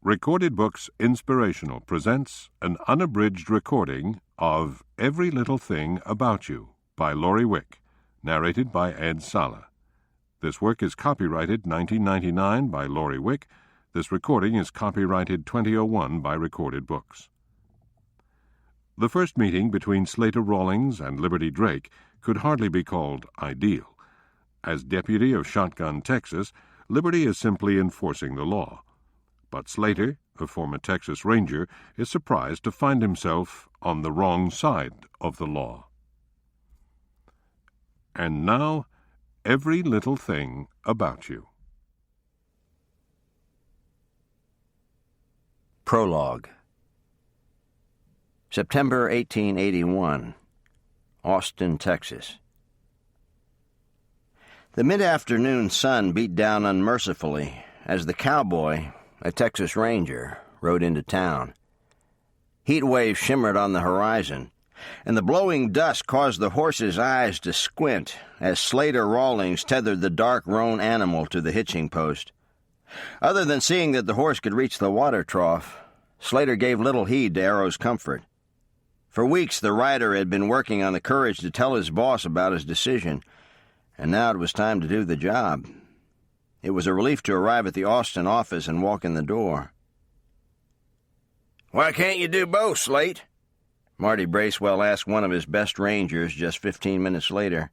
Recorded Books Inspirational presents an unabridged recording of Every Little Thing About You by Lori Wick, narrated by Ed Sala. This work is copyrighted 1999 by Lori Wick. This recording is copyrighted 2001 by Recorded Books. The first meeting between Slater Rawlings and Liberty Drake could hardly be called ideal. As deputy of Shotgun, Texas, Liberty is simply enforcing the law. But Slater, a former Texas Ranger, is surprised to find himself on the wrong side of the law. And now, every little thing about you. Prologue. September 1881, Austin, Texas. The mid-afternoon sun beat down unmercifully as the cowboy, a Texas Ranger, rode into town. Heat waves shimmered on the horizon, and the blowing dust caused the horse's eyes to squint as Slater Rawlings tethered the dark roan animal to the hitching post. Other than seeing that the horse could reach the water trough, Slater gave little heed to Arrow's comfort. For weeks the rider had been working on the courage to tell his boss about his decision, and now it was time to do the job. It was a relief to arrive at the Austin office and walk in the door. "Why can't you do both, Slate?" Marty Bracewell asked one of his best rangers just 15 minutes later.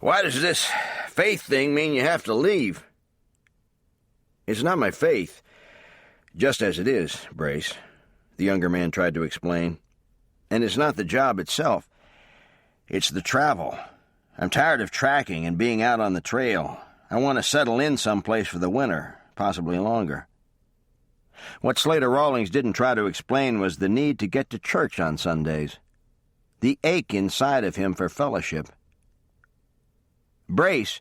"Why does this faith thing mean you have to leave?" "It's not my faith, just as it is, Brace," the younger man tried to explain. "And it's not the job itself. It's the travel. I'm tired of tracking and being out on the trail. I want to settle in someplace for the winter, possibly longer." What Slater Rawlings didn't try to explain was the need to get to church on Sundays, the ache inside of him for fellowship. Brace,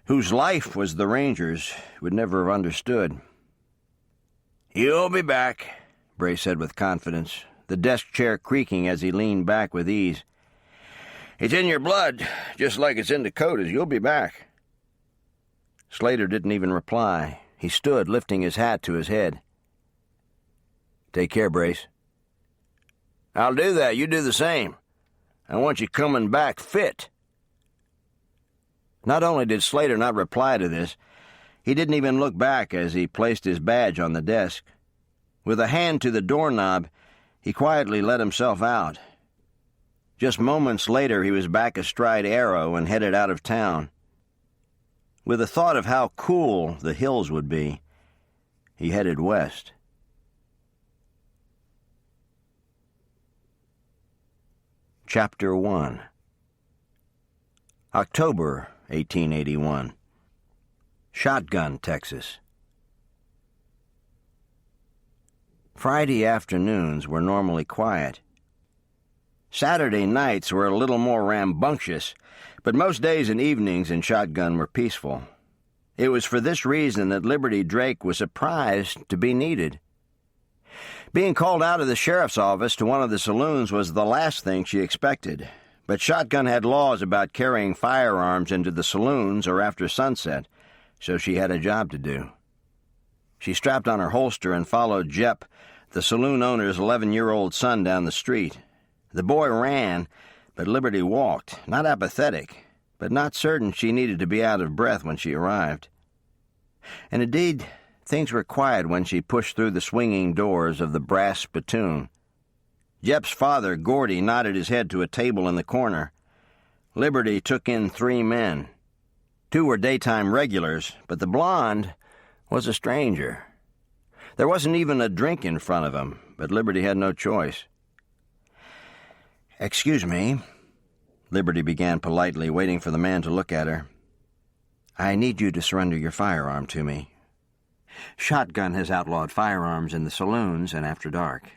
whose life was the Rangers, would never have understood. "You'll be back," Brace said with confidence, the desk chair creaking as he leaned back with ease. "It's in your blood, just like it's in Dakota's. You'll be back." Slater didn't even reply. He stood, lifting his hat to his head. "Take care, Brace." "I'll do that. You do the same. I want you coming back fit." Not only did Slater not reply to this, he didn't even look back as he placed his badge on the desk. With a hand to the doorknob, he quietly let himself out. Just moments later, he was back astride Arrow and headed out of town. With the thought of how cool the hills would be, he headed west. Chapter 1. October 1881. Shotgun, Texas. Friday afternoons were normally quiet. Saturday nights were a little more rambunctious, but most days and evenings in Shotgun were peaceful. It was for this reason that Liberty Drake was surprised to be needed. Being called out of the sheriff's office to one of the saloons was the last thing she expected, but Shotgun had laws about carrying firearms into the saloons or after sunset, so she had a job to do. She strapped on her holster and followed Jep, the saloon owner's 11-year-old son, down the street. The boy ran, but Liberty walked, not apathetic, but not certain she needed to be out of breath when she arrived. And indeed, things were quiet when she pushed through the swinging doors of the brass spittoon. Jep's father, Gordy, nodded his head to a table in the corner. Liberty took in 3 men. 2 were daytime regulars, but the blonde was a stranger. There wasn't even a drink in front of him, but Liberty had no choice. "Excuse me," Liberty began politely, waiting for the man to look at her. "I need you to surrender your firearm to me. Shotgun has outlawed firearms in the saloons and after dark."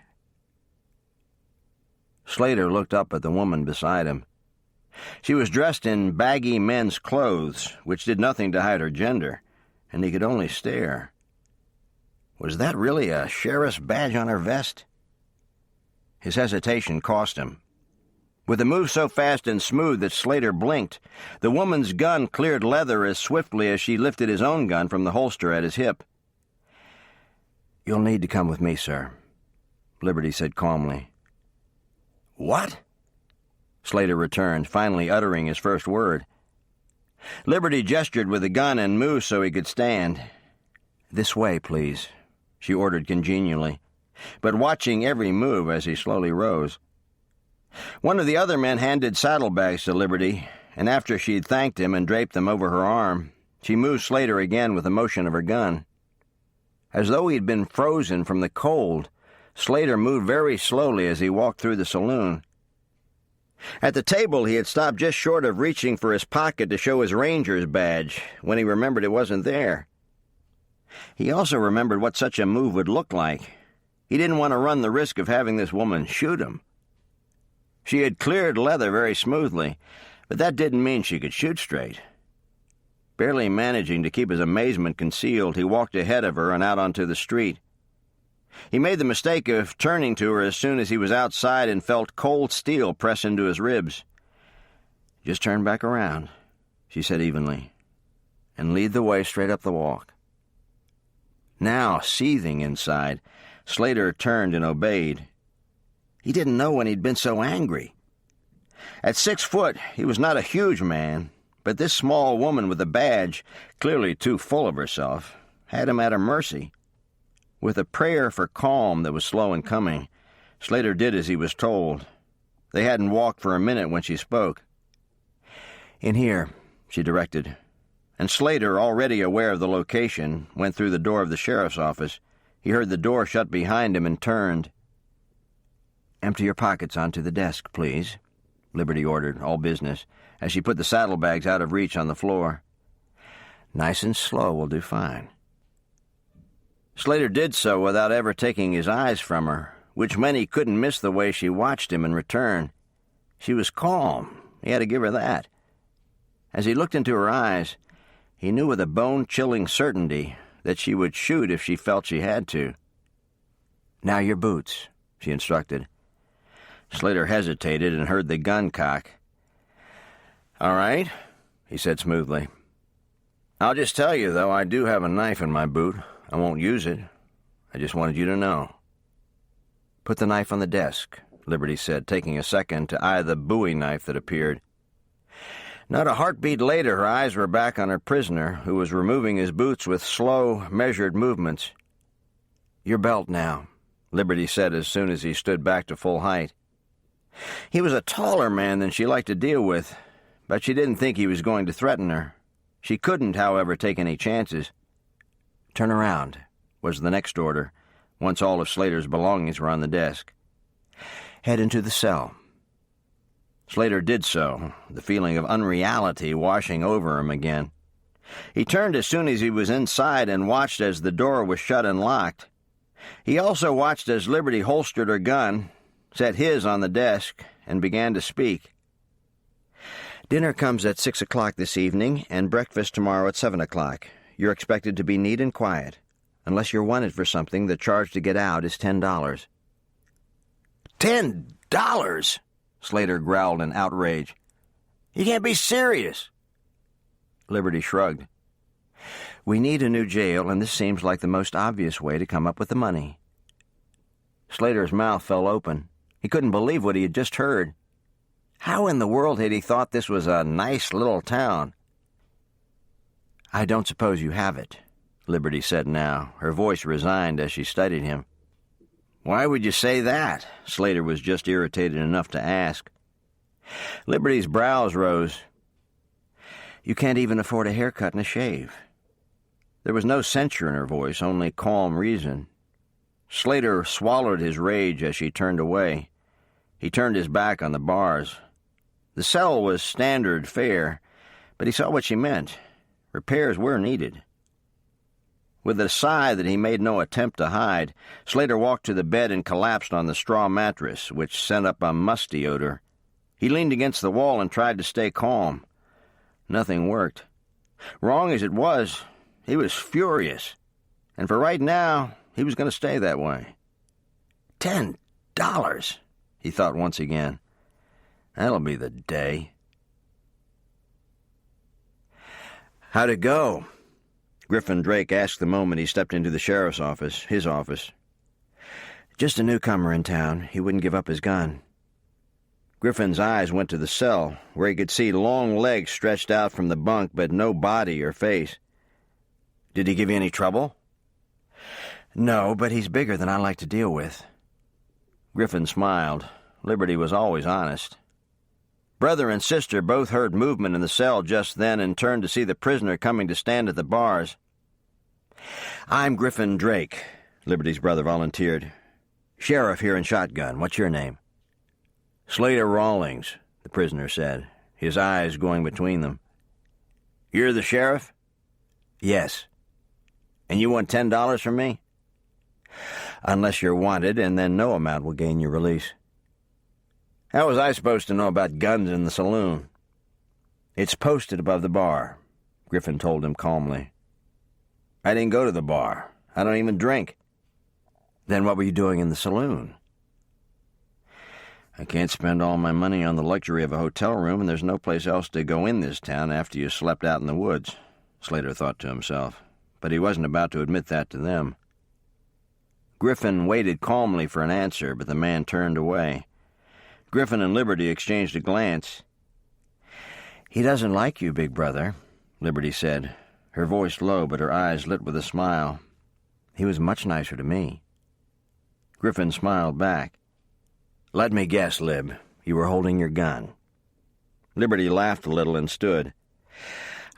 Slater looked up at the woman beside him. She was dressed in baggy men's clothes, which did nothing to hide her gender, and he could only stare. Was that really a sheriff's badge on her vest? His hesitation cost him. With a move so fast and smooth that Slater blinked, the woman's gun cleared leather as swiftly as she lifted his own gun from the holster at his hip. "You'll need to come with me, sir," Liberty said calmly. "What?" Slater returned, finally uttering his first word. Liberty gestured with the gun and moved so he could stand. "This way, please," she ordered congenially, but watching every move as he slowly rose. One of the other men handed saddlebags to Liberty, and after she'd thanked him and draped them over her arm, she moved Slater again with the motion of her gun. As though he had been frozen from the cold, Slater moved very slowly as he walked through the saloon. At the table, he had stopped just short of reaching for his pocket to show his ranger's badge when he remembered it wasn't there. He also remembered what such a move would look like. He didn't want to run the risk of having this woman shoot him. She had cleared leather very smoothly, but that didn't mean she could shoot straight. Barely managing to keep his amazement concealed, he walked ahead of her and out onto the street. He made the mistake of turning to her as soon as he was outside and felt cold steel press into his ribs. "Just turn back around," she said evenly, "and lead the way straight up the walk." Now, seething inside, Slater turned and obeyed. He didn't know when he'd been so angry. At 6 foot, he was not a huge man, but this small woman with a badge, clearly too full of herself, had him at her mercy. With a prayer for calm that was slow in coming, Slater did as he was told. They hadn't walked for a minute when she spoke. "In here," she directed, and Slater, already aware of the location, went through the door of the sheriff's office. He heard the door shut behind him and turned. "Empty your pockets onto the desk, please," Liberty ordered, all business, as she put the saddlebags out of reach on the floor. "Nice and slow will do fine." Slater did so without ever taking his eyes from her, which meant he couldn't miss the way she watched him in return. She was calm. He had to give her that. As he looked into her eyes, he knew with a bone-chilling certainty that she would shoot if she felt she had to. "Now your boots," she instructed. Slater hesitated and heard the gun cock. "All right," he said smoothly. "I'll just tell you, though, I do have a knife in my boot. I won't use it. I just wanted you to know." "Put the knife on the desk," Liberty said, taking a second to eye the Bowie knife that appeared. Not a heartbeat later, her eyes were back on her prisoner, who was removing his boots with slow, measured movements. "Your belt now," Liberty said as soon as he stood back to full height. He was a taller man than she liked to deal with, but she didn't think he was going to threaten her. She couldn't, however, take any chances. "Turn around," was the next order, once all of Slater's belongings were on the desk. "Head into the cell." Slater did so, the feeling of unreality washing over him again. He turned as soon as he was inside and watched as the door was shut and locked. He also watched as Liberty holstered her gun, set his on the desk, and began to speak. "Dinner comes at 6 o'clock this evening, and breakfast tomorrow at 7 o'clock. You're expected to be neat and quiet. Unless you're wanted for something, the charge to get out is $10. $10? Slater growled in outrage. "You can't be serious." Liberty shrugged. "We need a new jail, and this seems like the most obvious way to come up with the money." Slater's mouth fell open. He couldn't believe what he had just heard. How in the world had he thought this was a nice little town? "I don't suppose you have it," Liberty said now, her voice resigned as she studied him. "Why would you say that?" Slater was just irritated enough to ask. Liberty's brows rose. "You can't even afford a haircut and a shave." There was no censure in her voice, only calm reason. Slater swallowed his rage as she turned away. He turned his back on the bars. The cell was standard fare, but he saw what she meant. Repairs were needed. With a sigh that he made no attempt to hide, Slater walked to the bed and collapsed on the straw mattress, which sent up a musty odor. He leaned against the wall and tried to stay calm. Nothing worked. Wrong as it was, he was furious, and for right now, he was going to stay that way. $10, he thought once again. That'll be the day. "How'd it go?" Griffin Drake asked the moment he stepped into the sheriff's office, his office. Just a newcomer in town. He wouldn't give up his gun. Griffin's eyes went to the cell, where he could see long legs stretched out from the bunk, but no body or face. Did he give you any trouble? No, but he's bigger than I like to deal with. Griffin smiled. Liberty was always honest. Brother and sister both heard movement in the cell just then and turned to see the prisoner coming to stand at the bars. I'm Griffin Drake, Liberty's brother volunteered. Sheriff here in Shotgun. What's your name? Slater Rawlings, the prisoner said, his eyes going between them. You're the sheriff? Yes. And you want $10 from me? Unless you're wanted, and then no amount will gain your release. How was I supposed to know about guns in the saloon? It's posted above the bar, Griffin told him calmly. I didn't go to the bar. I don't even drink. Then what were you doing in the saloon? I can't spend all my money on the luxury of a hotel room, and there's no place else to go in this town after you slept out in the woods, Slater thought to himself, but he wasn't about to admit that to them. Griffin waited calmly for an answer, but the man turned away. Griffin and Liberty exchanged a glance. He doesn't like you, big brother, Liberty said, her voice low but her eyes lit with a smile. He was much nicer to me. Griffin smiled back. Let me guess, Lib, you were holding your gun. Liberty laughed a little and stood.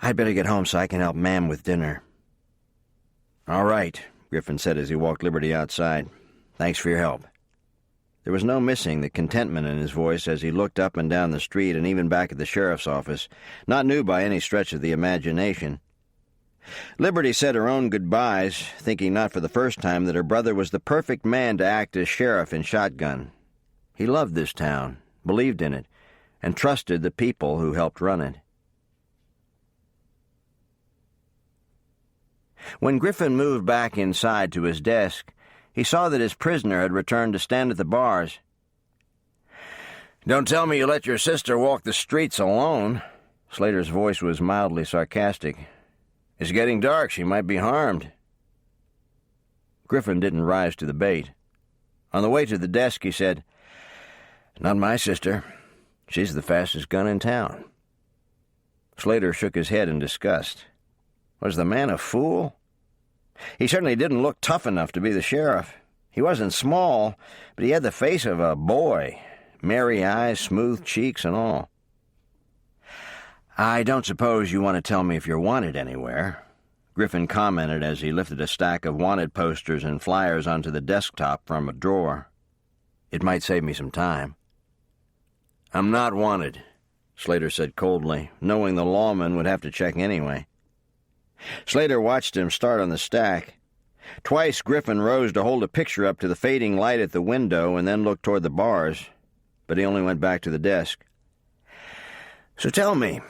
I'd better get home so I can help Mam with dinner. All right, Griffin said as he walked Liberty outside. Thanks for your help. There was no missing the contentment in his voice as he looked up and down the street and even back at the sheriff's office, not new by any stretch of the imagination. Liberty said her own goodbyes, thinking not for the first time that her brother was the perfect man to act as sheriff in Shotgun. He loved this town, believed in it, and trusted the people who helped run it. When Griffin moved back inside to his desk, he saw that his prisoner had returned to stand at the bars. Don't tell me you let your sister walk the streets alone. Slater's voice was mildly sarcastic. It's getting dark. She might be harmed. Griffin didn't rise to the bait. On the way to the desk, he said, Not my sister. She's the fastest gun in town. Slater shook his head in disgust. Was the man a fool? He certainly didn't look tough enough to be the sheriff. He wasn't small, but he had the face of a boy, merry eyes, smooth cheeks, and all. I don't suppose you want to tell me if you're wanted anywhere, Griffin commented as he lifted a stack of wanted posters and flyers onto the desktop from a drawer. It might save me some time. I'm not wanted, Slater said coldly, knowing the lawman would have to check anyway. Slater watched him start on the stack. Twice Griffin rose to hold a picture up to the fading light at the window and then looked toward the bars, but he only went back to the desk. So tell me,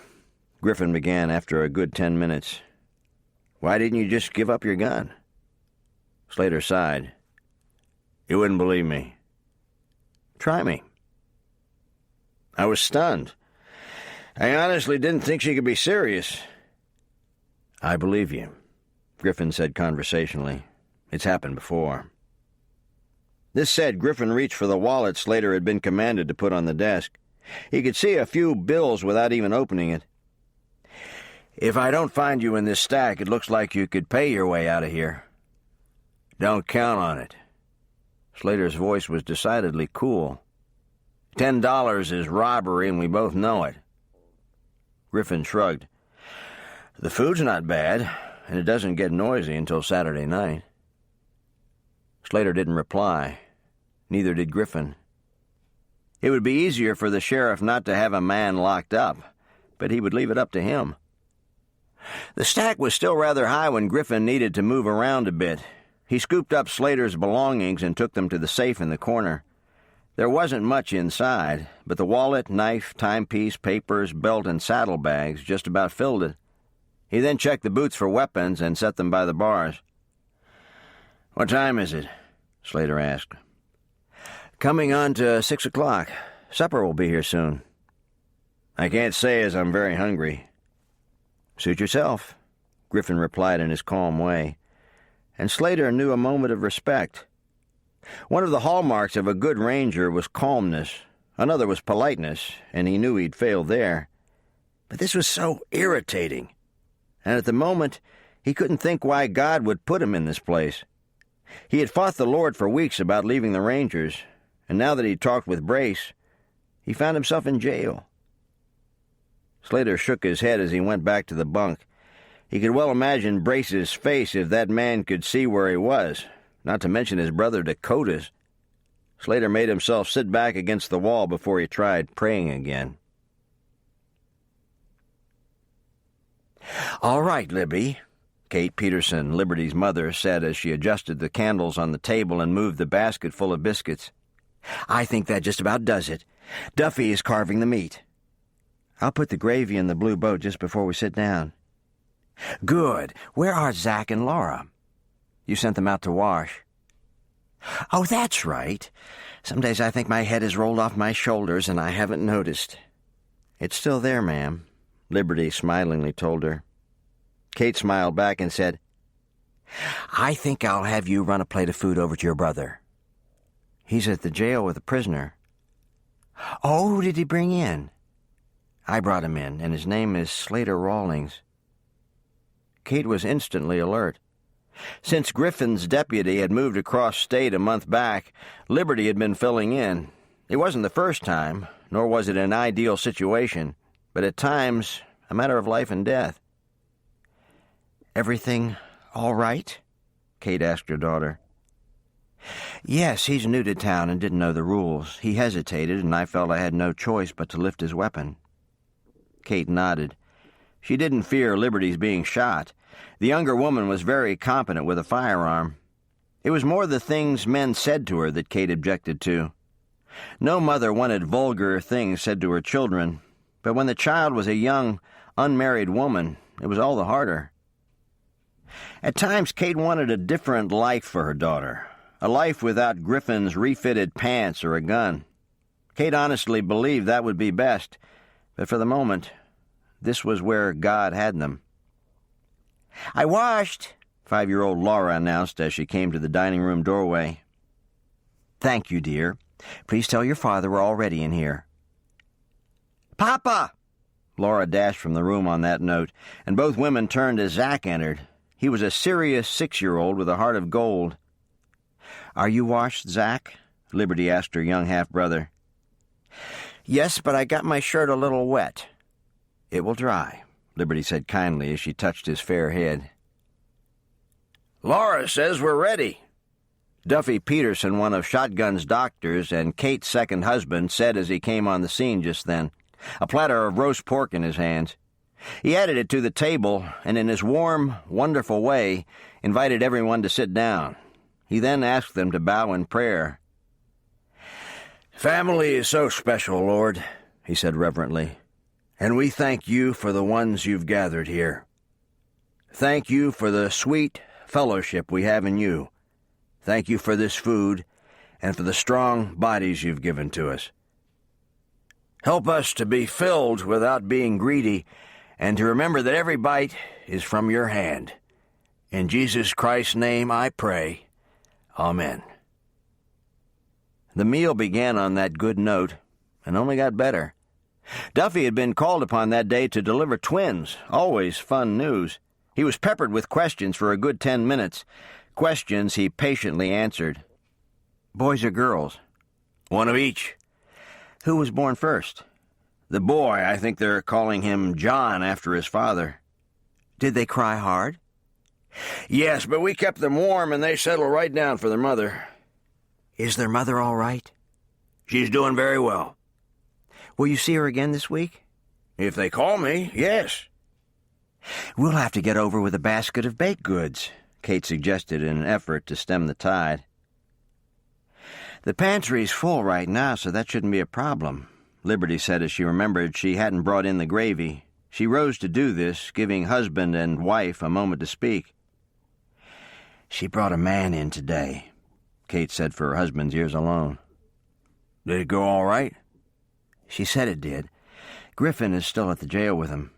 Griffin began after a good 10 minutes, why didn't you just give up your gun? Slater sighed. You wouldn't believe me. Try me. I was stunned. I honestly didn't think she could be serious. I believe you, Griffin said conversationally. It's happened before. This said, Griffin reached for the wallet Slater had been commanded to put on the desk. He could see a few bills without even opening it. If I don't find you in this stack, it looks like you could pay your way out of here. Don't count on it. Slater's voice was decidedly cool. $10 is robbery, and we both know it. Griffin shrugged. The food's not bad, and it doesn't get noisy until Saturday night. Slater didn't reply. Neither did Griffin. It would be easier for the sheriff not to have a man locked up, but he would leave it up to him. The stack was still rather high when Griffin needed to move around a bit. He scooped up Slater's belongings and took them to the safe in the corner. There wasn't much inside, but the wallet, knife, timepiece, papers, belt, and saddlebags just about filled it. He then checked the boots for weapons and set them by the bars. What time is it? Slater asked. Coming on to 6 o'clock. Supper will be here soon. I can't say as I'm very hungry. Suit yourself. Griffin replied in his calm way, and Slater knew a moment of respect. One of the hallmarks of a good ranger was calmness. Another was politeness, and he knew he'd failed there. But this was so irritating. And at the moment, he couldn't think why God would put him in this place. He had fought the Lord for weeks about leaving the Rangers, and now that he'd talked with Brace, he found himself in jail. Slater shook his head as he went back to the bunk. He could well imagine Brace's face if that man could see where he was, not to mention his brother Dakota's. Slater made himself sit back against the wall before he tried praying again. "All right, Libby," Kate Peterson, Liberty's mother, said as she adjusted the candles on the table and moved the basket full of biscuits. "I think that just about does it. Duffy is carving the meat. I'll put the gravy in the blue boat just before we sit down." "Good. Where are Zach and Laura?" "You sent them out to wash." "Oh, that's right. Some days I think my head has rolled off my shoulders and I haven't noticed." "It's still there, ma'am," Liberty smilingly told her. Kate smiled back and said, "I think I'll have you run a plate of food over to your brother." "He's at the jail with a prisoner." "Oh, who did he bring in?" "I brought him in, and his name is Slater Rawlings." Kate was instantly alert. Since Griffin's deputy had moved across state a month back, Liberty had been filling in. It wasn't the first time, nor was it an ideal situation, but at times a matter of life and death. "Everything all right?" Kate asked her daughter. "Yes, he's new to town and didn't know the rules. He hesitated, and I felt I had no choice but to lift his weapon." Kate nodded. She didn't fear Liberty's being shot. The younger woman was very competent with a firearm. It was more the things men said to her that Kate objected to. No mother wanted vulgar things said to her children, but when the child was a young, unmarried woman, it was all the harder. At times, Kate wanted a different life for her daughter, a life without Griffin's refitted pants or a gun. Kate honestly believed that would be best, but for the moment, this was where God had them. "I washed," 5-year-old Laura announced as she came to the dining room doorway. "Thank you, dear. Please tell your father we're all ready in here." "Papa!" Laura dashed from the room on that note, and both women turned as Zach entered. He was a serious 6-year-old with a heart of gold. "Are you washed, Zach?" Liberty asked her young half-brother. "Yes, but I got my shirt a little wet." "It will dry," Liberty said kindly as she touched his fair head. "Laura says we're ready." Duffy Peterson, one of Shotgun's doctors and Kate's second husband, said as he came on the scene just then, a platter of roast pork in his hands. He added it to the table and in his warm, wonderful way invited everyone to sit down. He then asked them to bow in prayer. "Family is so special, Lord," he said reverently, "and we thank you for the ones you've gathered here. Thank you for the sweet fellowship we have in you. Thank you for this food and for the strong bodies you've given to us. Help us to be filled without being greedy and to remember that every bite is from your hand. In Jesus Christ's name I pray. Amen." The meal began on that good note and only got better. Duffy had been called upon that day to deliver twins, always fun news. He was peppered with questions for a good 10 minutes, questions he patiently answered. "Boys or girls?" "One of each." "Who was born first?" "The boy. I think they're calling him John after his father." "Did they cry hard?" "Yes, but we kept them warm and they settled right down for their mother." "Is their mother all right?" "She's doing very well." "Will you see her again this week?" "If they call me, yes." "We'll have to get over with a basket of baked goods," Kate suggested in an effort to stem the tide. "The pantry's full right now, so that shouldn't be a problem," Liberty said as she remembered she hadn't brought in the gravy. She rose to do this, giving husband and wife a moment to speak. "She brought a man in today," Kate said for her husband's ears alone. "Did it go all right?" "She said it did. Griffin is still at the jail with him."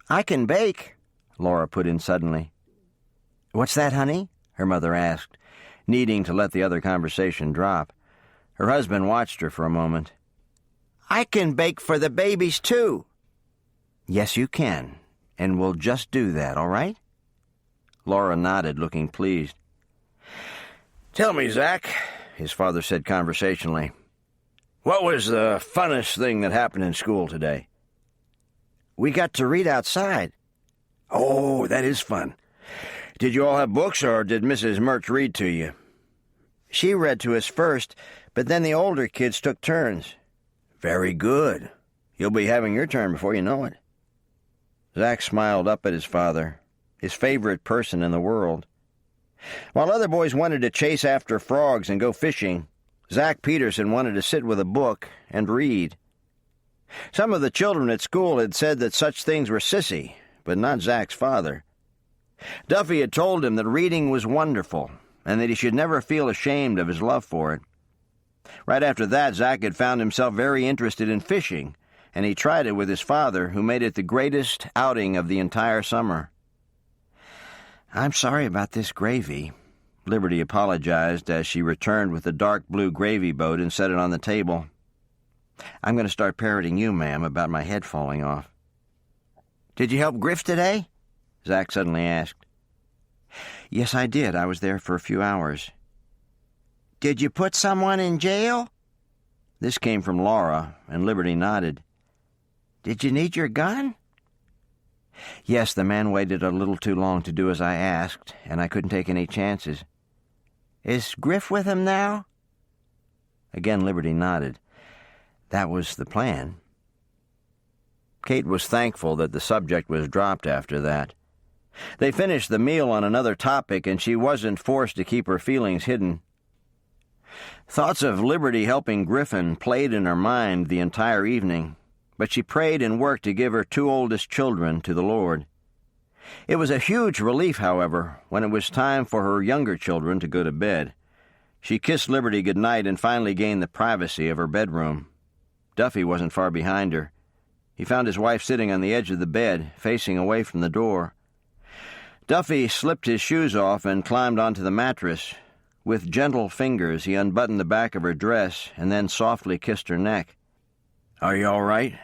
"I can bake," Laura put in suddenly. "What's that, honey?" her mother asked, needing to let the other conversation drop. Her husband watched her for a moment. "I can bake for the babies, too." "Yes, you can, and we'll just do that, all right?" Laura nodded, looking pleased. "Tell me, Zach," his father said conversationally, "what was the funnest thing that happened in school today?" "We got to read outside." "Oh, that is fun. Did you all have books, or did Mrs. Murch read to you?" "She read to us first, but then the older kids took turns." "Very good. You'll be having your turn before you know it." Zach smiled up at his father, his favorite person in the world. While other boys wanted to chase after frogs and go fishing, Zach Peterson wanted to sit with a book and read. Some of the children at school had said that such things were sissy, but not Zach's father. Duffy had told him that reading was wonderful, and that he should never feel ashamed of his love for it. Right after that, Zach had found himself very interested in fishing, and he tried it with his father, who made it the greatest outing of the entire summer. "I'm sorry about this gravy," Liberty apologized as she returned with the dark blue gravy boat and set it on the table. "I'm going to start parroting you, ma'am, about my head falling off." "Did you help Griff today?" Zach suddenly asked. "Yes, I did. I was there for a few hours." "Did you put someone in jail?" This came from Laura, and Liberty nodded. "Did you need your gun?" "Yes, the man waited a little too long to do as I asked, and I couldn't take any chances." "Is Griff with him now?" Again Liberty nodded. That was the plan. Kate was thankful that the subject was dropped after that. They finished the meal on another topic, and she wasn't forced to keep her feelings hidden. Thoughts of Liberty helping Griffin played in her mind the entire evening, but she prayed and worked to give her two oldest children to the Lord. It was a huge relief, however, when it was time for her younger children to go to bed. She kissed Liberty goodnight and finally gained the privacy of her bedroom. Duffy wasn't far behind her. He found his wife sitting on the edge of the bed, facing away from the door. Duffy slipped his shoes off and climbed onto the mattress. With gentle fingers, he unbuttoned the back of her dress and then softly kissed her neck. "Are you all right?"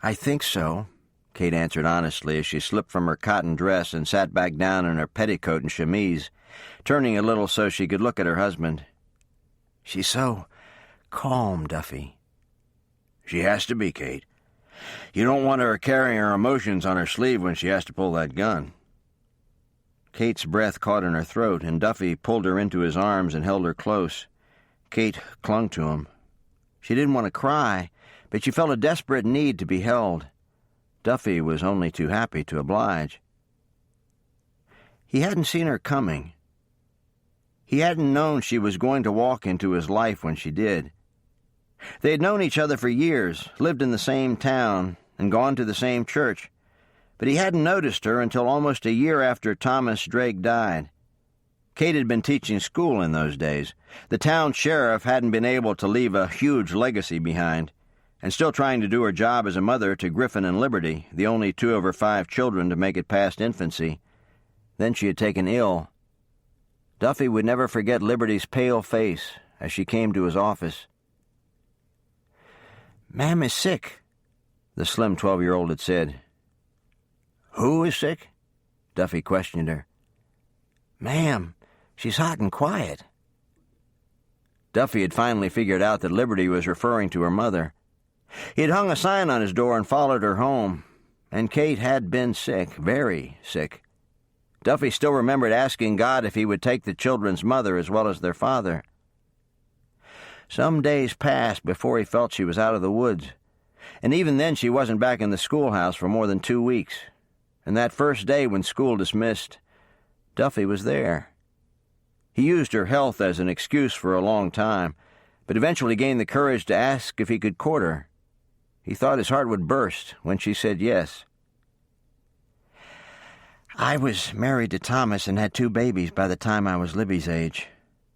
"I think so," Kate answered honestly as she slipped from her cotton dress and sat back down in her petticoat and chemise, turning a little so she could look at her husband. "She's so calm, Duffy." "She has to be, Kate. You don't want her carrying her emotions on her sleeve when she has to pull that gun." Kate's breath caught in her throat, and Duffy pulled her into his arms and held her close. Kate clung to him. She didn't want to cry, but she felt a desperate need to be held. Duffy was only too happy to oblige. He hadn't seen her coming. He hadn't known she was going to walk into his life when she did. They had known each other for years, lived in the same town, and gone to the same church, but he hadn't noticed her until almost a year after Thomas Drake died. Kate had been teaching school in those days. The town sheriff hadn't been able to leave a huge legacy behind, and still trying to do her job as a mother to Griffin and Liberty, the only two of her 5 children to make it past infancy. Then she had taken ill. Duffy would never forget Liberty's pale face as she came to his office. "Ma'am is sick," the slim 12-year-old had said. "Who is sick?" Duffy questioned her. "Ma'am, she's hot and quiet." Duffy had finally figured out that Liberty was referring to her mother. He had hung a sign on his door and followed her home, and Kate had been sick, very sick. Duffy still remembered asking God if he would take the children's mother as well as their father. Some days passed before he felt she was out of the woods, and even then she wasn't back in the schoolhouse for more than 2 weeks. And that first day when school dismissed, Duffy was there. He used her health as an excuse for a long time, but eventually gained the courage to ask if he could court her. He thought his heart would burst when she said yes. "I was married to Thomas and had 2 babies by the time I was Libby's age,"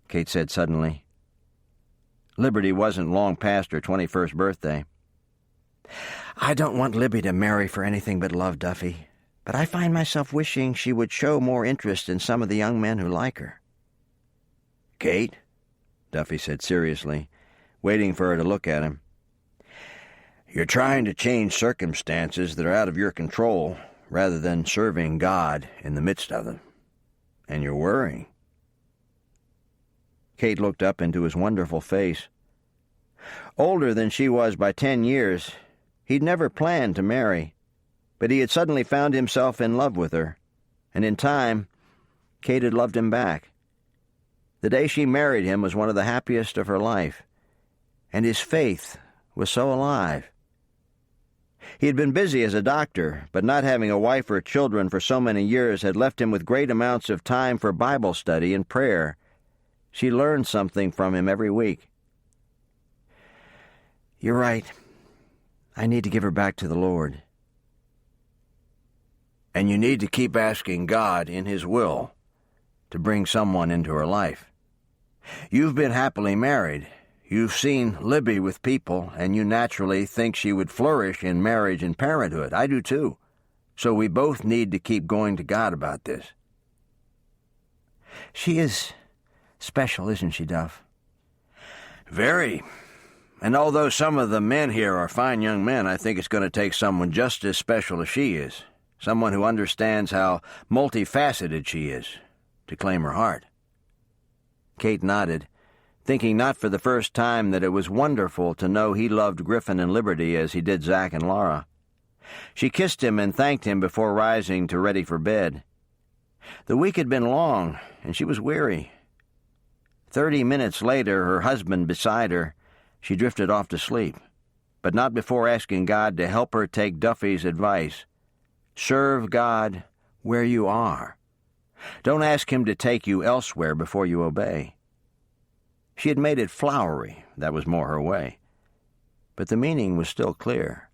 Kate said suddenly. Liberty wasn't long past her 21st birthday. "I don't want Libby to marry for anything but love, Duffy. but I find myself wishing she would show more interest in some of the young men who like her." "Kate," Duffy said seriously, waiting for her to look at him, "you're trying to change circumstances that are out of your control rather than serving God in the midst of them. And you're worrying." Kate looked up into his wonderful face. Older than she was by 10 years, he'd never planned to marry, but he had suddenly found himself in love with her, and in time, Kate had loved him back. The day she married him was one of the happiest of her life, and his faith was so alive. He had been busy as a doctor, but not having a wife or children for so many years had left him with great amounts of time for Bible study and prayer. She learned something from him every week. "You're right. I need to give her back to the Lord." "And you need to keep asking God in His will to bring someone into her life. You've been happily married. You've seen Libby with people, and you naturally think she would flourish in marriage and parenthood. I do too. So we both need to keep going to God about this." "She is special, isn't she, Duff?" "Very. And although some of the men here are fine young men, I think it's going to take someone just as special as she is, someone who understands how multifaceted she is, to claim her heart." Kate nodded, thinking not for the first time that it was wonderful to know he loved Griffin and Liberty as he did Zack and Laura. She kissed him and thanked him before rising to ready for bed. The week had been long, and she was weary. 30 minutes later, her husband beside her, she drifted off to sleep, but not before asking God to help her take Duffy's advice. Serve God where you are. Don't ask Him to take you elsewhere before you obey. She had made it flowery, that was more her way, but the meaning was still clear.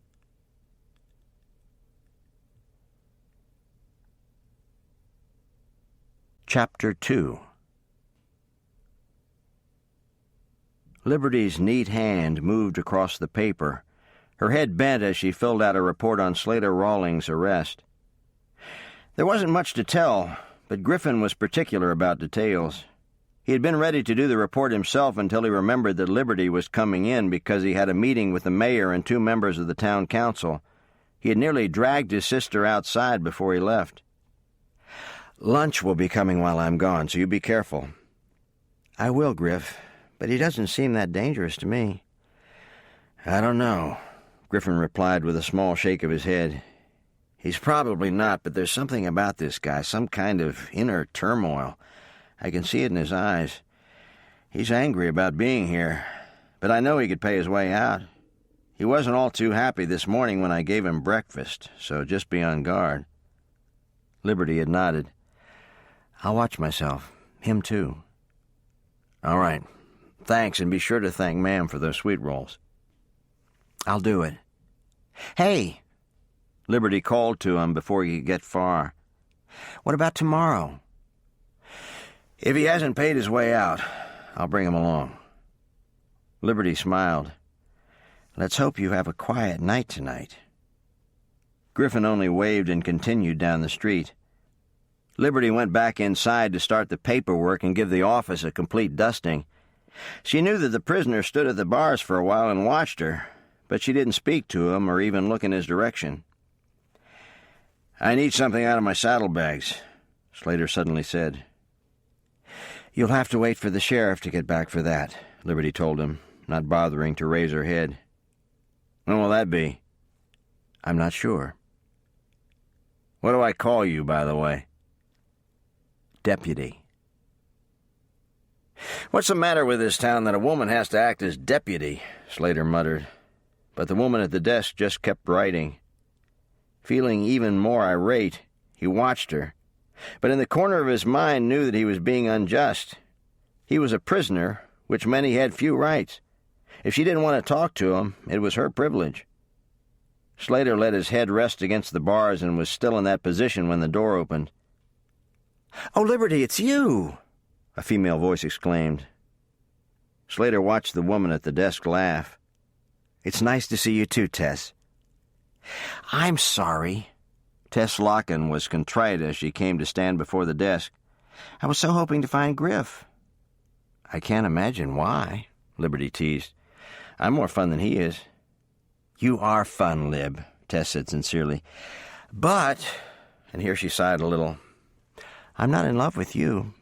Chapter 2. Liberty's neat hand moved across the paper, her head bent as she filled out a report on Slater Rawlings' arrest. There wasn't much to tell, but Griffin was particular about details. He had been ready to do the report himself until he remembered that Liberty was coming in because he had a meeting with the mayor and 2 members of the town council. He had nearly dragged his sister outside before he left. "Lunch will be coming while I'm gone, so you be careful." "I will, Griff, but he doesn't seem that dangerous to me." "I don't know," Griffin replied with a small shake of his head. "He's probably not, but there's something about this guy, some kind of inner turmoil. I can see it in his eyes. He's angry about being here, but I know he could pay his way out. He wasn't all too happy this morning when I gave him breakfast, so just be on guard." Liberty had nodded. "I'll watch myself. Him too." "All right. Thanks, and be sure to thank Ma'am for those sweet rolls." "I'll do it." "Hey!" Liberty called to him before he could get far. "What about tomorrow?" "If he hasn't paid his way out, I'll bring him along." Liberty smiled. "Let's hope you have a quiet night tonight." Griffin only waved and continued down the street. Liberty went back inside to start the paperwork and give the office a complete dusting. She knew that the prisoner stood at the bars for a while and watched her, but she didn't speak to him or even look in his direction. "I need something out of my saddlebags," Slater suddenly said. "You'll have to wait for the sheriff to get back for that," Liberty told him, not bothering to raise her head. "When will that be?" "I'm not sure." "What do I call you, by the way?" "Deputy." "What's the matter with this town that a woman has to act as deputy?" Slater muttered. But the woman at the desk just kept writing. Feeling even more irate, he watched her, but in the corner of his mind knew that he was being unjust. He was a prisoner, which meant he had few rights. If she didn't want to talk to him, it was her privilege. Slater let his head rest against the bars and was still in that position when the door opened. "Oh, Liberty, it's you!" a female voice exclaimed. Slater watched the woman at the desk laugh. "It's nice to see you too, Tess." "I'm sorry." Tess Locken was contrite as she came to stand before the desk. "I was so hoping to find Griff." "I can't imagine why," Liberty teased. "I'm more fun than he is." "You are fun, Lib," Tess said sincerely. "But," and here she sighed a little, "I'm not in love with you."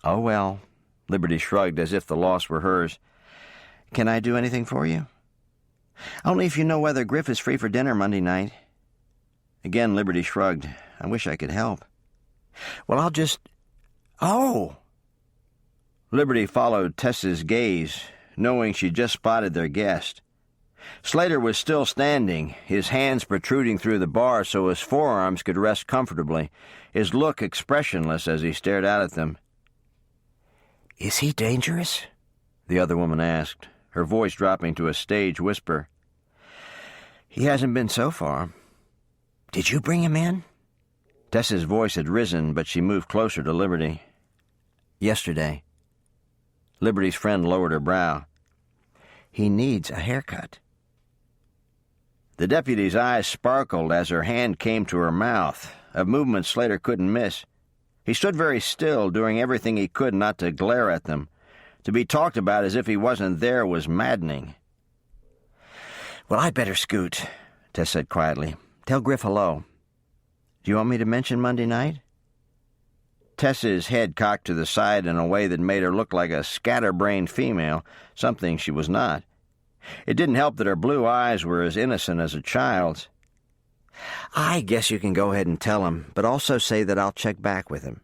"Oh, well," Liberty shrugged as if the loss were hers. "Can I do anything for you?" "Only if you know whether Griff is free for dinner Monday night." Again Liberty shrugged. "I wish I could help." "Well, I'll just—" "Oh!" Liberty followed Tess's gaze, knowing she'd just spotted their guest. Slater was still standing, his hands protruding through the bar so his forearms could rest comfortably, his look expressionless as he stared out at them. "Is he dangerous?" the other woman asked, her voice dropping to a stage whisper. "He hasn't been so far." "Did you bring him in?" Tess's voice had risen, but she moved closer to Liberty. "Yesterday." Liberty's friend lowered her brow. "He needs a haircut." The deputy's eyes sparkled as her hand came to her mouth, a movement Slater couldn't miss. He stood very still, doing everything he could not to glare at them. To be talked about as if he wasn't there was maddening. "Well, I'd better scoot," Tess said quietly. "Tell Griff hello." "Do you want me to mention Monday night?" Tess's head cocked to the side in a way that made her look like a scatterbrained female, something she was not. It didn't help that her blue eyes were as innocent as a child's. "I guess you can go ahead and tell him, but also say that I'll check back with him.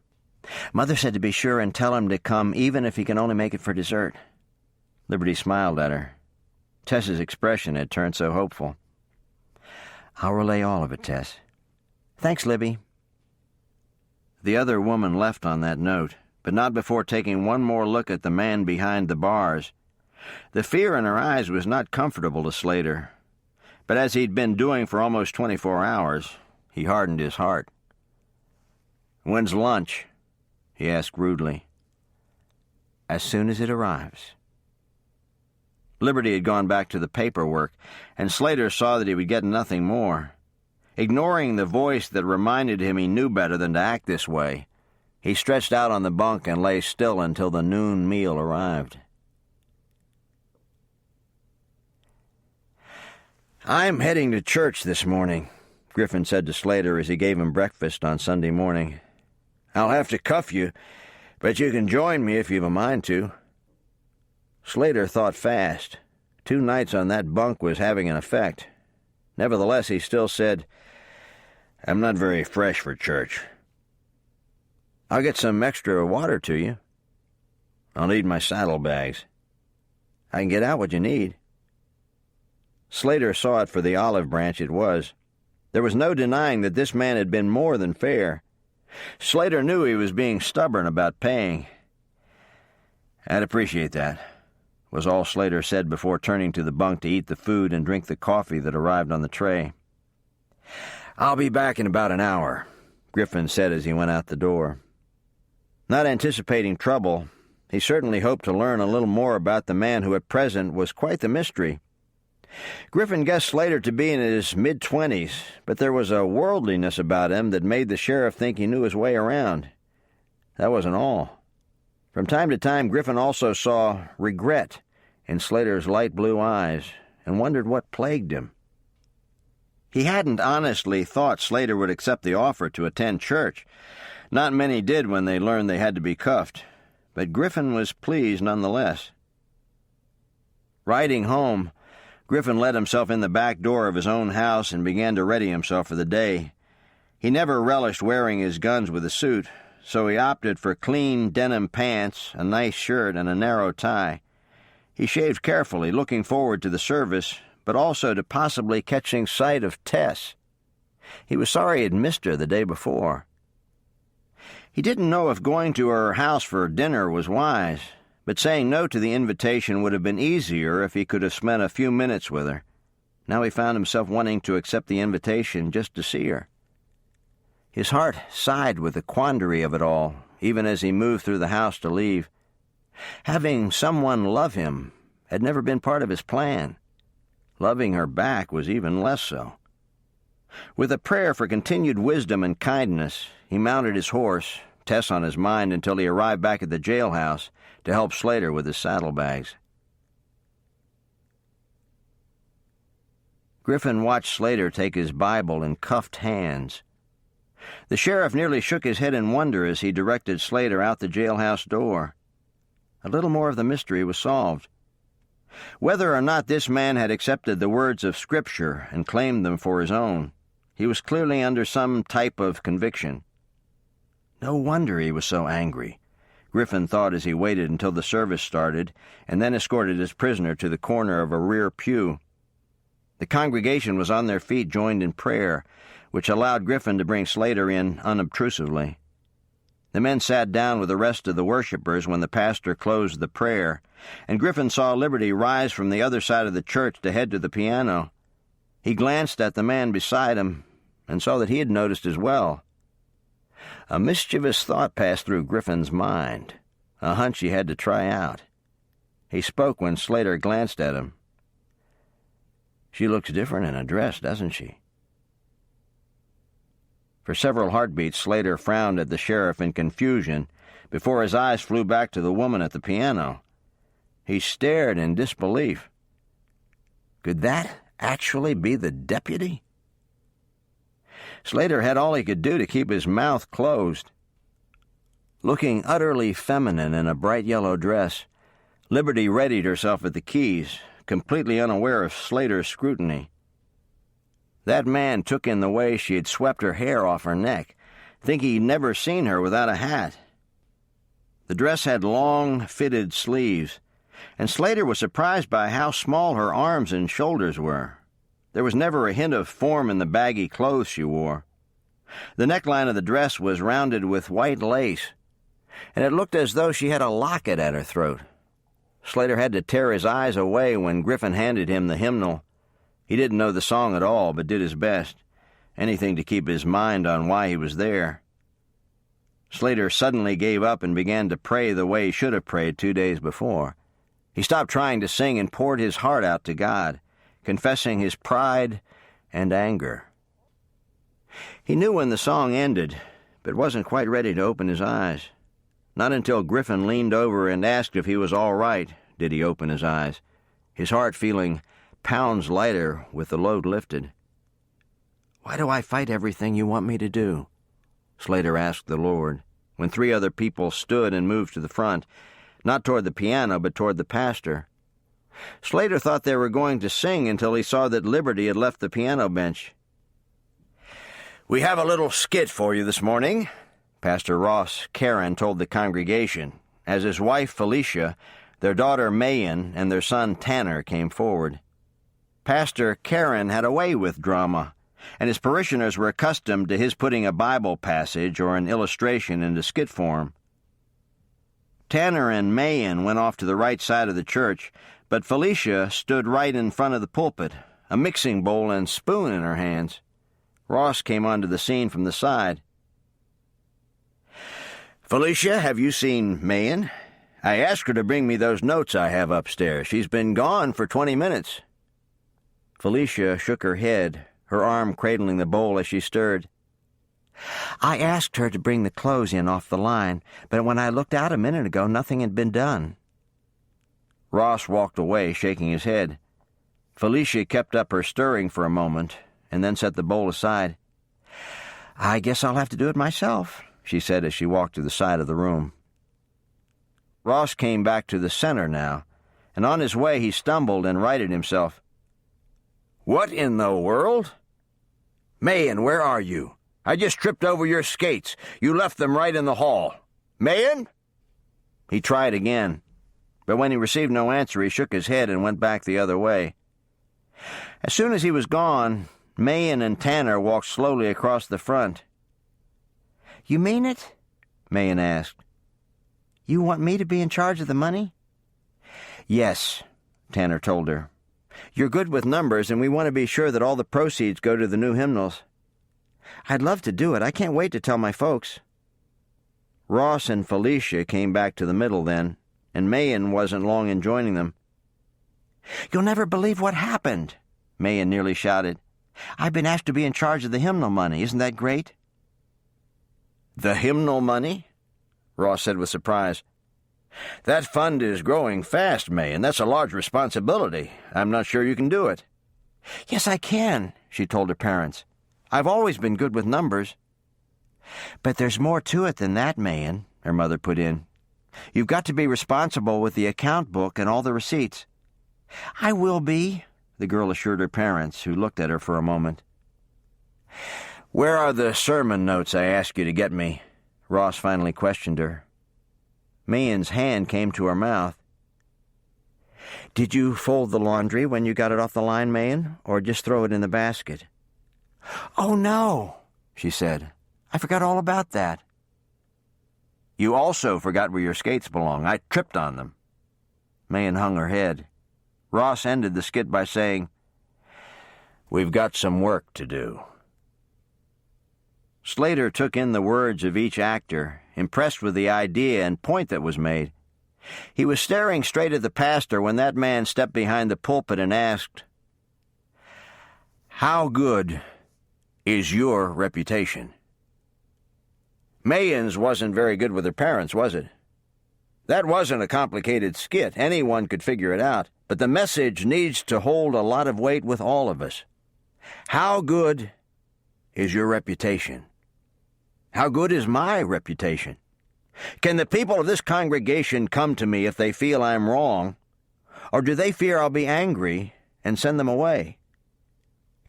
Mother said to be sure and tell him to come even if he can only make it for dessert." Liberty smiled at her. Tess's expression had turned so hopeful. "I'll relay all of it, Tess." "Thanks, Libby." The other woman left on that note, but not before taking one more look at the man behind the bars. The fear in her eyes was not comfortable to Slater, but as he'd been doing for almost 24 hours, he hardened his heart. "When's lunch?" he asked rudely. "As soon as it arrives." Liberty had gone back to the paperwork, and Slater saw that he would get nothing more. Ignoring the voice that reminded him he knew better than to act this way, he stretched out on the bunk and lay still until the noon meal arrived. "I'm heading to church this morning," Griffin said to Slater as he gave him breakfast on Sunday morning. "I'll have to cuff you, but you can join me if you've a mind to." Slater thought fast. 2 nights on that bunk was having an effect. Nevertheless, he still said, "I'm not very fresh for church." "I'll get some extra water to you." "I'll need my saddlebags." "I can get out what you need." Slater saw it for the olive branch it was. There was no denying that this man had been more than fair. Slater knew he was being stubborn about paying. "I'd appreciate that," was all Slater said before turning to the bunk to eat the food and drink the coffee that arrived on the tray. "I'll be back in about an hour," Griffin said as he went out the door. Not anticipating trouble, he certainly hoped to learn a little more about the man who at present was quite the mystery. Griffin guessed Slater to be in his mid-20s, but there was a worldliness about him that made the sheriff think he knew his way around. That wasn't all. From time to time, Griffin also saw regret in Slater's light blue eyes and wondered what plagued him. He hadn't honestly thought Slater would accept the offer to attend church. Not many did when they learned they had to be cuffed, but Griffin was pleased nonetheless. Riding home, Griffin let himself in the back door of his own house and began to ready himself for the day. He never relished wearing his guns with a suit, so he opted for clean denim pants, a nice shirt, and a narrow tie. He shaved carefully, looking forward to the service, but also to possibly catching sight of Tess. He was sorry he'd missed her the day before. He didn't know if going to her house for dinner was wise, but saying no to the invitation would have been easier if he could have spent a few minutes with her. Now he found himself wanting to accept the invitation just to see her. His heart sighed with the quandary of it all, even as he moved through the house to leave. Having someone love him had never been part of his plan. Loving her back was even less so. With a prayer for continued wisdom and kindness, he mounted his horse, Tess on his mind, until he arrived back at the jailhouse to help Slater with his saddlebags. Griffin watched Slater take his Bible in cuffed hands. The sheriff nearly shook his head in wonder as he directed Slater out the jailhouse door. A little more of the mystery was solved. Whether or not this man had accepted the words of Scripture and claimed them for his own, he was clearly under some type of conviction. No wonder he was so angry, Griffin thought as he waited until the service started and then escorted his prisoner to the corner of a rear pew. The congregation was on their feet, joined in prayer, which allowed Griffin to bring Slater in unobtrusively. The men sat down with the rest of the worshippers when the pastor closed the prayer, and Griffin saw Liberty rise from the other side of the church to head to the piano. He glanced at the man beside him and saw that he had noticed as well. A mischievous thought passed through Griffin's mind, a hunch he had to try out. He spoke when Slater glanced at him. "She looks different in a dress, doesn't she?" For several heartbeats, Slater frowned at the sheriff in confusion before his eyes flew back to the woman at the piano. He stared in disbelief. Could that actually be the deputy? Slater had all he could do to keep his mouth closed. Looking utterly feminine in a bright yellow dress, Liberty readied herself at the keys, completely unaware of Slater's scrutiny. That man took in the way she had swept her hair off her neck, thinking he'd never seen her without a hat. The dress had long, fitted sleeves, and Slater was surprised by how small her arms and shoulders were. There was never a hint of form in the baggy clothes she wore. The neckline of the dress was rounded with white lace, and it looked as though she had a locket at her throat. Slater had to tear his eyes away when Griffin handed him the hymnal. He didn't know the song at all, but did his best, anything to keep his mind on why he was there. Slater suddenly gave up and began to pray the way he should have prayed 2 days before. He stopped trying to sing and poured his heart out to God, confessing his pride and anger. He knew when the song ended, but wasn't quite ready to open his eyes. Not until Griffin leaned over and asked if he was all right did he open his eyes, his heart feeling pounds lighter with the load lifted. "Why do I fight everything you want me to do?" Slater asked the Lord, when 3 other people stood and moved to the front, not toward the piano but toward the pastor. Slater thought they were going to sing until he saw that Liberty had left the piano bench. "We have a little skit for you this morning," Pastor Ross Karen told the congregation, as his wife Felicia, their daughter Mayan, and their son Tanner came forward. Pastor Karen had a way with drama, and his parishioners were accustomed to his putting a Bible passage or an illustration into skit form. Tanner and Mayan went off to the right side of the church, but Felicia stood right in front of the pulpit, a mixing bowl and spoon in her hands. Ross came onto the scene from the side. "Felicia, have you seen Mayan? I asked her to bring me those notes I have upstairs. She's been gone for 20 minutes. Felicia shook her head, her arm cradling the bowl as she stirred. "I asked her to bring the clothes in off the line, but when I looked out a minute ago, nothing had been done." Ross walked away, shaking his head. Felicia kept up her stirring for a moment, and then set the bowl aside. "I guess I'll have to do it myself," she said as she walked to the side of the room. Ross came back to the center now, and on his way he stumbled and righted himself. "What in the world? Mayan, where are you? I just tripped over your skates. You left them right in the hall. Mayan?" He tried again, but when he received no answer, he shook his head and went back the other way. As soon as he was gone, Mayan and Tanner walked slowly across the front. "You mean it?" Mayan asked. "You want me to be in charge of the money?" "Yes," Tanner told her. "You're good with numbers, and we want to be sure that all the proceeds go to the new hymnals." "I'd love to do it. I can't wait to tell my folks." Ross and Felicia came back to the middle then, and Mayan wasn't long in joining them. "You'll never believe what happened," Mayan nearly shouted. I've been asked to be in charge of the hymnal money. Isn't that great? The hymnal money? Ross said with surprise. That fund is growing fast, May, and that's a large responsibility. I'm not sure you can do it. Yes, I can, she told her parents. I've always been good with numbers. But there's more to it than that, Mayan, her mother put in. You've got to be responsible with the account book and all the receipts. I will be, the girl assured her parents, who looked at her for a moment. Where are the sermon notes I asked you to get me? Ross finally questioned her. Mayan's hand came to her mouth. Did you fold the laundry when you got it off the line, Mayan, or just throw it in the basket? Oh, no, she said. I forgot all about that. You also forgot where your skates belong. I tripped on them. Mayan hung her head. Ross ended the skit by saying, We've got some work to do. Slater took in the words of each actor, impressed with the idea and point that was made. He was staring straight at the pastor when that man stepped behind the pulpit and asked, How good is your reputation? Mayan's wasn't very good with her parents, was it? That wasn't a complicated skit. Anyone could figure it out. But the message needs to hold a lot of weight with all of us. How good is your reputation? How good is my reputation? Can the people of this congregation come to me if they feel I'm wrong, or do they fear I'll be angry and send them away?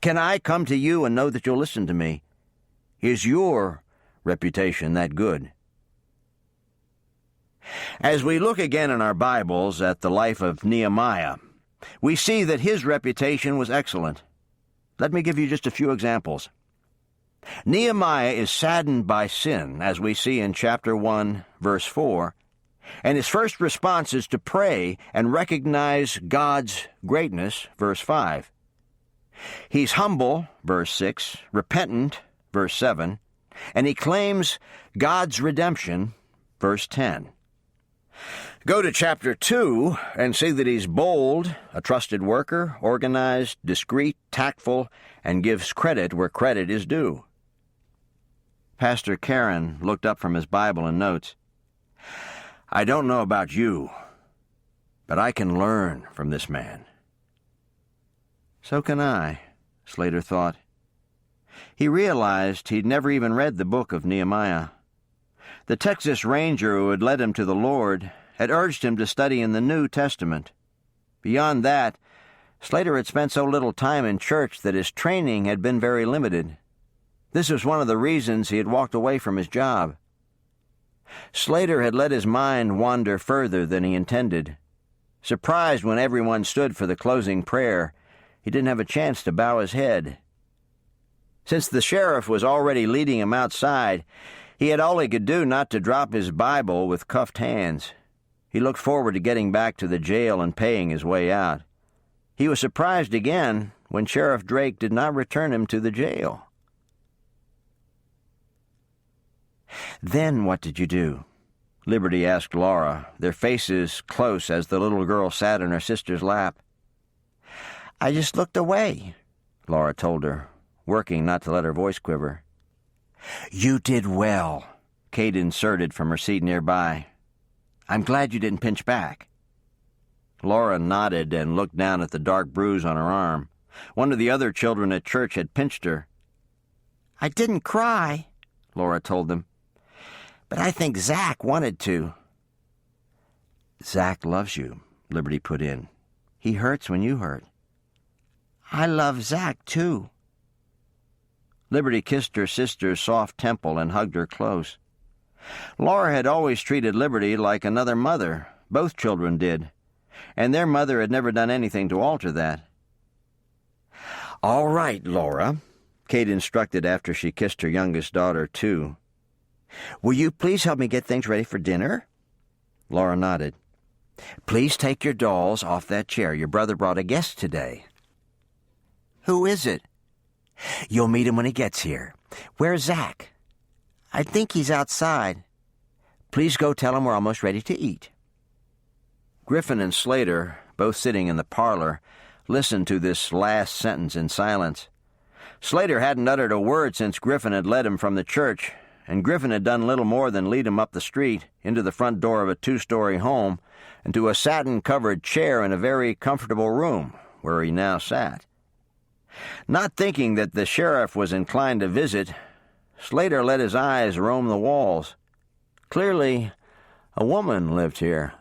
Can I come to you and know that you'll listen to me? Is your reputation that good? As we look again in our Bibles at the life of Nehemiah, we see that his reputation was excellent. Let me give you just a few examples. Nehemiah is saddened by sin, as we see in chapter 1, verse 4, and his first response is to pray and recognize God's greatness, verse 5. He's humble, verse 6, repentant, verse 7, and he claims God's redemption, verse 10. Go to chapter 2 and see that he's bold, a trusted worker, organized, discreet, tactful, and gives credit where credit is due. Pastor Karen looked up from his Bible and notes, I don't know about you, but I can learn from this man. So can I, Slater thought. He realized he'd never even read the book of Nehemiah. The Texas Ranger who had led him to the Lord had urged him to study in the New Testament. Beyond that, Slater had spent so little time in church that his training had been very limited. This was one of the reasons he had walked away from his job. Slater had let his mind wander further than he intended. Surprised when everyone stood for the closing prayer, he didn't have a chance to bow his head. Since the sheriff was already leading him outside, he had all he could do not to drop his Bible with cuffed hands. He looked forward to getting back to the jail and paying his way out. He was surprised again when Sheriff Drake did not return him to the jail. Then what did you do? Liberty asked Laura, their faces close as the little girl sat in her sister's lap. I just looked away, Laura told her, working not to let her voice quiver. You did well, Kate inserted from her seat nearby. I'm glad you didn't pinch back. Laura nodded and looked down at the dark bruise on her arm. One of the other children at church had pinched her. I didn't cry, Laura told them. But I think Zach wanted to. Zach loves you, Liberty put in. He hurts when you hurt. I love Zach, too. Liberty kissed her sister's soft temple and hugged her close. Laura had always treated Liberty like another mother. Both children did. And their mother had never done anything to alter that. All right, Laura, Kate instructed after she kissed her youngest daughter, too. Will you please help me get things ready for dinner? Laura nodded. Please take your dolls off that chair. Your brother brought a guest today. Who is it? You'll meet him when he gets here. Where's Zach? I think he's outside. Please go tell him we're almost ready to eat. Griffin and Slater, both sitting in the parlor, listened to this last sentence in silence. Slater hadn't uttered a word since Griffin had led him from the church, and Griffin had done little more than lead him up the street, into the front door of a 2-story home, and to a satin-covered chair in a very comfortable room, where he now sat. Not thinking that the sheriff was inclined to visit, Slater let his eyes roam the walls. Clearly, a woman lived here.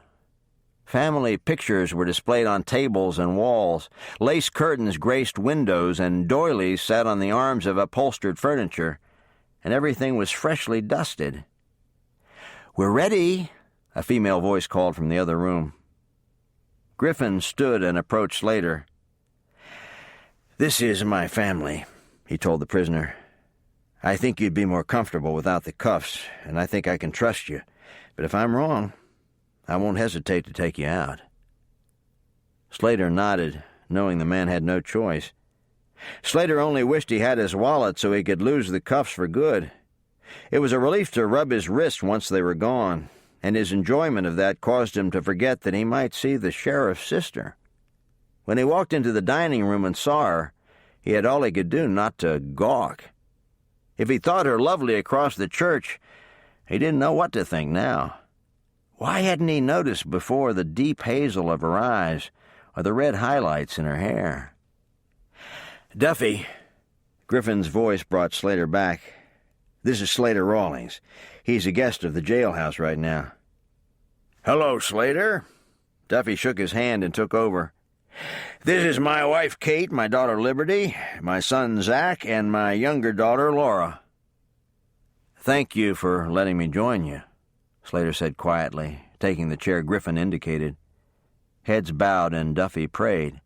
Family pictures were displayed on tables and walls, lace curtains graced windows, and doilies sat on the arms of upholstered furniture, and everything was freshly dusted. "We're ready," a female voice called from the other room. Griffin stood and approached Slater. "This is my family," he told the prisoner. "I think you'd be more comfortable without the cuffs, and I think I can trust you. But if I'm wrong, I won't hesitate to take you out." Slater nodded, knowing the man had no choice. Slater only wished he had his wallet so he could lose the cuffs for good. It was a relief to rub his wrist once they were gone, and his enjoyment of that caused him to forget that he might see the sheriff's sister. When he walked into the dining room and saw her, he had all he could do not to gawk. If he thought her lovely across the church, he didn't know what to think now. Why hadn't he noticed before the deep hazel of her eyes or the red highlights in her hair? "Duffy," Griffin's voice brought Slater back. "This is Slater Rawlings. He's a guest of the jailhouse right now." "Hello, Slater." Duffy shook his hand and took over. "This is my wife, Kate, my daughter, Liberty, my son, Zach, and my younger daughter, Laura." "Thank you for letting me join you," Slater said quietly, taking the chair Griffin indicated. Heads bowed and Duffy prayed.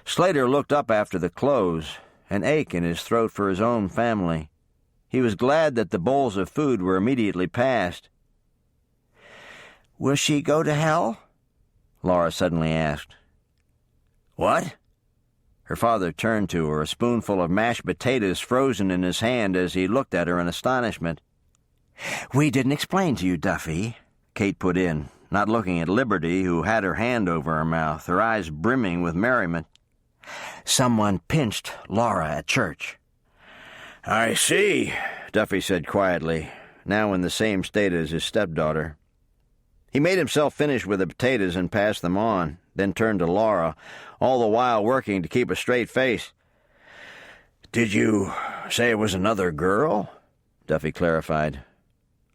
Slater looked up after the close, an ache in his throat for his own family. He was glad that the bowls of food were immediately passed. "Will she go to hell?" Laura suddenly asked. "What?" Her father turned to her, a spoonful of mashed potatoes frozen in his hand as he looked at her in astonishment. "We didn't explain to you, Duffy," Kate put in, not looking at Liberty, who had her hand over her mouth, her eyes brimming with merriment. "Someone pinched Laura at church." "I see," Duffy said quietly, now in the same state as his stepdaughter. He made himself finish with the potatoes and passed them on, then turned to Laura, all the while working to keep a straight face. "Did you say it was another girl?" Duffy clarified.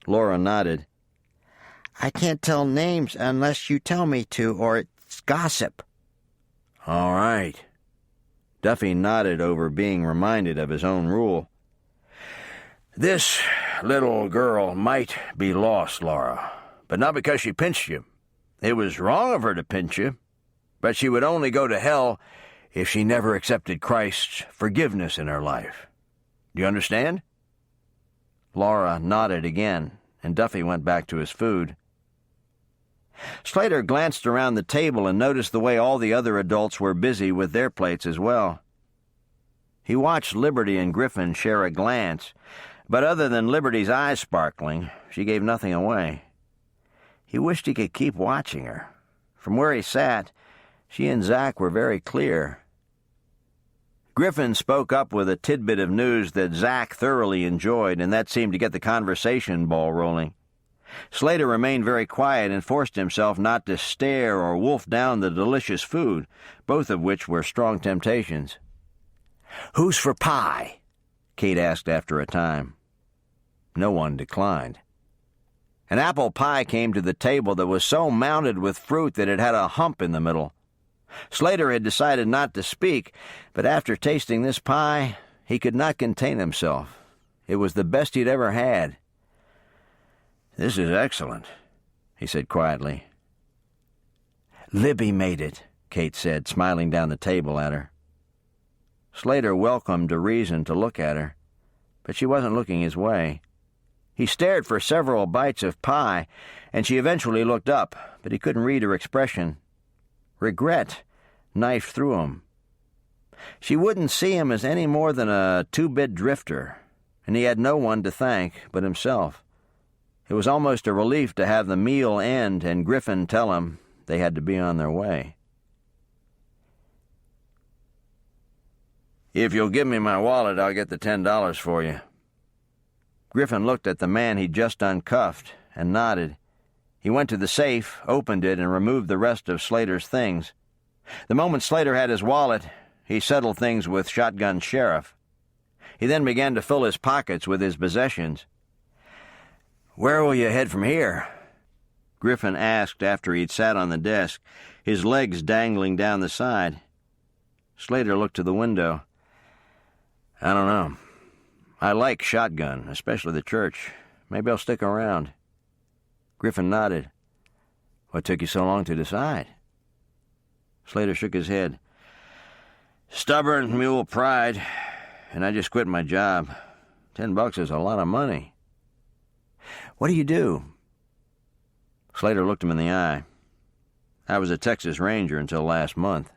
Laura nodded. "I can't tell names unless you tell me to, or it's gossip." "All right." Duffy nodded over being reminded of his own rule. "This little girl might be lost, Laura, but not because she pinched you. It was wrong of her to pinch you, but she would only go to hell if she never accepted Christ's forgiveness in her life. Do you understand?" Laura nodded again, and Duffy went back to his food. Slater glanced around the table and noticed the way all the other adults were busy with their plates as well. He watched Liberty and Griffin share a glance, but other than Liberty's eyes sparkling, she gave nothing away. He wished he could keep watching her. From where he sat, she and Zach were very clear. Griffin spoke up with a tidbit of news that Zach thoroughly enjoyed, and that seemed to get the conversation ball rolling. Slater remained very quiet and forced himself not to stare or wolf down the delicious food, both of which were strong temptations. "Who's for pie?" Kate asked after a time. No one declined. An apple pie came to the table that was so mounted with fruit that it had a hump in the middle. Slater had decided not to speak, but after tasting this pie, he could not contain himself. It was the best he'd ever had. "This is excellent," he said quietly. "Libby made it," Kate said, smiling down the table at her. Slater welcomed a reason to look at her, but she wasn't looking his way. He stared for several bites of pie, and she eventually looked up, but he couldn't read her expression. Regret knifed through him. She wouldn't see him as any more than a two-bit drifter, and he had no one to thank but himself. It was almost a relief to have the meal end and Griffin tell him they had to be on their way. If you'll give me my wallet, I'll get the $10 for you. Griffin looked at the man he'd just uncuffed and nodded. He went to the safe, opened it, and removed the rest of Slater's things. The moment Slater had his wallet, he settled things with Shotgun Sheriff. He then began to fill his pockets with his possessions. "Where will you head from here?" Griffin asked after he'd sat on the desk, his legs dangling down the side. Slater looked to the window. "I don't know. I like Shotgun, especially the church. Maybe I'll stick around." Griffin nodded. "What took you so long to decide?" Slater shook his head. "Stubborn mule pride, and I just quit my job. $10 is a lot of money." "What do you do?" Slater looked him in the eye. "I was a Texas Ranger until last month."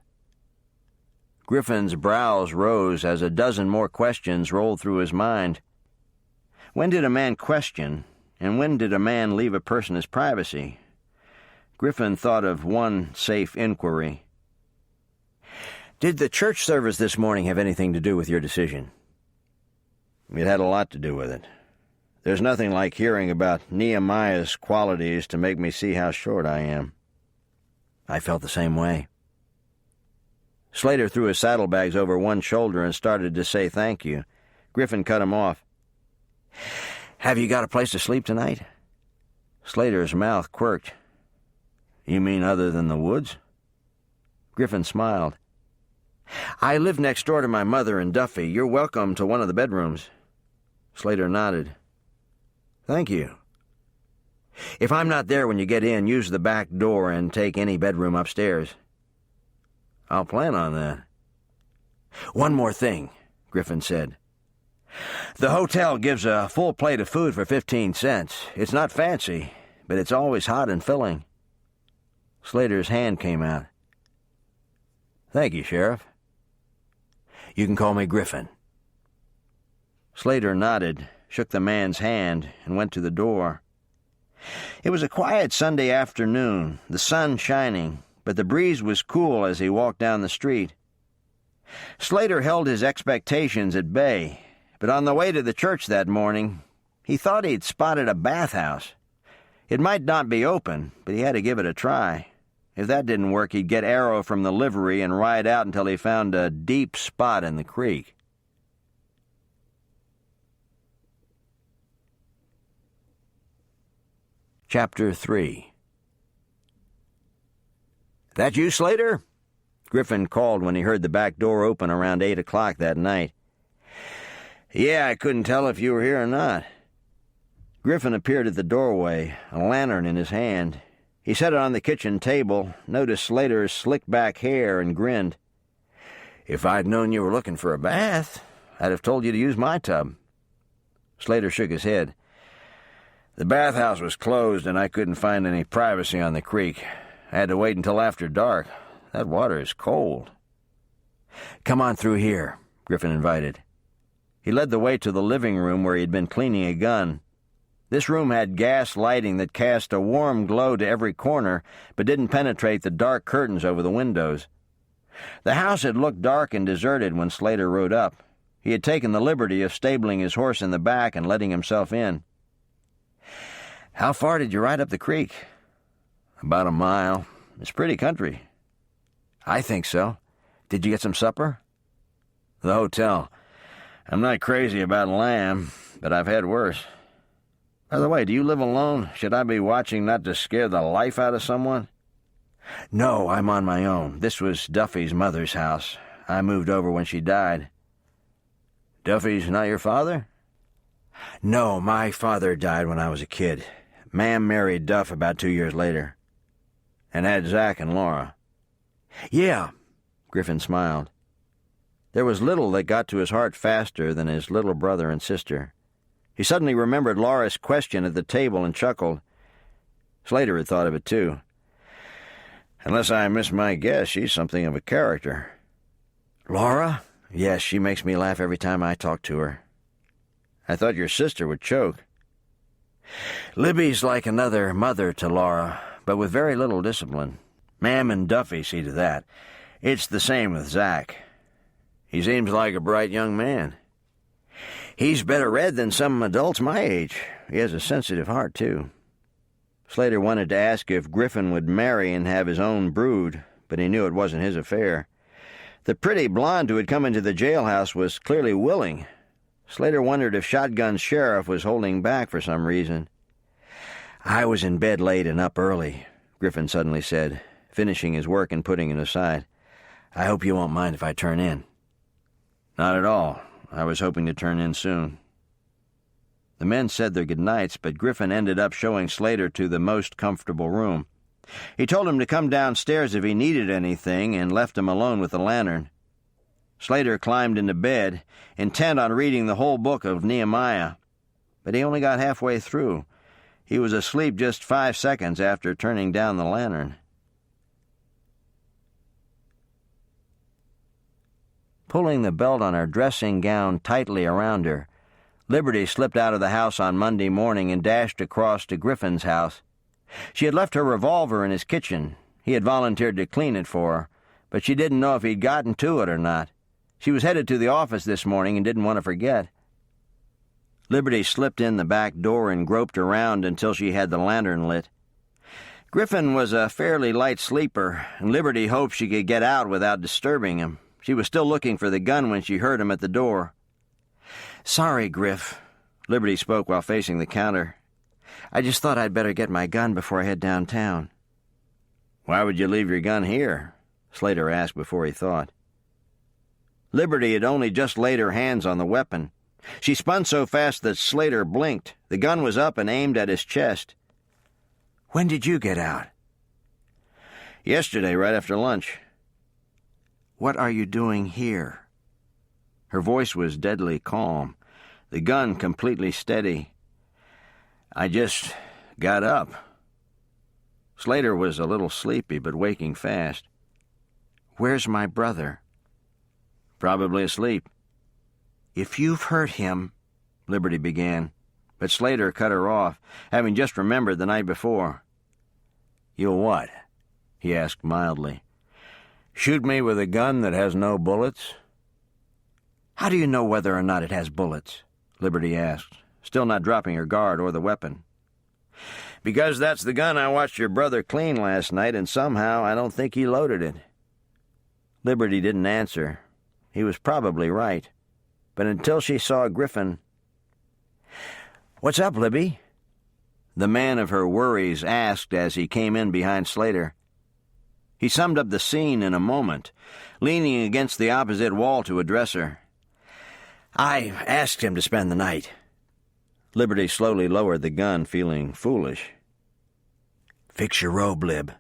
Griffin's brows rose as a dozen more questions rolled through his mind. When did a man question, and when did a man leave a person his privacy? Griffin thought of one safe inquiry. "Did the church service this morning have anything to do with your decision?" "It had a lot to do with it. There's nothing like hearing about Nehemiah's qualities to make me see how short I am." "I felt the same way." Slater threw his saddlebags over one shoulder and started to say thank you. Griffin cut him off. "Have you got a place to sleep tonight?" Slater's mouth quirked. "You mean other than the woods?" Griffin smiled. "I live next door to my mother and Duffy. You're welcome to one of the bedrooms." Slater nodded. "Thank you. If I'm not there when you get in, use the back door and take any bedroom upstairs." "I'll plan on that." "One more thing," Griffin said. "The hotel gives a full plate of food for 15 cents. It's not fancy, but it's always hot and filling." Slater's hand came out. "Thank you, Sheriff." "You can call me Griffin." Slater nodded, shook the man's hand, and went to the door. It was a quiet Sunday afternoon, the sun shining, but the breeze was cool as he walked down the street. Slater held his expectations at bay, but on the way to the church that morning, he thought he'd spotted a bathhouse. It might not be open, but he had to give it a try. If that didn't work, he'd get Arrow from the livery and ride out until he found a deep spot in the creek. Chapter 3. "That you, Slater?" Griffin called when he heard the back door open around 8 o'clock that night. "Yeah, I couldn't tell if you were here or not." Griffin appeared at the doorway, a lantern in his hand. He set it on the kitchen table, noticed Slater's slick-back hair, and grinned. "If I'd known you were looking for a bath, I'd have told you to use my tub." Slater shook his head. "The bathhouse was closed, and I couldn't find any privacy on the creek. I had to wait until after dark. That water is cold." "Come on through here," Griffin invited. He led the way to the living room where he had been cleaning a gun. This room had gas lighting that cast a warm glow to every corner, but didn't penetrate the dark curtains over the windows. The house had looked dark and deserted when Slater rode up. He had taken the liberty of stabling his horse in the back and letting himself in. "How far did you ride up the creek?" "About a mile. It's pretty country." "I think so. Did you get some supper?" "The hotel. I'm not crazy about lamb, but I've had worse. By the way, do you live alone? Should I be watching not to scare the life out of someone?" "No, I'm on my own. This was Duffy's mother's house. I moved over when she died." "Duffy's not your father?" "No, my father died when I was a kid. Mam married Duff about 2 years later." "And had Zach and Laura?" "Yeah," Griffin smiled. There was little that got to his heart faster than his little brother and sister. He suddenly remembered Laura's question at the table and chuckled. Slater had thought of it, too. "Unless I miss my guess, she's something of a character." "Laura? Yes, she makes me laugh every time I talk to her." "I thought your sister would choke." "Libby's like another mother to Laura, but with very little discipline. Mam and Duffy see to that. It's the same with Zach. He seems like a bright young man. He's better read than some adults my age. He has a sensitive heart, too. Slater wanted to ask if Griffin would marry and have his own brood, but he knew it wasn't his affair. The pretty blonde who had come into the jailhouse was clearly willing. Slater wondered if Shotgun Sheriff was holding back for some reason. "I was in bed late and up early," Griffin suddenly said, finishing his work and putting it aside. "I hope you won't mind if I turn in." "Not at all. I was hoping to turn in soon." The men said their goodnights, but Griffin ended up showing Slater to the most comfortable room. He told him to come downstairs if he needed anything and left him alone with the lantern. Slater climbed into bed, intent on reading the whole book of Nehemiah, but he only got halfway through. He was asleep just 5 seconds after turning down the lantern. Pulling the belt on her dressing gown tightly around her, Liberty slipped out of the house on Monday morning and dashed across to Griffin's house. She had left her revolver in his kitchen. He had volunteered to clean it for her, but she didn't know if he'd gotten to it or not. She was headed to the office this morning and didn't want to forget. Liberty slipped in the back door and groped around until she had the lantern lit. Griffin was a fairly light sleeper, and Liberty hoped she could get out without disturbing him. She was still looking for the gun when she heard him at the door. "Sorry, Griff," Liberty spoke while facing the counter. "I just thought I'd better get my gun before I head downtown." "Why would you leave your gun here?" Slater asked before he thought. Liberty had only just laid her hands on the weapon. She spun so fast that Slater blinked. The gun was up and aimed at his chest. "When did you get out?" "Yesterday, right after lunch." "What are you doing here?" Her voice was deadly calm, the gun completely steady. "I just got up." Slater was a little sleepy, but waking fast. "Where's my brother?" "Probably asleep." "If you've hurt him," Liberty began, but Slater cut her off, having just remembered the night before. "You'll what?" he asked mildly. "Shoot me with a gun that has no bullets?" "How do you know whether or not it has bullets?" Liberty asked, still not dropping her guard or the weapon. "Because that's the gun I watched your brother clean last night, and somehow I don't think he loaded it." Liberty didn't answer. He was probably right. But until she saw Griffin... "What's up, Libby?" the man of her worries asked as he came in behind Slater. He summed up the scene in a moment, leaning against the opposite wall to address her. "I asked him to spend the night." Liberty slowly lowered the gun, feeling foolish. "Fix your robe, Lib,"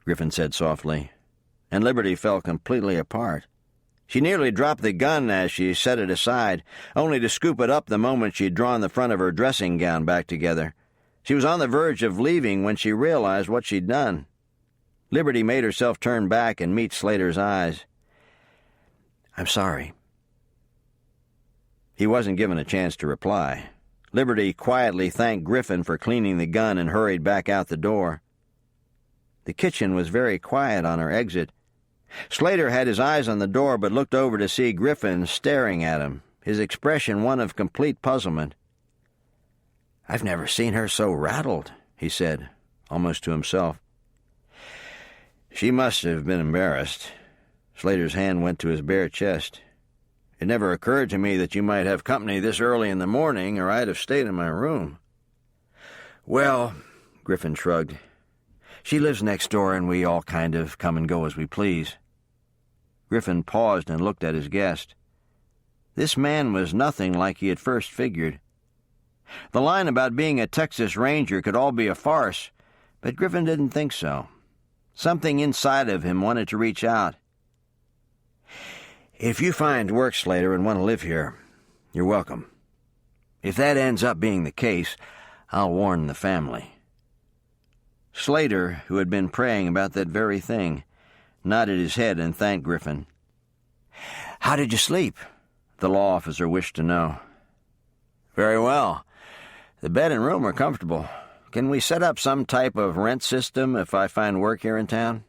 Griffin said softly, and Liberty fell completely apart. She nearly dropped the gun as she set it aside, only to scoop it up the moment she'd drawn the front of her dressing gown back together. She was on the verge of leaving when she realized what she'd done. Liberty made herself turn back and meet Slater's eyes. "I'm sorry." He wasn't given a chance to reply. Liberty quietly thanked Griffin for cleaning the gun and hurried back out the door. The kitchen was very quiet on her exit. Slater had his eyes on the door but looked over to see Griffin staring at him, his expression one of complete puzzlement. "I've never seen her so rattled," he said, almost to himself. "She must have been embarrassed." Slater's hand went to his bare chest. "It never occurred to me that you might have company this early in the morning, or I'd have stayed in my room." "Well," Griffin shrugged, "she lives next door and we all kind of come and go as we please." Griffin paused and looked at his guest. This man was nothing like he had first figured. The line about being a Texas Ranger could all be a farce, but Griffin didn't think so. Something inside of him wanted to reach out. "If you find work, Slater, and want to live here, you're welcome. If that ends up being the case, I'll warn the family." Slater, who had been praying about that very thing, nodded his head and thanked Griffin. "How did you sleep?" the law officer wished to know. "Very well. The bed and room are comfortable. Can we set up some type of rent system if I find work here in town?"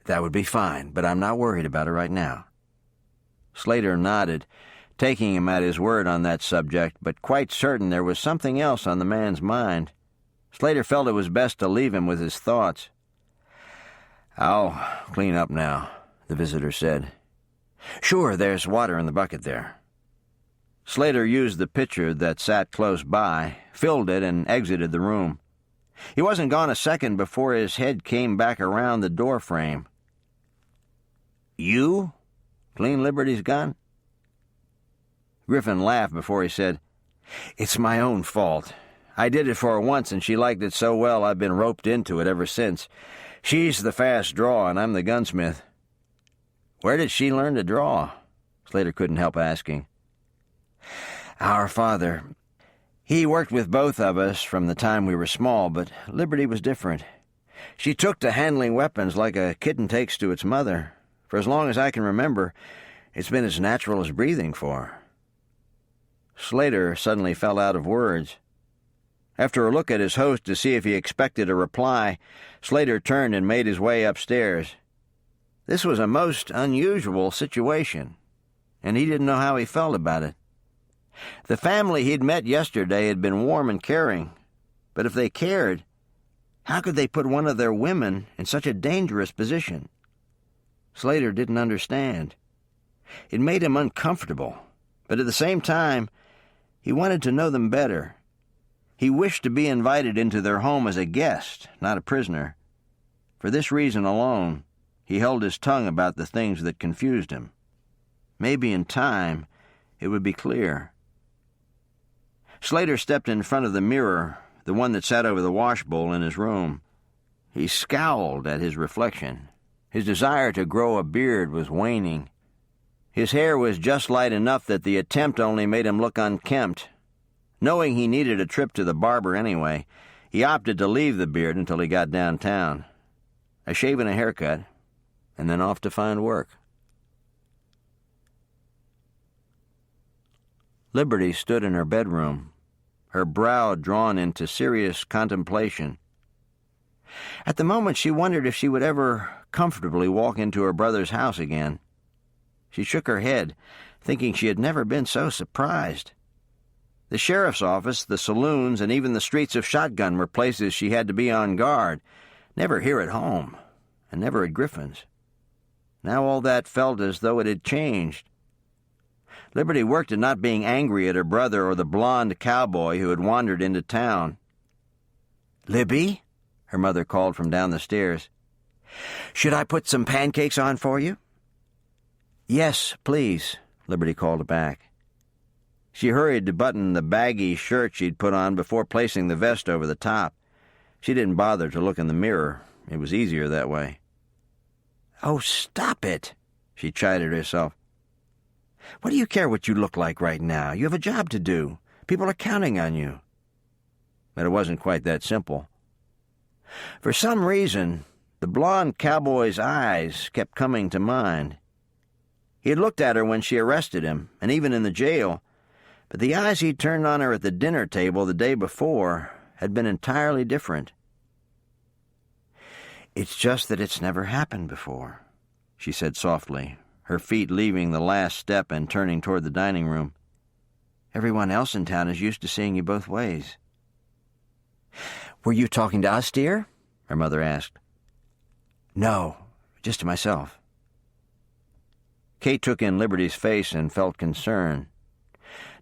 "That would be fine, but I'm not worried about it right now." Slater nodded, taking him at his word on that subject, but quite certain there was something else on the man's mind. Slater felt it was best to leave him with his thoughts. "I'll clean up now," the visitor said. "Sure, there's water in the bucket there." Slater used the pitcher that sat close by, filled it, and exited the room. He wasn't gone a second before his head came back around the door frame. "You clean Liberty's gun?" Griffin laughed before he said, "It's my own fault. I did it for her once, and she liked it so well I've been roped into it ever since. She's the fast draw, and I'm the gunsmith." "Where did she learn to draw?" Slater couldn't help asking. "Our father. He worked with both of us from the time we were small, but Liberty was different. She took to handling weapons like a kitten takes to its mother. For as long as I can remember, it's been as natural as breathing for her." Slater suddenly fell out of words. After a look at his host to see if he expected a reply, Slater turned and made his way upstairs. This was a most unusual situation, and he didn't know how he felt about it. The family he'd met yesterday had been warm and caring, but if they cared, how could they put one of their women in such a dangerous position? Slater didn't understand. It made him uncomfortable, but at the same time, he wanted to know them better. He wished to be invited into their home as a guest, not a prisoner. For this reason alone, he held his tongue about the things that confused him. Maybe in time, it would be clear. Slater stepped in front of the mirror, the one that sat over the washbowl in his room. He scowled at his reflection. His desire to grow a beard was waning. His hair was just light enough that the attempt only made him look unkempt. Knowing he needed a trip to the barber anyway, he opted to leave the beard until he got downtown. A shave and a haircut, and then off to find work. Liberty stood in her bedroom, her brow drawn into serious contemplation. At the moment, she wondered if she would ever comfortably walk into her brother's house again. She shook her head, thinking she had never been so surprised. The sheriff's office, the saloons, and even the streets of Shotgun were places she had to be on guard, never here at home, and never at Griffin's. Now all that felt as though it had changed. Liberty worked at not being angry at her brother or the blonde cowboy who had wandered into town. "Libby?" her mother called from down the stairs. "Should I put some pancakes on for you?" "Yes, please," Liberty called back. She hurried to button the baggy shirt she'd put on before placing the vest over the top. She didn't bother to look in the mirror. It was easier that way. "Oh, stop it," she chided herself. "What do you care what you look like right now? You have a job to do. People are counting on you." But it wasn't quite that simple. For some reason, the blonde cowboy's eyes kept coming to mind. He had looked at her when she arrested him, and even in the jail, but the eyes he'd turned on her at the dinner table the day before had been entirely different. "It's just that it's never happened before," she said softly, her feet leaving the last step and turning toward the dining room. "Everyone else in town is used to seeing you both ways." "Were you talking to us, dear?" her mother asked. "No, just to myself." Kate took in Liberty's face and felt concern.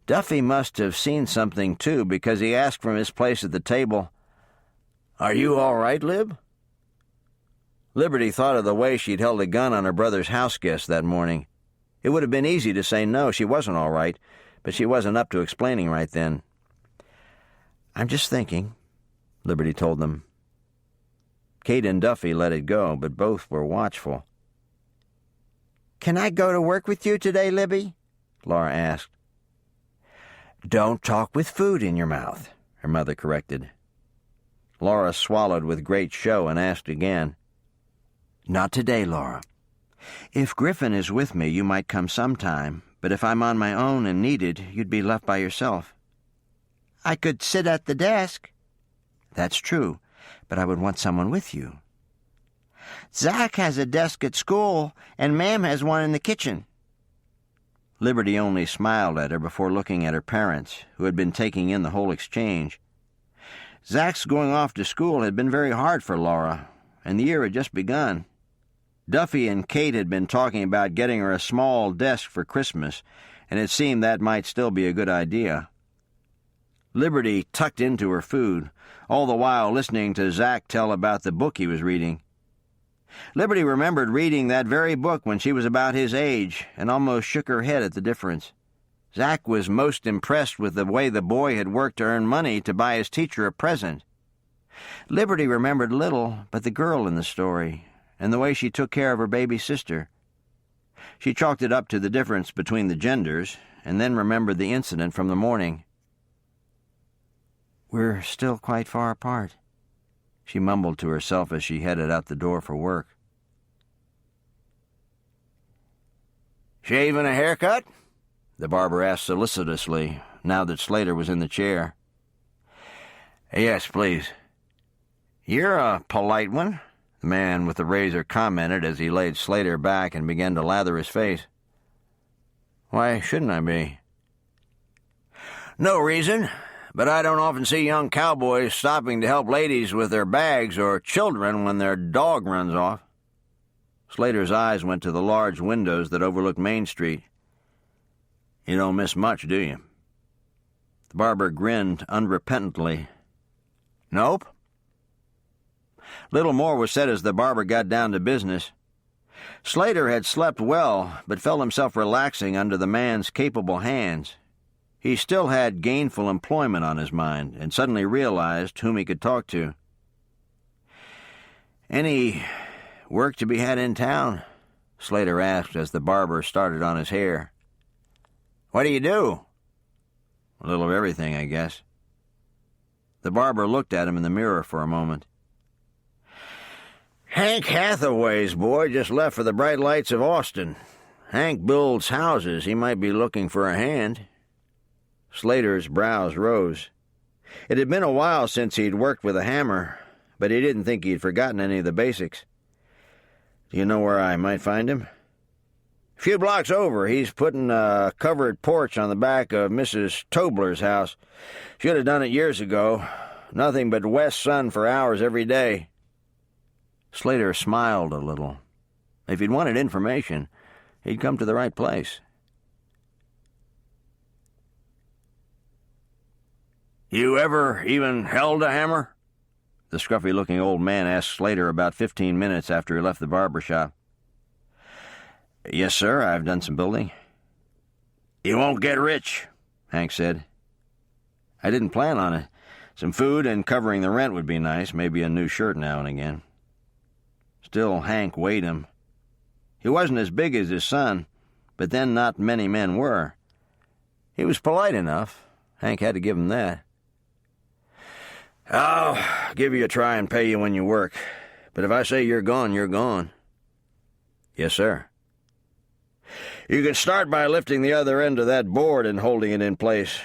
Duffy must have seen something, too, because he asked from his place at the table, "Are you all right, Lib?" Liberty thought of the way she'd held a gun on her brother's house guest that morning. It would have been easy to say no, she wasn't all right, but she wasn't up to explaining right then. "I'm just thinking," Liberty told them. Kate and Duffy let it go, but both were watchful. "Can I go to work with you today, Libby?" Laura asked. "Don't talk with food in your mouth," her mother corrected. Laura swallowed with great show and asked again. "Not today, Laura. If Griffin is with me, you might come sometime, but if I'm on my own and needed, you'd be left by yourself." "I could sit at the desk." "That's true, but I would want someone with you." "Zach has a desk at school, and Ma'am has one in the kitchen." Liberty only smiled at her before looking at her parents, who had been taking in the whole exchange. Zach's going off to school had been very hard for Laura, and the year had just begun. Duffy and Kate had been talking about getting her a small desk for Christmas, and it seemed that might still be a good idea. Liberty tucked into her food, all the while listening to Zach tell about the book he was reading. Liberty remembered reading that very book when she was about his age, and almost shook her head at the difference. Zach was most impressed with the way the boy had worked to earn money to buy his teacher a present. Liberty remembered little but the girl in the story, and the way she took care of her baby sister. She chalked it up to the difference between the genders, and then remembered the incident from the morning. "We're still quite far apart," she mumbled to herself as she headed out the door for work. "Shave and a haircut?" the barber asked solicitously, now that Slater was in the chair. "Yes, please." "You're a polite one," the man with the razor commented as he laid Slater back and began to lather his face. "Why shouldn't I be?" "No reason, but I don't often see young cowboys stopping to help ladies with their bags or children when their dog runs off." Slater's eyes went to the large windows that overlooked Main Street. "You don't miss much, do you?" The barber grinned unrepentantly. "Nope." Little more was said as the barber got down to business. Slater had slept well, but felt himself relaxing under the man's capable hands. He still had gainful employment on his mind, and suddenly realized whom he could talk to. "Any work to be had in town?" Slater asked as the barber started on his hair. "What do you do?" "A little of everything, I guess." The barber looked at him in the mirror for a moment. "Hank Hathaway's boy just left for the bright lights of Austin. Hank builds houses. He might be looking for a hand." Slater's brows rose. It had been a while since he'd worked with a hammer, but he didn't think he'd forgotten any of the basics. "Do you know where I might find him?" "A few blocks over. He's putting a covered porch on the back of Mrs. Tobler's house. Should have done it years ago. Nothing but west sun for hours every day." Slater smiled a little. If he'd wanted information, he'd come to the right place. "You ever even held a hammer?" the scruffy-looking old man asked Slater about 15 minutes after he left the barber shop. "Yes, sir, I've done some building." "You won't get rich," Hank said. "I didn't plan on it. Some food and covering the rent would be nice, maybe a new shirt now and again." Still, Hank weighed him. He wasn't as big as his son, but then not many men were. He was polite enough. Hank had to give him that. "I'll give you a try and pay you when you work, but if I say you're gone, you're gone." "Yes, sir." "You can start by lifting the other end of that board and holding it in place.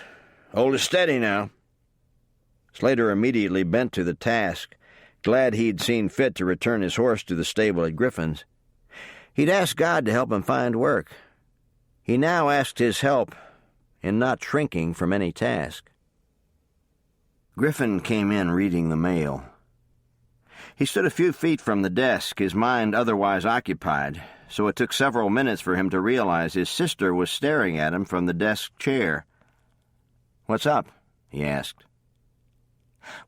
Hold it steady now." Slater immediately bent to the task, glad he'd seen fit to return his horse to the stable at Griffin's. He'd asked God to help him find work. He now asked his help in not shrinking from any task. Griffin came in reading the mail. He stood a few feet from the desk, his mind otherwise occupied, so it took several minutes for him to realize his sister was staring at him from the desk chair. "What's up?" he asked.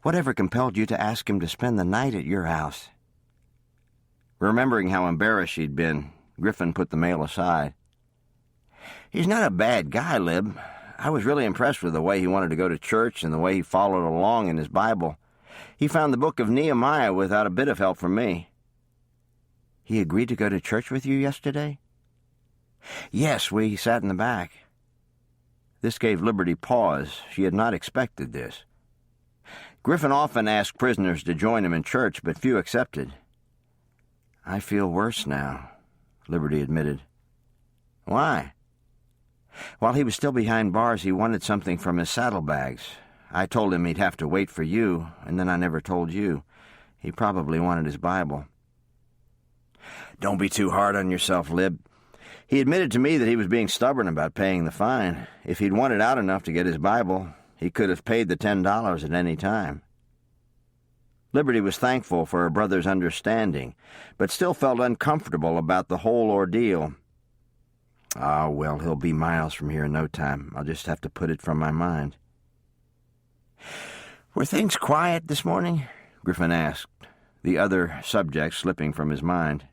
"Whatever compelled you to ask him to spend the night at your house?" Remembering how embarrassed she'd been, Griffin put the mail aside. "He's not a bad guy, Lib. I was really impressed with the way he wanted to go to church and the way he followed along in his Bible. He found the book of Nehemiah without a bit of help from me." "He agreed to go to church with you yesterday?" "Yes, we sat in the back." This gave Liberty pause. She had not expected this. Griffin often asked prisoners to join him in church, but few accepted. "I feel worse now," Liberty admitted. "Why?" "While he was still behind bars, he wanted something from his saddlebags. I told him he'd have to wait for you, and then I never told you. He probably wanted his Bible." "Don't be too hard on yourself, Lib. He admitted to me that he was being stubborn about paying the fine. If he'd wanted out enough to get his Bible, he could have paid the $10 at any time. Liberty was thankful for her brother's understanding, but still felt uncomfortable about the whole ordeal. "Ah, well, he'll be miles from here in no time. I'll just have to put it from my mind." "Were things quiet this morning?" Griffin asked, the other subject slipping from his mind.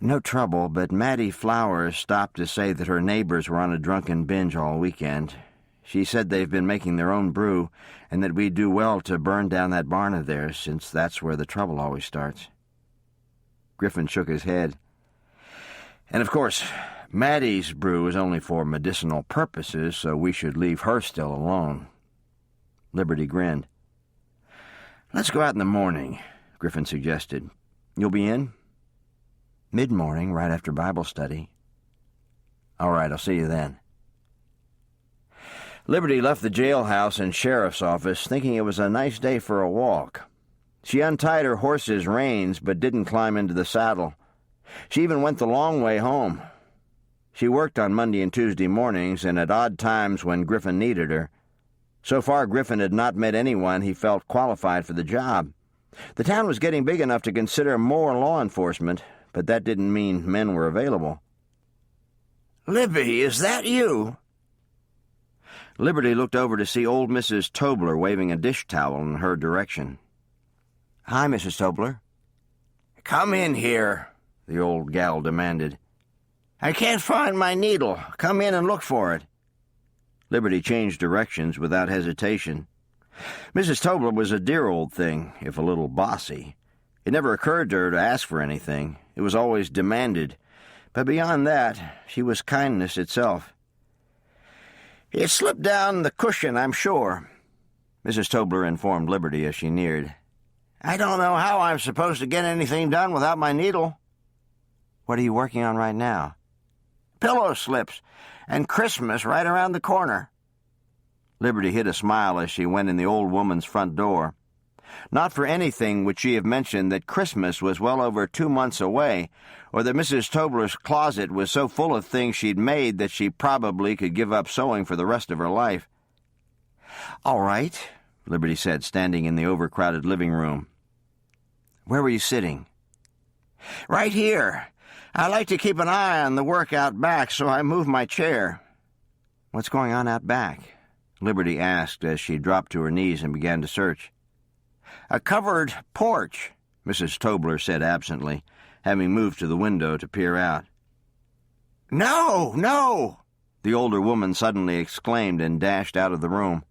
"No trouble, but Mattie Flowers stopped to say that her neighbors were on a drunken binge all weekend. She said they've been making their own brew, and that we'd do well to burn down that barn of theirs, since that's where the trouble always starts." Griffin shook his head. "And of course, Mattie's brew is only for medicinal purposes, so we should leave her still alone." Liberty grinned. "Let's go out in the morning," Griffin suggested. "You'll be in?" "Mid-morning, right after Bible study." "All right, I'll see you then." Liberty left the jailhouse and sheriff's office thinking it was a nice day for a walk. She untied her horse's reins but didn't climb into the saddle. She even went the long way home. She worked on Monday and Tuesday mornings and at odd times when Griffin needed her. So far, Griffin had not met anyone he felt qualified for the job. The town was getting big enough to consider more law enforcement, but that didn't mean men were available. "Libby, is that you?" Liberty looked over to see old Mrs. Tobler waving a dish towel in her direction. "Hi, Mrs. Tobler." "Come in here," the old gal demanded. "I can't find my needle. Come in and look for it." Liberty changed directions without hesitation. Mrs. Tobler was a dear old thing, if a little bossy. It never occurred to her to ask for anything. It was always demanded. But beyond that, she was kindness itself. "It slipped down the cushion, I'm sure," Mrs. Tobler informed Liberty as she neared. "I don't know how I'm supposed to get anything done without my needle." "What are you working on right now?" "Pillow slips, and Christmas right around the corner." Liberty hid a smile as she went in the old woman's front door. Not for anything would she have mentioned that Christmas was well over 2 months away, or that Mrs. Tobler's closet was so full of things she'd made that she probably could give up sewing for the rest of her life. "All right," Liberty said, standing in the overcrowded living room. "Where were you sitting?" "Right here. I like to keep an eye on the work out back, so I moved my chair." "What's going on out back?" Liberty asked as she dropped to her knees and began to search. "A covered porch," Mrs. Tobler said absently, having moved to the window to peer out. "No, no!" the older woman suddenly exclaimed and dashed out of the room.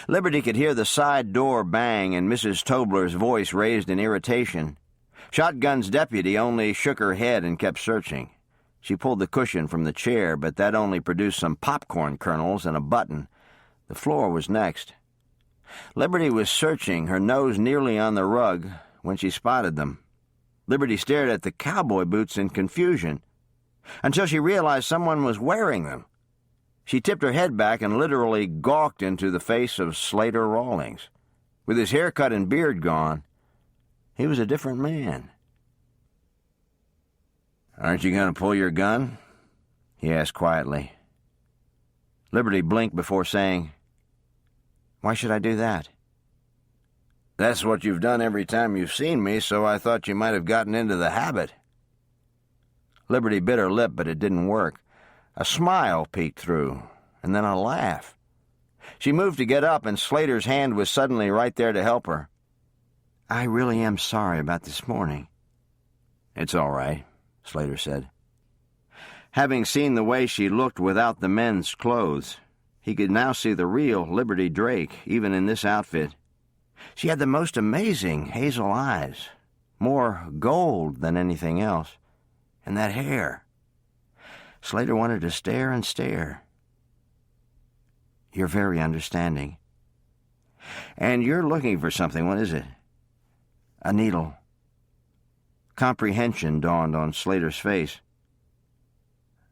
Liberty could hear the side door bang and Mrs. Tobler's voice raised in irritation. Shotgun's deputy only shook her head and kept searching. She pulled the cushion from the chair, but that only produced some popcorn kernels and a button. The floor was next. Liberty was searching, her nose nearly on the rug, when she spotted them. Liberty stared at the cowboy boots in confusion, until she realized someone was wearing them. She tipped her head back and literally gawked into the face of Slater Rawlings. With his haircut and beard gone, he was a different man. "Aren't you going to pull your gun?" he asked quietly. Liberty blinked before saying, "Why should I do that?" "That's what you've done every time you've seen me, so I thought you might have gotten into the habit." Liberty bit her lip, but it didn't work. A smile peeked through, and then a laugh. She moved to get up, and Slater's hand was suddenly right there to help her. "I really am sorry about this morning." "It's all right," Slater said. Having seen the way she looked without the men's clothes, he could now see the real Liberty Drake, even in this outfit. She had the most amazing hazel eyes, more gold than anything else, and that hair. Slater wanted to stare and stare. "You're very understanding. And you're looking for something. What is it?" "A needle." Comprehension dawned on Slater's face.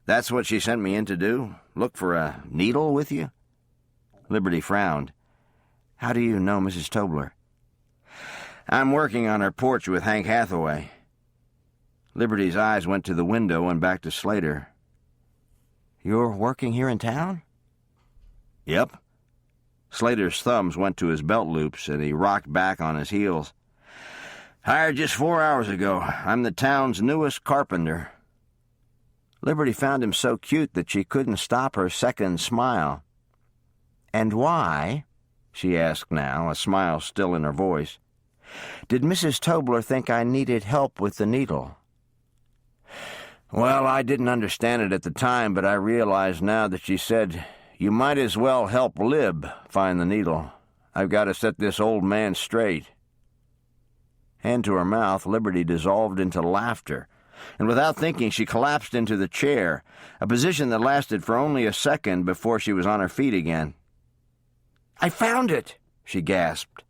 "That's what she sent me in to do? Look for a needle with you?" Liberty frowned. "How do you know Mrs. Tobler?" "I'm working on her porch with Hank Hathaway." Liberty's eyes went to the window and back to Slater. "You're working here in town?" "Yep." Slater's thumbs went to his belt loops, and he rocked back on his heels. "Hired just 4 hours ago. I'm the town's newest carpenter." Liberty found him so cute that she couldn't stop her second smile. "And why," she asked now, a smile still in her voice, "did Mrs. Tobler think I needed help with the needle?" "Well, I didn't understand it at the time, but I realize now that she said, 'You might as well help Lib find the needle. I've got to set this old man straight.'" Hand to her mouth, Liberty dissolved into laughter, and without thinking she collapsed into the chair, a position that lasted for only a second before she was on her feet again. "I found it!" she gasped,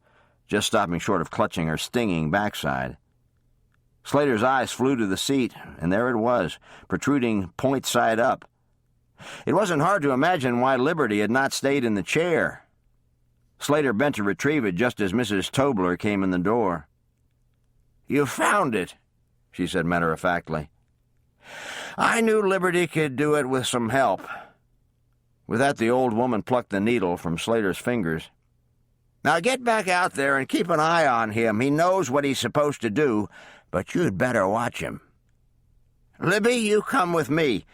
just stopping short of clutching her stinging backside. Slater's eyes flew to the seat, and there it was, protruding point side up. It wasn't hard to imagine why Liberty had not stayed in the chair. Slater bent to retrieve it just as Mrs. Tobler came in the door. "You found it," she said matter-of-factly. "I knew Liberty could do it with some help." With that, the old woman plucked the needle from Slater's fingers. "Now get back out there and keep an eye on him. He knows what he's supposed to do, but you'd better watch him. Libby, you come with me.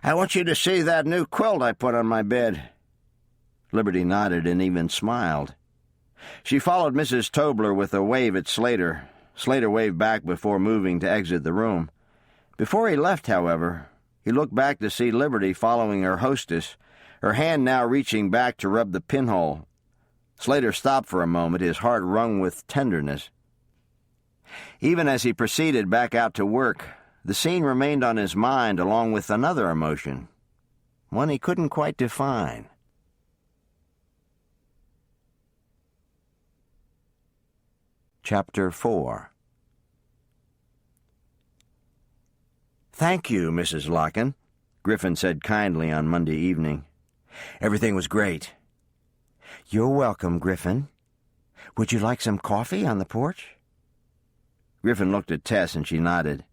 I want you to see that new quilt I put on my bed." Liberty nodded and even smiled. She followed Mrs. Tobler with a wave at Slater. Slater waved back before moving to exit the room. Before he left, however, he looked back to see Liberty following her hostess, her hand now reaching back to rub the pinhole. Slater stopped for a moment, his heart wrung with tenderness. Even as he proceeded back out to work, the scene remained on his mind along with another emotion, one he couldn't quite define. Chapter 4. "Thank you, Mrs. Locken," Griffin said kindly on Monday evening. "Everything was great." "You're welcome, Griffin. Would you like some coffee on the porch?" Griffin looked at Tess and she nodded.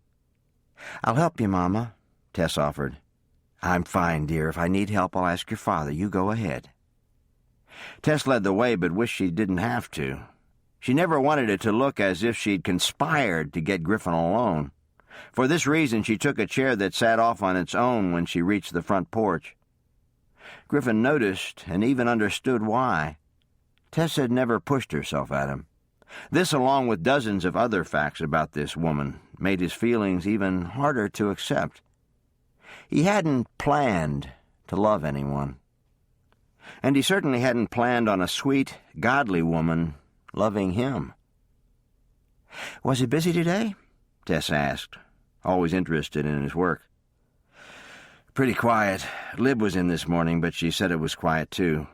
"I'll help you, Mama," Tess offered. "I'm fine, dear. If I need help, I'll ask your father. You go ahead." Tess led the way but wished she didn't have to. She never wanted it to look as if she'd conspired to get Griffin alone. For this reason, she took a chair that sat off on its own when she reached the front porch. Griffin noticed and even understood why. Tess had never pushed herself at him. This, along with dozens of other facts about this woman, made his feelings even harder to accept. He hadn't planned to love anyone. And he certainly hadn't planned on a sweet, godly woman loving him. "Was he busy today?" Tess asked, always interested in his work. "Pretty quiet. Lib was in this morning, but she said it was quiet too."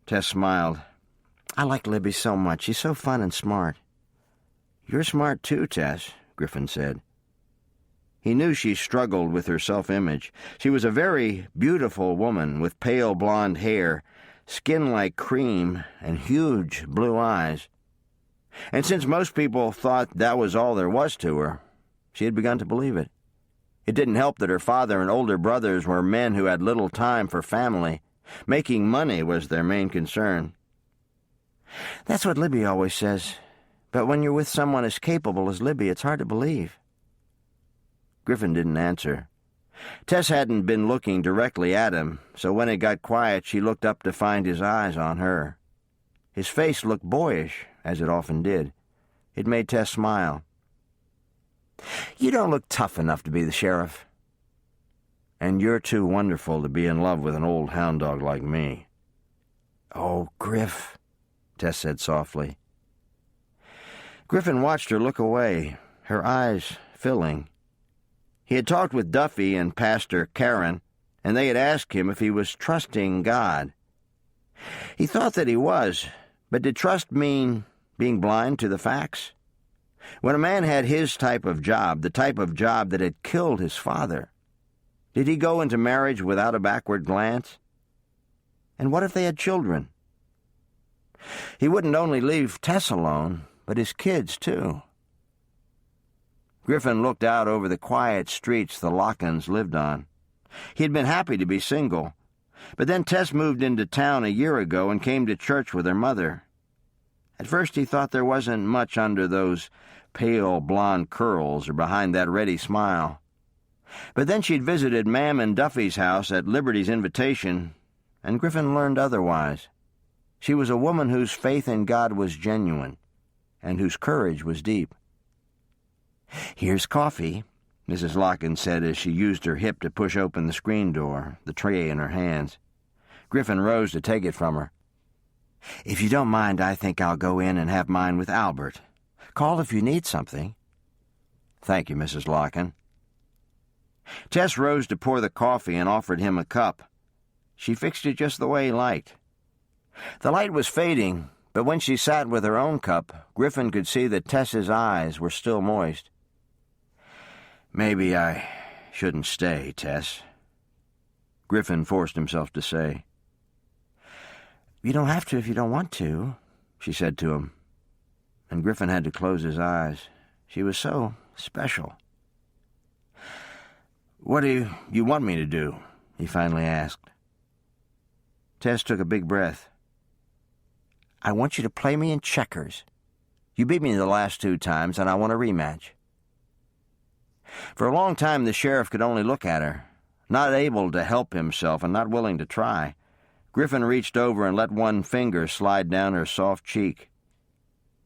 Tess smiled. "I like Libby so much. She's so fun and smart." "You're smart too, Tess," Griffin said. He knew she struggled with her self-image. She was a very beautiful woman with pale blonde hair, skin like cream, and huge blue eyes. And since most people thought that was all there was to her, she had begun to believe it. It didn't help that her father and older brothers were men who had little time for family. Making money was their main concern. "That's what Libby always says. But when you're with someone as capable as Libby, it's hard to believe." Griffin didn't answer. Tess hadn't been looking directly at him, so when it got quiet, she looked up to find his eyes on her. His face looked boyish, as it often did. It made Tess smile. "You don't look tough enough to be the sheriff." "And you're too wonderful to be in love with an old hound dog like me." "Oh, Griff," Tess said softly. Griffin watched her look away, her eyes filling. He had talked with Duffy and Pastor Karen, and they had asked him if he was trusting God. He thought that he was, but did trust mean being blind to the facts? When a man had his type of job, the type of job that had killed his father, did he go into marriage without a backward glance? And what if they had children? He wouldn't only leave Tess alone, but his kids, too. Griffin looked out over the quiet streets the Lockens lived on. He had been happy to be single, but then Tess moved into town a year ago and came to church with her mother. At first he thought there wasn't much under those pale blonde curls or behind that ready smile. But then she'd visited Mam and Duffy's house at Liberty's invitation, and Griffin learned otherwise. She was a woman whose faith in God was genuine, and whose courage was deep. "Here's coffee," Mrs. Locken said as she used her hip to push open the screen door, the tray in her hands. Griffin rose to take it from her. "If you don't mind, I think I'll go in and have mine with Albert. Call if you need something." "Thank you, Mrs. Locken." Tess rose to pour the coffee and offered him a cup. She fixed it just the way he liked. The light was fading, but when she sat with her own cup, Griffin could see that Tess's eyes were still moist. "Maybe I shouldn't stay, Tess," Griffin forced himself to say. "You don't have to if you don't want to," she said to him. And Griffin had to close his eyes. She was so special. "What do you want me to do?" he finally asked. Tess took a big breath. "I want you to play me in checkers. You beat me the last 2 times, and I want a rematch." For a long time the sheriff could only look at her, not able to help himself and not willing to try. Griffin reached over and let one finger slide down her soft cheek.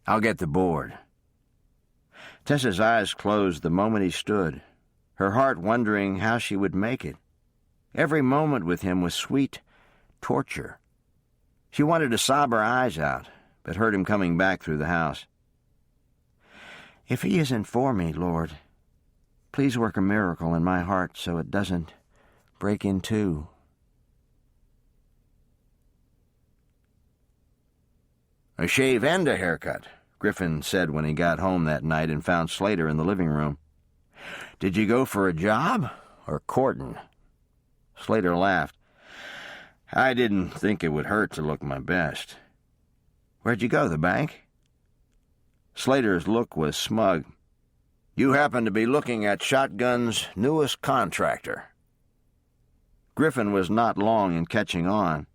"I'll get the board." Tessa's eyes closed the moment he stood, her heart wondering how she would make it. Every moment with him was sweet torture. She wanted to sob her eyes out, but heard him coming back through the house. "If he isn't for me, Lord, please work a miracle in my heart so it doesn't break in two." "A shave and a haircut," Griffin said when he got home that night and found Slater in the living room. "Did you go for a job or courtin'?" Slater laughed. "I didn't think it would hurt to look my best." "Where'd you go, the bank?" Slater's look was smug. "You happen to be looking at Shotgun's newest contractor." Griffin was not long in catching on.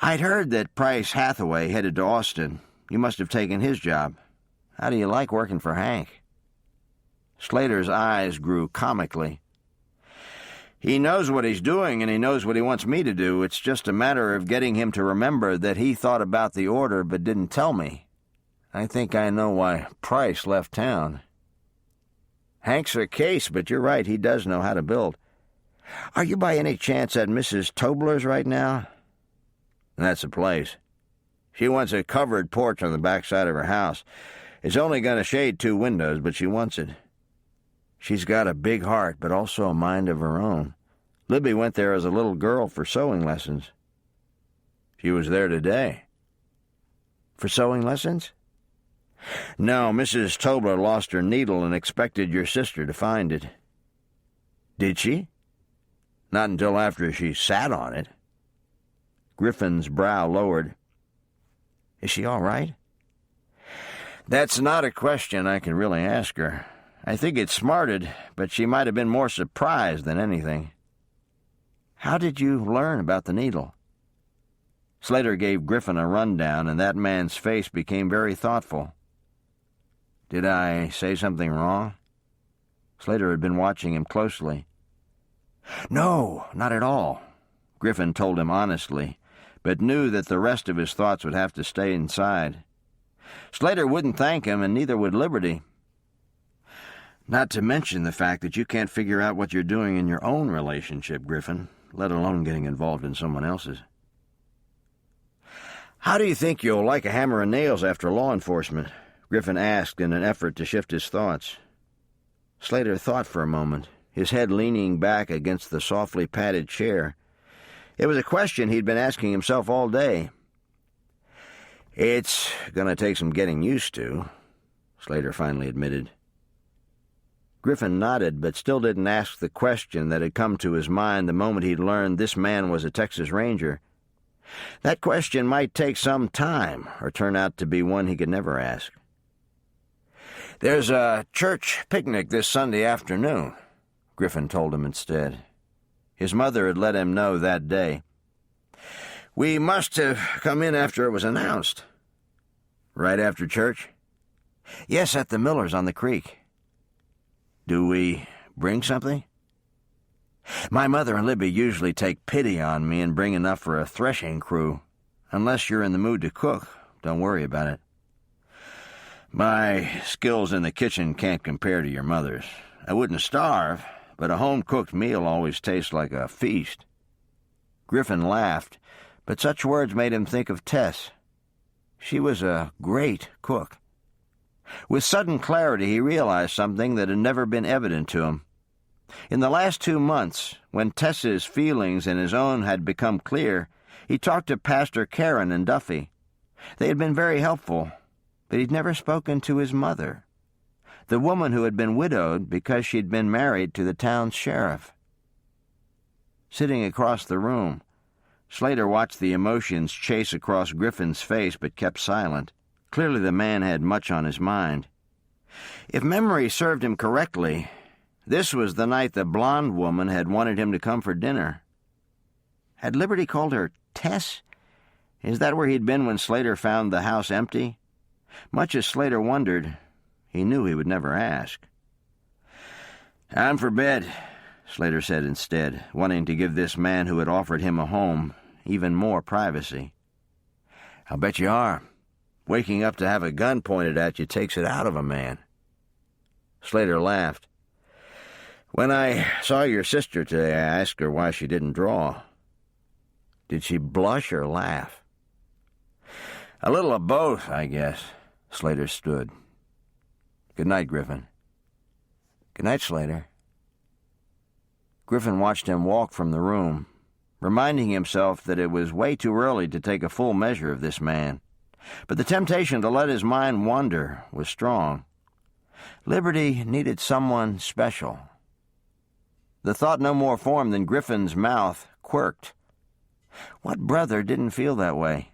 "I'd heard that Price Hathaway headed to Austin. You must have taken his job. How do you like working for Hank?" Slater's eyes grew comically. "He knows what he's doing, and he knows what he wants me to do. It's just a matter of getting him to remember that he thought about the order but didn't tell me. I think I know why Price left town." "Hank's a case, but you're right, he does know how to build. Are you by any chance at Mrs. Tobler's right now?" "That's the place. She wants a covered porch on the backside of her house. It's only going to shade 2 windows, but she wants it. She's got a big heart, but also a mind of her own. Libby went there as a little girl for sewing lessons." "She was there today." "For sewing lessons?" "No, Mrs. Tobler lost her needle and expected your sister to find it." "Did she?" "Not until after she sat on it." Griffin's brow lowered. "Is she all right?" "That's not a question I can really ask her. I think it smarted, but she might have been more surprised than anything." "How did you learn about the needle?" Slater gave Griffin a rundown, and that man's face became very thoughtful. "Did I say something wrong?" Slater had been watching him closely. "No, not at all," Griffin told him honestly, but knew that the rest of his thoughts would have to stay inside. Slater wouldn't thank him, and neither would Liberty. "Not to mention the fact that you can't figure out what you're doing in your own relationship, Griffin, let alone getting involved in someone else's." "How do you think you'll like a hammer and nails after law enforcement?" Griffin asked in an effort to shift his thoughts. Slater thought for a moment, his head leaning back against the softly padded chair. It was a question he'd been asking himself all day. "It's going to take some getting used to," Slater finally admitted. Griffin nodded, but still didn't ask the question that had come to his mind the moment he'd learned this man was a Texas Ranger. That question might take some time, or turn out to be one he could never ask. "There's a church picnic this Sunday afternoon," Griffin told him instead. His mother had let him know that day. "We must have come in after it was announced." "Right after church?" "Yes, at the Miller's on the creek." "Do we bring something?" "My mother and Libby usually take pity on me and bring enough for a threshing crew. Unless you're in the mood to cook, don't worry about it." "My skills in the kitchen can't compare to your mother's. I wouldn't starve, but a home-cooked meal always tastes like a feast." Griffin laughed, but such words made him think of Tess. She was a great cook. With sudden clarity, he realized something that had never been evident to him. In the last 2 months, when Tess's feelings and his own had become clear, he talked to Pastor Karen and Duffy. They had been very helpful, but he'd never spoken to his mother, the woman who had been widowed because she'd been married to the town's sheriff. Sitting across the room, Slater watched the emotions chase across Griffin's face but kept silent. Clearly the man had much on his mind. If memory served him correctly, this was the night the blonde woman had wanted him to come for dinner. Had Liberty called her Tess? Is that where he'd been when Slater found the house empty? Much as Slater wondered, he knew he would never ask. "I'm for bed," Slater said instead, wanting to give this man who had offered him a home even more privacy. "I'll bet you are. Waking up to have a gun pointed at you takes it out of a man." Slater laughed. "When I saw your sister today, I asked her why she didn't draw." "Did she blush or laugh?" "A little of both, I guess." Slater stood. "Good night, Griffin." "Good night, Slater." Griffin watched him walk from the room, reminding himself that it was way too early to take a full measure of this man. But the temptation to let his mind wander was strong. Liberty needed someone special. The thought no more formed than Griffin's mouth quirked. What brother didn't feel that way?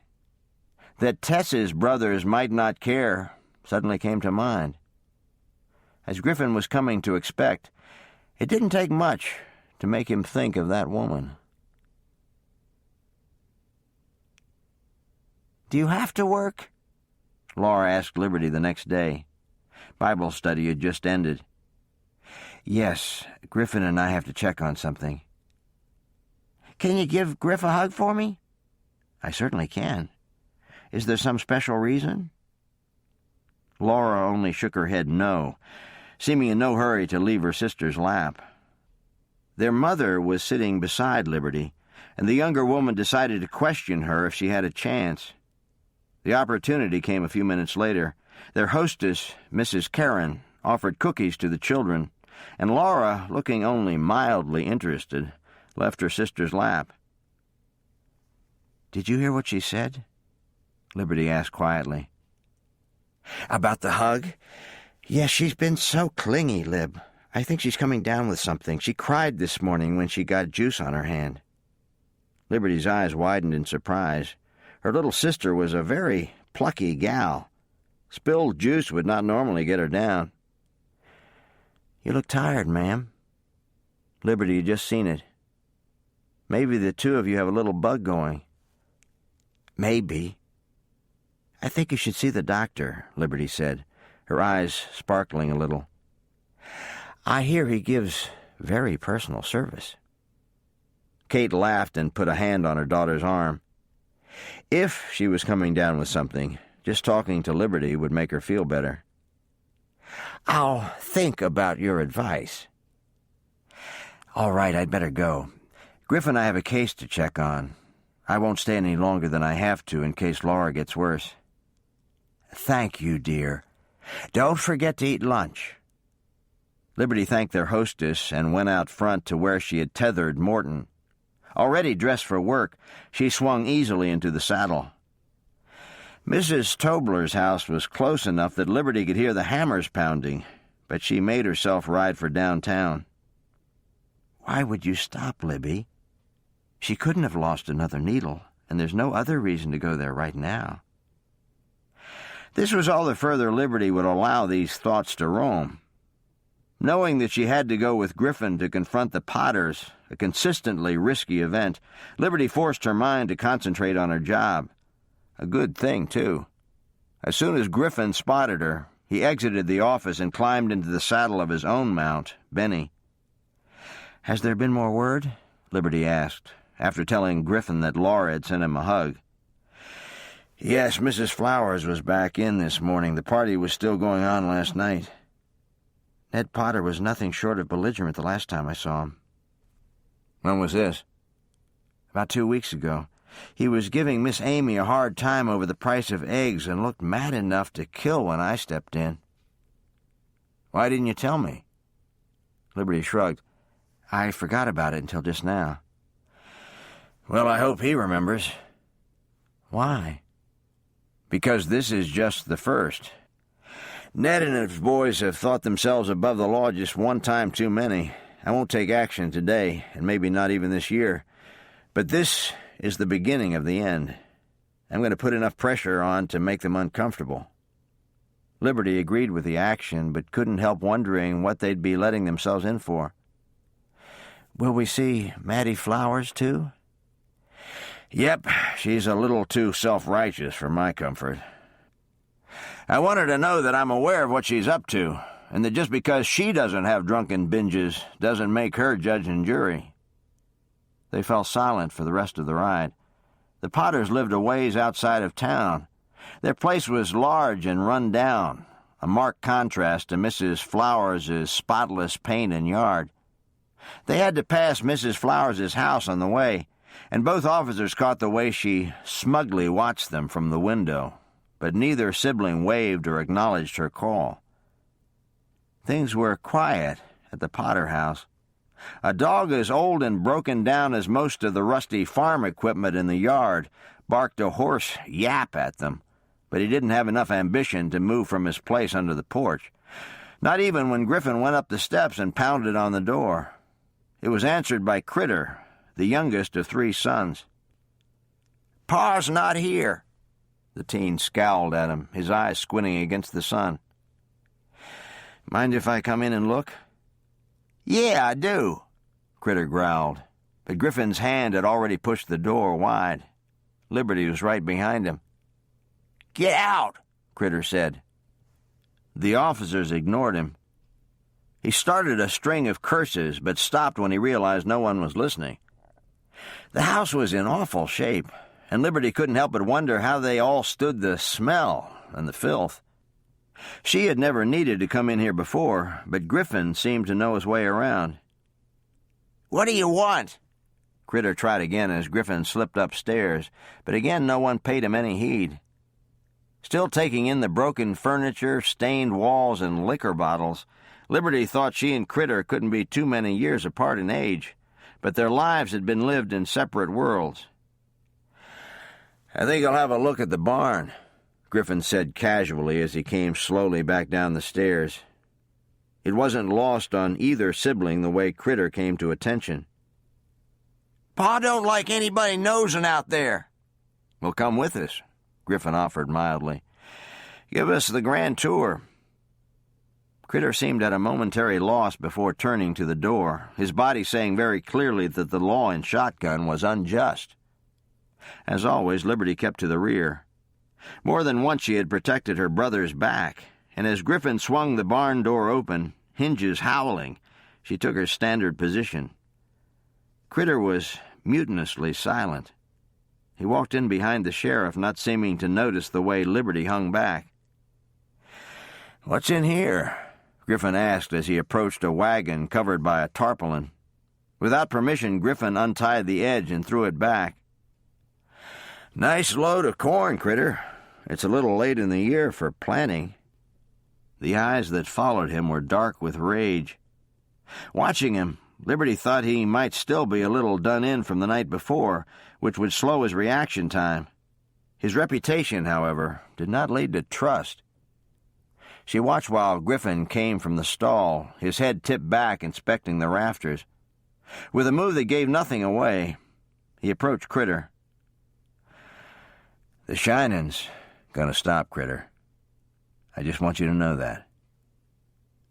That Tess's brothers might not care suddenly came to mind. As Griffin was coming to expect, it didn't take much to make him think of that woman. "Do you have to work?" Laura asked Liberty the next day. Bible study had just ended. "Yes, Griffin and I have to check on something." "Can you give Griff a hug for me?" "I certainly can. Is there some special reason?" Laura only shook her head no, seeming in no hurry to leave her sister's lap. Their mother was sitting beside Liberty, and the younger woman decided to question her if she had a chance. The opportunity came a few minutes later. Their hostess, Mrs. Karen, offered cookies to the children, and Laura, looking only mildly interested, left her sister's lap. "Did you hear what she said?" Liberty asked quietly. "About the hug? Yes, she's been so clingy, Lib. I think she's coming down with something. She cried this morning when she got juice on her hand." Liberty's eyes widened in surprise. Her little sister was a very plucky gal. Spilled juice would not normally get her down. "You look tired, ma'am." "Liberty, you just seen it. Maybe the two of you have a little bug going." "Maybe." "I think you should see the doctor," Liberty said, her eyes sparkling a little. "I hear he gives very personal service." Kate laughed and put a hand on her daughter's arm. If she was coming down with something, just talking to Liberty would make her feel better. "I'll think about your advice." "All right, I'd better go. Griff and I have a case to check on. I won't stay any longer than I have to in case Laura gets worse." "Thank you, dear. Don't forget to eat lunch." Liberty thanked their hostess and went out front to where she had tethered Morton. Already dressed for work, she swung easily into the saddle. Mrs. Tobler's house was close enough that Liberty could hear the hammers pounding, but she made herself ride for downtown. "Why would you stop, Libby? She couldn't have lost another needle, and there's no other reason to go there right now." This was all the further Liberty would allow these thoughts to roam. Knowing that she had to go with Griffin to confront the Potters, a consistently risky event, Liberty forced her mind to concentrate on her job. A good thing, too. As soon as Griffin spotted her, he exited the office and climbed into the saddle of his own mount, Benny. "Has there been more word?" Liberty asked, after telling Griffin that Laura had sent him a hug. "Yes, Mrs. Flowers was back in this morning. The party was still going on last night. Ned Potter was nothing short of belligerent the last time I saw him." "When was this?" "About 2 weeks ago. He was giving Miss Amy a hard time over the price of eggs and looked mad enough to kill when I stepped in." "Why didn't you tell me?" Liberty shrugged. "I forgot about it until just now." "Well, I hope he remembers." "Why?" "Because this is just the first. Ned and his boys have thought themselves above the law just one time too many. I won't take action today, and maybe not even this year. But this is the beginning of the end. I'm going to put enough pressure on to make them uncomfortable." Liberty agreed with the action, but couldn't help wondering what they'd be letting themselves in for. "Will we see Maddie Flowers, too?" "Yep, she's a little too self-righteous for my comfort. I want her to know that I'm aware of what she's up to, and that just because she doesn't have drunken binges doesn't make her judge and jury." They fell silent for the rest of the ride. The Potters lived a ways outside of town. Their place was large and run down, a marked contrast to Mrs. Flowers' spotless paint and yard. They had to pass Mrs. Flowers' house on the way, and both officers caught the way she smugly watched them from the window, but neither sibling waved or acknowledged her call. Things were quiet at the Potter house. A dog as old and broken down as most of the rusty farm equipment in the yard barked a hoarse yap at them, but he didn't have enough ambition to move from his place under the porch, not even when Griffin went up the steps and pounded on the door. It was answered by Critter, the youngest of 3 sons. "Pa's not here." The teen scowled at him, his eyes squinting against the sun. "Mind if I come in and look?" "Yeah, I do," Critter growled, but Griffin's hand had already pushed the door wide. Liberty was right behind him. "Get out," Critter said. The officers ignored him. He started a string of curses, but stopped when he realized no one was listening. The house was in awful shape, and Liberty couldn't help but wonder how they all stood the smell and the filth. She had never needed to come in here before, but Griffin seemed to know his way around. "What do you want?" Critter tried again as Griffin slipped upstairs, but again no one paid him any heed. Still taking in the broken furniture, stained walls, and liquor bottles, Liberty thought she and Critter couldn't be too many years apart in age, but their lives had been lived in separate worlds. "I think I'll have a look at the barn," Griffin said casually as he came slowly back down the stairs. It wasn't lost on either sibling the way Critter came to attention. "Pa don't like anybody nosing out there." "Well, come with us," Griffin offered mildly. "Give us the grand tour." Critter seemed at a momentary loss before turning to the door, his body saying very clearly that the law in Shotgun was unjust. As always, Liberty kept to the rear. More than once she had protected her brother's back, and as Griffin swung the barn door open, hinges howling, she took her standard position. Critter was mutinously silent. He walked in behind the sheriff, not seeming to notice the way Liberty hung back. "What's in here?" Griffin asked as he approached a wagon covered by a tarpaulin. Without permission, Griffin untied the edge and threw it back. "Nice load of corn, Critter. It's a little late in the year for planting." The eyes that followed him were dark with rage. Watching him, Liberty thought he might still be a little done in from the night before, which would slow his reaction time. His reputation, however, did not lead to trust. She watched while Griffin came from the stall, his head tipped back, inspecting the rafters. With a move that gave nothing away, he approached Critter. "The shining's gonna stop, Critter," I just want you to know that."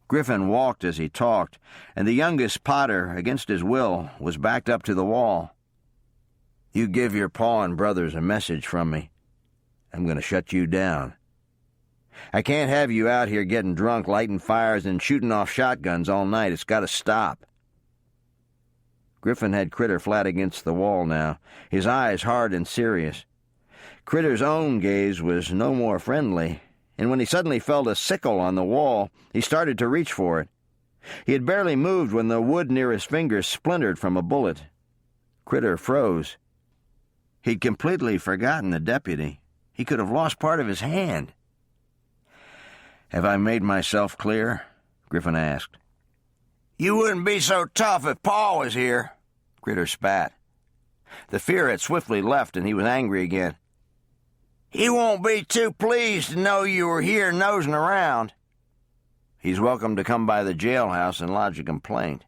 Griffin walked as he talked, and the youngest Potter, against his will, was backed up to the wall. "You give your pa and brothers a message from me. I'm going to shut you down. I can't have you out here getting drunk, lighting fires, and shooting off shotguns all night. It's got to stop." Griffin had Critter flat against the wall now, his eyes hard and serious. Critter's own gaze was no more friendly, and when he suddenly felt a sickle on the wall, he started to reach for it. He had barely moved when the wood near his fingers splintered from a bullet. Critter froze. He'd completely forgotten the deputy. He could have lost part of his hand. "Have I made myself clear?" Griffin asked. "You wouldn't be so tough if Pa was here," Critter spat. The fear had swiftly left, and he was angry again. "He won't be too pleased to know you were here nosing around." "He's welcome to come by the jailhouse and lodge a complaint."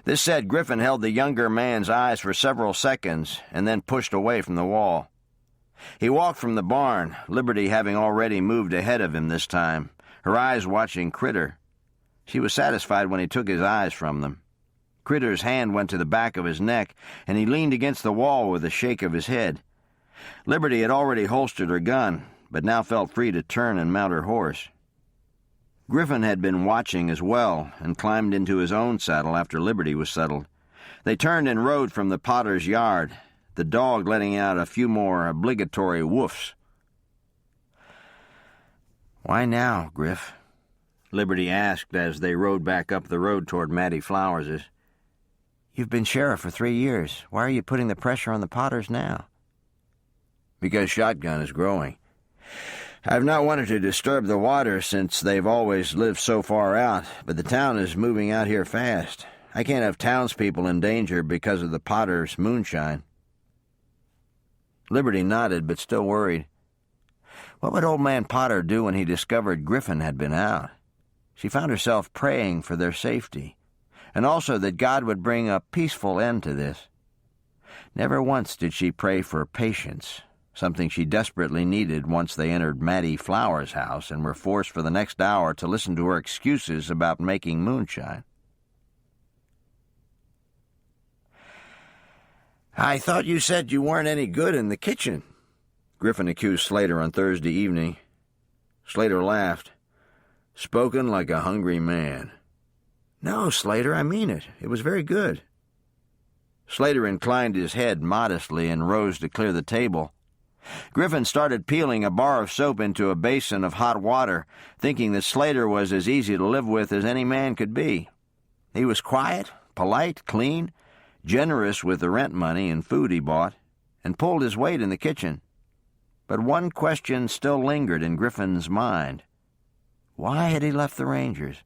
This said, Griffin held the younger man's eyes for several seconds and then pushed away from the wall. He walked from the barn, Liberty having already moved ahead of him this time, her eyes watching Critter. She was satisfied when he took his eyes from them. Critter's hand went to the back of his neck, and he leaned against the wall with a shake of his head. Liberty had already holstered her gun, but now felt free to turn and mount her horse. Griffin had been watching as well and climbed into his own saddle after Liberty was settled. They turned and rode from the Potter's yard, the dog letting out a few more obligatory woofs. "Why now, Griff?" Liberty asked as they rode back up the road toward Mattie Flowers's. "You've been sheriff for 3 years. Why are you putting the pressure on the Potters now?" "Because Shotgun is growing. I've not wanted to disturb the water since they've always lived so far out, but the town is moving out here fast. I can't have townspeople in danger because of the Potters' moonshine." Liberty nodded, but still worried. What would old man Potter do when he discovered Griffin had been out? She found herself praying for their safety, and also that God would bring a peaceful end to this. Never once did she pray for patience, something she desperately needed once they entered Mattie Flowers' house and were forced for the next hour to listen to her excuses about making moonshine. "I thought you said you weren't any good in the kitchen," Griffin accused Slater on Thursday evening. Slater laughed. "Spoken like a hungry man." "No, Slater, I mean it. It was very good." Slater inclined his head modestly and rose to clear the table. Griffin started peeling a bar of soap into a basin of hot water, thinking that Slater was as easy to live with as any man could be. He was quiet, polite, clean, generous with the rent money and food he bought, and pulled his weight in the kitchen. But one question still lingered in Griffin's mind. Why had he left the Rangers?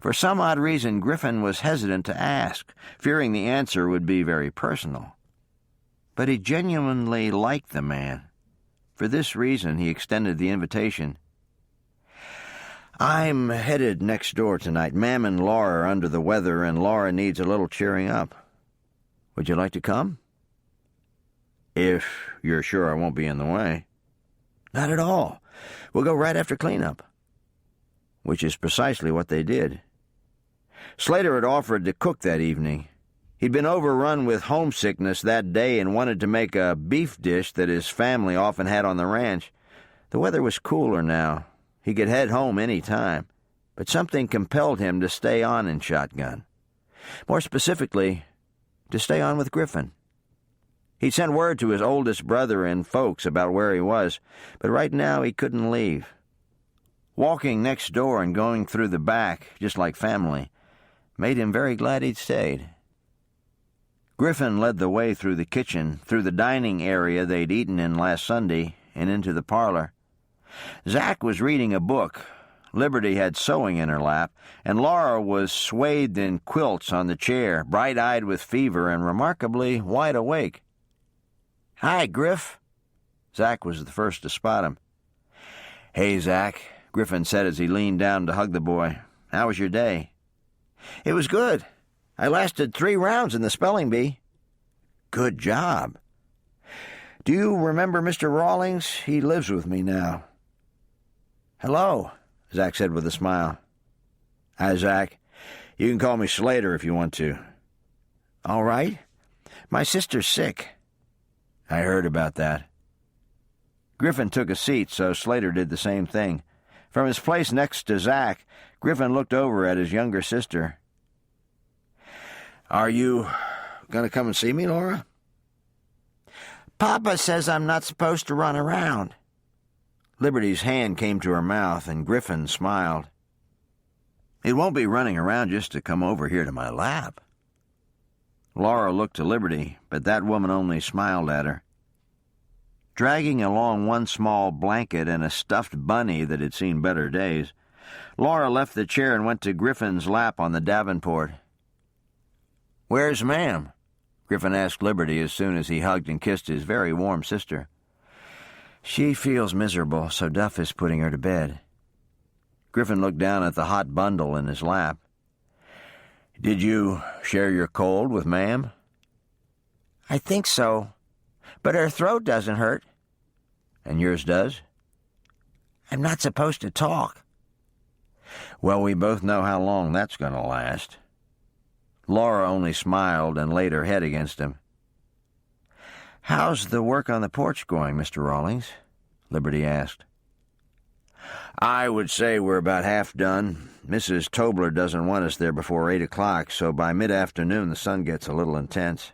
For some odd reason, Griffin was hesitant to ask, fearing the answer would be very personal. But he genuinely liked the man. For this reason, he extended the invitation. "I'm headed next door tonight. Mam and Laura are under the weather, and Laura needs a little cheering up. Would you like to come?" "If you're sure I won't be in the way." "Not at all. We'll go right after cleanup." Which is precisely what they did. Slater had offered to cook that evening. He'd been overrun with homesickness that day and wanted to make a beef dish that his family often had on the ranch. The weather was cooler now. He could head home any time, but something compelled him to stay on in Shotgun. More specifically, to stay on with Griffin. He'd sent word to his oldest brother and folks about where he was, but right now he couldn't leave. Walking next door and going through the back, just like family, made him very glad he'd stayed. Griffin led the way through the kitchen, through the dining area they'd eaten in last Sunday, and into the parlor. Zach was reading a book. Liberty had sewing in her lap, and Laura was swathed in quilts on the chair, bright-eyed with fever and remarkably wide awake. "Hi, Griff." Zach was the first to spot him. "Hey, Zach," Griffin said as he leaned down to hug the boy. "How was your day?" "It was good. I lasted 3 rounds in the spelling bee." "Good job. Do you remember Mr. Rawlings? He lives with me now." "Hello," Zach said with a smile. "Hi, Zach. You can call me Slater if you want to." "All right. My sister's sick." "I heard about that." Griffin took a seat, so Slater did the same thing. From his place next to Zach, Griffin looked over at his younger sister. "Are you going to come and see me, Laura?" "Papa says I'm not supposed to run around." Liberty's hand came to her mouth, and Griffin smiled. "It won't be running around just to come over here to my lap." Laura looked to Liberty, but that woman only smiled at her. Dragging along one small blanket and a stuffed bunny that had seen better days, Laura left the chair and went to Griffin's lap on the davenport. "Where's Ma'am?" Griffin asked Liberty as soon as he hugged and kissed his very warm sister. "She feels miserable, so Duff is putting her to bed." Griffin looked down at the hot bundle in his lap. "Did you share your cold with Ma'am?" "I think so, but her throat doesn't hurt." "And yours does?" "I'm not supposed to talk." "Well, we both know how long that's going to last." Laura only smiled and laid her head against him. "How's the work on the porch going, Mr. Rawlings?" Liberty asked. "I would say we're about half done. Mrs. Tobler doesn't want us there before 8 o'clock, so by mid-afternoon the sun gets a little intense."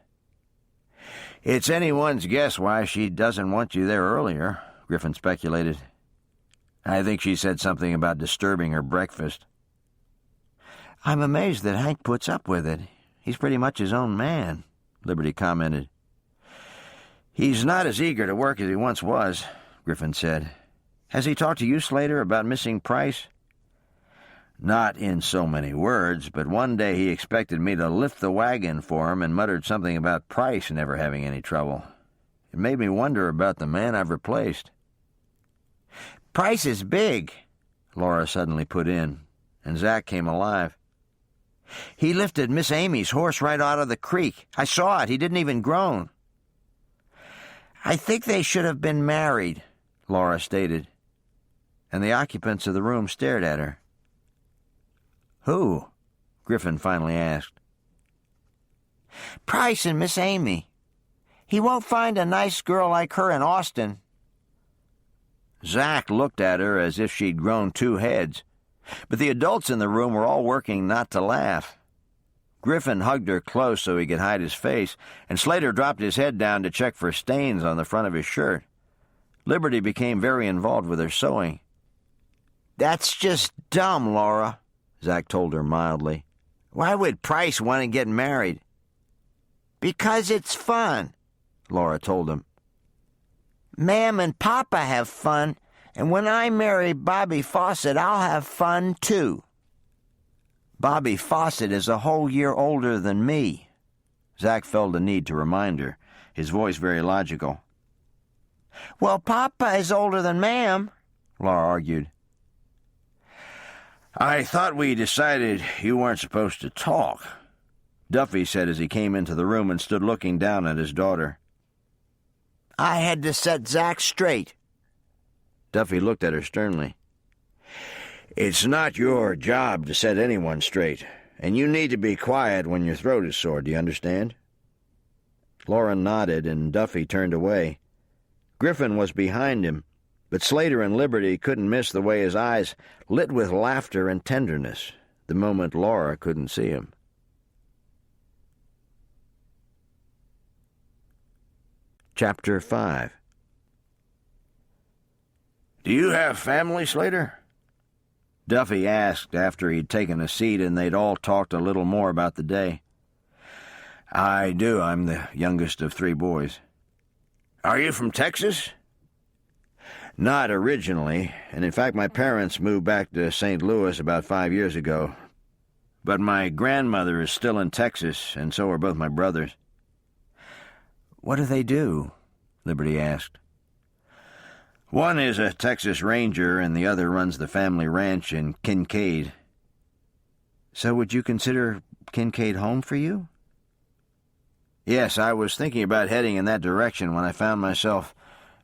"It's anyone's guess why she doesn't want you there earlier," Griffin speculated. "I think she said something about disturbing her breakfast." "I'm amazed that Hank puts up with it. He's pretty much his own man," Liberty commented. "He's not as eager to work as he once was," Griffin said. "Has he talked to you, Slater, about missing Price?" "Not in so many words, but one day he expected me to lift the wagon for him and muttered something about Price never having any trouble. It made me wonder about the man I've replaced." "Price is big," Laura suddenly put in, and Zach came alive. "He lifted Miss Amy's horse right out of the creek. I saw it. He didn't even groan." "I think they should have been married," Laura stated, and the occupants of the room stared at her. "Who?" Griffin finally asked. "Price and Miss Amy. He won't find a nice girl like her in Austin." Zach looked at her as if she'd grown 2 heads, but the adults in the room were all working not to laugh. Griffin hugged her close so he could hide his face, and Slater dropped his head down to check for stains on the front of his shirt. Liberty became very involved with her sewing. "That's just dumb, Laura," Zach told her mildly. "Why would Price want to get married?" "Because it's fun," Laura told him. "Ma'am and Papa have fun, and when I marry Bobby Fawcett, I'll have fun, too." "Bobby Fawcett is a whole year older than me," Zach felt the need to remind her, his voice very logical. "Well, Papa is older than Ma'am," Laura argued. "I thought we decided you weren't supposed to talk," Duffy said as he came into the room and stood looking down at his daughter. "I had to set Zach straight." Duffy looked at her sternly. "It's not your job to set anyone straight, and you need to be quiet when your throat is sore, do you understand?" Laura nodded, and Duffy turned away. Griffin was behind him, but Slater and Liberty couldn't miss the way his eyes lit with laughter and tenderness the moment Laura couldn't see him. Chapter 5. "Do you have family, Slater?" Duffy asked after he'd taken a seat and they'd all talked a little more about the day. "I do. I'm the youngest of 3 boys." "Are you from Texas?" "Not originally, and in fact my parents moved back to St. Louis about 5 years ago. But my grandmother is still in Texas, and so are both my brothers." "What do they do?" Liberty asked. "One is a Texas Ranger, and the other runs the family ranch in Kincaid." "So would you consider Kincaid home for you?" "Yes, I was thinking about heading in that direction when I found myself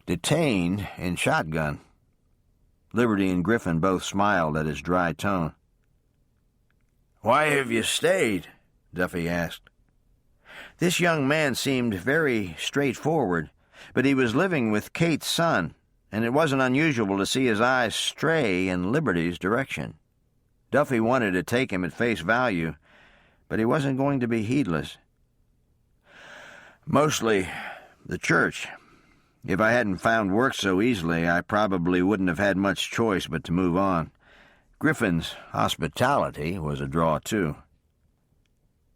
detained in Shotgun." Liberty and Griffin both smiled at his dry tone. "Why have you stayed?" Duffy asked. This young man seemed very straightforward, but he was living with Kate's son, and it wasn't unusual to see his eyes stray in Liberty's direction. Duffy wanted to take him at face value, but he wasn't going to be heedless. "Mostly the church. If I hadn't found work so easily, I probably wouldn't have had much choice but to move on. Griffin's hospitality was a draw, too."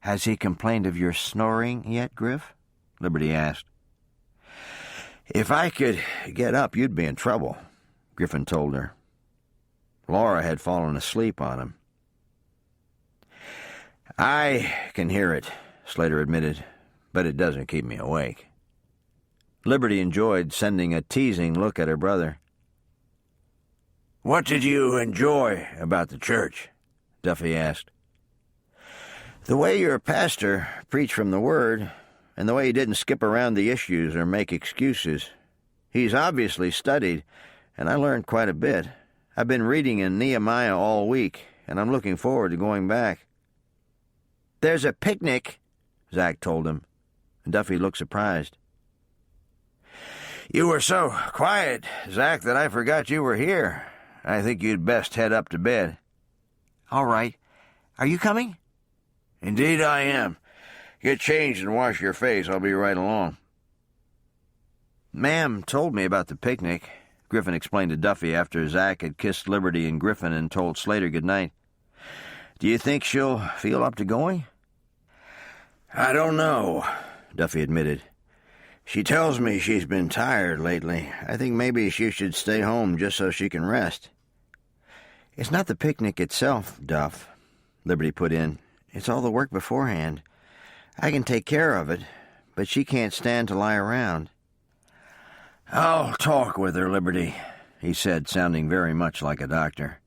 "Has he complained of your snoring yet, Griff?" Liberty asked. "If I could get up, you'd be in trouble," Griffin told her. Laura had fallen asleep on him. "I can hear it," Slater admitted, "but it doesn't keep me awake." Liberty enjoyed sending a teasing look at her brother. "What did you enjoy about the church?" Duffy asked. "The way your pastor preached from the Word, and the way he didn't skip around the issues or make excuses. He's obviously studied, and I learned quite a bit. I've been reading in Nehemiah all week, and I'm looking forward to going back." "There's a picnic," Zach told him, and Duffy looked surprised. "You were so quiet, Zach, that I forgot you were here. I think you'd best head up to bed." "All right. Are you coming?" "Indeed I am. Get changed and wash your face. I'll be right along." "Ma'am told me about the picnic," Griffin explained to Duffy after Zach had kissed Liberty and Griffin and told Slater good night. "Do you think she'll feel up to going?" "I don't know," Duffy admitted. "She tells me she's been tired lately. I think maybe she should stay home just so she can rest." "It's not the picnic itself, Duff," Liberty put in. "It's all the work beforehand. I can take care of it, but she can't stand to lie around." "I'll talk with her, Liberty," he said, sounding very much like a doctor.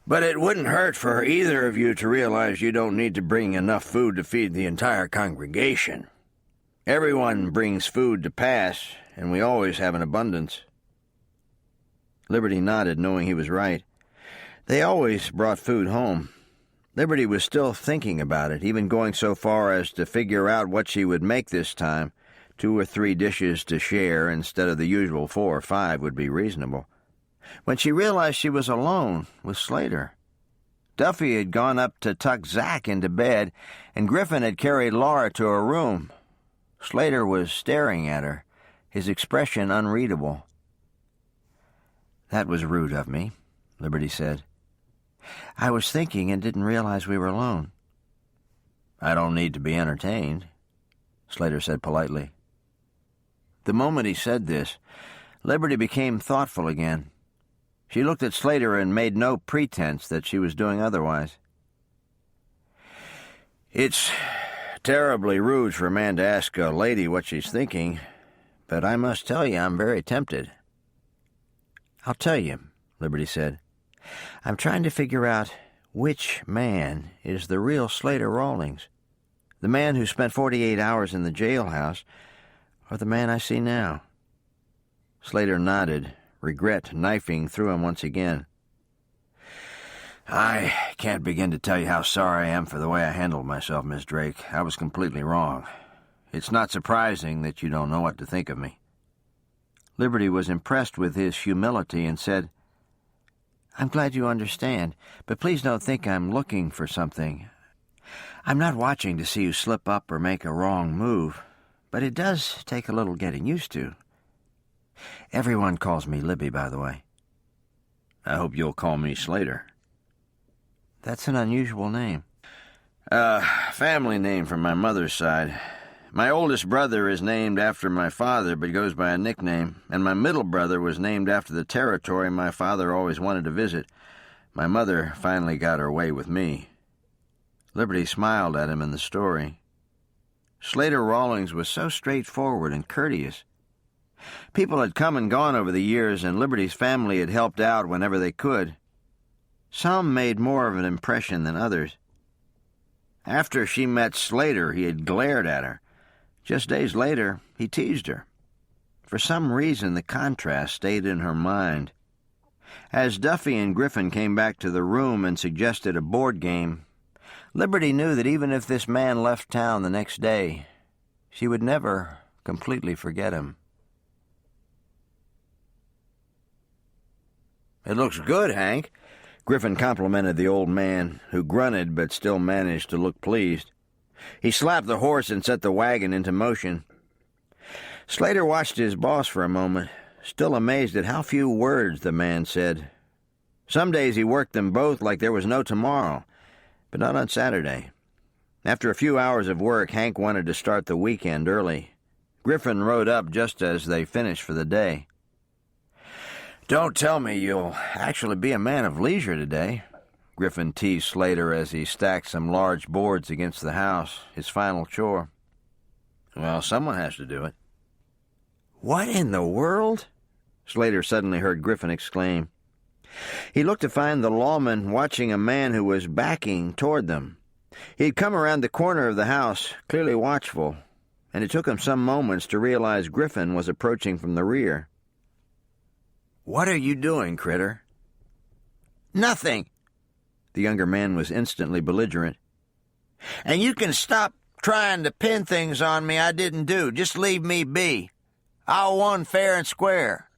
"But it wouldn't hurt for either of you to realize you don't need to bring enough food to feed the entire congregation. Everyone brings food to pass, and we always have an abundance." Liberty nodded, knowing he was right. They always brought food home. Liberty was still thinking about it, even going so far as to figure out what she would make this time. 2 or 3 dishes to share instead of the usual 4 or 5 would be reasonable. When she realized she was alone with Slater. Duffy had gone up to tuck Zach into bed, and Griffin had carried Laura to her room. Slater was staring at her, his expression unreadable. "That was rude of me," Liberty said. "I was thinking and didn't realize we were alone." "I don't need to be entertained," Slater said politely. The moment he said this, Liberty became thoughtful again. She looked at Slater and made no pretense that she was doing otherwise. "It's terribly rude for a man to ask a lady what she's thinking, but I must tell you I'm very tempted." "I'll tell you," Liberty said. "I'm trying to figure out which man is the real Slater Rawlings, the man who spent 48 hours in the jailhouse, or the man I see now." Slater nodded, regret knifing through him once again. "I can't begin to tell you how sorry I am for the way I handled myself, Miss Drake. I was completely wrong. It's not surprising that you don't know what to think of me." Liberty was impressed with his humility and said, "I'm glad you understand, but please don't think I'm looking for something. I'm not watching to see you slip up or make a wrong move, but it does take a little getting used to. Everyone calls me Libby, by the way." "I hope you'll call me Slater." "That's an unusual name." Family name from my mother's side. My oldest brother is named after my father, but goes by a nickname, and my middle brother was named after the territory my father always wanted to visit. My mother finally got her way with me." Liberty smiled at him in the story. Slater Rawlings was so straightforward and courteous. People had come and gone over the years, and Liberty's family had helped out whenever they could. Some made more of an impression than others. After she met Slater, he had glared at her. Just days later, he teased her. For some reason, the contrast stayed in her mind. As Duffy and Griffin came back to the room and suggested a board game, Liberty knew that even if this man left town the next day, she would never completely forget him. "It looks good, Hank," Griffin complimented the old man, who grunted but still managed to look pleased. He slapped the horse and set the wagon into motion. Slater watched his boss for a moment, still amazed at how few words the man said. Some days he worked them both like there was no tomorrow, but not on Saturday. After a few hours of work, Hank wanted to start the weekend early. Griffin rode up just as they finished for the day. "Don't tell me you'll actually be a man of leisure today," Griffin teased Slater as he stacked some large boards against the house, his final chore. "Well, someone has to do it." "What in the world?" Slater suddenly heard Griffin exclaim. He looked to find the lawman watching a man who was backing toward them. He had come around the corner of the house, clearly watchful, and it took him some moments to realize Griffin was approaching from the rear. "What are you doing, Critter?" "Nothing." The younger man was instantly belligerent. "And you can stop trying to pin things on me I didn't do. Just leave me be. I won fair and square."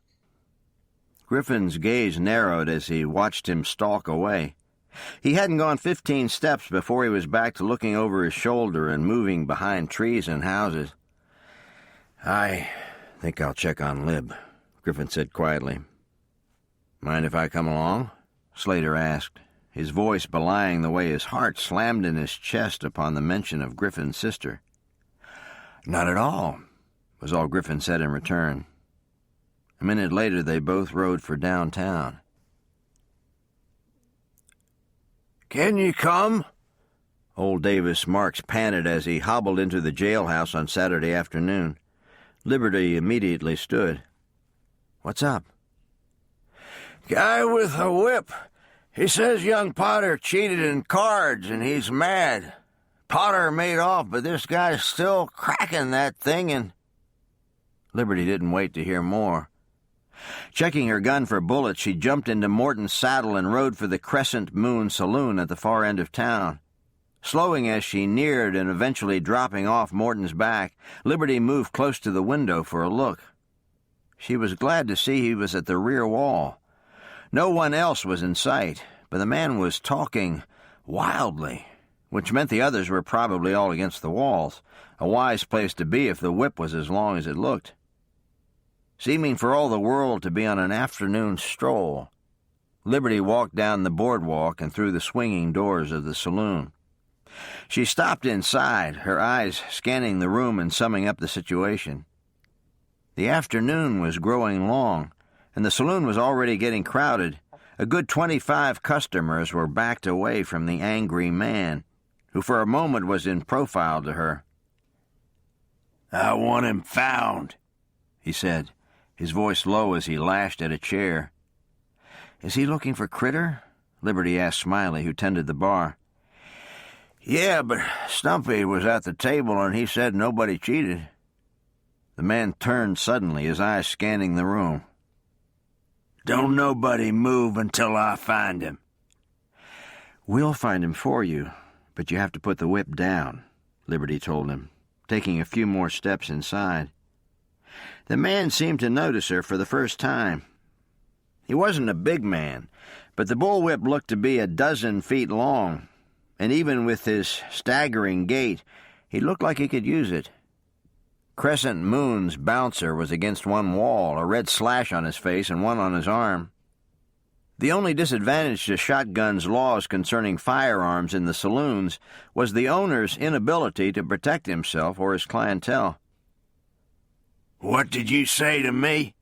Griffin's gaze narrowed as he watched him stalk away. He hadn't gone 15 steps before he was back to looking over his shoulder and moving behind trees and houses. "I think I'll check on Lib," Griffin said quietly. "Mind if I come along?" Slater asked, his voice belying the way his heart slammed in his chest upon the mention of Griffin's sister. "Not at all," was all Griffin said in return. A minute later, they both rode for downtown. "Can you come?" Old Davis Marks panted as he hobbled into the jailhouse on Saturday afternoon. Liberty immediately stood. "What's up?" "Guy with a whip. He says young Potter cheated in cards and he's mad. Potter made off, but this guy's still cracking that thing and—" Liberty didn't wait to hear more. Checking her gun for bullets, she jumped into Morton's saddle and rode for the Crescent Moon Saloon at the far end of town. Slowing as she neared and eventually dropping off Morton's back, Liberty moved close to the window for a look. She was glad to see he was at the rear wall. No one else was in sight, but the man was talking wildly, which meant the others were probably all against the walls, a wise place to be if the whip was as long as it looked. Seeming for all the world to be on an afternoon stroll, Liberty walked down the boardwalk and through the swinging doors of the saloon. She stopped inside, her eyes scanning the room and summing up the situation. The afternoon was growing long, and the saloon was already getting crowded. A good 25 customers were backed away from the angry man, who for a moment was in profile to her. "I want him found," he said, his voice low as he lashed at a chair. "Is he looking for Critter?" Liberty asked Smiley, who tended the bar. "Yeah, but Stumpy was at the table and he said nobody cheated." The man turned suddenly, his eyes scanning the room. "Don't nobody move until I find him." "We'll find him for you, but you have to put the whip down," Liberty told him, taking a few more steps inside. The man seemed to notice her for the first time. He wasn't a big man, but the bullwhip looked to be a dozen feet long, and even with his staggering gait, he looked like he could use it. Crescent Moon's bouncer was against one wall, a red slash on his face and one on his arm. The only disadvantage to Shotgun's laws concerning firearms in the saloons was the owner's inability to protect himself or his clientele. "What did you say to me?"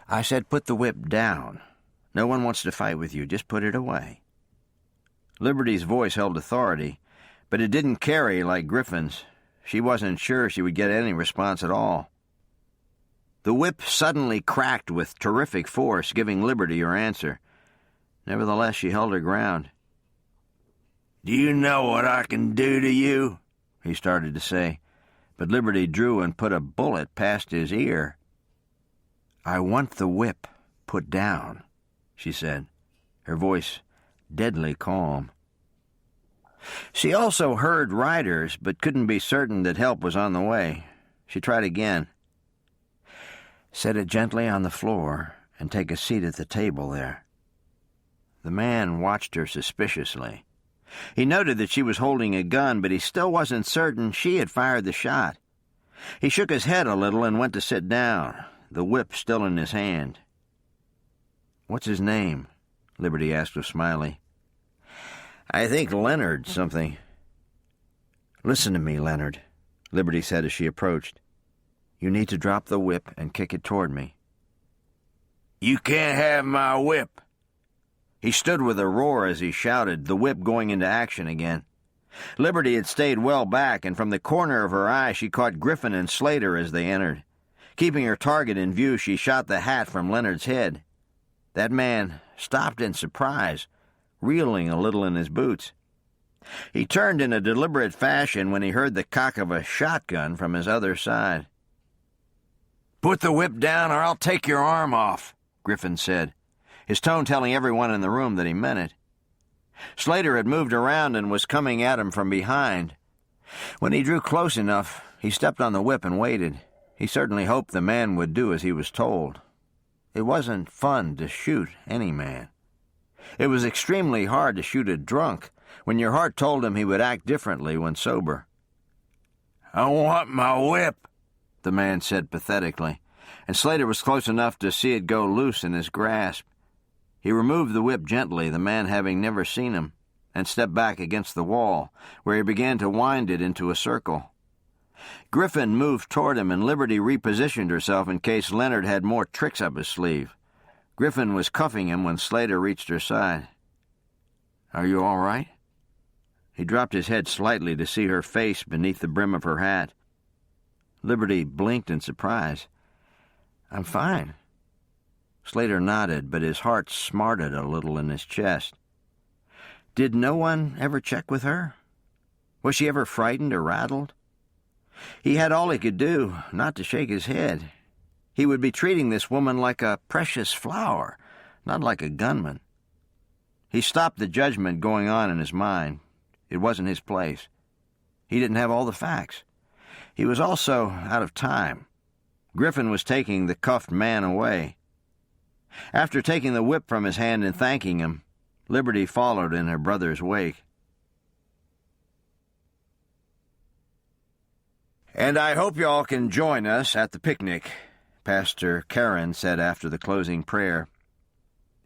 "I said put the whip down. No one wants to fight with you. Just put it away." Liberty's voice held authority, but it didn't carry like Griffin's. She wasn't sure she would get any response at all. The whip suddenly cracked with terrific force, giving Liberty her answer. Nevertheless, she held her ground. "Do you know what I can do to you?" he started to say, but Liberty drew and put a bullet past his ear. "I want the whip. put down," she said, her voice deadly calm. She also heard riders, but couldn't be certain that help was on the way. She tried again. "Set it gently on the floor and take a seat at the table there." The man watched her suspiciously. He noted that she was holding a gun, but he still wasn't certain she had fired the shot. He shook his head a little and went to sit down, the whip still in his hand. "What's his name?" Liberty asked of Smiley. "I think Leonard something." "Listen to me, Leonard," Liberty said as she approached. "You need to drop the whip and kick it toward me." "You can't have my whip." He stood with a roar as he shouted, the whip going into action again. Liberty had stayed well back, and from the corner of her eye she caught Griffin and Slater as they entered. Keeping her target in view, she shot the hat from Leonard's head. That man stopped in surprise, reeling a little in his boots. He turned in a deliberate fashion when he heard the cock of a shotgun from his other side. "Put the whip down or I'll take your arm off," Griffin said, his tone telling everyone in the room that he meant it. Slater had moved around and was coming at him from behind. When he drew close enough, he stepped on the whip and waited. He certainly hoped the man would do as he was told. It wasn't fun to shoot any man. It was extremely hard to shoot a drunk when your heart told him he would act differently when sober. "I want my whip," the man said pathetically, and Slater was close enough to see it go loose in his grasp. He removed the whip gently, the man having never seen him, and stepped back against the wall, where he began to wind it into a circle. Griffin moved toward him, and Liberty repositioned herself in case Leonard had more tricks up his sleeve. Griffin was cuffing him when Slater reached her side. "Are you all right?" He dropped his head slightly to see her face beneath the brim of her hat. Liberty blinked in surprise. "I'm fine." Slater nodded, but his heart smarted a little in his chest. Did no one ever check with her? Was she ever frightened or rattled? He had all he could do, not to shake his head. He would be treating this woman like a precious flower, not like a gunman. He stopped the judgment going on in his mind. It wasn't his place. He didn't have all the facts. He was also out of time. Griffin was taking the cuffed man away. After taking the whip from his hand and thanking him, Liberty followed in her brother's wake. "And I hope you all can join us at the picnic," Pastor Karen said after the closing prayer.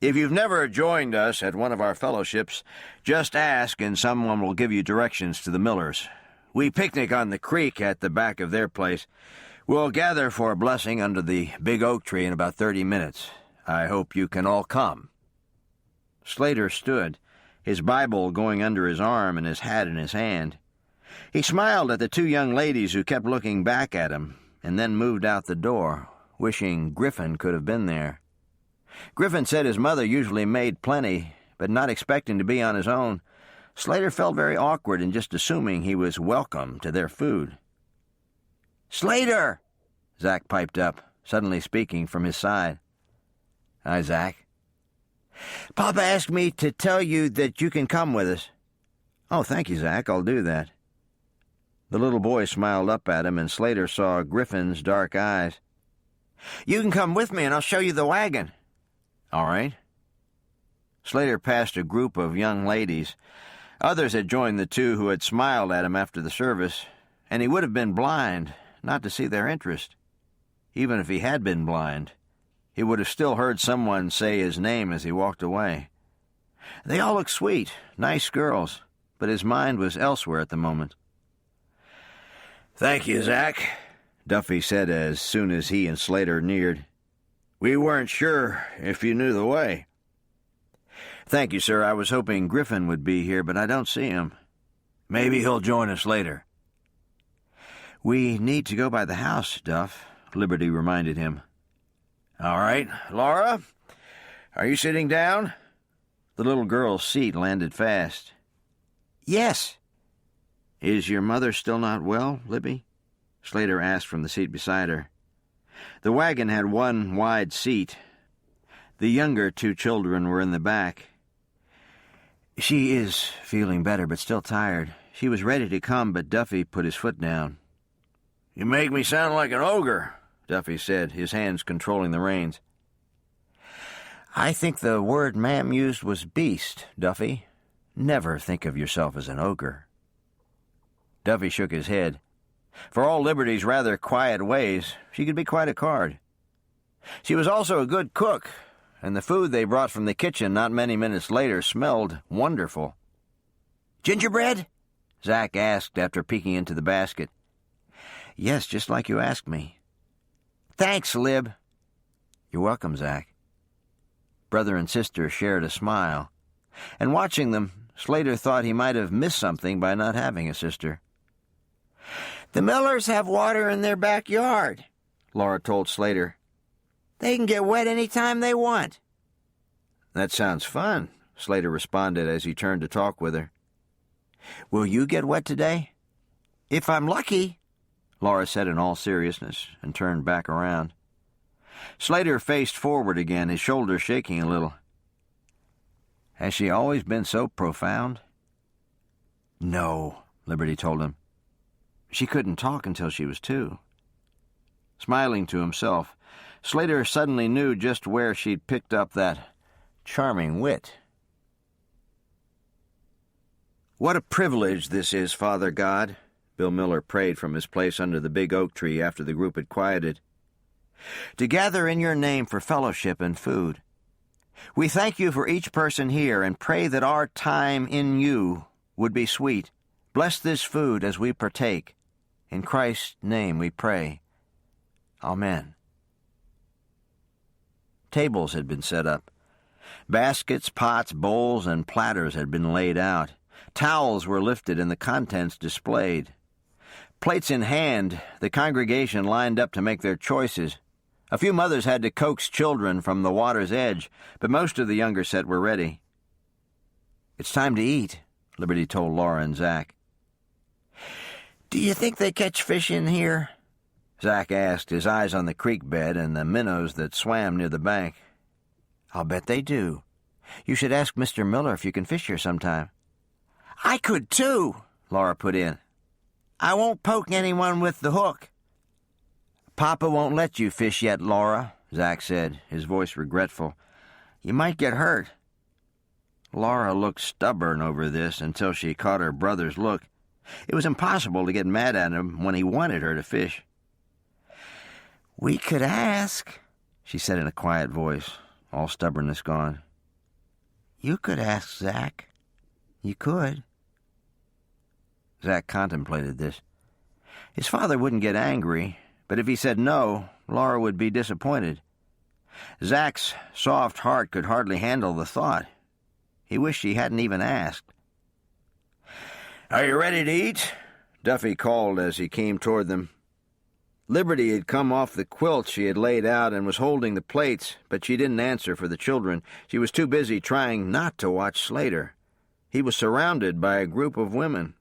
"If you've never joined us at one of our fellowships, just ask and someone will give you directions to the Millers. We picnic on the creek at the back of their place. We'll gather for a blessing under the big oak tree in about 30 minutes. I hope you can all come." Slater stood, his Bible going under his arm and his hat in his hand. He smiled at the two young ladies who kept looking back at him, and then moved out the door, wishing Griffin could have been there. Griffin said his mother usually made plenty, but not expecting to be on his own, Slater felt very awkward in just assuming he was welcome to their food. "Slater!" Zach piped up, suddenly speaking from his side. "Hi, Zach." "Papa asked me to tell you that you can come with us." "Oh, thank you, Zach. I'll do that." The little boy smiled up at him, and Slater saw Griffin's dark eyes. "You can come with me, and I'll show you the wagon." "All right." Slater passed a group of young ladies. Others had joined the two who had smiled at him after the service, and he would have been blind not to see their interest. Even if he had been blind, he would have still heard someone say his name as he walked away. They all looked sweet, nice girls, but his mind was elsewhere at the moment. "Thank you, Zach," Duffy said as soon as he and Slater neared. "We weren't sure if you knew the way." "Thank you, sir. I was hoping Griffin would be here, but I don't see him." "Maybe he'll join us later." "We need to go by the house, Duff," Liberty reminded him. "All right. Laura, are you sitting down?" The little girl's seat landed fast. "Yes." "Is your mother still not well, Libby?" Slater asked from the seat beside her. The wagon had one wide seat. The younger two children were in the back. "She is feeling better, but still tired. She was ready to come, but Duffy put his foot down." "You make me sound like an ogre," Duffy said, his hands controlling the reins. "I think the word Ma'am used was beast, Duffy. Never think of yourself as an ogre." Duffy shook his head. For all Liberty's rather quiet ways, she could be quite a card. She was also a good cook, and the food they brought from the kitchen not many minutes later smelled wonderful. "Gingerbread?" Zach asked after peeking into the basket. "Yes, just like you asked me." "Thanks, Lib." "You're welcome, Zach." Brother and sister shared a smile, and watching them, Slater thought he might have missed something by not having a sister. "The Millers have water in their backyard," Laura told Slater. "They can get wet any time they want." "That sounds fun," Slater responded as he turned to talk with her. "Will you get wet today?" "If I'm lucky," Laura said in all seriousness, and turned back around. Slater faced forward again, his shoulders shaking a little. "Has she always been so profound?" "No," Liberty told him. "She couldn't talk until she was 2. Smiling to himself, Slater suddenly knew just where she'd picked up that charming wit. "What a privilege this is, Father God," Bill Miller prayed from his place under the big oak tree after the group had quieted. "To gather in your name for fellowship and food. We thank you for each person here and pray that our time in you would be sweet. Bless this food as we partake. In Christ's name we pray. Amen." Tables had been set up. Baskets, pots, bowls, and platters had been laid out. Towels were lifted and the contents displayed. Plates in hand, the congregation lined up to make their choices. A few mothers had to coax children from the water's edge, but most of the younger set were ready. "It's time to eat," Liberty told Laura and Zach. "Do you think they catch fish in here?" Zach asked, his eyes on the creek bed and the minnows that swam near the bank. "I'll bet they do. You should ask Mr. Miller if you can fish here sometime." "I could too," Laura put in. "I won't poke anyone with the hook." "Papa won't let you fish yet, Laura," Zach said, his voice regretful. "You might get hurt." Laura looked stubborn over this until she caught her brother's look. It was impossible to get mad at him when he wanted her to fish. "We could ask," she said in a quiet voice, all stubbornness gone. "You could ask, Zach. You could." Zach contemplated this. His father wouldn't get angry, but if he said no, Laura would be disappointed. Zach's soft heart could hardly handle the thought. He wished he hadn't even asked. "Are you ready to eat?" Duffy called as he came toward them. Liberty had come off the quilt she had laid out and was holding the plates, but she didn't answer for the children. She was too busy trying not to watch Slater. He was surrounded by a group of women.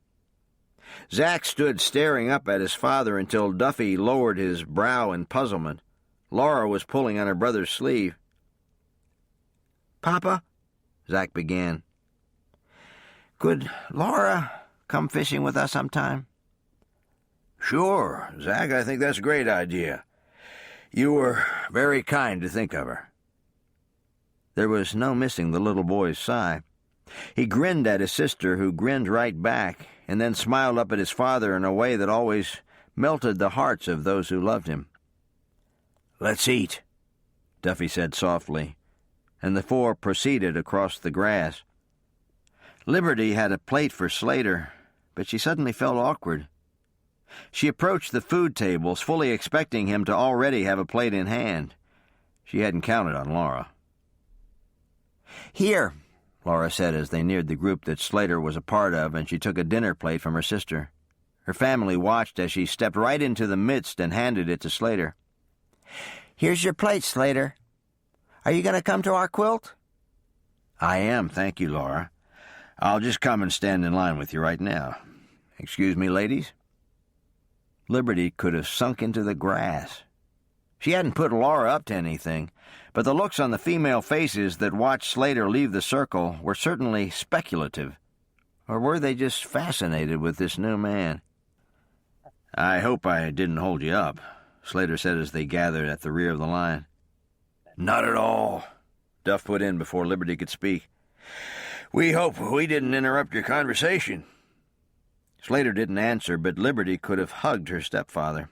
Zach stood staring up at his father until Duffy lowered his brow in puzzlement. Laura was pulling on her brother's sleeve. "Papa," Zach began, "could Laura come fishing with us sometime?" "Sure, Zach, I think that's a great idea. You were very kind to think of her." There was no missing the little boy's sigh. He grinned at his sister, who grinned right back, and then smiled up at his father in a way that always melted the hearts of those who loved him. "Let's eat," Duffy said softly, and the 4 proceeded across the grass. Liberty had a plate for Slater, but she suddenly felt awkward. She approached the food tables, fully expecting him to already have a plate in hand. She hadn't counted on Laura. "Here," Laura said as they neared the group that Slater was a part of, and she took a dinner plate from her sister. Her family watched as she stepped right into the midst and handed it to Slater. "Here's your plate, Slater. Are you going to come to our quilt?" "I am, thank you, Laura. I'll just come and stand in line with you right now. Excuse me, ladies." Liberty could have sunk into the grass. She hadn't put Laura up to anything, but the looks on the female faces that watched Slater leave the circle were certainly speculative. Or were they just fascinated with this new man? "I hope I didn't hold you up," Slater said as they gathered at the rear of the line. "Not at all," Duff put in before Liberty could speak. "We hope we didn't interrupt your conversation." Slater didn't answer, but Liberty could have hugged her stepfather.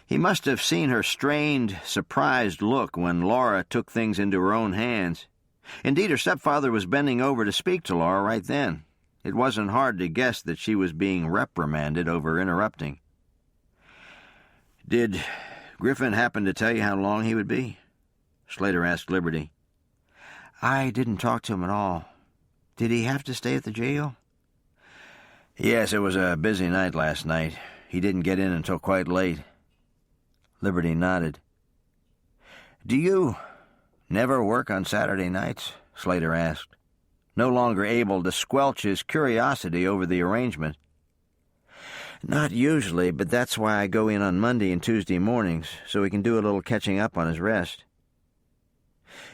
He must have seen her strained, surprised look when Laura took things into her own hands. Indeed, her stepfather was bending over to speak to Laura right then. It wasn't hard to guess that she was being reprimanded over interrupting. "Did Griffin happen to tell you how long he would be?" Slater asked Liberty. "I didn't talk to him at all. Did he have to stay at the jail?" "Yes, it was a busy night last night. He didn't get in until quite late." Liberty nodded. "Do you never work on Saturday nights?" Slater asked, no longer able to squelch his curiosity over the arrangement. "Not usually, but that's why I go in on Monday and Tuesday mornings, so he can do a little catching up on his rest."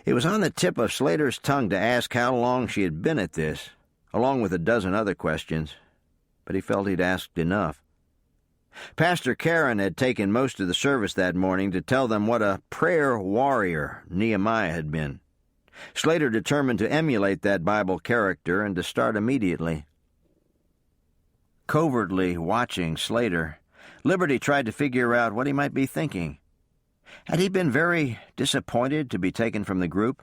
It was on the tip of Slater's tongue to ask how long she had been at this, along with a dozen other questions, but he felt he'd asked enough. Pastor Karen had taken most of the service that morning to tell them what a prayer warrior Nehemiah had been. Slater determined to emulate that Bible character and to start immediately. Covertly watching Slater, Liberty tried to figure out what he might be thinking. Had he been very disappointed to be taken from the group?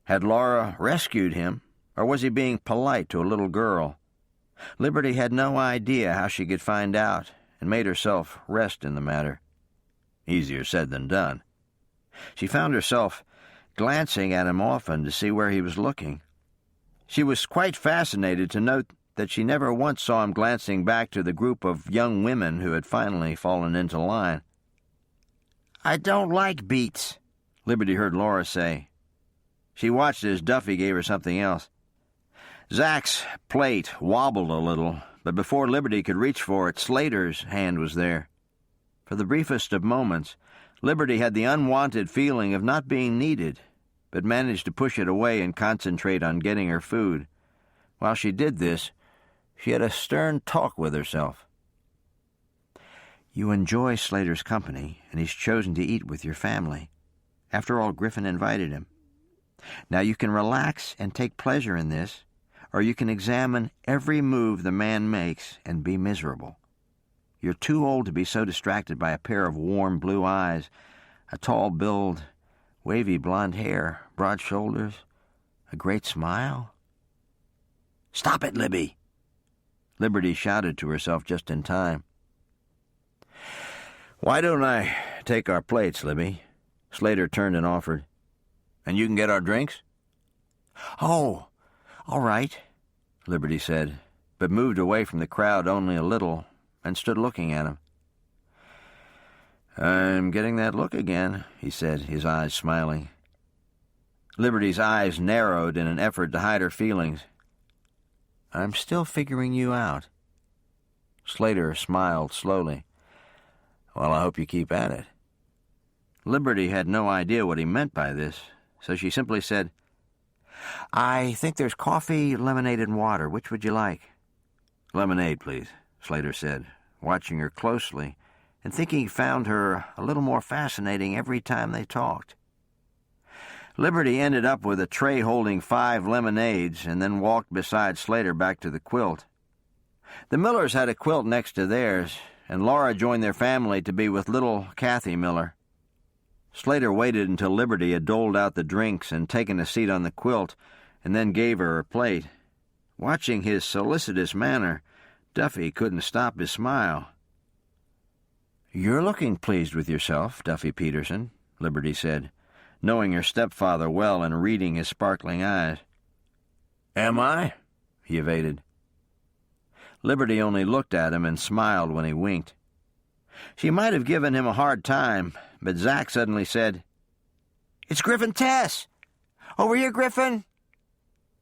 Had Laura rescued him, or was he being polite to a little girl? Liberty had no idea how she could find out, and made herself rest in the matter. Easier said than done. She found herself glancing at him often to see where he was looking. She was quite fascinated to note that she never once saw him glancing back to the group of young women who had finally fallen into line. "I don't like beets," Liberty heard Laura say. She watched as Duffy gave her something else. Zach's plate wobbled a little, but before Liberty could reach for it, Slater's hand was there. For the briefest of moments, Liberty had the unwanted feeling of not being needed, but managed to push it away and concentrate on getting her food. While she did this, she had a stern talk with herself. "You enjoy Slater's company, and he's chosen to eat with your family. After all, Griffin invited him. Now you can relax and take pleasure in this, or you can examine every move the man makes and be miserable. You're too old to be so distracted by a pair of warm blue eyes, a tall build, wavy blonde hair, broad shoulders, a great smile." "Stop it, Libby!" Liberty shouted to herself just in time. "Why don't I take our plates, Libby?" Slater turned and offered. "And you can get our drinks?" "Oh, all right," Liberty said, but moved away from the crowd only a little and stood looking at him. "I'm getting that look again," he said, his eyes smiling. Liberty's eyes narrowed in an effort to hide her feelings. "I'm still figuring you out." Slater smiled slowly. "Well, I hope you keep at it." Liberty had no idea what he meant by this, so she simply said, "I think there's coffee, lemonade, and water. Which would you like?" "Lemonade, please," Slater said, watching her closely and thinking he found her a little more fascinating every time they talked. Liberty ended up with a tray holding 5 lemonades and then walked beside Slater back to the quilt. The Millers had a quilt next to theirs, and Laura joined their family to be with little Kathy Miller. Slater waited until Liberty had doled out the drinks and taken a seat on the quilt, and then gave her plate. Watching his solicitous manner, Duffy couldn't stop his smile. "You're looking pleased with yourself, Duffy Peterson," Liberty said, knowing her stepfather well and reading his sparkling eyes. "Am I?" he evaded. Liberty only looked at him and smiled when he winked. She might have given him a hard time, but Zach suddenly said, "It's Griffin Tess! Over here, Griffin!"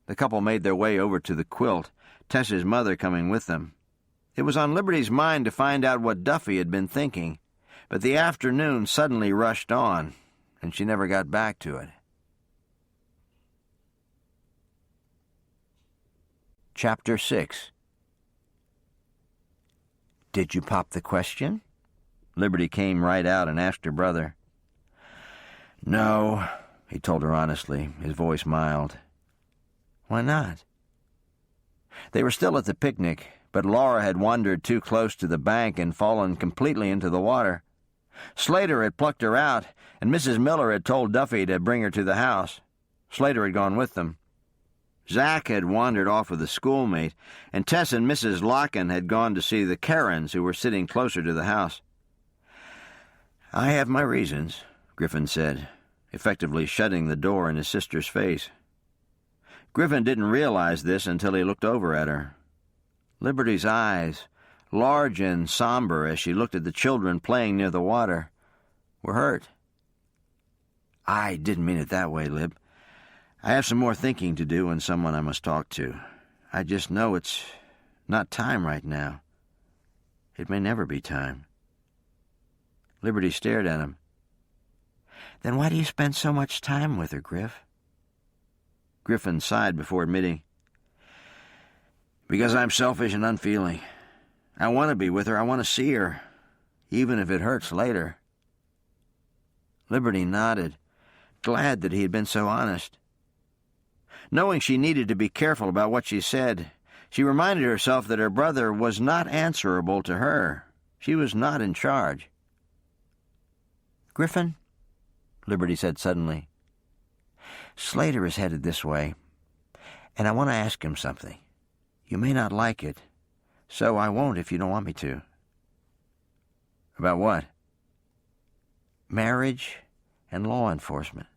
The couple made their way over to the quilt, Tess's mother coming with them. It was on Liberty's mind to find out what Duffy had been thinking, but the afternoon suddenly rushed on, and she never got back to it. Chapter 6. "Did you pop the question?" Liberty came right out and asked her brother. "No," he told her honestly, his voice mild. "Why not?" They were still at the picnic, but Laura had wandered too close to the bank and fallen completely into the water. Slater had plucked her out, and Mrs. Miller had told Duffy to bring her to the house. Slater had gone with them. Zach had wandered off with a schoolmate, and Tess and Mrs. Locken had gone to see the Karens, who were sitting closer to the house. "I have my reasons," Griffin said, effectively shutting the door in his sister's face. Griffin didn't realize this until he looked over at her. Liberty's eyes, large and somber as she looked at the children playing near the water, were hurt. "I didn't mean it that way, Lib. I have some more thinking to do and someone I must talk to. I just know it's not time right now. It may never be time." Liberty stared at him. "Then why do you spend so much time with her, Griff?" Griffin sighed before admitting, "Because I'm selfish and unfeeling. I want to be with her. I want to see her, even if it hurts later." Liberty nodded, glad that he had been so honest. Knowing she needed to be careful about what she said, she reminded herself that her brother was not answerable to her. She was not in charge. "Griffin," Liberty said suddenly, "Slater is headed this way, and I want to ask him something. You may not like it, so I won't if you don't want me to." "About what?" "Marriage and law enforcement."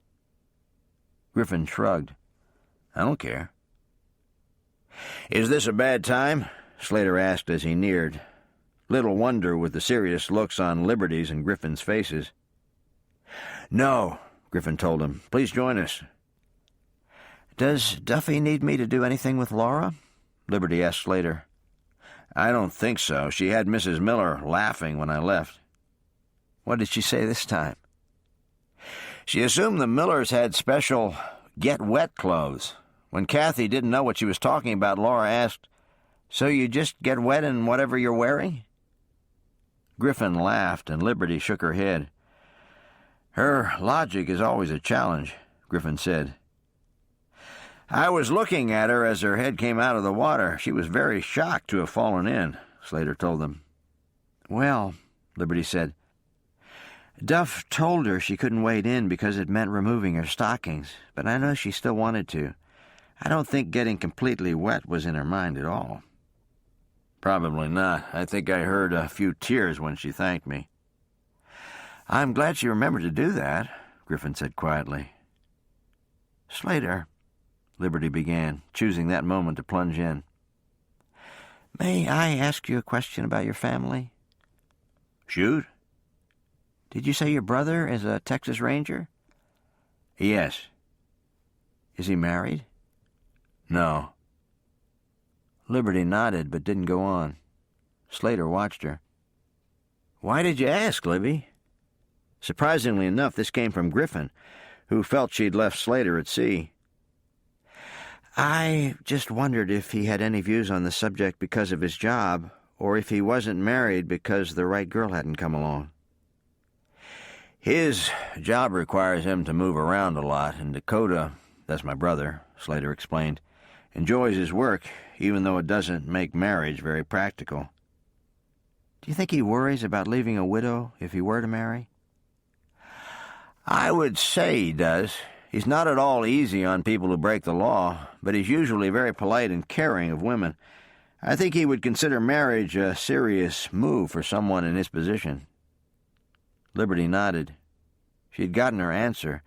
Griffin shrugged. "I don't care." "Is this a bad time?" Slater asked as he neared. Little wonder with the serious looks on Liberty's and Griffin's faces. "No," Griffin told him. "Please join us." "Does Duffy need me to do anything with Laura?" Liberty asked Slater. "I don't think so. She had Mrs. Miller laughing when I left." "What did she say this time?" "She assumed the Millers had special get-wet clothes. When Kathy didn't know what she was talking about, Laura asked, 'So you just get wet in whatever you're wearing?'" Griffin laughed, and Liberty shook her head. "Her logic is always a challenge," Griffin said. "I was looking at her as her head came out of the water. She was very shocked to have fallen in," Slater told them. "Well," Liberty said, "Duff told her she couldn't wade in because it meant removing her stockings, but I know she still wanted to. I don't think getting completely wet was in her mind at all." "Probably not. I think I heard a few tears when she thanked me." "I'm glad she remembered to do that," Griffin said quietly. "Slater," Liberty began, choosing that moment to plunge in, "may I ask you a question about your family?" "Shoot." "Did you say your brother is a Texas Ranger?" "Yes." "Is he married?" "No." Liberty nodded but didn't go on. Slater watched her. "Why did you ask, Libby?" Surprisingly enough, this came from Griffin, who felt she'd left Slater at sea. "I just wondered if he had any views on the subject because of his job, or if he wasn't married because the right girl hadn't come along." "His job requires him to move around a lot, and Dakota, that's my brother," Slater explained, "enjoys his work, even though it doesn't make marriage very practical." "Do you think he worries about leaving a widow if he were to marry?" "I would say he does. He's not at all easy on people who break the law, but he's usually very polite and caring of women. I think he would consider marriage a serious move for someone in his position." Liberty nodded. She had gotten her answer,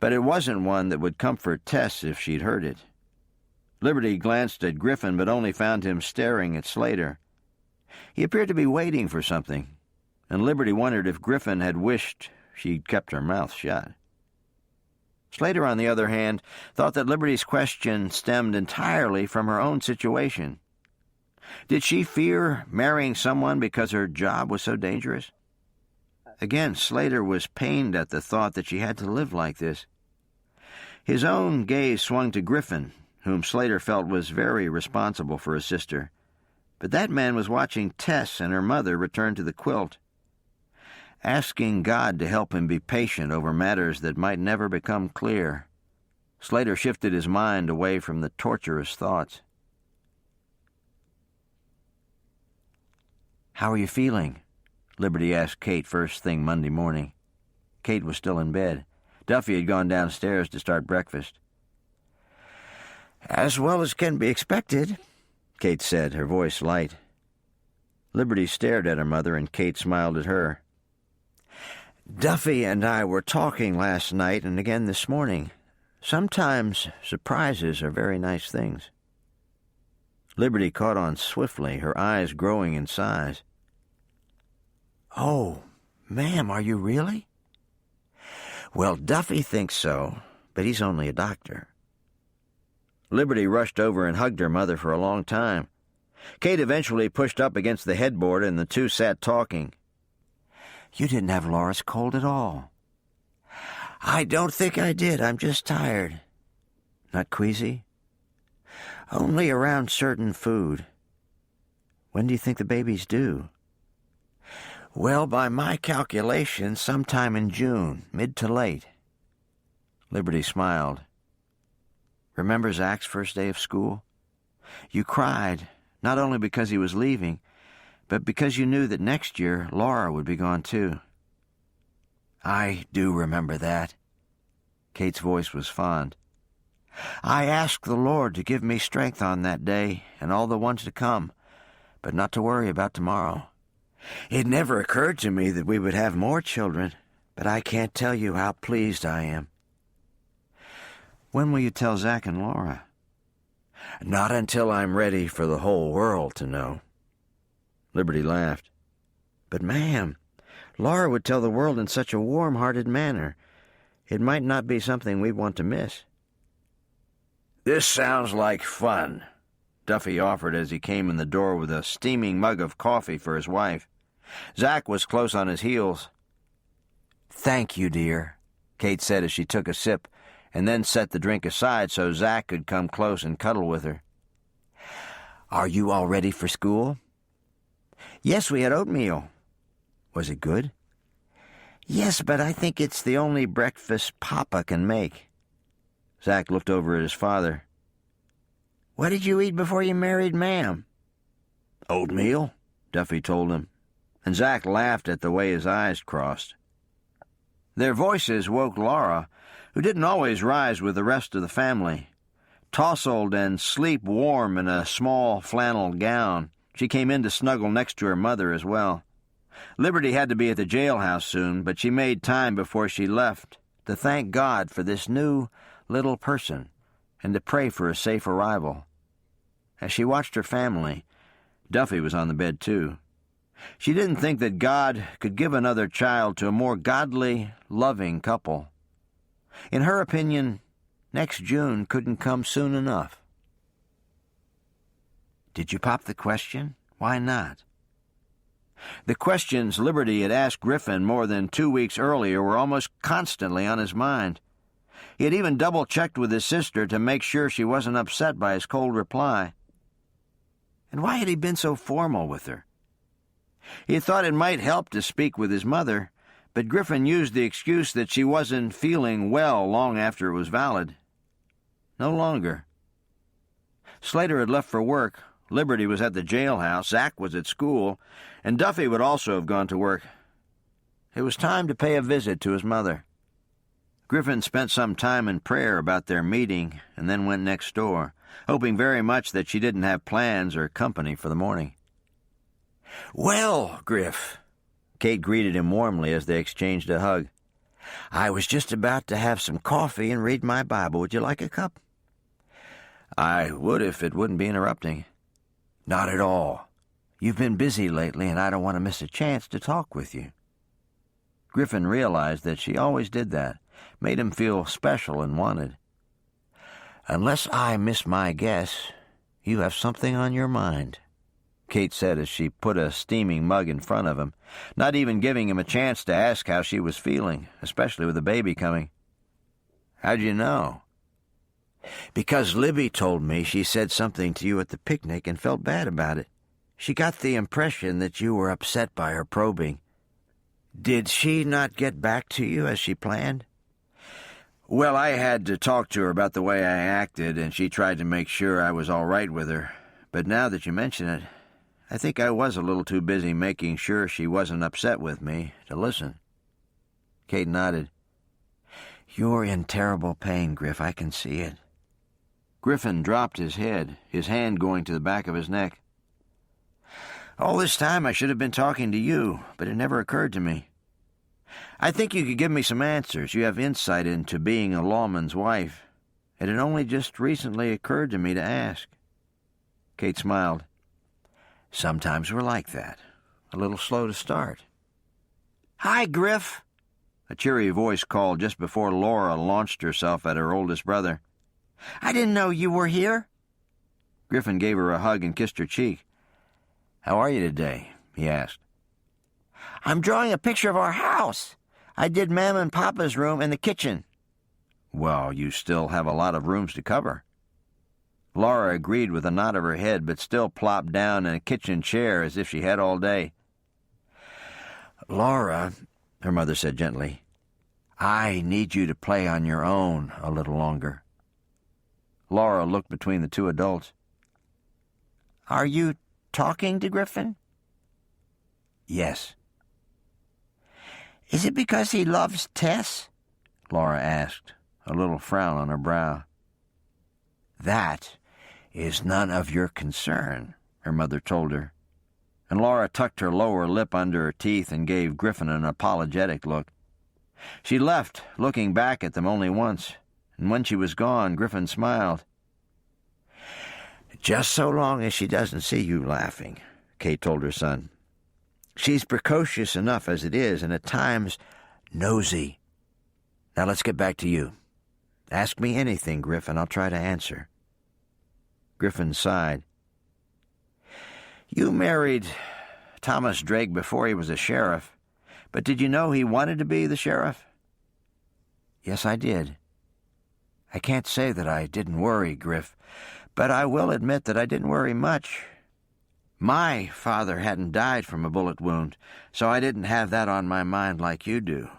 but it wasn't one that would comfort Tess if she'd heard it. Liberty glanced at Griffin, but only found him staring at Slater. He appeared to be waiting for something, and Liberty wondered if Griffin had wished she'd kept her mouth shut. Slater, on the other hand, thought that Liberty's question stemmed entirely from her own situation. Did she fear marrying someone because her job was so dangerous? Again, Slater was pained at the thought that she had to live like this. His own gaze swung to Griffin, whom Slater felt was very responsible for his sister. But that man was watching Tess and her mother return to the quilt, asking God to help him be patient over matters that might never become clear. Slater shifted his mind away from the torturous thoughts. "How are you feeling?" Liberty asked Kate first thing Monday morning. Kate was still in bed. Duffy had gone downstairs to start breakfast. "As well as can be expected," Kate said, her voice light. Liberty stared at her mother, and Kate smiled at her. "Duffy and I were talking last night and again this morning. Sometimes surprises are very nice things." Liberty caught on swiftly, her eyes growing in size. "Oh, ma'am, are you really?" "Well, Duffy thinks so, but he's only a doctor." Liberty rushed over and hugged her mother for a long time. Kate eventually pushed up against the headboard, and the two sat talking. "You didn't have Laura's cold at all." "I don't think I did. I'm just tired." "Not queasy?" "Only around certain food." "When do you think the baby's due?" "Well, by my calculations, sometime in June, mid to late." Liberty smiled. "Remember Zach's first day of school? You cried, not only because he was leaving, but because you knew that next year Laura would be gone too." "I do remember that." Kate's voice was fond. "I asked the Lord to give me strength on that day and all the ones to come, but not to worry about tomorrow. It never occurred to me that we would have more children, but I can't tell you how pleased I am." "When will you tell Zach and Laura?" "Not until I'm ready for the whole world to know." Liberty laughed. "But, ma'am, Laura would tell the world in such a warm-hearted manner. It might not be something we'd want to miss." "This sounds like fun," Duffy offered as he came in the door with a steaming mug of coffee for his wife. Zach was close on his heels. "Thank you, dear," Kate said as she took a sip, and then set the drink aside so Zach could come close and cuddle with her. "Are you all ready for school?" "Yes, we had oatmeal." "Was it good?" "Yes, but I think it's the only breakfast Papa can make." Zach looked over at his father. "What did you eat before you married Ma'am?" "Oatmeal," Duffy told him, and Zach laughed at the way his eyes crossed. Their voices woke Laura, who didn't always rise with the rest of the family. Tousled and sleep-warm in a small flannel gown, she came in to snuggle next to her mother as well. Liberty had to be at the jailhouse soon, but she made time before she left to thank God for this new little person and to pray for a safe arrival. As she watched her family, Duffy was on the bed too. She didn't think that God could give another child to a more godly, loving couple. In her opinion, next June couldn't come soon enough. "Did you pop the question? Why not?" The questions Liberty had asked Griffin more than 2 weeks earlier were almost constantly on his mind. He had even double-checked with his sister to make sure she wasn't upset by his cold reply. And why had he been so formal with her? He thought it might help to speak with his mother, but Griffin used the excuse that she wasn't feeling well long after it was valid. No longer. Slater had left for work, Liberty was at the jailhouse, Zach was at school, and Duffy would also have gone to work. It was time to pay a visit to his mother. Griffin spent some time in prayer about their meeting and then went next door, hoping very much that she didn't have plans or company for the morning. "Well, Griff," Kate greeted him warmly as they exchanged a hug. "I was just about to have some coffee and read my Bible. Would you like a cup?" "I would if it wouldn't be interrupting." "Not at all. You've been busy lately, and I don't want to miss a chance to talk with you." Griffin realized that she always did that, made him feel special and wanted. "Unless I miss my guess, you have something on your mind," Kate said as she put a steaming mug in front of him, not even giving him a chance to ask how she was feeling, especially with the baby coming. "How'd you know?" "Because Libby told me she said something to you at the picnic and felt bad about it. She got the impression that you were upset by her probing. Did she not get back to you as she planned?" "Well, I had to talk to her about the way I acted, and she tried to make sure I was all right with her. But now that you mention it, I think I was a little too busy making sure she wasn't upset with me to listen." Kate nodded. "You're in terrible pain, Griff. I can see it." Griffin dropped his head, his hand going to the back of his neck. "All this time I should have been talking to you, but it never occurred to me. I think you could give me some answers. You have insight into being a lawman's wife, and it only just recently occurred to me to ask." Kate smiled. "Sometimes we're like that, a little slow to start." "Hi, Griff," a cheery voice called just before Laura launched herself at her oldest brother. "I didn't know you were here." Griffin gave her a hug and kissed her cheek. "How are you today?" he asked. "I'm drawing a picture of our house. I did Ma'am and Papa's room and the kitchen." "Well, you still have a lot of rooms to cover." Laura agreed with a nod of her head, but still plopped down in a kitchen chair as if she had all day. "Laura," her mother said gently, "I need you to play on your own a little longer." Laura looked between the two adults. "Are you talking to Griffin?" "Yes." "Is it because he loves Tess?" Laura asked, a little frown on her brow. "That is none of your concern," her mother told her, and Laura tucked her lower lip under her teeth and gave Griffin an apologetic look. She left, looking back at them only once, and when she was gone, Griffin smiled. "Just so long as she doesn't see you laughing," Kate told her son. "She's precocious enough as it is, and at times nosy. Now let's get back to you. Ask me anything, Griff, and I'll try to answer." Griffin sighed. "You married Thomas Drake before he was a sheriff, but did you know he wanted to be the sheriff?" "Yes, I did. I can't say that I didn't worry, Griff, but I will admit that I didn't worry much. My father hadn't died from a bullet wound, so I didn't have that on my mind like you do.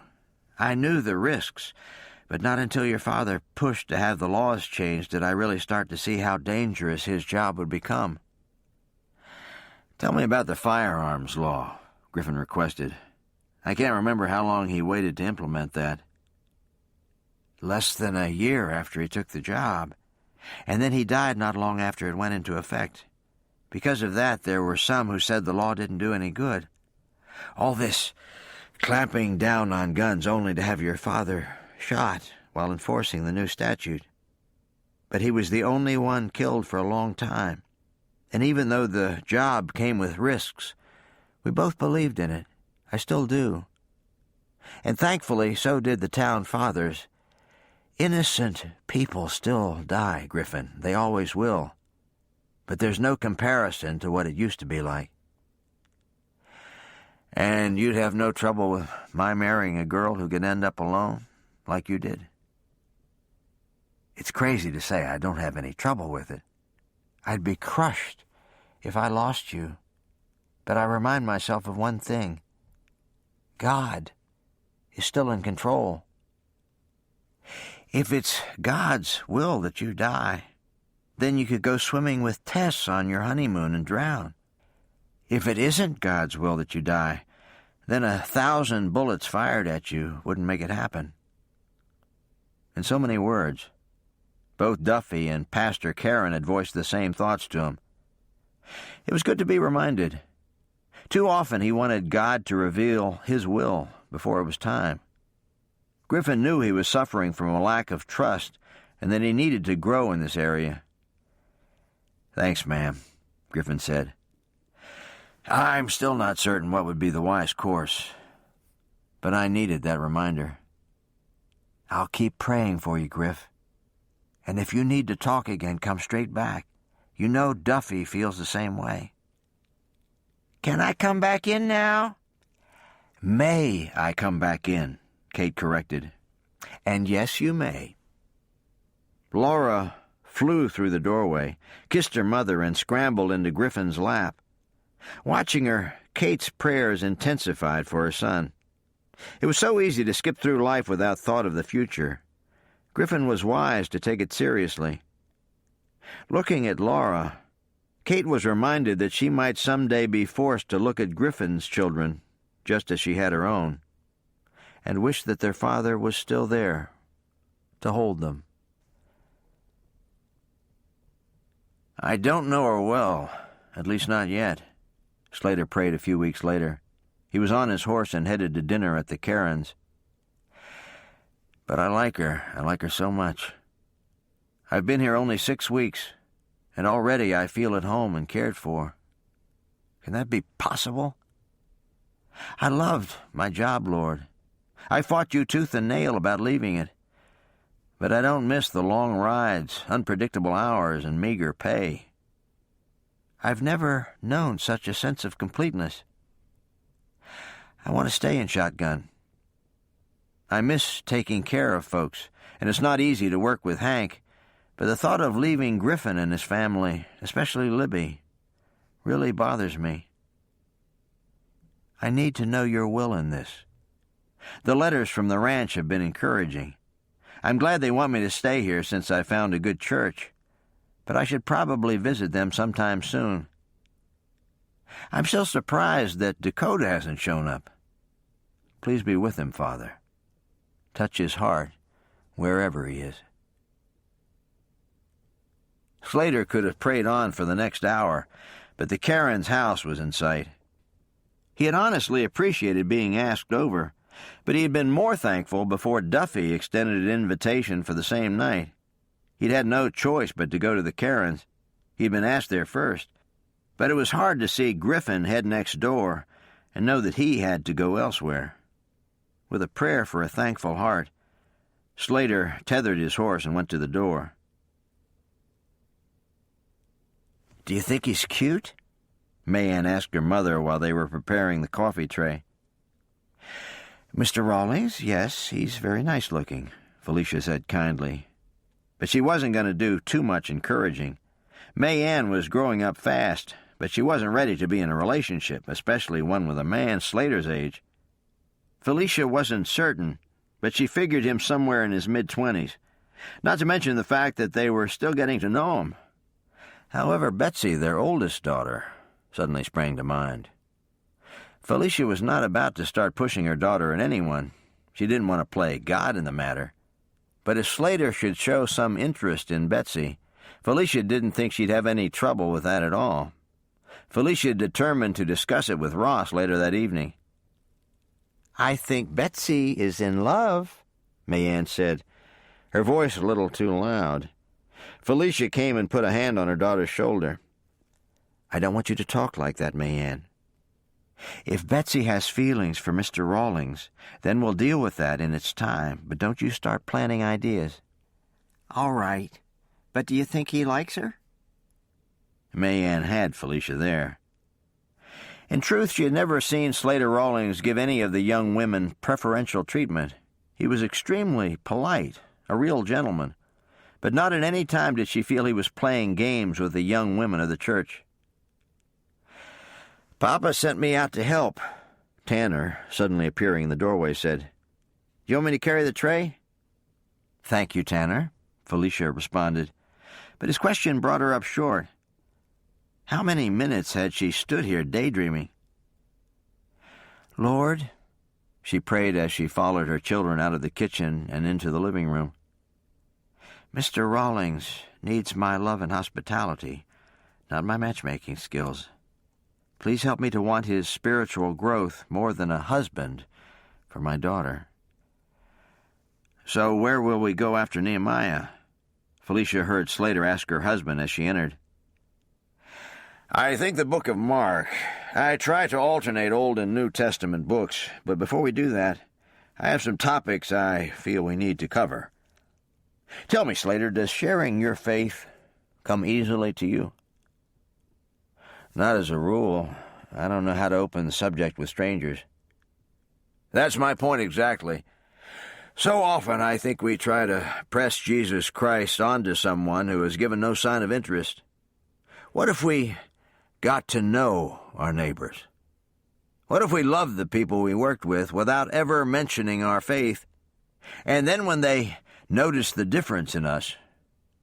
I knew the risks, but not until your father pushed to have the laws changed did I really start to see how dangerous his job would become." "Tell me about the firearms law," Griffin requested. "I can't remember how long he waited to implement that." "Less than a year after he took the job, and then he died not long after it went into effect. Because of that, there were some who said the law didn't do any good. All this clamping down on guns only to have your father shot while enforcing the new statute. But he was the only one killed for a long time, and even though the job came with risks, we both believed in it. I still do. And thankfully, so did the town fathers. Innocent people still die, Griffin. They always will. But there's no comparison to what it used to be like." "And you'd have no trouble with my marrying a girl who could end up alone, like you did?" "It's crazy to say I don't have any trouble with it. I'd be crushed if I lost you. But I remind myself of one thing. God is still in control. If it's God's will that you die, then you could go swimming with Tess on your honeymoon and drown. If it isn't God's will that you die, then 1,000 bullets fired at you wouldn't make it happen." In so many words, both Duffy and Pastor Karen had voiced the same thoughts to him. It was good to be reminded. Too often he wanted God to reveal his will before it was time. Griffin knew he was suffering from a lack of trust and that he needed to grow in this area. "Thanks, ma'am," Griffin said. "I'm still not certain what would be the wise course, but I needed that reminder." "I'll keep praying for you, Griff. And if you need to talk again, come straight back. You know Duffy feels the same way." Can I come back in now? May I come back in, Kate corrected. And yes, you may. Laura flew through the doorway, kissed her mother, and scrambled into Griffin's lap. Watching her, Kate's prayers intensified for her son. It was so easy to skip through life without thought of the future. Griffin was wise to take it seriously. Looking at Laura, Kate was reminded that she might someday be forced to look at Griffin's children, just as she had her own, and wish that their father was still there to hold them. I don't know her well, at least not yet, Slater prayed a few weeks later. He was on his horse and headed to dinner at the Cairns. But I like her. I like her so much. I've been here only 6 weeks, and already I feel at home and cared for. Can that be possible? I loved my job, Lord. I fought you tooth and nail about leaving it. But I don't miss the long rides, unpredictable hours, and meager pay. I've never known such a sense of completeness. I want to stay in Shotgun. I miss taking care of folks, and it's not easy to work with Hank, but the thought of leaving Griffin and his family, especially Libby, really bothers me. I need to know your will in this. The letters from the ranch have been encouraging. I'm glad they want me to stay here since I found a good church, but I should probably visit them sometime soon. I'm still surprised that Dakota hasn't shown up. Please be with him, Father. Touch his heart, wherever he is. Slater could have prayed on for the next hour, but the Cairns' house was in sight. He had honestly appreciated being asked over, but he had been more thankful before Duffy extended an invitation for the same night. He'd had no choice but to go to the Cairns. He'd been asked there first, but it was hard to see Griffin head next door and know that he had to go elsewhere. With a prayer for a thankful heart, Slater tethered his horse and went to the door. "Do you think he's cute?" Mayanne asked her mother while they were preparing the coffee tray. "Mr. Rawlings, yes, he's very nice-looking," Felicia said kindly. But she wasn't going to do too much encouraging. Mayanne was growing up fast, but she wasn't ready to be in a relationship, especially one with a man Slater's age. Felicia wasn't certain, but she figured him somewhere in his mid-20s, not to mention the fact that they were still getting to know him. However, Betsy, their oldest daughter, suddenly sprang to mind. Felicia was not about to start pushing her daughter at anyone. She didn't want to play God in the matter. But if Slater should show some interest in Betsy, Felicia didn't think she'd have any trouble with that at all. Felicia determined to discuss it with Ross later that evening. "I think Betsy is in love," Mayanne said, her voice a little too loud. Felicia came and put a hand on her daughter's shoulder. "I don't want you to talk like that, Mayanne. If Betsy has feelings for Mr. Rawlings, then we'll deal with that in its time, but don't you start planning ideas." "All right. But do you think he likes her?" Mayanne had Felicia there. In truth, she had never seen Slater Rawlings give any of the young women preferential treatment. He was extremely polite, a real gentleman, but not at any time did she feel he was playing games with the young women of the church. "Papa sent me out to help," Tanner, suddenly appearing in the doorway, said. "Do you want me to carry the tray?" "Thank you, Tanner," Felicia responded, but his question brought her up short. How many minutes had she stood here daydreaming? "Lord," she prayed as she followed her children out of the kitchen and into the living room, "Mr. Rawlings needs my love and hospitality, not my matchmaking skills. Please help me to want his spiritual growth more than a husband for my daughter." "So where will we go after Nehemiah?" Felicia heard Slater ask her husband as she entered. "I think the book of Mark. I try to alternate Old and New Testament books, but before we do that, I have some topics I feel we need to cover. Tell me, Slater, does sharing your faith come easily to you?" "Not as a rule. I don't know how to open the subject with strangers. That's my point exactly. So often I think we try to press Jesus Christ onto someone who has given no sign of interest. What if we got to know our neighbors? What if we loved the people we worked with without ever mentioning our faith? And then when they notice the difference in us,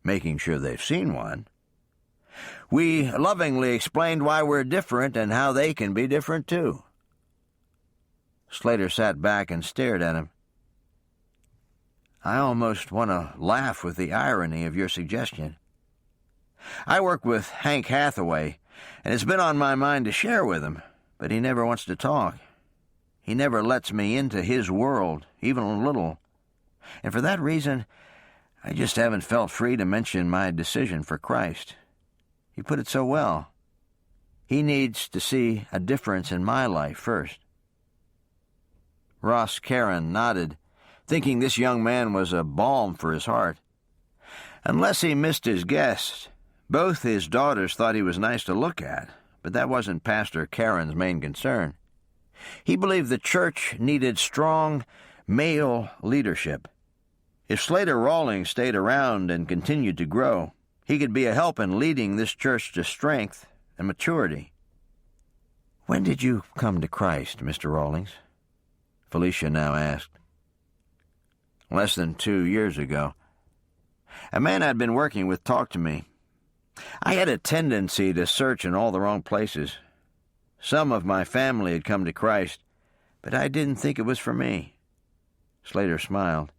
making sure they've seen one, we lovingly explained why we're different and how they can be different too. Slater sat back and stared at him. I almost want to laugh with the irony of your suggestion. I work with Hank Hathaway, and it's been on my mind to share with him, but he never wants to talk. He never lets me into his world, even a little. And for that reason, I just haven't felt free to mention my decision for Christ. You put it so well. He needs to see a difference in my life first. Ross Karen nodded, thinking this young man was a balm for his heart. Unless he missed his guess, both his daughters thought he was nice to look at, but that wasn't Pastor Karen's main concern. He believed the church needed strong male leadership. If Slater Rawlings stayed around and continued to grow, he could be a help in leading this church to strength and maturity. When did you come to Christ, Mr. Rawlings? Felicia now asked. Less than 2 years ago. A man I'd been working with talked to me. I had a tendency to search in all the wrong places. Some of my family had come to Christ, but I didn't think it was for me. Slater smiled.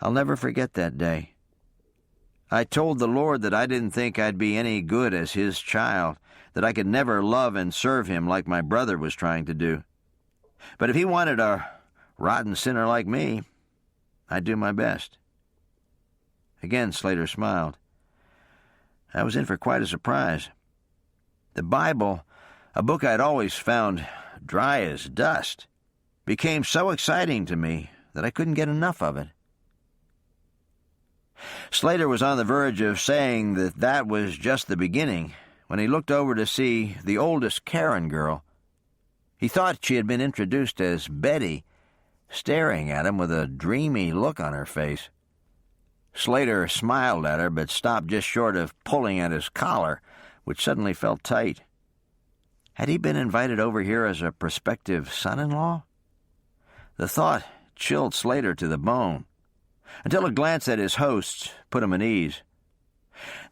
I'll never forget that day. I told the Lord that I didn't think I'd be any good as His child, that I could never love and serve Him like my brother was trying to do. But if He wanted a rotten sinner like me, I'd do my best. Again, Slater smiled. I was in for quite a surprise. The Bible, a book I'd always found dry as dust, became so exciting to me that I couldn't get enough of it. Slater was on the verge of saying that that was just the beginning when he looked over to see the oldest Karen girl. He thought she had been introduced as Betty, staring at him with a dreamy look on her face. Slater smiled at her, but stopped just short of pulling at his collar, which suddenly felt tight. Had he been invited over here as a prospective son-in-law? The thought chilled Slater to the bone, until a glance at his hosts put him at ease.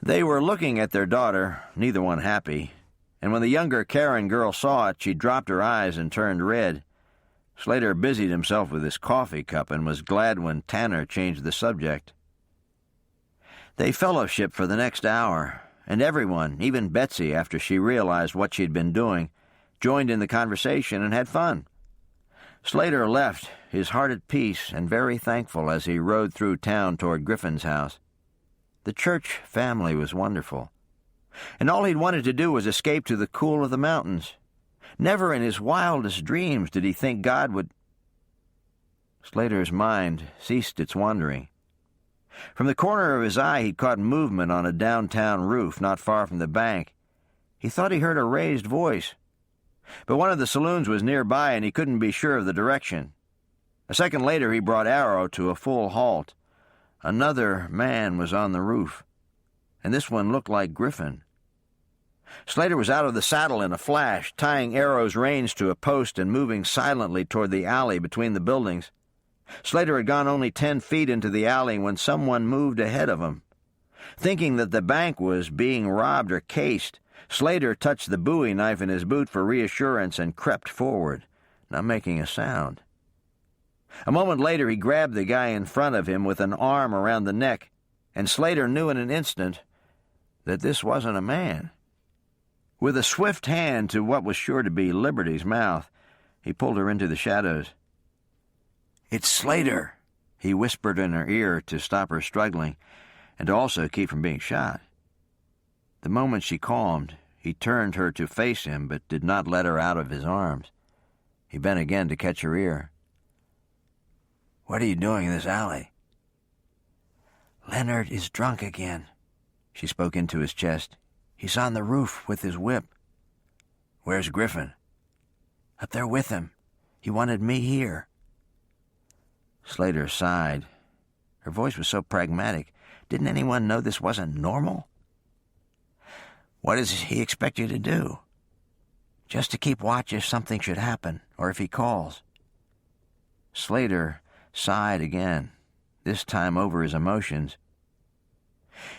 They were looking at their daughter, neither one happy, and when the younger Karen girl saw it, she dropped her eyes and turned red. Slater busied himself with his coffee cup and was glad when Tanner changed the subject. They fellowshiped for the next hour, and everyone, even Betsy, after she realized what she'd been doing, joined in the conversation and had fun. Slater left, his heart at peace and very thankful as he rode through town toward Griffin's house. The church family was wonderful, and all he'd wanted to do was escape to the cool of the mountains. Never in his wildest dreams did he think God would... Slater's mind ceased its wandering. From the corner of his eye he'd caught movement on a downtown roof not far from the bank. He thought he heard a raised voice, but one of the saloons was nearby and he couldn't be sure of the direction. A second later he brought Arrow to a full halt. Another man was on the roof, and this one looked like Griffin. Slater was out of the saddle in a flash, tying Arrow's reins to a post and moving silently toward the alley between the buildings. Slater had gone only 10 feet into the alley when someone moved ahead of him. Thinking that the bank was being robbed or cased, Slater touched the bowie knife in his boot for reassurance and crept forward, not making a sound. A moment later he grabbed the guy in front of him with an arm around the neck, and Slater knew in an instant that this wasn't a man. With a swift hand to what was sure to be Liberty's mouth, he pulled her into the shadows. "It's Slater," he whispered in her ear to stop her struggling, and to also keep from being shot. The moment she calmed, he turned her to face him, but did not let her out of his arms. He bent again to catch her ear. "What are you doing in this alley?" "Leonard is drunk again," she spoke into his chest. "He's on the roof with his whip." "Where's Griffin?" "Up there with him. He wanted me here." Slater sighed. Her voice was so pragmatic. Didn't anyone know this wasn't normal? "What does he expect you to do?" "Just to keep watch if something should happen, or if he calls." Slater sighed again, this time over his emotions.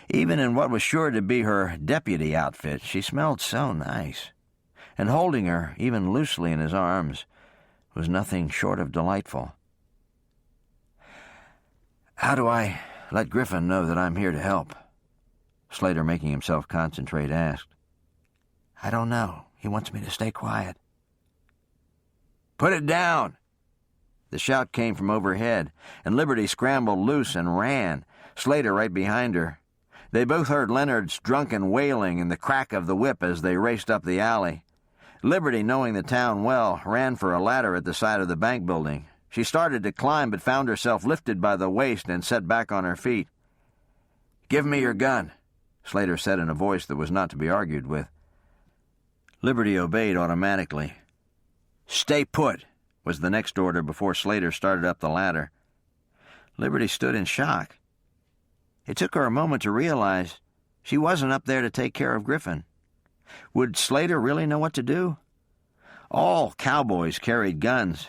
Even in what was sure to be her deputy outfit, she smelled so nice, and holding her, even loosely in his arms, was nothing short of delightful. "How do I let Griffin know that I'm here to help?" Slater, making himself concentrate, asked. "I don't know. He wants me to stay quiet." "Put it down!" The shout came from overhead, and Liberty scrambled loose and ran, Slater right behind her. They both heard Leonard's drunken wailing and the crack of the whip as they raced up the alley. Liberty, knowing the town well, ran for a ladder at the side of the bank building. She started to climb but found herself lifted by the waist and set back on her feet. "Give me your gun," Slater said in a voice that was not to be argued with. Liberty obeyed automatically. "Stay put," was the next order before Slater started up the ladder. Liberty stood in shock. It took her a moment to realize she wasn't up there to take care of Griffin. Would Slater really know what to do? All cowboys carried guns,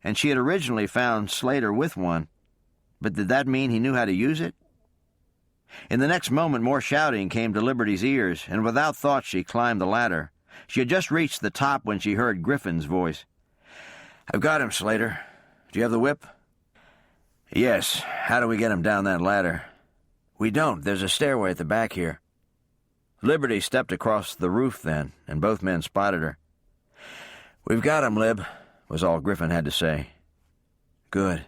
and she had originally found Slater with one, but did that mean he knew how to use it? In the next moment, more shouting came to Liberty's ears, and without thought she climbed the ladder. She had just reached the top when she heard Griffin's voice. "I've got him, Slater. Do you have the whip?" "Yes. How do we get him down that ladder?" "We don't. There's a stairway at the back here." Liberty stepped across the roof then, and both men spotted her. "We've got him, Lib," was all Griffin had to say. "Good."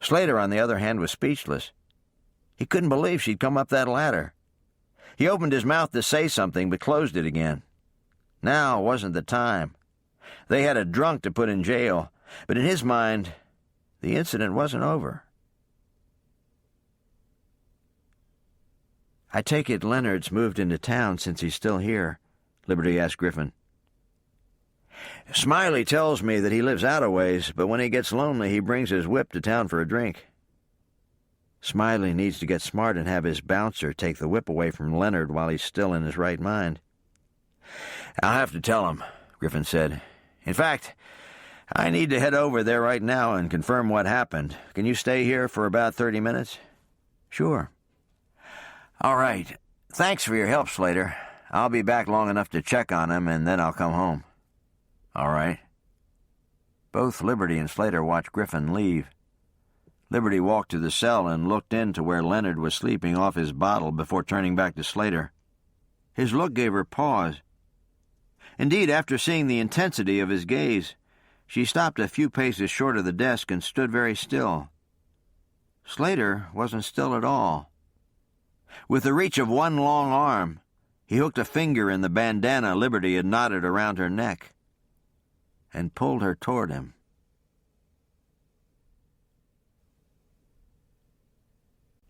Slater, on the other hand, was speechless. He couldn't believe she'd come up that ladder. He opened his mouth to say something, but closed it again. Now wasn't the time. They had a drunk to put in jail, but in his mind, the incident wasn't over. "I take it Leonard's moved into town since he's still here?" Liberty asked Griffin. "Smiley tells me that he lives out a ways, but when he gets lonely, he brings his whip to town for a drink." "Smiley needs to get smart and have his bouncer take the whip away from Leonard while he's still in his right mind." "I'll have to tell him," Griffin said. "In fact, I need to head over there right now and confirm what happened. Can you stay here for about 30 minutes? "Sure." "All right. Thanks for your help, Slater. I'll be back long enough to check on him, and then I'll come home." "All right." Both Liberty and Slater watched Griffin leave. Liberty walked to the cell and looked in to where Leonard was sleeping off his bottle before turning back to Slater. His look gave her pause. Indeed, after seeing the intensity of his gaze, she stopped a few paces short of the desk and stood very still. Slater wasn't still at all. With the reach of one long arm, he hooked a finger in the bandana Liberty had knotted around her neck and pulled her toward him.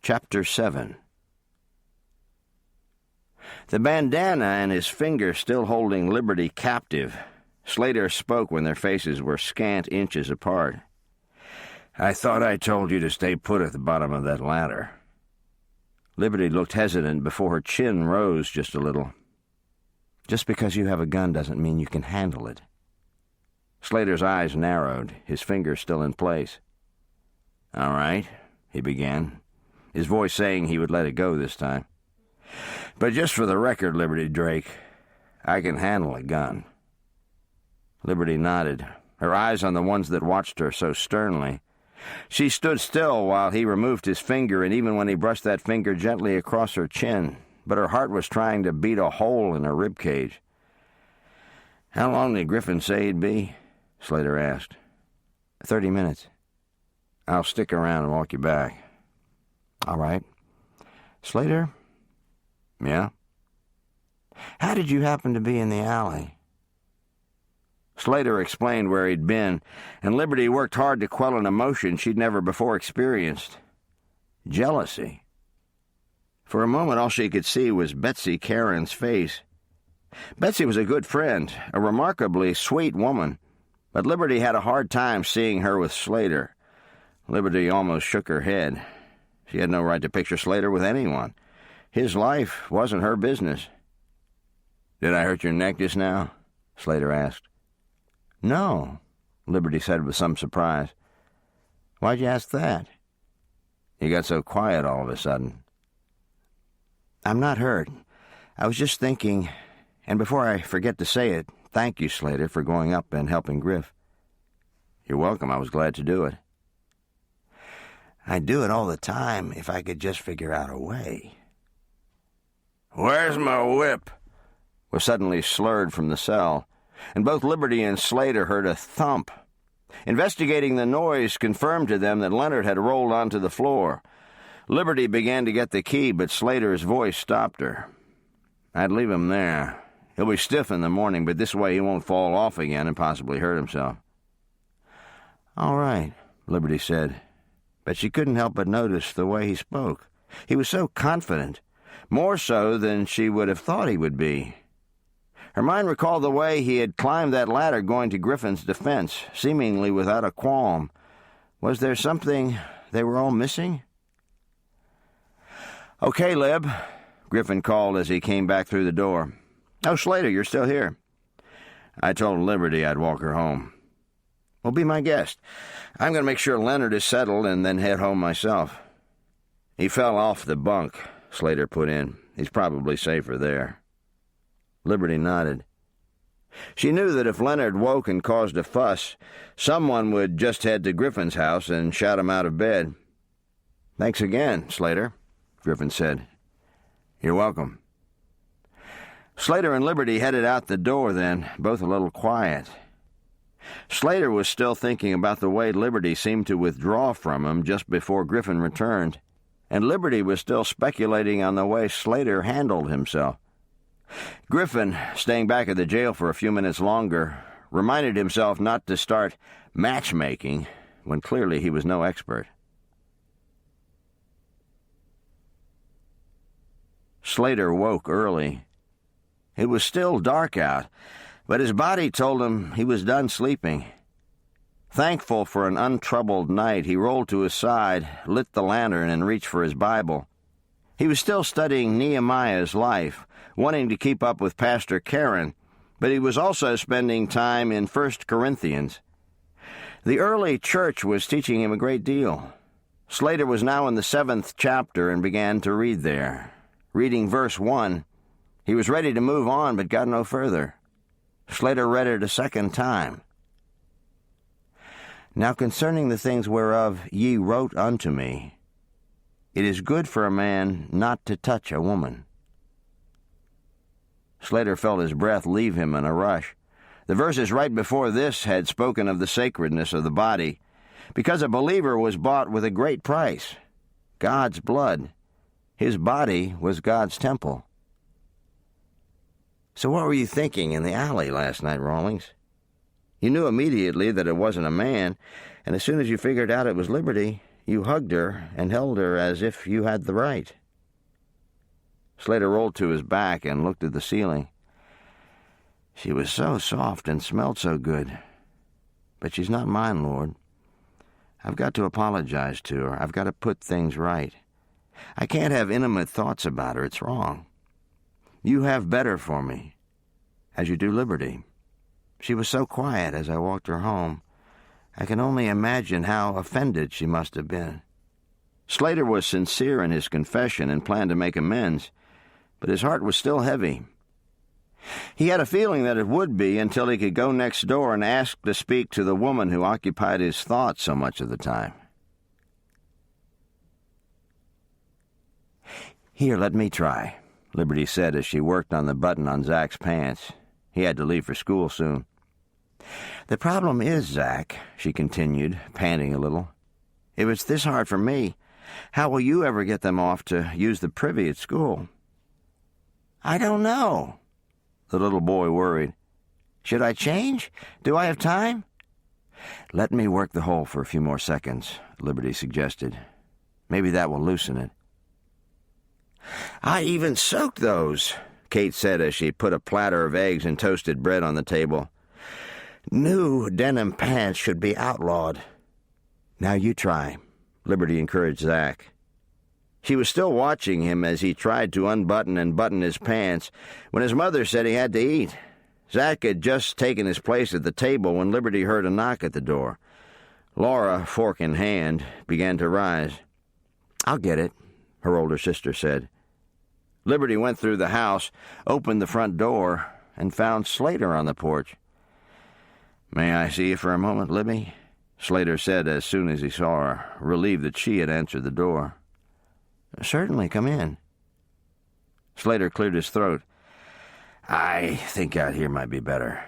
Chapter 7. The bandana and his finger still holding Liberty captive, Slater spoke when their faces were scant inches apart. "I thought I told you to stay put at the bottom of that ladder." Liberty looked hesitant before her chin rose just a little. "Just because you have a gun doesn't mean you can handle it." Slater's eyes narrowed, his finger still in place. "All right," he began, his voice saying he would let it go this time. "But just for the record, Liberty Drake, I can handle a gun." Liberty nodded, her eyes on the ones that watched her so sternly. She stood still while he removed his finger, and even when he brushed that finger gently across her chin, but her heart was trying to beat a hole in her ribcage. "How long did Griffin say he'd be?" Slater asked. 30 minutes. "I'll stick around and walk you back." "All right." "Slater?" "Yeah?" "How did you happen to be in the alley?" Slater explained where he'd been, and Liberty worked hard to quell an emotion she'd never before experienced. Jealousy. For a moment all she could see was Betsy Caron's face. Betsy was a good friend, a remarkably sweet woman, but Liberty had a hard time seeing her with Slater. Liberty almost shook her head. She had no right to picture Slater with anyone. His life wasn't her business. "Did I hurt your neck just now?" Slater asked. "No," Liberty said with some surprise. "Why'd you ask that?" "You got so quiet all of a sudden." "I'm not hurt. I was just thinking, and before I forget to say it, thank you, Slater, for going up and helping Griff." "You're welcome. I was glad to do it." "I'd do it all the time if I could just figure out a way." "Where's my whip?" was suddenly slurred from the cell, and both Liberty and Slater heard a thump. Investigating the noise confirmed to them that Leonard had rolled onto the floor. Liberty began to get the key, but Slater's voice stopped her. "I'd leave him there. He'll be stiff in the morning, but this way he won't fall off again and possibly hurt himself." "All right," Liberty said, but she couldn't help but notice the way he spoke. He was so confident, more so than she would have thought he would be. Her mind recalled the way he had climbed that ladder going to Griffin's defense, seemingly without a qualm. Was there something they were all missing? "Okay, Lib," Griffin called as he came back through the door. "Oh, Slater, you're still here." "I told Liberty I'd walk her home." "Well, be my guest. I'm going to make sure Leonard is settled and then head home myself." "He fell off the bunk," Slater put in. "He's probably safer there." Liberty nodded. She knew that if Leonard woke and caused a fuss, someone would just head to Griffin's house and shout him out of bed. "Thanks again, Slater," Griffin said. "You're welcome." Slater and Liberty headed out the door then, both a little quiet. Slater was still thinking about the way Liberty seemed to withdraw from him just before Griffin returned, and Liberty was still speculating on the way Slater handled himself. Griffin, staying back at the jail for a few minutes longer, reminded himself not to start matchmaking when clearly he was no expert. Slater woke early. It was still dark out, but his body told him he was done sleeping. Thankful for an untroubled night, he rolled to his side, lit the lantern, and reached for his Bible. He was still studying Nehemiah's life, wanting to keep up with Pastor Karen, but he was also spending time in 1 Corinthians. The early church was teaching him a great deal. Slater was now in the 7th chapter and began to read there. Reading verse 1, he was ready to move on but got no further. Slater read it a second time. "Now concerning the things whereof ye wrote unto me, it is good for a man not to touch a woman." Slater felt his breath leave him in a rush. The verses right before this had spoken of the sacredness of the body, because a believer was bought with a great price, God's blood. His body was God's temple. "So what were you thinking in the alley last night, Rawlings? You knew immediately that it wasn't a man, and as soon as you figured out it was Liberty, you hugged her and held her as if you had the right." Slater rolled to his back and looked at the ceiling. "She was so soft and smelled so good. But she's not mine, Lord. I've got to apologize to her. I've got to put things right. I can't have intimate thoughts about her. It's wrong. You have better for me, as you do Liberty. She was so quiet as I walked her home. I can only imagine how offended she must have been." Slater was sincere in his confession and planned to make amends, but his heart was still heavy. He had a feeling that it would be until he could go next door and ask to speak to the woman who occupied his thoughts so much of the time. "Here, let me try," Liberty said as she worked on the button on Zach's pants. He had to leave for school soon. "The problem is, Zach," she continued, panting a little, "if it's this hard for me, how will you ever get them off to use the privy at school?" "I don't know," the little boy worried. "Should I change? Do I have time?" "Let me work the hole for a few more seconds," Liberty suggested. "Maybe that will loosen it." "I even soaked those," Kate said as she put a platter of eggs and toasted bread on the table. "New denim pants should be outlawed." "Now you try," Liberty encouraged Zach. She was still watching him as he tried to unbutton and button his pants when his mother said he had to eat. Zach had just taken his place at the table when Liberty heard a knock at the door. Laura, fork in hand, began to rise. "I'll get it," her older sister said. Liberty went through the house, opened the front door, and found Slater on the porch. "May I see you for a moment, Libby?" Slater said as soon as he saw her, relieved that she had answered the door. "Certainly, come in." Slater cleared his throat. "I think out here might be better."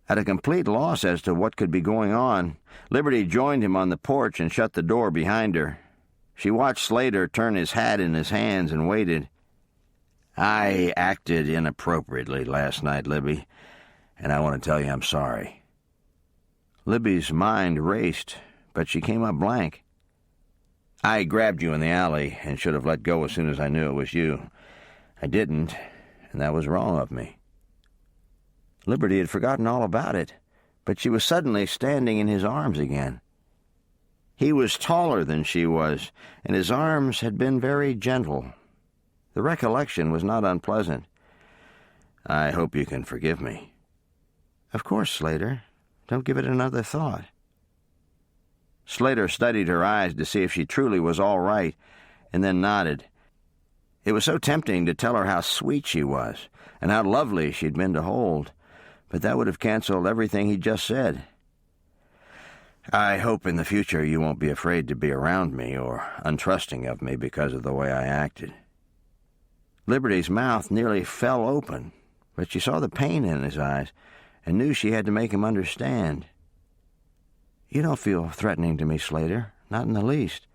At a complete loss as to what could be going on, Liberty joined him on the porch and shut the door behind her. She watched Slater turn his hat in his hands and waited. "I acted inappropriately last night, Libby, and I want to tell you I'm sorry." Libby's mind raced, but she came up blank. "I grabbed you in the alley and should have let go as soon as I knew it was you. I didn't, and that was wrong of me." Liberty had forgotten all about it, but she was suddenly standing in his arms again. He was taller than she was, and his arms had been very gentle. The recollection was not unpleasant. "I hope you can forgive me." "Of course, Slater. Don't give it another thought." Slater studied her eyes to see if she truly was all right, and then nodded. It was so tempting to tell her how sweet she was, and how lovely she'd been to hold, but that would have canceled everything he'd just said. "I hope in the future you won't be afraid to be around me or untrusting of me because of the way I acted." Liberty's mouth nearly fell open, but she saw the pain in his eyes and knew she had to make him understand. "You don't feel threatening to me, Slater, not in the least.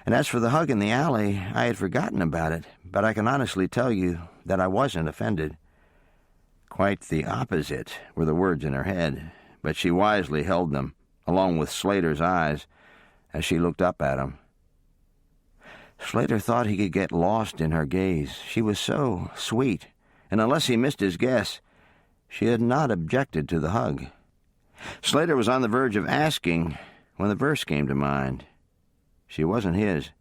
And as for the hug in the alley, I had forgotten about it, but I can honestly tell you that I wasn't offended." Quite the opposite were the words in her head, but she wisely held them, along with Slater's eyes, as she looked up at him. Slater thought he could get lost in her gaze. She was so sweet, and unless he missed his guess, she had not objected to the hug. Slater was on the verge of asking when the verse came to mind. She wasn't his.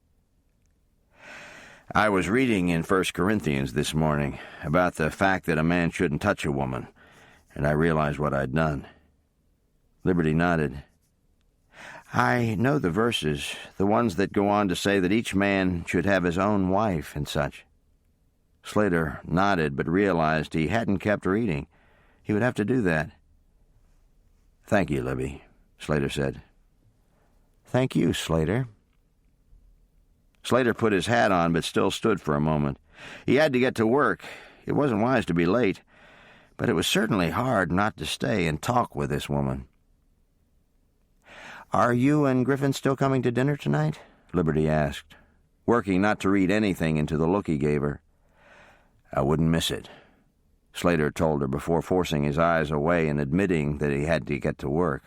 "I was reading in 1 Corinthians this morning about the fact that a man shouldn't touch a woman, and I realized what I'd done." Liberty nodded. "I know the verses, the ones that go on to say that each man should have his own wife and such." Slater nodded, but realized he hadn't kept reading. He would have to do that. "Thank you, Libby," Slater said. "Thank you, Slater." Slater put his hat on, but still stood for a moment. He had to get to work. It wasn't wise to be late, but it was certainly hard not to stay and talk with this woman. "Are you and Griffin still coming to dinner tonight?" Liberty asked, working not to read anything into the look he gave her. "I wouldn't miss it," Slater told her before forcing his eyes away and admitting that he had to get to work.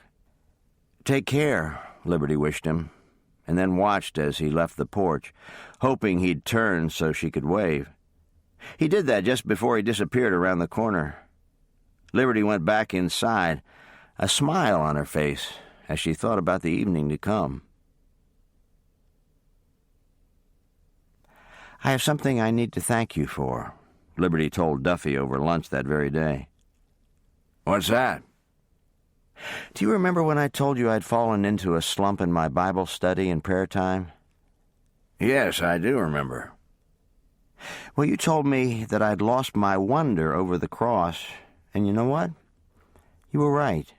"Take care," Liberty wished him, and then watched as he left the porch, hoping he'd turn so she could wave. He did that just before he disappeared around the corner. Liberty went back inside, a smile on her face as she thought about the evening to come. "I have something I need to thank you for," Liberty told Duffy over lunch that very day. "What's that?" "Do you remember when I told you I'd fallen into a slump in my Bible study and prayer time?" "Yes, I do remember." "Well, you told me that I'd lost my wonder over the cross, and you know what? You were right."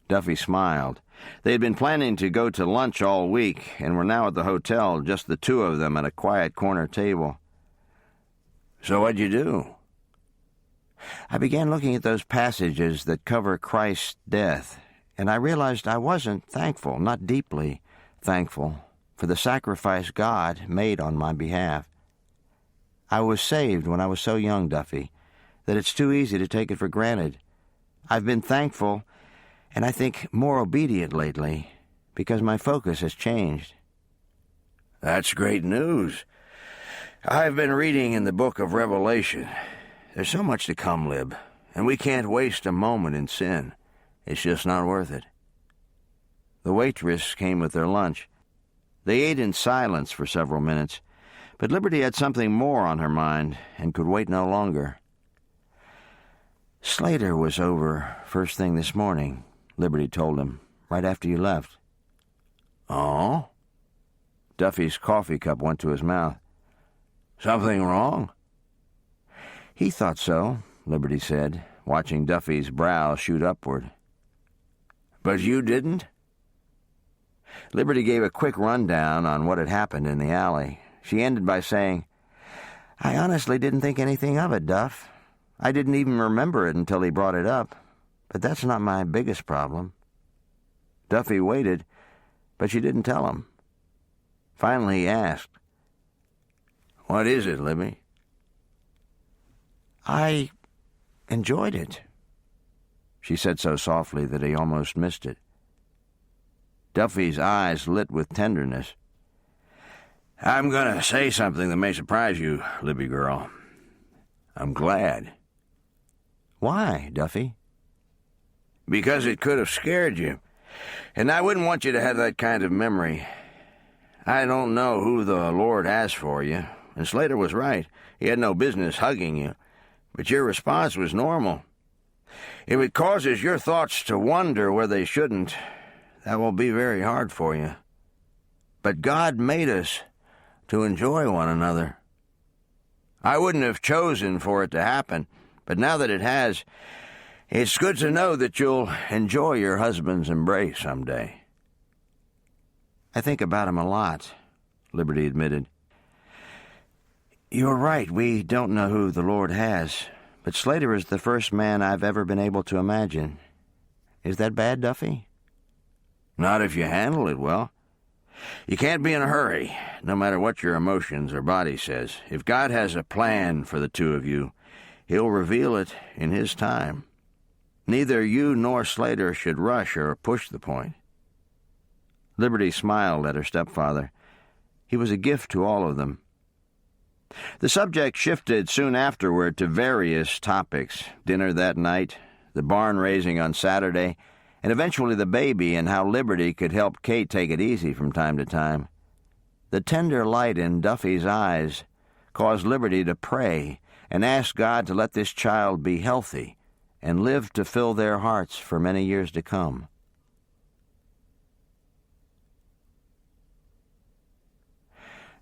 Duffy smiled. They had been planning to go to lunch all week and were now at the hotel, just the two of them at a quiet corner table. "So what'd you do?" "I began looking at those passages that cover Christ's death, and I realized I wasn't thankful, not deeply thankful, for the sacrifice God made on my behalf. I was saved when I was so young, Duffy, that it's too easy to take it for granted. I've been thankful, and I think more obedient lately, because my focus has changed." "That's great news. I've been reading in the book of Revelation. There's so much to come, Lib, and we can't waste a moment in sin. It's just not worth it. The waitress came with their lunch. They ate in silence for several minutes, but Liberty had something more on her mind and could wait no longer. Slater was over first thing this morning, Liberty told him, right after you left. Oh? Duffy's coffee cup went to his mouth. Something wrong? He thought so, Liberty said, watching Duffy's brow shoot upward. But you didn't? Liberty gave a quick rundown on what had happened in the alley. She ended by saying, I honestly didn't think anything of it, Duff. I didn't even remember it until he brought it up, but that's not my biggest problem. Duffy waited, but she didn't tell him. Finally he asked, What is it, Libby? I enjoyed it, she said so softly that he almost missed it. Duffy's eyes lit with tenderness. I'm going to say something that may surprise you, Libby girl. I'm glad. Why, Duffy? Because it could have scared you, and I wouldn't want you to have that kind of memory. I don't know who the Lord has for you, and Slater was right. He had no business hugging you, but your response was normal. If it causes your thoughts to wander where they shouldn't, that will be very hard for you. But God made us to enjoy one another. I wouldn't have chosen for it to happen, but now that it has, it's good to know that you'll enjoy your husband's embrace someday. I think about him a lot, Liberty admitted. You're right, we don't know who the Lord has, but Slater is the first man I've ever been able to imagine. Is that bad, Duffy? Not if you handle it well. You can't be in a hurry, no matter what your emotions or body says. If God has a plan for the two of you, He'll reveal it in His time. Neither you nor Slater should rush or push the point. Liberty smiled at her stepfather. He was a gift to all of them. The subject shifted soon afterward to various topics: dinner that night, the barn raising on Saturday, and eventually the baby and how Liberty could help Kate take it easy from time to time. The tender light in Duffy's eyes caused Liberty to pray and ask God to let this child be healthy and live to fill their hearts for many years to come.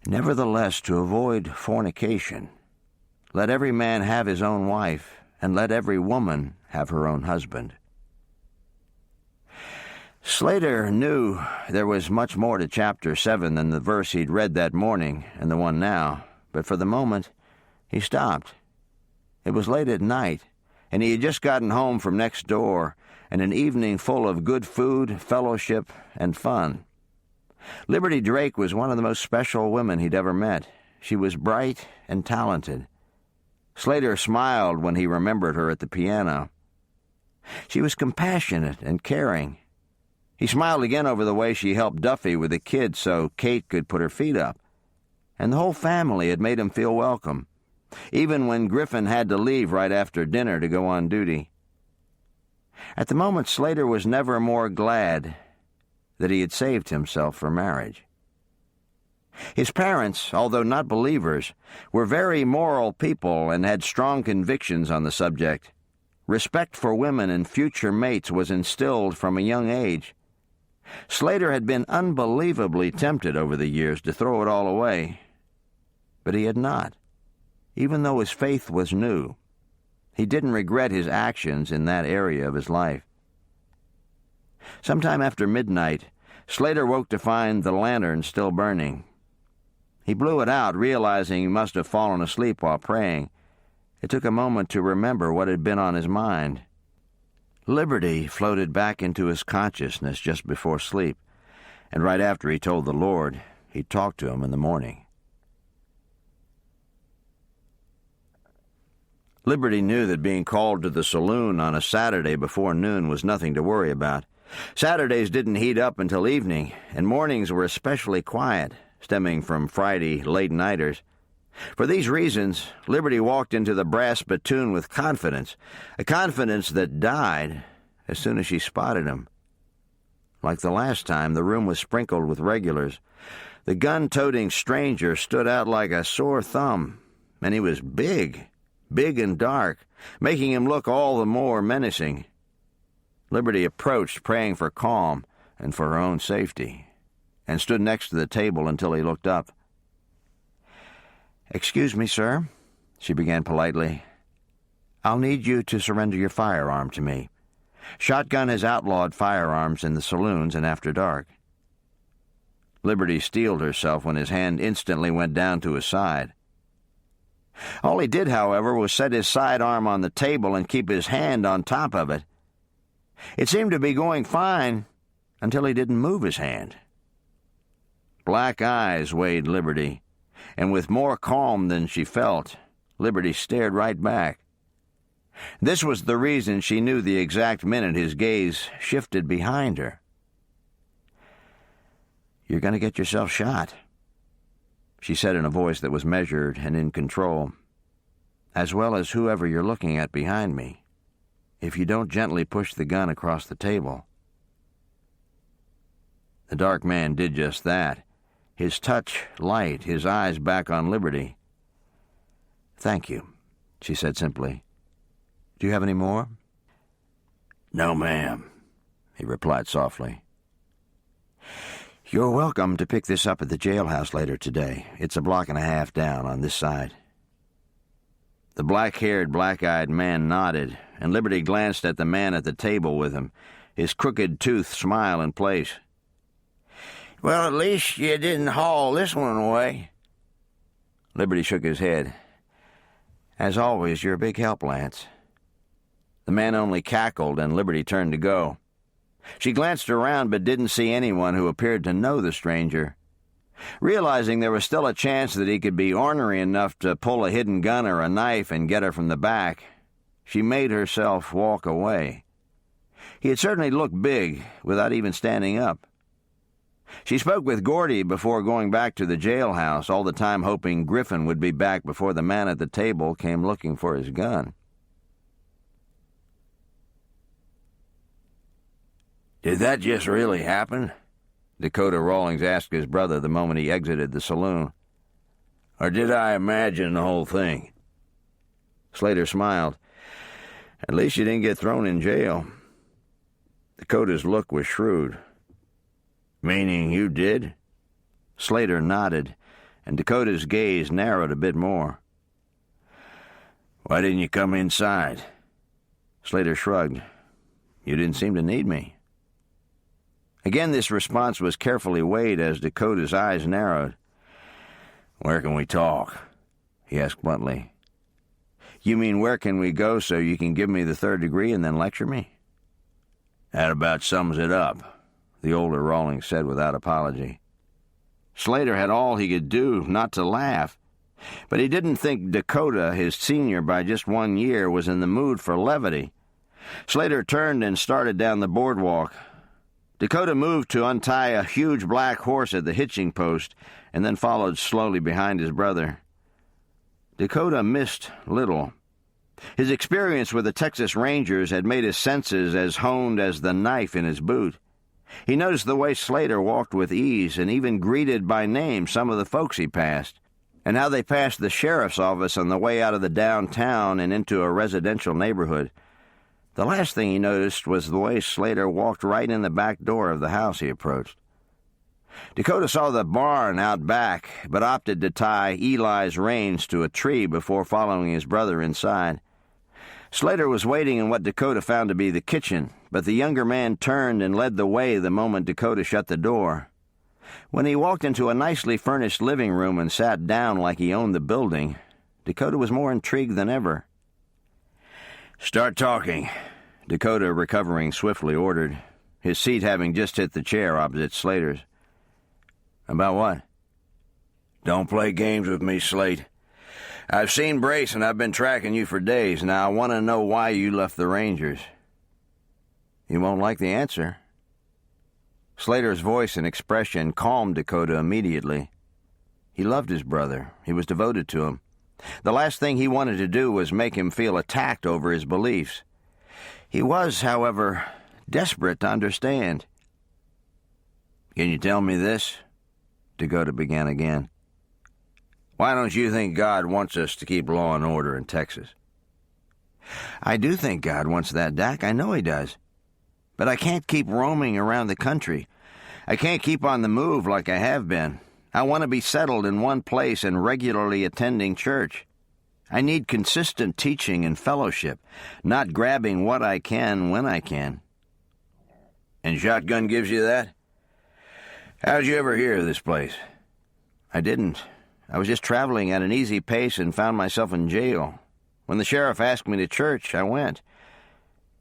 Nevertheless, to avoid fornication, let every man have his own wife, and let every woman have her own husband. Slater knew there was much more to chapter 7 than the verse he'd read that morning and the one now, but for the moment he stopped. It was late at night, and he had just gotten home from next door, and an evening full of good food, fellowship, and fun. Liberty Drake was one of the most special women he'd ever met. She was bright and talented. Slater smiled when he remembered her at the piano. She was compassionate and caring. He smiled again over the way she helped Duffy with the kids so Kate could put her feet up. And the whole family had made him feel welcome, even when Griffin had to leave right after dinner to go on duty. At the moment, Slater was never more glad that he had saved himself for marriage. His parents, although not believers, were very moral people and had strong convictions on the subject. Respect for women and future mates was instilled from a young age. Slater had been unbelievably tempted over the years to throw it all away, but he had not. Even though his faith was new, he didn't regret his actions in that area of his life. Sometime after midnight, Slater woke to find the lantern still burning. He blew it out, realizing he must have fallen asleep while praying. It took a moment to remember what had been on his mind. Liberty floated back into his consciousness just before sleep, and right after he told the Lord he'd talk to him in the morning. Liberty knew that being called to the saloon on a Saturday before noon was nothing to worry about. Saturdays didn't heat up until evening, and mornings were especially quiet, stemming from Friday late-nighters. For these reasons, Liberty walked into the brass spittoon with confidence, a confidence that died as soon as she spotted him. Like the last time, the room was sprinkled with regulars. The gun-toting stranger stood out like a sore thumb, and he was big and dark, making him look all the more menacing. Liberty approached, praying for calm and for her own safety, and stood next to the table until he looked up. "Excuse me, sir," she began politely. "I'll need you to surrender your firearm to me. Shotgun has outlawed firearms in the saloons and after dark." Liberty steeled herself when his hand instantly went down to his side. All he did, however, was set his sidearm on the table and keep his hand on top of it. It seemed to be going fine until he didn't move his hand. Black eyes weighed Liberty, and with more calm than she felt, Liberty stared right back. This was the reason she knew the exact minute his gaze shifted behind her. "You're going to get yourself shot," she said in a voice that was measured and in control, "as well as whoever you're looking at behind me, if you don't gently push the gun across the table." The dark man did just that, his touch light, his eyes back on Liberty. "Thank you," she said simply. "Do you have any more?" "No, ma'am," he replied softly. "You're welcome to pick this up at the jailhouse later today. It's a block and a half down on this side." The black-haired, black-eyed man nodded, and Liberty glanced at the man at the table with him, his crooked-toothed smile in place. "Well, at least you didn't haul this one away." Liberty shook his head. "As always, you're a big help, Lance." The man only cackled, and Liberty turned to go. She glanced around but didn't see anyone who appeared to know the stranger. Realizing there was still a chance that he could be ornery enough to pull a hidden gun or a knife and get her from the back, she made herself walk away. He had certainly looked big, without even standing up. She spoke with Gordy before going back to the jailhouse, all the time hoping Griffin would be back before the man at the table came looking for his gun. "Did that just really happen?" Dakota Rawlings asked his brother the moment he exited the saloon. "Or did I imagine the whole thing?" Slater smiled. "At least you didn't get thrown in jail." Dakota's look was shrewd. "Meaning you did?" Slater nodded, and Dakota's gaze narrowed a bit more. "Why didn't you come inside?" Slater shrugged. "You didn't seem to need me." Again, this response was carefully weighed as Dakota's eyes narrowed. "Where can we talk?" he asked bluntly. "You mean where can we go so you can give me the 3rd degree and then lecture me?" "That about sums it up," the older Rawlings said without apology. Slater had all he could do not to laugh, but he didn't think Dakota, his senior by just 1 year, was in the mood for levity. Slater turned and started down the boardwalk. Dakota moved to untie a huge black horse at the hitching post and then followed slowly behind his brother. Dakota missed little. His experience with the Texas Rangers had made his senses as honed as the knife in his boot. He noticed the way Slater walked with ease and even greeted by name some of the folks he passed, and how they passed the sheriff's office on the way out of the downtown and into a residential neighborhood. The last thing he noticed was the way Slater walked right in the back door of the house he approached. Dakota saw the barn out back, but opted to tie Eli's reins to a tree before following his brother inside. Slater was waiting in what Dakota found to be the kitchen, but the younger man turned and led the way the moment Dakota shut the door. When he walked into a nicely furnished living room and sat down like he owned the building, Dakota was more intrigued than ever. "Start talking," Dakota, recovering swiftly, ordered, his seat having just hit the chair opposite Slater's. "About what?" "Don't play games with me, Slate. I've seen Brace and I've been tracking you for days. Now I want to know why you left the Rangers." "You won't like the answer." Slater's voice and expression calmed Dakota immediately. He loved his brother. He was devoted to him. The last thing he wanted to do was make him feel attacked over his beliefs. He was, however, desperate to understand. "Can you tell me this?" Dakota began again. "Why don't you think God wants us to keep law and order in Texas?" "I do think God wants that, Dak. I know he does. But I can't keep roaming around the country. I can't keep on the move like I have been. I want to be settled in one place and regularly attending church. I need consistent teaching and fellowship, not grabbing what I can when I can." "And Shotgun gives you that? How'd you ever hear of this place?" "I didn't. I was just traveling at an easy pace and found myself in jail. When the sheriff asked me to church, I went.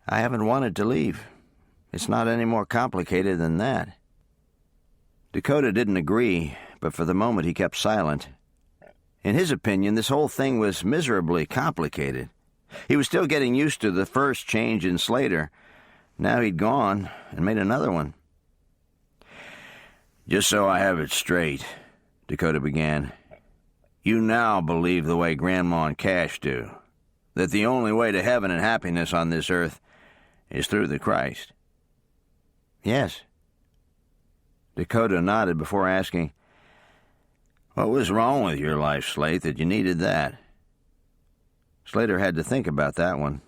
I haven't wanted to leave. It's not any more complicated than that." Dakota didn't agree, but for the moment he kept silent. In his opinion, this whole thing was miserably complicated. He was still getting used to the first change in Slater. Now he'd gone and made another one. "Just so I have it straight," Dakota began, "you now believe the way Grandma and Cash do, that the only way to heaven and happiness on this earth is through the Christ." "Yes." Dakota nodded before asking, "What was wrong with your life, Slate, that you needed that?" Slater had to think about that one.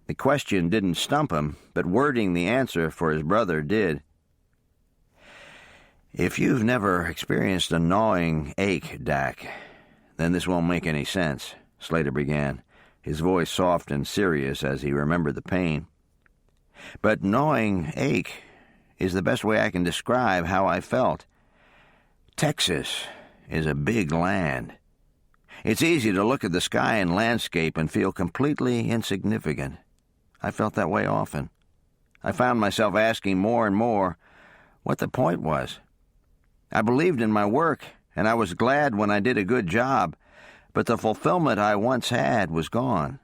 The question didn't stump him, but wording the answer for his brother did. "If you've never experienced a gnawing ache, Dak, then this won't make any sense," Slater began, his voice soft and serious as he remembered the pain. "But gnawing ache is the best way I can describe how I felt. Texas is a big land. It's easy to look at the sky and landscape and feel completely insignificant. I felt that way often. I found myself asking more and more what the point was. I believed in my work, and I was glad when I did a good job, but the fulfillment I once had was gone.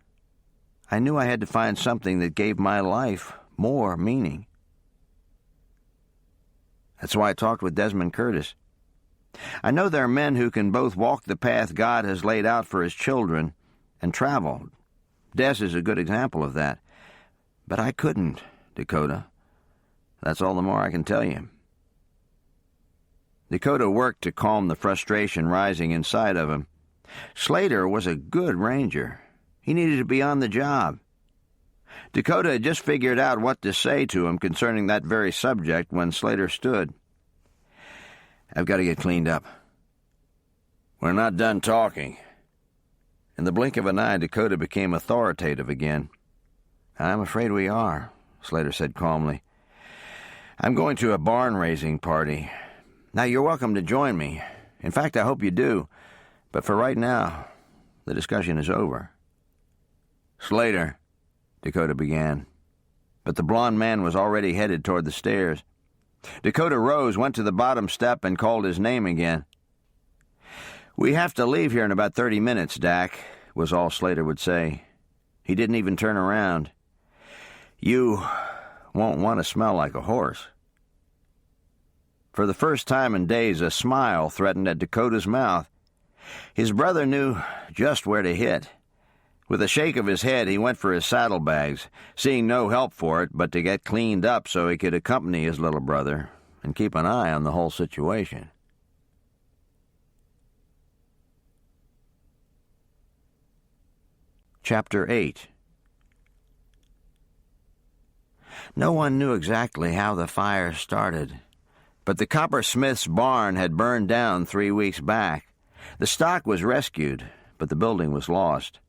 I knew I had to find something that gave my life more meaning. That's why I talked with Desmond Curtis. I know there are men who can both walk the path God has laid out for his children and travel. Des is a good example of that. But I couldn't, Dakota. That's all the more I can tell you." Dakota worked to calm the frustration rising inside of him. Slater was a good ranger. He needed to be on the job. Dakota had just figured out what to say to him concerning that very subject when Slater stood. "I've got to get cleaned up." "We're not done talking." In the blink of an eye, Dakota became authoritative again. "I'm afraid we are," Slater said calmly. "I'm going to a barn-raising party. Now, you're welcome to join me. In fact, I hope you do. But for right now, the discussion is over." "Slater," Dakota began. But the blond man was already headed toward the stairs. Dakota rose, went to the bottom step, and called his name again. "We have to leave here in about 30 minutes, Dak," was all Slater would say. He didn't even turn around. "You won't want to smell like a horse." For the first time in days, a smile threatened at Dakota's mouth. His brother knew just where to hit. With a shake of his head, he went for his saddlebags, seeing no help for it but to get cleaned up so he could accompany his little brother and keep an eye on the whole situation. Chapter 8. No one knew exactly how the fire started, but the coppersmith's barn had burned down 3 weeks back. The stock was rescued, but the building was lost.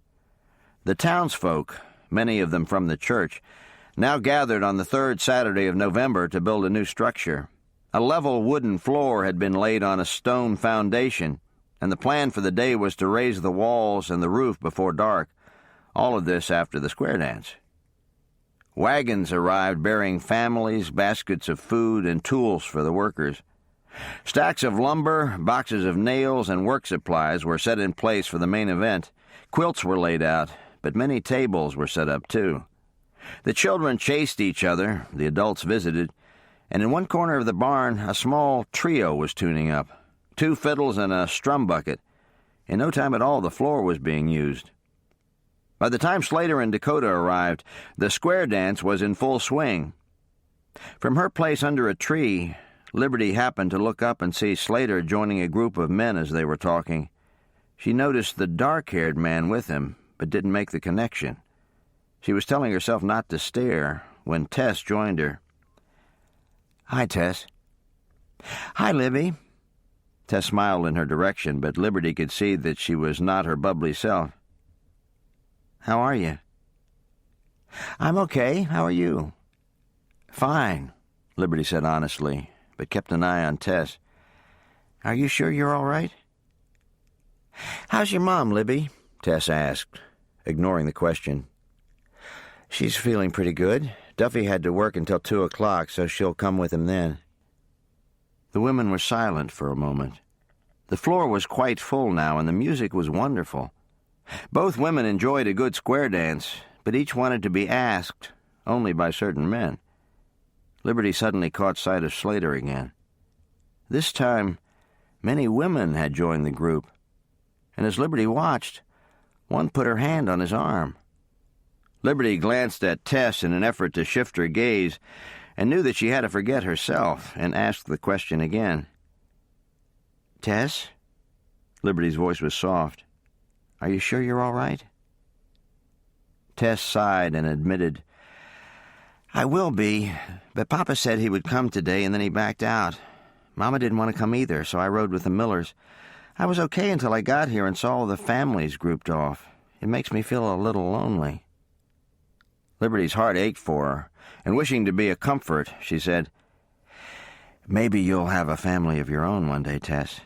The townsfolk, many of them from the church, now gathered on the third Saturday of November to build a new structure. A level wooden floor had been laid on a stone foundation, and the plan for the day was to raise the walls and the roof before dark, all of this after the square dance. Wagons arrived bearing families, baskets of food, and tools for the workers. Stacks of lumber, boxes of nails, and work supplies were set in place for the main event. Quilts were laid out, but many tables were set up too. The children chased each other, the adults visited, and in one corner of the barn a small trio was tuning up. 2 fiddles and a strum bucket. In no time at all, the floor was being used. By the time Slater and Dakota arrived, the square dance was in full swing. From her place under a tree, Liberty happened to look up and see Slater joining a group of men as they were talking. She noticed the dark-haired man with him, but didn't make the connection. She was telling herself not to stare when Tess joined her. "Hi, Tess." "Hi, Libby." Tess smiled in her direction, but Liberty could see that she was not her bubbly self. "How are you?" "I'm okay. How are you?" "Fine," Liberty said honestly, but kept an eye on Tess. "Are you sure you're all right?" "How's your mom, Libby?" Tess asked, ignoring the question. "She's feeling pretty good. Duffy had to work until 2 o'clock, so she'll come with him then." The women were silent for a moment. The floor was quite full now, and the music was wonderful. Both women enjoyed a good square dance, but each wanted to be asked only by certain men. Liberty suddenly caught sight of Slater again. This time, many women had joined the group, and as Liberty watched, one put her hand on his arm. Liberty glanced at Tess in an effort to shift her gaze and knew that she had to forget herself and asked the question again. "Tess?" Liberty's voice was soft. "Are you sure you're all right?" Tess sighed and admitted, "I will be, but Papa said he would come today and then he backed out. Mama didn't want to come either, so I rode with the Millers. I was okay until I got here and saw all the families grouped off. It makes me feel a little lonely." Liberty's heart ached for her, and wishing to be a comfort, she said, "Maybe you'll have a family of your own one day, Tess."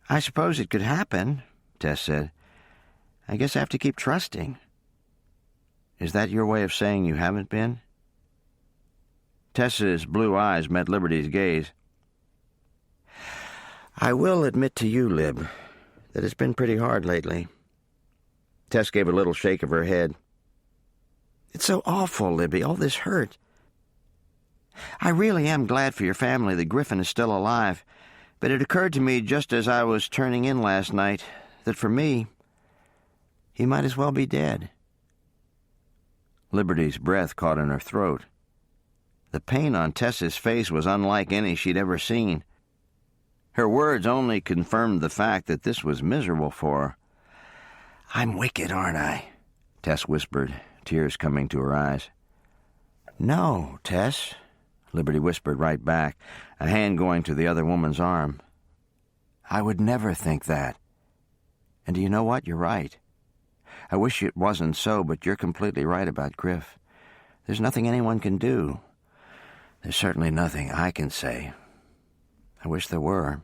"I suppose it could happen," Tess said. "I guess I have to keep trusting." "Is that your way of saying you haven't been?" Tess's blue eyes met Liberty's gaze. "I will admit to you, Lib, that it's been pretty hard lately." Tess gave a little shake of her head. "It's so awful, Libby, all this hurt. I really am glad for your family that Griffin is still alive, but it occurred to me just as I was turning in last night that for me, he might as well be dead." Liberty's breath caught in her throat. The pain on Tess's face was unlike any she'd ever seen. Her words only confirmed the fact that this was miserable for her. "I'm wicked, aren't I?" Tess whispered, tears coming to her eyes. "No, Tess," Liberty whispered right back, a hand going to the other woman's arm. "I would never think that. And do you know what? You're right. I wish it wasn't so, but you're completely right about Griff. There's nothing anyone can do. There's certainly nothing I can say. I wish there were."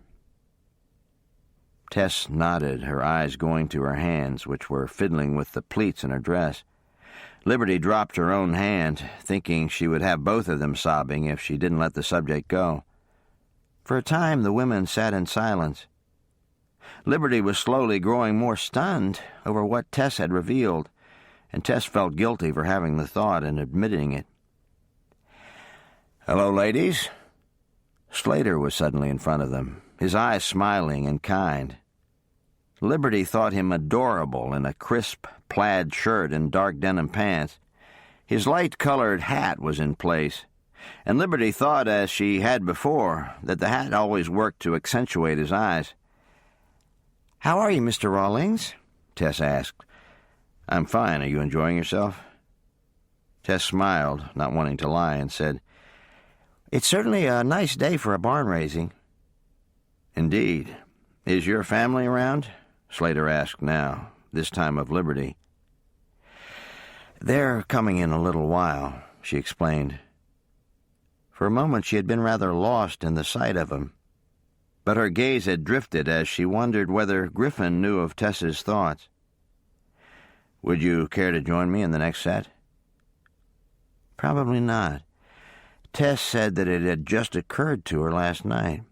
Tess nodded, her eyes going to her hands, which were fiddling with the pleats in her dress. Liberty dropped her own hand, thinking she would have both of them sobbing if she didn't let the subject go. For a time, the women sat in silence. Liberty was slowly growing more stunned over what Tess had revealed, and Tess felt guilty for having the thought and admitting it. "Hello, ladies." Slater was suddenly in front of them, his eyes smiling and kind. Liberty thought him adorable in a crisp plaid shirt and dark denim pants. His light-colored hat was in place, and Liberty thought, as she had before, that the hat always worked to accentuate his eyes. "How are you, Mr. Rawlings?" Tess asked. "I'm fine. Are you enjoying yourself?" Tess smiled, not wanting to lie, and said, "It's certainly a nice day for a barn raising." "Indeed. Is your family around?" Slater asked now, this time of Liberty. "They're coming in a little while," she explained. For a moment she had been rather lost in the sight of him, but her gaze had drifted as she wondered whether Griffin knew of Tess's thoughts. "Would you care to join me in the next set?" "Probably not. Tess said that it had just occurred to her last night."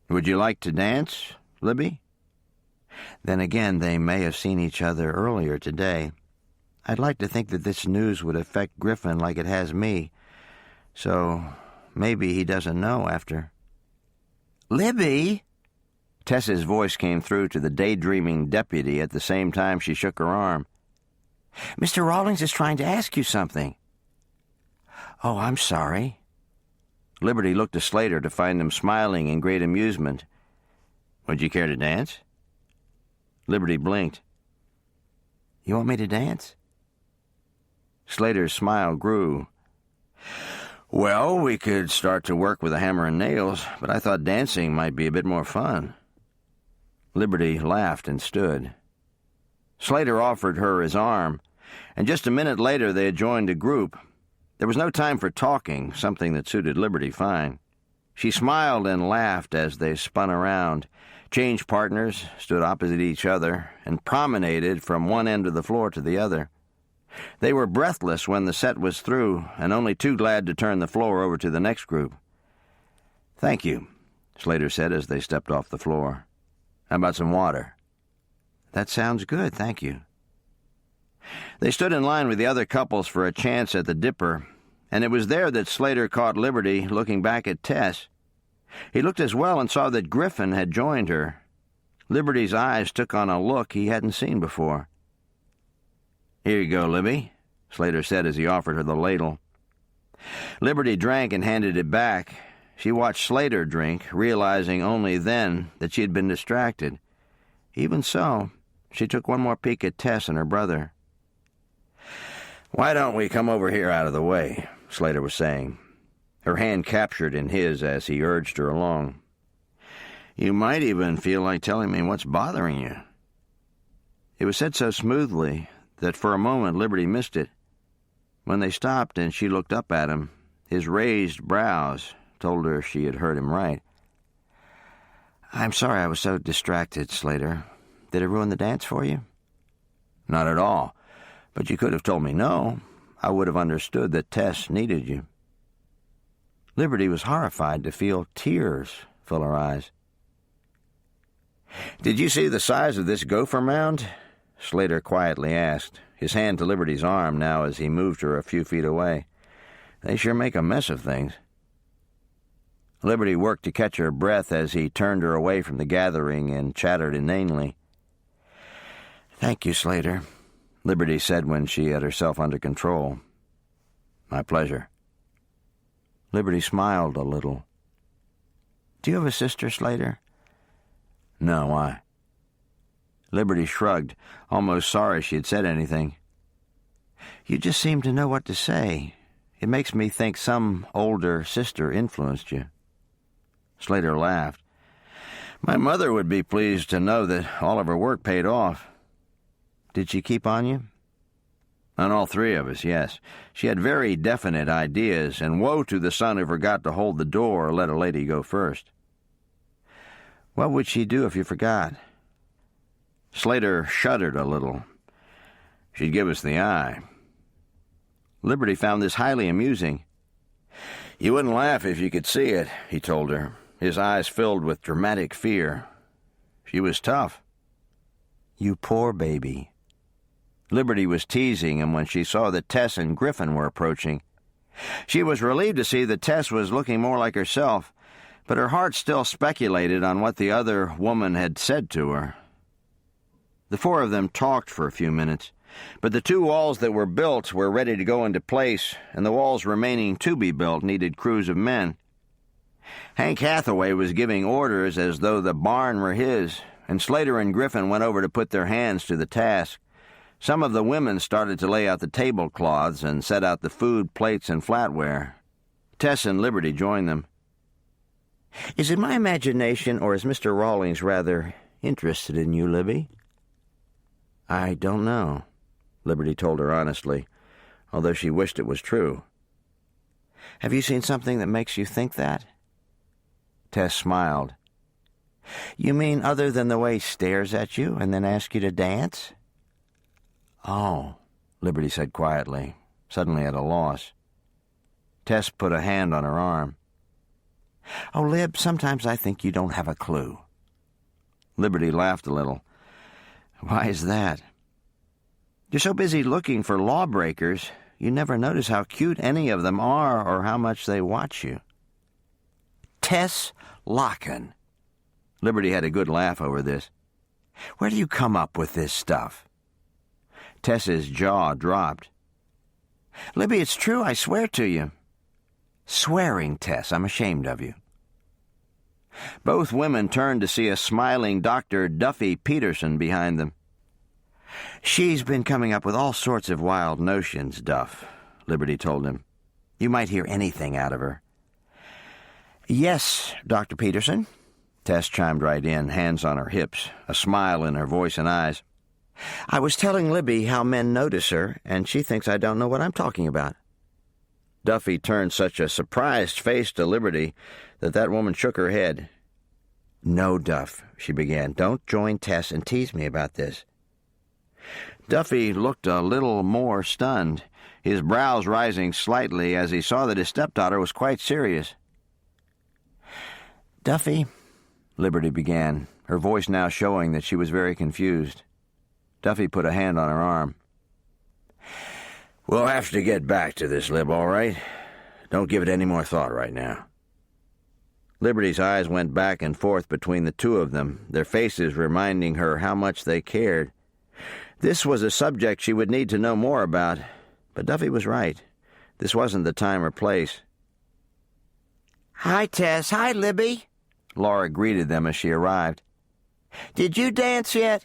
"Would you like to dance, Libby?" "Then again, they may have seen each other earlier today. I'd like to think that this news would affect Griffin like it has me, so maybe he doesn't know after." "Libby!" Tess's voice came through to the daydreaming deputy at the same time she shook her arm. "Mr. Rawlings is trying to ask you something." "Oh, I'm sorry." Liberty looked to Slater to find him smiling in great amusement. "Would you care to dance?" Liberty blinked. "You want me to dance?" Slater's smile grew. "Well, we could start to work with a hammer and nails, but I thought dancing might be a bit more fun." Liberty laughed and stood. Slater offered her his arm, and just a minute later they had joined a group. There was no time for talking, something that suited Liberty fine. She smiled and laughed as they spun around, changed partners, stood opposite each other, and promenaded from one end of the floor to the other. They were breathless when the set was through, and only too glad to turn the floor over to the next group. "Thank you," Slater said as they stepped off the floor. "How about some water?" "That sounds good, thank you." They stood in line with the other couples for a chance at the dipper, and it was there that Slater caught Liberty looking back at Tess. He looked as well and saw that Griffin had joined her. Liberty's eyes took on a look he hadn't seen before. "Here you go, Libby," Slater said as he offered her the ladle. Liberty drank and handed it back. She watched Slater drink, realizing only then that she had been distracted. Even so, she took one more peek at Tess and her brother. "Why don't we come over here out of the way?" Slater was saying. Her hand captured in his as he urged her along. "You might even feel like telling me what's bothering you." It was said so smoothly that for a moment Liberty missed it. When they stopped and she looked up at him, his raised brows told her she had heard him right. "I'm sorry I was so distracted, Slater. Did it ruin the dance for you?" "Not at all. But you could have told me no. I would have understood that Tess needed you." Liberty was horrified to feel tears fill her eyes. "Did you see the size of this gopher mound?" Slater quietly asked, his hand to Liberty's arm now as he moved her a few feet away. "They sure make a mess of things." Liberty worked to catch her breath as he turned her away from the gathering and chattered inanely. "Thank you, Slater," Liberty said when she had herself under control. "My pleasure." Liberty smiled a little. "Do you have a sister, Slater?" "No, why?" Liberty shrugged, almost sorry she had said anything. "You just seem to know what to say. It makes me think some older sister influenced you." Slater laughed. "My mother would be pleased to know that all of her work paid off." "Did she keep on you?" "On all three of us, yes. She had very definite ideas, and woe to the son who forgot to hold the door or let a lady go first." "What would she do if you forgot?" Slater shuddered a little. "She'd give us the eye." Liberty found this highly amusing. "You wouldn't laugh if you could see it," he told her, his eyes filled with dramatic fear. "She was tough." "You poor baby." Liberty was teasing him when she saw that Tess and Griffin were approaching. She was relieved to see that Tess was looking more like herself, but her heart still speculated on what the other woman had said to her. The four of them talked for a few minutes, but the two walls that were built were ready to go into place, and the walls remaining to be built needed crews of men. Hank Hathaway was giving orders as though the barn were his, and Slater and Griffin went over to put their hands to the task. Some of the women started to lay out the tablecloths and set out the food, plates, and flatware. Tess and Liberty joined them. "Is it my imagination, or is Mr. Rawlings rather interested in you, Libby?" "I don't know," Liberty told her honestly, although she wished it was true. "Have you seen something that makes you think that?" Tess smiled. "You mean other than the way he stares at you and then asks you to dance?" "Oh," Liberty said quietly, suddenly at a loss. Tess put a hand on her arm. "Oh, Lib, sometimes I think you don't have a clue." Liberty laughed a little. "Why is that?" "You're so busy looking for lawbreakers, you never notice how cute any of them are or how much they watch you." "Tess Locken," Liberty had a good laugh over this. "Where do you come up with this stuff?" Tess's jaw dropped. "Libby, it's true, I swear to you." "Swearing, Tess, I'm ashamed of you." Both women turned to see a smiling Dr. Duffy Peterson behind them. "She's been coming up with all sorts of wild notions, Duff," Liberty told him. "You might hear anything out of her." "Yes, Dr. Peterson," Tess chimed right in, hands on her hips, a smile in her voice and eyes. "I was telling Libby how men notice her, and she thinks I don't know what I'm talking about." Duffy turned such a surprised face to Liberty that woman shook her head. "No, Duff," she began. "Don't join Tess and tease me about this." Duffy looked a little more stunned, his brows rising slightly as he saw that his stepdaughter was quite serious. "Duffy," Liberty began, her voice now showing that she was very confused. Duffy put a hand on her arm. "We'll have to get back to this, Lib, all right? Don't give it any more thought right now." Liberty's eyes went back and forth between the two of them, their faces reminding her how much they cared. This was a subject she would need to know more about, but Duffy was right. This wasn't the time or place. "Hi, Tess. Hi, Libby," Laura greeted them as she arrived. "Did you dance yet?"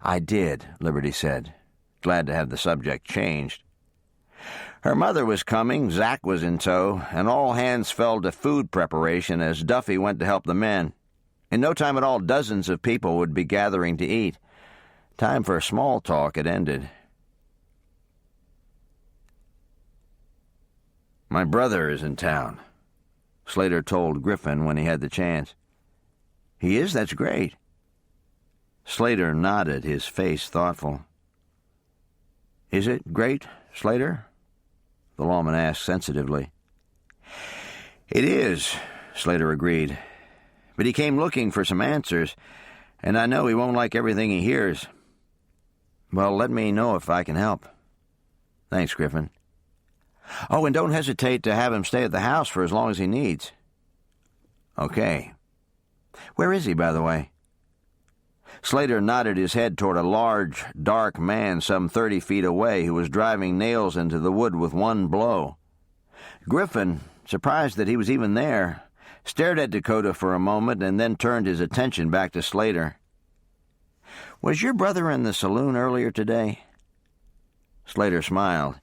"I did," Liberty said, glad to have the subject changed. Her mother was coming, Zach was in tow, and all hands fell to food preparation as Duffy went to help the men. In no time at all, dozens of people would be gathering to eat. Time for small talk had ended. "My brother is in town," Slater told Griffin when he had the chance. "He is? That's great." Slater nodded, his face thoughtful. "Is it great, Slater?" the lawman asked sensitively. "It is," Slater agreed. "But he came looking for some answers, and I know he won't like everything he hears." "Well, let me know if I can help." "Thanks, Griffin." "Oh, and don't hesitate to have him stay at the house for as long as he needs." "Okay. Where is he, by the way?" Slater nodded his head toward a large, dark man some 30 feet away who was driving nails into the wood with one blow. Griffin, surprised that he was even there, stared at Dakota for a moment and then turned his attention back to Slater. "Was your brother in the saloon earlier today?" Slater smiled.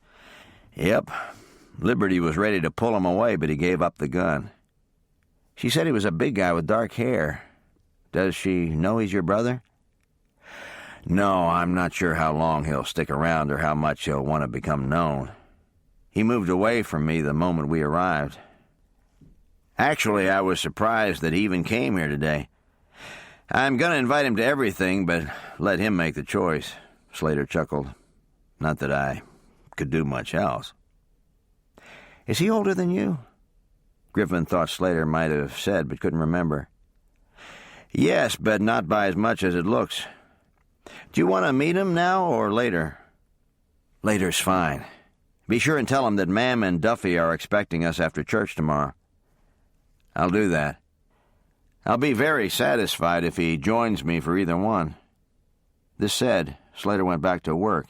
"Yep. Liberty was ready to pull him away, but he gave up the gun. She said he was a big guy with dark hair. Does she know he's your brother?" "No, I'm not sure how long he'll stick around or how much he'll want to become known. He moved away from me the moment we arrived. Actually, I was surprised that he even came here today. I'm going to invite him to everything, but let him make the choice," Slater chuckled. "Not that I could do much else." "Is he older than you?" Griffin thought Slater might have said, but couldn't remember. "Yes, but not by as much as it looks. Do you want to meet him now or later?" "Later's fine. Be sure and tell him that Ma'am and Duffy are expecting us after church tomorrow." "I'll do that. I'll be very satisfied if he joins me for either one." This said, Slater went back to work,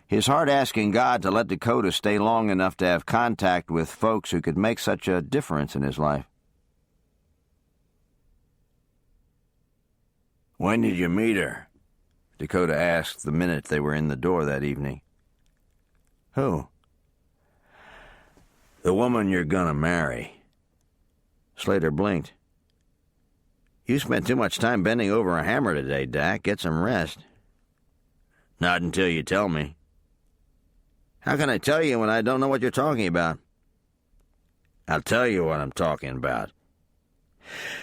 his heart asking God to let Dakota stay long enough to have contact with folks who could make such a difference in his life. "When did you meet her?" Dakota asked the minute they were in the door that evening. "Who?" "The woman you're gonna marry." Slater blinked. "You spent too much time bending over a hammer today, Dak. Get some rest." "Not until you tell me." "How can I tell you when I don't know what you're talking about?" "I'll tell you what I'm talking about.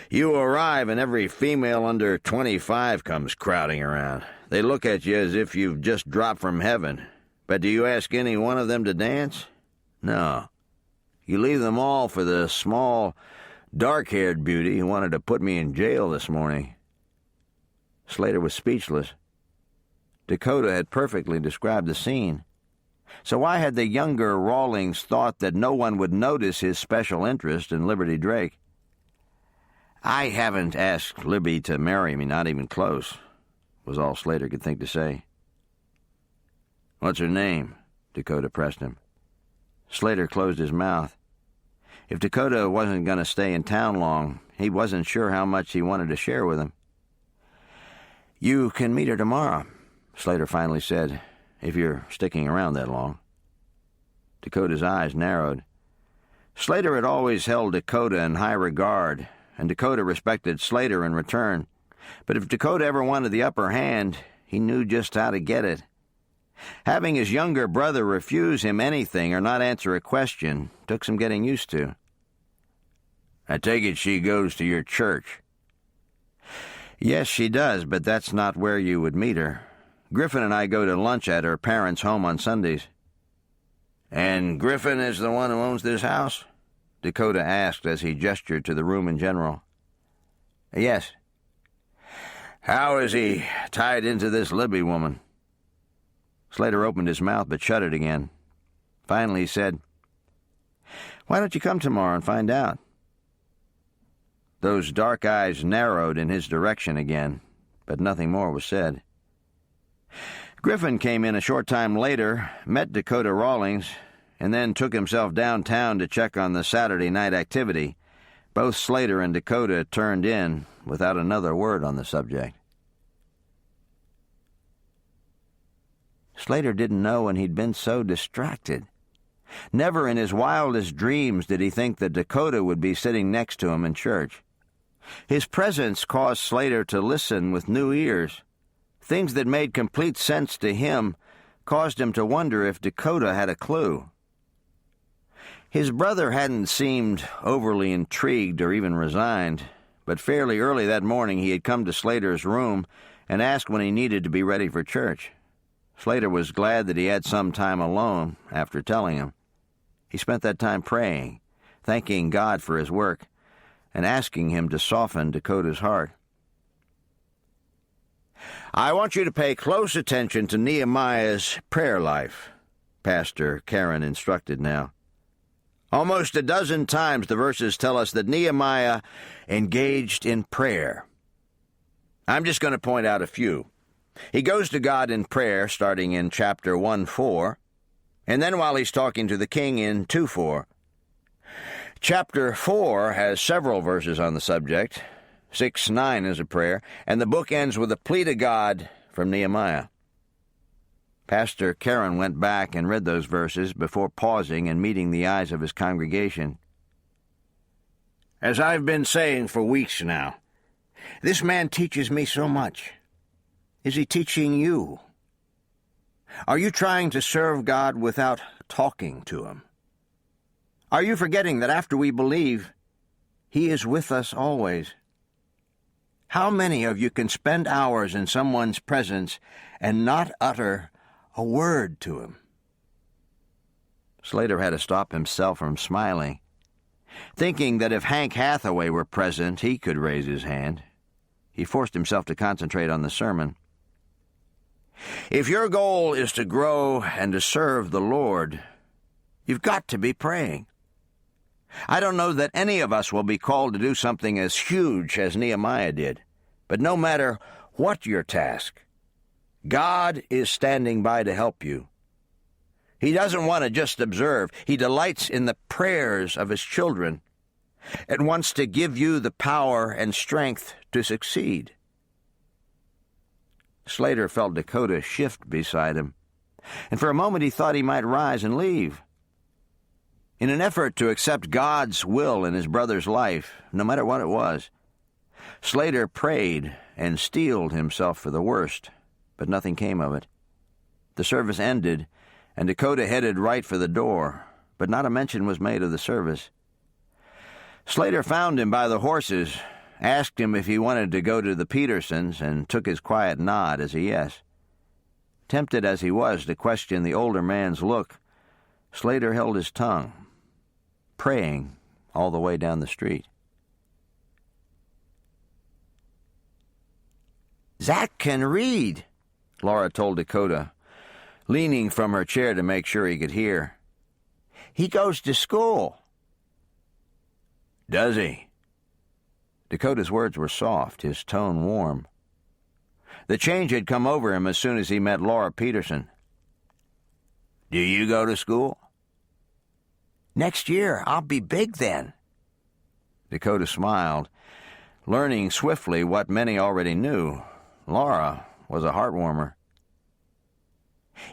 You arrive and every female under 25 comes crowding around. They look at you as if you've just dropped from heaven. But do you ask any one of them to dance? No. You leave them all for the small, dark-haired beauty who wanted to put me in jail this morning." Slater was speechless. Dakota had perfectly described the scene. So why had the younger Rawlings thought that no one would notice his special interest in Liberty Drake? "I haven't asked Libby to marry me, not even close," was all Slater could think to say. "What's her name?" Dakota pressed him. Slater closed his mouth. If Dakota wasn't going to stay in town long, he wasn't sure how much he wanted to share with him. "You can meet her tomorrow," Slater finally said, "if you're sticking around that long." Dakota's eyes narrowed. Slater had always held Dakota in high regard, and Dakota respected Slater in return. But if Dakota ever wanted the upper hand, he knew just how to get it. Having his younger brother refuse him anything or not answer a question took some getting used to. "I take it she goes to your church." "Yes, she does, but that's not where you would meet her. Griffin and I go to lunch at her parents' home on Sundays." "And Griffin is the one who owns this house?" Dakota asked as he gestured to the room in general. "Yes." "How is he tied into this Libby woman?" Slater opened his mouth but shut it again. Finally he said, "Why don't you come tomorrow and find out?" Those dark eyes narrowed in his direction again, but nothing more was said. Griffin came in a short time later, met Dakota Rawlings, and then took himself downtown to check on the Saturday night activity. Both Slater and Dakota turned in without another word on the subject. Slater didn't know when he'd been so distracted. Never in his wildest dreams did he think that Dakota would be sitting next to him in church. His presence caused Slater to listen with new ears. Things that made complete sense to him caused him to wonder if Dakota had a clue. His brother hadn't seemed overly intrigued or even resigned, but fairly early that morning he had come to Slater's room and asked when he needed to be ready for church. Slater was glad that he had some time alone after telling him. He spent that time praying, thanking God for his work, and asking him to soften Dakota's heart. "I want you to pay close attention to Nehemiah's prayer life," Pastor Karen instructed now. "Almost a dozen times the verses tell us that Nehemiah engaged in prayer. I'm just going to point out a few. He goes to God in prayer, starting in chapter 1:4, and then while he's talking to the king in 2:4. Chapter 4 has several verses on the subject. 6:9 is a prayer, and the book ends with a plea to God from Nehemiah. Pastor Karen went back and read those verses before pausing and meeting the eyes of his congregation. "As I've been saying for weeks now, this man teaches me so much. Is he teaching you? Are you trying to serve God without talking to him? Are you forgetting that after we believe, he is with us always? How many of you can spend hours in someone's presence and not utter a word to him?" Slater had to stop himself from smiling, thinking that if Hank Hathaway were present, he could raise his hand. He forced himself to concentrate on the sermon. "If your goal is to grow and to serve the Lord, you've got to be praying. I don't know that any of us will be called to do something as huge as Nehemiah did, but no matter what your task, God is standing by to help you. He doesn't want to just observe. He delights in the prayers of his children and wants to give you the power and strength to succeed." Slater felt Dakota shift beside him, and for a moment he thought he might rise and leave. In an effort to accept God's will in his brother's life, no matter what it was, Slater prayed and steeled himself for the worst, but nothing came of it. The service ended, and Dakota headed right for the door, but not a mention was made of the service. Slater found him by the horses, asked him if he wanted to go to the Petersons, and took his quiet nod as a yes. Tempted as he was to question the older man's look, Slater held his tongue, praying all the way down the street. "Zach can read," Laura told Dakota, leaning from her chair to make sure he could hear. "He goes to school." "Does he?" Dakota's words were soft, his tone warm. The change had come over him as soon as he met Laura Peterson. "Do you go to school?" "Next year, I'll be big then." Dakota smiled, learning swiftly what many already knew. Laura was a heartwarmer.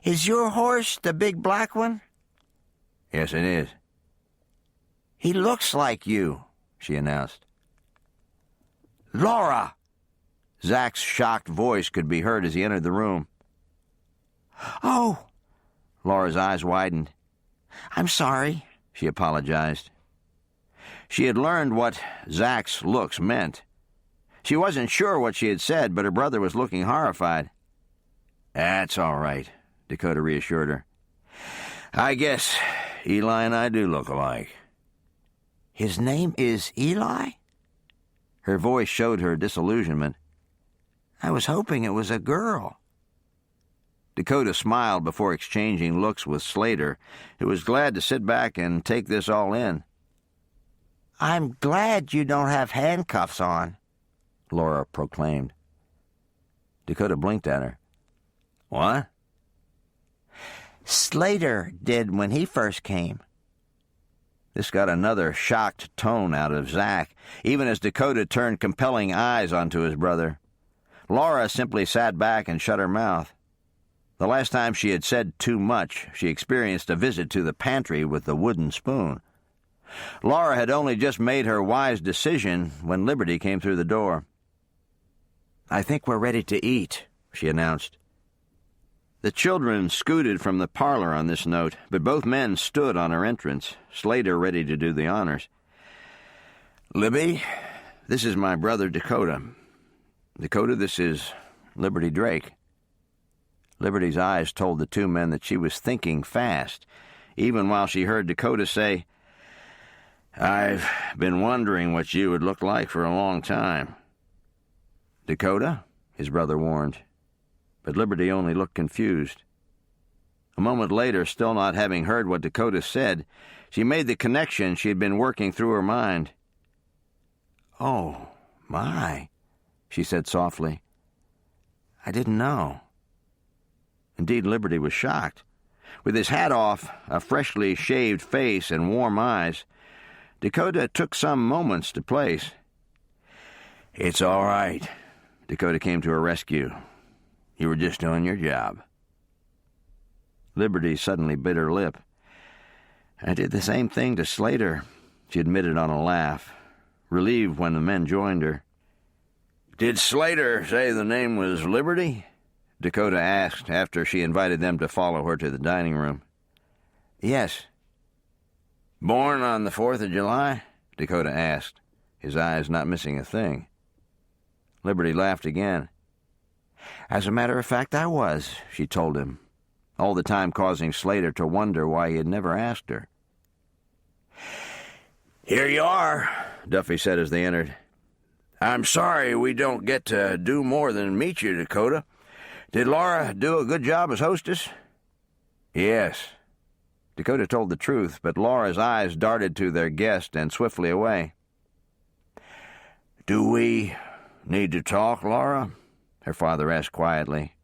"Is your horse the big black one?" "Yes, it is." "He looks like you," she announced. "Laura!" Zach's shocked voice could be heard as he entered the room. "Oh!" Laura's eyes widened. "I'm sorry," she apologized. She had learned what Zach's looks meant. She wasn't sure what she had said, but her brother was looking horrified. "That's all right," Dakota reassured her. "I guess Eli and I do look alike." "His name is Eli?" Her voice showed her disillusionment. "I was hoping it was a girl." Dakota smiled before exchanging looks with Slater, who was glad to sit back and take this all in. "I'm glad you don't have handcuffs on," Laura proclaimed. Dakota blinked at her. "What?" "Slater did when he first came." This got another shocked tone out of Zach, even as Dakota turned compelling eyes onto his brother. Laura simply sat back and shut her mouth. The last time she had said too much, she experienced a visit to the pantry with the wooden spoon. Laura had only just made her wise decision when Liberty came through the door. "I think we're ready to eat," she announced. The children scooted from the parlor on this note, but both men stood on her entrance, Slater ready to do the honors. "Libby, this is my brother Dakota. Dakota, this is Liberty Drake." Liberty's eyes told the two men that she was thinking fast, even while she heard Dakota say, "I've been wondering what you would look like for a long time." "Dakota?" his brother warned. But Liberty only looked confused. A moment later, still not having heard what Dakota said, she made the connection she had been working through her mind. "Oh, my," she said softly. "I didn't know." Indeed, Liberty was shocked. With his hat off, a freshly shaved face, and warm eyes, Dakota took some moments to place. "It's all right." Dakota came to her rescue. "You were just doing your job." Liberty suddenly bit her lip. "I did the same thing to Slater," she admitted on a laugh, relieved when the men joined her. "Did Slater say the name was Liberty?" Dakota asked after she invited them to follow her to the dining room. "Yes." "Born on the 4th of July?" Dakota asked, his eyes not missing a thing. Liberty laughed again. "As a matter of fact, I was," she told him, all the time causing Slater to wonder why he had never asked her. "Here you are," Duffy said as they entered. "I'm sorry we don't get to do more than meet you, Dakota. Did Laura do a good job as hostess?" "Yes." Dakota told the truth, but Laura's eyes darted to their guest and swiftly away. "Do we need to talk, Laura?" her father asked quietly.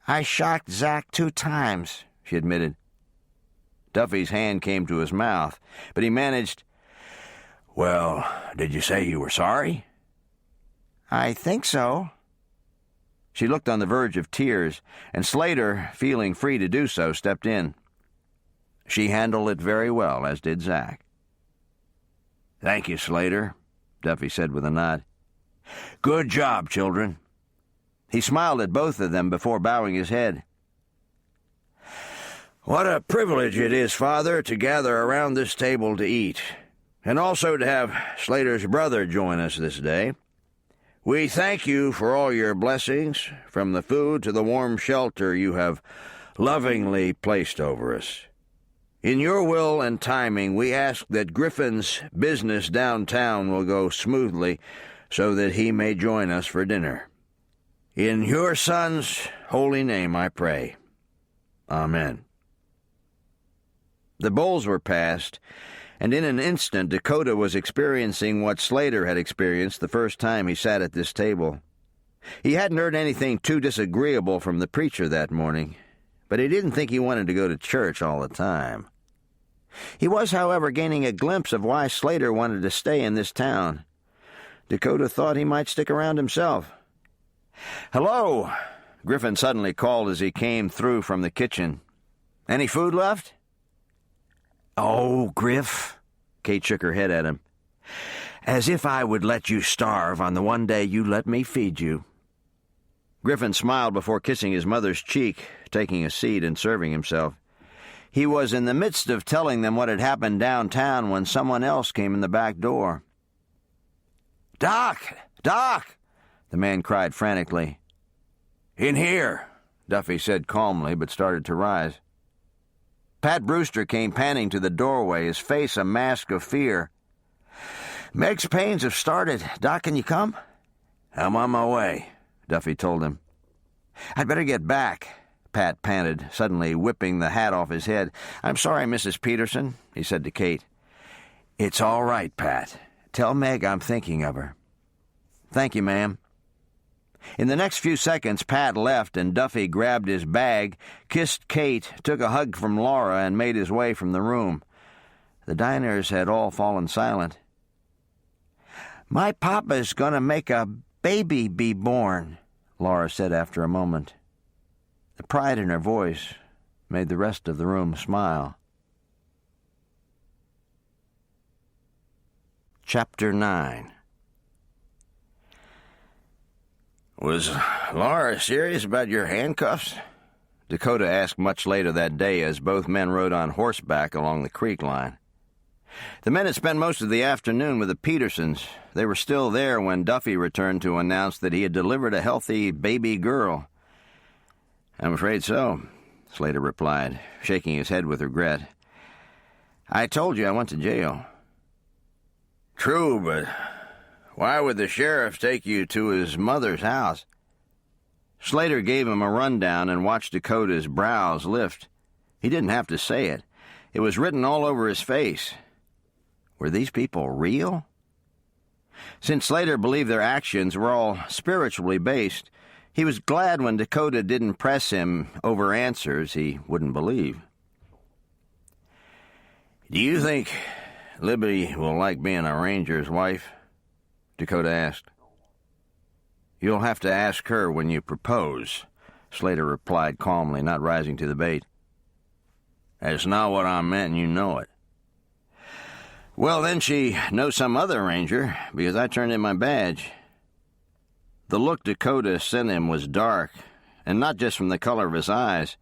"I shocked Zach 2 times, she admitted. Duffy's hand came to his mouth, but he managed, "Well, did you say you were sorry?" "I think so." She looked on the verge of tears, and Slater, feeling free to do so, stepped in. She handled it very well, as did Zach. "Thank you, Slater," Duffy said with a nod. "Good job, children." He smiled at both of them before bowing his head. "What a privilege it is, Father, to gather around this table to eat, and also to have Slater's brother join us this day. We thank you for all your blessings, from the food to the warm shelter you have lovingly placed over us. In your will and timing, we ask that Griffin's business downtown will go smoothly so that he may join us for dinner. In your Son's holy name I pray. Amen." The bowls were passed, and in an instant Dakota was experiencing what Slater had experienced the first time he sat at this table. He hadn't heard anything too disagreeable from the preacher that morning, but he didn't think he wanted to go to church all the time. He was, however, gaining a glimpse of why Slater wanted to stay in this town. Dakota thought he might stick around himself. "Hello," Griffin suddenly called as he came through from the kitchen. "Any food left?" "Oh, Griff," Kate shook her head at him. "As if I would let you starve on the one day you let me feed you." Griffin smiled before kissing his mother's cheek, taking a seat and serving himself. He was in the midst of telling them what had happened downtown when someone else came in the back door. "Doc! Doc!" the man cried frantically. "In here," Duffy said calmly, but started to rise. Pat Brewster came panting to the doorway, his face a mask of fear. "Meg's pains have started. Doc, can you come?" "I'm on my way," Duffy told him. "I'd better get back," Pat panted, suddenly whipping the hat off his head. "I'm sorry, Mrs. Peterson," he said to Kate. "It's all right, Pat. Tell Meg I'm thinking of her." "Thank you, ma'am." In the next few seconds, Pat left, and Duffy grabbed his bag, kissed Kate, took a hug from Laura, and made his way from the room. The diners had all fallen silent. "My papa's going to make a baby be born," Laura said after a moment. The pride in her voice made the rest of the room smile. Chapter 9. "Was Laura serious about your handcuffs?" Dakota asked much later that day as both men rode on horseback along the creek line. The men had spent most of the afternoon with the Petersons. They were still there when Duffy returned to announce that he had delivered a healthy baby girl. "I'm afraid so," Slater replied, shaking his head with regret. "I told you I went to jail." "True, but why would the sheriff take you to his mother's house?" Slater gave him a rundown and watched Dakota's brows lift. He didn't have to say it. It was written all over his face. Were these people real? Since Slater believed their actions were all spiritually based, he was glad when Dakota didn't press him over answers he wouldn't believe. "Do you think Libby will like being a ranger's wife?" Dakota asked. "You'll have to ask her when you propose," Slater replied calmly, not rising to the bait. "That's not what I meant, and you know it." "Well, then she knows some other ranger, because I turned in my badge." The look Dakota sent him was dark, and not just from the color of his eyes.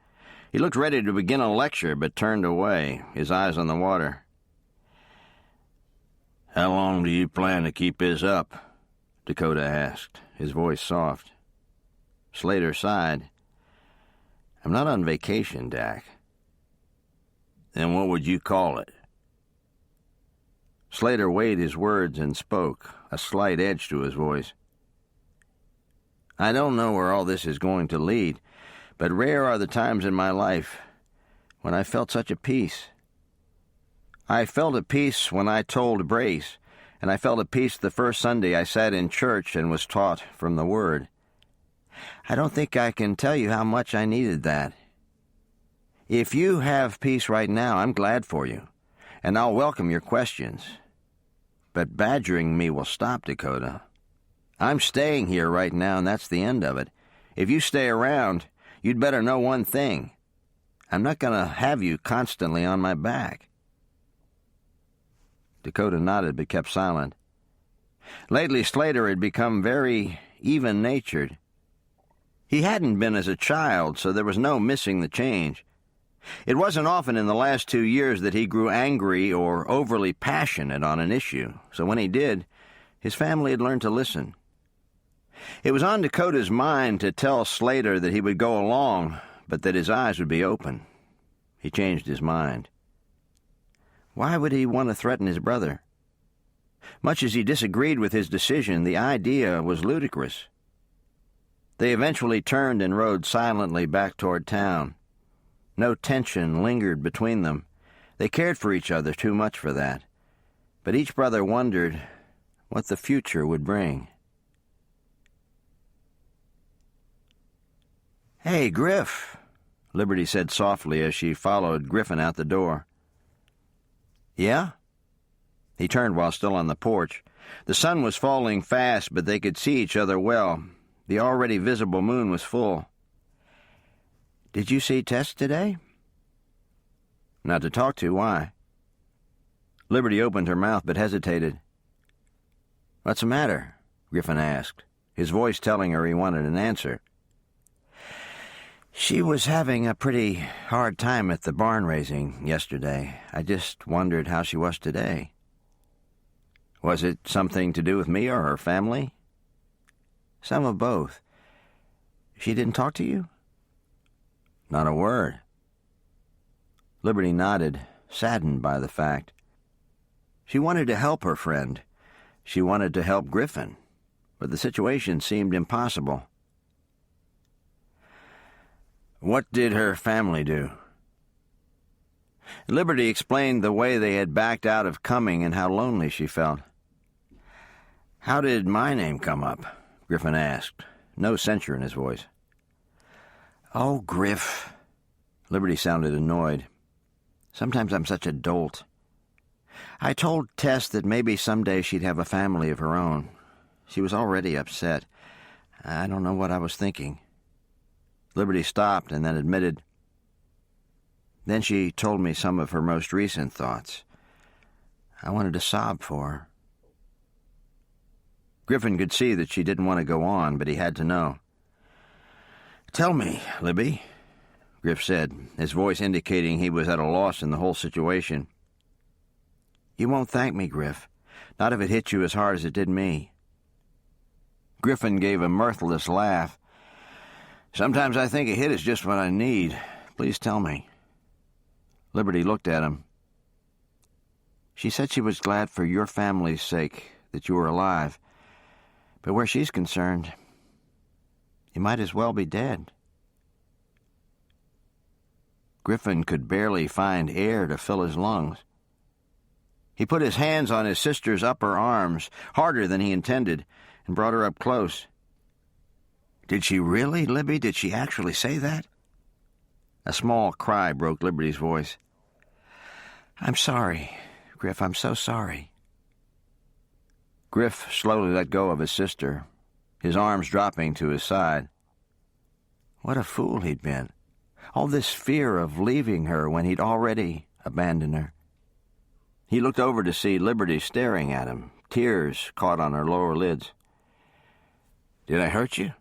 He looked ready to begin a lecture, but turned away, his eyes on the water. "How long do you plan to keep this up?" Dakota asked, his voice soft. Slater sighed. "I'm not on vacation, Dak." "Then what would you call it?" Slater weighed his words and spoke, a slight edge to his voice. "I don't know where all this is going to lead, but rare are the times in my life when I felt such a peace. I felt a peace when I told Brace, and I felt a peace the first Sunday I sat in church and was taught from the Word. I don't think I can tell you how much I needed that. If you have peace right now, I'm glad for you, and I'll welcome your questions. But badgering me will stop, Dakota. I'm staying here right now, and that's the end of it. If you stay around, you'd better know one thing. I'm not going to have you constantly on my back." Dakota nodded but kept silent. Lately, Slater had become very even-natured. He hadn't been as a child, so there was no missing the change. It wasn't often in the last 2 years that he grew angry or overly passionate on an issue, so when he did, his family had learned to listen. It was on Dakota's mind to tell Slater that he would go along, but that his eyes would be open. He changed his mind. Why would he want to threaten his brother? Much as he disagreed with his decision, the idea was ludicrous. They eventually turned and rode silently back toward town. No tension lingered between them. They cared for each other too much for that. but each brother wondered what the future would bring. "Hey, Griff," Liberty said softly as she followed Griffin out the door. "Yeah?" He turned while still on the porch. The sun was falling fast, but they could see each other well. The already visible moon was full. "Did you see Tess today?" "Not to talk to. Why?" Liberty opened her mouth but hesitated. "What's the matter?" Griffin asked, his voice telling her he wanted an answer. "She was having a pretty hard time at the barn raising yesterday. I just wondered how she was today." "Was it something to do with me or her family?" "Some of both. She didn't talk to you?" "Not a word." Liberty nodded, saddened by the fact. She wanted to help her friend. She wanted to help Griffin, but the situation seemed impossible. "What did her family do?" Liberty explained the way they had backed out of coming and how lonely she felt. "How did my name come up?" Griffin asked, no censure in his voice. "Oh, Griff." Liberty sounded annoyed. "Sometimes I'm such a dolt. I told Tess that maybe someday she'd have a family of her own. She was already upset. I don't know what I was thinking." Liberty stopped and then admitted. "Then she told me some of her most recent thoughts. I wanted to sob for her." Griffin could see that she didn't want to go on, but he had to know. "Tell me, Libby," Griff said, his voice indicating he was at a loss in the whole situation. "You won't thank me, Griff. Not if it hit you as hard as it did me." Griffin gave a mirthless laugh. "Sometimes I think a hit is just what I need. Please tell me." Liberty looked at him. "She said she was glad for your family's sake that you were alive. But where she's concerned, you might as well be dead." Griffin could barely find air to fill his lungs. He put his hands on his sister's upper arms, harder than he intended, and brought her up close. "Did she really, Libby? Did she actually say that?" A small cry broke Liberty's voice. "I'm sorry, Griff. I'm so sorry." Griff slowly let go of his sister, his arms dropping to his side. What a fool he'd been. All this fear of leaving her when he'd already abandoned her. He looked over to see Liberty staring at him, tears caught on her lower lids. "Did I hurt you?"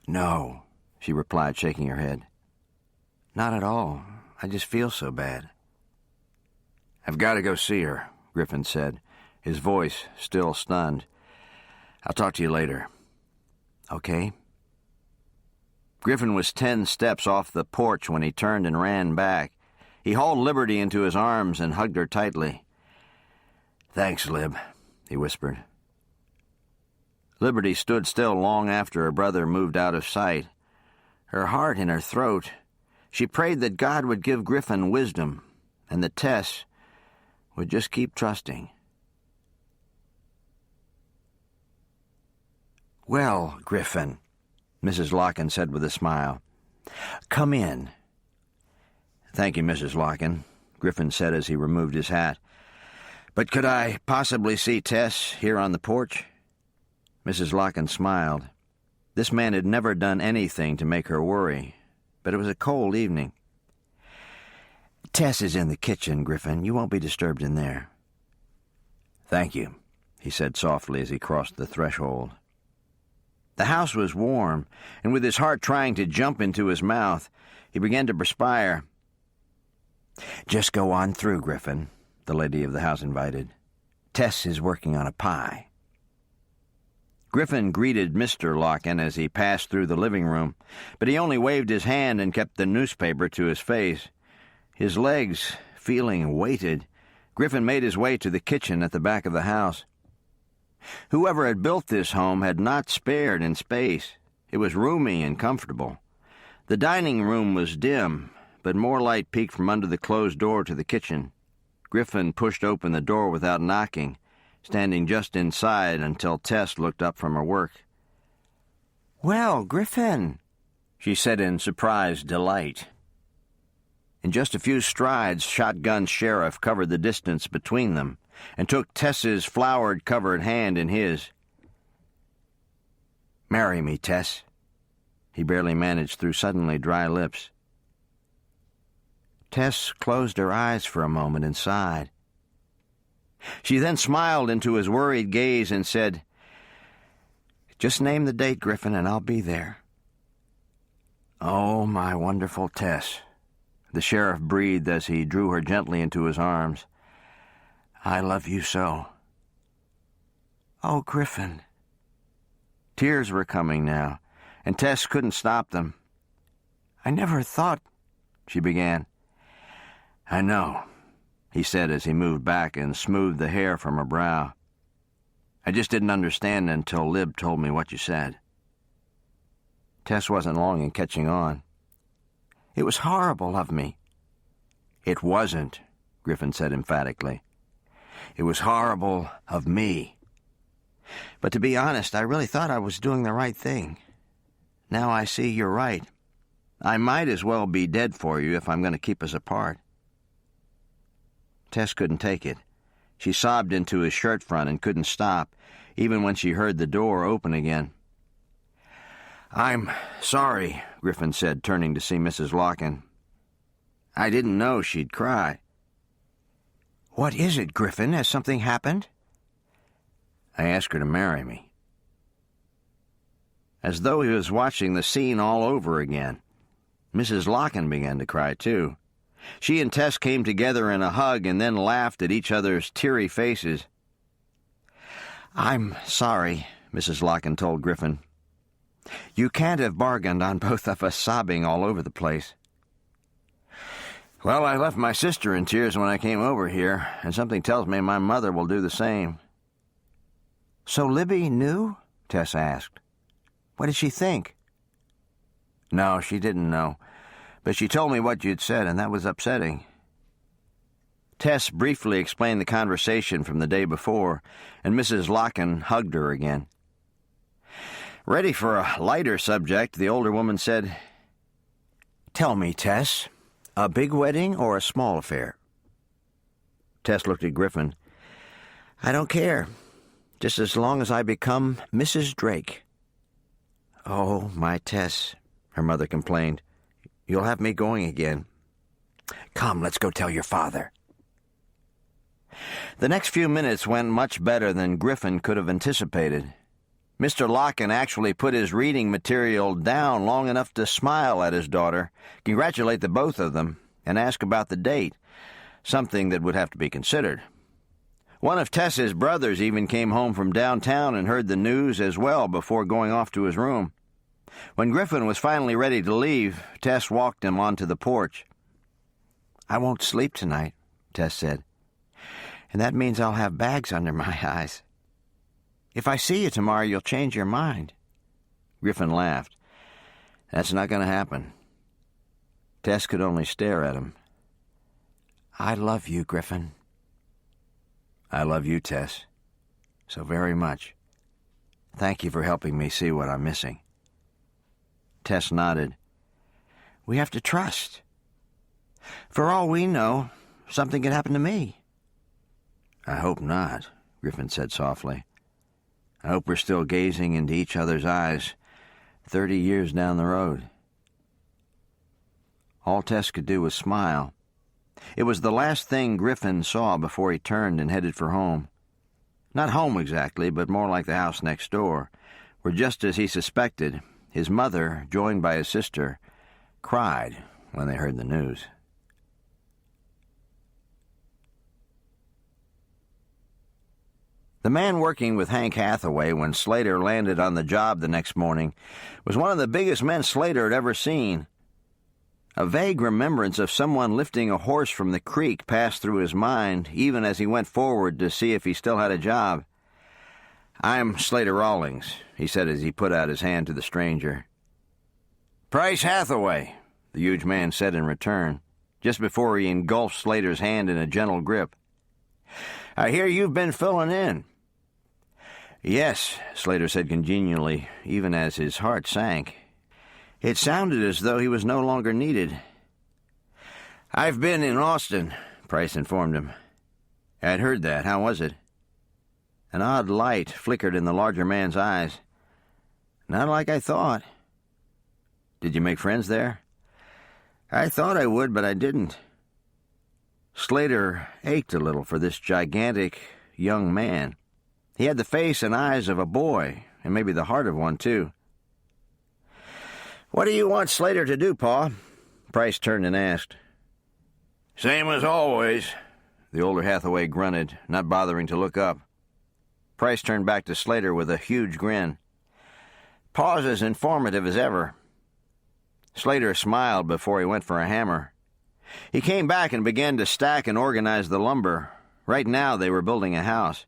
"No," she replied, shaking her head. "Not at all. I just feel so bad." "I've got to go see her," Griffin said, his voice still stunned. "I'll talk to you later." "Okay." Griffin was 10 steps off the porch when he turned and ran back. He hauled Liberty into his arms and hugged her tightly. "Thanks, Lib," he whispered. Liberty stood still long after her brother moved out of sight. Her heart in her throat, she prayed that God would give Griffin wisdom and that Tess would just keep trusting. "Well, Griffin," Mrs. Locken said with a smile. "Come in." "Thank you, Mrs. Locken," Griffin said as he removed his hat. "But could I possibly see Tess here on the porch?" Mrs. Locken smiled. This man had never done anything to make her worry, but it was a cold evening. "Tess is in the kitchen, Griffin. You won't be disturbed in there." "Thank you," he said softly as he crossed the threshold. The house was warm, and with his heart trying to jump into his mouth, he began to perspire. "Just go on through, Griffin," the lady of the house invited. "Tess is working on a pie." Griffin greeted Mr. Locken as he passed through the living room, but he only waved his hand and kept the newspaper to his face. His legs feeling weighted, Griffin made his way to the kitchen at the back of the house. Whoever had built this home had not spared in space. It was roomy and comfortable. The dining room was dim, but more light peeked from under the closed door to the kitchen. Griffin pushed open the door without knocking, standing just inside until Tess looked up from her work. "Well, Griffin," she said in surprised delight. In just a few strides, Shotgun Sheriff covered the distance between them and took Tess's flowered-covered hand in his. "Marry me, Tess," he barely managed through suddenly dry lips. Tess closed her eyes for a moment and sighed. She then smiled into his worried gaze and said, "Just name the date, Griffin, and I'll be there." "Oh, my wonderful Tess," the sheriff breathed as he drew her gently into his arms. "I love you so." "Oh, Griffin." Tears were coming now, and Tess couldn't stop them. "I never thought," she began. "I know," he said as he moved back and smoothed the hair from her brow. "I just didn't understand until Lib told me what you said." Tess wasn't long in catching on. "It was horrible of me." "It wasn't," Griffin said emphatically. "It was horrible of me. But to be honest, I really thought I was doing the right thing. Now I see you're right. I might as well be dead for you if I'm going to keep us apart." Tess couldn't take it. She sobbed into his shirt front and couldn't stop, even when she heard the door open again. "I'm sorry," Griffin said, turning to see Mrs. Locken. "I didn't know she'd cry." "What is it, Griffin? Has something happened?" "I asked her to marry me." As though he was watching the scene all over again, Mrs. Locken began to cry, too. She and Tess came together in a hug and then laughed at each other's teary faces. "I'm sorry," Mrs. Locken told Griffin. "You can't have bargained on both of us sobbing all over the place." "Well, I left my sister in tears when I came over here, and something tells me my mother will do the same." "So Libby knew?" Tess asked. "What did she think?" "No, she didn't know. But she told me what you'd said, and that was upsetting." Tess briefly explained the conversation from the day before, and Mrs. Locken hugged her again. Ready for a lighter subject, the older woman said, "Tell me, Tess, a big wedding or a small affair?" Tess looked at Griffin. "I don't care, just as long as I become Mrs. Drake." "Oh, my Tess," her mother complained. "You'll have me going again." "Come, let's go tell your father." The next few minutes went much better than Griffin could have anticipated. Mr. Locken actually put his reading material down long enough to smile at his daughter, congratulate the both of them, and ask about the date, something that would have to be considered. One of Tess's brothers even came home from downtown and heard the news as well before going off to his room. When Griffin was finally ready to leave, Tess walked him onto the porch. "I won't sleep tonight," Tess said, "and that means I'll have bags under my eyes. If I see you tomorrow, you'll change your mind." Griffin laughed. "That's not going to happen." Tess could only stare at him. "I love you, Griffin." "I love you, Tess, so very much. Thank you for helping me see what I'm missing." Tess nodded. "We have to trust. For all we know, something could happen to me." "I hope not," Griffin said softly. "I hope we're still gazing into each other's eyes 30 years down the road." All Tess could do was smile. It was the last thing Griffin saw before he turned and headed for home. Not home exactly, but more like the house next door, where, just as he suspected, his mother, joined by his sister, cried when they heard the news. The man working with Hank Hathaway when Slater landed on the job the next morning was one of the biggest men Slater had ever seen. A vague remembrance of someone lifting a horse from the creek passed through his mind, even as he went forward to see if he still had a job. "I'm Slater Rawlings," he said as he put out his hand to the stranger. "Price Hathaway," the huge man said in return, just before he engulfed Slater's hand in a gentle grip. I hear you've been filling in." "Yes," Slater said congenially, even as his heart sank. It sounded as though he was no longer needed. "I've been in Austin," Price informed him. "I'd heard that. How was it?" An odd light flickered in the larger man's eyes. "Not like I thought." "Did you make friends there?" "I thought I would, but I didn't." Slater ached a little for this gigantic young man. He had the face and eyes of a boy, and maybe the heart of one, too. "What do you want Slater to do, Pa?" Price turned and asked. "Same as always," the older Hathaway grunted, not bothering to look up. Price turned back to Slater with a huge grin. "Pa's as informative as ever." Slater smiled before he went for a hammer. He came back and began to stack and organize the lumber. Right now they were building a house.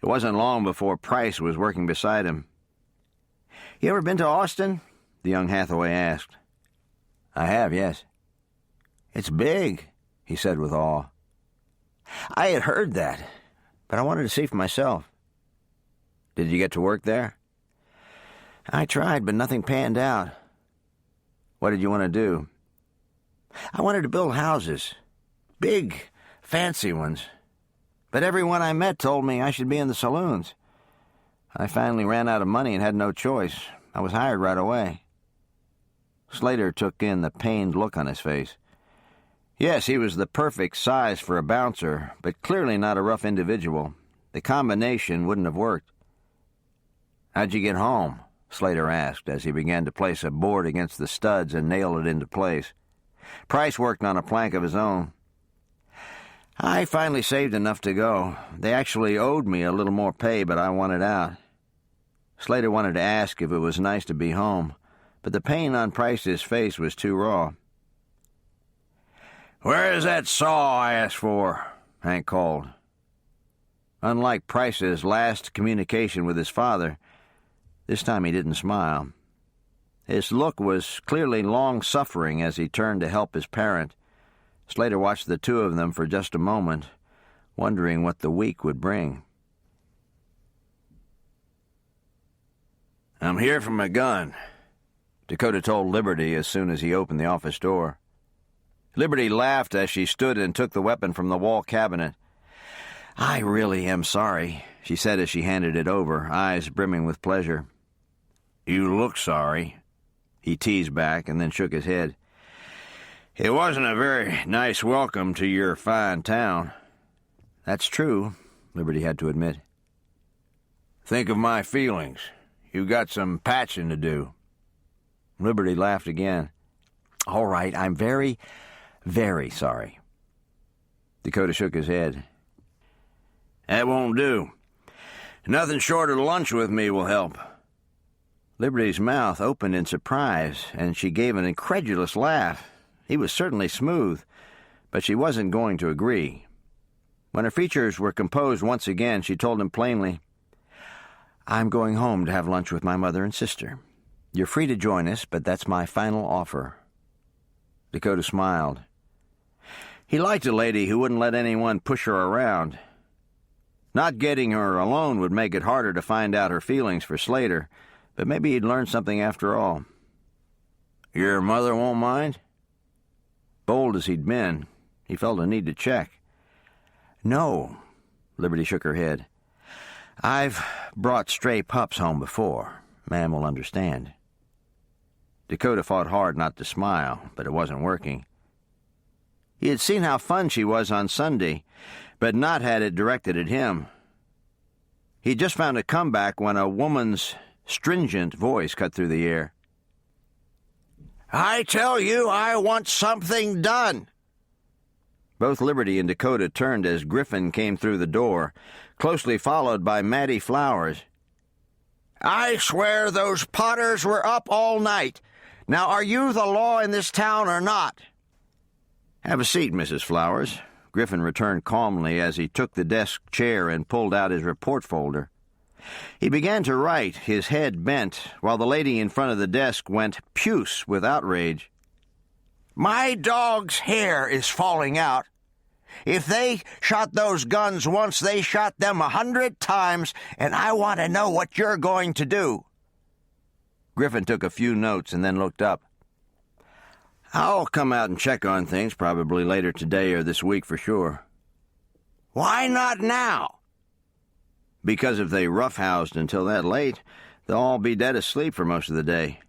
It wasn't long before Price was working beside him. "You ever been to Austin?" the young Hathaway asked. "I have, yes." "It's big," he said with awe. "I had heard that, but I wanted to see for myself." "Did you get to work there?" "I tried, but nothing panned out." "What did you want to do?" "I wanted to build houses. Big, fancy ones. But everyone I met told me I should be in the saloons. I finally ran out of money and had no choice. I was hired right away." Slater took in the pained look on his face. Yes, he was the perfect size for a bouncer, but clearly not a rough individual. The combination wouldn't have worked. "How'd you get home?" Slater asked as he began to place a board against the studs and nail it into place. Price worked on a plank of his own. "I finally saved enough to go. They actually owed me a little more pay, but I wanted out." Slater wanted to ask if it was nice to be home, but the pain on Price's face was too raw. "Where is that saw I asked for?" Hank called. Unlike Price's last communication with his father, this time he didn't smile. His look was clearly long-suffering as he turned to help his parent. Slater watched the two of them for just a moment, wondering what the week would bring. "I'm here for my gun," Dakota told Liberty as soon as he opened the office door. Liberty laughed as she stood and took the weapon from the wall cabinet. "I really am sorry," she said as she handed it over, eyes brimming with pleasure. "You look sorry," he teased back and then shook his head. "It wasn't a very nice welcome to your fine town." "That's true," Liberty had to admit. "Think of my feelings. You've got some patching to do." Liberty laughed again. "All right, I'm very, very sorry." Dakota shook his head. "That won't do. Nothing short of lunch with me will help." Liberty's mouth opened in surprise, and she gave an incredulous laugh. He was certainly smooth, but she wasn't going to agree. When her features were composed once again, she told him plainly, "I'm going home to have lunch with my mother and sister. You're free to join us, but that's my final offer." Dakota smiled. He liked a lady who wouldn't let anyone push her around. Not getting her alone would make it harder to find out her feelings for Slater, but maybe he'd learn something after all. "Your mother won't mind?" Bold as he'd been, he felt a need to check. "No," Liberty shook her head. "I've brought stray pups home before. Ma'am will understand." Dakota fought hard not to smile, but it wasn't working. He had seen how fun she was on Sunday, but not had it directed at him. He'd just found a comeback when a woman's stringent voice cut through the air. "I tell you, I want something done." Both Liberty and Dakota turned as Griffin came through the door, closely followed by Mattie Flowers. "I swear those Potters were up all night. Now, are you the law in this town or not?" "Have a seat, Mrs. Flowers." Griffin returned calmly as he took the desk chair and pulled out his report folder. He began to write, his head bent, while the lady in front of the desk went puce with outrage. "My dog's hair is falling out. If they shot those guns once, they shot them 100 times, and I want to know what you're going to do." Griffin took a few notes and then looked up. "I'll come out and check on things, probably later today or this week for sure." "Why not now?" "Because if they roughhoused until that late, they'll all be dead asleep for most of the day."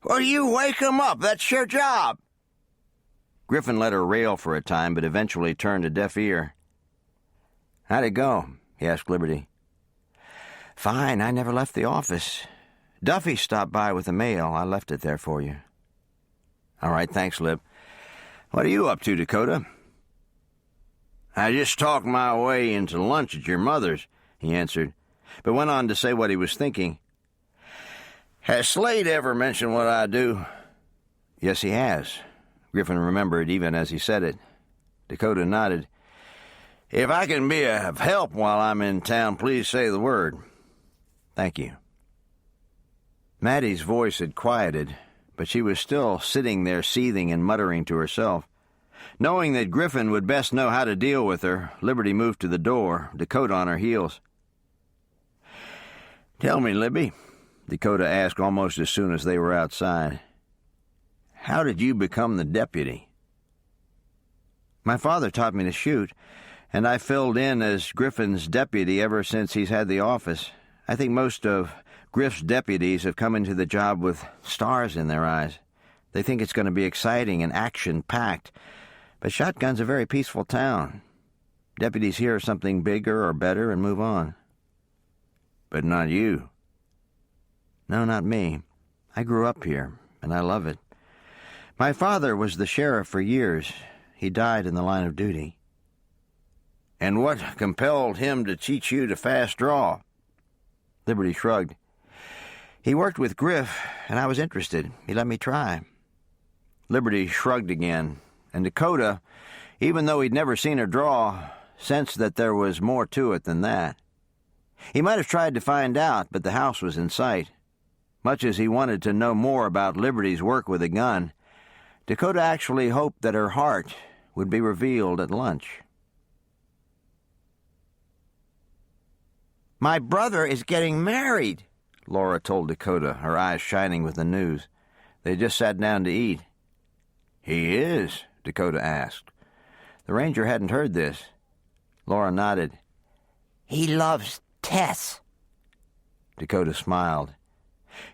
"Well, you wake 'em up. That's your job." Griffin let her rail for a time, but eventually turned a deaf ear. "How'd it go?" he asked Liberty. "Fine. I never left the office. Duffy stopped by with the mail. I left it there for you." "All right, thanks, Lib. What are you up to, Dakota?" "I just talked my way into lunch at your mother's," he answered, but went on to say what he was thinking. "Has Slade ever mentioned what I do?" "Yes, he has." Griffin remembered even as he said it. Dakota nodded. "If I can be of help while I'm in town, please say the word." "Thank you." Maddie's voice had quieted, but she was still sitting there seething and muttering to herself. Knowing that Griffin would best know how to deal with her, Liberty moved to the door, Dakota on her heels. "Tell me, Libby," Dakota asked almost as soon as they were outside, "how did you become the deputy?" "My father taught me to shoot, and I filled in as Griffin's deputy ever since he's had the office. I think most of Griff's deputies have come into the job with stars in their eyes. They think it's going to be exciting and action-packed. But Shotgun's a very peaceful town. Deputies hear something bigger or better and move on." "But not you." "No, not me. I grew up here, and I love it. My father was the sheriff for years. He died in the line of duty." "And what compelled him to teach you to fast draw?" Liberty shrugged. "He worked with Griff, and I was interested. He let me try." Liberty shrugged again, and Dakota, even though he'd never seen her draw, sensed that there was more to it than that. He might have tried to find out, but the house was in sight. Much as he wanted to know more about Liberty's work with a gun, Dakota actually hoped that her heart would be revealed at lunch. "My brother is getting married," Laura told Dakota, her eyes shining with the news. They just sat down to eat. "He is?" Dakota asked. The ranger hadn't heard this. Laura nodded. "He loves Tess." Dakota smiled.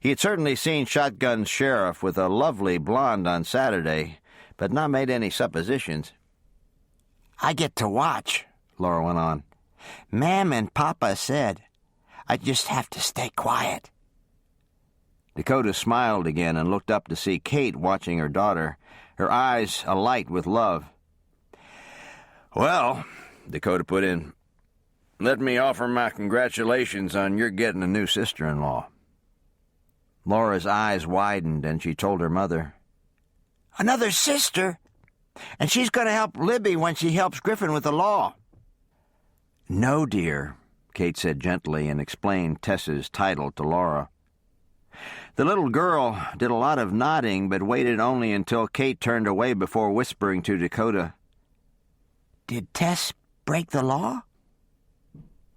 He had certainly seen Shotgun's sheriff with a lovely blonde on Saturday, but not made any suppositions. "I get to watch," Laura went on. "Ma'am and Papa said I just have to stay quiet." Dakota smiled again and looked up to see Kate watching her daughter, her eyes alight with love. "Well," Dakota put in, "let me offer my congratulations on your getting a new sister-in-law." Laura's eyes widened, and she told her mother, "Another sister? And she's going to help Libby when she helps Griffin with the law." "No, dear," Kate said gently and explained Tess's title to Laura. The little girl did a lot of nodding, but waited only until Kate turned away before whispering to Dakota, "Did Tess break the law?"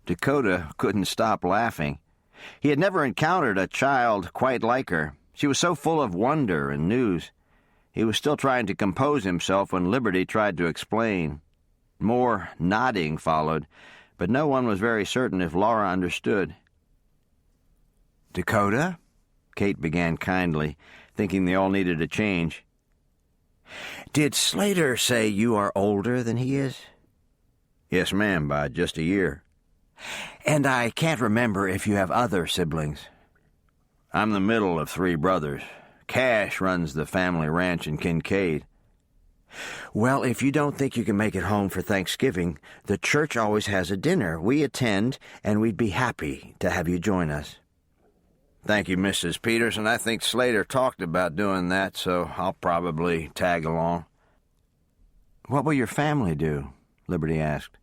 Dakota couldn't stop laughing. He had never encountered a child quite like her. She was so full of wonder and news. He was still trying to compose himself when Liberty tried to explain. More nodding followed, but no one was very certain if Laura understood. "Dakota?" Kate began kindly, thinking they all needed a change. "Did Slater say you are older than he is?" "Yes, ma'am, by just a year." "And I can't remember if you have other siblings." "I'm the middle of 3 brothers. Cash runs the family ranch in Kincaid." "Well, if you don't think you can make it home for Thanksgiving, the church always has a dinner. We attend, and we'd be happy to have you join us." "Thank you, Mrs. Peterson. I think Slater talked about doing that, so I'll probably tag along." "What will your family do?" Liberty asked.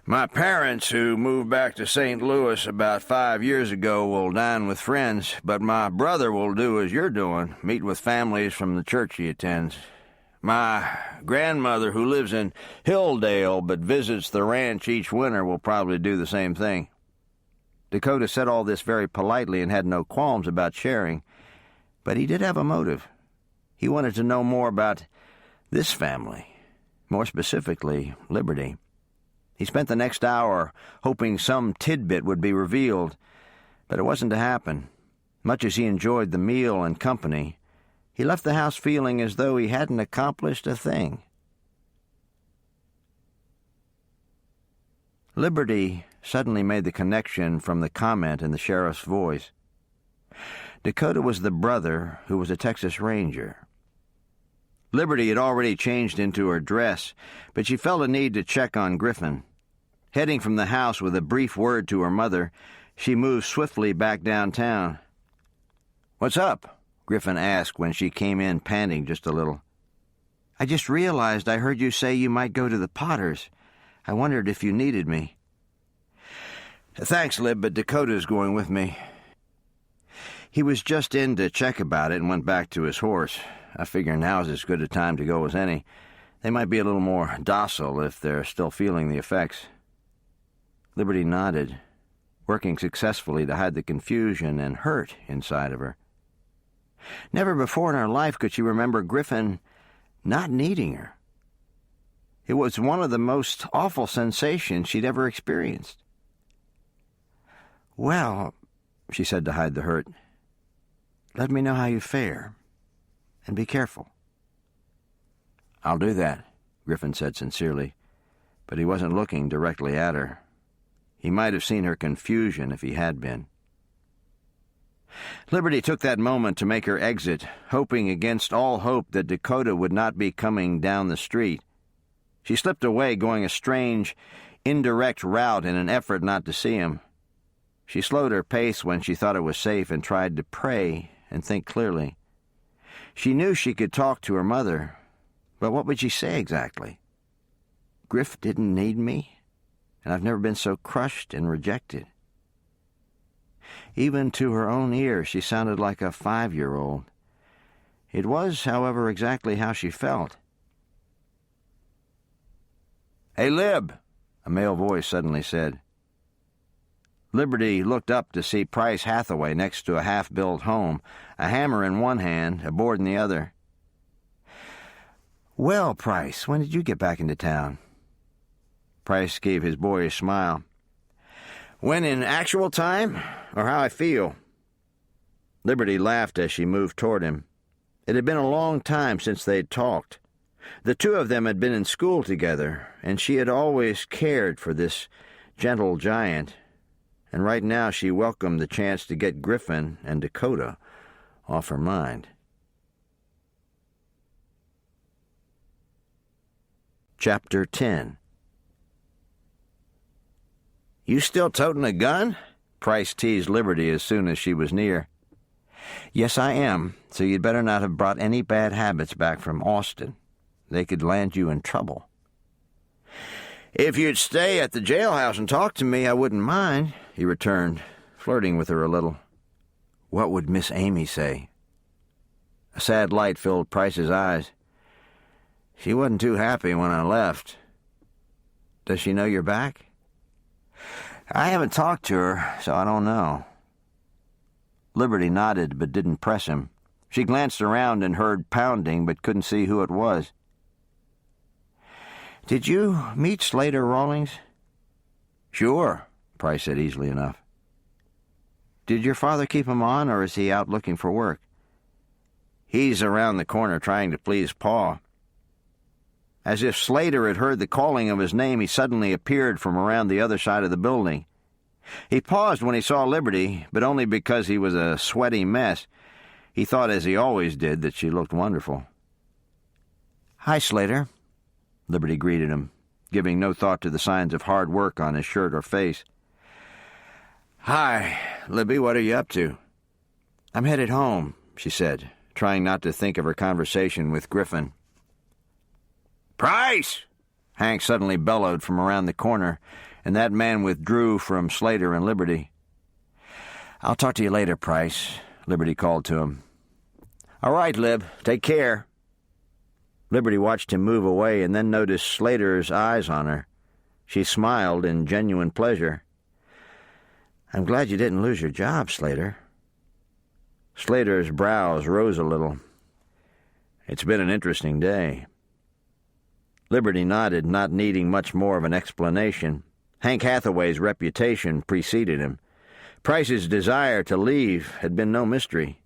"My parents, who moved back to St. Louis about 5 years ago, will dine with friends, but my brother will do as you're doing, meet with families from the church he attends. My grandmother, who lives in Hilldale but visits the ranch each winter, will probably do the same thing." Dakota said all this very politely and had no qualms about sharing, but he did have a motive. He wanted to know more about this family, more specifically, Liberty. He spent the next hour hoping some tidbit would be revealed, but it wasn't to happen. Much as he enjoyed the meal and company, he left the house feeling as though he hadn't accomplished a thing. Liberty suddenly made the connection from the comment in the sheriff's voice. Dakota was the brother who was a Texas Ranger. Liberty had already changed into her dress, but she felt a need to check on Griffin. Heading from the house with a brief word to her mother, she moved swiftly back downtown. "What's up?" Griffin asked when she came in, panting just a little. "I just realized I heard you say you might go to the Potters. I wondered if you needed me." "Thanks, Lib, but Dakota's going with me." He was just in to check about it and went back to his horse. "I figure now's as good a time to go as any. They might be a little more docile if they're still feeling the effects." Liberty nodded, working successfully to hide the confusion and hurt inside of her. Never before in her life could she remember Griffin not needing her. It was one of the most awful sensations she'd ever experienced. "Well," she said to hide the hurt, "let me know how you fare, and be careful." "I'll do that," Griffin said sincerely, but he wasn't looking directly at her. He might have seen her confusion if he had been. Liberty took that moment to make her exit, hoping against all hope that Dakota would not be coming down the street. She slipped away, going a strange, indirect route in an effort not to see him. She slowed her pace when she thought it was safe and tried to pray and think clearly. She knew she could talk to her mother, but what would she say exactly? "Griff didn't need me, and I've never been so crushed and rejected." Even to her own ears, she sounded like a 5-year-old. It was, however, exactly how she felt. "Hey, Lib," a male voice suddenly said. Liberty looked up to see Price Hathaway next to a half-built home, a hammer in one hand, a board in the other. "Well, Price, when did you get back into town?" Price gave his boyish smile. "When in actual time, or how I feel?" Liberty laughed as she moved toward him. It had been a long time since they'd talked. The two of them had been in school together, and she had always cared for this gentle giant, and right now she welcomed the chance to get Griffin and Dakota off her mind. Chapter 10. "You still toting a gun?" Price teased Liberty as soon as she was near. "Yes, I am, so you'd better not have brought any bad habits back from Austin. They could land you in trouble." "If you'd stay at the jailhouse and talk to me, I wouldn't mind," he returned, flirting with her a little. What would Miss Amy say? A sad light filled Price's eyes. "She wasn't too happy when I left." "Does she know you're back?" "I haven't talked to her, so I don't know." Liberty nodded but didn't press him. She glanced around and heard pounding but couldn't see who it was. "Did you meet Slater Rawlings?" "Sure," Price said easily enough. "Did your father keep him on, or is he out looking for work?" "He's around the corner trying to please Pa." As if Slater had heard the calling of his name, he suddenly appeared from around the other side of the building. He paused when he saw Liberty, but only because he was a sweaty mess. He thought, as he always did, that she looked wonderful. "Hi, Slater," Liberty greeted him, giving no thought to the signs of hard work on his shirt or face. "Hi, Libby, what are you up to?" "I'm headed home," she said, trying not to think of her conversation with Griffin. "Price!" Hank suddenly bellowed from around the corner, and that man withdrew from Slater and Liberty. "I'll talk to you later, Price," Liberty called to him. "All right, Lib, take care." Liberty watched him move away and then noticed Slater's eyes on her. She smiled in genuine pleasure. "I'm glad you didn't lose your job, Slater." Slater's brows rose a little. "It's been an interesting day." Liberty nodded, not needing much more of an explanation. Hank Hathaway's reputation preceded him. Price's desire to leave had been no mystery.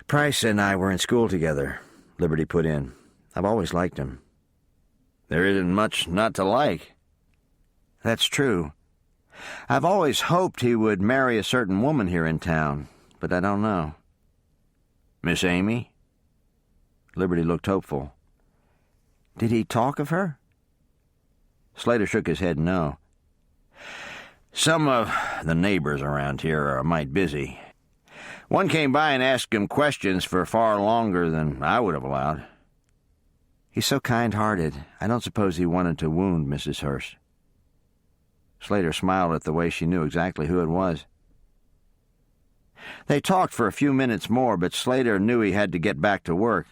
"Price and I were in school together," Liberty put in. "I've always liked him." "There isn't much not to like." "That's true. I've always hoped he would marry a certain woman here in town, but I don't know." "Miss Amy?" Liberty looked hopeful. "Did he talk of her?" Slater shook his head no. "Some of the neighbors around here are a mite busy. One came by and asked him questions for far longer than I would have allowed." "He's so kind-hearted. I don't suppose he wanted to wound Mrs. Hurst." Slater smiled at the way she knew exactly who it was. They talked for a few minutes more, but Slater knew he had to get back to work.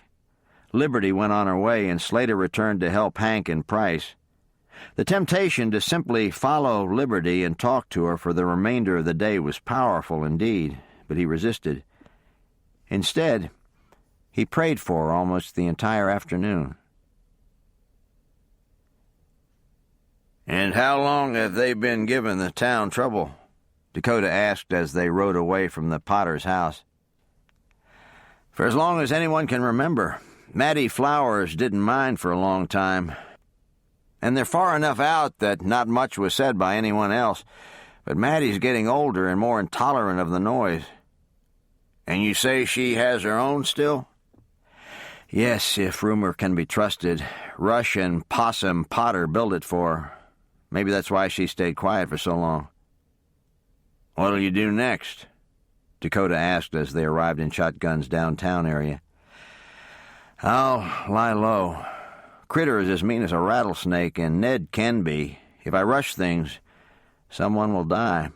Liberty went on her way, and Slater returned to help Hank and Price. The temptation to simply follow Liberty and talk to her for the remainder of the day was powerful indeed, but he resisted. Instead, he prayed for her almost the entire afternoon. "And how long have they been giving the town trouble?" Dakota asked as they rode away from the Potter's house. "For as long as anyone can remember. Mattie Flowers didn't mind for a long time. And they're far enough out that not much was said by anyone else. But Mattie's getting older and more intolerant of the noise." "And you say she has her own still?" "Yes, if rumor can be trusted. Rush and Possum Potter built it for her. Maybe that's why she stayed quiet for so long." "What'll you do next?" Dakota asked as they arrived in Shotgun's downtown area. "I'll lie low. Critter is as mean as a rattlesnake, and Ned can be. If I rush things, someone will die.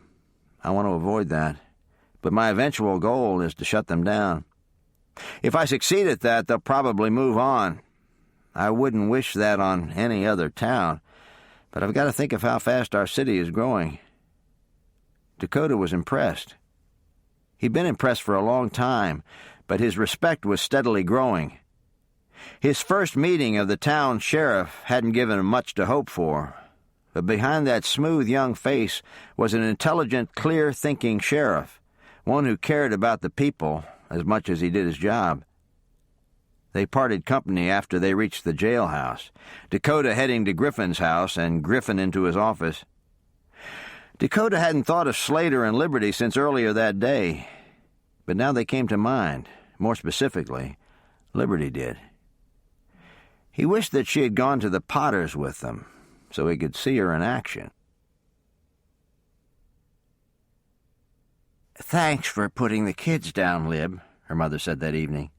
I want to avoid that. But my eventual goal is to shut them down. If I succeed at that, they'll probably move on. I wouldn't wish that on any other town, but I've got to think of how fast our city is growing." Dakota was impressed. He'd been impressed for a long time, but his respect was steadily growing. His first meeting of the town sheriff hadn't given him much to hope for, but behind that smooth young face was an intelligent, clear-thinking sheriff, one who cared about the people as much as he did his job. They parted company after they reached the jailhouse, Dakota heading to Griffin's house and Griffin into his office. Dakota hadn't thought of Slater and Liberty since earlier that day, but now they came to mind. More specifically, Liberty did. He wished that she had gone to the Potters with them, so he could see her in action. "Thanks for putting the kids down, Lib," her mother said that evening.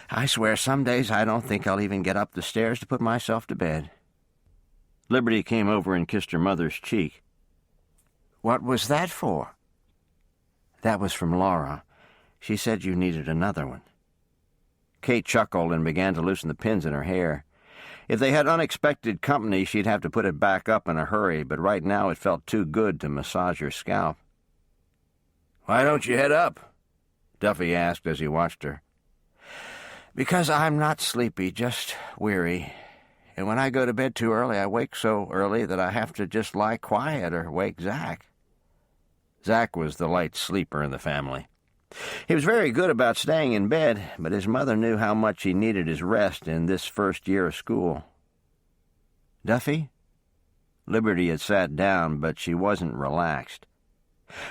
"I swear some days I don't think I'll even get up the stairs to put myself to bed." Liberty came over and kissed her mother's cheek. "What was that for?" "That was from Laura. She said you needed another one." Kate chuckled and began to loosen the pins in her hair. If they had unexpected company, she'd have to put it back up in a hurry, but right now it felt too good to massage her scalp. "Why don't you head up?" Duffy asked as he watched her. "Because I'm not sleepy, just weary. And when I go to bed too early, I wake so early that I have to just lie quiet or wake Zach." Zach was the light sleeper in the family. He was very good about staying in bed, but his mother knew how much he needed his rest in this first year of school. "Duffy?" Liberty had sat down, but she wasn't relaxed.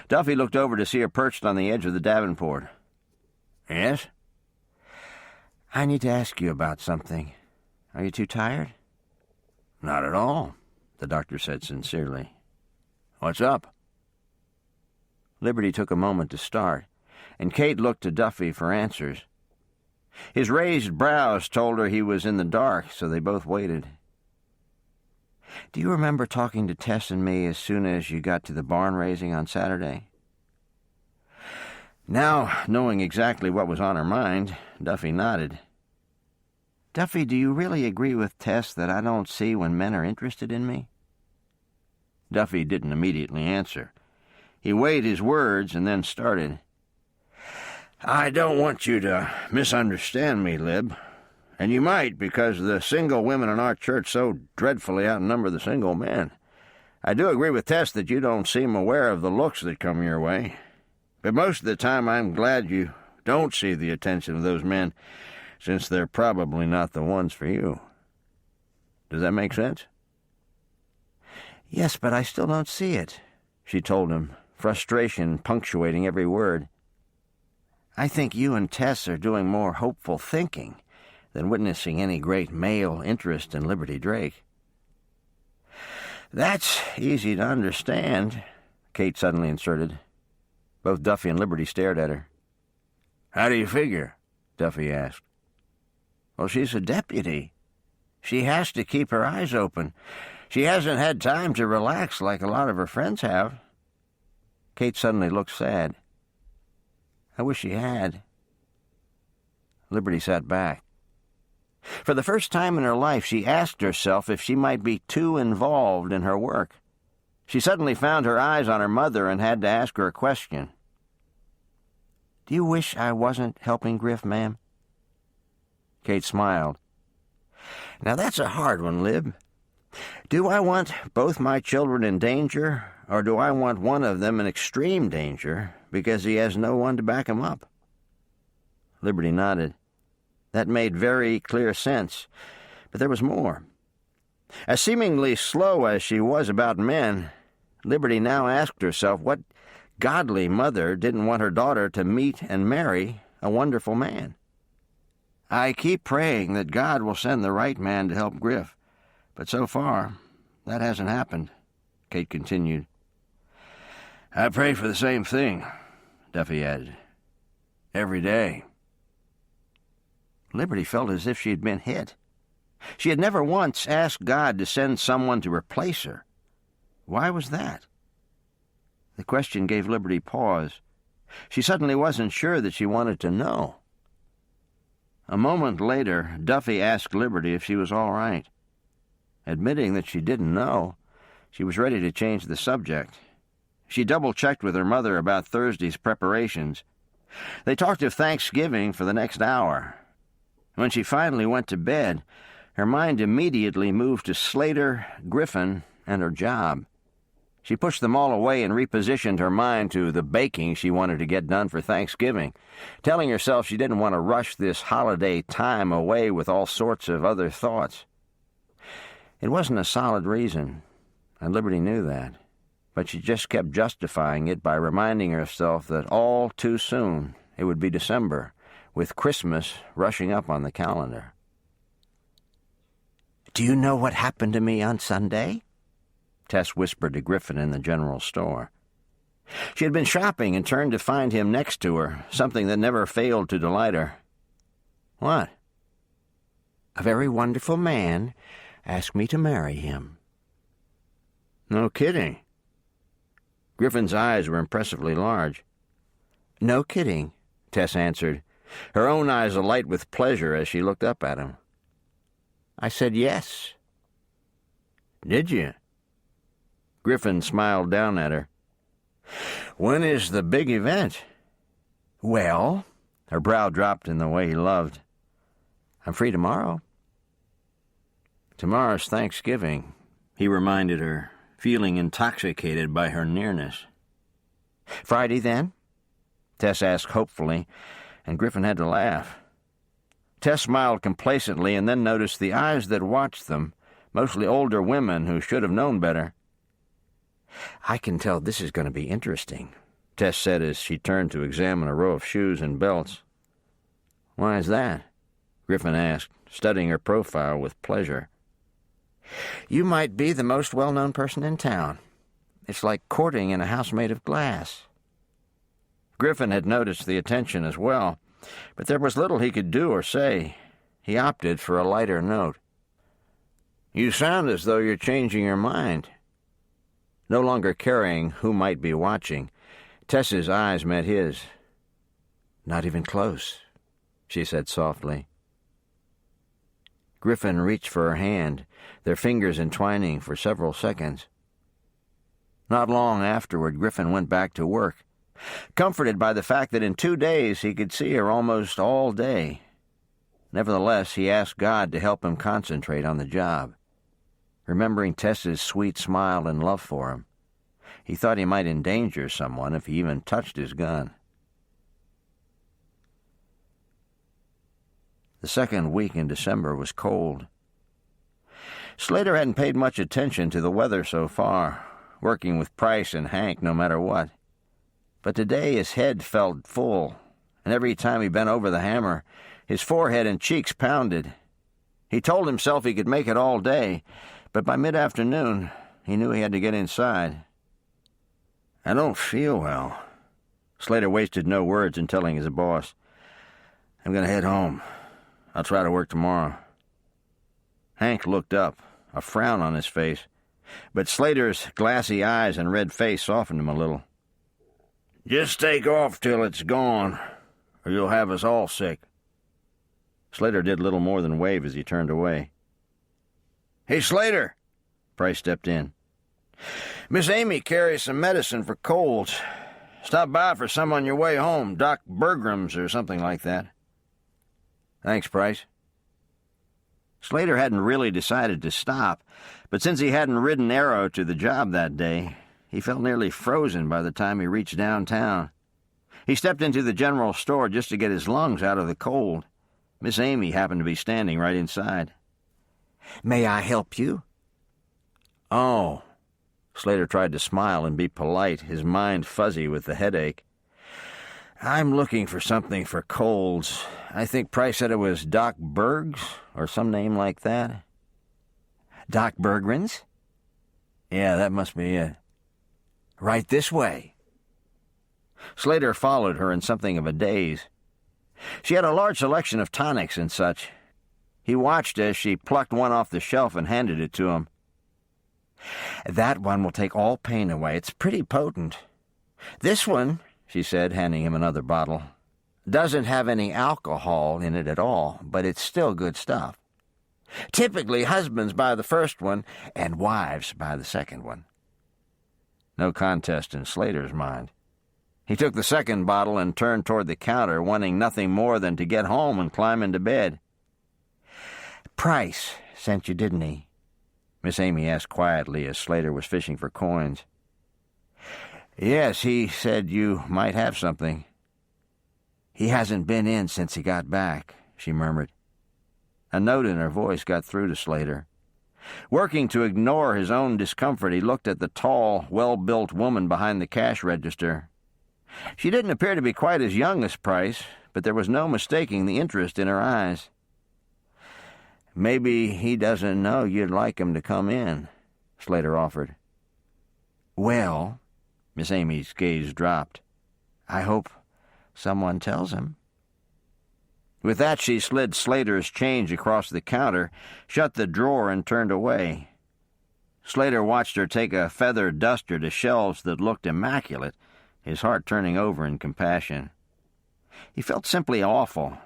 Duffy looked over to see her perched on the edge of the davenport. "Yes?" "I need to ask you about something. Are you too tired?" "Not at all," the doctor said sincerely. "What's up?" Liberty took a moment to start, and Kate looked to Duffy for answers. His raised brows told her he was in the dark, so they both waited. "Do you remember talking to Tess and me as soon as you got to the barn raising on Saturday?" Now, knowing exactly what was on her mind, Duffy nodded. Duffy, do you really agree with Tess that I don't see when men are interested in me? Duffy didn't immediately answer. He weighed his words and then started. I don't want you to misunderstand me, Lib. And you might, because the single women in our church so dreadfully outnumber the single men. I do agree with Tess that you don't seem aware of the looks that come your way. But most of the time I'm glad you don't see the attention of those men, since they're probably not the ones for you. Does that make sense? Yes, but I still don't see it, she told him, frustration punctuating every word. I think you and Tess are doing more hopeful thinking than witnessing any great male interest in Liberty Drake. That's easy to understand, Kate suddenly inserted. Both Duffy and Liberty stared at her. How do you figure? Duffy asked. Well, she's a deputy. She has to keep her eyes open. She hasn't had time to relax like a lot of her friends have. Kate suddenly looked sad. I wish she had. Liberty sat back. For the first time in her life, she asked herself if she might be too involved in her work. She suddenly found her eyes on her mother and had to ask her a question. Do you wish I wasn't helping Griff, ma'am? Kate smiled. Now that's a hard one, Lib. Do I want both my children in danger, or do I want one of them in extreme danger because he has no one to back him up? Liberty nodded. That made very clear sense, but there was more. As seemingly slow as she was about men, Liberty now asked herself what godly mother didn't want her daughter to meet and marry a wonderful man. I keep praying that God will send the right man to help Griff, but so far, that hasn't happened, Kate continued. I pray for the same thing, Duffy added. Every day. Liberty felt as if she had been hit. She had never once asked God to send someone to replace her. Why was that? The question gave Liberty pause. She suddenly wasn't sure that she wanted to know. A moment later, Duffy asked Liberty if she was all right. Admitting that she didn't know, she was ready to change the subject. She double-checked with her mother about Thursday's preparations. They talked of Thanksgiving for the next hour. When she finally went to bed, her mind immediately moved to Slater, Griffin, and her job. She pushed them all away and repositioned her mind to the baking she wanted to get done for Thanksgiving, telling herself she didn't want to rush this holiday time away with all sorts of other thoughts. It wasn't a solid reason, and Liberty knew that, but she just kept justifying it by reminding herself that all too soon it would be December, with Christmas rushing up on the calendar. Do you know what happened to me on Sunday? Tess whispered to Griffin in the general store. She had been shopping and turned to find him next to her, something that never failed to delight her. What? A very wonderful man asked me to marry him. No kidding. Griffin's eyes were impressively large. No kidding, Tess answered, her own eyes alight with pleasure as she looked up at him. I said yes. Did you? Griffin smiled down at her. When is the big event? Well, her brow dropped in the way he loved. I'm free tomorrow. Tomorrow's Thanksgiving, he reminded her, feeling intoxicated by her nearness. Friday, then? Tess asked hopefully, and Griffin had to laugh. Tess smiled complacently and then noticed the eyes that watched them, mostly older women who should have known better. I can tell this is going to be interesting, Tess said as she turned to examine a row of shoes and belts. Why is that? Griffin asked, studying her profile with pleasure. You might be the most well-known person in town. It's like courting in a house made of glass. Griffin had noticed the attention as well, but there was little he could do or say. He opted for a lighter note. You sound as though you're changing your mind. No longer caring who might be watching, Tess's eyes met his. Not even close, she said softly. Griffin reached for her hand, their fingers entwining for several seconds. Not long afterward, Griffin went back to work, comforted by the fact that in 2 days he could see her almost all day. Nevertheless, he asked God to help him concentrate on the job. Remembering Tess's sweet smile and love for him, he thought he might endanger someone if he even touched his gun. The second week in December was cold. Slater hadn't paid much attention to the weather so far, working with Price and Hank no matter what. But today his head felt full, and every time he bent over the hammer, his forehead and cheeks pounded. He told himself he could make it all day, but by mid-afternoon, he knew he had to get inside. "I don't feel well." Slater wasted no words in telling his boss. "I'm going to head home. I'll try to work tomorrow." Hank looked up, a frown on his face, but Slater's glassy eyes and red face softened him a little. "Just take off till it's gone, or you'll have us all sick." Slater did little more than wave as he turned away. "Hey, Slater!" Price stepped in. "Miss Amy carries some medicine for colds. Stop by for some on your way home, Doc Bergram's or something like that." "Thanks, Price." Slater hadn't really decided to stop, but since he hadn't ridden Arrow to the job that day, he felt nearly frozen by the time he reached downtown. He stepped into the general store just to get his lungs out of the cold. Miss Amy happened to be standing right inside. "May I help you?" "Oh." Slater tried to smile and be polite, his mind fuzzy with the headache. "I'm looking for something for colds. I think Price said it was Doc Berg's, or some name like that." "Doc Bergren's?" "Yeah, that must be it." "Right this way." Slater followed her in something of a daze. She had a large selection of tonics and such. He watched as she plucked one off the shelf and handed it to him. "That one will take all pain away. It's pretty potent. This one," she said, handing him another bottle, "doesn't have any alcohol in it at all, but it's still good stuff. Typically, husbands buy the first one, and wives buy the second one." No contest in Slater's mind. He took the second bottle and turned toward the counter, wanting nothing more than to get home and climb into bed. "Price sent you, didn't he?" Miss Amy asked quietly as Slater was fishing for coins. "Yes, he said you might have something." "He hasn't been in since he got back," she murmured. A note in her voice got through to Slater. Working to ignore his own discomfort, he looked at the tall, well-built woman behind the cash register. She didn't appear to be quite as young as Price, but there was no mistaking the interest in her eyes. "Maybe he doesn't know you'd like him to come in," Slater offered. "Well," Miss Amy's gaze dropped, "I hope someone tells him." With that, she slid Slater's change across the counter, shut the drawer, and turned away. Slater watched her take a feather duster to shelves that looked immaculate, his heart turning over in compassion. He felt simply awful,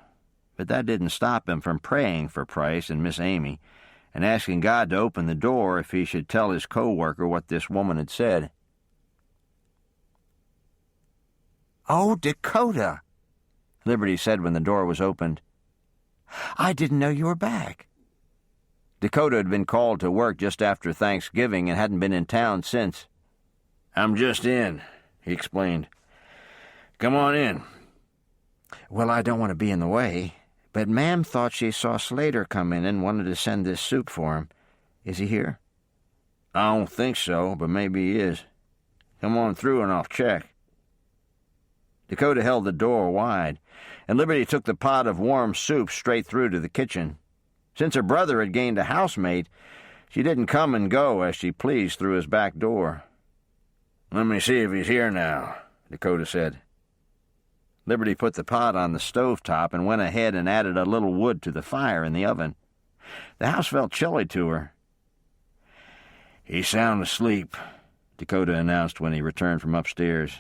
but that didn't stop him from praying for Price and Miss Amy and asking God to open the door if he should tell his co-worker what this woman had said. "Oh, Dakota," Liberty said when the door was opened. "I didn't know you were back." Dakota had been called to work just after Thanksgiving and hadn't been in town since. "I'm just in," he explained. "Come on in." "Well, I don't want to be in the way, but Ma'am thought she saw Slater come in and wanted to send this soup for him. Is he here?" "I don't think so, but maybe he is. Come on through and I'll check." Dakota held the door wide, and Liberty took the pot of warm soup straight through to the kitchen. Since her brother had gained a housemate, she didn't come and go as she pleased through his back door. "Let me see if he's here now," Dakota said. Liberty put the pot on the stovetop and went ahead and added a little wood to the fire in the oven. The house felt chilly to her. "He's sound asleep," Dakota announced when he returned from upstairs.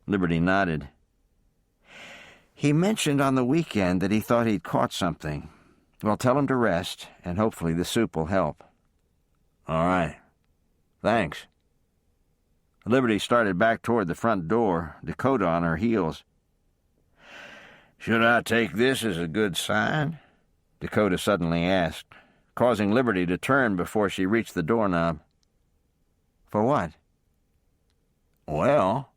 Liberty nodded. "He mentioned on the weekend that he thought he'd caught something. Well, tell him to rest, and hopefully the soup will help. All right. Thanks. Liberty started back toward the front door, Dakota on her heels. Should I take this as a good sign? Dakota suddenly asked, causing Liberty to turn before she reached the doorknob. For what? Well,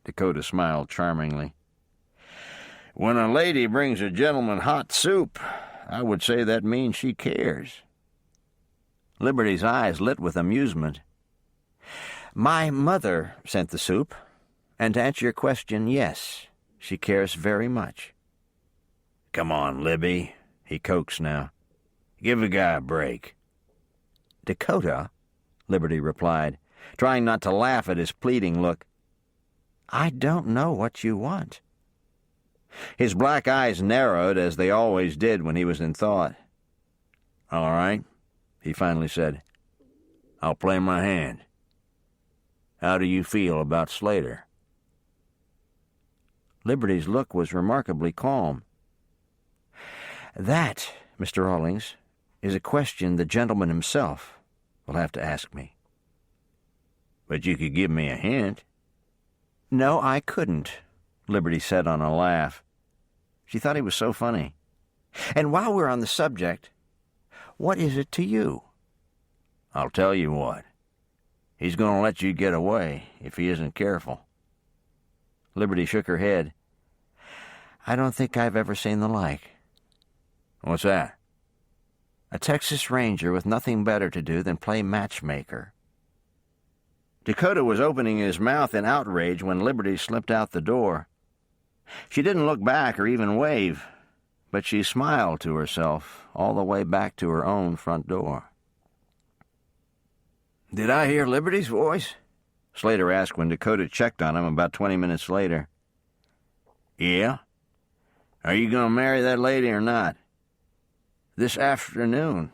Dakota smiled charmingly. When a lady brings a gentleman hot soup, I would say that means she cares. Liberty's eyes lit with amusement. My mother sent the soup, and to answer your question, yes, she cares very much. Come on, Libby, he coaxed now. Give a guy a break. Dakota, Liberty replied, trying not to laugh at his pleading look. I don't know what you want. His black eyes narrowed, as they always did when he was in thought. All right, he finally said. I'll play my hand. How do you feel about Slater? Liberty's look was remarkably calm. That, Mr. Rawlings, is a question the gentleman himself will have to ask me. But you could give me a hint. No, I couldn't, Liberty said on a laugh. She thought he was so funny. And while we're on the subject, what is it to you? I'll tell you what. He's going to let you get away if he isn't careful. Liberty shook her head. I don't think I've ever seen the like. What's that? A Texas Ranger with nothing better to do than play matchmaker. Dakota was opening his mouth in outrage when Liberty slipped out the door. She didn't look back or even wave, but she smiled to herself all the way back to her own front door. Did I hear Liberty's voice? Slater asked when Dakota checked on him about 20 minutes later. Yeah? Are you going to marry that lady or not? This afternoon,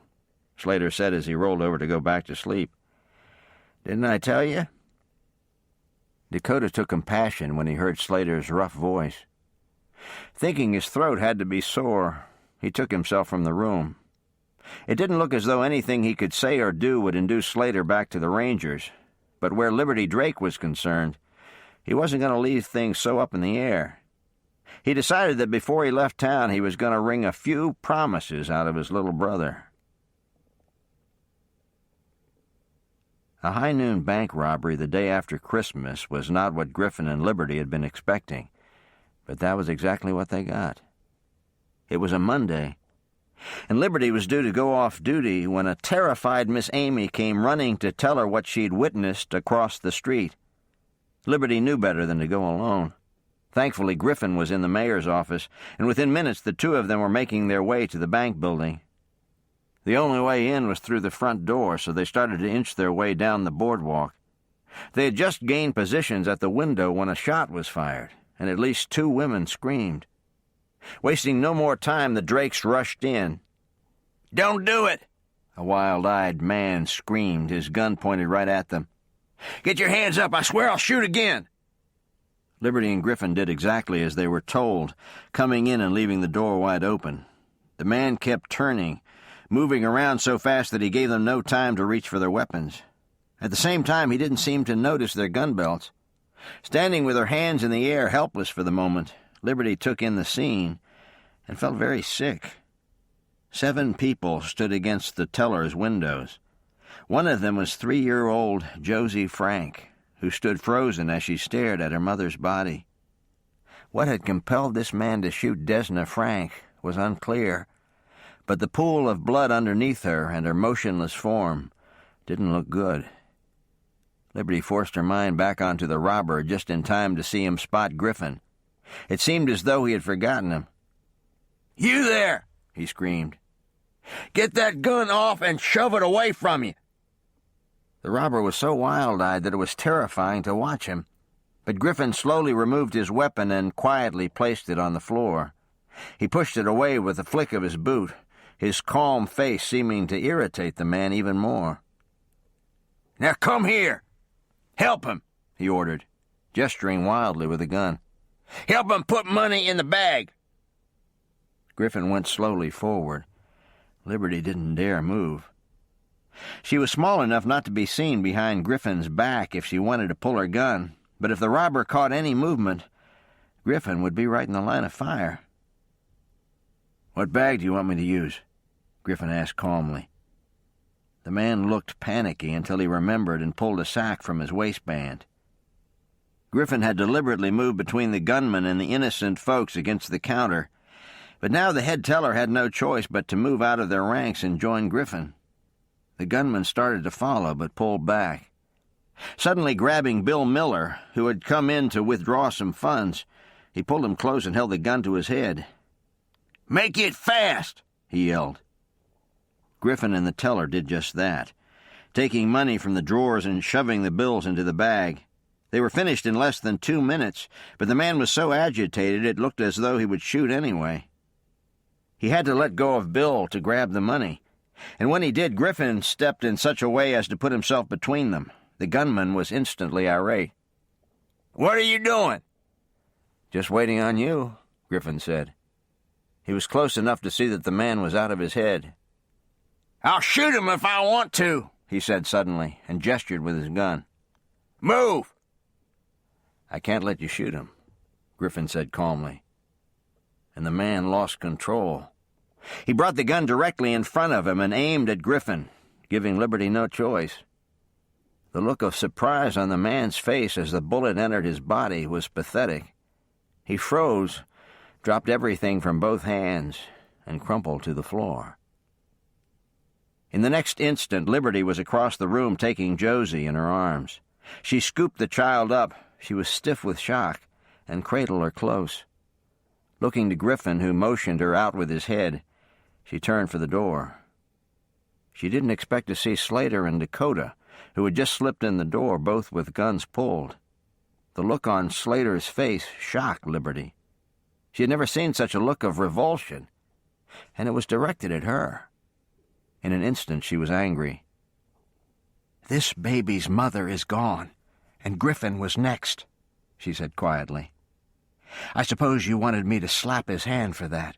Slater said as he rolled over to go back to sleep. Didn't I tell you? Dakota took compassion when he heard Slater's rough voice. Thinking his throat had to be sore, he took himself from the room. It didn't look as though anything he could say or do would induce Slater back to the Rangers, but where Liberty Drake was concerned, he wasn't going to leave things so up in the air. He decided that before he left town he was going to wring a few promises out of his little brother. A high-noon bank robbery the day after Christmas was not what Griffin and Liberty had been expecting, but that was exactly what they got. It was a Monday, and Liberty was due to go off duty when a terrified Miss Amy came running to tell her what she'd witnessed across the street. Liberty knew better than to go alone. Thankfully, Griffin was in the mayor's office, and within minutes the two of them were making their way to the bank building. The only way in was through the front door, so they started to inch their way down the boardwalk. They had just gained positions at the window when a shot was fired, and at least 2 women screamed. Wasting no more time, the Drakes rushed in. "Don't do it!" a wild-eyed man screamed, his gun pointed right at them. "Get your hands up! I swear I'll shoot again!" Liberty and Griffin did exactly as they were told, coming in and leaving the door wide open. The man kept turning, moving around so fast that he gave them no time to reach for their weapons. At the same time, he didn't seem to notice their gun belts. Standing with her hands in the air, helpless for the moment, Liberty took in the scene and felt very sick. 7 people stood against the teller's windows. One of them was 3-year-old Josie Frank, who stood frozen as she stared at her mother's body. What had compelled this man to shoot Desna Frank was unclear, but the pool of blood underneath her and her motionless form didn't look good. Liberty forced her mind back onto the robber just in time to see him spot Griffin. It seemed as though he had forgotten him. "You there!" he screamed. "Get that gun off and shove it away from you!" The robber was so wild-eyed that it was terrifying to watch him, but Griffin slowly removed his weapon and quietly placed it on the floor. He pushed it away with a flick of his boot, his calm face seeming to irritate the man even more. "Now come here! Help him!" he ordered, gesturing wildly with the gun. "Help him put money in the bag!" Griffin went slowly forward. Liberty didn't dare move. She was small enough not to be seen behind Griffin's back if she wanted to pull her gun, but if the robber caught any movement, Griffin would be right in the line of fire. "What bag do you want me to use?" Griffin asked calmly. The man looked panicky until he remembered and pulled a sack from his waistband. Griffin had deliberately moved between the gunman and the innocent folks against the counter, but now the head teller had no choice but to move out of their ranks and join Griffin. The gunman started to follow, but pulled back. Suddenly grabbing Bill Miller, who had come in to withdraw some funds, he pulled him close and held the gun to his head. "Make it fast!" he yelled. Griffin and the teller did just that, taking money from the drawers and shoving the bills into the bag. They were finished in less than 2 minutes, but the man was so agitated it looked as though he would shoot anyway. He had to let go of Bill to grab the money, and when he did, Griffin stepped in such a way as to put himself between them. The gunman was instantly irate. "What are you doing?" "Just waiting on you," Griffin said. He was close enough to see that the man was out of his head. "I'll shoot him if I want to," he said suddenly, and gestured with his gun. "Move!" "I can't let you shoot him," Griffin said calmly. And the man lost control. He brought the gun directly in front of him and aimed at Griffin, giving Liberty no choice. The look of surprise on the man's face as the bullet entered his body was pathetic. He froze, dropped everything from both hands, and crumpled to the floor. In the next instant, Liberty was across the room taking Josie in her arms. She scooped the child up. She was stiff with shock, and cradled her close. Looking to Griffin, who motioned her out with his head, she turned for the door. She didn't expect to see Slater and Dakota, who had just slipped in the door, both with guns pulled. The look on Slater's face shocked Liberty. She had never seen such a look of revulsion, and it was directed at her. In an instant she was angry. "This baby's mother is gone, and Griffin was next," she said quietly. "I suppose you wanted me to slap his hand for that."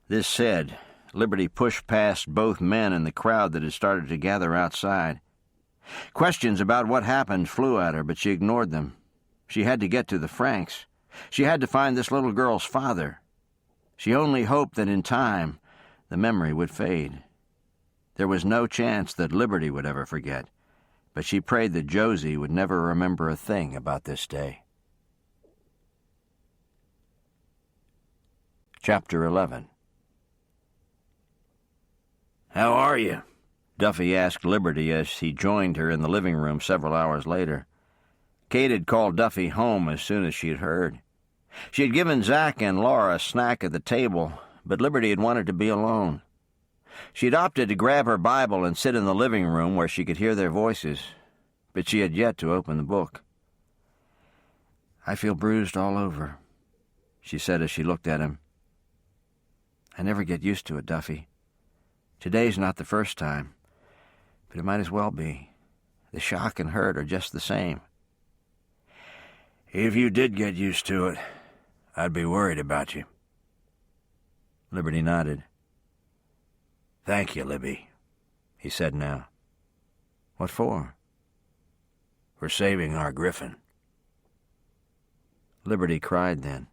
This said, Liberty pushed past both men and the crowd that had started to gather outside. Questions about what happened flew at her, but she ignored them. She had to get to the Franks. She had to find this little girl's father. She only hoped that in time the memory would fade. There was no chance that Liberty would ever forget, but she prayed that Josie would never remember a thing about this day. Chapter 11. "How are you?" Duffy asked Liberty as he joined her in the living room several hours later. Kate had called Duffy home as soon as she had heard. She had given Zach and Laura a snack at the table, but Liberty had wanted to be alone. She had opted to grab her Bible and sit in the living room where she could hear their voices, but she had yet to open the book. "I feel bruised all over," she said as she looked at him. "I never get used to it, Duffy. Today's not the first time, but it might as well be. The shock and hurt are just the same." "If you did get used to it, I'd be worried about you." Liberty nodded. "Thank you, Libby," he said now. "What for?" "For saving our Griffin." Liberty cried then.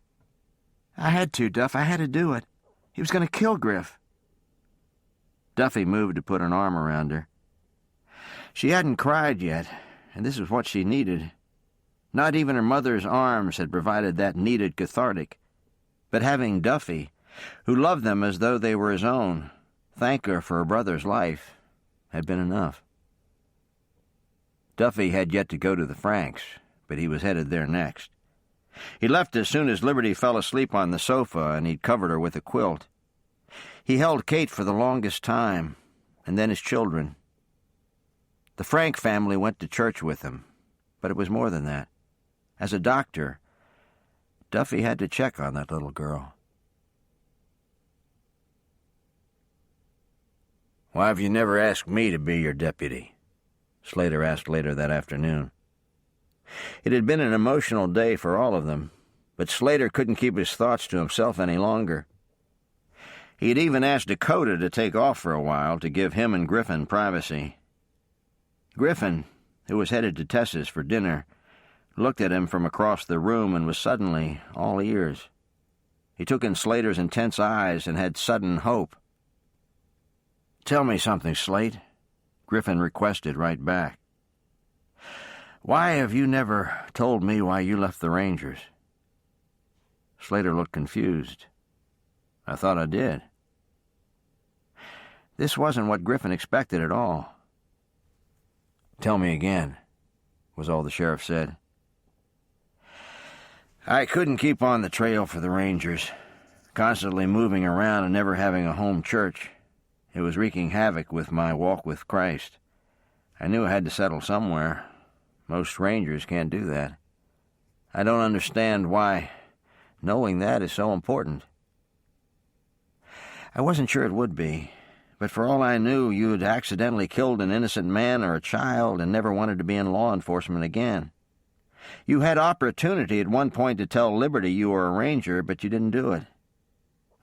"I had to, Duff. I had to do it. He was going to kill Griff." Duffy moved to put an arm around her. She hadn't cried yet, and this was what she needed. Not even her mother's arms had provided that needed cathartic. But having Duffy, who loved them as though they were his own, thank her for her brother's life, had been enough. Duffy had yet to go to the Franks, but he was headed there next. He left as soon as Liberty fell asleep on the sofa, and he'd covered her with a quilt. He held Kate for the longest time, and then his children. The Frank family went to church with him, but it was more than that. As a doctor, Duffy had to check on that little girl. "Why have you never asked me to be your deputy?" Slater asked later that afternoon. It had been an emotional day for all of them, but Slater couldn't keep his thoughts to himself any longer. He'd even asked Dakota to take off for a while to give him and Griffin privacy. Griffin, who was headed to Tess's for dinner, looked at him from across the room and was suddenly all ears. He took in Slater's intense eyes and had sudden hope. "Tell me something, Slate," Griffin requested right back. "Why have you never told me why you left the Rangers?" Slater looked confused. "I thought I did." This wasn't what Griffin expected at all. "Tell me again," was all the sheriff said. "I couldn't keep on the trail for the Rangers, constantly moving around and never having a home church. It was wreaking havoc with my walk with Christ. I knew I had to settle somewhere. Most Rangers can't do that. I don't understand why knowing that is so important." "I wasn't sure it would be, but for all I knew, you'd accidentally killed an innocent man or a child and never wanted to be in law enforcement again. You had opportunity at one point to tell Liberty you were a Ranger, but you didn't do it.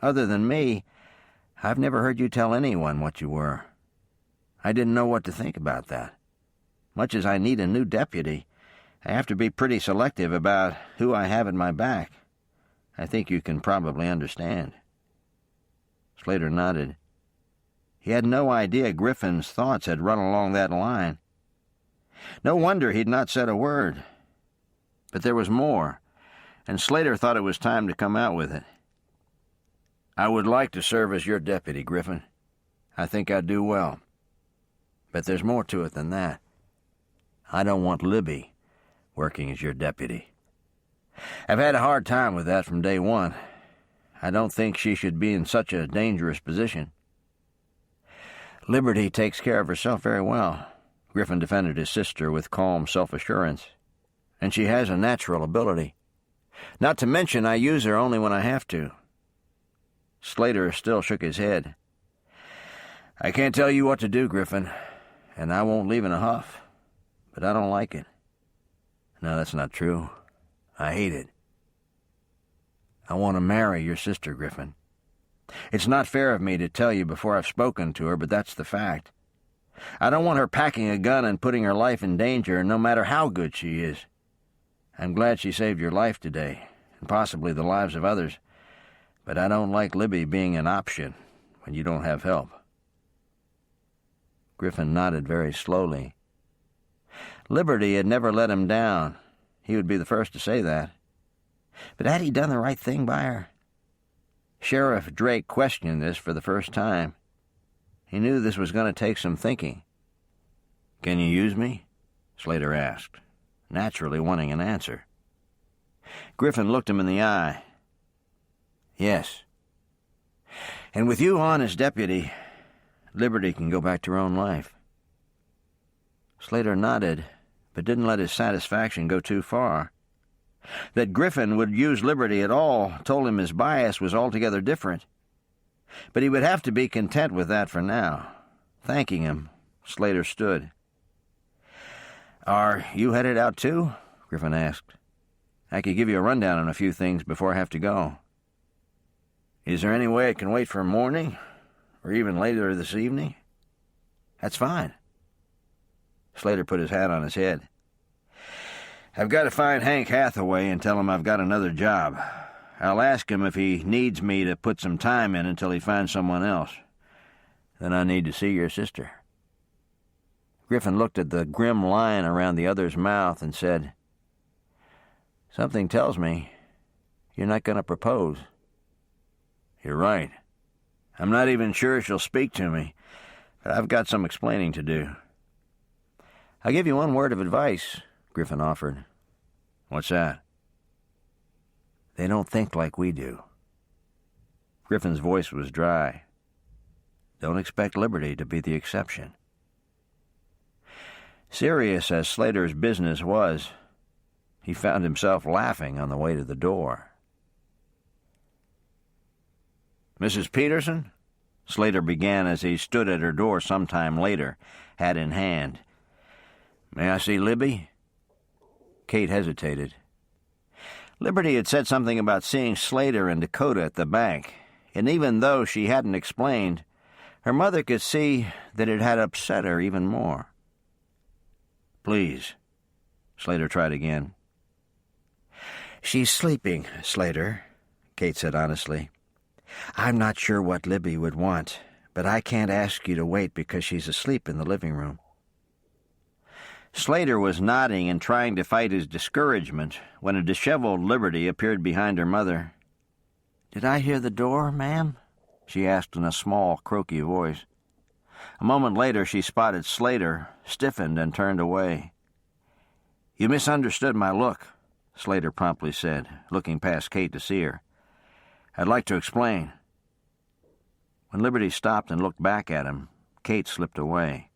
Other than me, I've never heard you tell anyone what you were. I didn't know what to think about that. Much as I need a new deputy, I have to be pretty selective about who I have at my back. I think you can probably understand." Slater nodded. He had no idea Griffin's thoughts had run along that line. No wonder he'd not said a word. But there was more, and Slater thought it was time to come out with it. "I would like to serve as your deputy, Griffin. I think I'd do well. But there's more to it than that. I don't want Libby working as your deputy. I've had a hard time with that from day one. I don't think she should be in such a dangerous position." "Liberty takes care of herself very well," Griffin defended his sister with calm self-assurance. "And she has a natural ability. Not to mention I use her only when I have to." Slater still shook his head. "I can't tell you what to do, Griffin, and I won't leave in a huff, but I don't like it." "No, that's not true. I hate it." "I want to marry your sister, Griffin. It's not fair of me to tell you before I've spoken to her, but that's the fact. I don't want her packing a gun and putting her life in danger, no matter how good she is. I'm glad she saved your life today, and possibly the lives of others, but I don't like Libby being an option when you don't have help." Griffin nodded very slowly. Liberty had never let him down. He would be the first to say that. But had he done the right thing by her? Sheriff Drake questioned this for the first time. He knew this was going to take some thinking. "Can you use me?" Slater asked, naturally wanting an answer. Griffin looked him in the eye. "Yes. And with you on as deputy, Liberty can go back to her own life." Slater nodded, but didn't let his satisfaction go too far. That Griffin would use Liberty at all told him his bias was altogether different. But he would have to be content with that for now. Thanking him, Slater stood. "Are you headed out too?" Griffin asked. "I could give you a rundown on a few things before I have to go." "Is there any way it can wait for morning, or even later this evening?" "That's fine." Slater put his hat on his head. "I've got to find Hank Hathaway and tell him I've got another job. I'll ask him if he needs me to put some time in until he finds someone else. Then I need to see your sister." Griffin looked at the grim line around the other's mouth and said, "Something tells me you're not going to propose." "You're right. I'm not even sure she'll speak to me, but I've got some explaining to do." "I'll give you one word of advice," Griffin offered. "What's that?" "They don't think like we do." Griffin's voice was dry. "Don't expect Liberty to be the exception." Serious as Slater's business was, he found himself laughing on the way to the door. "Mrs. Peterson?" Slater began as he stood at her door some time later, hat in hand. "May I see Libby?" Kate hesitated. Liberty had said something about seeing Slater and Dakota at the bank. and even though she hadn't explained, her mother could see that it had upset her even more. "Please," Slater tried again. "She's sleeping, Slater," Kate said honestly. "I'm not sure what Libby would want, but I can't ask you to wait because she's asleep in the living room." Slater was nodding and trying to fight his discouragement when a disheveled Liberty appeared behind her mother. "Did I hear the door, ma'am?" she asked in a small, croaky voice. A moment later she spotted Slater, stiffened, and turned away. "You misunderstood my look," Slater promptly said, looking past Kate to see her. "I'd like to explain." When Liberty stopped and looked back at him, Kate slipped away.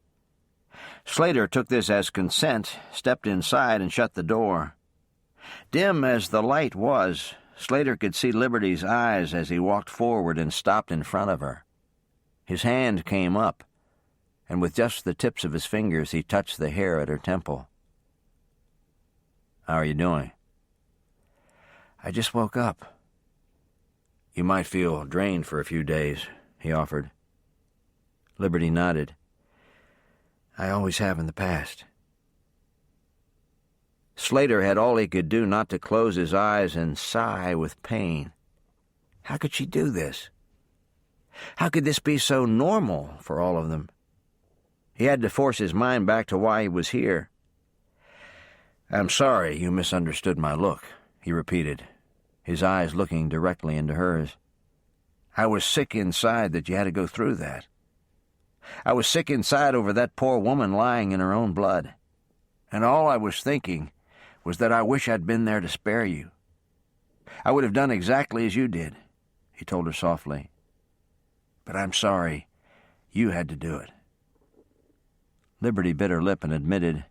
Slater took this as consent, stepped inside, and shut the door. Dim as the light was, Slater could see Liberty's eyes as he walked forward and stopped in front of her. His hand came up, and with just the tips of his fingers he touched the hair at her temple. "How are you doing?" "I just woke up." "You might feel drained for a few days," he offered. Liberty nodded. "I always have in the past." Slater had all he could do not to close his eyes and sigh with pain. How could she do this? How could this be so normal for all of them? He had to force his mind back to why he was here. "I'm sorry you misunderstood my look," he repeated, his eyes looking directly into hers. "I was sick inside that you had to go through that. I was sick inside over that poor woman lying in her own blood. And all I was thinking was that I wish I'd been there to spare you. I would have done exactly as you did," he told her softly. "But I'm sorry you had to do it." Liberty bit her lip and admitted,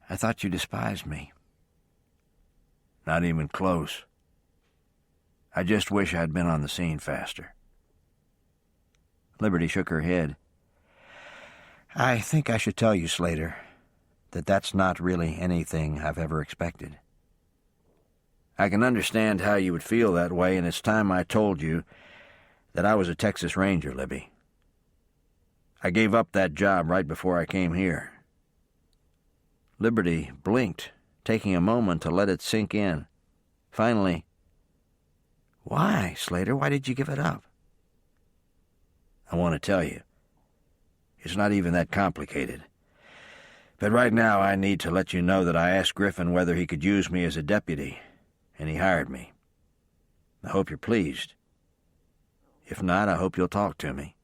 "I thought you despised me." "Not even close. I just wish I'd been on the scene faster." Liberty shook her head. "I think I should tell you, Slater, that that's not really anything I've ever expected." "I can understand how you would feel that way, and it's time I told you that I was a Texas Ranger, Libby. I gave up that job right before I came here." Liberty blinked, taking a moment to let it sink in. Finally, "Why, Slater? Why did you give it up?" "I want to tell you. It's not even that complicated. But right now I need to let you know that I asked Griffin whether he could use me as a deputy, and he hired me. I hope you're pleased. If not, I hope you'll talk to me.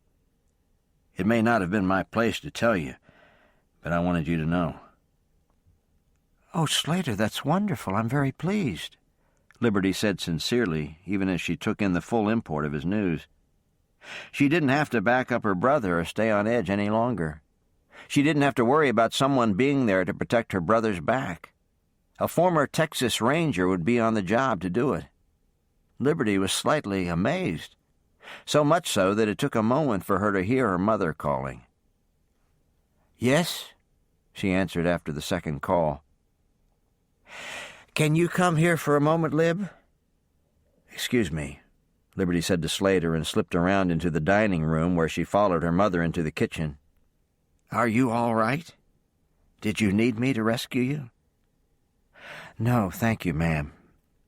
It may not have been my place to tell you, but I wanted you to know." "Oh, Slater, that's wonderful. I'm very pleased," Liberty said sincerely, even as she took in the full import of his news. She didn't have to back up her brother or stay on edge any longer. She didn't have to worry about someone being there to protect her brother's back. A former Texas Ranger would be on the job to do it. Liberty was slightly amazed, so much so that it took a moment for her to hear her mother calling. "Yes," she answered after the second call. "Can you come here for a moment, Lib?" "Excuse me," Liberty said to Slater and slipped around into the dining room where she followed her mother into the kitchen. "Are you all right? Did you need me to rescue you?" "No, thank you, ma'am.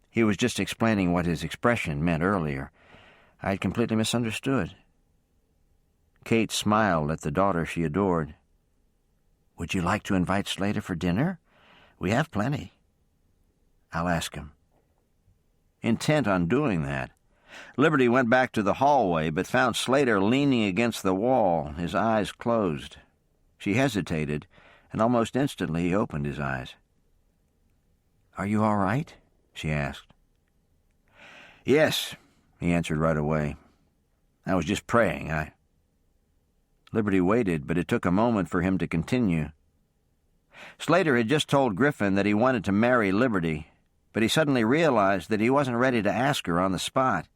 He was just explaining what his expression meant earlier. I had completely misunderstood." Kate smiled at the daughter she adored. "Would you like to invite Slater for dinner? We have plenty." "I'll ask him." Intent on doing that, Liberty went back to the hallway but found Slater leaning against the wall, his eyes closed. She hesitated, and almost instantly he opened his eyes. "Are you all right?" she asked. "Yes," he answered right away. "I was just praying. Liberty waited, but it took a moment for him to continue. Slater had just told Griffin that he wanted to marry Liberty, but he suddenly realized that he wasn't ready to ask her on the spot.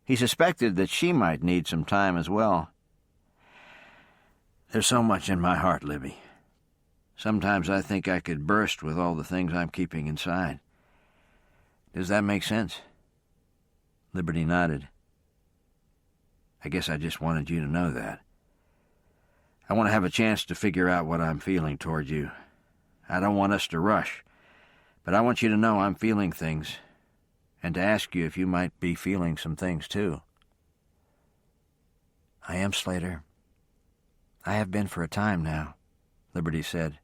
He suspected that she might need some time as well. "There's so much in my heart, Libby. Sometimes I think I could burst with all the things I'm keeping inside. Does that make sense?" Liberty nodded. I guess I just wanted you to know that. I want to have a chance to figure out what I'm feeling toward you. I don't want us to rush, but I want you to know I'm feeling things, and to ask you if you might be feeling some things too." "I am, Slater. I have been for a time now," Liberty said,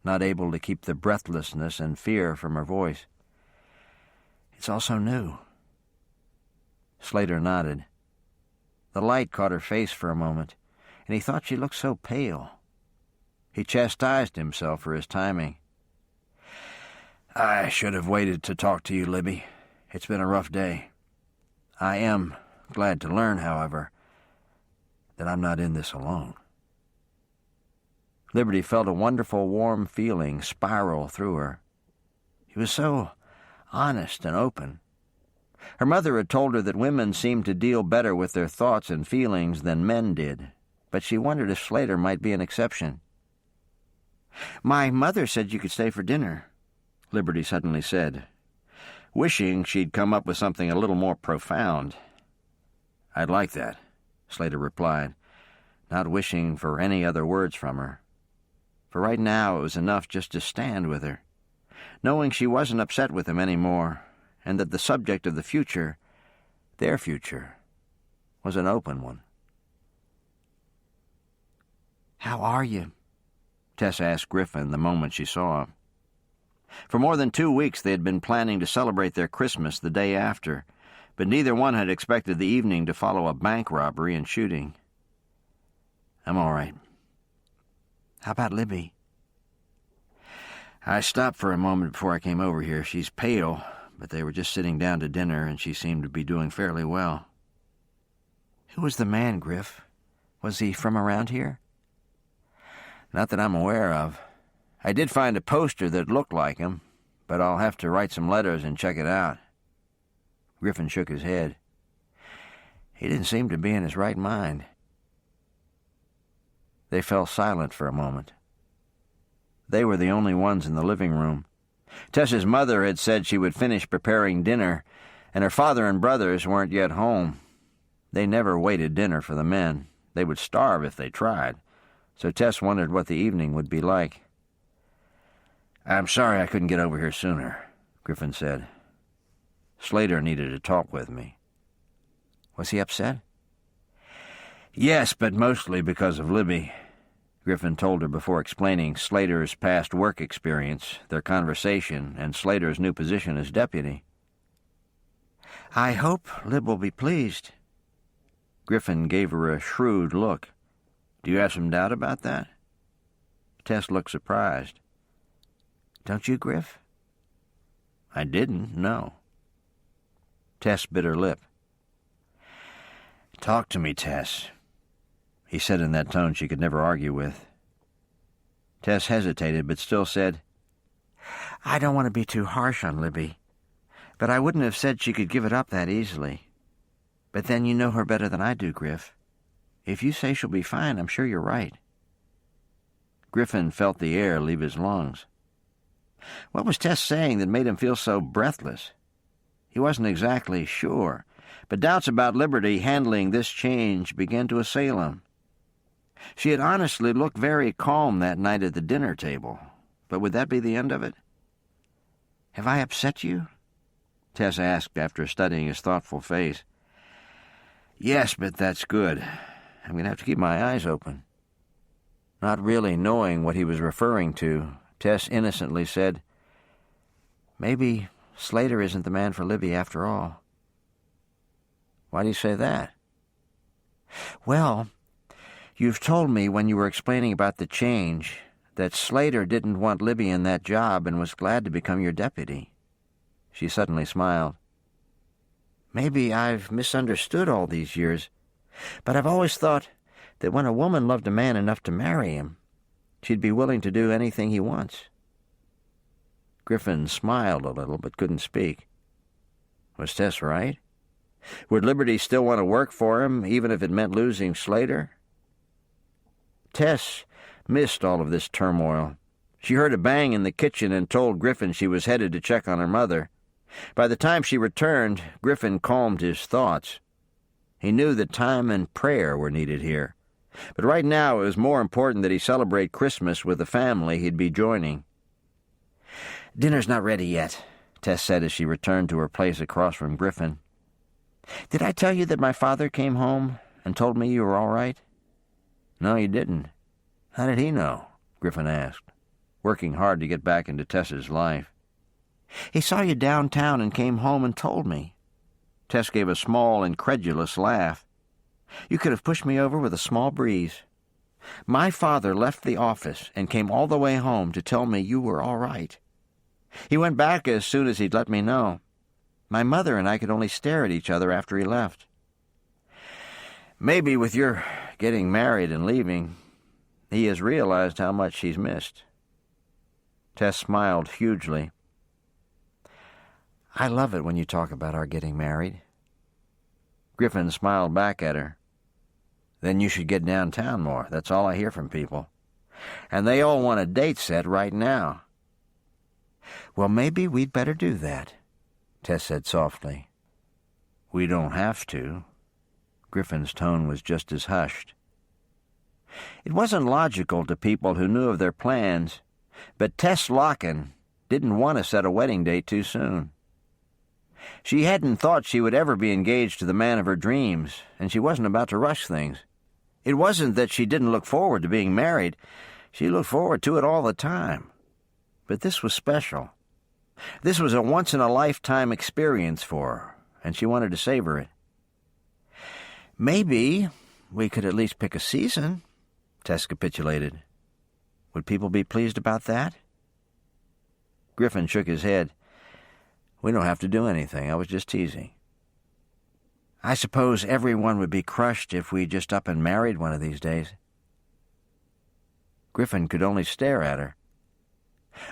not able to keep the breathlessness and fear from her voice. "It's all so new." Slater nodded. The light caught her face for a moment, and he thought she looked so pale. He chastised himself for his timing. "I should have waited to talk to you, Libby. It's been a rough day. I am glad to learn, however, that I'm not in this alone." Liberty felt a wonderful warm feeling spiral through her. He was so honest and open. Her mother had told her that women seemed to deal better with their thoughts and feelings than men did, but she wondered if Slater might be an exception. "My mother said you could stay for dinner," Liberty suddenly said, wishing she'd come up with something a little more profound. "I'd like that," Slater replied, not wishing for any other words from her. For right now it was enough just to stand with her, knowing she wasn't upset with him anymore, and that the subject of the future, their future, was an open one. "How are you?" Tess asked Griffin the moment she saw him. For more than 2 weeks they had been planning to celebrate their Christmas the day after, but neither one had expected the evening to follow a bank robbery and shooting. "I'm all right." "How about Libby?" "I stopped for a moment before I came over here. She's pale, but they were just sitting down to dinner, and she seemed to be doing fairly well." "Who was the man, Griff? Was he from around here?" "Not that I'm aware of. I did find a poster that looked like him, but I'll have to write some letters and check it out." Griffin shook his head. He didn't seem to be in his right mind. They fell silent for a moment. They were the only ones in the living room. Tess's mother had said she would finish preparing dinner, and her father and brothers weren't yet home. They never waited dinner for the men. They would starve if they tried, so Tess wondered what the evening would be like. "I'm sorry I couldn't get over here sooner," Griffin said. "Slater needed to talk with me." "Was he upset?" "Yes, but mostly because of Libby," Griffin told her before explaining Slater's past work experience, their conversation, and Slater's new position as deputy. "I hope Lib will be pleased." Griffin gave her a shrewd look. "Do you have some doubt about that?" Tess looked surprised. "Don't you, Griff?" "I didn't, no." Tess bit her lip. "Talk to me, Tess," he said in that tone she could never argue with. Tess hesitated, but still said, "I don't want to be too harsh on Libby, but I wouldn't have said she could give it up that easily. But then you know her better than I do, Griff. If you say she'll be fine, I'm sure you're right." Griffin felt the air leave his lungs. What was Tess saying that made him feel so breathless? He wasn't exactly sure, but doubts about Liberty handling this change began to assail him. She had honestly looked very calm that night at the dinner table, but would that be the end of it? "Have I upset you?" Tess asked after studying his thoughtful face. "Yes, but that's good. I'm going to have to keep my eyes open." Not really knowing what he was referring to, Tess innocently said, "Maybe Slater isn't the man for Libby after all." "Why do you say that?" "Well, you've told me when you were explaining about the change that Slater didn't want Libby in that job and was glad to become your deputy." She suddenly smiled. "Maybe I've misunderstood all these years, but I've always thought that when a woman loved a man enough to marry him, she'd be willing to do anything he wants." Griffin smiled a little, but couldn't speak. Was Tess right? Would Liberty still want to work for him, even if it meant losing Slater? Tess missed all of this turmoil. She heard a bang in the kitchen and told Griffin she was headed to check on her mother. By the time she returned, Griffin calmed his thoughts. He knew that time and prayer were needed here. But right now it was more important that he celebrate Christmas with the family he'd be joining. "Dinner's not ready yet," Tess said as she returned to her place across from Griffin. "Did I tell you that my father came home and told me you were all right?" "No, you didn't. How did he know?" Griffin asked, working hard to get back into Tess's life. "He saw you downtown and came home and told me." Tess gave a small, incredulous laugh. "You could have pushed me over with a small breeze. My father left the office and came all the way home to tell me you were all right. He went back as soon as he'd let me know. My mother and I could only stare at each other after he left." "Maybe with your getting married and leaving, he has realized how much he's missed." Tess smiled hugely. "I love it when you talk about our getting married." Griffin smiled back at her. "Then you should get downtown more. That's all I hear from people. And they all want a date set right now." "Well, maybe we'd better do that," Tess said softly. "We don't have to." Griffin's tone was just as hushed. It wasn't logical to people who knew of their plans, but Tess Locken didn't want to set a wedding date too soon. She hadn't thought she would ever be engaged to the man of her dreams, and she wasn't about to rush things. It wasn't that she didn't look forward to being married. She looked forward to it all the time. But this was special. This was a once-in-a-lifetime experience for her, and she wanted to savor it. "Maybe we could at least pick a season," Tess capitulated. "Would people be pleased about that?" Griffin shook his head. "We don't have to do anything. I was just teasing." "I suppose everyone would be crushed if we just up and married one of these days." Griffin could only stare at her.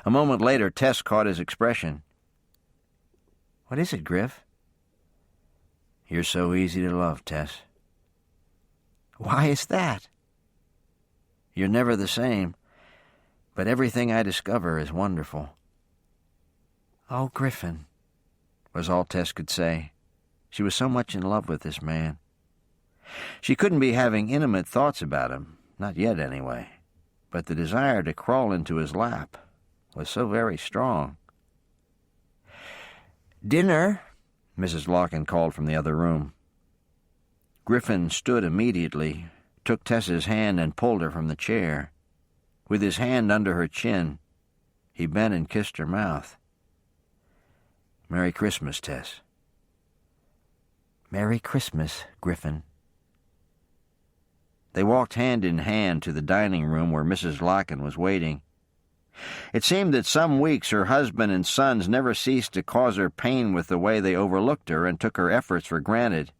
A moment later, Tess caught his expression. "What is it, Griff?" "You're so easy to love, Tess." "Why is that?" "You're never the same, but everything I discover is wonderful." "Oh, Griffin," was all Tess could say. She was so much in love with this man. She couldn't be having intimate thoughts about him, not yet anyway, but the desire to crawl into his lap was so very strong. "Dinner," Mrs. Locken called from the other room. Griffin stood immediately, took Tess's hand and pulled her from the chair. With his hand under her chin, he bent and kissed her mouth. "Merry Christmas, Tess." "Merry Christmas, Griffin." They walked hand in hand to the dining room where Mrs. Locken was waiting. It seemed that some weeks her husband and sons never ceased to cause her pain with the way they overlooked her and took her efforts for granted.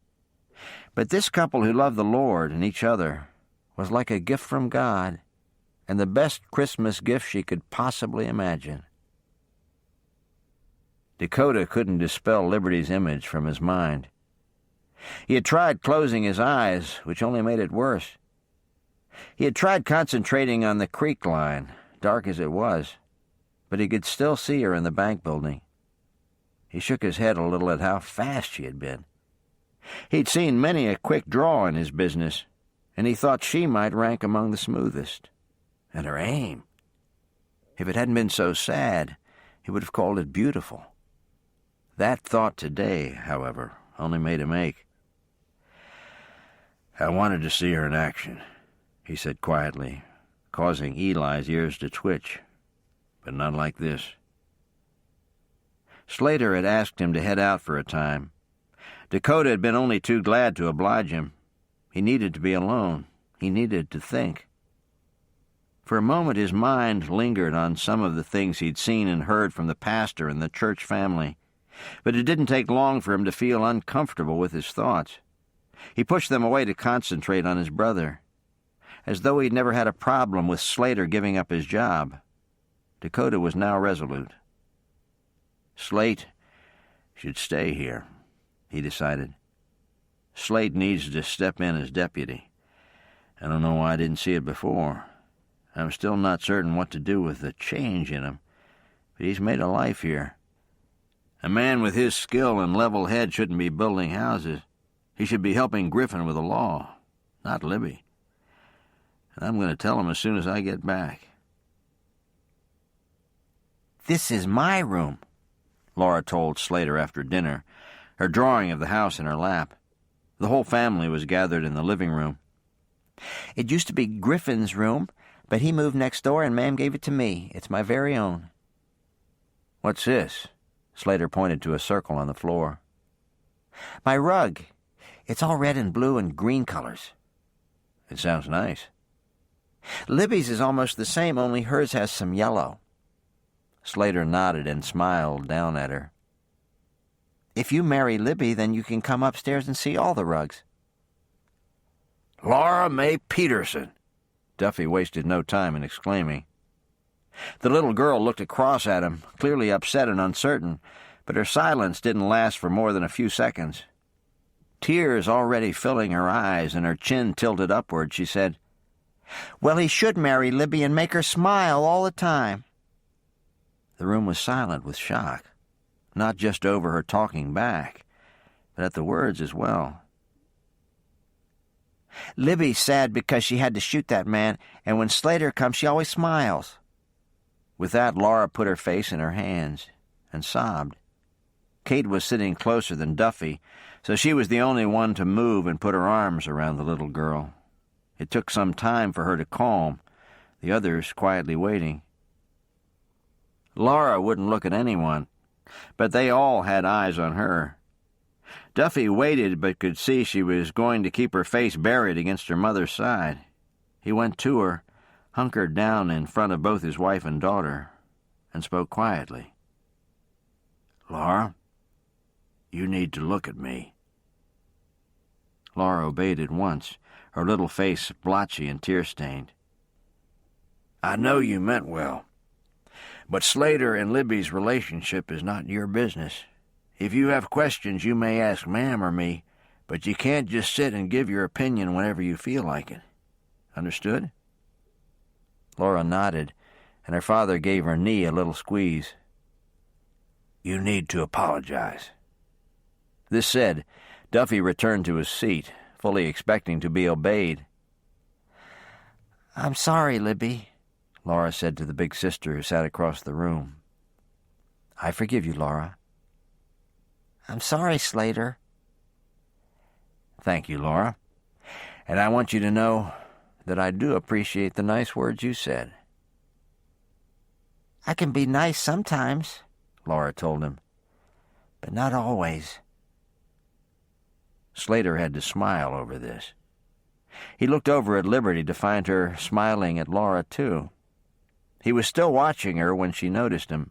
But this couple who loved the Lord and each other was like a gift from God, and the best Christmas gift she could possibly imagine. Dakota couldn't dispel Liberty's image from his mind. He had tried closing his eyes, which only made it worse. He had tried concentrating on the creek line, dark as it was, but he could still see her in the bank building. He shook his head a little at how fast she had been. He'd seen many a quick draw in his business, and he thought she might rank among the smoothest. And her aim. If it hadn't been so sad, he would have called it beautiful. That thought today, however, only made him ache. "I wanted to see her in action," he said quietly, causing Eli's ears to twitch, "but not like this." Slater had asked him to head out for a time. Dakota had been only too glad to oblige him. He needed to be alone. He needed to think. For a moment his mind lingered on some of the things he'd seen and heard from the pastor and the church family, but it didn't take long for him to feel uncomfortable with his thoughts. He pushed them away to concentrate on his brother. As though he'd never had a problem with Slater giving up his job, Dakota was now resolute. Slate should stay here, he decided. Slate needs to step in as deputy. I don't know why I didn't see it before. I'm still not certain what to do with the change in him, but he's made a life here. A man with his skill and level head shouldn't be building houses. He should be helping Griffin with the law, not Libby. And I'm going to tell him as soon as I get back. "This is my room," Laura told Slater after dinner, her drawing of the house in her lap. The whole family was gathered in the living room. "It used to be Griffin's room, but he moved next door and Ma'am gave it to me. It's my very own." "What's this?" Slater pointed to a circle on the floor. "My rug. It's all red and blue and green colors." "It sounds nice." "Libby's is almost the same, only hers has some yellow." Slater nodded and smiled down at her. "If you marry Libby, then you can come upstairs and see all the rugs." "Laura Mae Peterson!" Duffy wasted no time in exclaiming. The little girl looked across at him, clearly upset and uncertain, but her silence didn't last for more than a few seconds. Tears already filling her eyes and her chin tilted upward, she said, "Well, he should marry Libby and make her smile all the time." The room was silent with shock, not just over her talking back, but at the words as well. "Libby's sad because she had to shoot that man, and when Slater comes, she always smiles." With that, Laura put her face in her hands and sobbed. Kate was sitting closer than Duffy, so she was the only one to move and put her arms around the little girl. It took some time for her to calm, the others quietly waiting. Laura wouldn't look at anyone, but they all had eyes on her. Duffy waited but could see she was going to keep her face buried against her mother's side. He went to her, hunkered down in front of both his wife and daughter, and spoke quietly. "Laura, you need to look at me." Laura obeyed at once, her little face blotchy and tear-stained. "I know you meant well, but Slater and Libby's relationship is not your business. If you have questions, you may ask Ma'am or me, but you can't just sit and give your opinion whenever you feel like it. Understood?" Laura nodded, and her father gave her knee a little squeeze. "You need to apologize." This said, Duffy returned to his seat, fully expecting to be obeyed. "I'm sorry, Libby," Laura said to the big sister who sat across the room. "I forgive you, Laura." "I'm sorry, Slater." "Thank you, Laura. And I want you to know that I do appreciate the nice words you said." "I can be nice sometimes," Laura told him, "but not always." Slater had to smile over this. He looked over at Liberty to find her smiling at Laura, too. He was still watching her when she noticed him.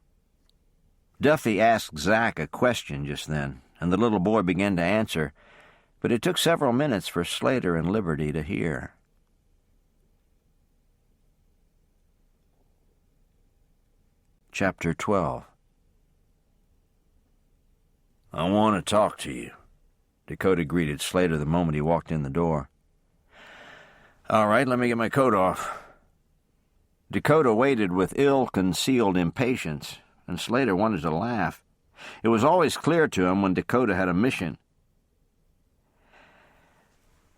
Duffy asked Zach a question just then, and the little boy began to answer, but it took several minutes for Slater and Liberty to hear. Chapter 12. "I want to talk to you," Dakota greeted Slater the moment he walked in the door. "All right, let me get my coat off." Dakota waited with ill-concealed impatience, and Slater wanted to laugh. It was always clear to him when Dakota had a mission.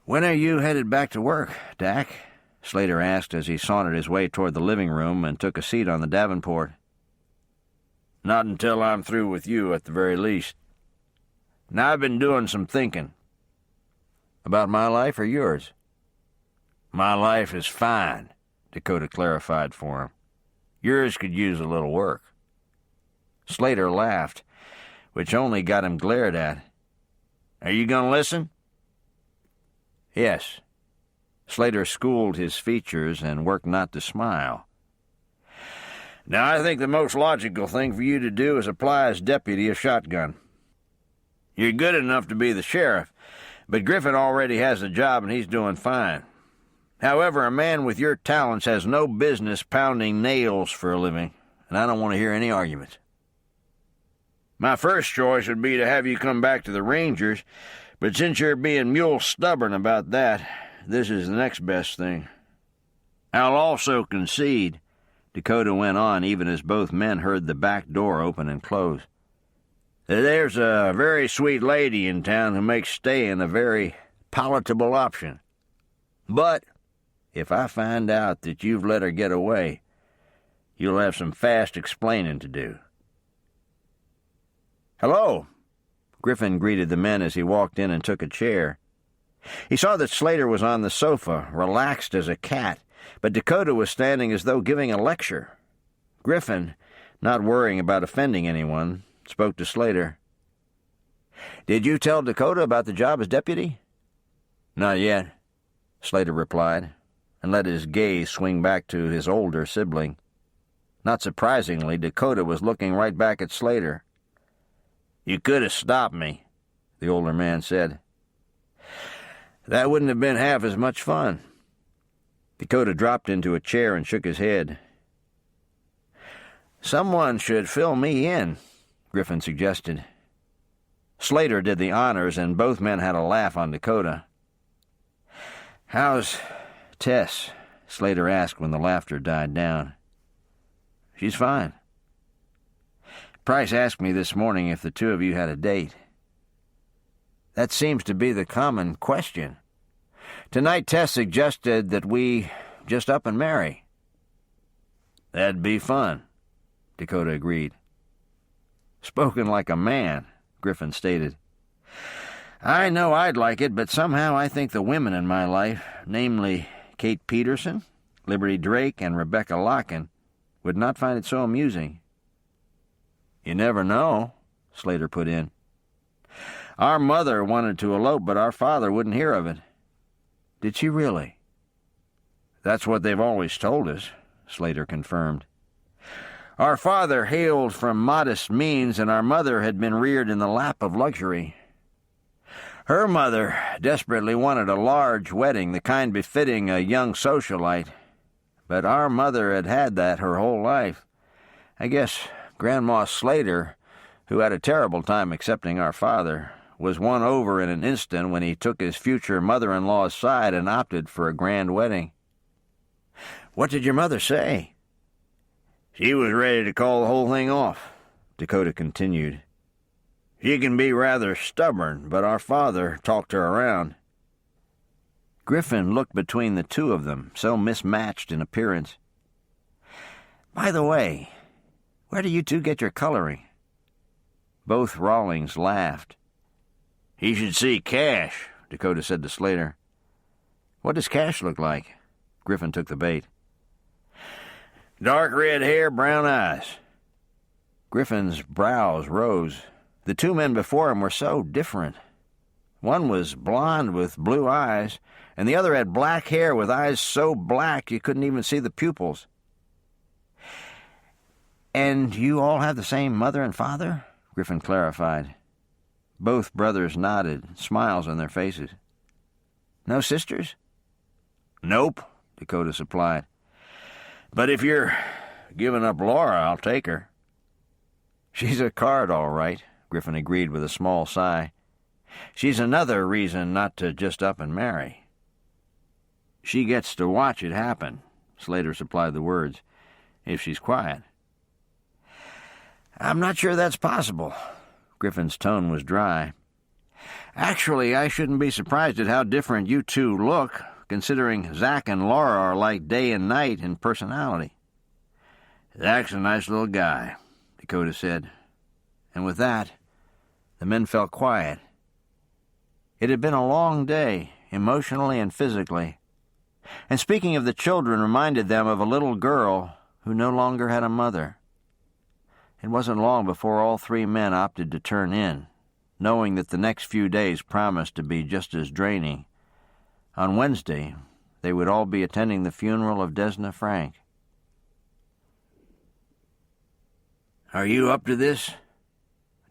"When are you headed back to work, Dak?" Slater asked as he sauntered his way toward the living room and took a seat on the davenport. "Not until I'm through with you, at the very least. Now, I've been doing some thinking." "About my life or yours?" "My life is fine," Dakota clarified for him. "Yours could use a little work." Slater laughed, which only got him glared at. "Are you going to listen?" "Yes." Slater schooled his features and worked not to smile. "Now, I think the most logical thing for you to do is apply as deputy of Shotgun. You're good enough to be the sheriff, but Griffin already has a job and he's doing fine. However, a man with your talents has no business pounding nails for a living, and I don't want to hear any arguments. My first choice would be to have you come back to the Rangers, but since you're being mule stubborn about that, this is the next best thing. I'll also concede," Dakota went on even as both men heard the back door open and close, There's a very sweet lady in town who makes staying a very palatable option. But if I find out that you've let her get away, you'll have some fast explaining to do." "Hello," Griffin greeted the men as he walked in and took a chair. He saw that Slater was on the sofa, relaxed as a cat, but Dakota was standing as though giving a lecture. Griffin, not worrying about offending anyone, spoke to Slater. "Did you tell Dakota about the job as deputy?" "Not yet," Slater replied, and let his gaze swing back to his older sibling. Not surprisingly, Dakota was looking right back at Slater. "You could have stopped me," the older man said. "That wouldn't have been half as much fun." Dakota dropped into a chair and shook his head. "Someone should fill me in," Griffin suggested. Slater did the honors, and both men had a laugh on Dakota. "How's Tess?" Slater asked when the laughter died down. "She's fine. Price asked me this morning if the two of you had a date." "That seems to be the common question. Tonight Tess suggested that we just up and marry." "That'd be fun," Dakota agreed. "Spoken like a man," Griffin stated. "I know I'd like it, but somehow I think the women in my life, namely Kate Peterson, Liberty Drake, and Rebecca Locken, would not find it so amusing." "You never know," Slater put in. "Our mother wanted to elope, but our father wouldn't hear of it." "Did she really?" "That's what they've always told us," Slater confirmed. "Our father hailed from modest means, and our mother had been reared in the lap of luxury. Her mother desperately wanted a large wedding, the kind befitting a young socialite. But our mother had had that her whole life. I guess Grandma Slater, who had a terrible time accepting our father, was won over in an instant when he took his future mother-in-law's side and opted for a grand wedding." "What did your mother say?" "She was ready to call the whole thing off," Dakota continued. "She can be rather stubborn, but our father talked her around." Griffin looked between the two of them, so mismatched in appearance. "By the way, where do you two get your coloring?" Both Rawlings laughed. "He should see Cash," Dakota said to Slater. "What does Cash look like?" Griffin took the bait. "Dark red hair, brown eyes." Griffin's brows rose. The two men before him were so different. One was blond with blue eyes, and the other had black hair with eyes so black you couldn't even see the pupils. "And you all have the same mother and father?" Griffin clarified. Both brothers nodded, smiles on their faces. "No sisters?" "Nope," Dakota supplied. "But if you're giving up Laura, I'll take her." "She's a card, all right," Griffin agreed with a small sigh. "She's another reason not to just up and marry." "She gets to watch it happen," Slater supplied the words, "if she's quiet." "I'm not sure that's possible." Griffin's tone was dry. "Actually, I shouldn't be surprised at how different you two look, considering Zach and Laura are like day and night in personality." "Zach's a nice little guy," Dakota said. And with that, the men fell quiet. It had been a long day, emotionally and physically, and speaking of the children reminded them of a little girl who no longer had a mother. It wasn't long before all three men opted to turn in, knowing that the next few days promised to be just as draining. On Wednesday, they would all be attending the funeral of Desna Frank. "Are you up to this?"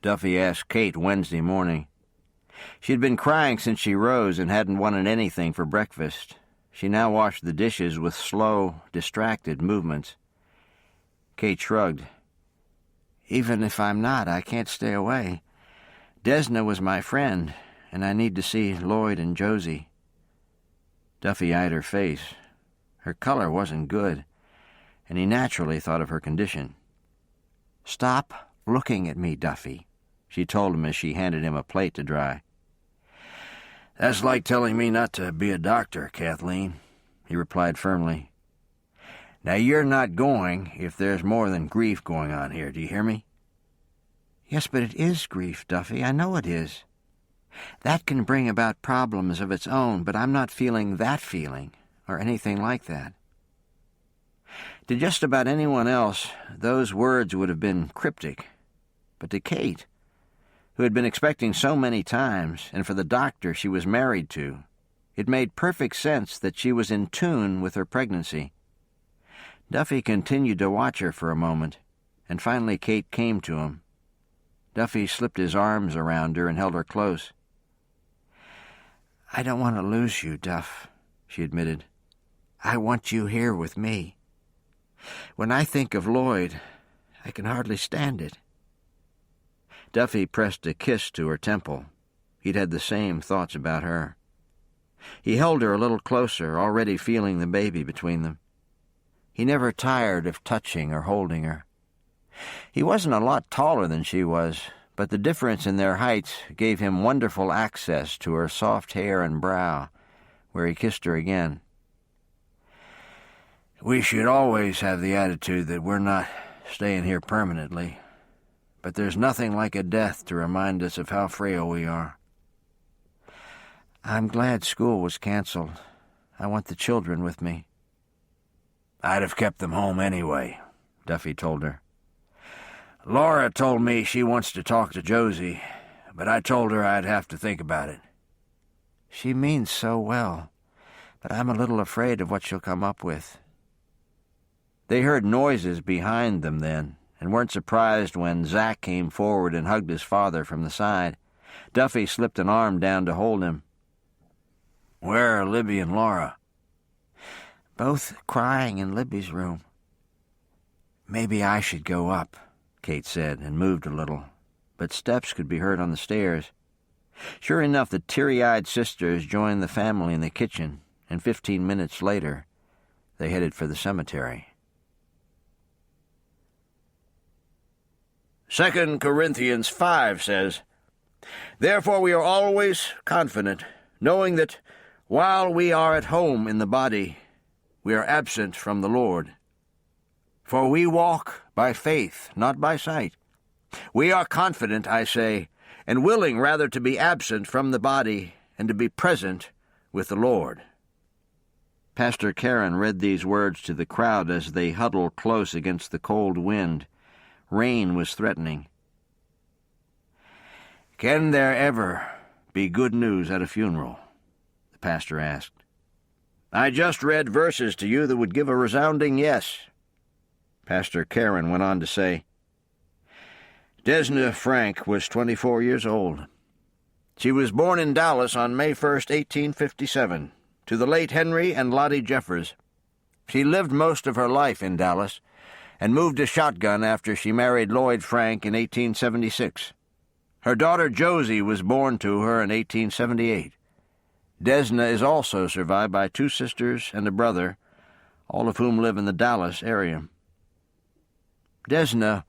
Duffy asked Kate Wednesday morning. She had been crying since she rose and hadn't wanted anything for breakfast. She now washed the dishes with slow, distracted movements. Kate shrugged. "Even if I'm not, I can't stay away. Desna was my friend, and I need to see Lloyd and Josie." Duffy eyed her face. Her color wasn't good, and he naturally thought of her condition. "Stop looking at me, Duffy," she told him as she handed him a plate to dry. "That's like telling me not to be a doctor, Kathleen," he replied firmly. "Now, you're not going if there's more than grief going on here, do you hear me?" "Yes, but it is grief, Duffy. I know it is. That can bring about problems of its own, but I'm not feeling that feeling, or anything like that." To just about anyone else, those words would have been cryptic. But to Kate, who had been expecting so many times, and for the doctor she was married to, it made perfect sense that she was in tune with her pregnancy. Duffy continued to watch her for a moment, and finally Kate came to him. Duffy slipped his arms around her and held her close. "I don't want to lose you, Duff," she admitted. "I want you here with me. When I think of Lloyd, I can hardly stand it." Duffy pressed a kiss to her temple. He'd had the same thoughts about her. He held her a little closer, already feeling the baby between them. He never tired of touching or holding her. He wasn't a lot taller than she was, but the difference in their heights gave him wonderful access to her soft hair and brow, where he kissed her again. "We should always have the attitude that we're not staying here permanently, but there's nothing like a death to remind us of how frail we are." "I'm glad school was canceled. I want the children with me." "I'd have kept them home anyway," Duffy told her. "Laura told me she wants to talk to Josie, but I told her I'd have to think about it." "She means so well, but I'm a little afraid of what she'll come up with." They heard noises behind them then, and weren't surprised when Zach came forward and hugged his father from the side. Duffy slipped an arm down to hold him. "Where are Libby and Laura?" "Both crying in Libby's room." "Maybe I should go up," Kate said, and moved a little, but steps could be heard on the stairs. Sure enough, the teary-eyed sisters joined the family in the kitchen, and 15 minutes later they headed for the cemetery. 2 Corinthians 5 says, "Therefore we are always confident, knowing that while we are at home in the body, we are absent from the Lord. For we walk by faith, not by sight. We are confident, I say, and willing rather to be absent from the body and to be present with the Lord." Pastor Karen read these words to the crowd as they huddled close against the cold wind. Rain was threatening. "Can there ever be good news at a funeral?" the pastor asked. "I just read verses to you that would give a resounding yes." Pastor Karen went on to say, "Desna Frank was 24 years old. She was born in Dallas on May 1st, 1857, to the late Henry and Lottie Jeffers. She lived most of her life in Dallas and moved to Shotgun after she married Lloyd Frank in 1876. Her daughter Josie was born to her in 1878. Desna is also survived by 2 sisters and a brother, all of whom live in the Dallas area. Desna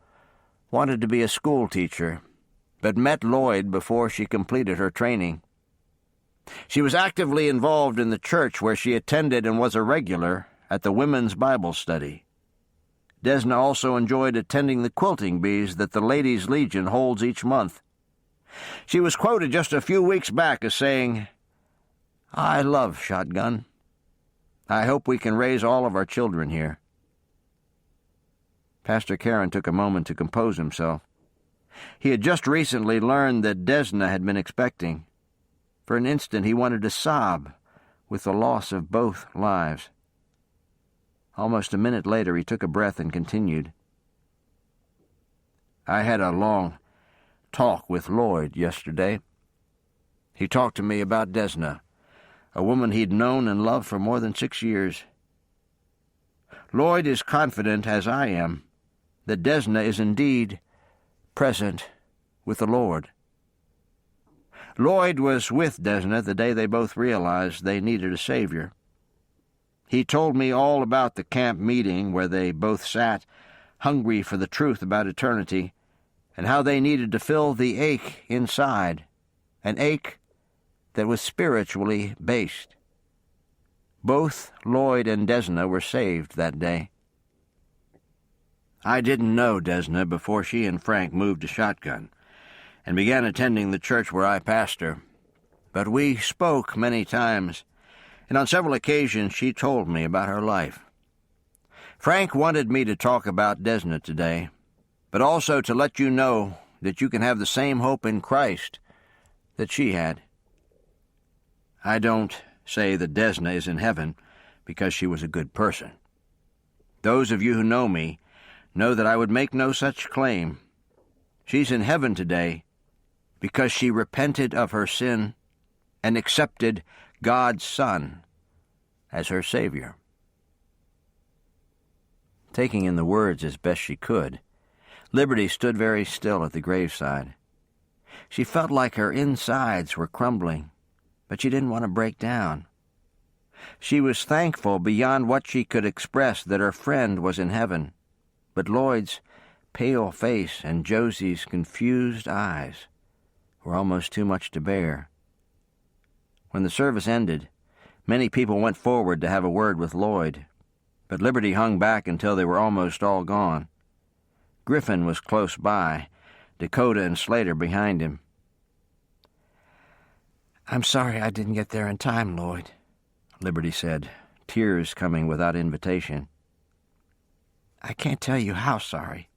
wanted to be a school teacher, but met Lloyd before she completed her training. She was actively involved in the church where she attended and was a regular at the Women's Bible Study. Desna also enjoyed attending the quilting bees that the Ladies' Legion holds each month. She was quoted just a few weeks back as saying, "I love Shotgun. I hope we can raise all of our children here." Pastor Karen took a moment to compose himself. He had just recently learned that Desna had been expecting. For an instant he wanted to sob with the loss of both lives. Almost a minute later he took a breath and continued, "I had a long talk with Lloyd yesterday. He talked to me about Desna, a woman he'd known and loved for more than 6 years. Lloyd is confident, as I am, that Desna is indeed present with the Lord. Lloyd was with Desna the day they both realized they needed a Savior. He told me all about the camp meeting where they both sat, hungry for the truth about eternity, and how they needed to fill the ache inside, an ache that was spiritually based. Both Lloyd and Desna were saved that day. I didn't know Desna before she and Frank moved to Shotgun and began attending the church where I pastor, but we spoke many times, and on several occasions she told me about her life. Frank wanted me to talk about Desna today, but also to let you know that you can have the same hope in Christ that she had. I don't say that Desna is in heaven because she was a good person. Those of you who know me know that I would make no such claim. She's in heaven today because she repented of her sin and accepted God's Son as her Savior. Taking in the words as best she could, Liberty stood very still at the graveside. She felt like her insides were crumbling, but she didn't want to break down. She was thankful beyond what she could express that her friend was in heaven, but Lloyd's pale face and Josie's confused eyes were almost too much to bear. When the service ended, many people went forward to have a word with Lloyd, but Liberty hung back until they were almost all gone. Griffin was close by, Dakota and Slater behind him. "I'm sorry I didn't get there in time, Lloyd," Liberty said, tears coming without invitation. "I can't tell you how sorry."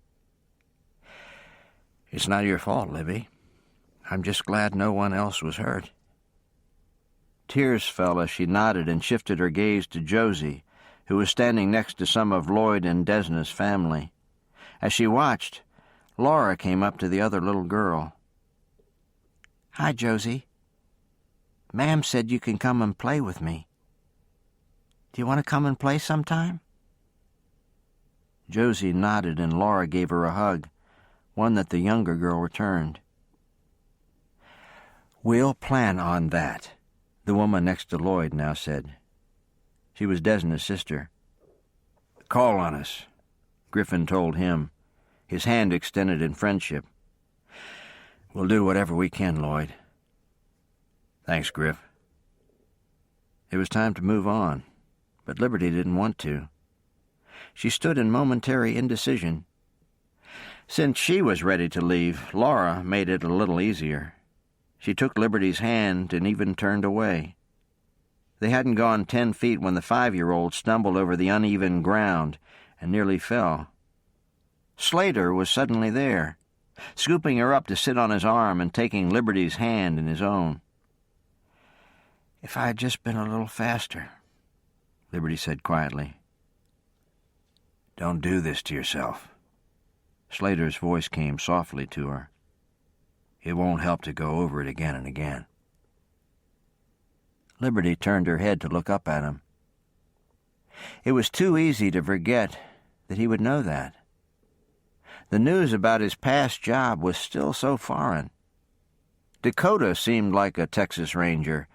"It's not your fault, Libby. I'm just glad no one else was hurt." Tears fell as she nodded and shifted her gaze to Josie, who was standing next to some of Lloyd and Desna's family. As she watched, Laura came up to the other little girl. "Hi, Josie. Ma'am said you can come and play with me. Do you want to come and play sometime?" Josie nodded and Laura gave her a hug, one that the younger girl returned. "We'll plan on that," the woman next to Lloyd now said. She was Desna's sister. "Call on us," Griffin told him, his hand extended in friendship. "We'll do whatever we can, Lloyd." "Thanks, Griff." It was time to move on, but Liberty didn't want to. She stood in momentary indecision. Since she was ready to leave, Laura made it a little easier. She took Liberty's hand and even turned away. They hadn't gone 10 feet when the 5-year-old stumbled over the uneven ground and nearly fell. Slater was suddenly there, scooping her up to sit on his arm and taking Liberty's hand in his own. "If I had just been a little faster," Liberty said quietly. "Don't do this to yourself." Slater's voice came softly to her. "It won't help to go over it again and again." Liberty turned her head to look up at him. It was too easy to forget that he would know that. The news about his past job was still so foreign. Dakota seemed like a Texas Ranger,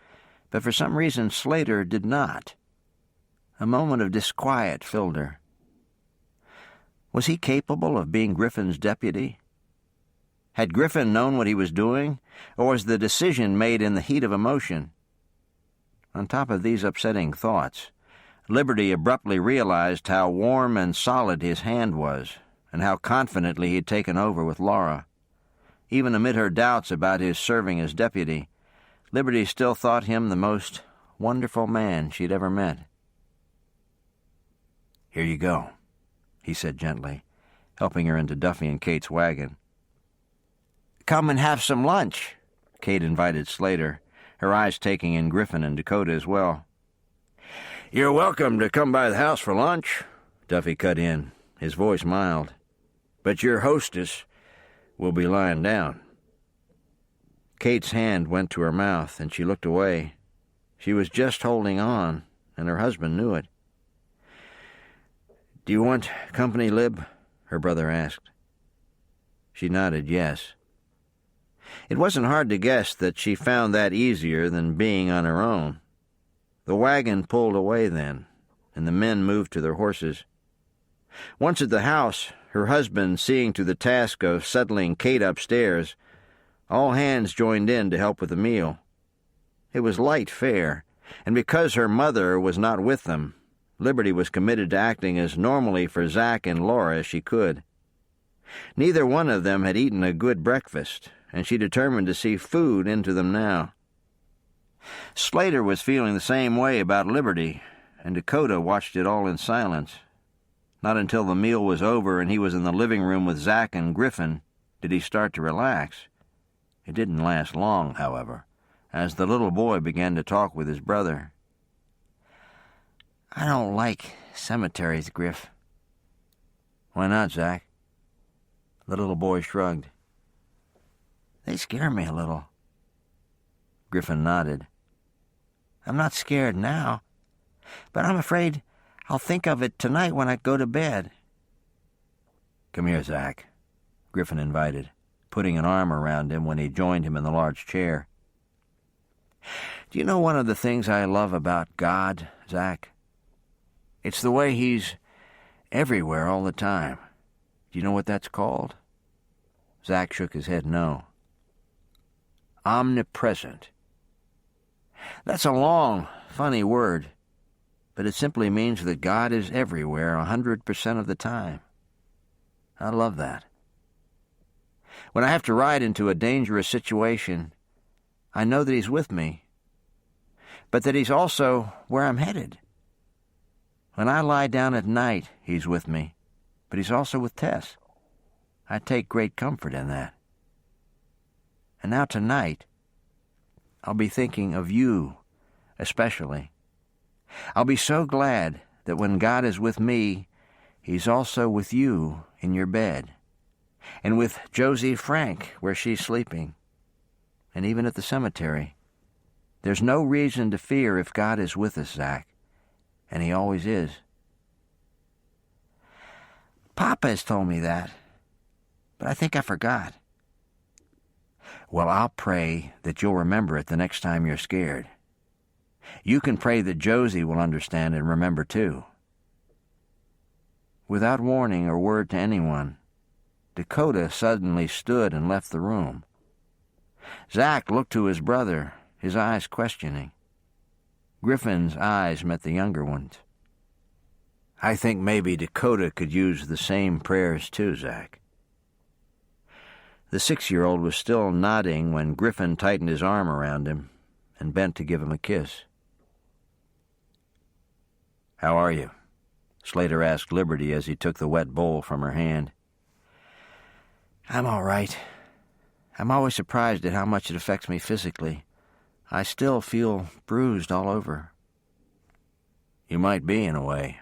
but for some reason Slater did not. A moment of disquiet filled her. Was he capable of being Griffin's deputy? Had Griffin known what he was doing, or was the decision made in the heat of emotion? On top of these upsetting thoughts, Liberty abruptly realized how warm and solid his hand was, and how confidently he had taken over with Laura. Even amid her doubts about his serving as deputy, Liberty still thought him the most wonderful man she'd ever met. "Here you go," he said gently, helping her into Duffy and Kate's wagon. "Come and have some lunch," Kate invited Slater, her eyes taking in Griffin and Dakota as well. "You're welcome to come by the house for lunch," Duffy cut in, his voice mild. "But your hostess will be lying down." Kate's hand went to her mouth, and she looked away. She was just holding on, and her husband knew it. "Do you want company, Lib?" her brother asked. She nodded yes. It wasn't hard to guess that she found that easier than being on her own. The wagon pulled away then, and the men moved to their horses. Once at the house, her husband seeing to the task of settling Kate upstairs, all hands joined in to help with the meal. It was light fare, and because her mother was not with them, Liberty was committed to acting as normally for Zack and Laura as she could. Neither one of them had eaten a good breakfast, and she determined to see food into them now. Slater was feeling the same way about Liberty, and Dakota watched it all in silence. Not until the meal was over and he was in the living room with Zack and Griffin did he start to relax. It didn't last long, however, as the little boy began to talk with his brother. "I don't like cemeteries, Griff." "Why not, Zack?" The little boy shrugged. "They scare me a little." Griffin nodded. "I'm not scared now, but I'm afraid I'll think of it tonight when I go to bed." "Come here, Zack," Griffin invited, putting an arm around him when he joined him in the large chair. "Do you know one of the things I love about God, Zack? It's the way he's everywhere all the time. Do you know what that's called?" Zack shook his head no. "Omnipresent. That's a long, funny word, but it simply means that God is everywhere 100% of the time. I love that. When I have to ride into a dangerous situation, I know that he's with me, but that he's also where I'm headed. When I lie down at night, he's with me, but he's also with Tess. I take great comfort in that. And now tonight, I'll be thinking of you, especially. I'll be so glad that when God is with me, he's also with you in your bed, and with Josie Frank where she's sleeping, and even at the cemetery. There's no reason to fear if God is with us, Zack, and he always is." "Papa has told me that, but I think I forgot." "Well, I'll pray that you'll remember it the next time you're scared. You can pray that Josie will understand and remember too." Without warning or word to anyone, Dakota suddenly stood and left the room. Zack looked to his brother, his eyes questioning. Griffin's eyes met the younger ones. "I think maybe Dakota could use the same prayers too, Zack." The 6-year-old was still nodding when Griffin tightened his arm around him and bent to give him a kiss. "How are you?" Slater asked Liberty as he took the wet bowl from her hand. "I'm all right. I'm always surprised at how much it affects me physically. I still feel bruised all over." "You might be, in a way,"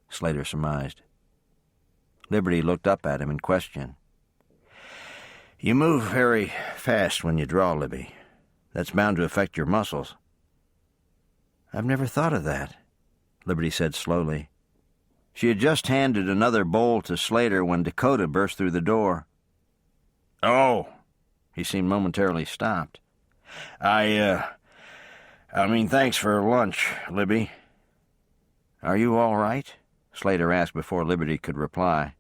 Slater surmised. Liberty looked up at him in question. "You move very fast when you draw, Libby. That's bound to affect your muscles." "I've never thought of that," Liberty said slowly. She had just handed another bowl to Slater when Dakota burst through the door. "Oh," he seemed momentarily stopped. I mean, thanks for lunch, Libby." "Are you all right?" Slater asked before Liberty could reply.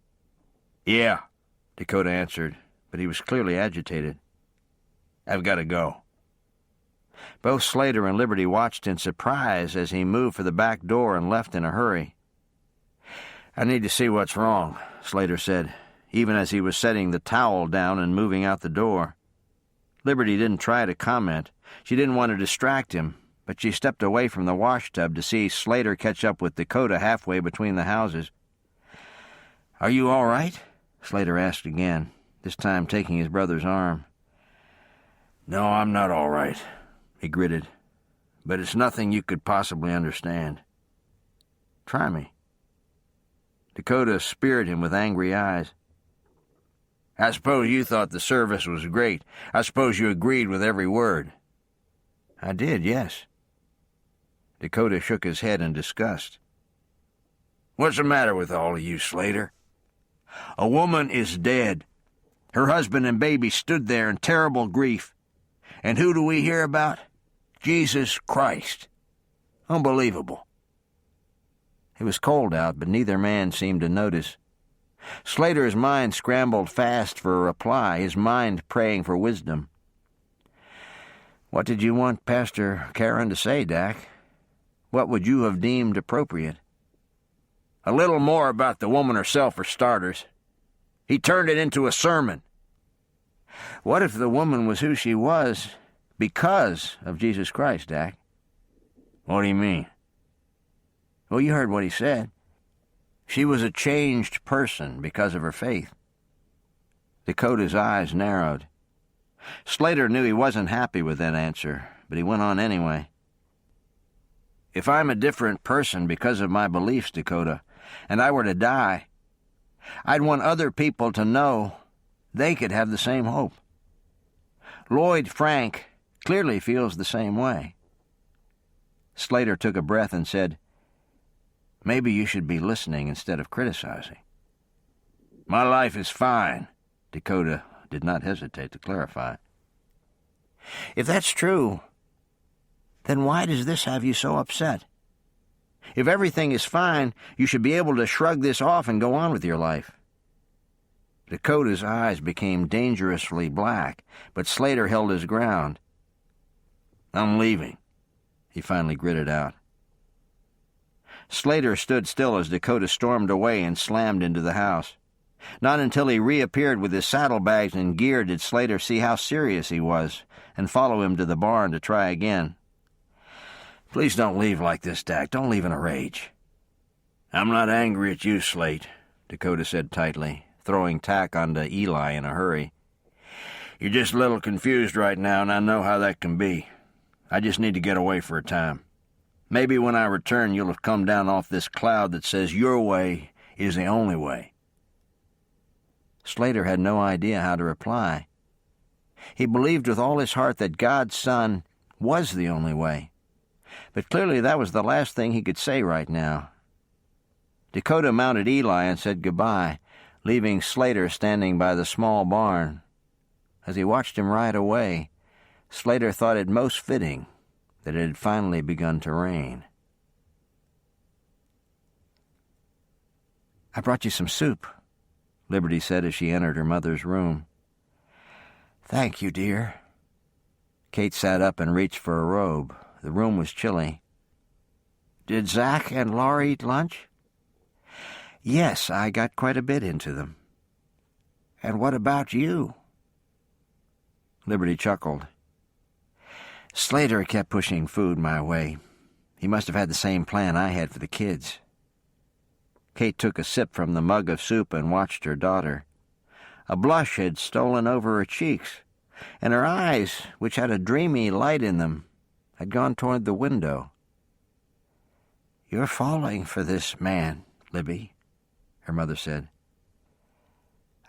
"Yeah," Dakota answered, but he was clearly agitated. "I've got to go." Both Slater and Liberty watched in surprise as he moved for the back door and left in a hurry. "I need to see what's wrong," Slater said, even as he was setting the towel down and moving out the door. Liberty didn't try to comment. She didn't want to distract him, but she stepped away from the washtub to see Slater catch up with Dakota halfway between the houses. "Are you all right?" Slater asked again, this time taking his brother's arm. "No, I'm not all right," he gritted, "but it's nothing you could possibly understand." "Try me." Dakota speared him with angry eyes. "I suppose you thought the service was great. I suppose you agreed with every word." "I did, yes." Dakota shook his head in disgust. "What's the matter with all of you, Slater? A woman is dead. Her husband and baby stood there in terrible grief. And who do we hear about? Jesus Christ. Unbelievable." It was cold out, but neither man seemed to notice. Slater's mind scrambled fast for a reply, his mind praying for wisdom. "What did you want Pastor Karen to say, Dak? What would you have deemed appropriate?" "A little more about the woman herself, for starters. He turned it into a sermon." "What if the woman was who she was because of Jesus Christ, Dak?" "What do you mean?" "Well, you heard what he said. She was a changed person because of her faith." Dakota's eyes narrowed. Slater knew he wasn't happy with that answer, but he went on anyway. "If I'm a different person because of my beliefs, Dakota, and I were to die, I'd want other people to know they could have the same hope. Lloyd Frank clearly feels the same way." Slater took a breath and said, "Maybe you should be listening instead of criticizing." "My life is fine," Dakota did not hesitate to clarify. "If that's true, then why does this have you so upset? If everything is fine, you should be able to shrug this off and go on with your life." Dakota's eyes became dangerously black, but Slater held his ground. "I'm leaving," he finally gritted out. Slater stood still as Dakota stormed away and slammed into the house. Not until he reappeared with his saddlebags and gear did Slater see how serious he was and follow him to the barn to try again. "Please don't leave like this, Dak. Don't leave in a rage." "I'm not angry at you, Slate," Dakota said tightly, throwing tack onto Eli in a hurry. "You're just a little confused right now, and I know how that can be. I just need to get away for a time. Maybe when I return you'll have come down off this cloud that says your way is the only way." Slater had no idea how to reply. He believed with all his heart that God's Son was the only way, but clearly that was the last thing he could say right now. Dakota mounted Eli and said goodbye, leaving Slater standing by the small barn. As he watched him ride away, Slater thought it most fitting that it had finally begun to rain. "I brought you some soup," Liberty said as she entered her mother's room. "Thank you, dear." Kate sat up and reached for a robe. The room was chilly. "Did Zach and Laura eat lunch?" "Yes, I got quite a bit into them." "And what about you?" Liberty chuckled. "Slater kept pushing food my way. He must have had the same plan I had for the kids." Kate took a sip from the mug of soup and watched her daughter. A blush had stolen over her cheeks, and her eyes, which had a dreamy light in them, had gone toward the window. "You're falling for this man, Libby," her mother said.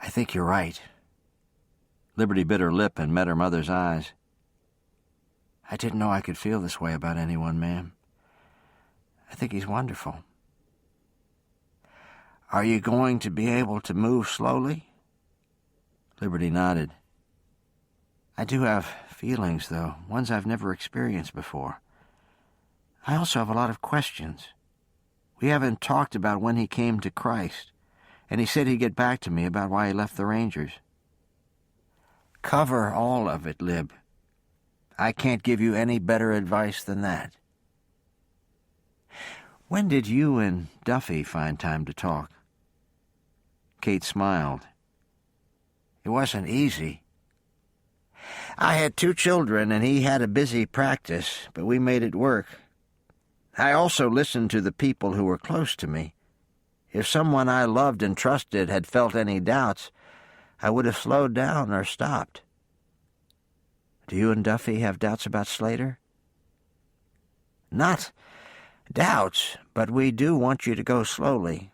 "I think you're right." Liberty bit her lip and met her mother's eyes. "I didn't know I could feel this way about anyone, ma'am. I think he's wonderful." "Are you going to be able to move slowly?" Liberty nodded. "I do have feelings, though, ones I've never experienced before. I also have a lot of questions. We haven't talked about when he came to Christ, and he said he'd get back to me about why he left the Rangers." "Cover all of it, Lib. I can't give you any better advice than that." "When did you and Duffy find time to talk?" Kate smiled. "It wasn't easy. I had 2 children, and he had a busy practice, but we made it work. I also listened to the people who were close to me. If someone I loved and trusted had felt any doubts, I would have slowed down or stopped." "Do you and Duffy have doubts about Slater?" "Not doubts, but we do want you to go slowly.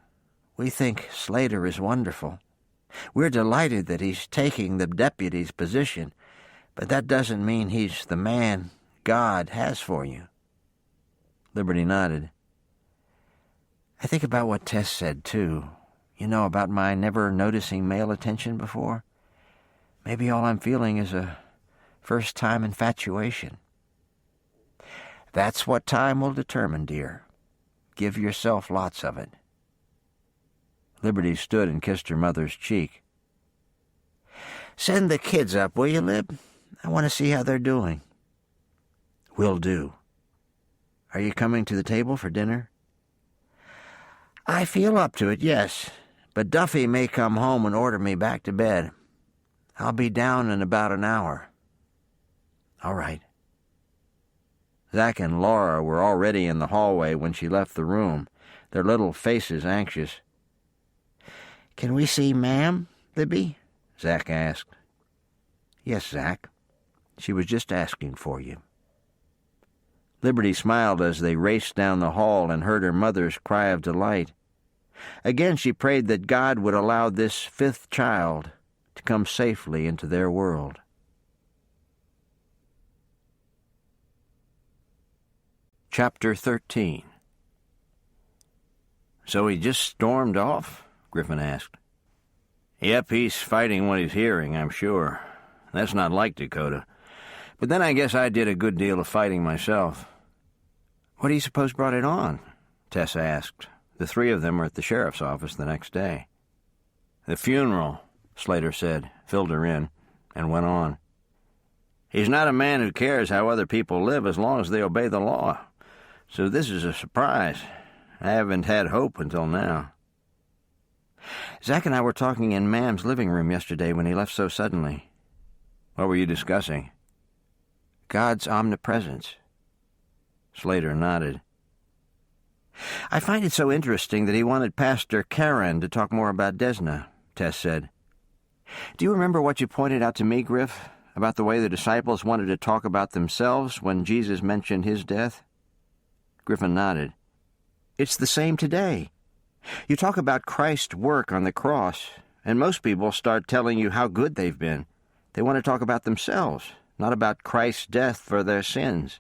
We think Slater is wonderful. We're delighted that he's taking the deputy's position, but that doesn't mean he's the man God has for you." Liberty nodded. "I think about what Tess said, too. You know, about my never noticing male attention before. Maybe all I'm feeling is a first-time infatuation." "That's what time will determine, dear. Give yourself lots of it." Liberty stood and kissed her mother's cheek. "Send the kids up, will you, Lib? I want to see how they're doing." "Will do. Are you coming to the table for dinner?" "I feel up to it, yes, but Duffy may come home and order me back to bed. I'll be down in about an hour." "All right." Zach and Laura were already in the hallway when she left the room, their little faces anxious. "Can we see Ma'am, Libby?" Zach asked. "Yes, Zach. She was just asking for you." Liberty smiled as they raced down the hall and heard her mother's cry of delight. Again she prayed that God would allow this fifth child to come safely into their world. Chapter 13. "So he just stormed off?" Griffin asked. "Yep, he's fighting what he's hearing, I'm sure. That's not like Dakota. But then I guess I did a good deal of fighting myself." "What do you suppose brought it on?" Tessa asked. The three of them were at the sheriff's office the next day. "The funeral," Slater said, filled her in, and went on. "He's not a man who cares how other people live as long as they obey the law. So this is a surprise. I haven't had hope until now." "Zach and I were talking in Ma'am's living room yesterday when he left so suddenly." "What were you discussing?" "God's omnipresence." Slater nodded. "I find it so interesting that he wanted Pastor Karen to talk more about Desna," Tess said. "Do you remember what you pointed out to me, Griff, about the way the disciples wanted to talk about themselves when Jesus mentioned his death?" Griffin nodded. "It's the same today. You talk about Christ's work on the cross, and most people start telling you how good they've been. They want to talk about themselves, not about Christ's death for their sins."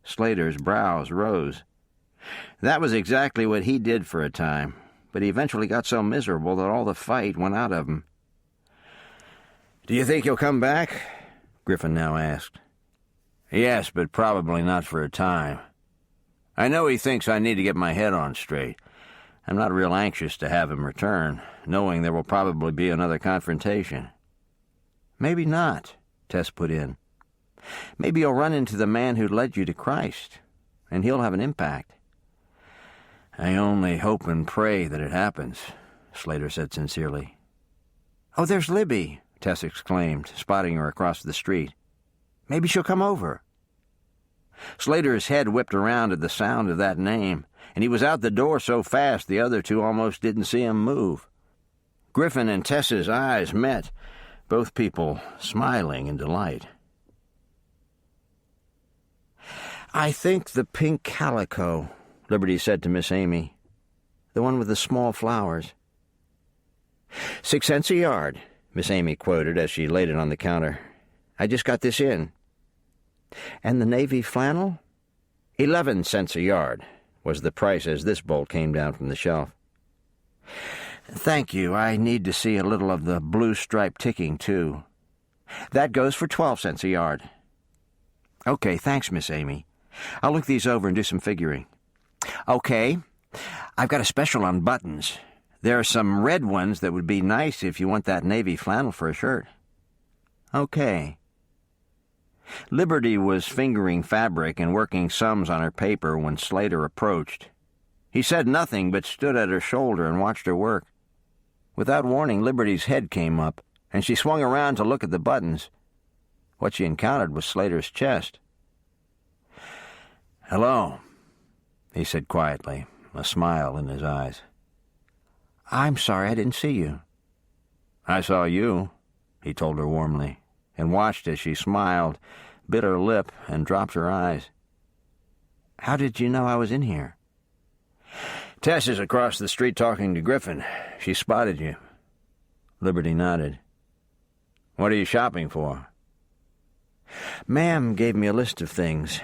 Slater's brows rose. "That was exactly what he did for a time, but he eventually got so miserable that all the fight went out of him." "Do you think he'll come back?" Griffin now asked. "Yes, but probably not for a time. I know he thinks I need to get my head on straight. I'm not real anxious to have him return, knowing there will probably be another confrontation." "Maybe not," Tess put in. "Maybe you'll run into the man who led you to Christ, and he'll have an impact." "I only hope and pray that it happens," Slater said sincerely. "Oh, there's Libby," Tess exclaimed, spotting her across the street. "Maybe she'll come over." Slater's head whipped around at the sound of that name, and he was out the door so fast the other two almost didn't see him move. Griffin and Tess's eyes met, both people smiling in delight. "I think the pink calico," Liberty said to Miss Amy. "The one with the small flowers." 6 cents a yard, Miss Amy quoted as she laid it on the counter. "I just got this in." "And the navy flannel?" 11 cents a yard was the price as this bolt came down from the shelf. "Thank you. I need to see a little of the blue stripe ticking, too." "That goes for 12 cents a yard." "Okay, thanks, Miss Amy. I'll look these over and do some figuring." "Okay. I've got a special on buttons. There are some red ones that would be nice if you want that navy flannel for a shirt." "Okay." Liberty was fingering fabric and working sums on her paper when Slater approached. He said nothing but stood at her shoulder and watched her work. Without warning, Liberty's head came up, and she swung around to look at the buttons. What she encountered was Slater's chest. "Hello," he said quietly, a smile in his eyes. "I'm sorry I didn't see you." "I saw you," he told her warmly, and watched as she smiled, bit her lip, and dropped her eyes. "How did you know I was in here?" "Tess is across the street talking to Griffin. She spotted you." Liberty nodded. "What are you shopping for?" "Ma'am gave me a list of things.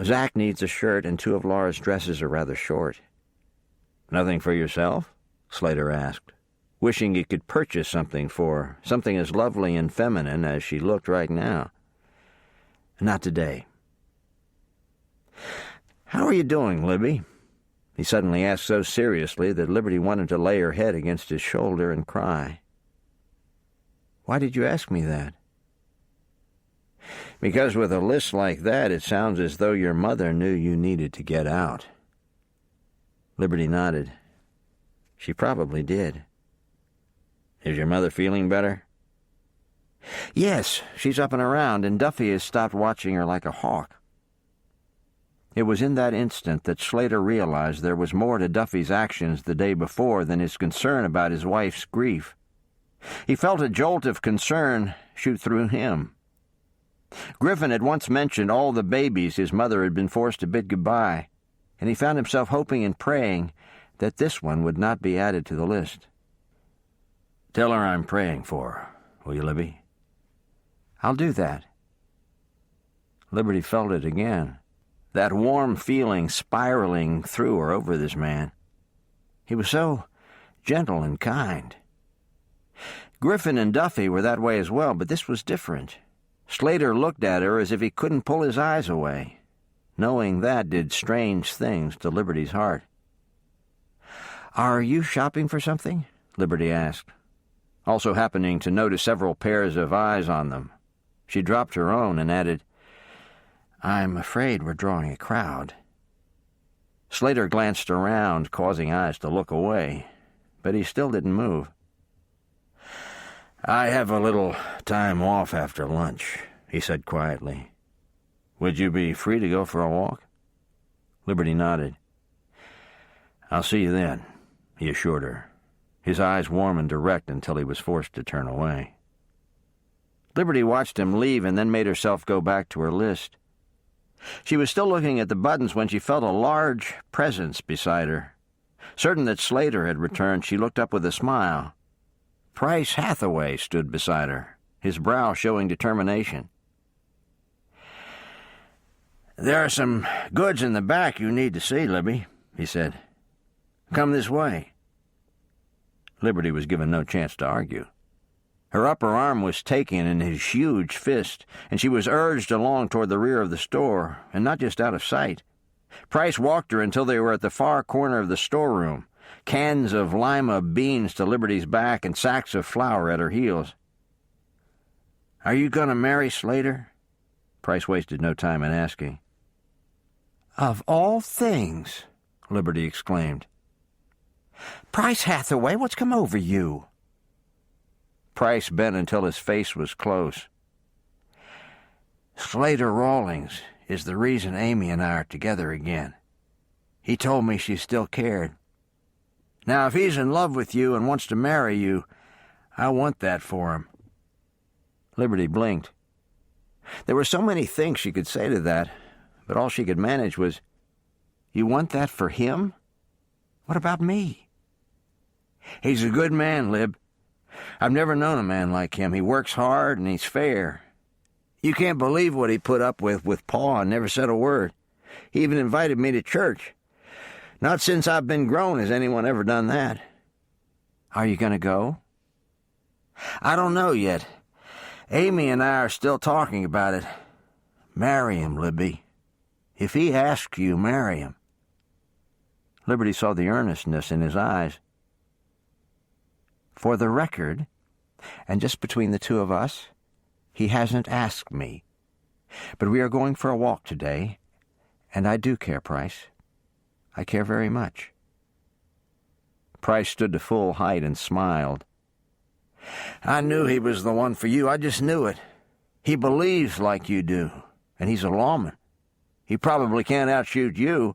Zach needs a shirt, and 2 of Laura's dresses are rather short." "Nothing for yourself?" Slater asked, wishing he could purchase something for her, something as lovely and feminine as she looked right now. "Not today." "How are you doing, Libby?" He suddenly asked so seriously that Liberty wanted to lay her head against his shoulder and cry. "Why did you ask me that?" "Because with a list like that, it sounds as though your mother knew you needed to get out." Liberty nodded. She probably did. "Is your mother feeling better?" "Yes, she's up and around, and Duffy has stopped watching her like a hawk." It was in that instant that Slater realized there was more to Duffy's actions the day before than his concern about his wife's grief. He felt a jolt of concern shoot through him. Griffin had once mentioned all the babies his mother had been forced to bid goodbye, and he found himself hoping and praying that this one would not be added to the list. "Tell her I'm praying for her, will you, Libby?" "I'll do that." Liberty felt it again, that warm feeling spiraling through or over this man. He was so gentle and kind. Griffin and Duffy were that way as well, but this was different. Slater looked at her as if he couldn't pull his eyes away. Knowing that did strange things to Liberty's heart. "Are you shopping for something?" Liberty asked, also happening to notice several pairs of eyes on them. She dropped her own and added, "I'm afraid we're drawing a crowd." Slater glanced around, causing eyes to look away, but he still didn't move. "I have a little time off after lunch," he said quietly. "Would you be free to go for a walk?" Liberty nodded. "I'll see you then," he assured her, his eyes warm and direct until he was forced to turn away. Liberty watched him leave and then made herself go back to her list. She was still looking at the buttons when she felt a large presence beside her. Certain that Slater had returned, she looked up with a smile. Price Hathaway stood beside her, his brow showing determination. "There are some goods in the back you need to see, Libby," he said. "Come this way." Liberty was given no chance to argue. Her upper arm was taken in his huge fist, and she was urged along toward the rear of the store, and not just out of sight. Price walked her until they were at the far corner of the storeroom, cans of lima beans to Liberty's back and sacks of flour at her heels. "Are you going to marry Slater?" Price wasted no time in asking. "Of all things!" Liberty exclaimed. "Price Hathaway, what's come over you?" Price bent until his face was close. "Slater Rawlings is the reason Amy and I are together again. He told me she still cared. Now, if he's in love with you and wants to marry you, I want that for him." Liberty blinked. There were so many things she could say to that, but all she could manage was, "You want that for him? What about me?" "He's a good man, Lib. I've never known a man like him. He works hard and he's fair. You can't believe what he put up with Pa and never said a word. He even invited me to church. Not since I've been grown has anyone ever done that." "Are you going to go?" "I don't know yet. Amy and I are still talking about it. Marry him, Libby. If he asks you, marry him." Liberty saw the earnestness in his eyes. "For the record, and just between the two of us, he hasn't asked me. But we are going for a walk today, and I do care, Price. I care very much." Price stood to full height and smiled. "I knew he was the one for you. I just knew it. He believes like you do, and he's a lawman. He probably can't outshoot you,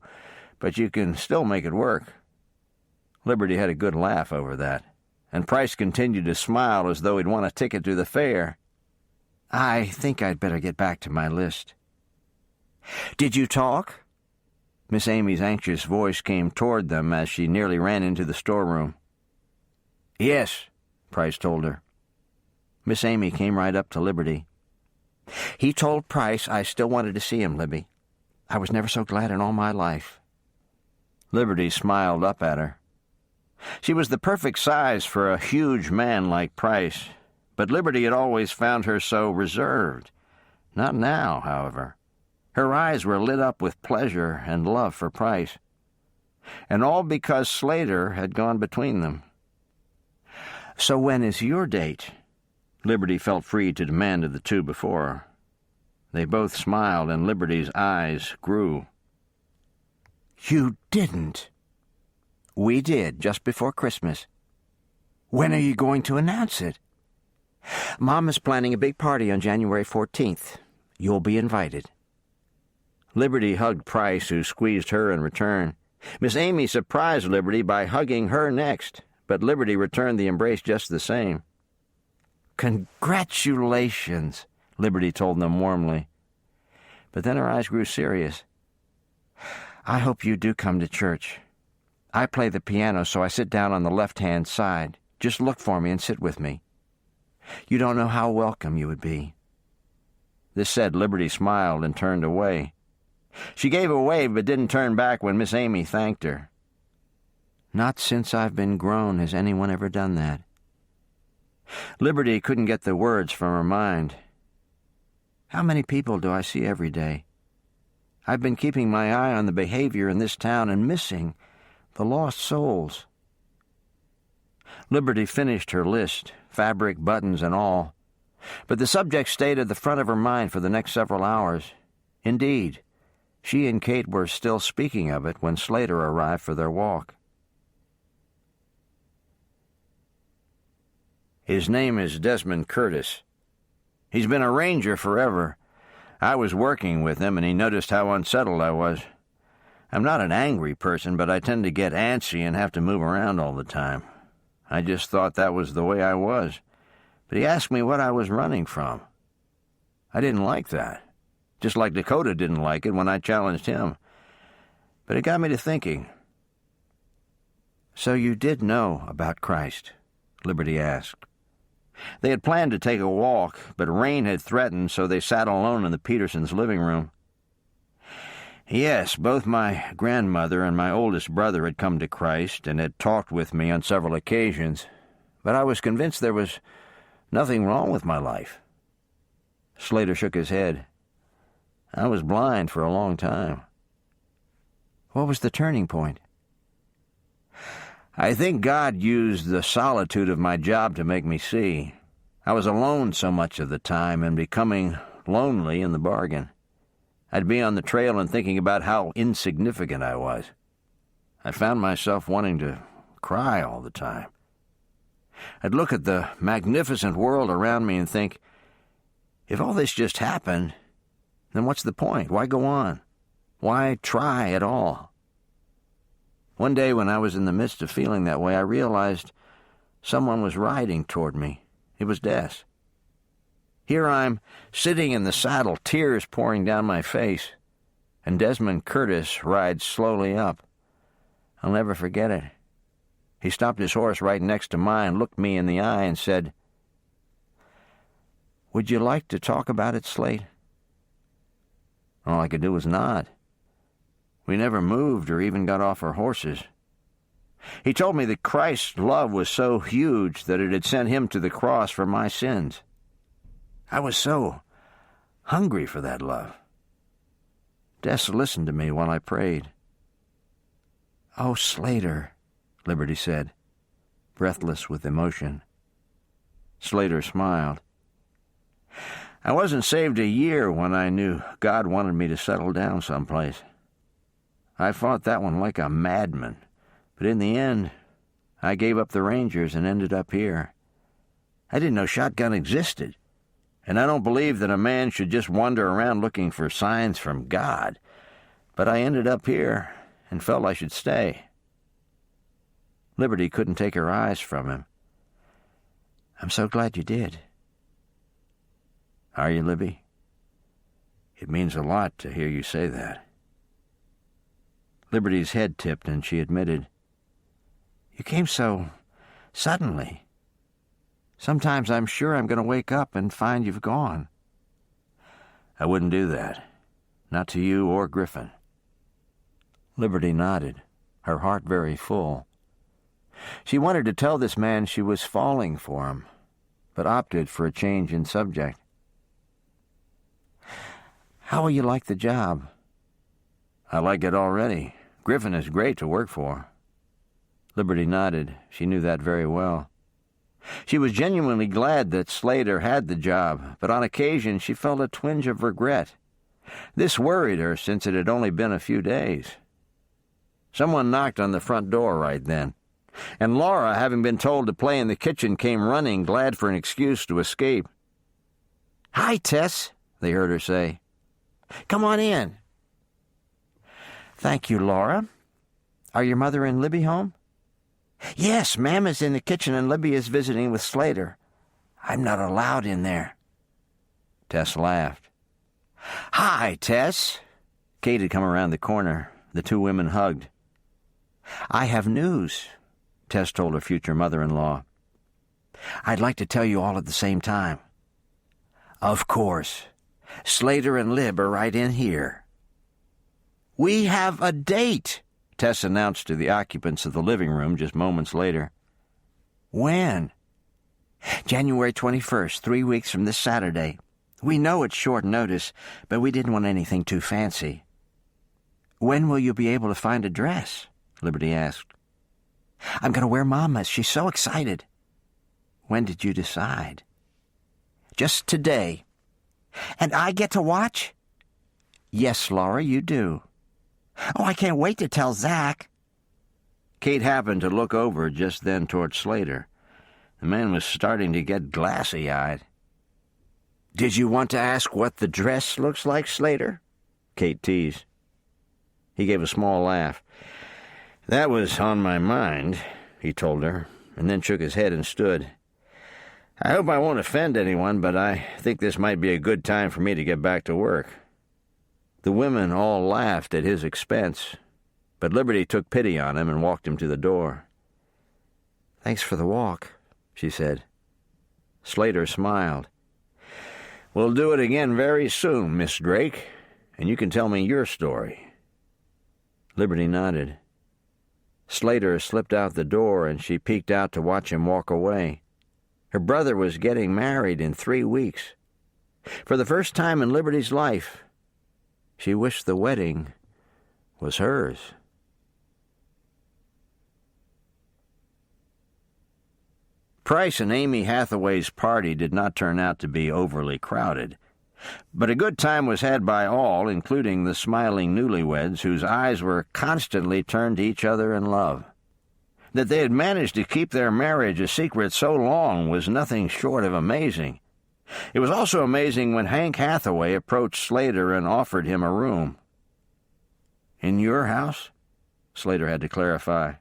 but you can still make it work." Liberty had a good laugh over that, and Price continued to smile as though he'd won a ticket to the fair. "I think I'd better get back to my list." "Did you talk?" Miss Amy's anxious voice came toward them as she nearly ran into the storeroom. "Yes," Price told her. Miss Amy came right up to Liberty. "He told Price I still wanted to see him, Libby. I was never so glad in all my life." Liberty smiled up at her. She was the perfect size for a huge man like Price, but Liberty had always found her so reserved. Not now, however. Her eyes were lit up with pleasure and love for Price. and all because Slater had gone between them. "So when is your date?" Liberty felt free to demand of the two before her. They both smiled, and Liberty's eyes grew. "You didn't." "We did, just before Christmas." "When are you going to announce it?" "Mom is planning a big party on January 14th. You'll be invited." Liberty hugged Price, who squeezed her in return. Miss Amy surprised Liberty by hugging her next, but Liberty returned the embrace just the same. "Congratulations," Liberty told them warmly. But then her eyes grew serious. "I hope you do come to church. I play the piano, so I sit down on the left-hand side. Just look for me and sit with me. You don't know how welcome you would be." This said, Liberty smiled and turned away. She gave a wave but didn't turn back when Miss Amy thanked her. "Not since I've been grown has anyone ever done that." Liberty couldn't get the words from her mind. "How many people do I see every day? I've been keeping my eye on the behavior in this town and missing the lost souls." Liberty finished her list, fabric, buttons, and all, but the subject stayed at the front of her mind for the next several hours. Indeed, she and Kate were still speaking of it when Slater arrived for their walk. "His name is Desmond Curtis. He's been a ranger forever. I was working with him, and he noticed how unsettled I was. I'm not an angry person, but I tend to get antsy and have to move around all the time. I just thought that was the way I was. But he asked me what I was running from. I didn't like that, just like Dakota didn't like it when I challenged him. But it got me to thinking." "So you did know about Christ?" Liberty asked. They had planned to take a walk, but rain had threatened, so they sat alone in the Petersons' living room. "Yes, both my grandmother and my oldest brother had come to Christ and had talked with me on several occasions, but I was convinced there was nothing wrong with my life." Slater shook his head. "I was blind for a long time." "What was the turning point?" "I think God used the solitude of my job to make me see. I was alone so much of the time and becoming lonely in the bargain. I'd be on the trail and thinking about how insignificant I was. I found myself wanting to cry all the time. I'd look at the magnificent world around me and think, if all this just happened, then what's the point? Why go on? Why try at all? One day when I was in the midst of feeling that way, I realized someone was riding toward me. It was Des. Here I'm sitting in the saddle, tears pouring down my face, and Desmond Curtis rides slowly up. I'll never forget it. He stopped his horse right next to mine, looked me in the eye, and said, "Would you like to talk about it, Slate?" All I could do was nod. We never moved or even got off our horses. He told me that Christ's love was so huge that it had sent him to the cross for my sins. I was so hungry for that love. Des listened to me while I prayed. "Oh, Slater," Liberty said, breathless with emotion. Slater smiled. "I wasn't saved a year when I knew God wanted me to settle down someplace. I fought that one like a madman, but in the end, I gave up the Rangers and ended up here. I didn't know shotgun existed, and I don't believe that a man should just wander around looking for signs from God, but I ended up here and felt I should stay." Liberty couldn't take her eyes from him. "I'm so glad you did." "Are you, Libby? It means a lot to hear you say that." Liberty's head tipped, and she admitted, "You came so suddenly. Sometimes I'm sure I'm going to wake up and find you've gone." "I wouldn't do that. Not to you or Griffin." Liberty nodded, her heart very full. She wanted to tell this man she was falling for him, but opted for a change in subject. "How will you like the job?" "I like it already. Griffin is great to work for." Liberty nodded. She knew that very well. She was genuinely glad that Slater had the job, but on occasion she felt a twinge of regret. This worried her since it had only been a few days. Someone knocked on the front door right then, and Laura, having been told to play in the kitchen, came running, glad for an excuse to escape. "Hi, Tess," they heard her say. "Come on in." "Thank you, Laura. Are your mother and Libby home?" "Yes, Mamma's in the kitchen and Libby is visiting with Slater. I'm not allowed in there." Tess laughed. "Hi, Tess." Kate had come around the corner. The two women hugged. "I have news," Tess told her future mother-in-law. "I'd like to tell you all at the same time." "Of course. Slater and Lib are right in here." "We have a date," Tess announced to the occupants of the living room just moments later. "When?" "January 21st, 3 weeks from this Saturday. We know it's short notice, but we didn't want anything too fancy." "When will you be able to find a dress?" Liberty asked. "I'm going to wear Mama's. She's so excited." "When did you decide?" "Just today." "And I get to watch?" "Yes, Laura, you do." "Oh, I can't wait to tell Zach." Kate happened to look over just then toward Slater. The man was starting to get glassy-eyed. "Did you want to ask what the dress looks like, Slater?" Kate teased. He gave a small laugh. "That was on my mind," he told her, and then shook his head and stood. "I hope I won't offend anyone, but I think this might be a good time for me to get back to work." The women all laughed at his expense, but Liberty took pity on him and walked him to the door. "Thanks for the walk," she said. Slater smiled. "We'll do it again very soon, Miss Drake, and you can tell me your story." Liberty nodded. Slater slipped out the door, and she peeked out to watch him walk away. Her brother was getting married in 3 weeks. For the first time in Liberty's life, she wished the wedding was hers. Price and Amy Hathaway's party did not turn out to be overly crowded, but a good time was had by all, including the smiling newlyweds whose eyes were constantly turned to each other in love. That they had managed to keep their marriage a secret so long was nothing short of amazing. It was also amazing when Hank Hathaway approached Slater and offered him a room. "In your house?" Slater had to clarify.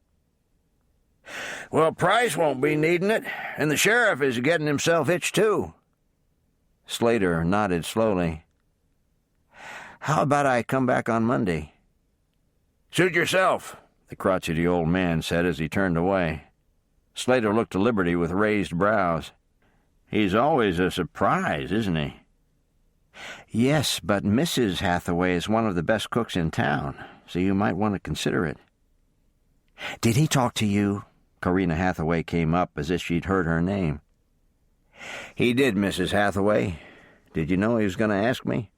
"Well, Price won't be needing it, and the sheriff is getting himself itched too." Slater nodded slowly. "How about I come back on Monday?" "Suit yourself," the crotchety old man said as he turned away. Slater looked to Liberty with raised brows. "He's always a surprise, isn't he?" "Yes, but Mrs. Hathaway is one of the best cooks in town, so you might want to consider it." "Did he talk to you?" Karina Hathaway came up as if she'd heard her name. "He did, Mrs. Hathaway. Did you know he was going to ask me?"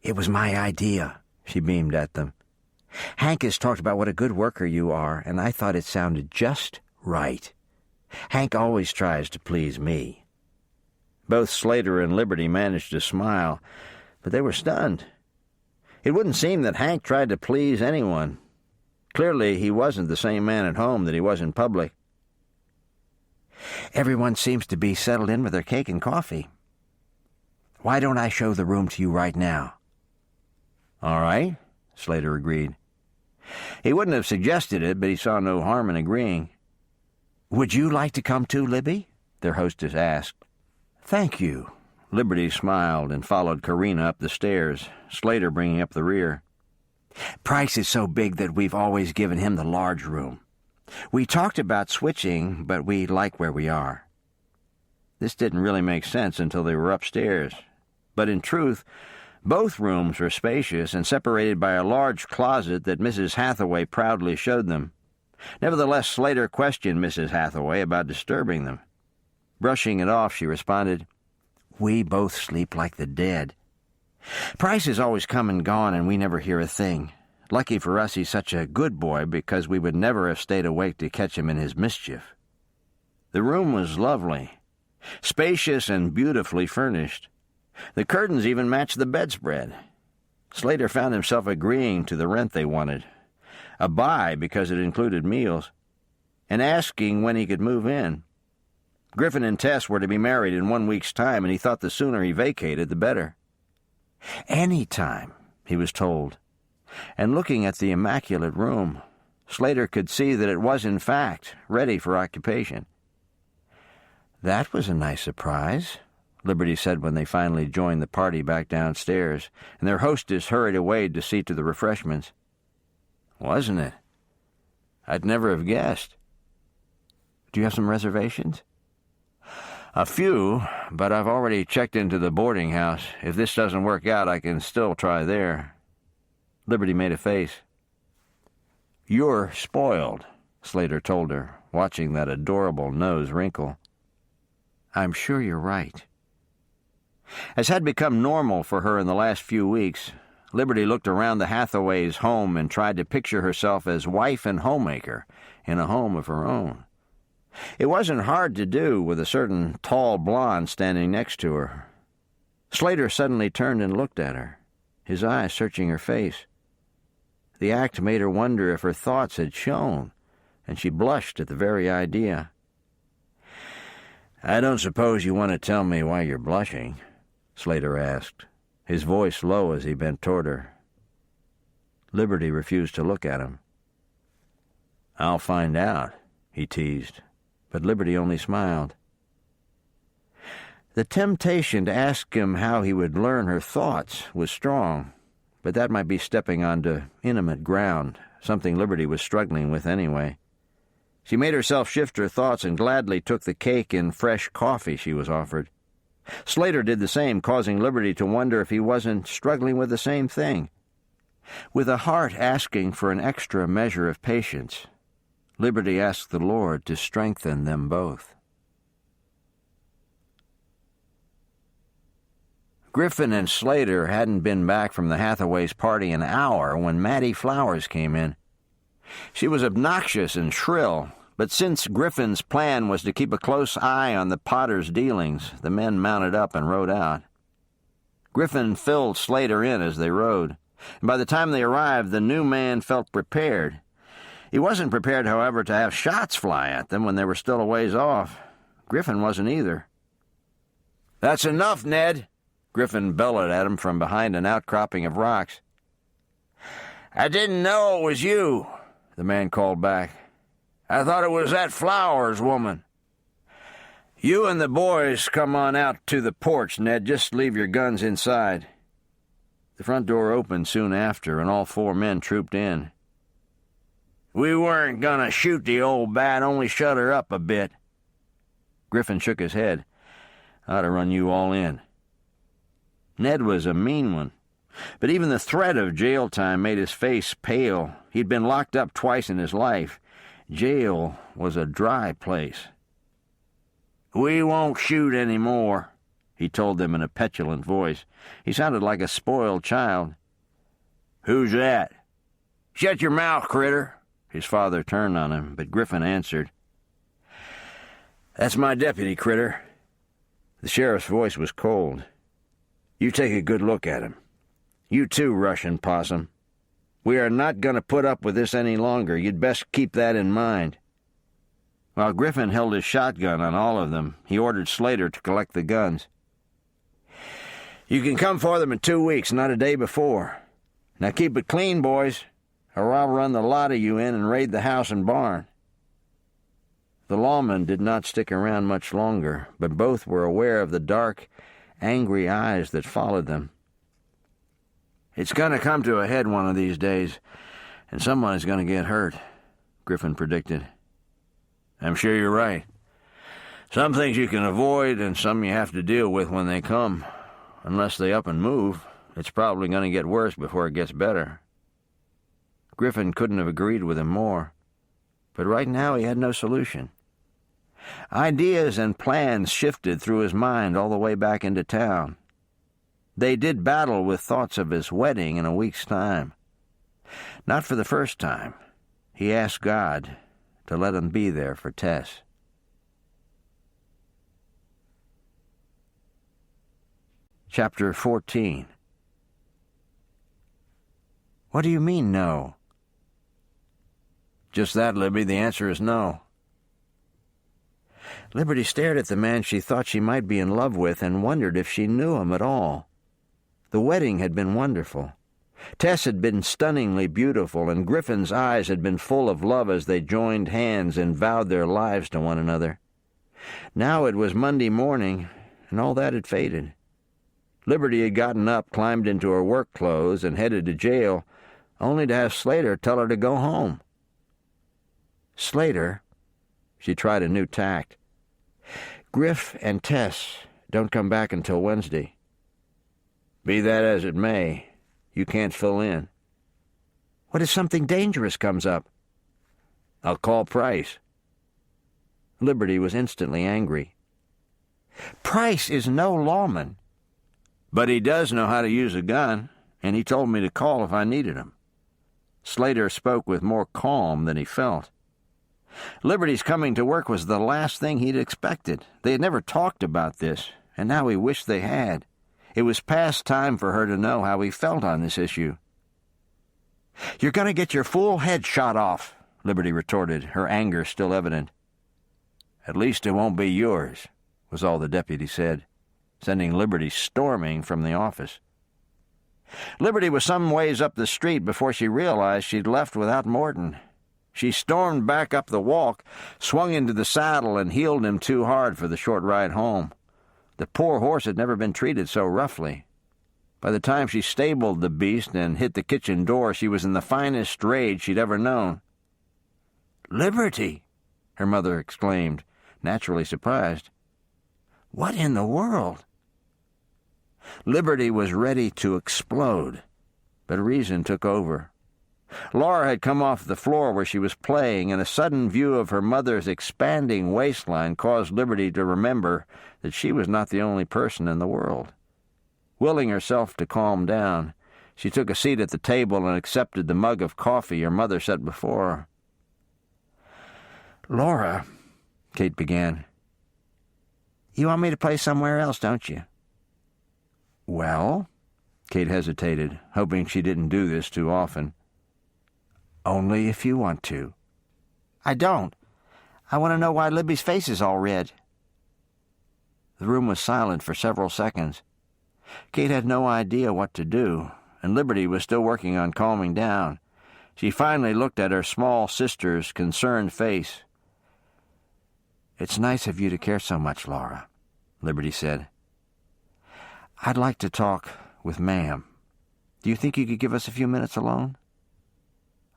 "It was my idea," she beamed at them. "Hank has talked about what a good worker you are, and I thought it sounded just right. Hank always tries to please me." Both Slater and Liberty managed to smile, but they were stunned. It wouldn't seem that Hank tried to please anyone. Clearly, he wasn't the same man at home that he was in public. "Everyone seems to be settled in with their cake and coffee. Why don't I show the room to you right now?" "All right," Slater agreed. He wouldn't have suggested it, but he saw no harm in agreeing. "Would you like to come too, Libby?" their hostess asked. "Thank you." Liberty smiled and followed Karina up the stairs, Slater bringing up the rear. "Price is so big that we've always given him the large room. We talked about switching, but we like where we are." This didn't really make sense until they were upstairs. But in truth, both rooms were spacious and separated by a large closet that Mrs. Hathaway proudly showed them. Nevertheless, Slater questioned Mrs. Hathaway about disturbing them. Brushing it off, she responded, "We both sleep like the dead. Price has always come and gone, and we never hear a thing. Lucky for us he's such a good boy, because we would never have stayed awake to catch him in his mischief. The room was lovely, spacious and beautifully furnished. The curtains even matched the bedspread. Slater found himself agreeing to the rent they wanted, a buy because it included meals, and asking when he could move in. Griffin and Tess were to be married in 1 week's time, and he thought the sooner he vacated, the better. Any time, he was told. And looking at the immaculate room, Slater could see that it was, in fact, ready for occupation. "That was a nice surprise," Liberty said when they finally joined the party back downstairs, and their hostess hurried away to see to the refreshments. "Wasn't it? I'd never have guessed. Do you have some reservations?" "A few, but I've already checked into the boarding house. If this doesn't work out, I can still try there." Liberty made a face. "You're spoiled," Slater told her, watching that adorable nose wrinkle. "I'm sure you're right." As had become normal for her in the last few weeks, Liberty looked around the Hathaways' home and tried to picture herself as wife and homemaker in a home of her own. It wasn't hard to do with a certain tall blonde standing next to her. Slater suddenly turned and looked at her, his eyes searching her face. The act made her wonder if her thoughts had shown, and she blushed at the very idea. "I don't suppose you want to tell me why you're blushing?" Slater asked, his voice low as he bent toward her. Liberty refused to look at him. "I'll find out," he teased, but Liberty only smiled. The temptation to ask him how he would learn her thoughts was strong, but that might be stepping onto intimate ground, something Liberty was struggling with anyway. She made herself shift her thoughts and gladly took the cake and fresh coffee she was offered. Slater did the same, causing Liberty to wonder if he wasn't struggling with the same thing. With a heart asking for an extra measure of patience, Liberty asked the Lord to strengthen them both. Griffin and Slater hadn't been back from the Hathaways' party an hour when Mattie Flowers came in. She was obnoxious and shrill, but since Griffin's plan was to keep a close eye on the Potters' dealings, the men mounted up and rode out. Griffin filled Slater in as they rode, and by the time they arrived, the new man felt prepared. He wasn't prepared, however, to have shots fly at them when they were still a ways off. Griffin wasn't either. "That's enough, Ned," Griffin bellowed at him from behind an outcropping of rocks. "I didn't know it was you," the man called back. "I thought it was that Flowers woman." "You and the boys come on out to the porch, Ned. Just leave your guns inside." The front door opened soon after, and all four men trooped in. "We weren't gonna shoot the old bat, only shut her up a bit." Griffin shook his head. "I ought to run you all in." Ned was a mean one, but even the threat of jail time made his face pale. He'd been locked up twice in his life. Jail was a dry place. "We won't shoot any more," he told them in a petulant voice. He sounded like a spoiled child. "Who's that?" "Shut your mouth, critter." His father turned on him, but Griffin answered, "That's my deputy, critter." The sheriff's voice was cold. "You take a good look at him. You too, Russian possum. We are not going to put up with this any longer. You'd best keep that in mind." While Griffin held his shotgun on all of them, he ordered Slater to collect the guns. "You can come for them in 2 weeks, not a day before. Now keep it clean, boys, or I'll run the lot of you in and raid the house and barn." The lawmen did not stick around much longer, but both were aware of the dark, angry eyes that followed them. "It's going to come to a head one of these days, and someone is going to get hurt," Griffin predicted. "I'm sure you're right. Some things you can avoid, and some you have to deal with when they come. Unless they up and move, it's probably going to get worse before it gets better." Griffin couldn't have agreed with him more, but right now he had no solution. Ideas and plans shifted through his mind all the way back into town. They did battle with thoughts of his wedding in a week's time. Not for the first time. He asked God to let him be there for Tess. Chapter 14. What do you mean, no? Just that, Libby. The answer is no. Liberty stared at the man she thought she might be in love with and wondered if she knew him at all. The wedding had been wonderful. Tess had been stunningly beautiful, and Griffin's eyes had been full of love as they joined hands and vowed their lives to one another. Now it was Monday morning, and all that had faded. Liberty had gotten up, climbed into her work clothes, and headed to jail, only to have Slater tell her to go home. Slater, she tried a new tact. Griff and Tess don't come back until Wednesday. Be that as it may, you can't fill in. What if something dangerous comes up? I'll call Price. Liberty was instantly angry. Price is no lawman. But he does know how to use a gun, and he told me to call if I needed him. Slater spoke with more calm than he felt. Liberty's coming to work was the last thing he'd expected. They had never talked about this, and now he wished they had. It was past time for her to know how he felt on this issue. You're going to get your full head shot off, Liberty retorted, her anger still evident. At least it won't be yours, was all the deputy said, sending Liberty storming from the office. Liberty was some ways up the street before she realized she'd left without Morton. She stormed back up the walk, swung into the saddle, and heeled him too hard for the short ride home. The poor horse had never been treated so roughly. By the time she stabled the beast and hit the kitchen door, she was in the finest rage she'd ever known. "Liberty!" her mother exclaimed, naturally surprised. "What in the world?" Liberty was ready to explode, but reason took over. Laura had come off the floor where she was playing, and a sudden view of her mother's expanding waistline caused Liberty to remember that she was not the only person in the world. Willing herself to calm down, she took a seat at the table and accepted the mug of coffee her mother set before her. "Laura," Kate began, "you want me to play somewhere else, don't you?" "Well?" Kate hesitated, hoping she didn't do this too often. "Only if you want to." "I don't. I want to know why Libby's face is all red." The room was silent for several seconds. Kate had no idea what to do, and Liberty was still working on calming down. She finally looked at her small sister's concerned face. "It's nice of you to care so much, Laura," Liberty said. "I'd like to talk with Ma'am. Do you think you could give us a few minutes alone?"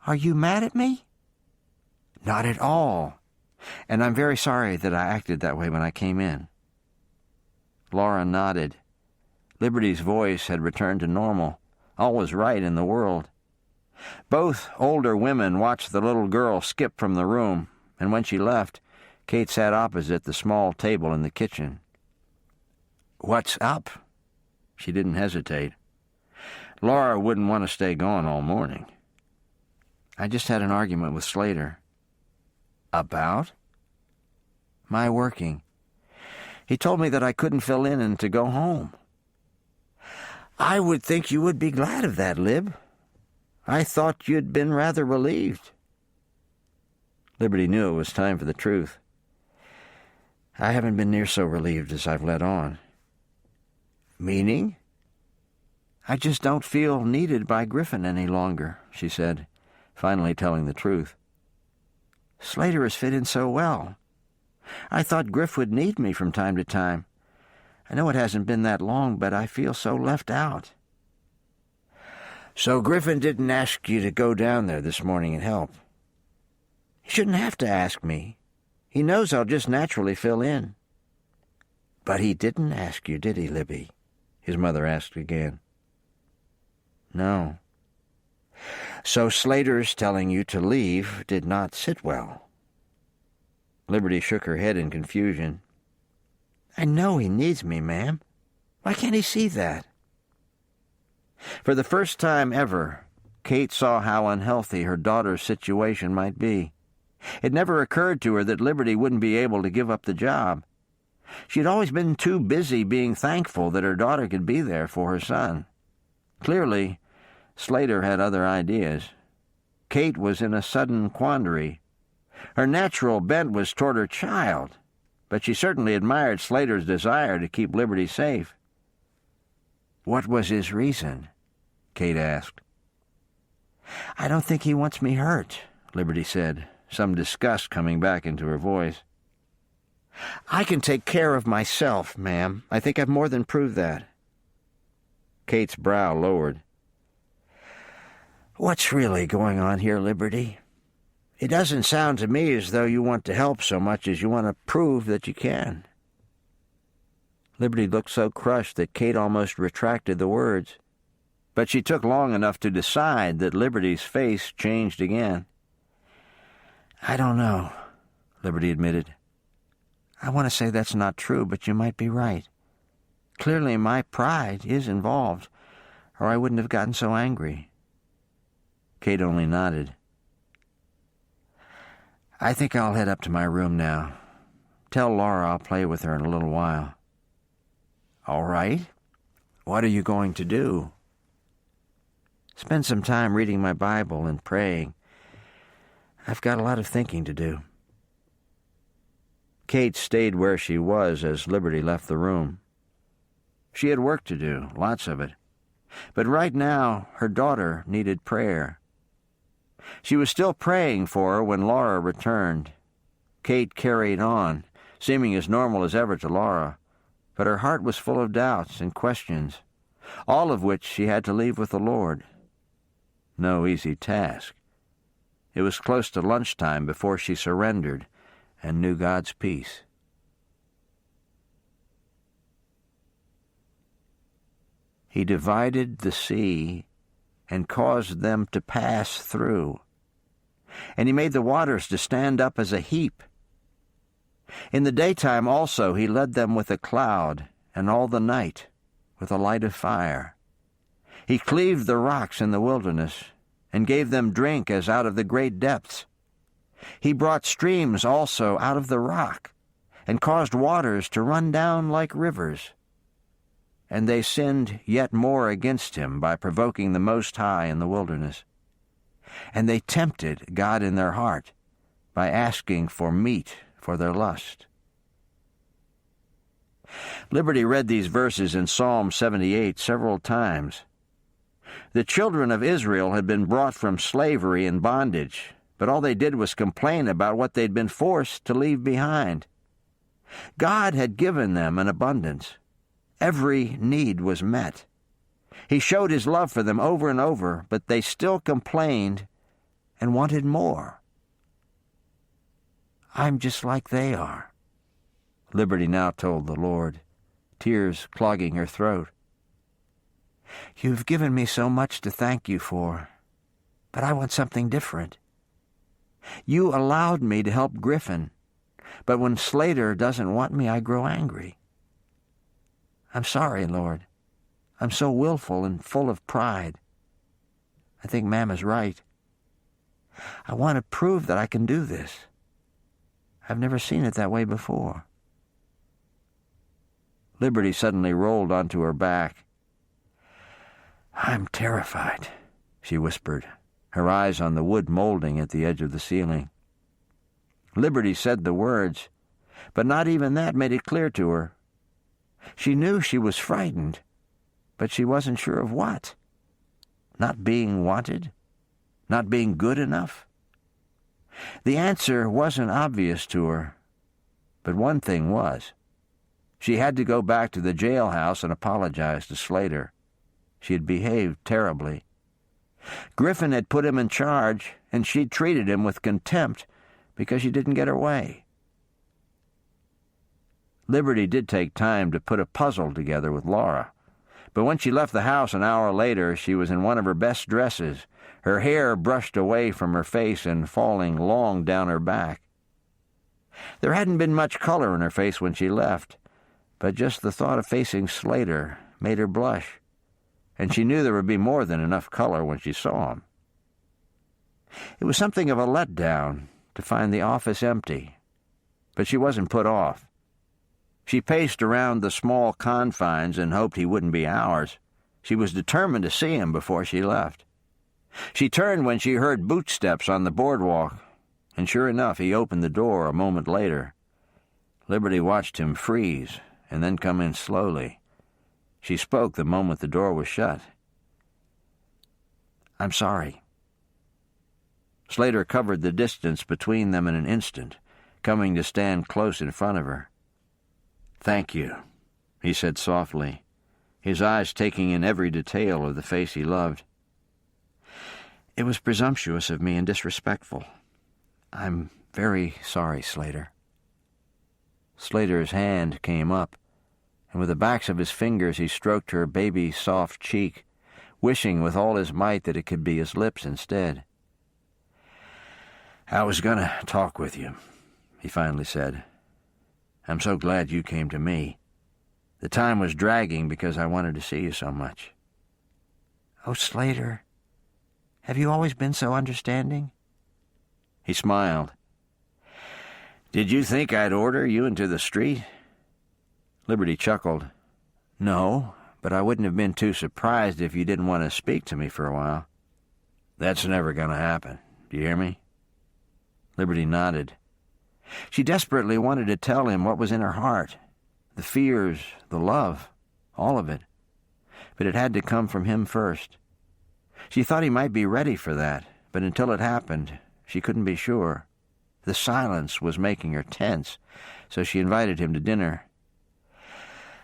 "Are you mad at me?" "Not at all. And I'm very sorry that I acted that way when I came in." Laura nodded. Liberty's voice had returned to normal. All was right in the world. Both older women watched the little girl skip from the room, and when she left, Kate sat opposite the small table in the kitchen. "What's up?" She didn't hesitate. Laura wouldn't want to stay gone all morning. "I just had an argument with Slater." "About?" "My working. He told me that I couldn't fill in and to go home." "I would think you would be glad of that, Lib. I thought you'd been rather relieved." Liberty knew it was time for the truth. "I haven't been near so relieved as I've let on." "Meaning?" "I just don't feel needed by Griffin any longer," she said, finally telling the truth. "Slater has fit in so well. I thought Griff would need me from time to time. I know it hasn't been that long, but I feel so left out." "So Griffin didn't ask you to go down there this morning and help?" "He shouldn't have to ask me. He knows I'll just naturally fill in." "But he didn't ask you, did he, Libby?" his mother asked again. "No." "So Slater's telling you to leave did not sit well." Liberty shook her head in confusion. "I know he needs me, ma'am. Why can't he see that?" For the first time ever, Kate saw how unhealthy her daughter's situation might be. It never occurred to her that Liberty wouldn't be able to give up the job. She'd always been too busy being thankful that her daughter could be there for her son. Clearly, Slater had other ideas. Kate was in a sudden quandary. Her natural bent was toward her child, but she certainly admired Slater's desire to keep Liberty safe. "What was his reason?" Kate asked. "I don't think he wants me hurt," Liberty said, some disgust coming back into her voice. "I can take care of myself, ma'am. I think I've more than proved that." Kate's brow lowered. "What's really going on here, Liberty? It doesn't sound to me as though you want to help so much as you want to prove that you can." Liberty looked so crushed that Kate almost retracted the words. But she took long enough to decide that Liberty's face changed again. "I don't know," Liberty admitted. "I want to say that's not true, but you might be right. Clearly my pride is involved, or I wouldn't have gotten so angry." Kate only nodded. "I think I'll head up to my room now. Tell Laura I'll play with her in a little while." "All right. What are you going to do?" "Spend some time reading my Bible and praying. I've got a lot of thinking to do." Kate stayed where she was as Liberty left the room. She had work to do, lots of it. But right now, her daughter needed prayer. She was still praying for her when Laura returned. Kate carried on, seeming as normal as ever to Laura, but her heart was full of doubts and questions, all of which she had to leave with the Lord. No easy task. It was close to lunchtime before she surrendered and knew God's peace. He divided the sea and caused them to pass through, and he made the waters to stand up as a heap. In the daytime also he led them with a cloud, and all the night with a light of fire. He cleaved the rocks in the wilderness, and gave them drink as out of the great depths. He brought streams also out of the rock, and caused waters to run down like rivers. And they sinned yet more against him by provoking the Most High in the wilderness. And they tempted God in their heart by asking for meat for their lust. Liberty read these verses in Psalm 78 several times. The children of Israel had been brought from slavery and bondage, but all they did was complain about what they'd been forced to leave behind. God had given them an abundance. Every need was met. He showed his love for them over and over, but they still complained and wanted more. "I'm just like they are," Liberty now told the Lord, tears clogging her throat. "You've given me so much to thank you for, but I want something different. You allowed me to help Griffin, but when Slater doesn't want me, I grow angry. I'm sorry, Lord. I'm so willful and full of pride. I think Mama's right. I want to prove that I can do this. I've never seen it that way before." Liberty suddenly rolled onto her back. "I'm terrified," she whispered, her eyes on the wood molding at the edge of the ceiling. Liberty said the words, but not even that made it clear to her. She knew she was frightened, but she wasn't sure of what. Not being wanted? Not being good enough? The answer wasn't obvious to her, but one thing was. She had to go back to the jailhouse and apologize to Slater. She had behaved terribly. Griffin had put him in charge, and she'd treated him with contempt because she didn't get her way. Liberty did take time to put a puzzle together with Laura, but when she left the house an hour later, she was in one of her best dresses, her hair brushed away from her face and falling long down her back. There hadn't been much color in her face when she left, but just the thought of facing Slater made her blush, and she knew there would be more than enough color when she saw him. It was something of a letdown to find the office empty, but she wasn't put off. She paced around the small confines and hoped he wouldn't be hours. She was determined to see him before she left. She turned when she heard boot steps on the boardwalk, and sure enough, he opened the door a moment later. Liberty watched him freeze and then come in slowly. She spoke the moment the door was shut. "I'm sorry." Slater covered the distance between them in an instant, coming to stand close in front of her. "Thank you," he said softly, his eyes taking in every detail of the face he loved. "It was presumptuous of me and disrespectful. I'm very sorry, Slater." Slater's hand came up, and with the backs of his fingers he stroked her baby soft cheek, wishing with all his might that it could be his lips instead. "I was going to talk with you," he finally said. "I'm so glad you came to me. The time was dragging because I wanted to see you so much." "Oh, Slater, have you always been so understanding?" He smiled. "Did you think I'd order you into the street?" Liberty chuckled. "No, but I wouldn't have been too surprised if you didn't want to speak to me for a while." "That's never going to happen. Do you hear me?" Liberty nodded. She desperately wanted to tell him what was in her heart, the fears, the love, all of it. But it had to come from him first. She thought he might be ready for that, but until it happened, she couldn't be sure. The silence was making her tense, so she invited him to dinner.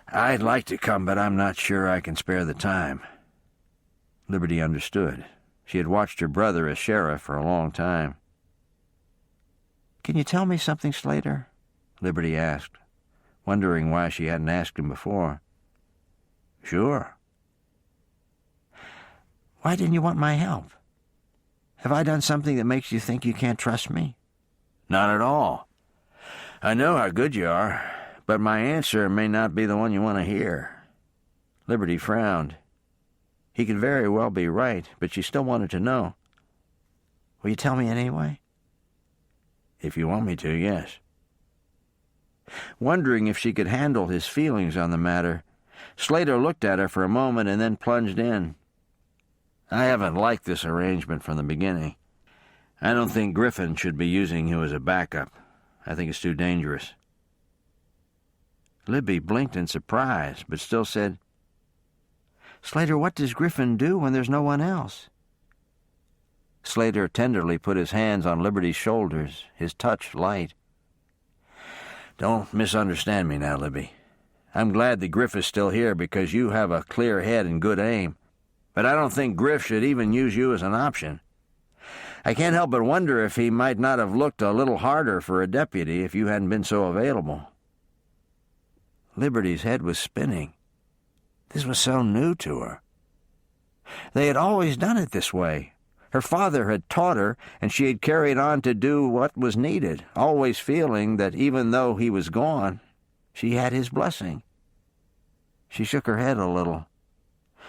"I'd like to come, but I'm not sure I can spare the time." Liberty understood. She had watched her brother as sheriff for a long time. "Can you tell me something, Slater?" Liberty asked, wondering why she hadn't asked him before. "Sure." "Why didn't you want my help? Have I done something that makes you think you can't trust me?" "Not at all. I know how good you are, but my answer may not be the one you want to hear." Liberty frowned. He could very well be right, but she still wanted to know. "Will you tell me anyway?" "If you want me to, yes." Wondering if she could handle his feelings on the matter, Slater looked at her for a moment and then plunged in. "I haven't liked this arrangement from the beginning. I don't think Griffin should be using you as a backup. I think it's too dangerous." Libby blinked in surprise, but still said, "Slater, what does Griffin do when there's no one else?" Slater tenderly put his hands on Liberty's shoulders, his touch light. "Don't misunderstand me now, Libby. I'm glad that Griff is still here because you have a clear head and good aim, but I don't think Griff should even use you as an option. I can't help but wonder if he might not have looked a little harder for a deputy if you hadn't been so available." Liberty's head was spinning. This was so new to her. They had always done it this way. Her father had taught her, and she had carried on to do what was needed, always feeling that even though he was gone, she had his blessing. She shook her head a little.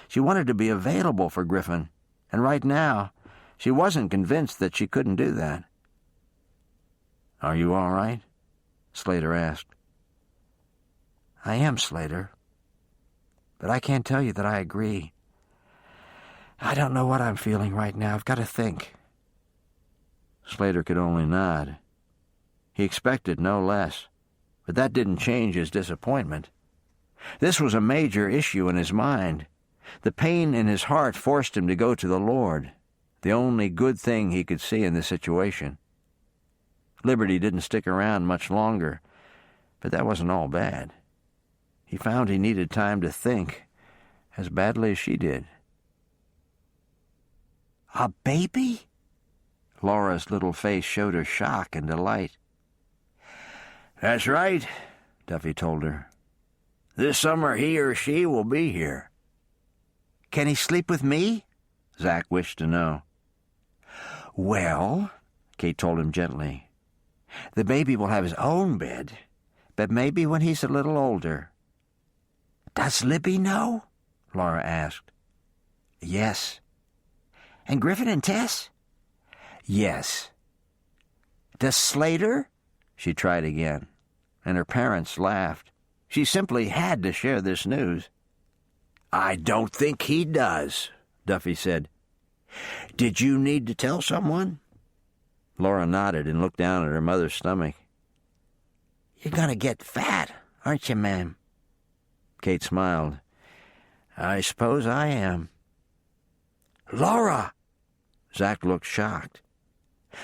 She wanted to be available for Griffin, and right now, she wasn't convinced that she couldn't do that. "Are you all right?" Slater asked. "I am, Slater. But I can't tell you that I agree. I don't know what I'm feeling right now. I've got to think." Slater could only nod. He expected no less, but that didn't change his disappointment. This was a major issue in his mind. The pain in his heart forced him to go to the Lord, the only good thing he could see in this situation. Liberty didn't stick around much longer, but that wasn't all bad. He found he needed time to think, as badly as she did. "A baby?" Laura's little face showed her shock and delight. "That's right," Duffy told her. "This summer he or she will be here." "Can he sleep with me?" Zach wished to know. "Well," Kate told him gently, "the baby will have his own bed, but maybe when he's a little older." "Does Libby know?" Laura asked. "Yes." "And Griffin and Tess?" Yes. Does Slater? She tried again, and her parents laughed. She simply had to share this news. I don't think he does, Duffy said. Did you need to tell someone? Laura nodded and looked down at her mother's stomach. You're going to get fat, aren't you, ma'am? Kate smiled. I suppose I am. Laura! Zach looked shocked.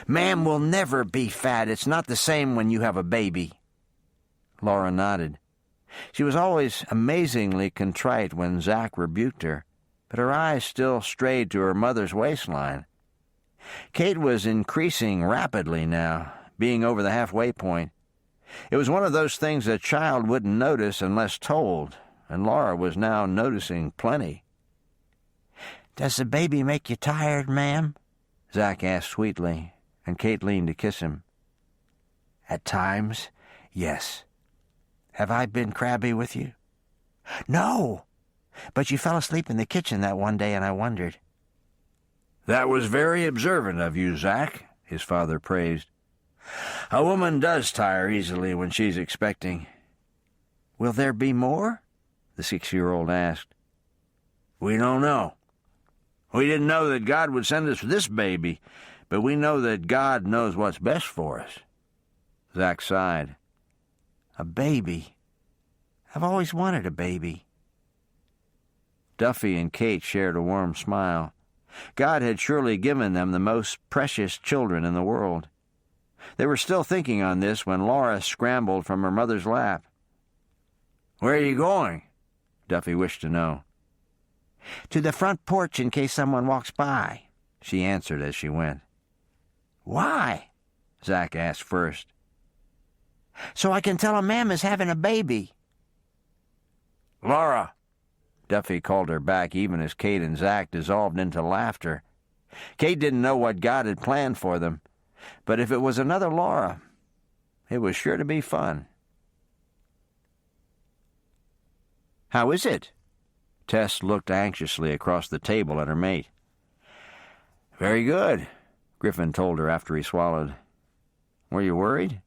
Ma'am will never be fat. It's not the same when you have a baby. Laura nodded. She was always amazingly contrite when Zach rebuked her, but her eyes still strayed to her mother's waistline. Kate was increasing rapidly now, being over the halfway point. It was one of those things a child wouldn't notice unless told, and Laura was now noticing plenty. Does the baby make you tired, ma'am? Zach asked sweetly, and Kate leaned to kiss him. At times, yes. Have I been crabby with you? No, but you fell asleep in the kitchen that one day, and I wondered. That was very observant of you, Zach, his father praised. A woman does tire easily when she's expecting. Will there be more? The 6-year-old asked. We don't know. We didn't know that God would send us this baby, but we know that God knows what's best for us. Zach sighed. A baby. I've always wanted a baby. Duffy and Kate shared a warm smile. God had surely given them the most precious children in the world. They were still thinking on this when Laura scrambled from her mother's lap. Where are you going? Duffy wished to know. To the front porch in case someone walks by, she answered as she went. Why? Zach asked first. So I can tell a ma'am is having a baby. Laura! Duffy called her back even as Kate and Zach dissolved into laughter. Kate didn't know what God had planned for them, but if it was another Laura, it was sure to be fun. How is it? Tess looked anxiously across the table at her mate. Very good, Griffin told her after he swallowed. Were you worried?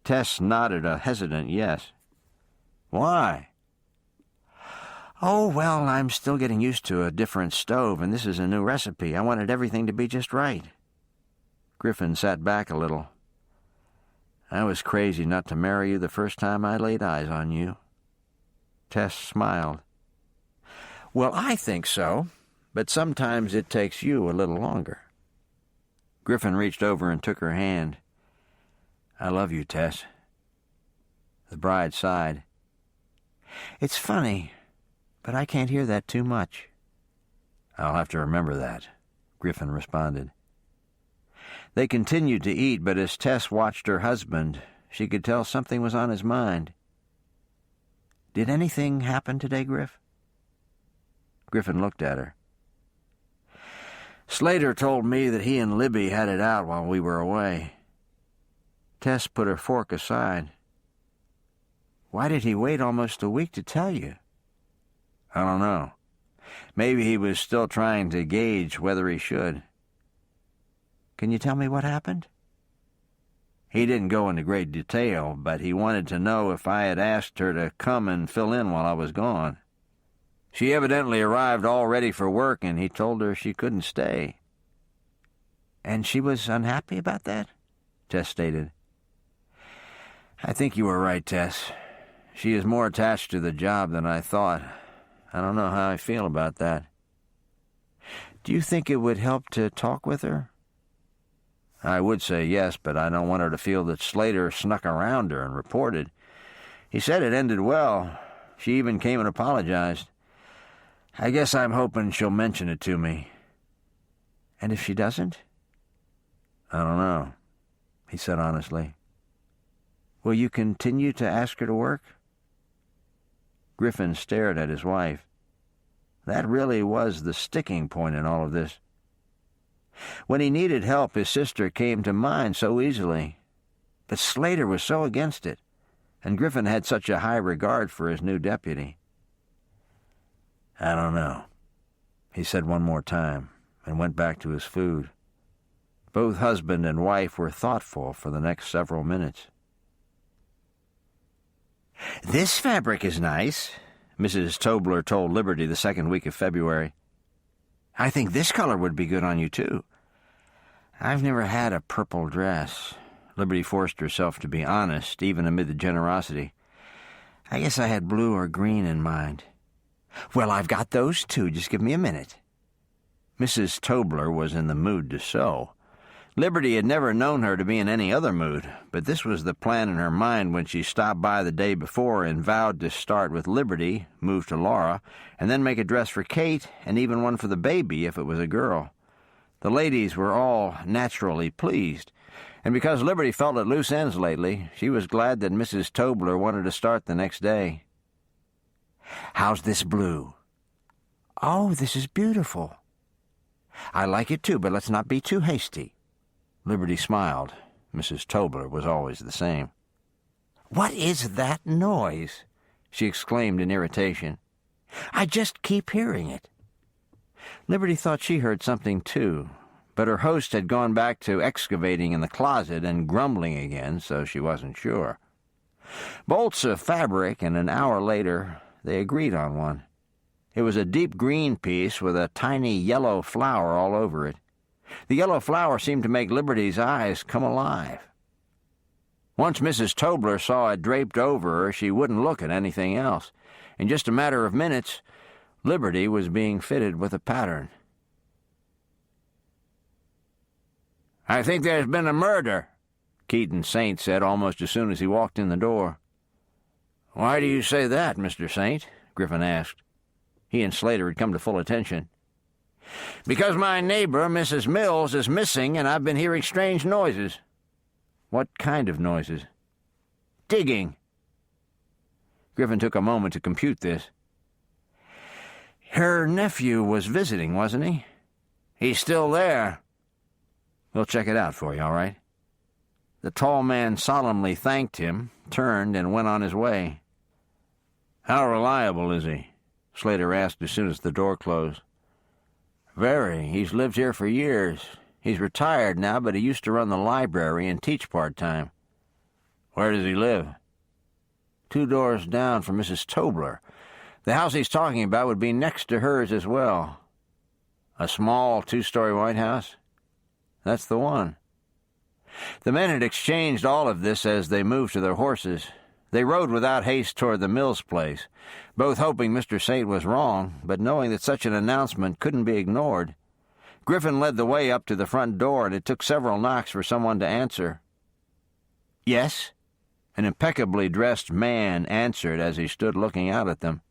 Tess nodded a hesitant yes. Why? Oh, well, I'm still getting used to a different stove, and this is a new recipe. I wanted everything to be just right. Griffin sat back a little. I was crazy not to marry you the first time I laid eyes on you. Tess smiled. Well, I think so, but sometimes it takes you a little longer. Griffin reached over and took her hand. I love you, Tess. The bride sighed. It's funny, but I can't hear that too much. I'll have to remember that, Griffin responded. They continued to eat, but as Tess watched her husband, she could tell something was on his mind. Did anything happen today, Griff? Griffin looked at her. Slater told me that he and Libby had it out while we were away. Tess put her fork aside. Why did he wait almost a week to tell you? I don't know. Maybe he was still trying to gauge whether he should. Can you tell me what happened? He didn't go into great detail, but he wanted to know if I had asked her to come and fill in while I was gone. She evidently arrived all ready for work, and he told her she couldn't stay. And she was unhappy about that? Tess stated. I think you were right, Tess. She is more attached to the job than I thought. I don't know how I feel about that. Do you think it would help to talk with her? I would say yes, but I don't want her to feel that Slater snuck around her and reported. He said it ended well. She even came and apologized. I guess I'm hoping she'll mention it to me. And if she doesn't? I don't know, he said honestly. Will you continue to ask her to work? Griffin stared at his wife. That really was the sticking point in all of this. When he needed help, his sister came to mind so easily. But Slater was so against it, and Griffin had such a high regard for his new deputy. I don't know, he said one more time, and went back to his food. Both husband and wife were thoughtful for the next several minutes. "This fabric is nice," Mrs. Tobler told Liberty the second week of February. "I think this color would be good on you, too." "I've never had a purple dress." Liberty forced herself to be honest, even amid the generosity. "I guess I had blue or green in mind." "Well, I've got those, too. Just give me a minute." Mrs. Tobler was in the mood to sew. Liberty had never known her to be in any other mood, but this was the plan in her mind when she stopped by the day before and vowed to start with Liberty, move to Laura, and then make a dress for Kate and even one for the baby if it was a girl. The ladies were all naturally pleased, and because Liberty felt at loose ends lately, she was glad that Mrs. Tobler wanted to start the next day. "How's this blue?" "Oh, this is beautiful." "I like it too, but let's not be too hasty." Liberty smiled. Mrs. Tobler was always the same. "What is that noise?" she exclaimed in irritation. "I just keep hearing it." Liberty thought she heard something too, but her host had gone back to excavating in the closet and grumbling again, so she wasn't sure. Bolts of fabric, and an hour later they agreed on one. It was a deep green piece with a tiny yellow flower all over it. The yellow flower seemed to make Liberty's eyes come alive. Once Mrs. Tobler saw it draped over her, she wouldn't look at anything else. In just a matter of minutes, Liberty was being fitted with a pattern. "I think there's been a murder," Keaton Saint said almost as soon as he walked in the door. "Why do you say that, Mr. Saint?" Griffin asked. He and Slater had come to full attention. "Because my neighbor, Mrs. Mills, is missing, and I've been hearing strange noises." "What kind of noises?" "Digging." Griffin took a moment to compute this. "Her nephew was visiting, wasn't he?" "He's still there." "We'll check it out for you, all right?" The tall man solemnly thanked him, turned, and went on his way. "How reliable is he?" Slater asked as soon as the door closed. "Very. He's lived here for years. He's retired now, but he used to run the library and teach part-time." "Where does he live?" "2 doors down from Mrs. Tobler. The house he's talking about would be next to hers as well." "A small 2-story white house?" "That's the one." The men had exchanged all of this as they moved to their horses. They rode without haste toward the Mills place, both hoping Mr. Saint was wrong, but knowing that such an announcement couldn't be ignored. Griffin led the way up to the front door, and it took several knocks for someone to answer. "Yes?" An impeccably dressed man answered as he stood looking out at them.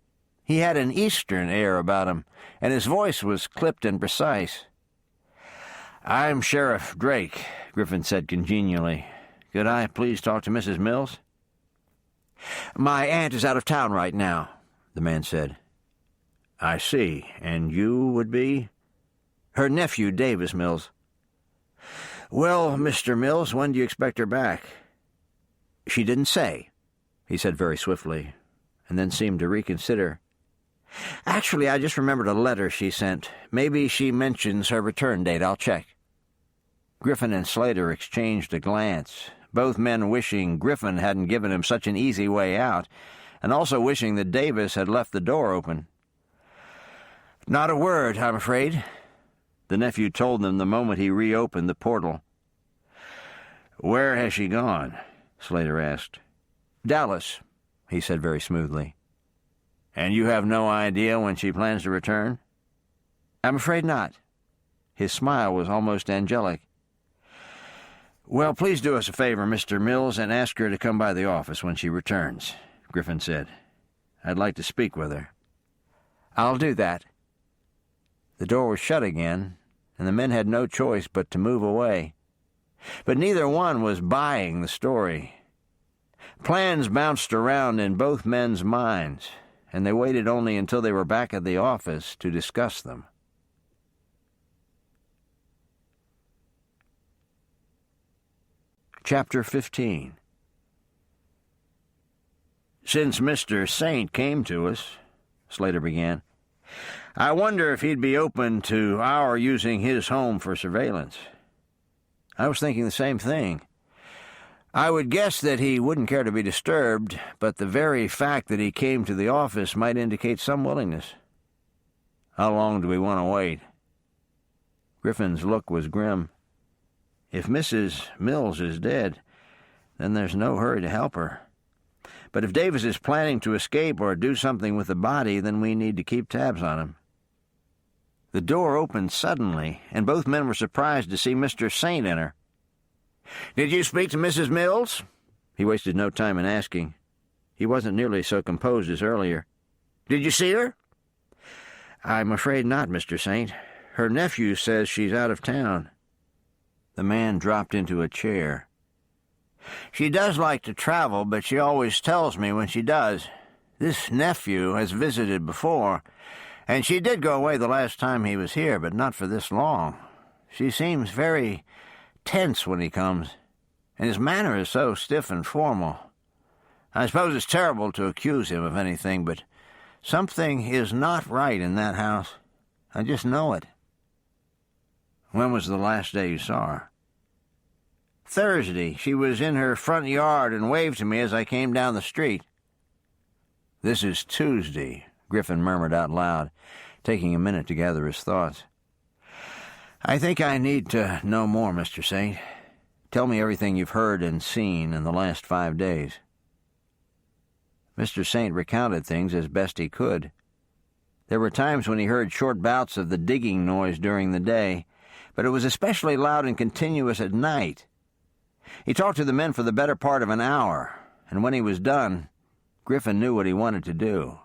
He had an Eastern air about him, and his voice was clipped and precise. "I'm Sheriff Drake," Griffin said congenially. "Could I please talk to Mrs. Mills?" "My aunt is out of town right now," the man said. "I see. And you would be?" "Her nephew, Davis Mills." "Well, Mr. Mills, when do you expect her back?" "She didn't say," he said very swiftly, and then seemed to reconsider. "Actually, I just remembered a letter she sent. Maybe she mentions her return date. I'll check." Griffin and Slater exchanged a glance, both men wishing Griffin hadn't given him such an easy way out, and also wishing that Davis had left the door open. "Not a word, I'm afraid," the nephew told them the moment he reopened the portal. "Where has she gone?" Slater asked. "Dallas," he said very smoothly. "And you have no idea when she plans to return?" "I'm afraid not." His smile was almost angelic. "Well, please do us a favor, Mr. Mills, and ask her to come by the office when she returns," Griffin said. "I'd like to speak with her." "I'll do that." The door was shut again, and the men had no choice but to move away. But neither one was buying the story. Plans bounced around in both men's minds, and they waited only until they were back at the office to discuss them. Chapter 15. "Since Mr. Saint came to us," Slater began, "I wonder if he'd be open to our using his home for surveillance." I was thinking the same thing. I would guess that he wouldn't care to be disturbed, but the very fact that he came to the office might indicate some willingness. How long do we want to wait? Griffin's look was grim. If Mrs. Mills is dead, then there's no hurry to help her. But if Davis is planning to escape or do something with the body, then we need to keep tabs on him. The door opened suddenly, and both men were surprised to see Mr. Saint enter. "Did you speak to Mrs. Mills?" He wasted no time in asking. He wasn't nearly so composed as earlier. "Did you see her?" "I'm afraid not, Mr. Saint. Her nephew says she's out of town." The man dropped into a chair. "She does like to travel, but she always tells me when she does. This nephew has visited before, and she did go away the last time he was here, but not for this long. She seems very tense when he comes, and his manner is so stiff and formal. I suppose it's terrible to accuse him of anything, but something is not right in that house. I just know it." "When was the last day you saw her?" "Thursday. She was in her front yard and waved to me as I came down the street." "This is Tuesday," Griffin murmured out loud, taking a minute to gather his thoughts. "I think I need to know more, Mr. Saint. Tell me everything you've heard and seen in the last 5 days." Mr. Saint recounted things as best he could. There were times when he heard short bouts of the digging noise during the day, but it was especially loud and continuous at night. He talked to the men for the better part of an hour, and when he was done, Griffin knew what he wanted to do.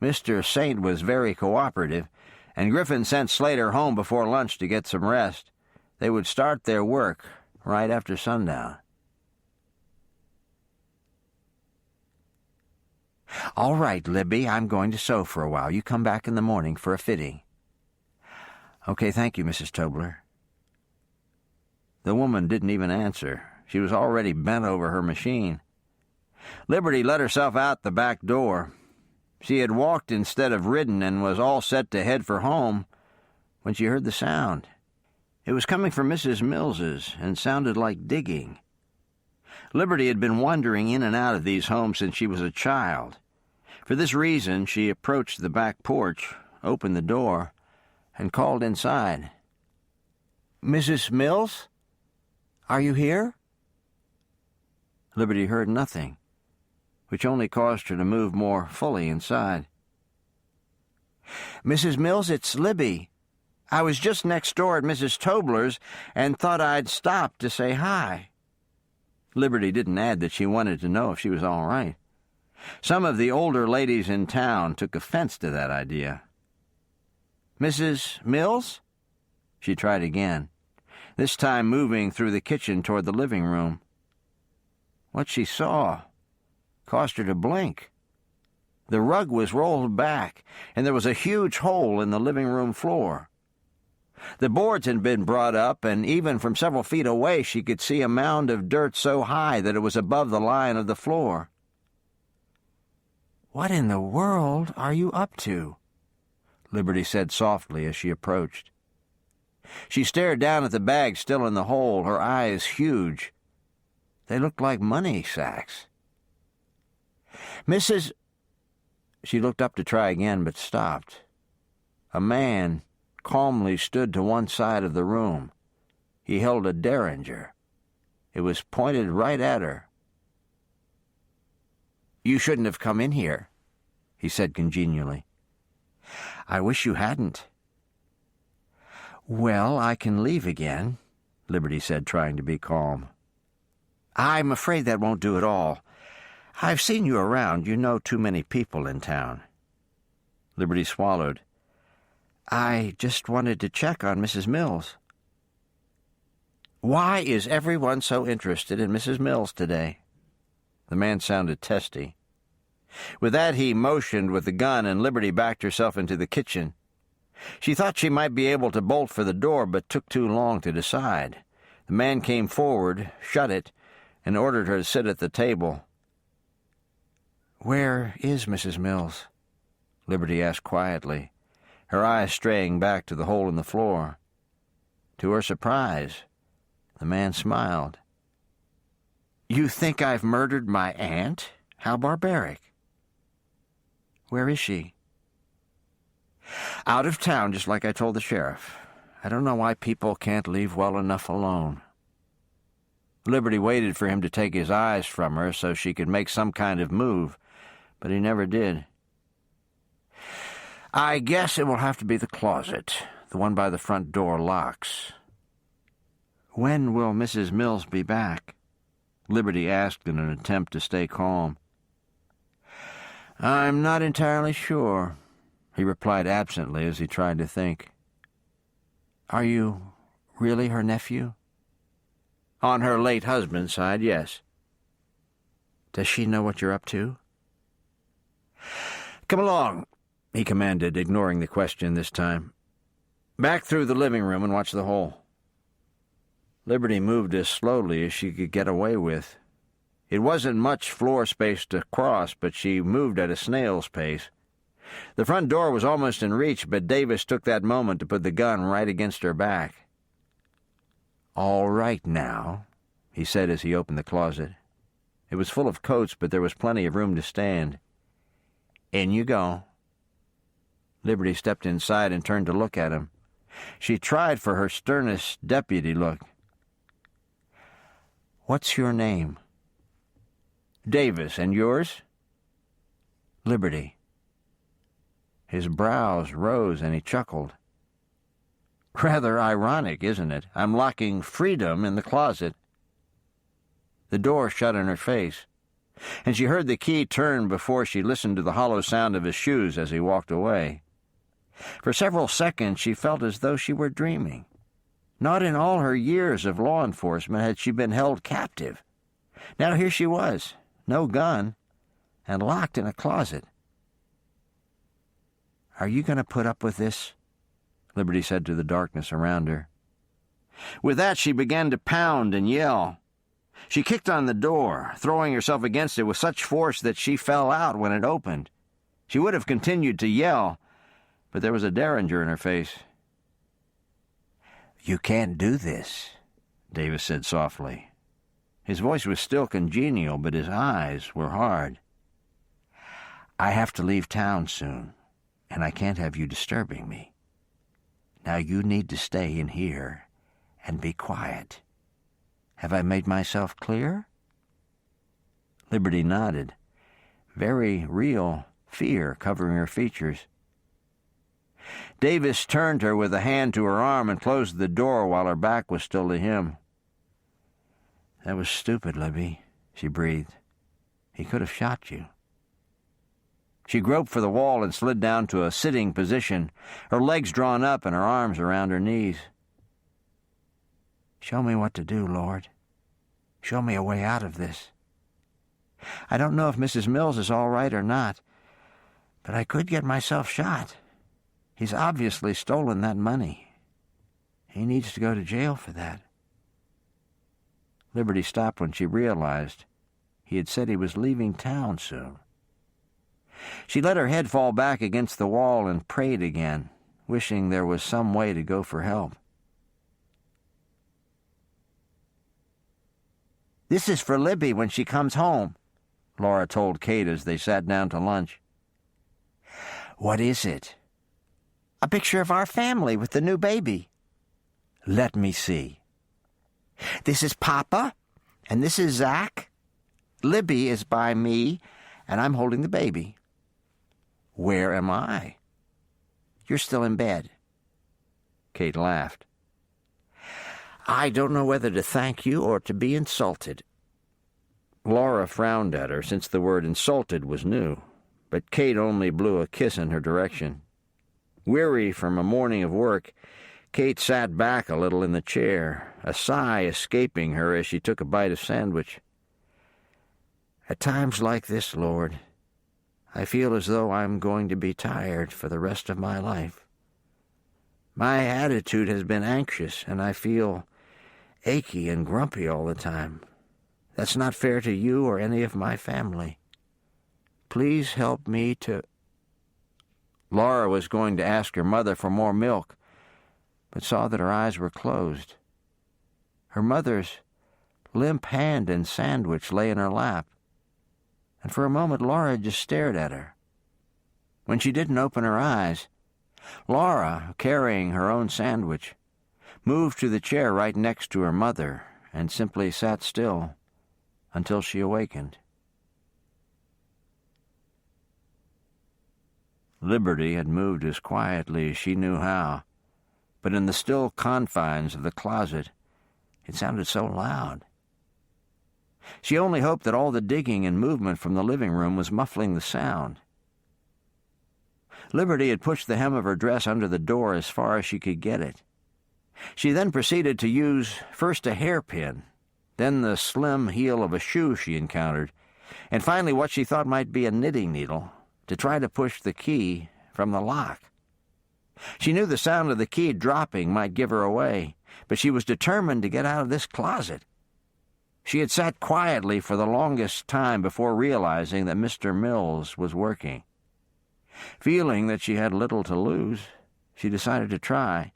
Mr. Saint was very cooperative, and Griffin sent Slater home before lunch to get some rest. They would start their work right after sundown. "All right, Libby, I'm going to sew for a while. You come back in the morning for a fitting." "Okay, thank you, Mrs. Tobler." The woman didn't even answer. She was already bent over her machine. Liberty let herself out the back door. She had walked instead of ridden and was all set to head for home when she heard the sound. It was coming from Mrs. Mills's and sounded like digging. Liberty had been wandering in and out of these homes since she was a child. For this reason, she approached the back porch, opened the door, and called inside. "Mrs. Mills? Are you here?" Liberty heard nothing, which only caused her to move more fully inside. "Mrs. Mills, it's Libby. I was just next door at Mrs. Tobler's and thought I'd stop to say hi." Liberty didn't add that she wanted to know if she was all right. Some of the older ladies in town took offense to that idea. "Mrs. Mills?" She tried again, this time moving through the kitchen toward the living room. What she saw caused her to blink. The rug was rolled back, and there was a huge hole in the living room floor. The boards had been brought up, and even from several feet away she could see a mound of dirt so high that it was above the line of the floor. "What in the world are you up to?" Liberty said softly as she approached. She stared down at the bag still in the hole, her eyes huge. They looked like money sacks. "Mrs.—" She looked up to try again, but stopped. A man calmly stood to one side of the room. He held a derringer. It was pointed right at her. "You shouldn't have come in here," he said congenially. "I wish you hadn't." "Well, I can leave again," Liberty said, trying to be calm. "I'm afraid that won't do at all. I've seen you around. You know too many people in town." Liberty swallowed. "I just wanted to check on Mrs. Mills." "Why is everyone so interested in Mrs. Mills today?" The man sounded testy. With that, he motioned with the gun, and Liberty backed herself into the kitchen. She thought she might be able to bolt for the door, but took too long to decide. The man came forward, shut it, and ordered her to sit at the table. "Where is Mrs. Mills?" Liberty asked quietly, her eyes straying back to the hole in the floor. To her surprise, The man smiled. "You think I've murdered my aunt? How barbaric." "Where is she?" "Out of town, just like I told the sheriff. I don't know why people can't leave well enough alone." Liberty waited for him to take his eyes from her so she could make some kind of move, but he never did. "I guess it will have to be the closet. The one by the front door locks." "When will Mrs. Mills be back?" Liberty asked in an attempt to stay calm. "I'm not entirely sure," he replied absently as he tried to think. "Are you really her nephew?" "On her late husband's side, yes." "Does she know what you're up to?" "Come along," he commanded, ignoring the question this time. "Back through the living room and watch the hole." Liberty moved as slowly as she could get away with. It wasn't much floor space to cross, but she moved at a snail's pace. The front door was almost in reach, but Davis took that moment to put the gun right against her back. "All right now," he said as he opened the closet. It was full of coats, but there was plenty of room to stand. "In you go." Liberty stepped inside and turned to look at him. She tried for her sternest deputy look. "What's your name?" "Davis, and yours?" "Liberty." His brows rose and he chuckled. "Rather ironic, isn't it? I'm locking freedom in the closet." The door shut in her face, and she heard the key turn before she listened to the hollow sound of his shoes as he walked away. For several seconds she felt as though she were dreaming. Not in all her years of law enforcement had she been held captive. Now here she was, no gun, and locked in a closet. "Are you going to put up with this?" Liberty said to the darkness around her. With that, she began to pound and yell. She kicked on the door, throwing herself against it with such force that she fell out when it opened. She would have continued to yell, but there was a derringer in her face. "You can't do this," Davis said softly. His voice was still congenial, but his eyes were hard. "I have to leave town soon, and I can't have you disturbing me. Now you need to stay in here and be quiet. Have I made myself clear?" Liberty nodded, very real fear covering her features. Davis turned her with a hand to her arm and closed the door while her back was still to him. "That was stupid, Libby," she breathed. "He could have shot you." She groped for the wall and slid down to a sitting position, her legs drawn up and her arms around her knees. "Show me what to do, Lord. Show me a way out of this. I don't know if Mrs. Mills is all right or not, but I could get myself shot. He's obviously stolen that money. He needs to go to jail for that." Liberty stopped when she realized he had said he was leaving town soon. She let her head fall back against the wall and prayed again, wishing there was some way to go for help. "This is for Libby when she comes home," Laura told Kate as they sat down to lunch. "What is it?" "A picture of our family with the new baby." "Let me see." "This is Papa, and this is Zach. Libby is by me, and I'm holding the baby." "Where am I?" "You're still in bed." Kate laughed. "I don't know whether to thank you or to be insulted." Laura frowned at her, since the word insulted was new, but Kate only blew a kiss in her direction. Weary from a morning of work, Kate sat back a little in the chair, a sigh escaping her as she took a bite of sandwich. "At times like this, Lord, I feel as though I'm going to be tired for the rest of my life. My attitude has been anxious, and I feel achy and grumpy all the time. That's not fair to you or any of my family. Please help me to—" Laura was going to ask her mother for more milk, but saw that her eyes were closed. Her mother's limp hand and sandwich lay in her lap, and for a moment Laura just stared at her. When she didn't open her eyes, Laura, carrying her own sandwich, moved to the chair right next to her mother and simply sat still until she awakened. Liberty had moved as quietly as she knew how, but in the still confines of the closet, it sounded so loud. She only hoped that all the digging and movement from the living room was muffling the sound. Liberty had pushed the hem of her dress under the door as far as she could get it. She then proceeded to use first a hairpin, then the slim heel of a shoe she encountered, and finally what she thought might be a knitting needle, to try to push the key from the lock. She knew the sound of the key dropping might give her away, but she was determined to get out of this closet. She had sat quietly for the longest time before realizing that Mr. Mills was working. Feeling that she had little to lose, she decided to try.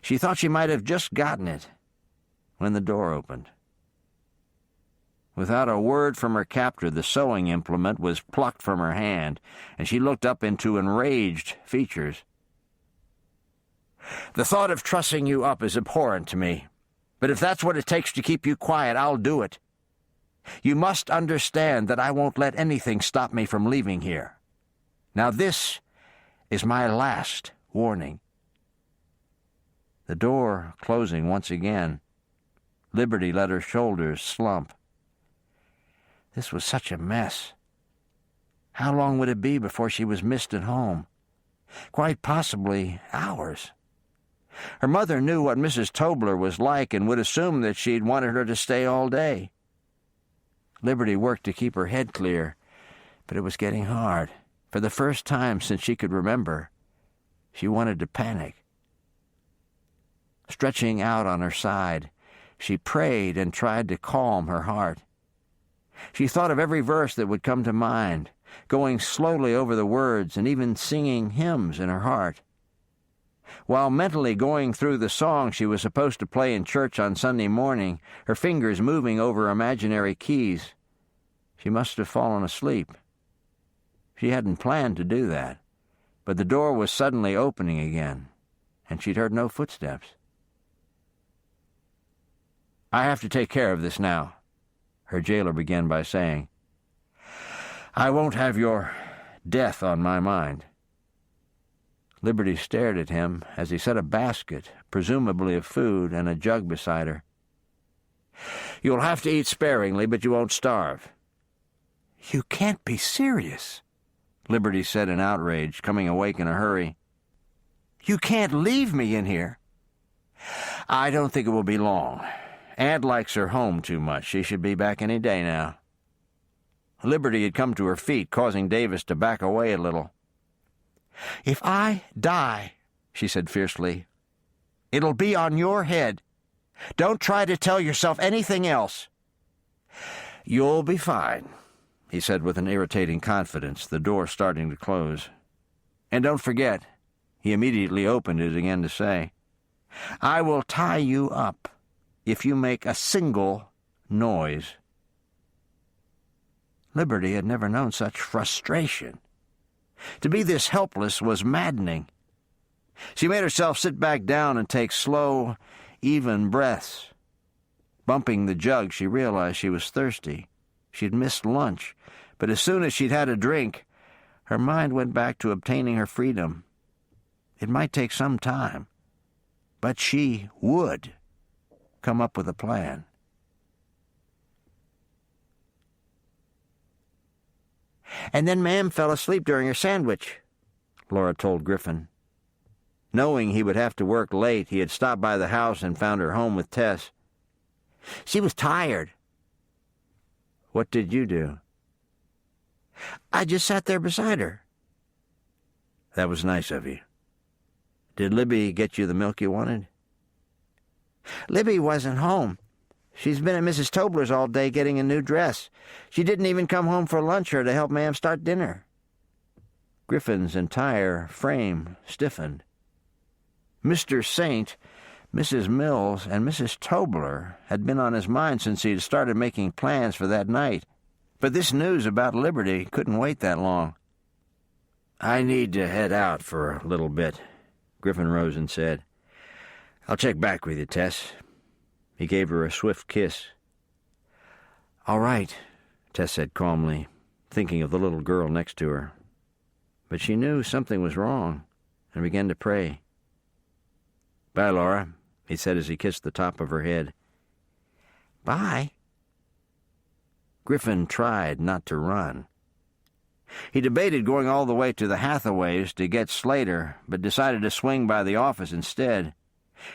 She thought she might have just gotten it when the door opened. Without a word from her captor, the sewing implement was plucked from her hand, and she looked up into enraged features. "The thought of trussing you up is abhorrent to me, but if that's what it takes to keep you quiet, I'll do it. You must understand that I won't let anything stop me from leaving here. Now this is my last warning." The door closing once again, Liberty let her shoulders slump. This was such a mess. How long would it be before she was missed at home? Quite possibly hours. Her mother knew what Mrs. Tobler was like and would assume that she'd wanted her to stay all day. Liberty worked to keep her head clear, but it was getting hard. For the first time since she could remember, she wanted to panic. Stretching out on her side, she prayed and tried to calm her heart. She thought of every verse that would come to mind, going slowly over the words and even singing hymns in her heart. While mentally going through the song she was supposed to play in church on Sunday morning, her fingers moving over imaginary keys, she must have fallen asleep. She hadn't planned to do that, but the door was suddenly opening again, and she'd heard no footsteps. "I have to take care of this now," her jailer began by saying. "I won't have your death on my mind." Liberty stared at him as he set a basket, presumably of food, and a jug beside her. "You'll have to eat sparingly, but you won't starve." "You can't be serious," Liberty said in outrage, coming awake in a hurry. "You can't leave me in here." "I don't think it will be long. Aunt likes her home too much. She should be back any day now." Liberty had come to her feet, causing Davis to back away a little. "If I die," she said fiercely, "it'll be on your head. Don't try to tell yourself anything else." "You'll be fine," he said with an irritating confidence, the door starting to close. "And don't forget," he immediately opened it again to say, "I will tie you up if you make a single noise." Liberty had never known such frustration. To be this helpless was maddening. She made herself sit back down and take slow, even breaths. Bumping the jug, she realized she was thirsty. She'd missed lunch, but as soon as she'd had a drink, her mind went back to obtaining her freedom. It might take some time, but she would come up with a plan. "And then Ma'am fell asleep during her sandwich," Laura told Griffin. Knowing he would have to work late, he had stopped by the house and found her home with Tess. "She was tired." "What did you do?" "I just sat there beside her." "That was nice of you. Did Libby get you the milk you wanted?" "Libby wasn't home. She's been at Mrs. Tobler's all day getting a new dress. She didn't even come home for lunch or to help Ma'am start dinner." Griffin's entire frame stiffened. Mr. Saint Mrs. Mills and Mrs. Tobler had been on his mind since he had started making plans for that night. But this news about Liberty couldn't wait that long. "I need to head out for a little bit," Griffin rose and said. "I'll check back with you, Tess." He gave her a swift kiss. "All right," Tess said calmly, thinking of the little girl next to her. But she knew something was wrong and began to pray. "Bye, Laura," he said as he kissed the top of her head. "Bye." Griffin tried not to run. He debated going all the way to the Hathaways to get Slater, but decided to swing by the office instead.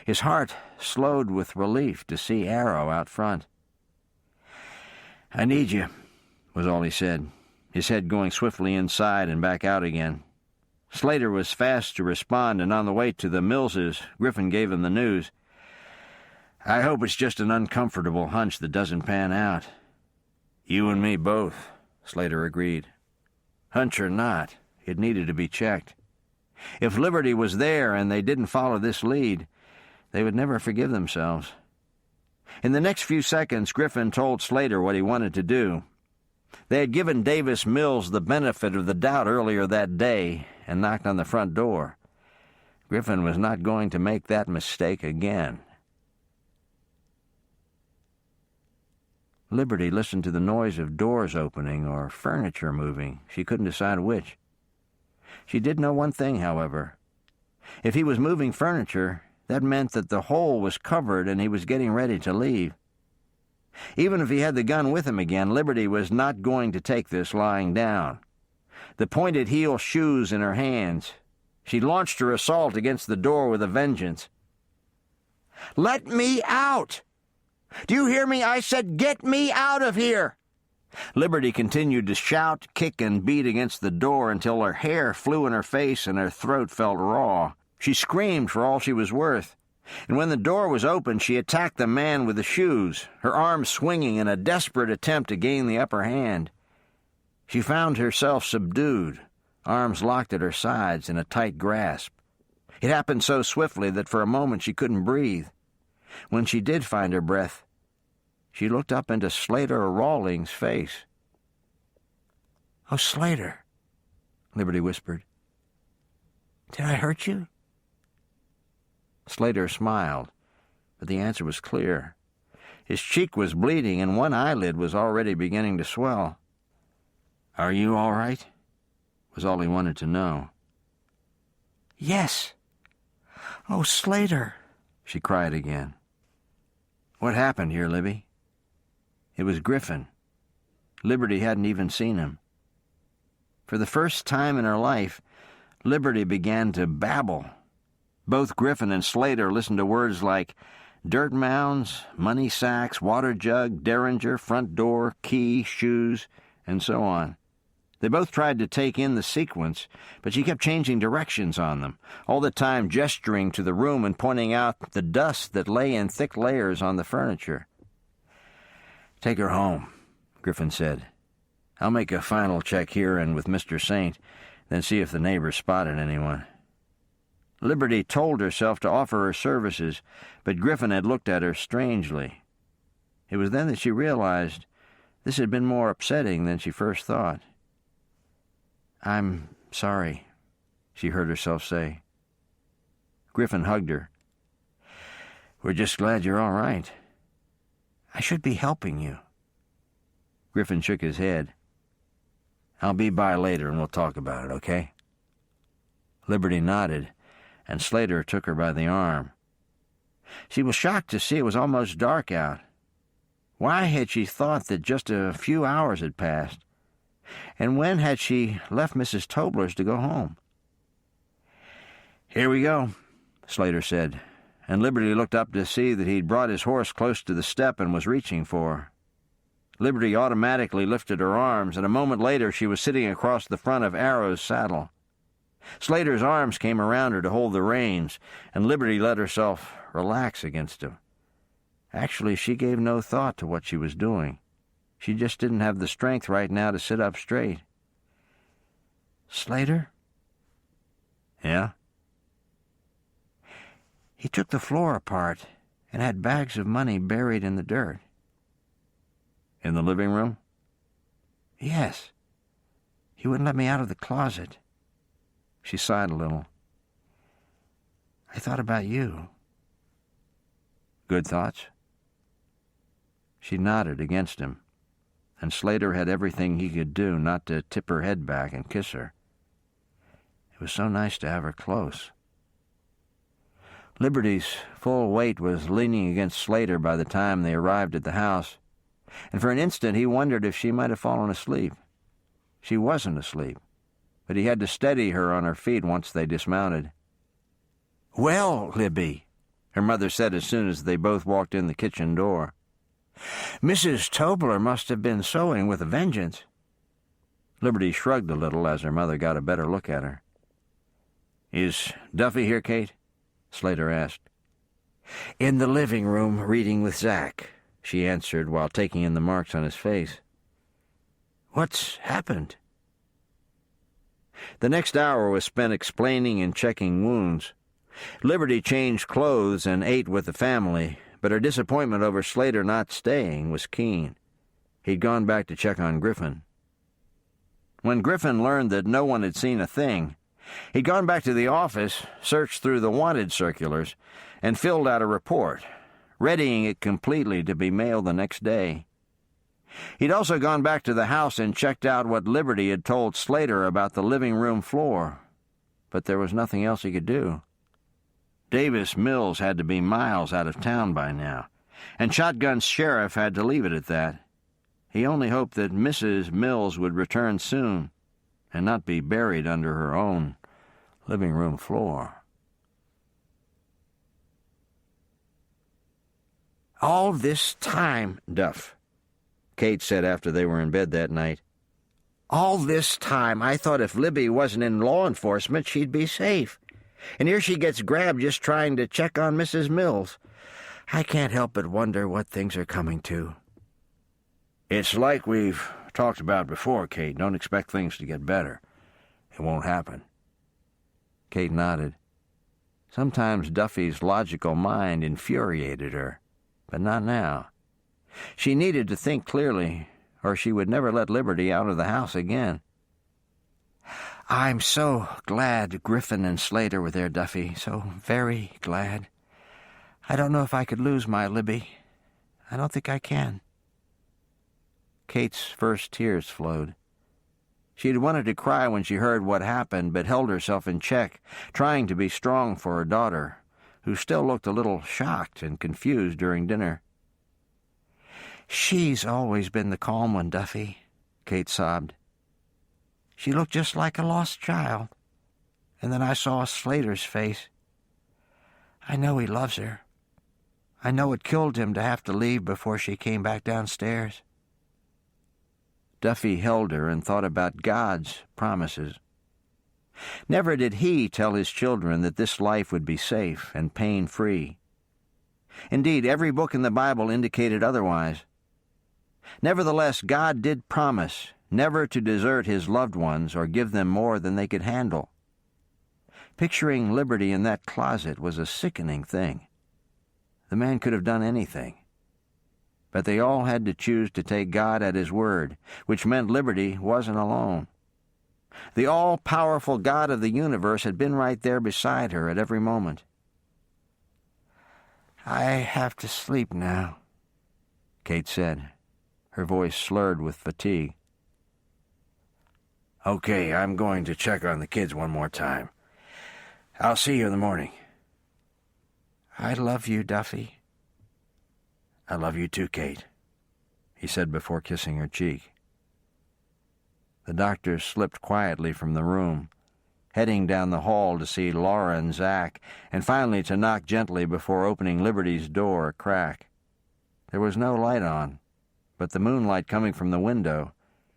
His heart slowed with relief to see Arrow out front. "I need you," was all he said, his head going swiftly inside and back out again. Slater was fast to respond, and on the way to the Millses, Griffin gave him the news. "I hope it's just an uncomfortable hunch that doesn't pan out." "You and me both," Slater agreed. Hunch or not, it needed to be checked. If Liberty was there and they didn't follow this lead, they would never forgive themselves. In the next few seconds, Griffin told Slater what he wanted to do. They had given Davis Mills the benefit of the doubt earlier that day and knocked on the front door. Griffin was not going to make that mistake again. Liberty listened to the noise of doors opening or furniture moving. She couldn't decide which. She did know one thing, however. If he was moving furniture, that meant that the hole was covered and he was getting ready to leave. Even if he had the gun with him again, Liberty was not going to take this lying down. The pointed heel shoes in her hands, she launched her assault against the door with a vengeance. "Let me out! Do you hear me? I said, get me out of here!" Liberty continued to shout, kick, and beat against the door until her hair flew in her face and her throat felt raw. She screamed for all she was worth. And when the door was open, she attacked the man with the shoes, her arms swinging in a desperate attempt to gain the upper hand. She found herself subdued, arms locked at her sides in a tight grasp. It happened so swiftly that for a moment she couldn't breathe. When she did find her breath, she looked up into Slater Rawlings' face. "Oh, Slater," Liberty whispered. "Did I hurt you?" Slater smiled, but the answer was clear. His cheek was bleeding, and one eyelid was already beginning to swell. "Are you all right?" was all he wanted to know. "Yes." "Oh, Slater," she cried again. "What happened here, Libby?" It was Griffin. Liberty hadn't even seen him. For the first time in her life, Liberty began to babble. Both Griffin and Slater listened to words like dirt mounds, money sacks, water jug, derringer, front door, key, shoes, and so on. They both tried to take in the sequence, but she kept changing directions on them, all the time gesturing to the room and pointing out the dust that lay in thick layers on the furniture. "Take her home," Griffin said. "I'll make a final check here and with Mr. Saint, then see if the neighbors spotted anyone." Liberty told herself to offer her services, but Griffin had looked at her strangely. It was then that she realized this had been more upsetting than she first thought. "I'm sorry," she heard herself say. Griffin hugged her. "We're just glad you're all right." "I should be helping you." Griffin shook his head. "I'll be by later and we'll talk about it, okay?" Liberty nodded, and Slater took her by the arm. She was shocked to see it was almost dark out. Why had she thought that just a few hours had passed? And when had she left Mrs. Tobler's to go home? "Here we go," Slater said, and Liberty looked up to see that he'd brought his horse close to the step and was reaching for her. Liberty automatically lifted her arms, and a moment later she was sitting across the front of Arrow's saddle. Slater's arms came around her to hold the reins, and Liberty let herself relax against him. Actually, she gave no thought to what she was doing. She just didn't have the strength right now to sit up straight. "Slater?" "Yeah?" He took the floor apart and had bags of money buried in the dirt. In the living room? Yes. He wouldn't let me out of the closet. She sighed a little. I thought about you. Good thoughts? She nodded against him, and Slater had everything he could do not to tip her head back and kiss her. It was so nice to have her close. Liberty's full weight was leaning against Slater by the time they arrived at the house, and for an instant he wondered if she might have fallen asleep. She wasn't asleep, but he had to steady her on her feet once they dismounted. "Well, Libby," her mother said as soon as they both walked in the kitchen door. "Mrs. Tobler must have been sewing with a vengeance." Liberty shrugged a little as her mother got a better look at her. "Is Duffy here, Kate?" Slater asked. "In the living room, reading with Zach," she answered while taking in the marks on his face. "What's happened?" The next hour was spent explaining and checking wounds. Liberty changed clothes and ate with the family, but her disappointment over Slater not staying was keen. He'd gone back to check on Griffin. When Griffin learned that no one had seen a thing, he'd gone back to the office, searched through the wanted circulars, and filled out a report, readying it completely to be mailed the next day. He'd also gone back to the house and checked out what Liberty had told Slater about the living room floor, but there was nothing else he could do. Davis Mills had to be miles out of town by now, and Shotgun's sheriff had to leave it at that. He only hoped that Mrs. Mills would return soon and not be buried under her own living room floor. "All this time, Duff," Kate said after they were in bed that night, "all this time I thought if Libby wasn't in law enforcement she'd be safe. And here she gets grabbed just trying to check on Mrs. Mills. I can't help but wonder what things are coming to." "It's like we've talked about before, Kate. Don't expect things to get better. It won't happen." Kate nodded. Sometimes Duffy's logical mind infuriated her, but not now. She needed to think clearly, or she would never let Liberty out of the house again. "I'm so glad Griffin and Slater were there, Duffy, so very glad. I don't know if I could lose my Libby. I don't think I can." Kate's first tears flowed. She had wanted to cry when she heard what happened, but held herself in check, trying to be strong for her daughter, who still looked a little shocked and confused during dinner. "She's always been the calm one, Duffy," Kate sobbed. "She looked just like a lost child. And then I saw Slater's face. I know he loves her. I know it killed him to have to leave before she came back downstairs." Duffy held her and thought about God's promises. Never did he tell his children that this life would be safe and pain-free. Indeed, every book in the Bible indicated otherwise. Nevertheless, God did promise never to desert his loved ones or give them more than they could handle. Picturing Liberty in that closet was a sickening thing. The man could have done anything. But they all had to choose to take God at his word, which meant Liberty wasn't alone. The all-powerful God of the universe had been right there beside her at every moment. "I have to sleep now," Kate said, her voice slurred with fatigue. "Okay, I'm going to check on the kids one more time. I'll see you in the morning." "I love you, Duffy." "I love you too, Kate," he said before kissing her cheek. The doctor slipped quietly from the room, heading down the hall to see Laura and Zach, and finally to knock gently before opening Liberty's door a crack. There was no light on, but the moonlight coming from the window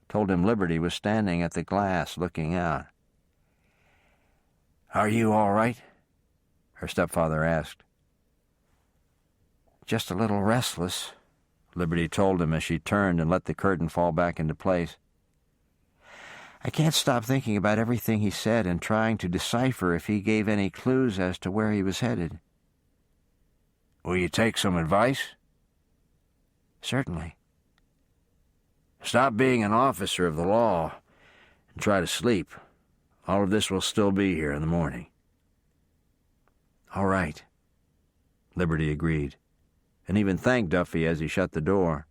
told him Liberty was standing at the glass looking out. "Are you all right?" her stepfather asked. "Just a little restless," Liberty told him as she turned and let the curtain fall back into place. "I can't stop thinking about everything he said and trying to decipher if he gave any clues as to where he was headed. Will you take some advice? Certainly. Stop being an officer of the law and try to sleep. All of this will still be here in the morning. All right, Liberty agreed, and even thanked Duffy as he shut the door.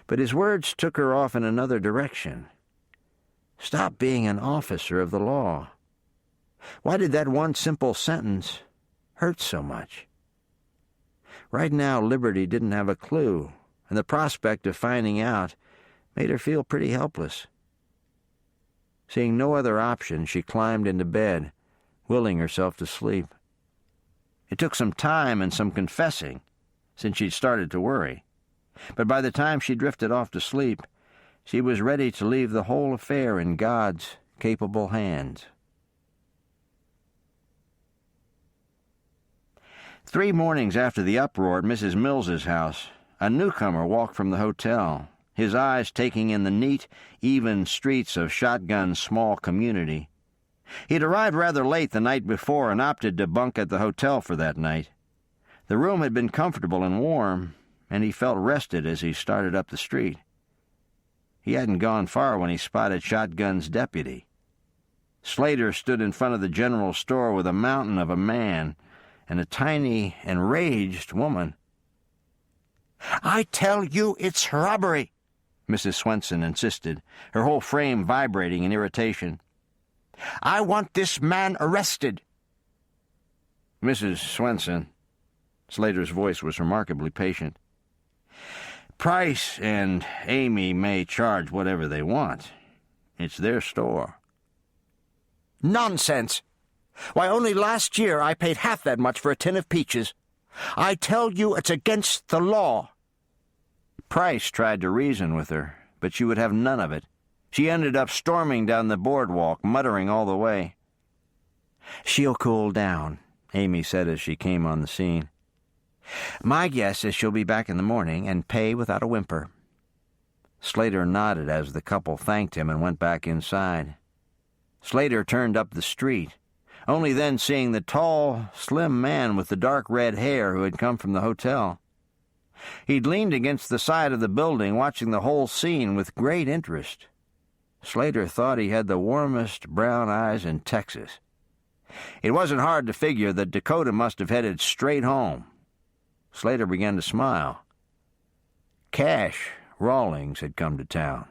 But his words took her off in another direction. Stop being an officer of the law. Why did that one simple sentence hurt so much? Right now, Liberty didn't have a clue, and the prospect of finding out made her feel pretty helpless. Seeing no other option, she climbed into bed, willing herself to sleep. It took some time and some confessing, since she'd started to worry. But by the time she drifted off to sleep, she was ready to leave the whole affair in God's capable hands. 3 mornings after the uproar at Mrs. Mills's house, a newcomer walked from the hotel, his eyes taking in the neat, even streets of Shotgun's small community. He'd arrived rather late the night before and opted to bunk at the hotel for that night. The room had been comfortable and warm, and he felt rested as he started up the street. He hadn't gone far when he spotted Shotgun's deputy. Slater stood in front of the general store with a mountain of a man and a tiny, enraged woman. "I tell you it's robbery," Mrs. Swenson insisted, her whole frame vibrating in irritation. "I want this man arrested." "Mrs. Swenson," Slater's voice was remarkably patient, "Price and Amy may charge whatever they want. It's their store." "Nonsense! Why, only last year I paid half that much for a tin of peaches. I tell you it's against the law." Price tried to reason with her, but she would have none of it. She ended up storming down the boardwalk, muttering all the way. "She'll cool down," Amy said as she came on the scene. "My guess is she'll be back in the morning and pay without a whimper." Slater nodded as the couple thanked him and went back inside. Slater turned up the street, only then seeing the tall, slim man with the dark red hair who had come from the hotel. He'd leaned against the side of the building, watching the whole scene with great interest. Slater thought he had the warmest brown eyes in Texas. It wasn't hard to figure that Dakota must have headed straight home. Slater began to smile. Cash Rawlings had come to town.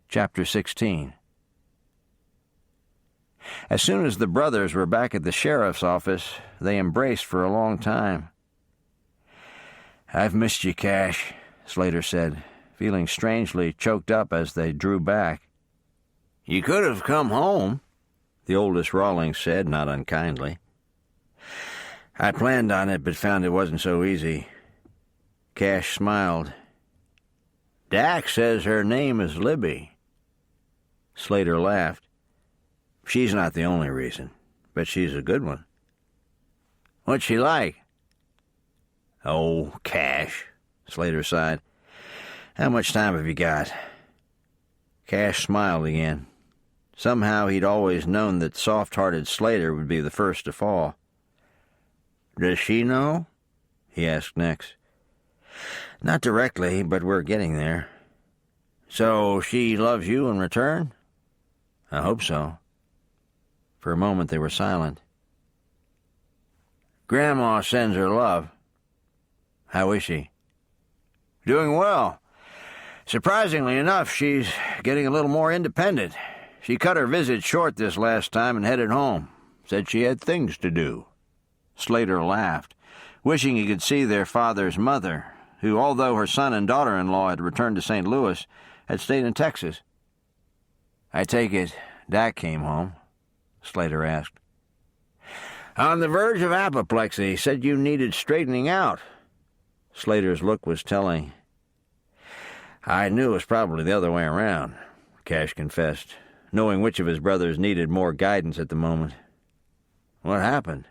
Chapter 16. As soon as the brothers were back at the sheriff's office, they embraced for a long time. "I've missed you, Cash," Slater said, feeling strangely choked up as they drew back. "You could have come home," the oldest Rawlings said, not unkindly. "I planned on it, but found it wasn't so easy." Cash smiled. "Dak says her name is Libby." Slater laughed. "She's not the only reason, but she's a good one." "What's she like?" "Oh, Cash," Slater sighed. "How much time have you got?" Cash smiled again. Somehow he'd always known that soft-hearted Slater would be the first to fall. "Does she know?" he asked next. "Not directly, but we're getting there." "So she loves you in return?" "I hope so." For a moment they were silent. "Grandma sends her love." "How is she?" "Doing well. Surprisingly enough, she's getting a little more independent. She cut her visit short this last time and headed home. Said she had things to do." Slater laughed, wishing he could see their father's mother, who, although her son and daughter-in-law had returned to St. Louis, had stayed in Texas. "I take it Dak came home?" Slater asked. "On the verge of apoplexy. Said you needed straightening out." Slater's look was telling. "I knew it was probably the other way around," Cash confessed, knowing which of his brothers needed more guidance at the moment. "What happened?"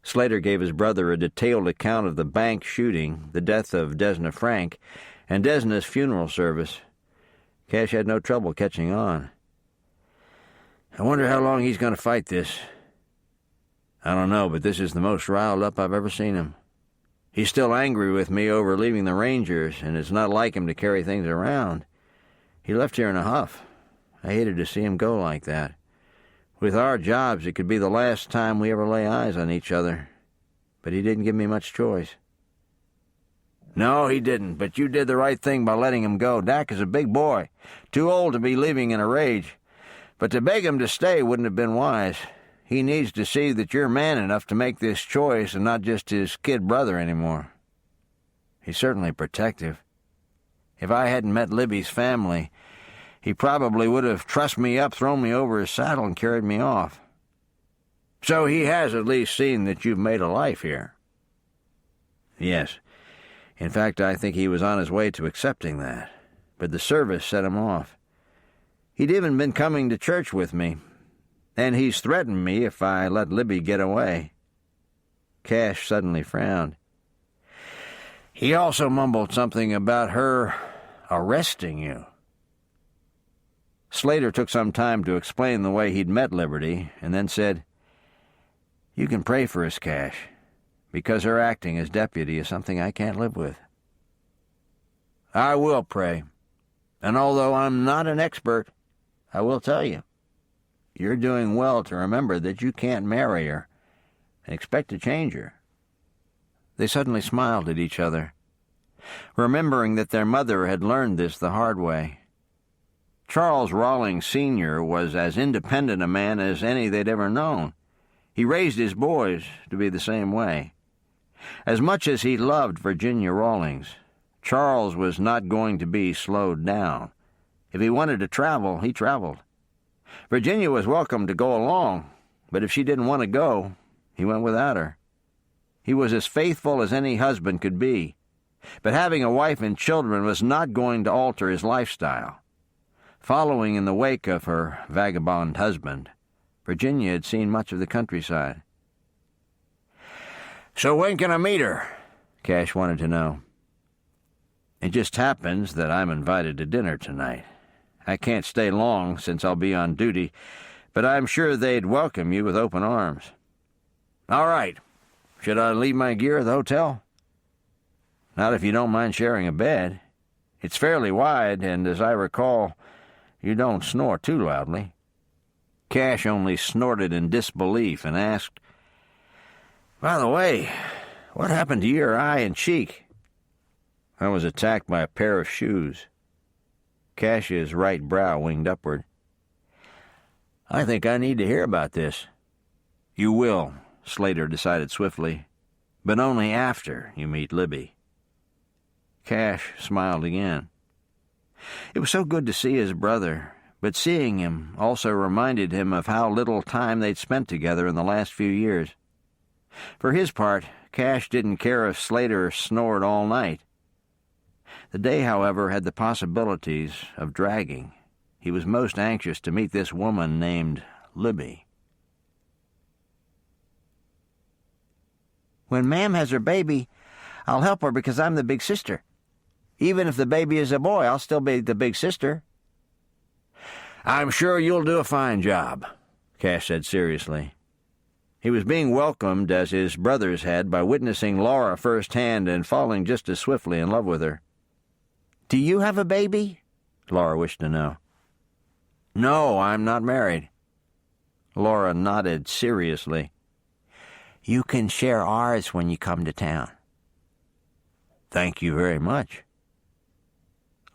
Slater gave his brother a detailed account of the bank shooting, the death of Desna Frank, and Desna's funeral service. Cash had no trouble catching on. I wonder how long he's going to fight this. I don't know, but this is the most riled up I've ever seen him. He's still angry with me over leaving the Rangers, and it's not like him to carry things around. He left here in a huff. I hated to see him go like that. With our jobs, it could be the last time we ever lay eyes on each other. But he didn't give me much choice. No, he didn't, but you did the right thing by letting him go. Dak is a big boy, too old to be leaving in a rage. But to beg him to stay wouldn't have been wise. He needs to see that you're man enough to make this choice and not just his kid brother anymore. He's certainly protective. If I hadn't met Libby's family, he probably would have trussed me up, thrown me over his saddle, and carried me off. So he has at least seen that you've made a life here. Yes. In fact, I think he was on his way to accepting that, but the service set him off. He'd even been coming to church with me, and he's threatened me if I let Libby get away. Cash suddenly frowned. He also mumbled something about her arresting you. Slater took some time to explain the way he'd met Liberty, and then said, You can pray for us, Cash, because her acting as deputy is something I can't live with. I will pray, and although I'm not an expert, I will tell you, you're doing well to remember that you can't marry her and expect to change her. They suddenly smiled at each other, remembering that their mother had learned this the hard way. Charles Rawlings Sr. was as independent a man as any they'd ever known. He raised his boys to be the same way. As much as he loved Virginia Rawlings, Charles was not going to be slowed down. If he wanted to travel, he traveled. Virginia was welcome to go along, but if she didn't want to go, he went without her. He was as faithful as any husband could be, but having a wife and children was not going to alter his lifestyle. Following in the wake of her vagabond husband, Virginia had seen much of the countryside. So when can I meet her? Cash wanted to know. It just happens that I'm invited to dinner tonight. I can't stay long since I'll be on duty, but I'm sure they'd welcome you with open arms. All right. Should I leave my gear at the hotel? Not if you don't mind sharing a bed. It's fairly wide, and as I recall, you don't snore too loudly. Cash only snorted in disbelief and asked, By the way, what happened to your eye and cheek? I was attacked by a pair of shoes. Cash's right brow winged upward. I think I need to hear about this. You will, Slater decided swiftly, but only after you meet Libby. Cash smiled again. It was so good to see his brother, but seeing him also reminded him of how little time they'd spent together in the last few years. For his part, Cash didn't care if Slater snored all night. The day, however, had the possibilities of dragging. He was most anxious to meet this woman named Libby. When Ma'am has her baby, I'll help her because I'm the big sister. Even if the baby is a boy, I'll still be the big sister. I'm sure you'll do a fine job, Cash said seriously. He was being welcomed, as his brothers had, by witnessing Laura firsthand and falling just as swiftly in love with her. Do you have a baby? Laura wished to know. No, I'm not married. Laura nodded seriously. You can share ours when you come to town. Thank you very much.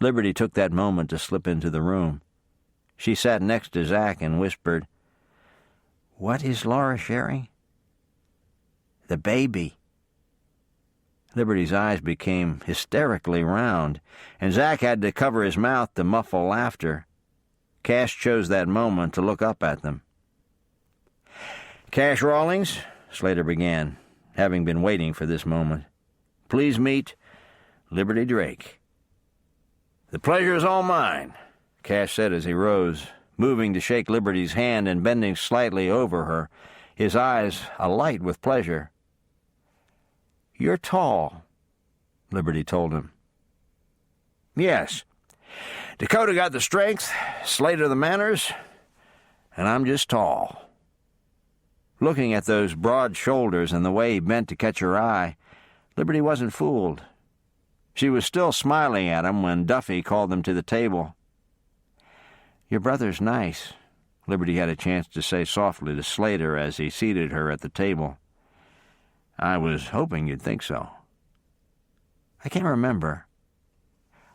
Liberty took that moment to slip into the room. She sat next to Zach and whispered, What is Laura sharing? The baby. Liberty's eyes became hysterically round, and Zach had to cover his mouth to muffle laughter. Cash chose that moment to look up at them. Cash Rawlings, Slater began, having been waiting for this moment. Please meet Liberty Drake. The pleasure is all mine, Cash said as he rose, moving to shake Liberty's hand and bending slightly over her, his eyes alight with pleasure. You're tall, Liberty told him. Yes. Dakota got the strength, Slater the manners, and I'm just tall." Looking at those broad shoulders and the way he bent to catch her eye, Liberty wasn't fooled. She was still smiling at him when Duffy called them to the table. "Your brother's nice," Liberty had a chance to say softly to Slater as he seated her at the table. "I was hoping you'd think so." "I can't remember.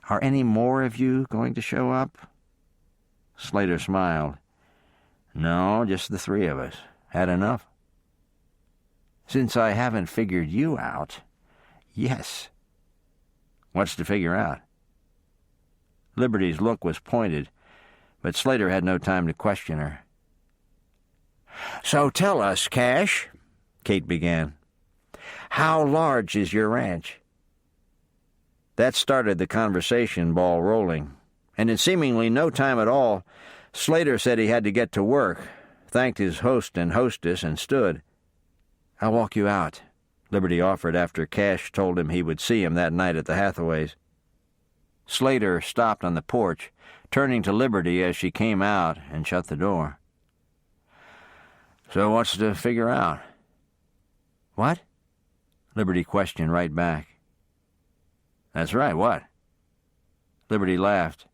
Are any more of you going to show up?" Slater smiled. "No, just the three of us. Had enough?" "Since I haven't figured you out, yes." "What's to figure out?" Liberty's look was pointed, but Slater had no time to question her. "So tell us, Cash," Kate began. "How large is your ranch?" That started the conversation ball rolling, and in seemingly no time at all, Slater said he had to get to work, thanked his host and hostess, and stood. "I'll walk you out," Liberty offered after Cash told him he would see him that night at the Hathaways'. Slater stopped on the porch, turning to Liberty as she came out and shut the door. "So what's to figure out?" "What?" Liberty questioned right back. "That's right, what?" Liberty laughed.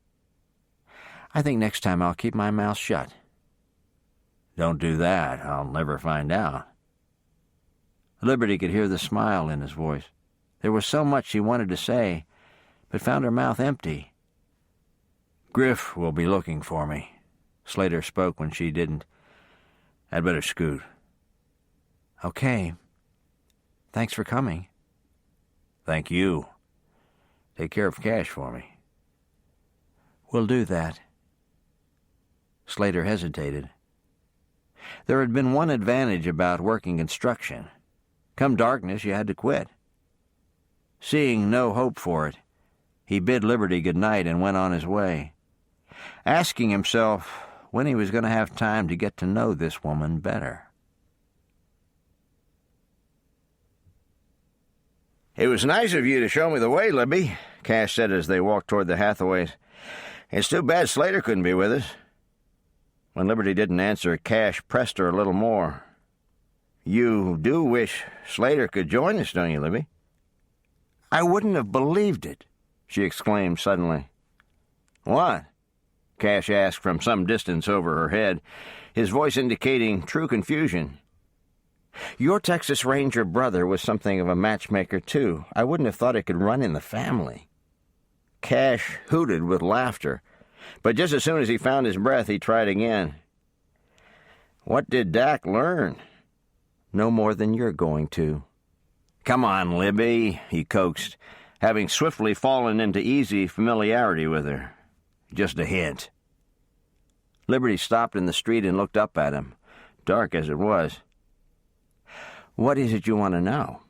"I think next time I'll keep my mouth shut." "Don't do that. I'll never find out." Liberty could hear the smile in his voice. There was so much she wanted to say, but found her mouth empty. "Griff will be looking for me." Slater spoke when she didn't. "I'd better scoot." "Okay. Thanks for coming." "Thank you. Take care of Cash for me." "We'll do that." Slater hesitated. There had been one advantage about working construction. Come darkness, you had to quit. Seeing no hope for it, he bid Liberty good night and went on his way, asking himself when he was going to have time to get to know this woman better. "It was nice of you to show me the way, Libby," Cash said as they walked toward the Hathaways. "It's too bad Slater couldn't be with us." When Liberty didn't answer, Cash pressed her a little more. "You do wish Slater could join us, don't you, Libby?" I wouldn't have believed it, she exclaimed suddenly. "What?" Cash asked from some distance over her head, his voice indicating true confusion. "Your Texas Ranger brother was something of a matchmaker, too. I wouldn't have thought it could run in the family." Cash hooted with laughter, but just as soon as he found his breath, he tried again. "What did Dak learn?" "No more than you're going to." "Come on, Libby," he coaxed, having swiftly fallen into easy familiarity with her. "Just a hint." Liberty stopped in the street and looked up at him, dark as it was. "What is it you want to know?"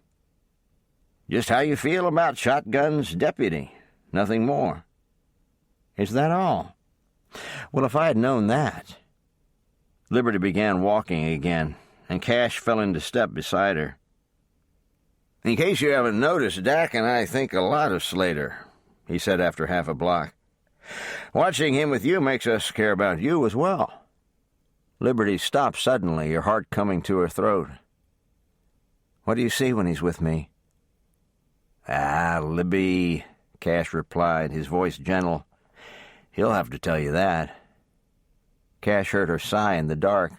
"Just how you feel about Shotgun's deputy. Nothing more." "Is that all? Well, if I had known that—" Liberty began walking again, and Cash fell into step beside her. "In case you haven't noticed, Dak and I think a lot of Slater," he said after half a block. "Watching him with you makes us care about you as well." Liberty stopped suddenly, her heart coming to her throat. "What do you see when he's with me?" "Ah, Libby," Cash replied, his voice gentle. "He'll have to tell you that." Cash heard her sigh in the dark.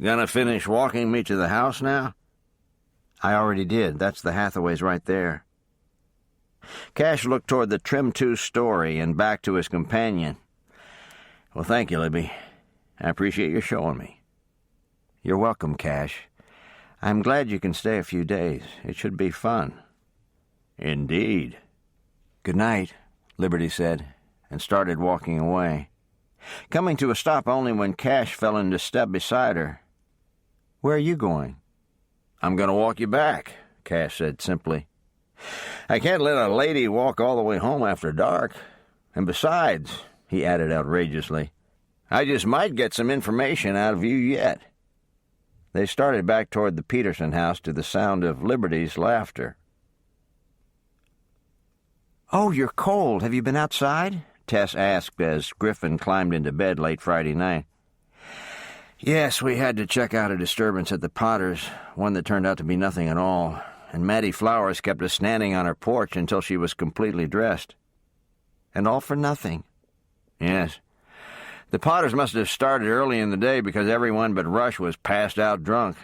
"Gonna finish walking me to the house now?" "I already did. That's the Hathaways right there." Cash looked toward the trim two-story and back to his companion. "Well, thank you, Libby. I appreciate your showing me." "You're welcome, Cash. I'm glad you can stay a few days. It should be fun." "Indeed." "Good night," Liberty said, and started walking away, coming to a stop only when Cash fell into step beside her. "Where are you going?" "I'm going to walk you back," Cash said simply. "I can't let a lady walk all the way home after dark. And besides," he added outrageously, "I just might get some information out of you yet." They started back toward the Peterson house to the sound of Liberty's laughter. "Oh, you're cold. Have you been outside?" Tess asked as Griffin climbed into bed late Friday night. Yes, we had to check out a disturbance at the Potters, one that turned out to be nothing at all, and Mattie Flowers kept us standing on her porch until she was completely dressed. And all for nothing. Yes. The Potters must have started early in the day because everyone but Rush was passed out drunk.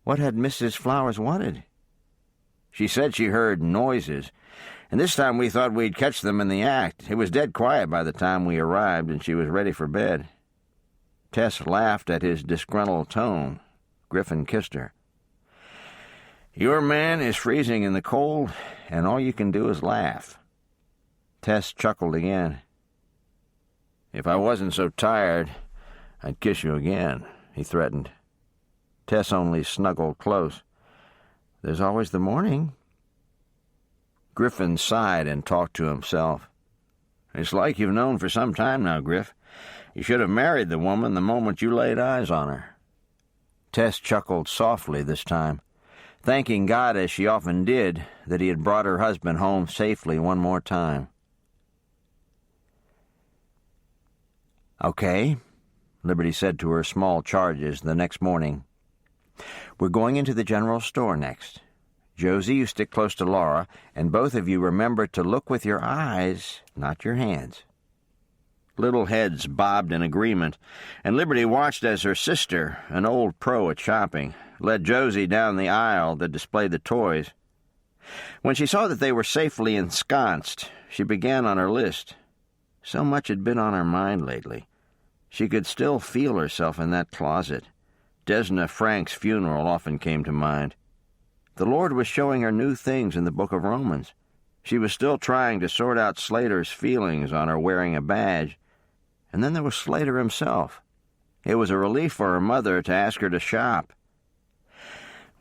What had Mrs. Flowers wanted? She said she heard noises, and this time we thought we'd catch them in the act. It was dead quiet by the time we arrived, and she was ready for bed. Tess laughed at his disgruntled tone. Griffin kissed her. Your man is freezing in the cold, and all you can do is laugh. Tess chuckled again. If I wasn't so tired, I'd kiss you again, he threatened. Tess only snuggled close. There's always the morning. Griffin sighed and talked to himself. It's like you've known for some time now, Griff. You should have married the woman the moment you laid eyes on her. Tess chuckled softly this time, thanking God, as she often did, that he had brought her husband home safely one more time. Okay, Liberty said to her small charges the next morning. We're going into the general store next. Josie, you stick close to Laura, and both of you remember to look with your eyes, not your hands. Little heads bobbed in agreement, and Liberty watched as her sister, an old pro at shopping, led Josie down the aisle that displayed the toys. When she saw that they were safely ensconced, she began on her list. So much had been on her mind lately. She could still feel herself in that closet. Desna Frank's funeral often came to mind. The Lord was showing her new things in the book of Romans. She was still trying to sort out Slater's feelings on her wearing a badge. And then there was Slater himself. It was a relief for her mother to ask her to shop.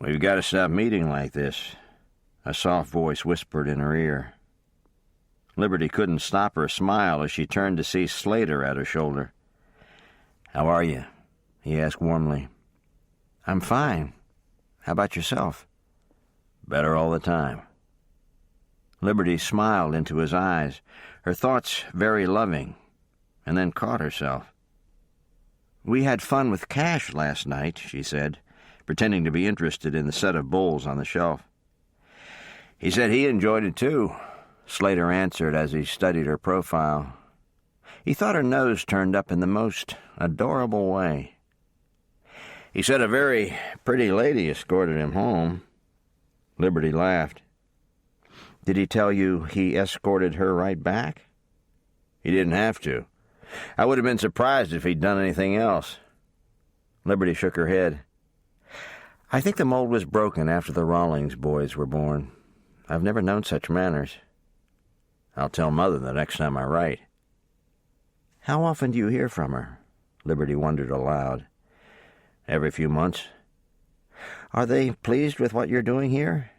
We've got to stop meeting like this, a soft voice whispered in her ear. Liberty couldn't stop her smile as she turned to see Slater at her shoulder. How are you? He asked warmly. I'm fine. How about yourself? Better all the time. Liberty smiled into his eyes, her thoughts very loving, and then caught herself. We had fun with Cash last night, she said, pretending to be interested in the set of bowls on the shelf. He said he enjoyed it too, Slater answered as he studied her profile. He thought her nose turned up in the most adorable way. He said a very pretty lady escorted him home. Liberty laughed. Did he tell you he escorted her right back? He didn't have to. I would have been surprised if he'd done anything else. Liberty shook her head. I think the mold was broken after the Rawlings boys were born. I've never known such manners. I'll tell Mother the next time I write. How often do you hear from her? Liberty wondered aloud. Every few months. Are they pleased with what you're doing here?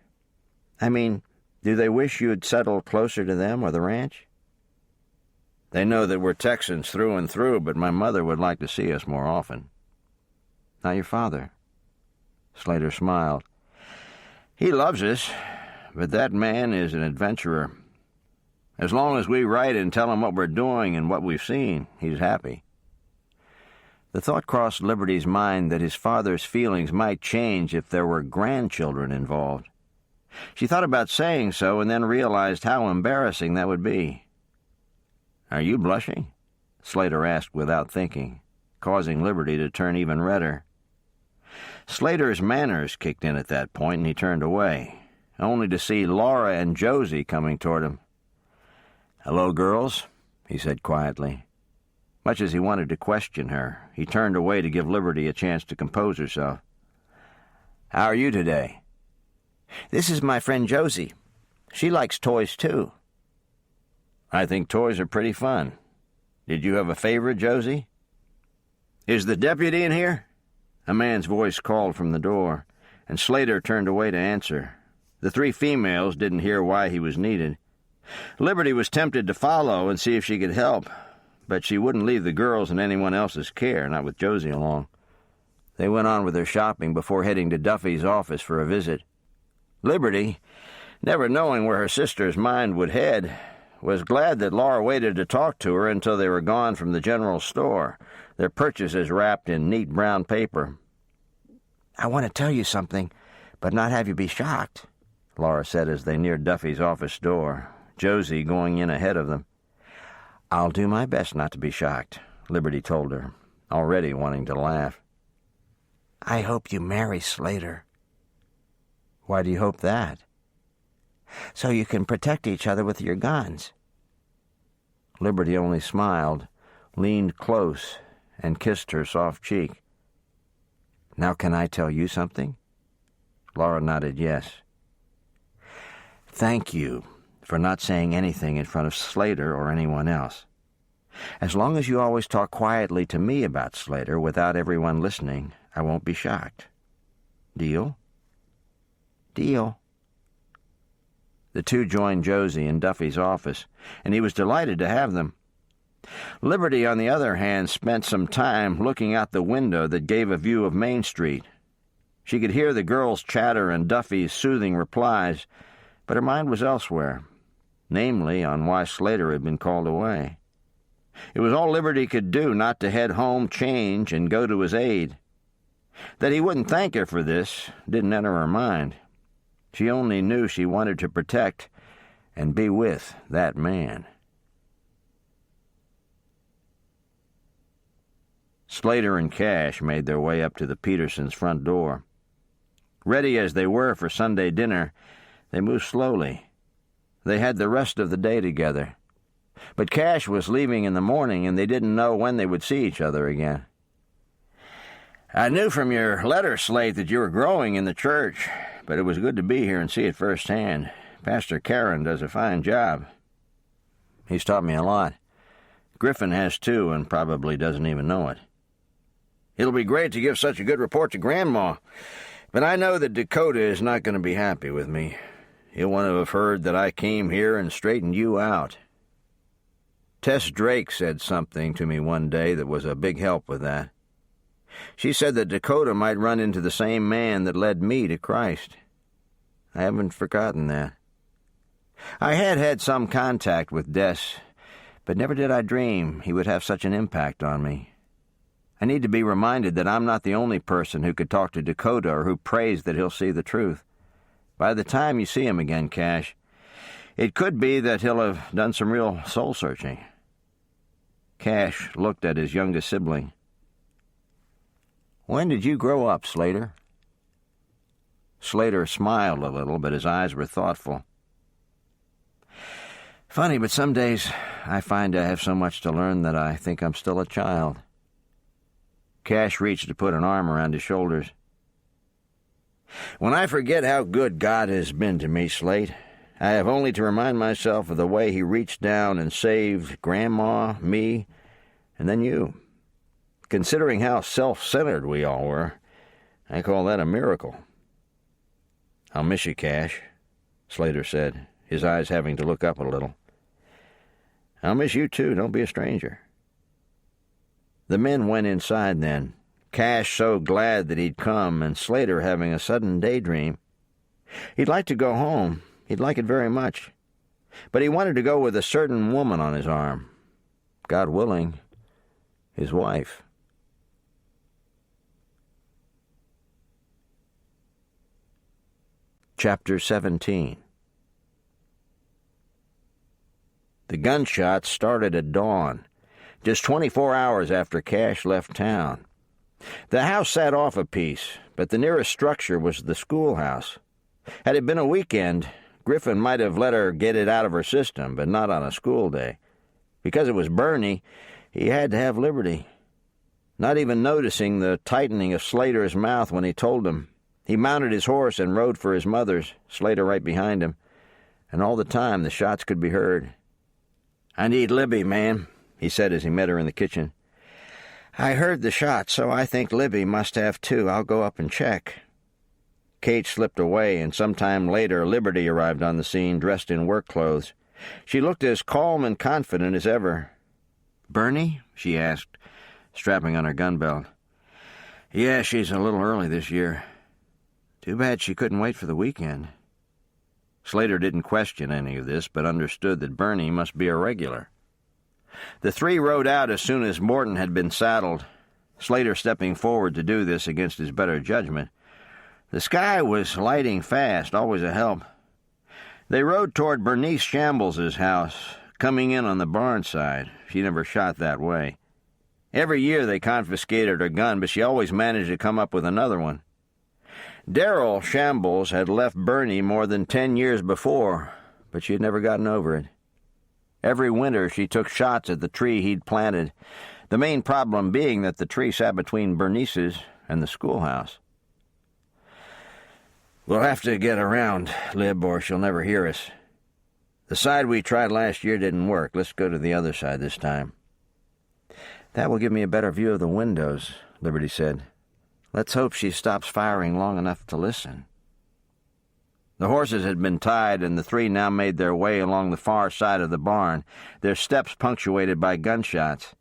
I mean, do they wish you'd settle closer to them or the ranch? They know that we're Texans through and through, but my mother would like to see us more often. Not your father? Slater smiled. He loves us, but that man is an adventurer. As long as we write and tell him what we're doing and what we've seen, he's happy. The thought crossed Liberty's mind that his father's feelings might change if there were grandchildren involved. She thought about saying so and then realized how embarrassing that would be. Are you blushing? Slater asked without thinking, causing Liberty to turn even redder. Slater's manners kicked in at that point, and he turned away, only to see Laura and Josie coming toward him. Hello, girls, he said quietly. Much as he wanted to question her, he turned away to give Liberty a chance to compose herself. How are you today? This is my friend Josie. She likes toys, too. I think toys are pretty fun. Did you have a favorite, Josie? Is the deputy in here? A man's voice called from the door, and Slater turned away to answer. The three females didn't hear why he was needed. Liberty was tempted to follow and see if she could help, but she wouldn't leave the girls in anyone else's care, not with Josie along. They went on with their shopping before heading to Duffy's office for a visit. Liberty, never knowing where her sister's mind would head, was glad that Laura waited to talk to her until they were gone from the general store, their purchases wrapped in neat brown paper. "I want to tell you something, but not have you be shocked," Laura said as they neared Duffy's office door, Josie going in ahead of them. "I'll do my best not to be shocked," Liberty told her, already wanting to laugh. "I hope you marry Slater." "Why do you hope that?" "So you can protect each other with your guns." Liberty only smiled, leaned close, and kissed her soft cheek. "Now can I tell you something?" Laura nodded yes. "Thank you for not saying anything in front of Slater or anyone else. As long as you always talk quietly to me about Slater without everyone listening, I won't be shocked. Deal?" "Deal." The two joined Josie in Duffy's office, and he was delighted to have them. Liberty, on the other hand, spent some time looking out the window that gave a view of Main Street. She could hear the girls' chatter and Duffy's soothing replies, but her mind was elsewhere, namely on why Slater had been called away. It was all Liberty could do not to head home, change, and go to his aid. That he wouldn't thank her for this didn't enter her mind. She only knew she wanted to protect and be with that man. Slater and Cash made their way up to the Petersons' front door. Ready as they were for Sunday dinner, they moved slowly. They had the rest of the day together. But Cash was leaving in the morning, and they didn't know when they would see each other again. "I knew from your letter, Slate, that you were growing in the church, but it was good to be here and see it firsthand. Pastor Karen does a fine job." "He's taught me a lot. Griffin has too, and probably doesn't even know it." "It'll be great to give such a good report to Grandma, but I know that Dakota is not going to be happy with me. He'll want to have heard that I came here and straightened you out. Tess Drake said something to me one day that was a big help with that. She said that Dakota might run into the same man that led me to Christ. I haven't forgotten that. I had some contact with Des, but never did I dream he would have such an impact on me. I need to be reminded that I'm not the only person who could talk to Dakota or who prays that he'll see the truth. By the time you see him again, Cash, it could be that he'll have done some real soul-searching." Cash looked at his youngest sibling. "When did you grow up, Slater?" Slater smiled a little, but his eyes were thoughtful. "Funny, but some days I find I have so much to learn that I think I'm still a child." Cash reached to put an arm around his shoulders. "When I forget how good God has been to me, Slate, I have only to remind myself of the way he reached down and saved Grandma, me, and then you. Considering how self-centered we all were, I call that a miracle." "I'll miss you, Cash," Slater said, his eyes having to look up a little. "I'll miss you, too. Don't be a stranger." The men went inside then, Cash so glad that he'd come, and Slater having a sudden daydream. He'd like to go home. He'd like it very much. But he wanted to go with a certain woman on his arm. God willing, his wife. Chapter 17. The gunshots started at dawn, just 24 hours after Cash left town. The house sat off a piece, but the nearest structure was the schoolhouse. Had it been a weekend, Griffin might have let her get it out of her system, but not on a school day. Because it was Bernie, he had to have liberty. Not even noticing the tightening of Slater's mouth when he told him, he mounted his horse and rode for his mother's, Slater right behind him, and all the time the shots could be heard. "I need Libby, ma'am," he said as he met her in the kitchen. "I heard the shot, so I think Libby must have too. I'll go up and check." Kate slipped away, and some time later Liberty arrived on the scene, dressed in work clothes. She looked as calm and confident as ever. "Bernie?" she asked, strapping on her gun belt. "Yeah, she's a little early this year. Too bad she couldn't wait for the weekend." Slater didn't question any of this, but understood that Bernie must be a regular. The three rode out as soon as Morton had been saddled, Slater stepping forward to do this against his better judgment. The sky was lighting fast, always a help. They rode toward Bernice Shambles's house, coming in on the barn side. She never shot that way. Every year they confiscated her gun, but she always managed to come up with another one. Darrell Shambles had left Bernie more than 10 years before, but she had never gotten over it. Every winter she took shots at the tree he'd planted, the main problem being that the tree sat between Bernice's and the schoolhouse. "We'll have to get around, Lib, or she'll never hear us. The side we tried last year didn't work. Let's go to the other side this time." "That will give me a better view of the windows," Liberty said. "Let's hope she stops firing long enough to listen." The horses had been tied, and the three now made their way along the far side of the barn, their steps punctuated by gunshots.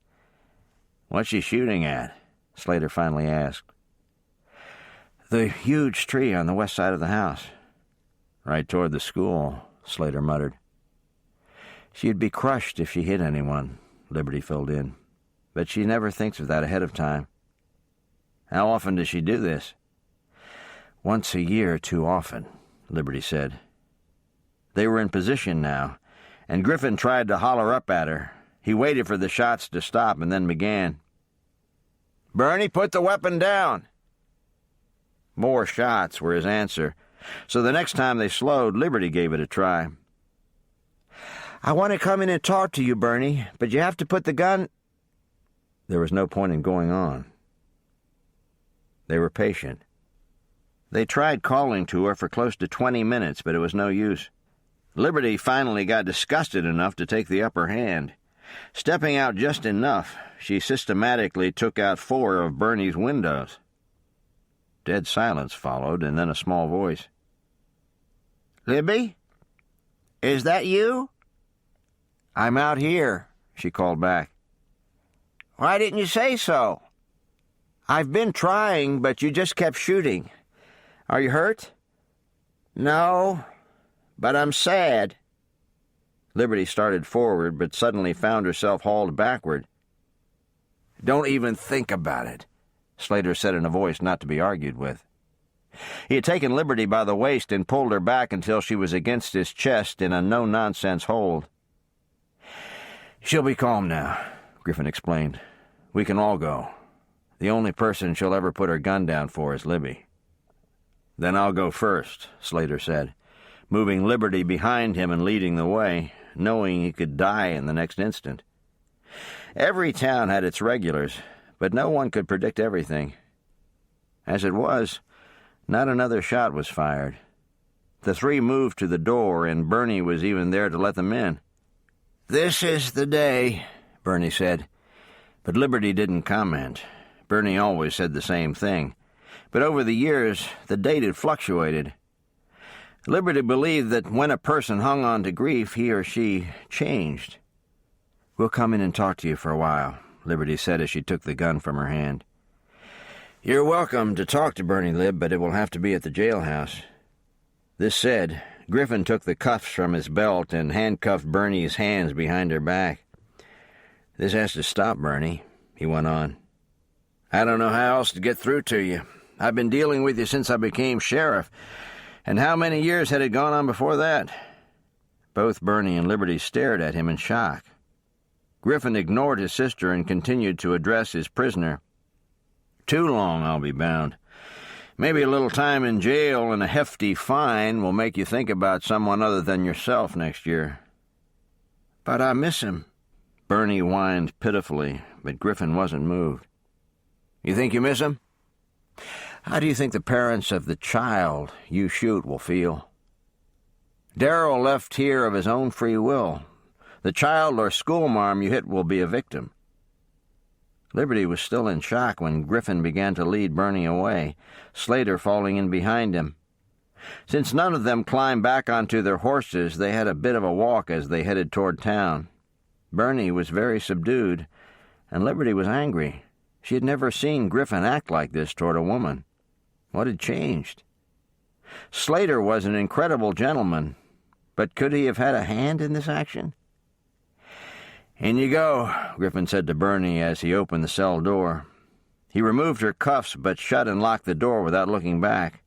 "What's she shooting at?" Slater finally asked. "The huge tree on the west side of the house." "Right toward the school," Slater muttered. "She'd be crushed if she hit anyone," Liberty filled in. "But she never thinks of that ahead of time." "How often does she do this?" "Once a year, too often," Liberty said. They were in position now, and Griffin tried to holler up at her. He waited for the shots to stop and then began. "Bernie, put the weapon down!" More shots were his answer, so the next time they slowed, Liberty gave it a try. "I want to come in and talk to you, Bernie, but you have to put the gun—" There was no point in going on. They were patient. They tried calling to her for close to 20 minutes, but it was no use. Liberty finally got disgusted enough to take the upper hand. Stepping out just enough, she systematically took out 4 of Bernie's windows. Dead silence followed, and then a small voice. "Libby? Is that you?" "I'm out here," she called back. "Why didn't you say so?" "I've been trying, but you just kept shooting. Are you hurt?" "No, but I'm sad." Liberty started forward, but suddenly found herself hauled backward. "Don't even think about it," Slater said in a voice not to be argued with. He had taken Liberty by the waist and pulled her back until she was against his chest in a no-nonsense hold. "She'll be calm now," Griffin explained. "We can all go. The only person she'll ever put her gun down for is Libby." "Then I'll go first," Slater said, moving Liberty behind him and leading the way, knowing he could die in the next instant. Every town had its regulars, but no one could predict everything. As it was, not another shot was fired. The three moved to the door, and Bernie was even there to let them in. "This is the day," Bernie said. But Liberty didn't comment. Bernie always said the same thing. But over the years, the date had fluctuated. Liberty believed that when a person hung on to grief, he or she changed. "We'll come in and talk to you for a while," Liberty said as she took the gun from her hand. "You're welcome to talk to Bernie, Lib, but it will have to be at the jailhouse." This said, Griffin took the cuffs from his belt and handcuffed Bernie's hands behind her back. "This has to stop, Bernie," he went on. "I don't know how else to get through to you. I've been dealing with you since I became sheriff, and how many years had it gone on before that?" Both Bernie and Liberty stared at him in shock. Griffin ignored his sister and continued to address his prisoner. "Too long, I'll be bound. Maybe a little time in jail and a hefty fine will make you think about someone other than yourself next year." "But I miss him," Bernie whined pitifully, but Griffin wasn't moved. "You think you miss him? How do you think the parents of the child you shoot will feel? Darrell left here of his own free will. The child or schoolmarm you hit will be a victim." Liberty was still in shock when Griffin began to lead Bernie away, Slater falling in behind him. Since none of them climbed back onto their horses, they had a bit of a walk as they headed toward town. Bernie was very subdued, and Liberty was angry. She had never seen Griffin act like this toward a woman. What had changed? Slater was an incredible gentleman, But could he have had a hand in this action? "In you go," Griffin said to Bernie as he opened the cell door. He removed her cuffs but shut and locked the door without looking back.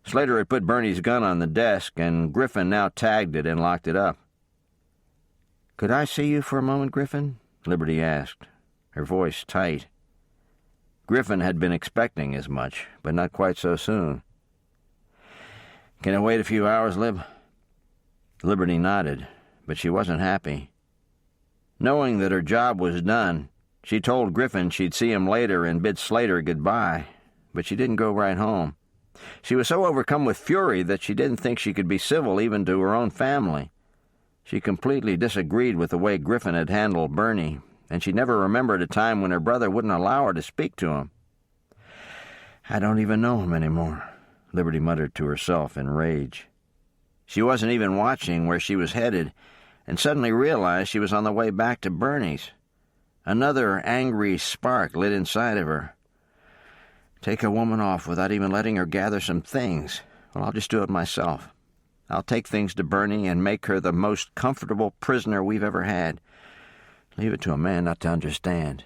Slater had put Bernie's gun on the desk, and Griffin now tagged it and locked it up. "Could I see you for a moment, Griffin?" Liberty asked, her voice tight. Griffin had been expecting as much, but not quite so soon. "Can I wait a few hours, Lib?" Liberty nodded, but she wasn't happy. Knowing that her job was done, she told Griffin she'd see him later and bid Slater goodbye, but she didn't go right home. She was so overcome with fury that she didn't think she could be civil even to her own family. She completely disagreed with the way Griffin had handled Bernie, and she never remembered a time when her brother wouldn't allow her to speak to him. "I don't even know him anymore," Liberty muttered to herself in rage. She wasn't even watching where she was headed, and suddenly realized she was on the way back to Bernie's. Another angry spark lit inside of her. Take a woman off without even letting her gather some things. Well, I'll just do it myself. I'll take things to Bernie and make her the most comfortable prisoner we've ever had. Leave it to a man not to understand.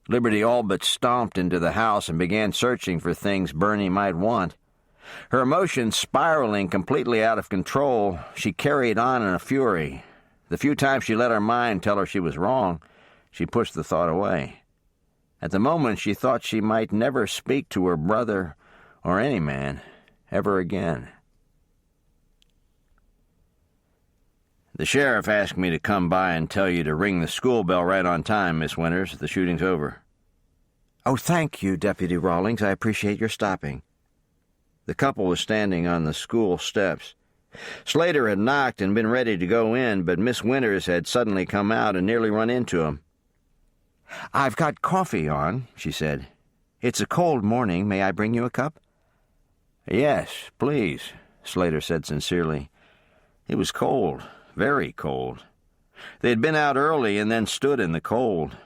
Liberty all but stomped into the house and began searching for things Bernie might want. Her emotions spiraling completely out of control, she carried on in a fury. The few times she let her mind tell her she was wrong, she pushed the thought away. At the moment, she thought she might never speak to her brother or any man ever again. "The sheriff asked me to come by and tell you to ring the school bell right on time, Miss Winters. The shooting's over." "Oh, thank you, Deputy Rawlings. I appreciate your stopping." The couple was standing on the school steps. Slater had knocked and been ready to go in, but Miss Winters had suddenly come out and nearly run into him. "I've got coffee on," she said. "It's a cold morning. May I bring you a cup?" "Yes, please," Slater said sincerely. It was cold, very cold. They had been out early and then stood in the cold.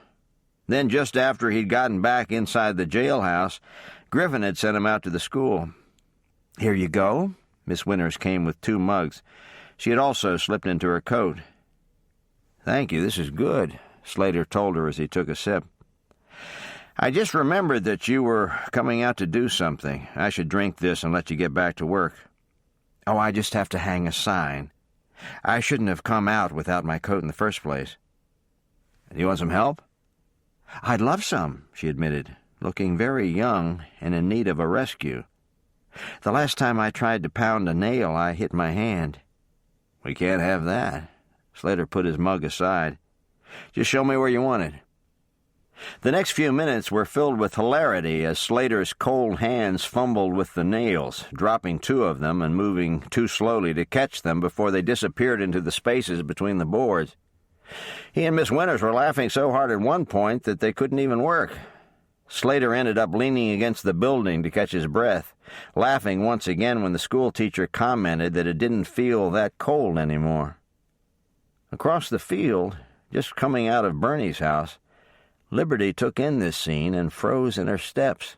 Then, just after he'd gotten back inside the jailhouse, Griffin had sent him out to the school. "Here you go." Miss Winters came with 2 mugs. She had also slipped into her coat. "Thank you, this is good," Slater told her as he took a sip. "I just remembered that you were coming out to do something. I should drink this and let you get back to work." "Oh, I just have to hang a sign. I shouldn't have come out without my coat in the first place." "Do you want some help?" "I'd love some," she admitted, looking very young and in need of a rescue. "The last time I tried to pound a nail, I hit my hand." "We can't have that." Slater put his mug aside. "Just show me where you want it." The next few minutes were filled with hilarity as Slater's cold hands fumbled with the nails, dropping 2 of them and moving too slowly to catch them before they disappeared into the spaces between the boards. He and Miss Winters were laughing so hard at one point that they couldn't even work. Slater ended up leaning against the building to catch his breath, laughing once again when the schoolteacher commented that it didn't feel that cold anymore. Across the field, just coming out of Bernie's house, Liberty took in this scene and froze in her steps.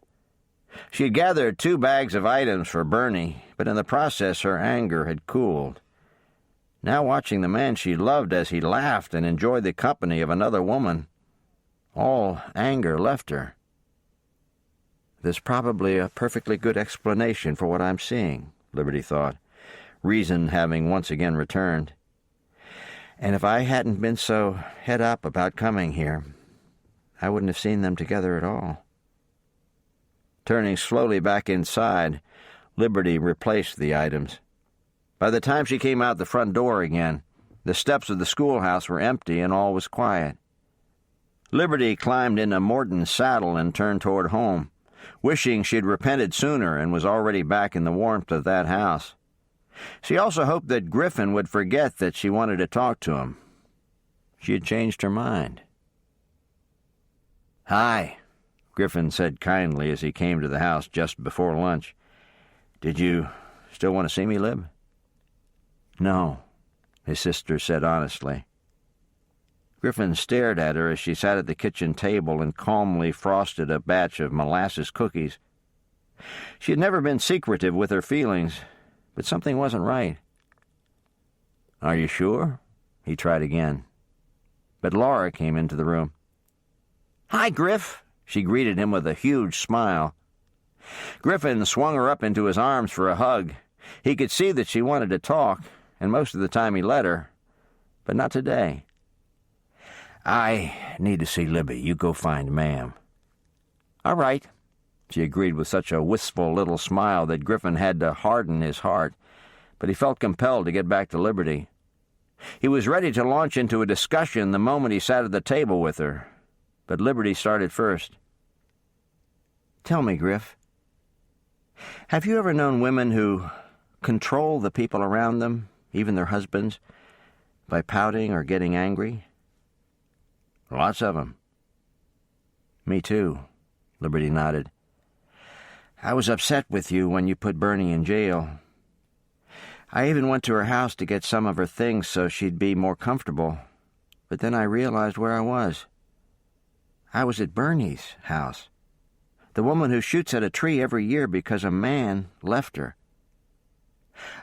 She had gathered 2 bags of items for Bernie, but in the process her anger had cooled. Now watching the man she loved as he laughed and enjoyed the company of another woman, all anger left her. "There's probably a perfectly good explanation for what I'm seeing," Liberty thought, reason having once again returned. "And if I hadn't been so head up about coming here, I wouldn't have seen them together at all." Turning slowly back inside, Liberty replaced the items. By the time she came out the front door again, the steps of the schoolhouse were empty and all was quiet. Liberty climbed into Morton's saddle and turned toward home, wishing she'd repented sooner and was already back in the warmth of that house. She also hoped that Griffin would forget that she wanted to talk to him. She had changed her mind. "Hi," Griffin said kindly as he came to the house just before lunch. "Did you still want to see me, Lib?" "No," his sister said honestly. Griffin stared at her as she sat at the kitchen table and calmly frosted a batch of molasses cookies. She had never been secretive with her feelings, but something wasn't right. "Are you sure?" He tried again. But Laura came into the room. "Hi, Griff," she greeted him with a huge smile. Griffin swung her up into his arms for a hug. He could see that she wanted to talk, and most of the time he let her, but not today. "I need to see Libby. You go find Ma'am." "All right," she agreed with such a wistful little smile that Griffin had to harden his heart, but he felt compelled to get back to Liberty. He was ready to launch into a discussion the moment he sat at the table with her, but Liberty started first. "Tell me, Griff, have you ever known women who control the people around them, even their husbands, by pouting or getting angry?" "Lots of them." "Me too," Liberty nodded. "I was upset with you when you put Bernie in jail. I even went to her house to get some of her things so she'd be more comfortable, but then I realized where I was. I was at Bernie's house, the woman who shoots at a tree every year because a man left her.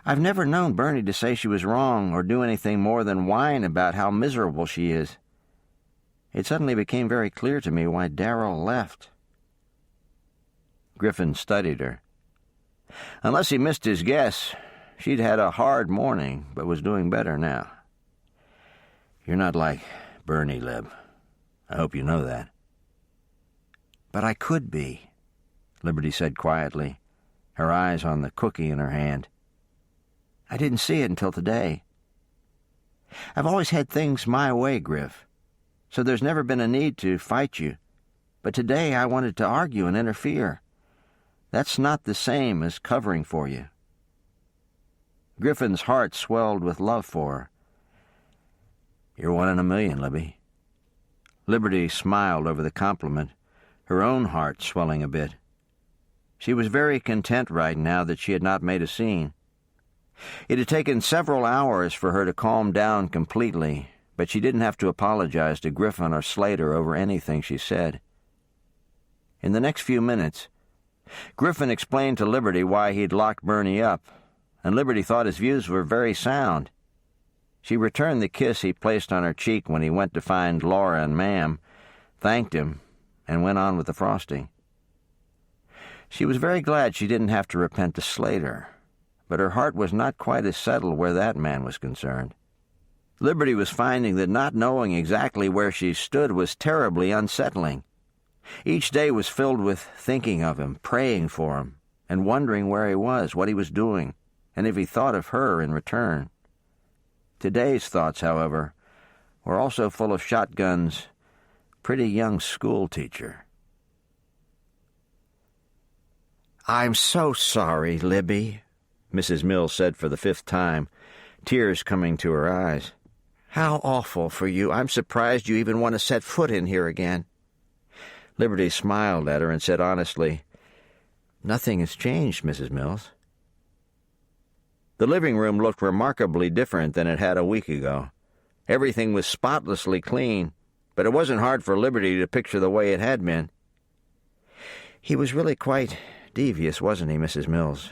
I've never known Bernie to say she was wrong or do anything more than whine about how miserable she is. It suddenly became very clear to me why Darrell left." Griffin studied her. Unless he missed his guess, she'd had a hard morning, but was doing better now. "You're not like Bernie, Lib. I hope you know that." "But I could be," Liberty said quietly, her eyes on the cookie in her hand. "I didn't see it until today. I've always had things my way, Griff, so there's never been a need to fight you. But today I wanted to argue and interfere. That's not the same as covering for you." Griffin's heart swelled with love for her. "You're 1 in a million, Libby." Liberty smiled over the compliment, her own heart swelling a bit. She was very content right now that she had not made a scene. It had taken several hours for her to calm down completely, but she didn't have to apologize to Griffin or Slater over anything she said. In the next few minutes, Griffin explained to Liberty why he'd locked Bernie up, and Liberty thought his views were very sound. She returned the kiss he placed on her cheek when he went to find Laura and Ma'am, thanked him, and went on with the frosting. She was very glad she didn't have to repent to Slater, but her heart was not quite as settled where that man was concerned. Liberty was finding that not knowing exactly where she stood was terribly unsettling. Each day was filled with thinking of him, praying for him, and wondering where he was, what he was doing, and if he thought of her in return. Today's thoughts, however, were also full of Shotgun's pretty young schoolteacher. "I'm so sorry, Libby," Mrs. Mills said for the 5th time, tears coming to her eyes. "How awful for you. I'm surprised you even want to set foot in here again." Liberty smiled at her and said honestly, "Nothing has changed, Mrs. Mills." The living room looked remarkably different than it had a week ago. Everything was spotlessly clean, but it wasn't hard for Liberty to picture the way it had been. "He was really quite devious, wasn't he, Mrs. Mills?"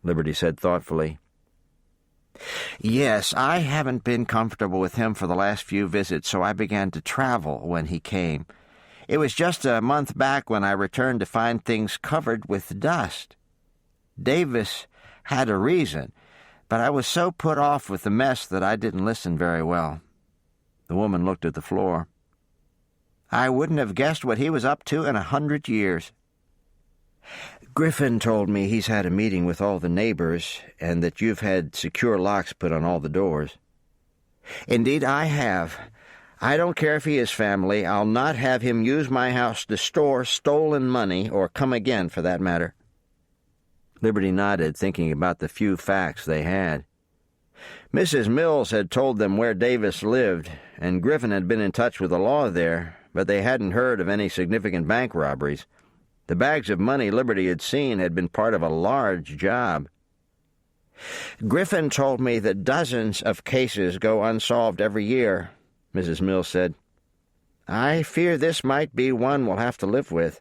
Liberty said thoughtfully. "Yes, I haven't been comfortable with him for the last few visits, so I began to travel when he came. It was just a month back when I returned to find things covered with dust. Davis had a reason, but I was so put off with the mess that I didn't listen very well." The woman looked at the floor. "I wouldn't have guessed what he was up to in 100 years. Griffin told me he's had a meeting with all the neighbors and that you've had secure locks put on all the doors." "Indeed I have. I don't care if he is family. I'll not have him use my house to store stolen money, or come again, for that matter." Liberty nodded, thinking about the few facts they had. Mrs. Mills had told them where Davis lived, and Griffin had been in touch with the law there, but they hadn't heard of any significant bank robberies. The bags of money Liberty had seen had been part of a large job. "Griffin told me that dozens of cases go unsolved every year," Mrs. Mills said. "I fear this might be one we'll have to live with."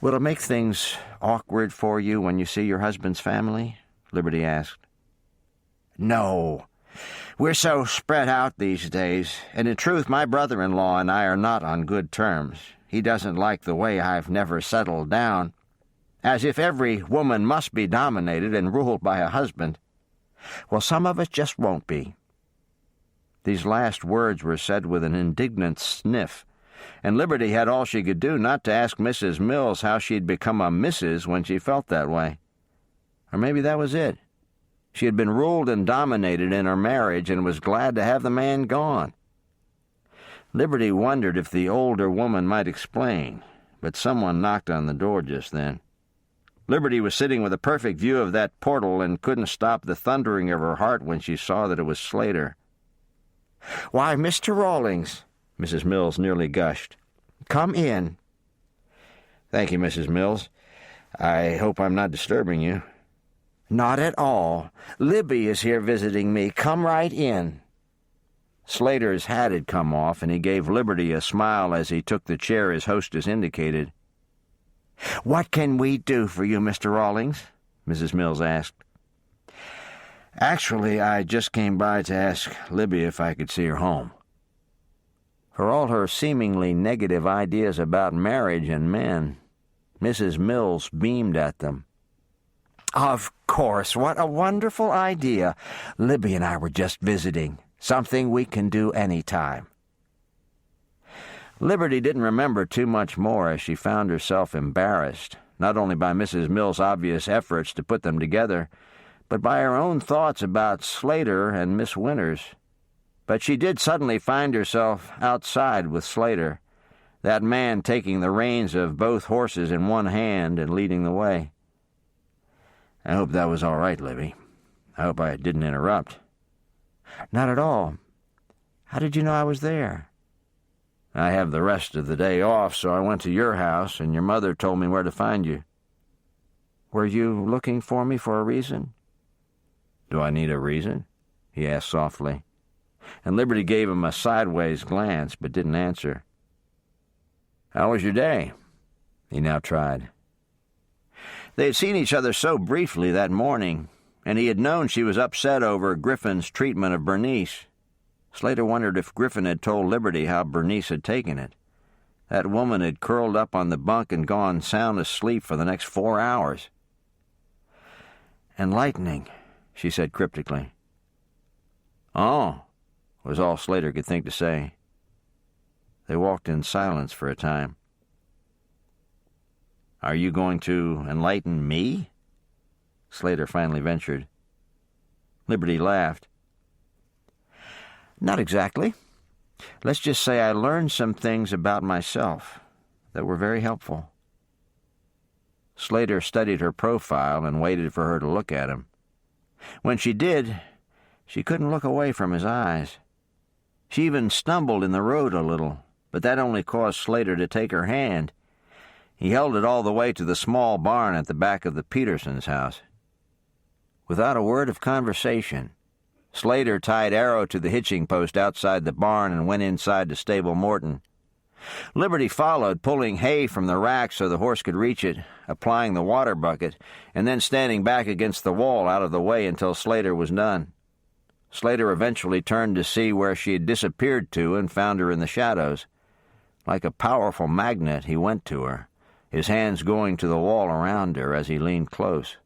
"Will it make things awkward for you when you see your husband's family?" Liberty asked. No. We're so spread out these days, and in truth my brother-in-law and I are not on good terms. He doesn't like the way I've never settled down, as if every woman must be dominated and ruled by a husband. Well, some of us just won't be." These last words were said with an indignant sniff, and Liberty had all she could do not to ask Mrs. Mills how she'd become a Mrs. when she felt that way. Or maybe that was it. She had been ruled and dominated in her marriage and was glad to have the man gone. Liberty wondered if the older woman might explain, but someone knocked on the door just then. Liberty was sitting with a perfect view of that portal and couldn't stop the thundering of her heart when she saw that it was Slater. "Why, Mr. Rawlings," Mrs. Mills nearly gushed. "Come in." "Thank you, Mrs. Mills. I hope I'm not disturbing you." "Not at all. Libby is here visiting me. Come right in." Slater's hat had come off, and he gave Liberty a smile as he took the chair his hostess indicated. "What can we do for you, Mr. Rawlings?" Mrs. Mills asked. "Actually, I just came by to ask Libby if I could see her home." For all her seemingly negative ideas about marriage and men, Mrs. Mills beamed at them. "Of course, what a wonderful idea. Libby and I were just visiting. Something we can do any time." Liberty didn't remember too much more as she found herself embarrassed, not only by Mrs. Mills' obvious efforts to put them together, but by her own thoughts about Slater and Miss Winters. But she did suddenly find herself outside with Slater, that man taking the reins of both horses in one hand and leading the way. "I hope that was all right, Libby. I hope I didn't interrupt." "Not at all. How did you know I was there?" "I have the rest of the day off, so I went to your house, and your mother told me where to find you." "Were you looking for me for a reason?" "Do I need a reason?" he asked softly, and Liberty gave him a sideways glance but didn't answer. "How was your day?" he now tried. They had seen each other so briefly that morning, and he had known she was upset over Griffin's treatment of Bernice. Slater wondered if Griffin had told Liberty how Bernice had taken it. That woman had curled up on the bunk and gone sound asleep for the next 4 hours. "Enlightening," she said cryptically. "Oh," was all Slater could think to say. They walked in silence for a time. "Are you going to enlighten me?" Slater finally ventured. Liberty laughed. "Not exactly. Let's just say I learned some things about myself that were very helpful." Slater studied her profile and waited for her to look at him. When she did, she couldn't look away from his eyes. She even stumbled in the road a little, but that only caused Slater to take her hand. He held it all the way to the small barn at the back of the Petersons' house. Without a word of conversation, Slater tied Arrow to the hitching post outside the barn and went inside to stable Morton. Liberty followed, pulling hay from the rack so the horse could reach it, applying the water bucket, and then standing back against the wall out of the way until Slater was done. Slater eventually turned to see where she had disappeared to and found her in the shadows. Like a powerful magnet, he went to her, his hands going to the wall around her as he leaned close.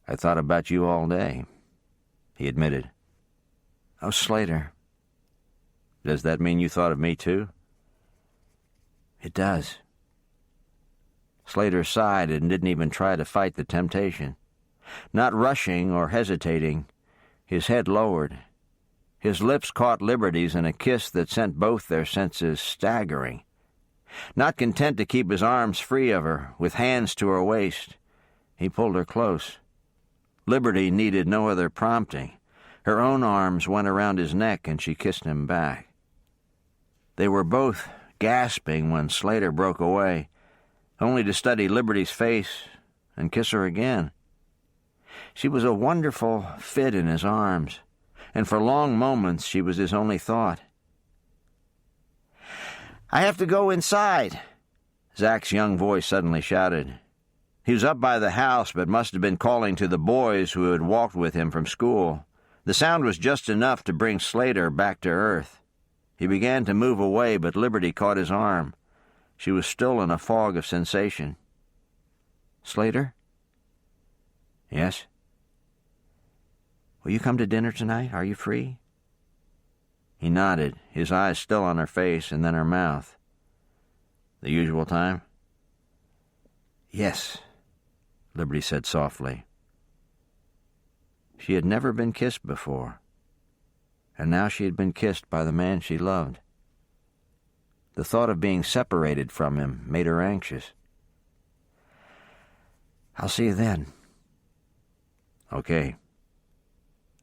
"I thought about you all day," he admitted. "Oh, Slater." "Does that mean you thought of me, too?" "It does." Slater sighed and didn't even try to fight the temptation. Not rushing or hesitating, his head lowered. His lips caught Liberty's in a kiss that sent both their senses staggering. Not content to keep his arms free of her, with hands to her waist, he pulled her close. Liberty needed no other prompting. Her own arms went around his neck and she kissed him back. They were both gasping when Slater broke away, only to study Liberty's face and kiss her again. She was a wonderful fit in his arms, and for long moments she was his only thought. "I have to go inside," Zach's young voice suddenly shouted. He was up by the house, but must have been calling to the boys who had walked with him from school. The sound was just enough to bring Slater back to earth. He began to move away, but Liberty caught his arm. She was still in a fog of sensation. "Slater?" "Yes?" "Will you come to dinner tonight? Are you free?" He nodded, his eyes still on her face and then her mouth. "The usual time?" "Yes," Liberty said softly. She had never been kissed before, and now she had been kissed by the man she loved. The thought of being separated from him made her anxious. "I'll see you then." "Okay."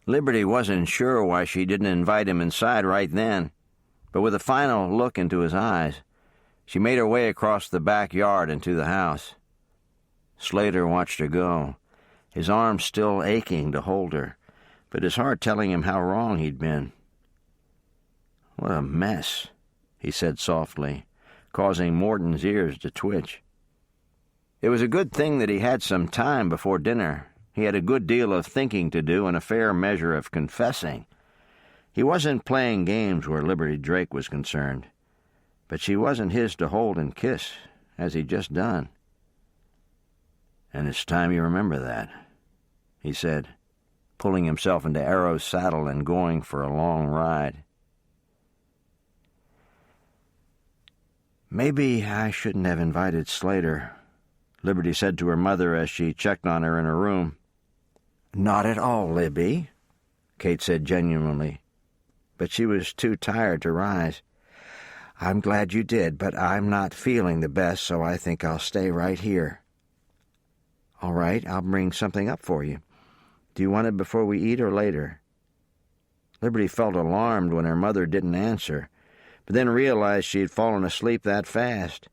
Liberty wasn't sure why she didn't invite him inside right then, but with a final look into his eyes, she made her way across the backyard and to the house. Slater watched her go, his arms still aching to hold her, but his heart telling him how wrong he'd been. "What a mess," he said softly, causing Morton's ears to twitch. It was a good thing that he had some time before dinner. He had a good deal of thinking to do and a fair measure of confessing. He wasn't playing games where Liberty Drake was concerned, but she wasn't his to hold and kiss, as he'd just done. "And it's time you remember that," he said, pulling himself into Arrow's saddle and going for a long ride. "Maybe I shouldn't have invited Slater," Liberty said to her mother as she checked on her in her room. "Not at all, Libby," Kate said genuinely, but she was too tired to rise. "I'm glad you did, but I'm not feeling the best, so I think I'll stay right here." "All right, I'll bring something up for you. Do you want it before we eat or later?" Liberty felt alarmed when her mother didn't answer, but then realized she had fallen asleep that fast.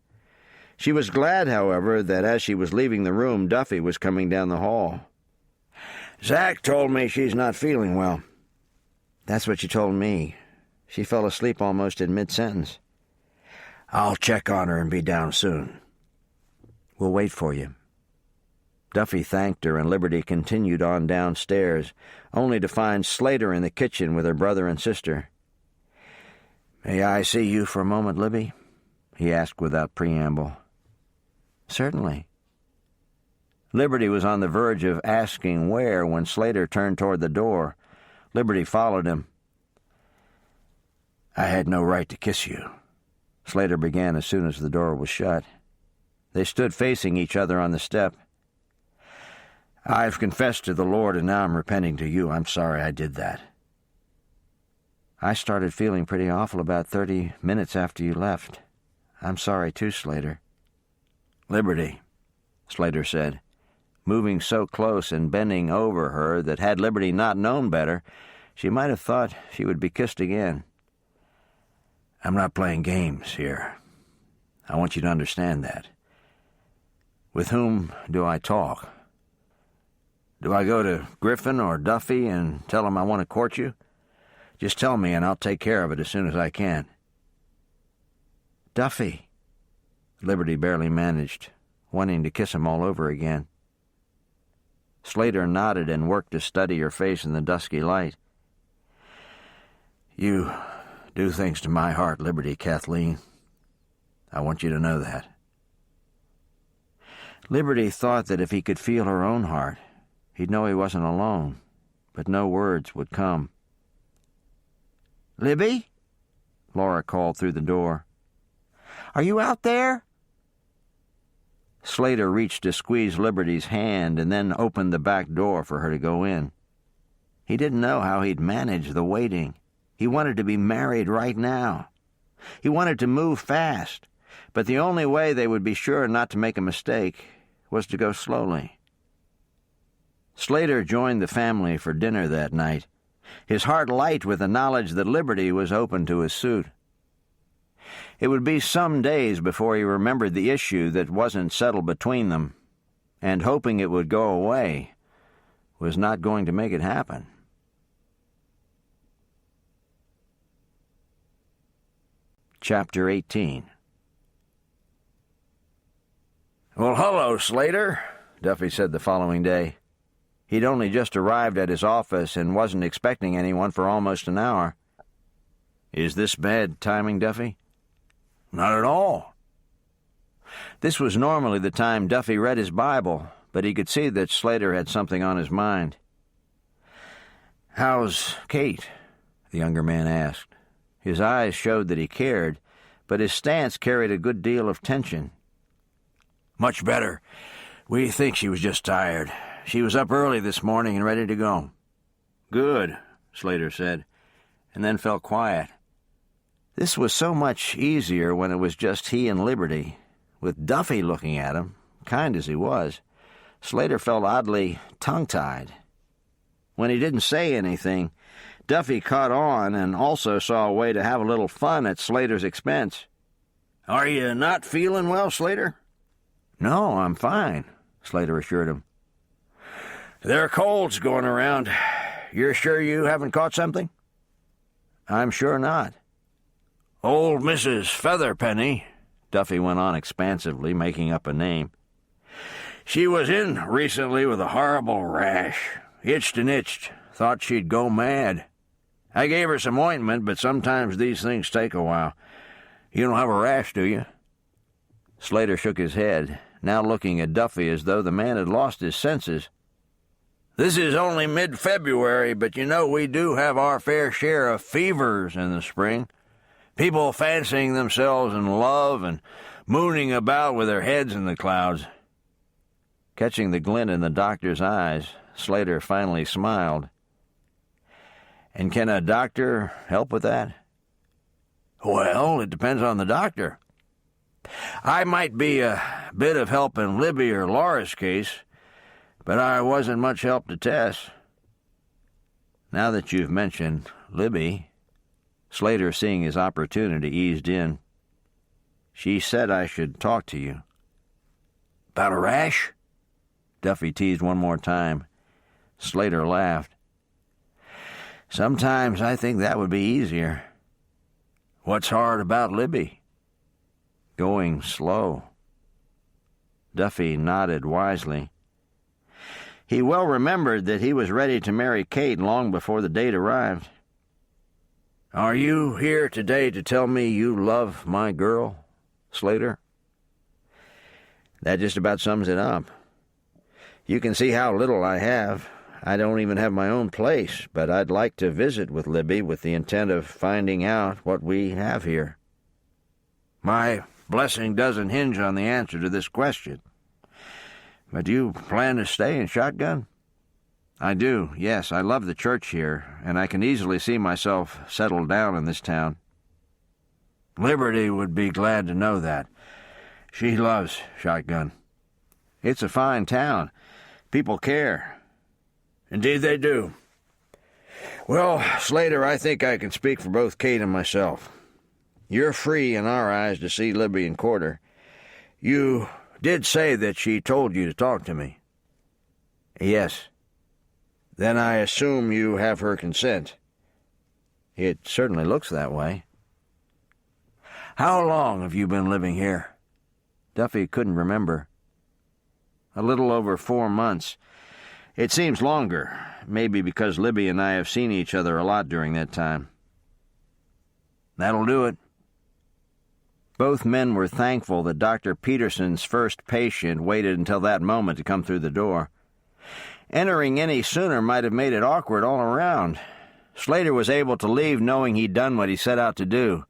She was glad, however, that as she was leaving the room, Duffy was coming down the hall. "Zach told me she's not feeling well." "That's what she told me. She fell asleep almost in mid-sentence." "I'll check on her and be down soon." "We'll wait for you." Duffy thanked her, and Liberty continued on downstairs, only to find Slater in the kitchen with her brother and sister. "May I see you for a moment, Libby?" he asked without preamble. "Certainly." Liberty was on the verge of asking where when Slater turned toward the door. Liberty followed him. "I had no right to kiss you," Slater began as soon as the door was shut. They stood facing each other on the step. "I've confessed to the Lord, and now I'm repenting to you. I'm sorry I did that." "I started feeling pretty awful about 30 minutes after you left. I'm sorry too, Slater." "Liberty," Slater said, moving so close and bending over her that had Liberty not known better, she might have thought she would be kissed again. "I'm not playing games here. I want you to understand that. With whom do I talk? Do I go to Griffin or Duffy and tell them I want to court you? Just tell me and I'll take care of it as soon as I can." "Duffy," Liberty barely managed, wanting to kiss him all over again. Slater nodded and worked to steady her face in the dusky light. "You do things to my heart, Liberty, Kathleen. I want you to know that." Liberty thought that if he could feel her own heart, he'd know he wasn't alone, but no words would come. "Libby?" Laura called through the door. "Are you out there?" Slater reached to squeeze Liberty's hand and then opened the back door for her to go in. He didn't know how he'd manage the waiting. He wanted to be married right now. He wanted to move fast, but the only way they would be sure not to make a mistake was to go slowly. Slater joined the family for dinner that night, his heart light with the knowledge that Liberty was open to his suit. It would be some days before he remembered the issue that wasn't settled between them, and hoping it would go away was not going to make it happen. Chapter 18. "Well, hello, Slater," Duffy said the following day. He'd only just arrived at his office and wasn't expecting anyone for almost an hour. "Is this bad timing, Duffy?" "Not at all." This was normally the time Duffy read his Bible, but he could see that Slater had something on his mind. "How's Kate?" the younger man asked. His eyes showed that he cared, but his stance carried a good deal of tension. "Much better. We think she was just tired. She was up early this morning and ready to go." "Good," Slater said, and then felt quiet. This was so much easier when it was just he and Liberty. With Duffy looking at him, kind as he was, Slater felt oddly tongue-tied. When he didn't say anything, Duffy caught on and also saw a way to have a little fun at Slater's expense. "Are you not feeling well, Slater?" "No, I'm fine," Slater assured him. "There are colds going around. You're sure you haven't caught something?" "I'm sure not." "Old Mrs. Featherpenny," Duffy went on expansively, making up a name. "She was in recently with a horrible rash. Itched and itched. Thought she'd go mad. I gave her some ointment, but sometimes these things take a while. You don't have a rash, do you?" Slater shook his head, now looking at Duffy as though the man had lost his senses. "This is only mid-February, but you know we do have our fair share of fevers in the spring. People fancying themselves in love and mooning about with their heads in the clouds." Catching the glint in the doctor's eyes, Slater finally smiled. "And can a doctor help with that?" "Well, it depends on the doctor. I might be a bit of help in Libby or Laura's case, but I wasn't much help to Tess." "Now that you've mentioned Libby," Slater, seeing his opportunity, eased in. "She said I should talk to you." "About a rash?" Duffy teased one more time. Slater laughed. "Sometimes I think that would be easier." "What's hard about Libby?" "Going slow." Duffy nodded wisely. He well remembered that he was ready to marry Kate long before the date arrived. "Are you here today to tell me you love my girl, Slater?" That just about sums it up. You can see how little I have. I don't even have my own place, but I'd like to visit with Libby with the intent of finding out what we have here. "My blessing doesn't hinge on the answer to this question. But do you plan to stay in Shotgun?" "I do, yes. I love the church here, and I can easily see myself settled down in this town." "Liberty would be glad to know that. She loves Shotgun." "It's a fine town. People care." "Indeed they do. Well, Slater, I think I can speak for both Kate and myself. You're free in our eyes to see Libby and Corder. You did say that she told you to talk to me." "Yes." "Then I assume you have her consent." "It certainly looks that way." "How long have you been living here?" Duffy couldn't remember. "A little over 4 months. It seems longer, maybe because Libby and I have seen each other a lot during that time." "That'll do it." Both men were thankful that Dr. Peterson's first patient waited until that moment to come through the door. Entering any sooner might have made it awkward all around. Slater was able to leave knowing he'd done what he set out to do.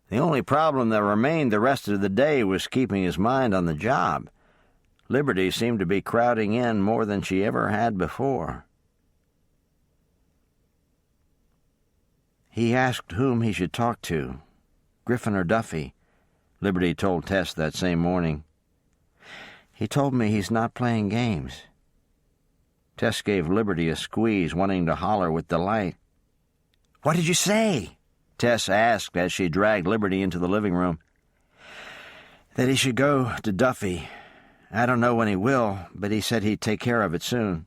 The only problem that remained the rest of the day was keeping his mind on the job. Liberty seemed to be crowding in more than she ever had before. He asked whom he should talk to, Griffin or Duffy, Liberty told Tess that same morning. "He told me he's not playing games." Tess gave Liberty a squeeze, wanting to holler with delight. "What did you say?" Tess asked as she dragged Liberty into the living room. "That he should go to Duffy. I don't know when he will, but he said he'd take care of it soon."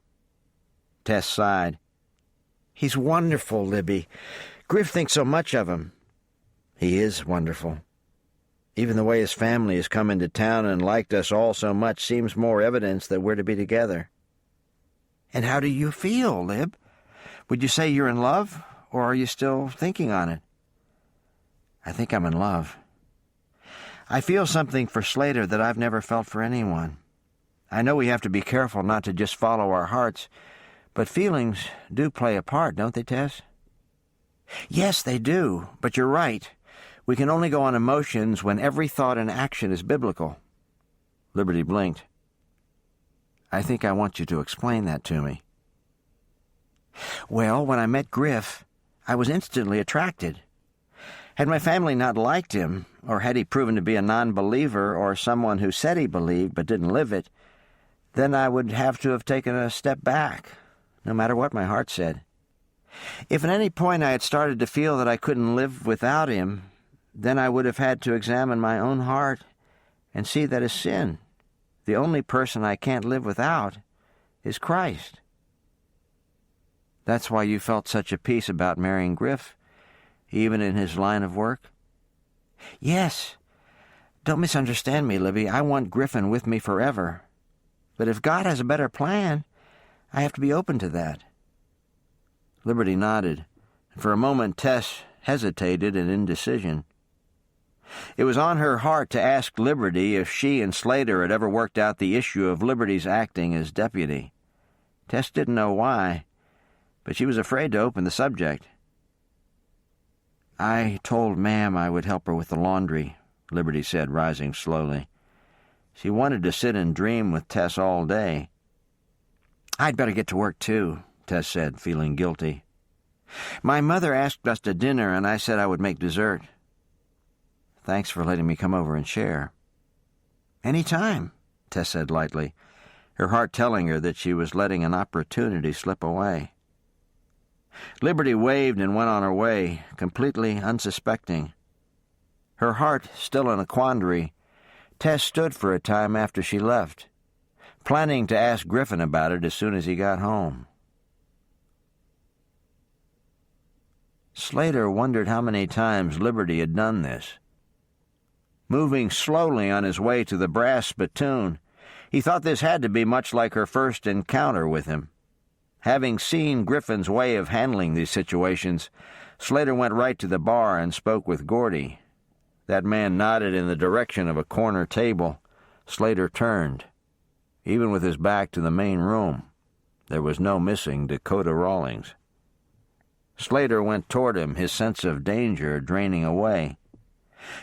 Tess sighed. "He's wonderful, Libby. Griff thinks so much of him." "He is wonderful." Even the way his family has come into town and liked us all so much seems more evidence that we're to be together. And how do you feel, Lib? Would you say you're in love, or are you still thinking on it? I think I'm in love. I feel something for Slater that I've never felt for anyone. I know we have to be careful not to just follow our hearts, but feelings do play a part, don't they, Tess? Yes, they do, but you're right. We can only go on emotions when every thought and action is biblical. Liberty blinked. I think I want you to explain that to me. Well, when I met Griff, I was instantly attracted. Had my family not liked him, or had he proven to be a non-believer or someone who said he believed but didn't live it, then I would have to have taken a step back, no matter what my heart said. If at any point I had started to feel that I couldn't live without him, then I would have had to examine my own heart and see that as sin. The only person I can't live without is Christ. That's why you felt such a peace about marrying Griff, even in his line of work? Yes. Don't misunderstand me, Libby. I want Griffin with me forever. But if God has a better plan, I have to be open to that. Liberty nodded, and for a moment Tess hesitated in indecision. It was on her heart to ask Liberty if she and Slater had ever worked out the issue of Liberty's acting as deputy. Tess didn't know why, but she was afraid to open the subject. I told Ma'am I would help her with the laundry, Liberty said, rising slowly. She wanted to sit and dream with Tess all day. I'd better get to work, too, Tess said, feeling guilty. My mother asked us to dinner, and I said I would make dessert. Thanks for letting me come over and share. Any time, Tess said lightly, her heart telling her that she was letting an opportunity slip away. Liberty waved and went on her way, completely unsuspecting. Her heart still in a quandary, Tess stood for a time after she left, planning to ask Griffin about it as soon as he got home. Slater wondered how many times Liberty had done this. Moving slowly on his way to the brass spittoon, he thought this had to be much like her first encounter with him. Having seen Griffin's way of handling these situations, Slater went right to the bar and spoke with Gordy. That man nodded in the direction of a corner table. Slater turned. Even with his back to the main room, there was no missing Dakota Rawlings. Slater went toward him, his sense of danger draining away.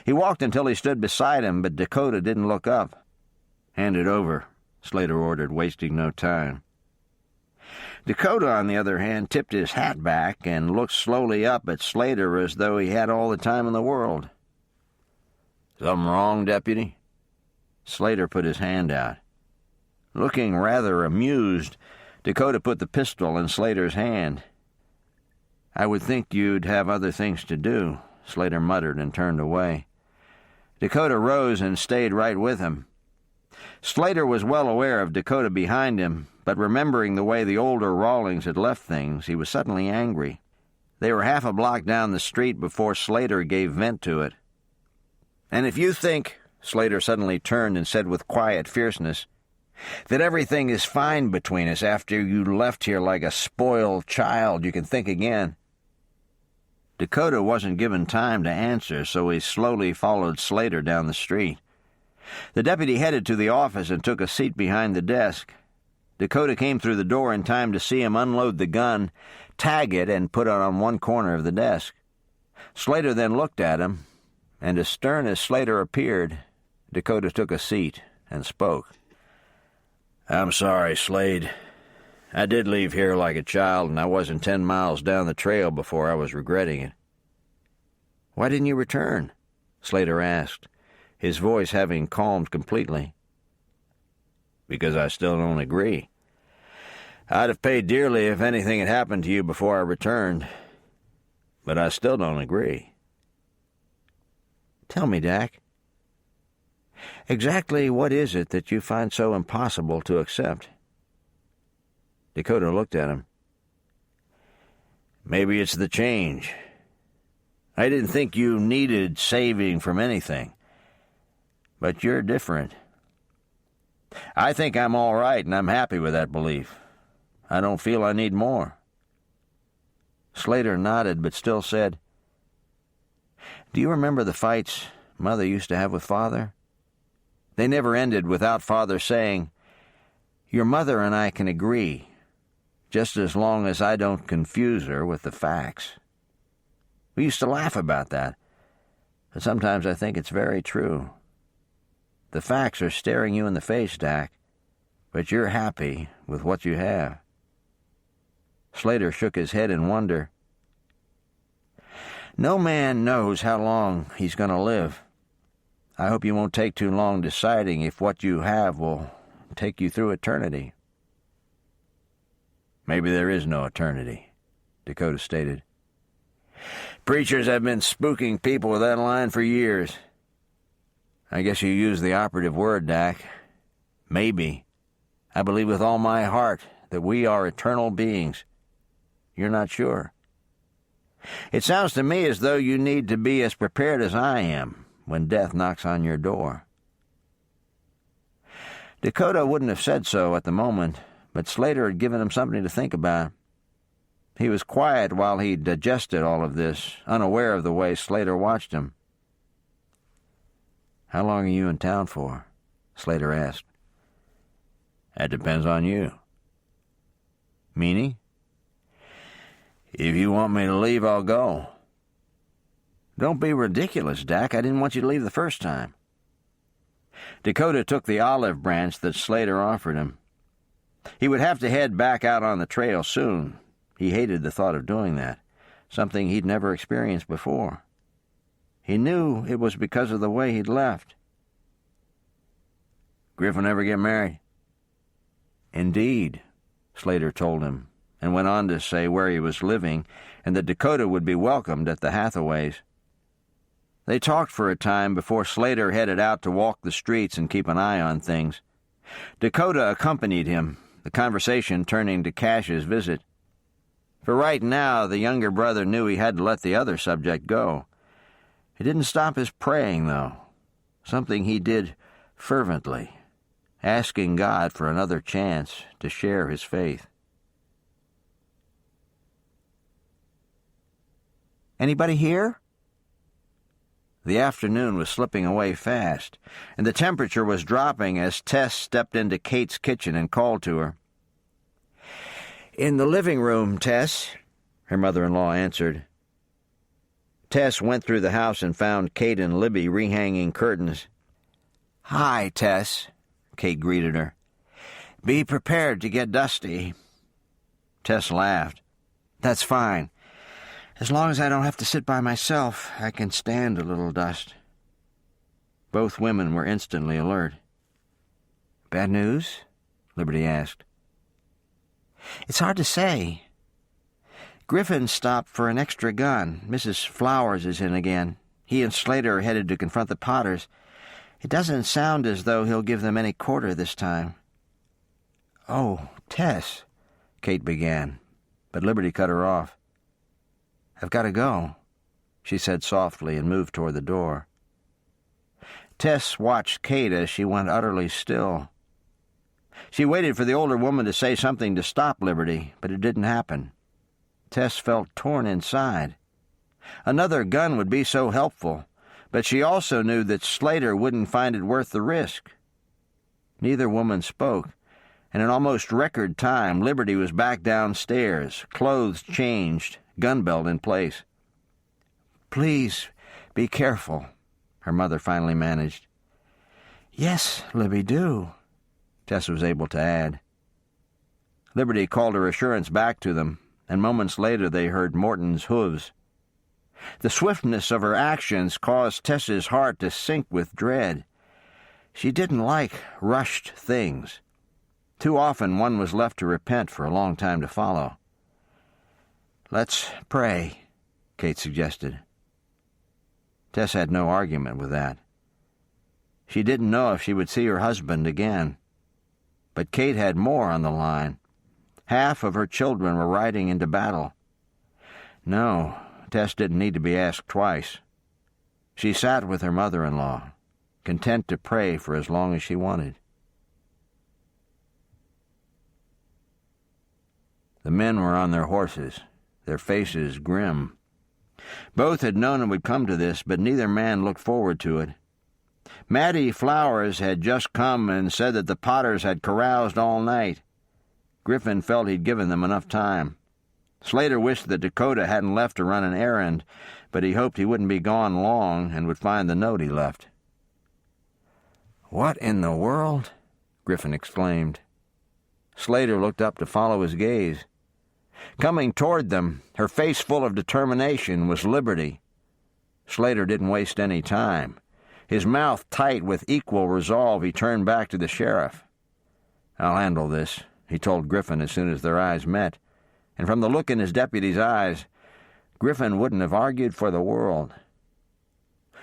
He walked until he stood beside him, but Dakota didn't look up. "Hand it over," Slater ordered, wasting no time. Dakota, on the other hand, tipped his hat back and looked slowly up at Slater as though he had all the time in the world. "Something wrong, Deputy?" Slater put his hand out. Looking rather amused, Dakota put the pistol in Slater's hand. "I would think you'd have other things to do," Slater muttered and turned away. Dakota rose and stayed right with him. Slater was well aware of Dakota behind him, but remembering the way the older Rawlings had left things, he was suddenly angry. They were half a block down the street before Slater gave vent to it. "And if you think," Slater suddenly turned and said with quiet fierceness, "that everything is fine between us after you left here like a spoiled child, you can think again." Dakota wasn't given time to answer, so he slowly followed Slater down the street. The deputy headed to the office and took a seat behind the desk. Dakota came through the door in time to see him unload the gun, tag it, and put it on one corner of the desk. Slater then looked at him, and as stern as Slater appeared, Dakota took a seat and spoke. "I'm sorry, Slade. I did leave here like a child, and I wasn't 10 miles down the trail before I was regretting it." "Why didn't you return?" Slater asked, his voice having calmed completely. "Because I still don't agree. I'd have paid dearly if anything had happened to you before I returned. But I still don't agree." "Tell me, Dak. Exactly what is it that you find so impossible to accept?" Dakota looked at him. "Maybe it's the change. I didn't think you needed saving from anything. But you're different. I think I'm all right, and I'm happy with that belief. I don't feel I need more." Slater nodded, but still said, "Do you remember the fights Mother used to have with Father? They never ended without Father saying, 'Your mother and I can agree, just as long as I don't confuse her with the facts.' We used to laugh about that, but sometimes I think it's very true. The facts are staring you in the face, Dak, but you're happy with what you have." Slater shook his head in wonder. "No man knows how long he's going to live. I hope you won't take too long deciding if what you have will take you through eternity." "Maybe there is no eternity," Dakota stated. "Preachers have been spooking people with that line for years." "I guess you used the operative word, Dak. Maybe. I believe with all my heart that we are eternal beings. You're not sure. It sounds to me as though you need to be as prepared as I am when death knocks on your door." Dakota wouldn't have said so at the moment, but Slater had given him something to think about. He was quiet while he digested all of this, unaware of the way Slater watched him. "How long are you in town for?" Slater asked. "That depends on you." "Meaning?" "If you want me to leave, I'll go." "Don't be ridiculous, Dak. I didn't want you to leave the first time." Dakota took the olive branch that Slater offered him. He would have to head back out on the trail soon. He hated the thought of doing that, something he'd never experienced before. He knew it was because of the way he'd left. "Griffin ever get married?" "Indeed," Slater told him, and went on to say where he was living and that Dakota would be welcomed at the Hathaways. They talked for a time before Slater headed out to walk the streets and keep an eye on things. Dakota accompanied him, the conversation turning to Cash's visit. For right now, the younger brother knew he had to let the other subject go. It didn't stop his praying, though, something he did fervently, asking God for another chance to share his faith. "Anybody here?" The afternoon was slipping away fast, and the temperature was dropping as Tess stepped into Kate's kitchen and called to her. "In the living room, Tess," her mother-in-law answered. Tess went through the house and found Kate and Libby rehanging curtains. "Hi, Tess," Kate greeted her. "Be prepared to get dusty." Tess laughed. "That's fine. As long as I don't have to sit by myself, I can stand a little dust." Both women were instantly alert. "Bad news?" Liberty asked. "It's hard to say. Griffin stopped for an extra gun. Mrs. Flowers is in again. He and Slater are headed to confront the Potters. It doesn't sound as though he'll give them any quarter this time." "Oh, Tess," Kate began, but Liberty cut her off. "I've got to go," she said softly and moved toward the door. Tess watched Kate as she went utterly still. She waited for the older woman to say something to stop Liberty, but it didn't happen. Tess felt torn inside. Another gun would be so helpful, but she also knew that Slater wouldn't find it worth the risk. Neither woman spoke, and in almost record time, Liberty was back downstairs, clothes changed, gun belt in place. "Please, be careful," her mother finally managed. "Yes, Libby, do," Tess was able to add. Liberty called her assurance back to them, and moments later they heard Morton's hooves. The swiftness of her actions caused Tess's heart to sink with dread. She didn't like rushed things. Too often one was left to repent for a long time to follow. "Let's pray," Kate suggested. Tess had no argument with that. She didn't know if she would see her husband again. But Kate had more on the line. Half of her children were riding into battle. No, Tess didn't need to be asked twice. She sat with her mother-in-law, content to pray for as long as she wanted. The men were on their horses, their faces grim. Both had known it would come to this, but neither man looked forward to it. Mattie Flowers had just come and said that the Potters had caroused all night. Griffin felt he'd given them enough time. Slater wished that Dakota hadn't left to run an errand, but he hoped he wouldn't be gone long and would find the note he left. "What in the world?" Griffin exclaimed. Slater looked up to follow his gaze. Coming toward them, her face full of determination, was Liberty. Slater didn't waste any time. His mouth tight with equal resolve, he turned back to the sheriff. "I'll handle this," he told Griffin as soon as their eyes met, and from the look in his deputy's eyes, Griffin wouldn't have argued for the world.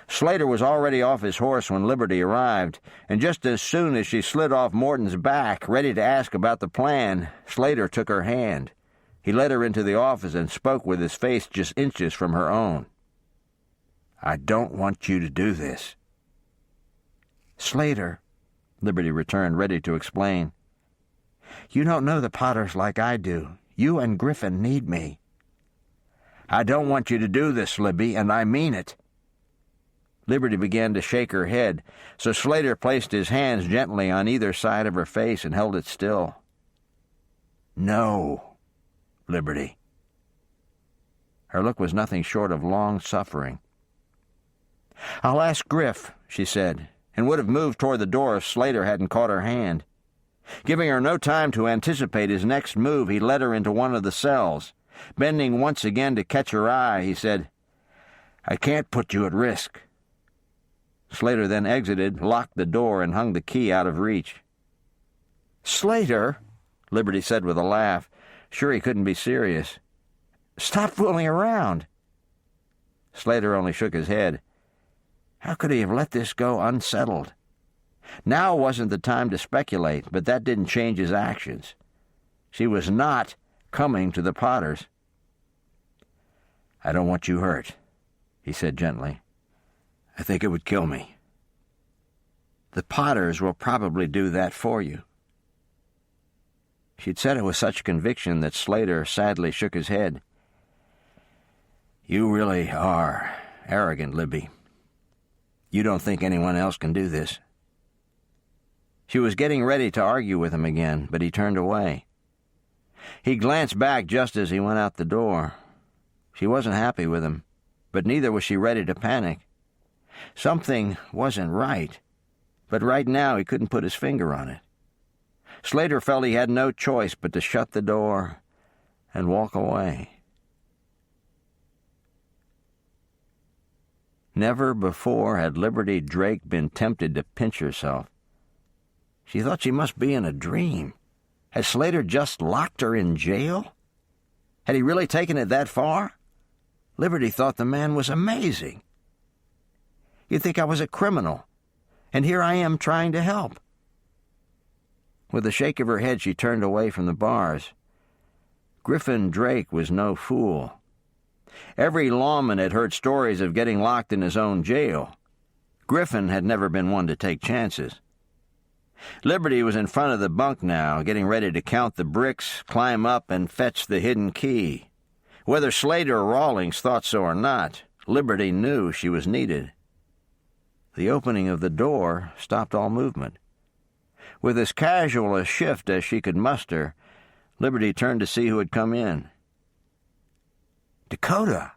Slater was already off his horse when Liberty arrived, and just as soon as she slid off Morton's back, ready to ask about the plan, Slater took her hand. He led her into the office and spoke with his face just inches from her own. "I don't want you to do this." "Slater," Liberty returned, ready to explain. "You don't know the Potters like I do. You and Griffin need me." "I don't want you to do this, Libby, and I mean it." Liberty began to shake her head, so Slater placed his hands gently on either side of her face and held it still. "No, Liberty." Her look was nothing short of long-suffering. "I'll ask Griff," she said, and would have moved toward the door if Slater hadn't caught her hand. Giving her no time to anticipate his next move, he led her into one of the cells. Bending once again to catch her eye, he said, "I can't put you at risk." Slater then exited, locked the door, and hung the key out of reach. "Slater," Liberty said with a laugh, sure he couldn't be serious, "stop fooling around." Slater only shook his head. How could he have let this go unsettled? Now wasn't the time to speculate, but that didn't change his actions. She was not coming to the Potters. "I don't want you hurt," he said gently. "I think it would kill me." "The Potters will probably do that for you." She'd said it with such conviction that Slater sadly shook his head. "You really are arrogant, Libby. You don't think anyone else can do this." She was getting ready to argue with him again, but he turned away. He glanced back just as he went out the door. She wasn't happy with him, but neither was she ready to panic. Something wasn't right, but right now he couldn't put his finger on it. Slater felt he had no choice but to shut the door and walk away. Never before had Liberty Drake been tempted to pinch herself. She thought she must be in a dream. Had Slater just locked her in jail? Had he really taken it that far? Liberty thought the man was amazing. "You'd think I was a criminal, and here I am trying to help." With a shake of her head, she turned away from the bars. Griffin Drake was no fool. Every lawman had heard stories of getting locked in his own jail. Griffin had never been one to take chances. Liberty was in front of the bunk now, getting ready to count the bricks, climb up, and fetch the hidden key. Whether Slater or Rawlings thought so or not, Liberty knew she was needed. The opening of the door stopped all movement. With as casual a shift as she could muster, Liberty turned to see who had come in. "Dakota!"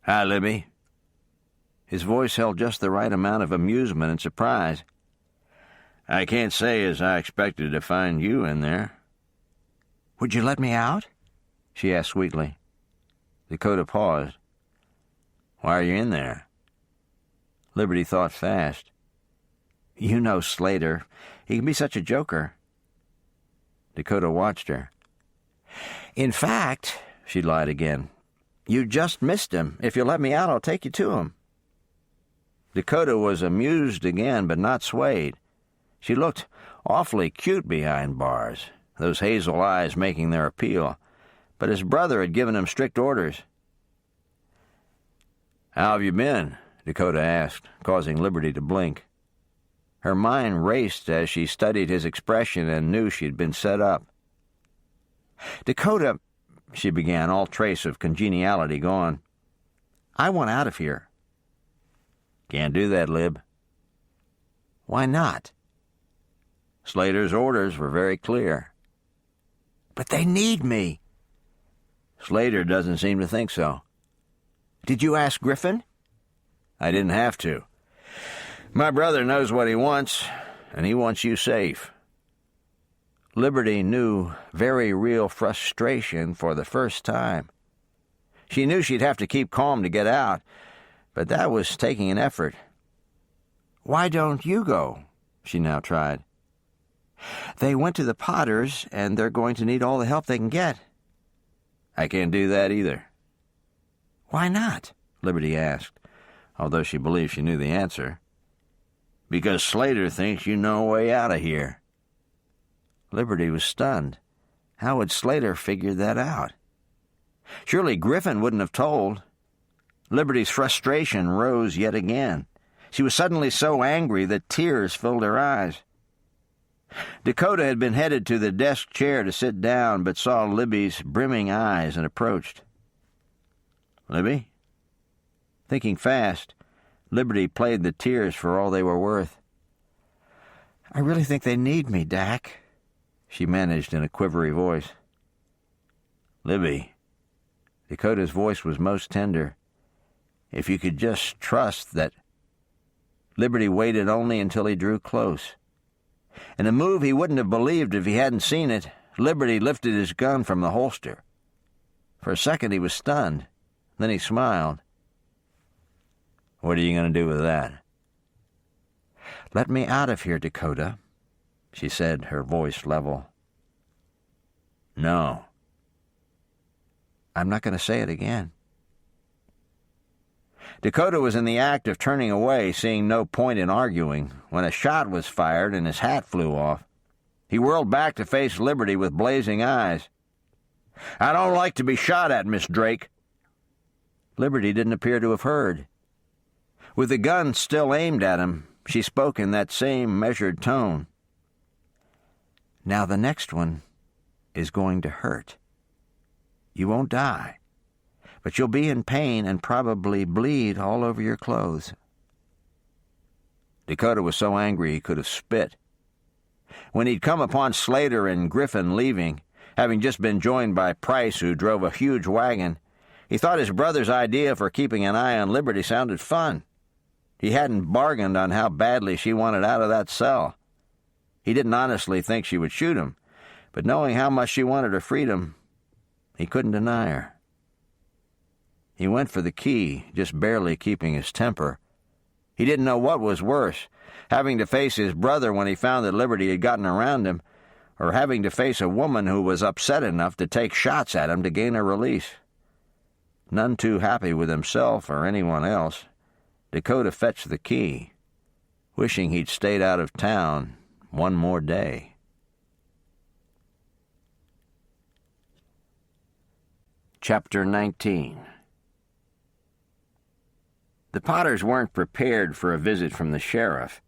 "Hi, Libby." His voice held just the right amount of amusement and surprise. "I can't say as I expected to find you in there." "Would you let me out?" she asked sweetly. Dakota paused. "Why are you in there?" Liberty thought fast. "You know Slater. He can be such a joker." Dakota watched her. "In fact," she lied again, "you just missed him. If you'll let me out, I'll take you to him." Dakota was amused again, but not swayed. She looked awfully cute behind bars, those hazel eyes making their appeal, but his brother had given him strict orders. "How have you been?" Dakota asked, causing Liberty to blink. Her mind raced as she studied his expression and knew she'd been set up. "Dakota," she began, all trace of congeniality gone, "I want out of here." "Can't do that, Lib." "Why not?" "Slater's orders were very clear." "But they need me." "Slater doesn't seem to think so." "Did you ask Griffin?" "I didn't have to. My brother knows what he wants, and he wants you safe." Liberty knew very real frustration for the first time. She knew she'd have to keep calm to get out, but that was taking an effort. "Why don't you go?" she now tried. "They went to the Potters, and they're going to need all the help they can get." "I can't do that either." "Why not?" Liberty asked, although she believed she knew the answer. "Because Slater thinks you know a way out of here." Liberty was stunned. How had Slater figured that out? Surely Griffin wouldn't have told. Liberty's frustration rose yet again. She was suddenly so angry that tears filled her eyes. Dakota had been headed to the desk chair to sit down, but saw Libby's brimming eyes and approached. "Libby?" Thinking fast, Liberty played the tears for all they were worth. "I really think they need me, Dak," she managed in a quivery voice. "Libby," Dakota's voice was most tender, "if you could just trust that—" Liberty waited only until he drew close. In a move he wouldn't have believed if he hadn't seen it, Liberty lifted his gun from the holster. For a second he was stunned. Then he smiled. "What are you going to do with that?" "Let me out of here, Dakota," she said, her voice level. "No." "I'm not going to say it again." Dakota was in the act of turning away, seeing no point in arguing, when a shot was fired and his hat flew off. He whirled back to face Liberty with blazing eyes. "I don't like to be shot at, Miss Drake." Liberty didn't appear to have heard. With the gun still aimed at him, she spoke in that same measured tone. "Now the next one is going to hurt. You won't die, but you'll be in pain and probably bleed all over your clothes." Dakota was so angry he could have spit. When he'd come upon Slater and Griffin leaving, having just been joined by Price, who drove a huge wagon, he thought his brother's idea for keeping an eye on Liberty sounded fun. He hadn't bargained on how badly she wanted out of that cell. He didn't honestly think she would shoot him, but knowing how much she wanted her freedom, he couldn't deny her. He went for the key, just barely keeping his temper. He didn't know what was worse, having to face his brother when he found that Liberty had gotten around him, or having to face a woman who was upset enough to take shots at him to gain a release. None too happy with himself or anyone else, Dakota fetched the key, wishing he'd stayed out of town one more day. Chapter 19. The Potters weren't prepared for a visit from the sheriff.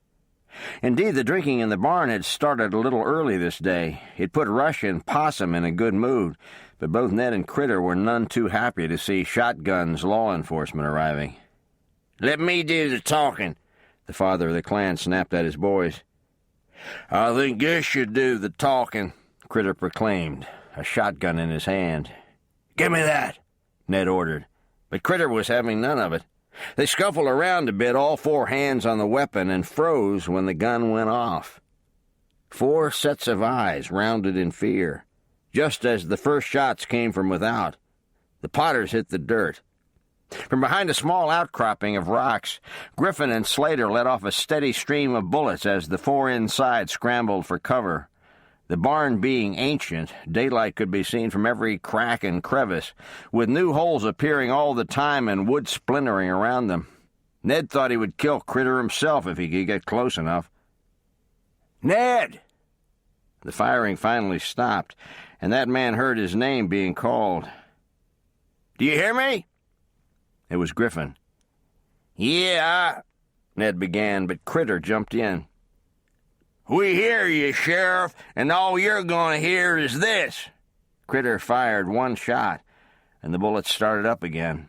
Indeed, the drinking in the barn had started a little early this day. It put Rush and Possum in a good mood, but both Ned and Critter were none too happy to see Shotgun's law enforcement arriving. "Let me do the talking," the father of the clan snapped at his boys. "I think you should do the talking," Critter proclaimed, a shotgun in his hand. "Give me that," Ned ordered, but Critter was having none of it. They scuffled around a bit, all four hands on the weapon, and froze when the gun went off. 4 sets of eyes rounded in fear, just as the first shots came from without. The Potters hit the dirt. From behind a small outcropping of rocks, Griffin and Slater let off a steady stream of bullets as the 4 inside scrambled for cover. The barn being ancient, daylight could be seen from every crack and crevice, with new holes appearing all the time and wood splintering around them. Ned thought he would kill Critter himself if he could get close enough. "Ned!" The firing finally stopped, and that man heard his name being called. "Do you hear me?" It was Griffin. "Yeah, Ned began, but Critter jumped in. "We hear you, Sheriff, and all you're going to hear is this." Critter fired one shot, and the bullets started up again.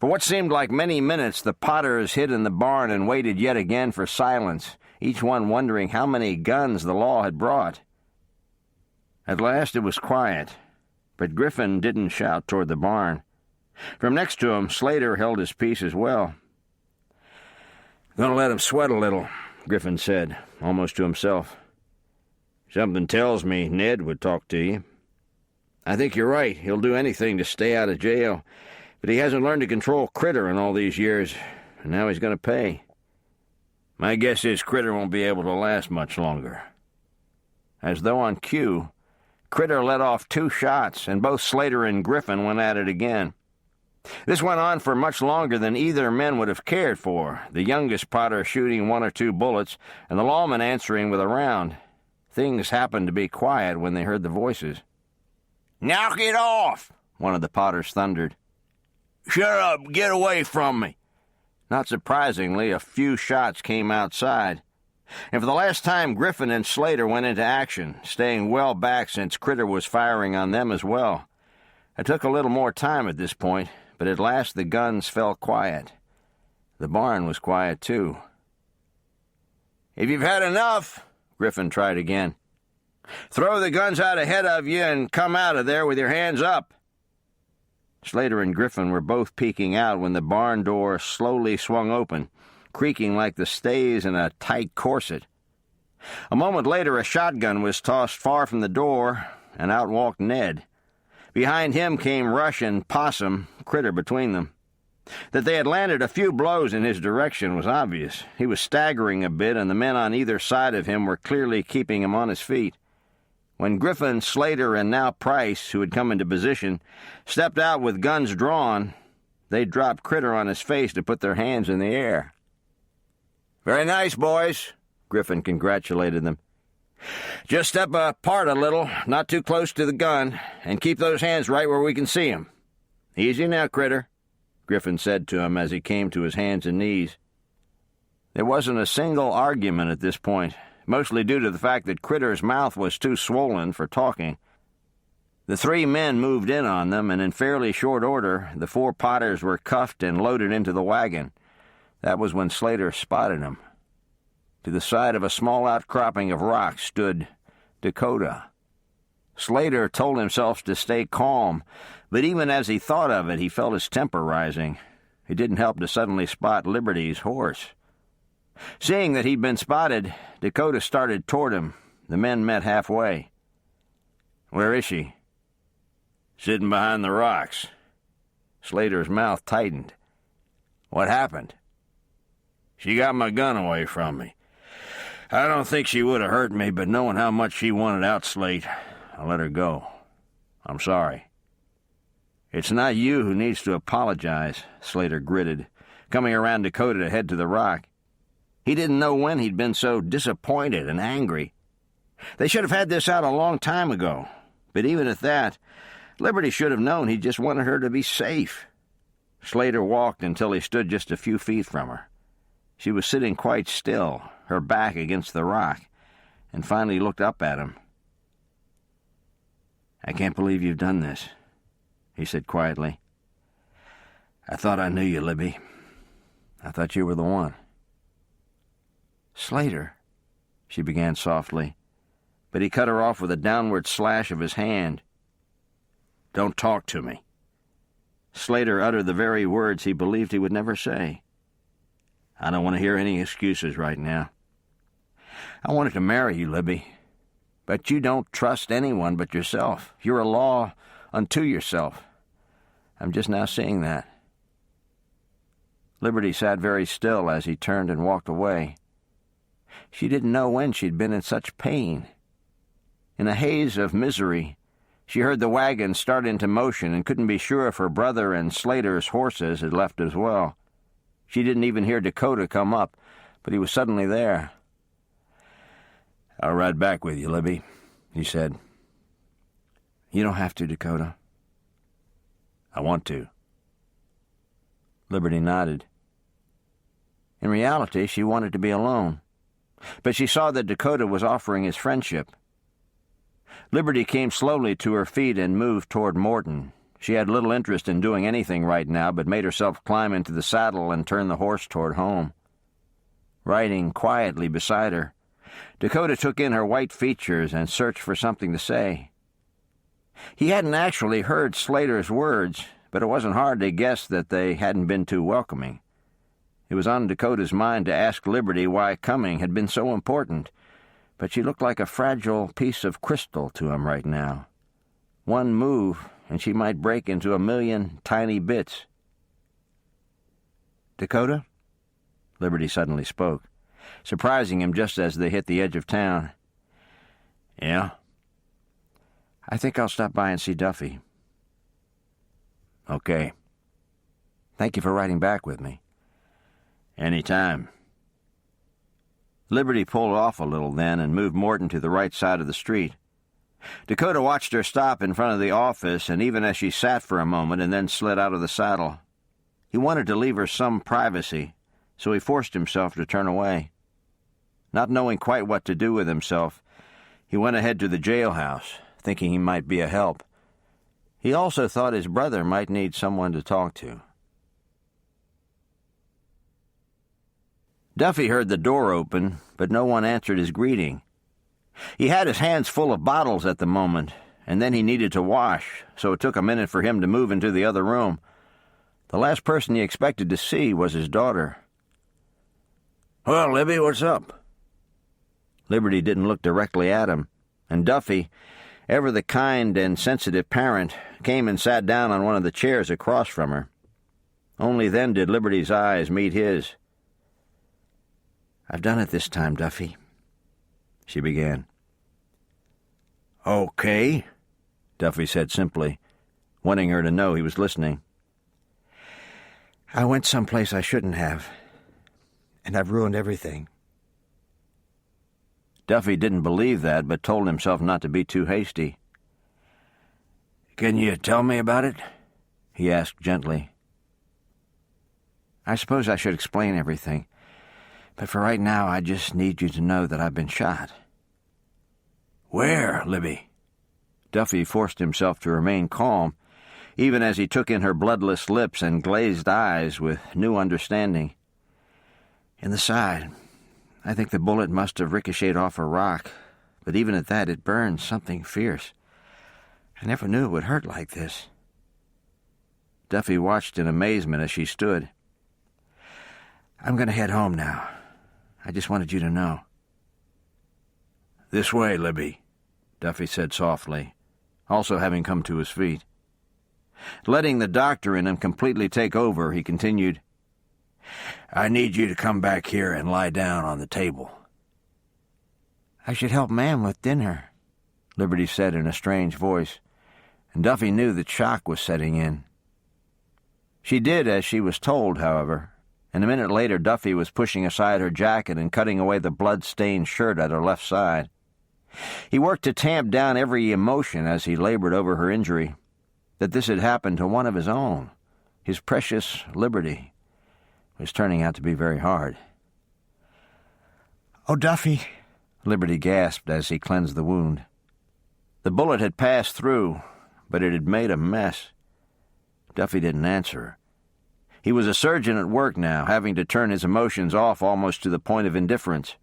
For what seemed like many minutes, the Potters hid in the barn and waited yet again for silence, each one wondering how many guns the law had brought. At last it was quiet, but Griffin didn't shout toward the barn. From next to him, Slater held his peace as well. "Gonna let him sweat a little," Griffin said, almost to himself. "Something tells me Ned would talk to you. I think you're right. He'll do anything to stay out of jail, but he hasn't learned to control Critter in all these years, and now he's going to pay. My guess is Critter won't be able to last much longer." As though on cue, Critter let off 2 shots, and both Slater and Griffin went at it again. This went on for much longer than either men would have cared for, the youngest Potter shooting 1 or 2 bullets, and the lawman answering with a round. Things happened to be quiet when they heard the voices. "Knock it off!" one of the Potters thundered. "Shut up! Get away from me!" Not surprisingly, a few shots came outside. And for the last time, Griffin and Slater went into action, staying well back since Critter was firing on them as well. It took a little more time at this point, but at last the guns fell quiet. The barn was quiet, too. "If you've had enough," Griffin tried again, "throw the guns out ahead of you and come out of there with your hands up." Slater and Griffin were both peeking out when the barn door slowly swung open, creaking like the stays in a tight corset. A moment later, a shotgun was tossed far from the door, and out walked Ned. Behind him came Rush and Possum, Critter between them. That they had landed a few blows in his direction was obvious. He was staggering a bit, and the men on either side of him were clearly keeping him on his feet. When Griffin, Slater, and now Price, who had come into position, stepped out with guns drawn, they dropped Critter on his face to put their hands in the air. "Very nice, boys," Griffin congratulated them. "Just step apart a little, not too close to the gun, and keep those hands right where we can see 'em. Easy now, Critter," Griffin said to him as he came to his hands and knees. There wasn't a single argument at this point, mostly due to the fact that Critter's mouth was too swollen for talking. The 3 men moved in on them, and in fairly short order, the 4 Potters were cuffed and loaded into the wagon. That was when Slater spotted him. To the side of a small outcropping of rock stood Dakota. Slater told himself to stay calm, but even as he thought of it, he felt his temper rising. It didn't help to suddenly spot Liberty's horse. Seeing that he'd been spotted, Dakota started toward him. The men met halfway. "Where is she?" "Sitting behind the rocks." Slater's mouth tightened. "What happened?" "She got my gun away from me. I don't think she would have hurt me, but knowing how much she wanted out, Slate, I let her go. I'm sorry." "It's not you who needs to apologize," Slater gritted, coming around Dakota to head to the rock. He didn't know when he'd been so disappointed and angry. They should have had this out a long time ago, but even at that, Liberty should have known he just wanted her to be safe. Slater walked until he stood just a few feet from her. She was sitting quite still, her back against the rock, and finally looked up at him. "I can't believe you've done this," he said quietly. "I thought I knew you, Libby. I thought you were the one." "Slater," she began softly, but he cut her off with a downward slash of his hand. "Don't talk to me." Slater uttered the very words he believed he would never say. "I don't want to hear any excuses right now. I wanted to marry you, Libby, but you don't trust anyone but yourself. You're a law unto yourself. I'm just now seeing that." Liberty sat very still as he turned and walked away. She didn't know when she'd been in such pain. In a haze of misery, she heard the wagon start into motion and couldn't be sure if her brother and Slater's horses had left as well. She didn't even hear Dakota come up, but he was suddenly there. "I'll ride back with you, Libby," he said. "You don't have to, Dakota." "I want to." Liberty nodded. In reality, she wanted to be alone. But she saw that Dakota was offering his friendship. Liberty came slowly to her feet and moved toward Morton. She had little interest in doing anything right now, but made herself climb into the saddle and turn the horse toward home. Riding quietly beside her, Dakota took in her white features and searched for something to say. He hadn't actually heard Slater's words, but it wasn't hard to guess that they hadn't been too welcoming. It was on Dakota's mind to ask Liberty why coming had been so important, but she looked like a fragile piece of crystal to him right now. One move, and she might break into a million tiny bits. "Dakota?" Liberty suddenly spoke, surprising him just as they hit the edge of town. "Yeah?" "I think I'll stop by and see Duffy." "Okay." "Thank you for riding back with me." "Any time." Liberty pulled off a little then and moved Morton to the right side of the street. Dakota watched her stop in front of the office, and even as she sat for a moment and then slid out of the saddle. He wanted to leave her some privacy, so he forced himself to turn away. Not knowing quite what to do with himself, he went ahead to the jailhouse, thinking he might be a help. He also thought his brother might need someone to talk to. Duffy heard the door open, but no one answered his greeting. He had his hands full of bottles at the moment, and then he needed to wash, so it took a minute for him to move into the other room. The last person he expected to see was his daughter. "Well, Libby, what's up?" Liberty didn't look directly at him, and Duffy, ever the kind and sensitive parent, came and sat down on one of the chairs across from her. Only then did Liberty's eyes meet his. "I've done it this time, Duffy," she began. "Okay," Duffy said simply, wanting her to know he was listening. "I went someplace I shouldn't have, and I've ruined everything." Duffy didn't believe that, but told himself not to be too hasty. "Can you tell me about it?" he asked gently. "I suppose I should explain everything, but for right now I just need you to know that I've been shot." "Where, Libby?" Duffy forced himself to remain calm, even as he took in her bloodless lips and glazed eyes with new understanding. "In the side. I think the bullet must have ricocheted off a rock, but even at that it burned something fierce. I never knew it would hurt like this." Duffy watched in amazement as she stood. "I'm going to head home now. I just wanted you to know." "This way, Libby," Duffy said softly, also having come to his feet. Letting the doctor in him completely take over, he continued, "I need you to come back here and lie down on the table." "I should help Ma'am with dinner," Liberty said in a strange voice, and Duffy knew that shock was setting in. She did as she was told, however, and a minute later Duffy was pushing aside her jacket and cutting away the blood-stained shirt at her left side. He worked to tamp down every emotion as he labored over her injury. That this had happened to one of his own, his precious Liberty, was turning out to be very hard. "Oh, Duffy," Liberty gasped as he cleansed the wound. The bullet had passed through, but it had made a mess. Duffy didn't answer her. He was a surgeon at work now, having to turn his emotions off almost to the point of indifference.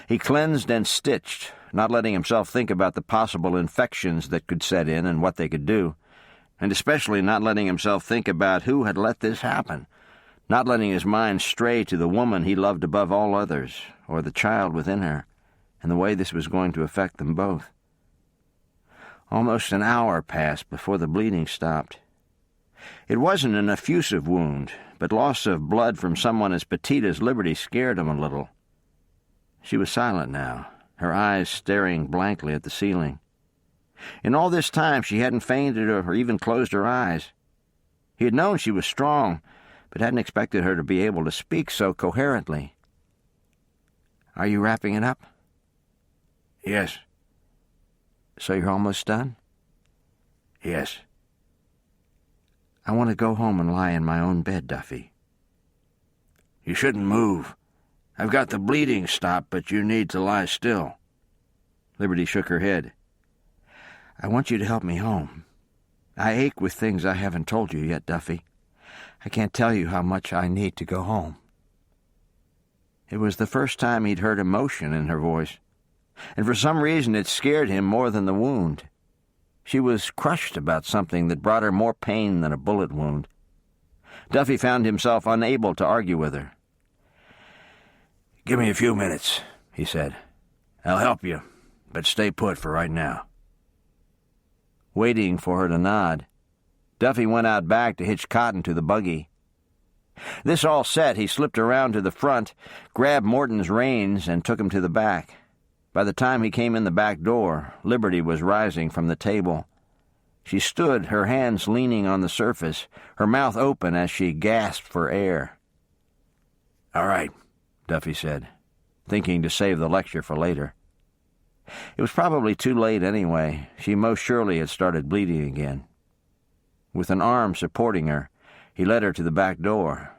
He cleansed and stitched, not letting himself think about the possible infections that could set in and what they could do, and especially not letting himself think about who had let this happen, not letting his mind stray to the woman he loved above all others, or the child within her, and the way this was going to affect them both. Almost an hour passed before the bleeding stopped. It wasn't an effusive wound, but loss of blood from someone as petite as Liberty scared him a little. She was silent now, her eyes staring blankly at the ceiling. In all this time she hadn't fainted or even closed her eyes. He had known she was strong, but hadn't expected her to be able to speak so coherently. "Are you wrapping it up?" "Yes." "So you're almost done?" "Yes." "I want to go home and lie in my own bed, Duffy." You shouldn't move. I've got the bleeding stopped, but you need to lie still." Liberty shook her head. "I want you to help me home. I ache with things I haven't told you yet, Duffy. I can't tell you how much I need to go home." It was the first time he'd heard emotion in her voice, and for some reason it scared him more than the wound. She was crushed about something that brought her more pain than a bullet wound. Duffy found himself unable to argue with her. "Give me a few minutes," he said. "I'll help you, but stay put for right now." Waiting for her to nod, Duffy went out back to hitch Cotton to the buggy. This all set, he slipped around to the front, grabbed Morton's reins, and took him to the back. By the time he came in the back door, Liberty was rising from the table. She stood, her hands leaning on the surface, her mouth open as she gasped for air. "All right," Duffy said, thinking to save the lecture for later. It was probably too late anyway. She most surely had started bleeding again. With an arm supporting her, he led her to the back door.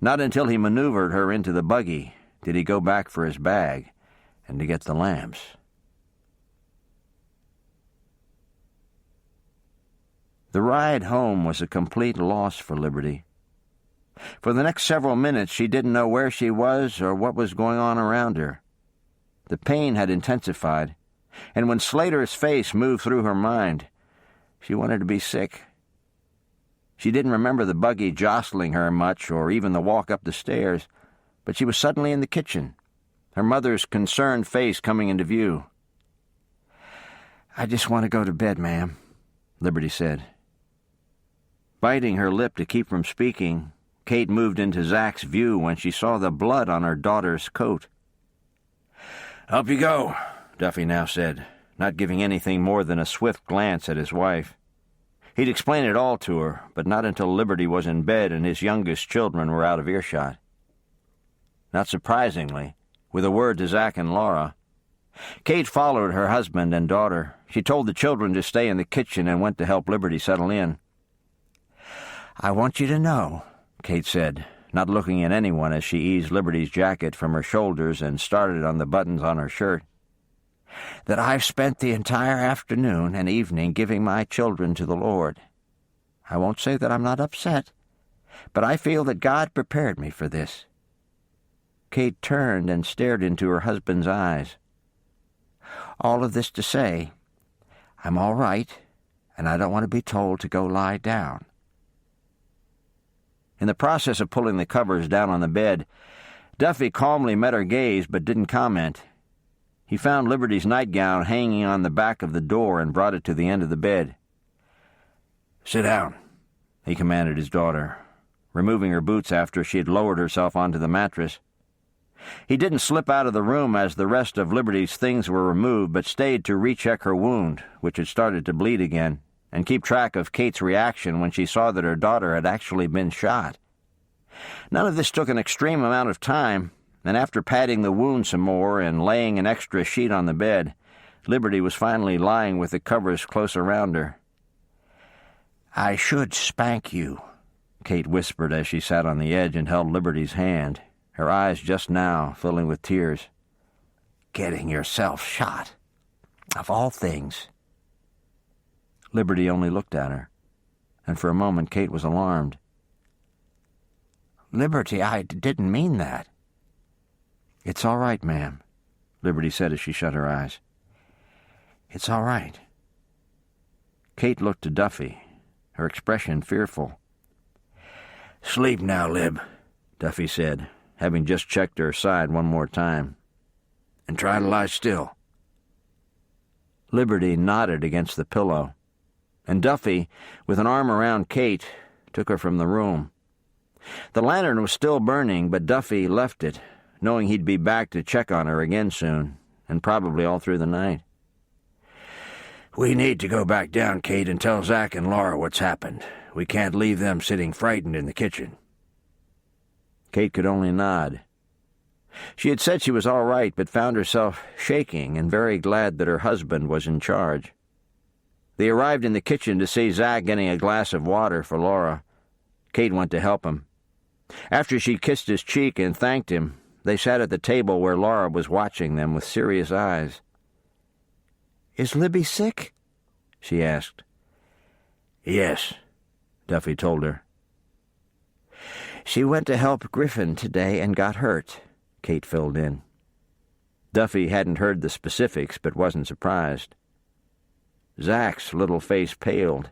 Not until he maneuvered her into the buggy did he go back for his bag and to get the lamps. The ride home was a complete loss for Liberty. For the next several minutes she didn't know where she was or what was going on around her. The pain had intensified, and when Slater's face moved through her mind, she wanted to be sick. She didn't remember the buggy jostling her much or even the walk up the stairs, but she was suddenly in the kitchen, her mother's concerned face coming into view. "I just want to go to bed, ma'am," Liberty said. Biting her lip to keep from speaking, Kate moved into Zach's view when she saw the blood on her daughter's coat. "Up you go," Duffy now said, not giving anything more than a swift glance at his wife. He'd explain it all to her, but not until Liberty was in bed and his youngest children were out of earshot. Not surprisingly, with a word to Zach and Laura, Kate followed her husband and daughter. She told the children to stay in the kitchen and went to help Liberty settle in. "I want you to know," Kate said, not looking at anyone as she eased Liberty's jacket from her shoulders and started on the buttons on her shirt, "that I've spent the entire afternoon and evening giving my children to the Lord. I won't say that I'm not upset, but I feel that God prepared me for this." Kate turned and stared into her husband's eyes. "All of this to say, I'm all right, and I don't want to be told to go lie down." In the process of pulling the covers down on the bed, Duffy calmly met her gaze but didn't comment. He found Liberty's nightgown hanging on the back of the door and brought it to the end of the bed. "Sit down," he commanded his daughter, removing her boots after she had lowered herself onto the mattress. He didn't slip out of the room as the rest of Liberty's things were removed, but stayed to recheck her wound, which had started to bleed again, and keep track of Kate's reaction when she saw that her daughter had actually been shot. None of this took an extreme amount of time, and after patting the wound some more and laying an extra sheet on the bed, Liberty was finally lying with the covers close around her. "I should spank you," Kate whispered as she sat on the edge and held Liberty's hand, her eyes just now filling with tears. "Getting yourself shot. Of all things." Liberty only looked at her, and for a moment Kate was alarmed. "Liberty, I didn't mean that." "It's all right, ma'am," Liberty said as she shut her eyes. "It's all right." Kate looked to Duffy, her expression fearful. "Sleep now, Lib," Duffy said, having just checked her side one more time. "And try to lie still." Liberty nodded against the pillow, and Duffy, with an arm around Kate, took her from the room. The lantern was still burning, but Duffy left it, knowing he'd be back to check on her again soon, and probably all through the night. "We need to go back down, Kate, and tell Zach and Laura what's happened. We can't leave them sitting frightened in the kitchen." Kate could only nod. She had said she was all right, but found herself shaking and very glad that her husband was in charge. They arrived in the kitchen to see Zach getting a glass of water for Laura. Kate went to help him. After she kissed his cheek and thanked him, they sat at the table where Laura was watching them with serious eyes. "Is Libby sick?" she asked. "Yes," Duffy told her. "She went to help Griffin today and got hurt," Kate filled in. Duffy hadn't heard the specifics, but wasn't surprised. Zach's little face paled.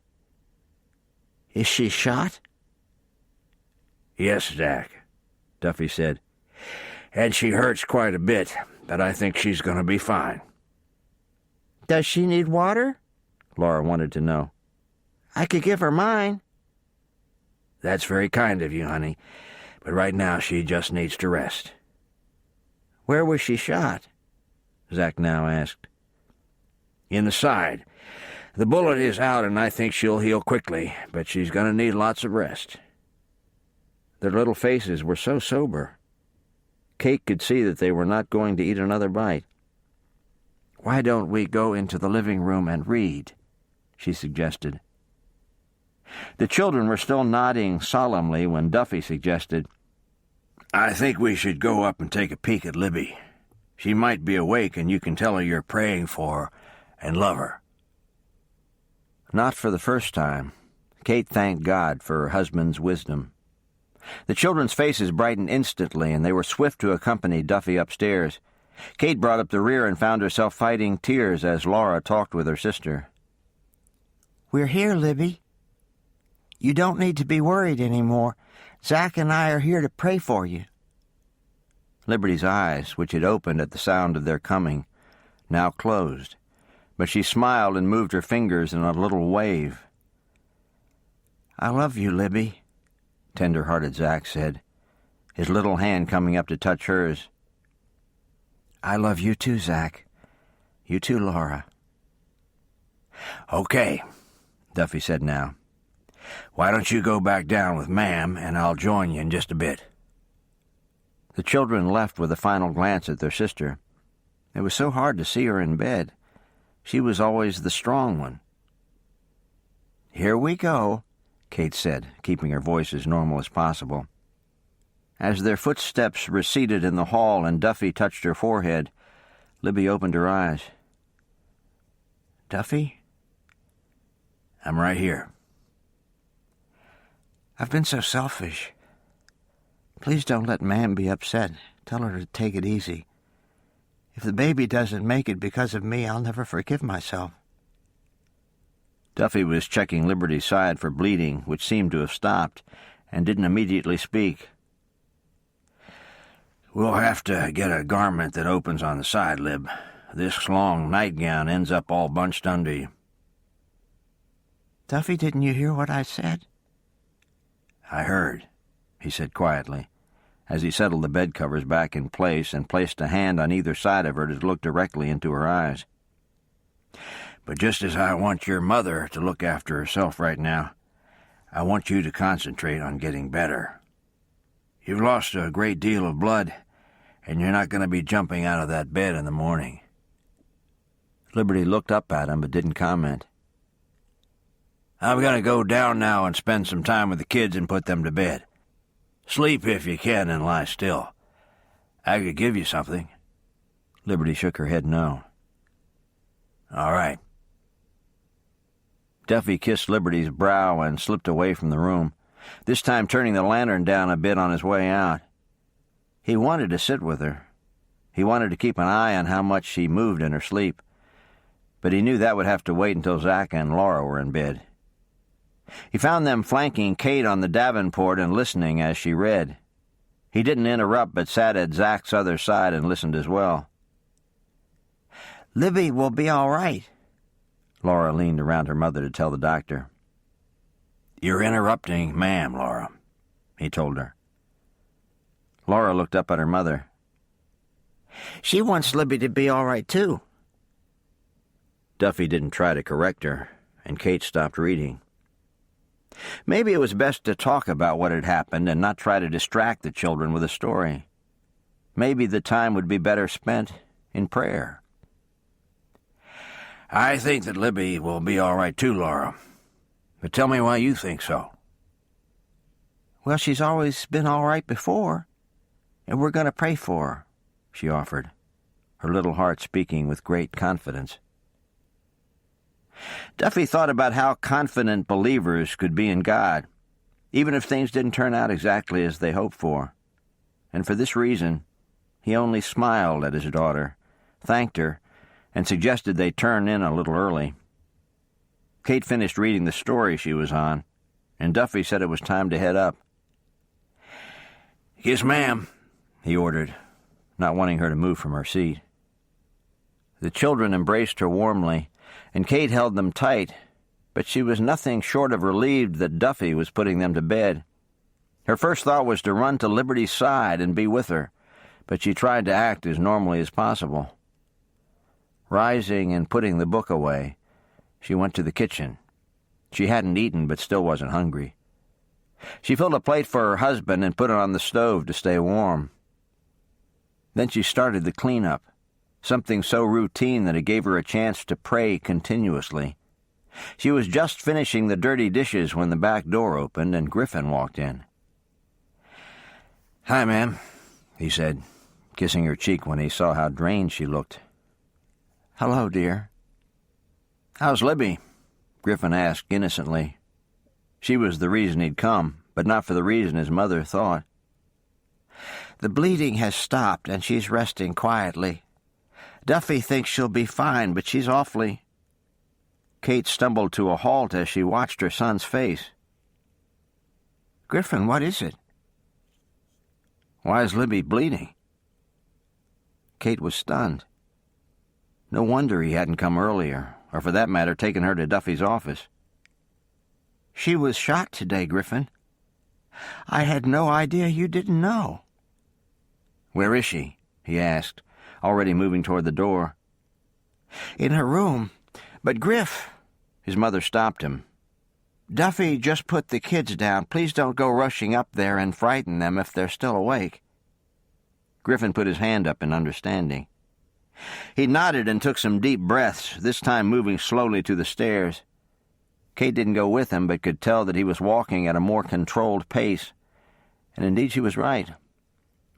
"Is she shot?" "Yes, Zach," Duffy said. "And she hurts quite a bit, but I think she's going to be fine." "Does she need water?" Laura wanted to know. "I could give her mine." "That's very kind of you, honey, but right now she just needs to rest." "Where was she shot?" Zach now asked. "In the side. The bullet is out and I think she'll heal quickly, but she's going to need lots of rest." Their little faces were so sober. Kate could see that they were not going to eat another bite. "Why don't we go into the living room and read?" she suggested. The children were still nodding solemnly when Duffy suggested, "I think we should go up and take a peek at Libby. She might be awake and you can tell her you're praying for her and love her." Not for the first time, Kate thanked God for her husband's wisdom. The children's faces brightened instantly, and they were swift to accompany Duffy upstairs. Kate brought up the rear and found herself fighting tears as Laura talked with her sister. "We're here, Libby. You don't need to be worried anymore. Zach and I are here to pray for you." Liberty's eyes, which had opened at the sound of their coming, now closed, but she smiled and moved her fingers in a little wave. "I love you, Libby," tender-hearted Zach said, his little hand coming up to touch hers. "I love you too, Zach. You too, Laura." "Okay," Duffy said now. "Why don't you go back down with Ma'am, and I'll join you in just a bit." The children left with a final glance at their sister. It was so hard to see her in bed. She was always the strong one. "Here we go," Kate said, keeping her voice as normal as possible. As their footsteps receded in the hall and Duffy touched her forehead, Libby opened her eyes. "Duffy?" "I'm right here." "I've been so selfish. Please don't let Ma'am be upset. Tell her to take it easy. If the baby doesn't make it because of me, I'll never forgive myself." Duffy was checking Liberty's side for bleeding, which seemed to have stopped, and didn't immediately speak. "We'll have to get a garment that opens on the side, Lib. This long nightgown ends up all bunched under you." "Duffy, didn't you hear what I said?" "I heard," he said quietly, as he settled the bed covers back in place and placed a hand on either side of her to look directly into her eyes. "But just as I want your mother to look after herself right now, I want you to concentrate on getting better. You've lost a great deal of blood, and you're not going to be jumping out of that bed in the morning." Liberty looked up at him but didn't comment. "I'm going to go down now and spend some time with the kids and put them to bed. Sleep if you can and lie still. I could give you something." Liberty shook her head no. "All right." Duffy kissed Liberty's brow and slipped away from the room, this time turning the lantern down a bit on his way out. He wanted to sit with her. He wanted to keep an eye on how much she moved in her sleep, but he knew that would have to wait until Zach and Laura were in bed. He found them flanking Kate on the davenport and listening as she read. He didn't interrupt but sat at Zach's other side and listened as well. "Libby will be all right." Laura leaned around her mother to tell the doctor. "You're interrupting Ma'am, Laura," he told her. Laura looked up at her mother. "She wants Libby to be all right, too." Duffy didn't try to correct her, and Kate stopped reading. Maybe it was best to talk about what had happened and not try to distract the children with a story. Maybe the time would be better spent in prayer. "I think that Libby will be all right too, Laura. But tell me why you think so." Well, she's always been all right before, and we're going to pray for her, she offered, her little heart speaking with great confidence. Duffy thought about how confident believers could be in God, even if things didn't turn out exactly as they hoped for. And for this reason, he only smiled at his daughter, thanked her, and suggested they turn in a little early. Kate finished reading the story she was on, and Duffy said it was time to head up. "Yes, ma'am," he ordered, not wanting her to move from her seat. The children embraced her warmly, and Kate held them tight, but she was nothing short of relieved that Duffy was putting them to bed. Her first thought was to run to Liberty's side and be with her, but she tried to act as normally as possible. Rising and putting the book away, she went to the kitchen. She hadn't eaten but still wasn't hungry. She filled a plate for her husband and put it on the stove to stay warm. Then she started the cleanup, something so routine that it gave her a chance to pray continuously. She was just finishing the dirty dishes when the back door opened and Griffin walked in. "Hi, ma'am," he said, kissing her cheek when he saw how drained she looked. "Hello, dear." "How's Libby?" Griffin asked innocently. She was the reason he'd come, but not for the reason his mother thought. "The bleeding has stopped, and she's resting quietly. Duffy thinks she'll be fine, but she's awfully—" Kate stumbled to a halt as she watched her son's face. "Griffin, what is it?" "Why is Libby bleeding?" Kate was stunned. No wonder he hadn't come earlier, or for that matter taken her to Duffy's office. "She was shot today, Griffin. I had no idea you didn't know." "Where is she?" he asked, already moving toward the door. "In her room. But Griff—" His mother stopped him. "Duffy just put the kids down. Please don't go rushing up there and frighten them if they're still awake." Griffin put his hand up in understanding. He nodded and took some deep breaths, this time moving slowly to the stairs. Kate didn't go with him, but could tell that he was walking at a more controlled pace. And indeed she was right.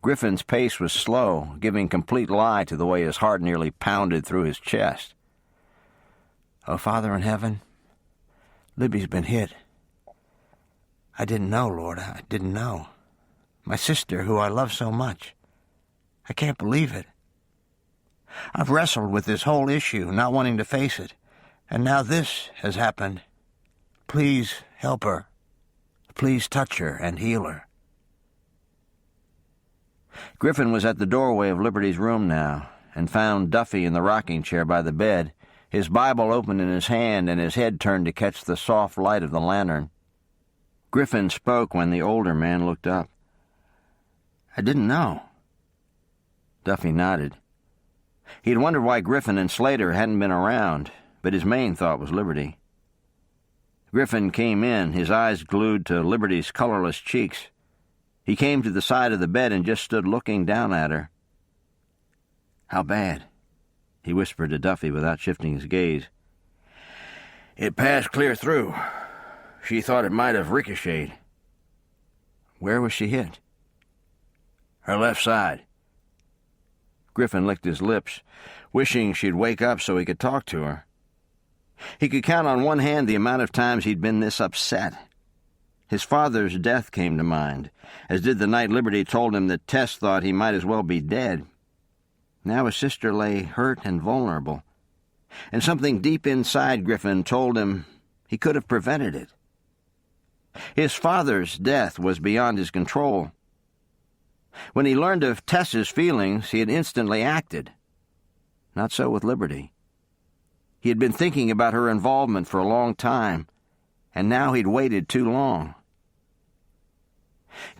Griffin's pace was slow, giving complete lie to the way his heart nearly pounded through his chest. "Oh, Father in heaven, Libby's been hit. I didn't know, Lord, I didn't know. My sister, who I love so much. I can't believe it. I've wrestled with this whole issue, not wanting to face it, and now this has happened. Please help her. Please touch her and heal her." Griffin was at the doorway of Liberty's room now, and found Duffy in the rocking chair by the bed, his Bible open in his hand and his head turned to catch the soft light of the lantern. Griffin spoke when the older man looked up. "I didn't know." Duffy nodded. He had wondered why Griffin and Slater hadn't been around, but his main thought was Liberty. Griffin came in, his eyes glued to Liberty's colorless cheeks. He came to the side of the bed and just stood looking down at her. "How bad?" he whispered to Duffy without shifting his gaze. "It passed clear through. She thought it might have ricocheted." "Where was she hit?" "Her left side." Griffin licked his lips, wishing she'd wake up so he could talk to her. He could count on one hand the amount of times he'd been this upset. His father's death came to mind, as did the night Liberty told him that Tess thought he might as well be dead. Now his sister lay hurt and vulnerable, and something deep inside Griffin told him he could have prevented it. His father's death was beyond his control. When he learned of Tess's feelings, he had instantly acted. Not so with Liberty. He had been thinking about her involvement for a long time, and now he'd waited too long.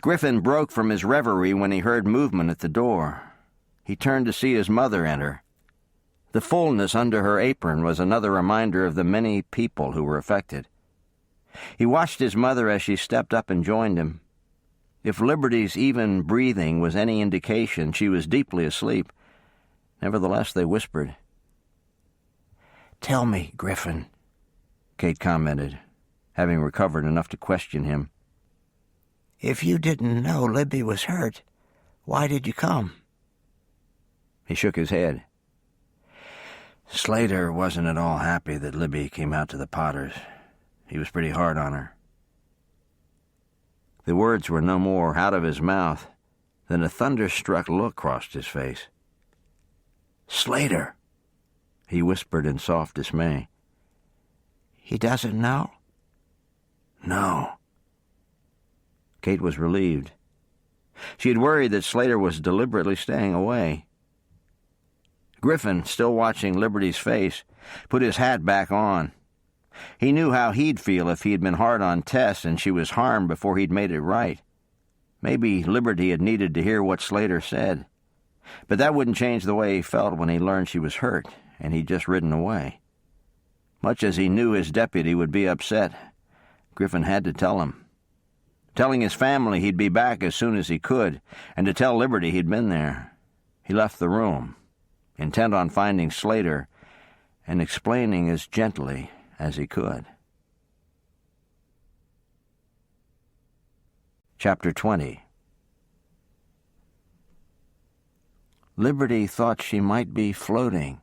Griffin broke from his reverie when he heard movement at the door. He turned to see his mother enter. The fullness under her apron was another reminder of the many people who were affected. He watched his mother as she stepped up and joined him. If Liberty's even breathing was any indication, she was deeply asleep. Nevertheless, they whispered. "Tell me, Griffin," Kate commented, having recovered enough to question him. If you didn't know Libby was hurt, why did you come? He shook his head. Slater wasn't at all happy that Libby came out to the Potters. He was pretty hard on her. The words were no more out of his mouth than a thunderstruck look crossed his face. "Slater," he whispered in soft dismay. He doesn't know? "No." Kate was relieved. She had worried that Slater was deliberately staying away. Griffin, still watching Liberty's face, put his hat back on. He knew how he'd feel if he'd been hard on Tess and she was harmed before he'd made it right. Maybe Liberty had needed to hear what Slater said. But that wouldn't change the way he felt when he learned she was hurt and he'd just ridden away. Much as he knew his deputy would be upset, Griffin had to tell him. Telling his family he'd be back as soon as he could, and to tell Liberty he'd been there. He left the room, intent on finding Slater and explaining as gently as he could. Chapter 20. Liberty thought she might be floating.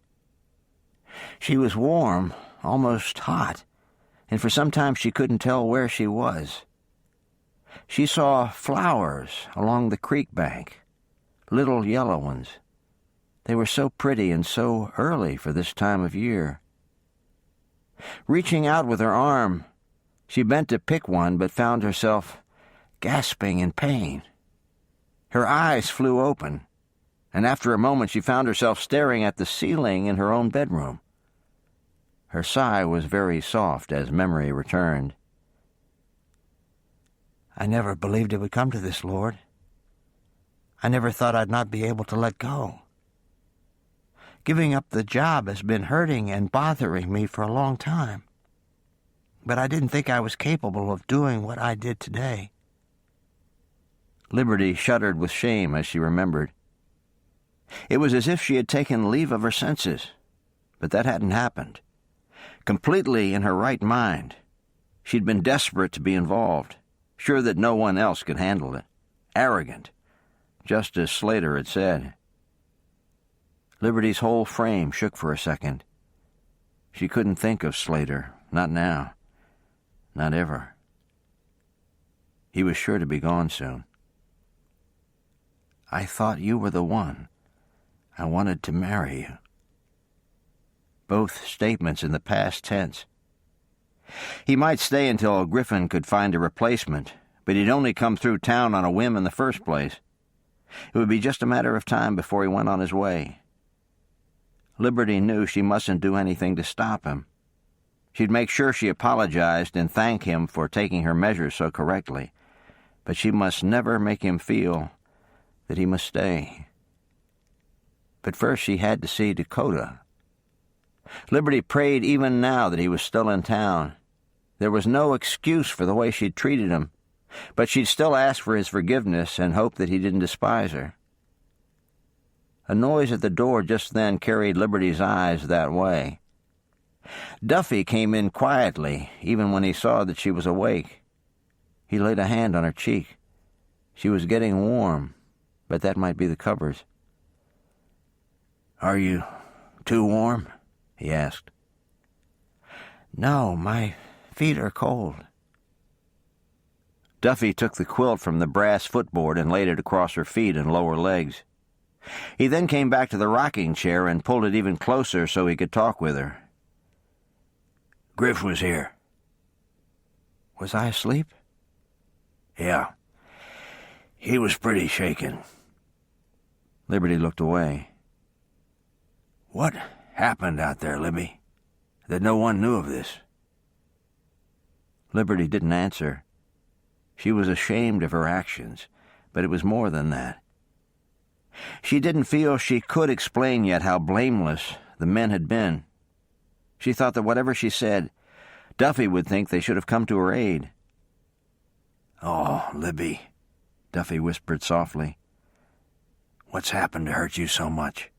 She was warm, almost hot, and for some time she couldn't tell where she was. She saw flowers along the creek bank, little yellow ones. They were so pretty and so early for this time of year. Reaching out with her arm, she bent to pick one but found herself gasping in pain. Her eyes flew open, and after a moment she found herself staring at the ceiling in her own bedroom. Her sigh was very soft as memory returned. I never believed it would come to this, Lord. I never thought I'd not be able to let go. Giving up the job has been hurting and bothering me for a long time. But I didn't think I was capable of doing what I did today. Liberty shuddered with shame as she remembered. It was as if she had taken leave of her senses, but that hadn't happened. Completely in her right mind, she'd been desperate to be involved, sure that no one else could handle it. Arrogant, just as Slater had said. Liberty's whole frame shook for a second. She couldn't think of Slater, not now, not ever. He was sure to be gone soon. I thought you were the one. I wanted to marry you. Both statements in the past tense. He might stay until Griffin could find a replacement, but he'd only come through town on a whim in the first place. It would be just a matter of time before he went on his way. Liberty knew she mustn't do anything to stop him. She'd make sure she apologized and thanked him for taking her measures so correctly, but she must never make him feel that he must stay. But first she had to see Dakota. Liberty prayed even now that he was still in town. There was no excuse for the way she'd treated him, but she'd still ask for his forgiveness and hope that he didn't despise her. A noise at the door just then carried Liberty's eyes that way. Duffy came in quietly, even when he saw that she was awake. He laid a hand on her cheek. She was getting warm, but that might be the covers. "Are you too warm?" he asked. No, my feet are cold. Duffy took the quilt from the brass footboard and laid it across her feet and lower legs. He then came back to the rocking chair and pulled it even closer so he could talk with her. "Griff was here." Was I asleep? "Yeah. He was pretty shaken." Liberty looked away. "What happened out there, Libby, that no one knew of this?" Liberty didn't answer. She was ashamed of her actions, but it was more than that. She didn't feel she could explain yet how blameless the men had been. She thought that whatever she said, Duffy would think they should have come to her aid. "Oh, Libby," Duffy whispered softly. "What's happened to hurt you so much?"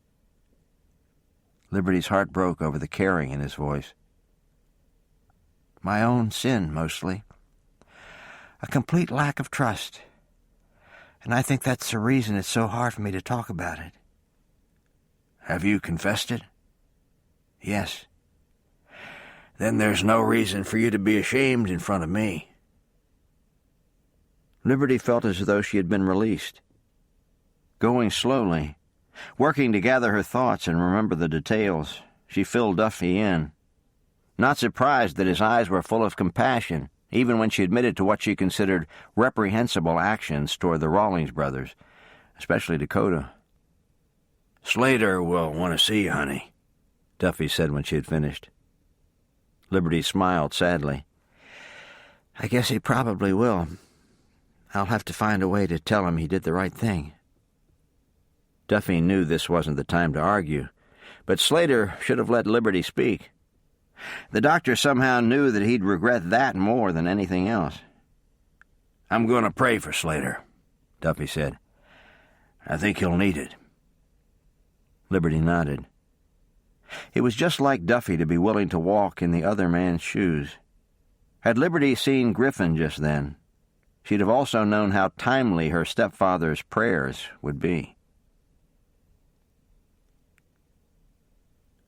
Liberty's heart broke over the caring in his voice. My own sin, mostly. A complete lack of trust. And I think that's the reason it's so hard for me to talk about it. Have you confessed it? Yes. Then there's no reason for you to be ashamed in front of me. Liberty felt as though she had been released. Going slowly, working to gather her thoughts and remember the details, she filled Duffy in. Not surprised that his eyes were full of compassion, even when she admitted to what she considered reprehensible actions toward the Rawlings brothers, especially Dakota. Slater will want to see you, honey, Duffy said when she had finished. Liberty smiled sadly. I guess he probably will. I'll have to find a way to tell him he did the right thing. Duffy knew this wasn't the time to argue, but Slater should have let Liberty speak. The doctor somehow knew that he'd regret that more than anything else. I'm going to pray for Slater, Duffy said. I think he'll need it. Liberty nodded. It was just like Duffy to be willing to walk in the other man's shoes. Had Liberty seen Griffin just then, she'd have also known how timely her stepfather's prayers would be.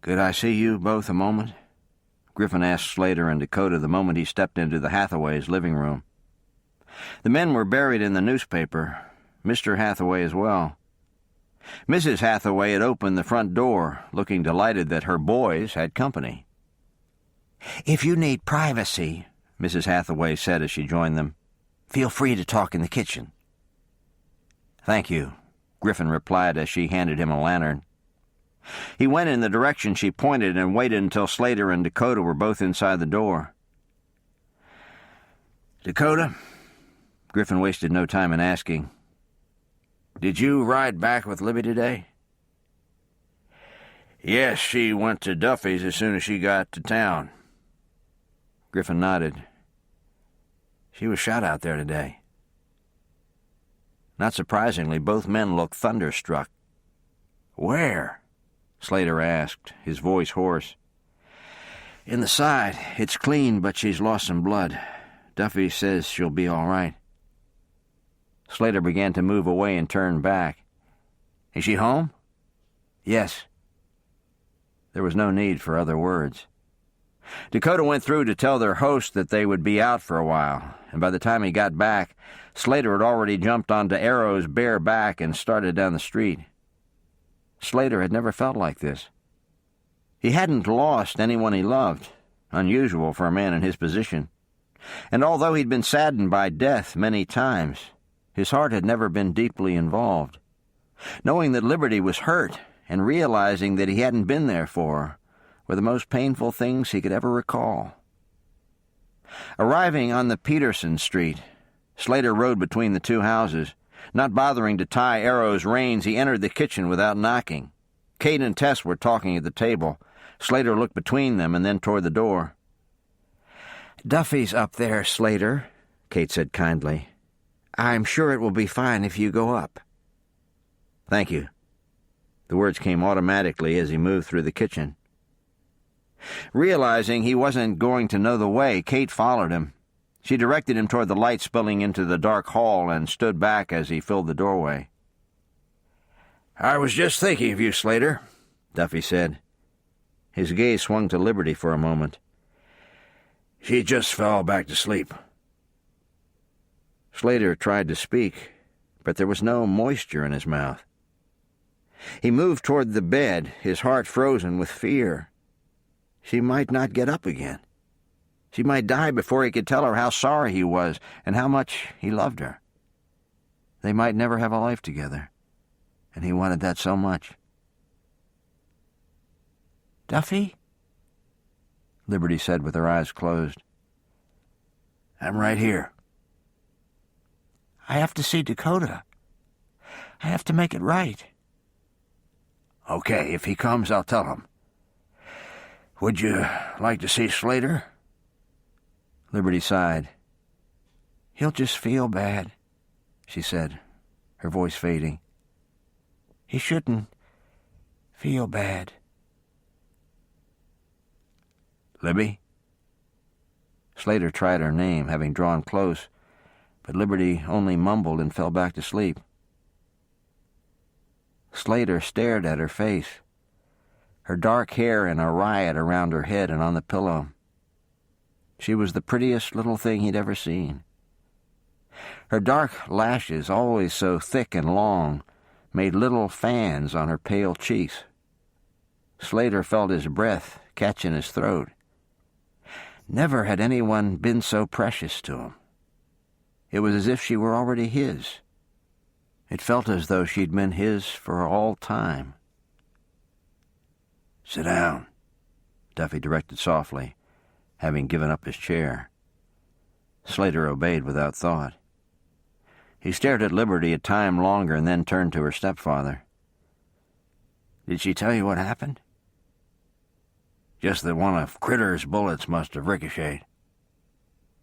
Could I see you both a moment? Griffin asked Slater and Dakota the moment he stepped into the Hathaways' living room. The men were buried in the newspaper, Mr. Hathaway as well. Mrs. Hathaway had opened the front door, looking delighted that her boys had company. If you need privacy, Mrs. Hathaway said as she joined them, feel free to talk in the kitchen. Thank you, Griffin replied as she handed him a lantern. He went in the direction she pointed and waited until Slater and Dakota were both inside the door. Dakota, Griffin wasted no time in asking, did you ride back with Libby today? Yes, she went to Duffy's as soon as she got to town. Griffin nodded. She was shot out there today. Not surprisingly, both men looked thunderstruck. Where? Slater asked, his voice hoarse. In the side. It's clean, but she's lost some blood. Duffy says she'll be all right. Slater began to move away and turn back. Is she home? Yes. There was no need for other words. Dakota went through to tell their host that they would be out for a while, and by the time he got back, Slater had already jumped onto Arrow's bare back and started down the street. Slater had never felt like this. He hadn't lost anyone he loved, unusual for a man in his position. And although he'd been saddened by death many times, his heart had never been deeply involved. Knowing that Liberty was hurt and realizing that he hadn't been there for her were the most painful things he could ever recall. Arriving on the Peterson Street, Slater rode between the two houses. Not bothering to tie Arrow's reins, he entered the kitchen without knocking. Kate and Tess were talking at the table. Slater looked between them and then toward the door. Duffy's up there, Slater, Kate said kindly. I'm sure it will be fine if you go up. Thank you. The words came automatically as he moved through the kitchen. Realizing he wasn't going to know the way, Kate followed him. She directed him toward the light spilling into the dark hall and stood back as he filled the doorway. I was just thinking of you, Slater, Duffy said. His gaze swung to Liberty for a moment. She just fell back to sleep. Slater tried to speak, but there was no moisture in his mouth. He moved toward the bed, his heart frozen with fear. She might not get up again. She might die before he could tell her how sorry he was and how much he loved her. They might never have a life together, and he wanted that so much. Duffy? Liberty said with her eyes closed. I'm right here. I have to see Dakota. I have to make it right. Okay, if he comes, I'll tell him. Would you like to see Slater? Liberty sighed. He'll just feel bad, she said, her voice fading. He shouldn't feel bad. Libby? Slater tried her name, having drawn close, but Liberty only mumbled and fell back to sleep. Slater stared at her face, her dark hair in a riot around her head and on the pillow. She was the prettiest little thing he'd ever seen. Her dark lashes, always so thick and long, made little fans on her pale cheeks. Slater felt his breath catch in his throat. Never had anyone been so precious to him. It was as if she were already his. It felt as though she'd been his for all time. "Sit down," Duffy directed softly, having given up his chair. Slater obeyed without thought. He stared at Liberty a time longer and then turned to her stepfather. "Did she tell you what happened?" "Just that one of Critter's bullets must have ricocheted."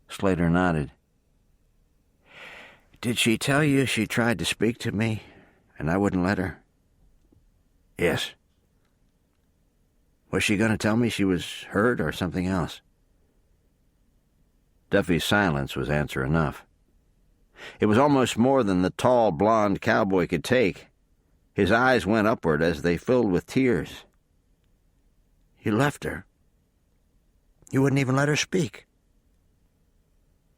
Slater nodded. "Did she tell you she tried to speak to me, and I wouldn't let her?" "Yes." "Was she going to tell me she was hurt or something else?" Duffy's silence was answer enough. It was almost more than the tall, blond cowboy could take. His eyes went upward as they filled with tears. "You left her. You wouldn't even let her speak."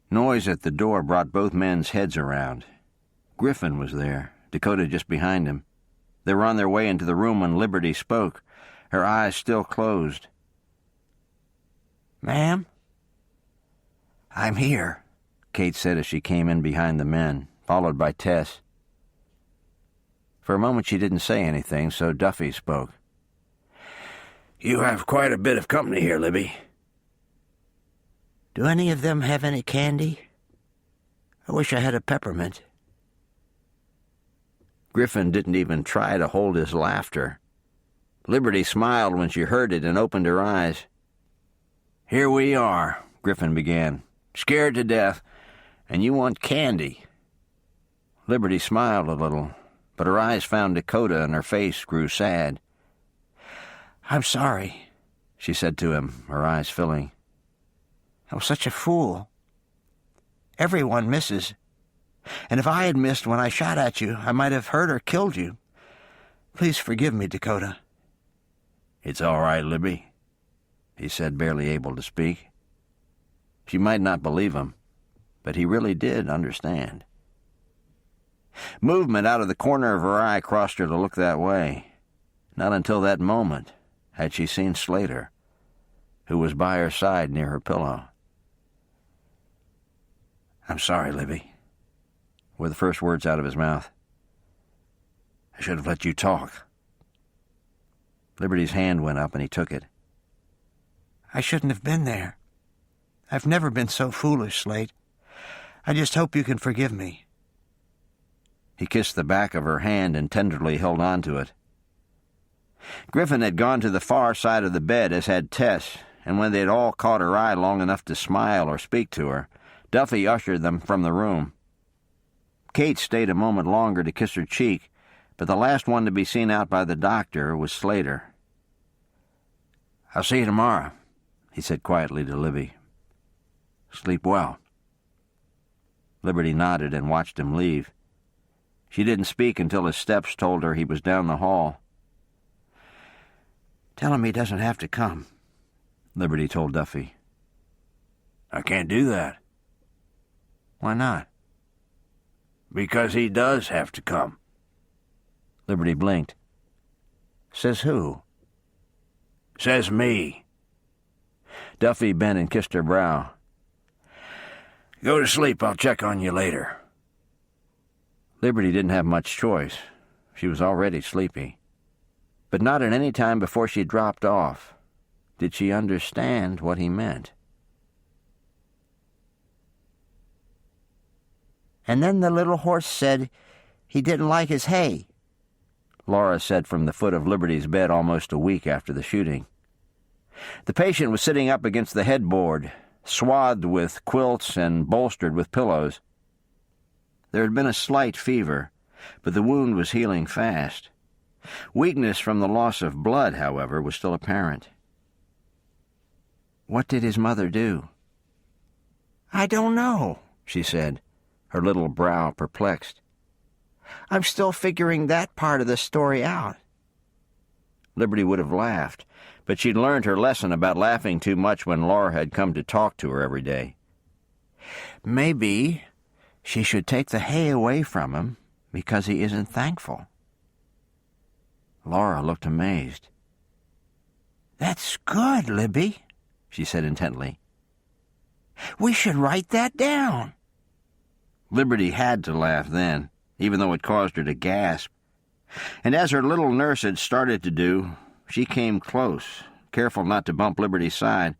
Noise at the door brought both men's heads around. Griffin was there, Dakota just behind him. They were on their way into the room when Liberty spoke, her eyes still closed. "Ma'am?" "I'm here," Kate said as she came in behind the men, followed by Tess. For a moment she didn't say anything, so Duffy spoke. "You have quite a bit of company here, Libby." "Do any of them have any candy? I wish I had a peppermint." Griffin didn't even try to hold his laughter. Liberty smiled when she heard it and opened her eyes. "Here we are," Griffin began, "scared to death, and you want candy." Liberty smiled a little, but her eyes found Dakota and her face grew sad. "I'm sorry," she said to him, her eyes filling. "I was such a fool. Everyone misses. And if I had missed when I shot at you, I might have hurt or killed you. Please forgive me, Dakota." "It's all right, Libby," he said, barely able to speak. She might not believe him, but he really did understand. Movement out of the corner of her eye caused her to look that way. Not until that moment had she seen Slater, who was by her side near her pillow. "I'm sorry, Libby," were the first words out of his mouth. "I should have let you talk." Liberty's hand went up and he took it. "I shouldn't have been there. I've never been so foolish, Slate. I just hope you can forgive me." He kissed the back of her hand and tenderly held on to it. Griffin had gone to the far side of the bed, as had Tess, and when they had all caught her eye long enough to smile or speak to her, Duffy ushered them from the room. Kate stayed a moment longer to kiss her cheek, but the last one to be seen out by the doctor was Slater. "I'll see you tomorrow," he said quietly to Libby. "Sleep well." Liberty nodded and watched him leave. She didn't speak until his steps told her he was down the hall. "Tell him he doesn't have to come," Liberty told Duffy. "I can't do that." "Why not?" "Because he does have to come." Liberty blinked. "Says who?" "Says me." Duffy bent and kissed her brow. "Go to sleep. I'll check on you later." Liberty didn't have much choice. She was already sleepy. But not at any time before she dropped off did she understand what he meant. "And then the little horse said he didn't like his hay," Laura said from the foot of Liberty's bed almost a week after the shooting. The patient was sitting up against the headboard, swathed with quilts and bolstered with pillows. There had been a slight fever, but the wound was healing fast. Weakness from the loss of blood, however, was still apparent. "What did his mother do?" "I don't know," she said, her little brow perplexed. I'm still figuring that part of the story out." Liberty would have laughed, but she'd learned her lesson about laughing too much when Laura had come to talk to her every day. "Maybe she should take the hay away from him because he isn't thankful." Laura looked amazed. "That's good, Libby," she said intently. "We should write that down." Liberty had to laugh then, even though it caused her to gasp. And as her little nurse had started to do, she came close, careful not to bump Liberty's side,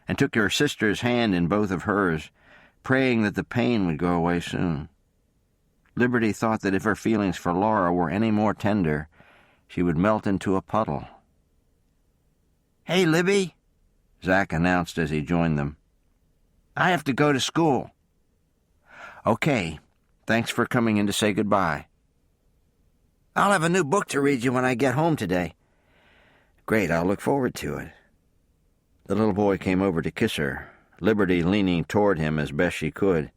and took her sister's hand in both of hers, praying that the pain would go away soon. Liberty thought that if her feelings for Laura were any more tender, she would melt into a puddle. "Hey, Libby," Zach announced as he joined them. "I have to go to school." "Okay, thanks for coming in to say goodbye." "I'll have a new book to read you when I get home today." "Great, I'll look forward to it." The little boy came over to kiss her, Liberty leaning toward him as best she could.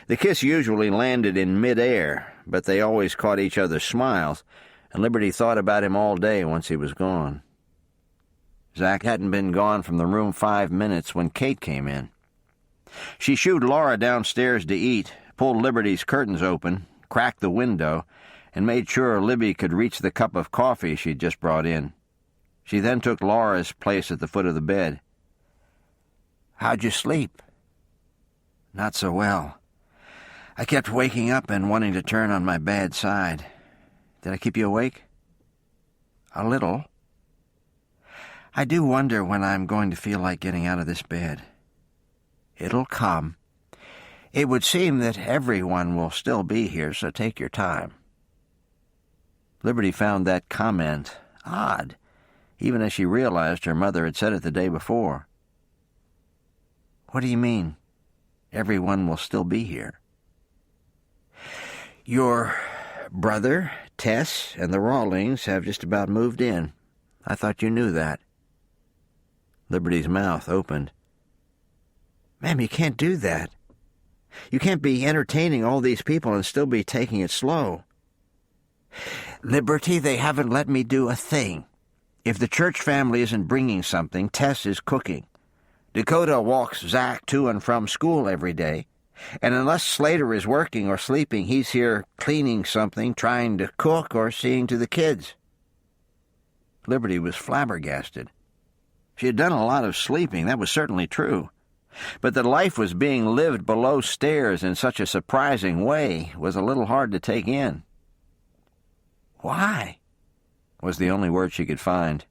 The kiss usually landed in mid-air, but they always caught each other's smiles, and Liberty thought about him all day once he was gone. Zach hadn't been gone from the room 5 minutes when Kate came in. She shooed Laura downstairs to eat, pulled Liberty's curtains open, cracked the window, and made sure Libby could reach the cup of coffee she'd just brought in. She then took Laura's place at the foot of the bed. "How'd you sleep?" "Not so well. I kept waking up and wanting to turn on my bad side. Did I keep you awake?" "A little. I do wonder when I'm going to feel like getting out of this bed." "It'll come. It would seem that everyone will still be here, so take your time." Liberty found that comment odd, even as she realized her mother had said it the day before. "What do you mean, everyone will still be here?" "Your brother, Tess, and the Rawlings have just about moved in. I thought you knew that." Liberty's mouth opened. "Ma'am, you can't do that. You can't be entertaining all these people and still be taking it slow." "Liberty, they haven't let me do a thing. If the church family isn't bringing something, Tess is cooking. Dakota walks Zach to and from school every day, and unless Slater is working or sleeping, he's here cleaning something, trying to cook, or seeing to the kids." Liberty was flabbergasted. She had done a lot of sleeping, that was certainly true. But that life was being lived below stairs in such a surprising way was a little hard to take in. "Why?" was the only word she could find.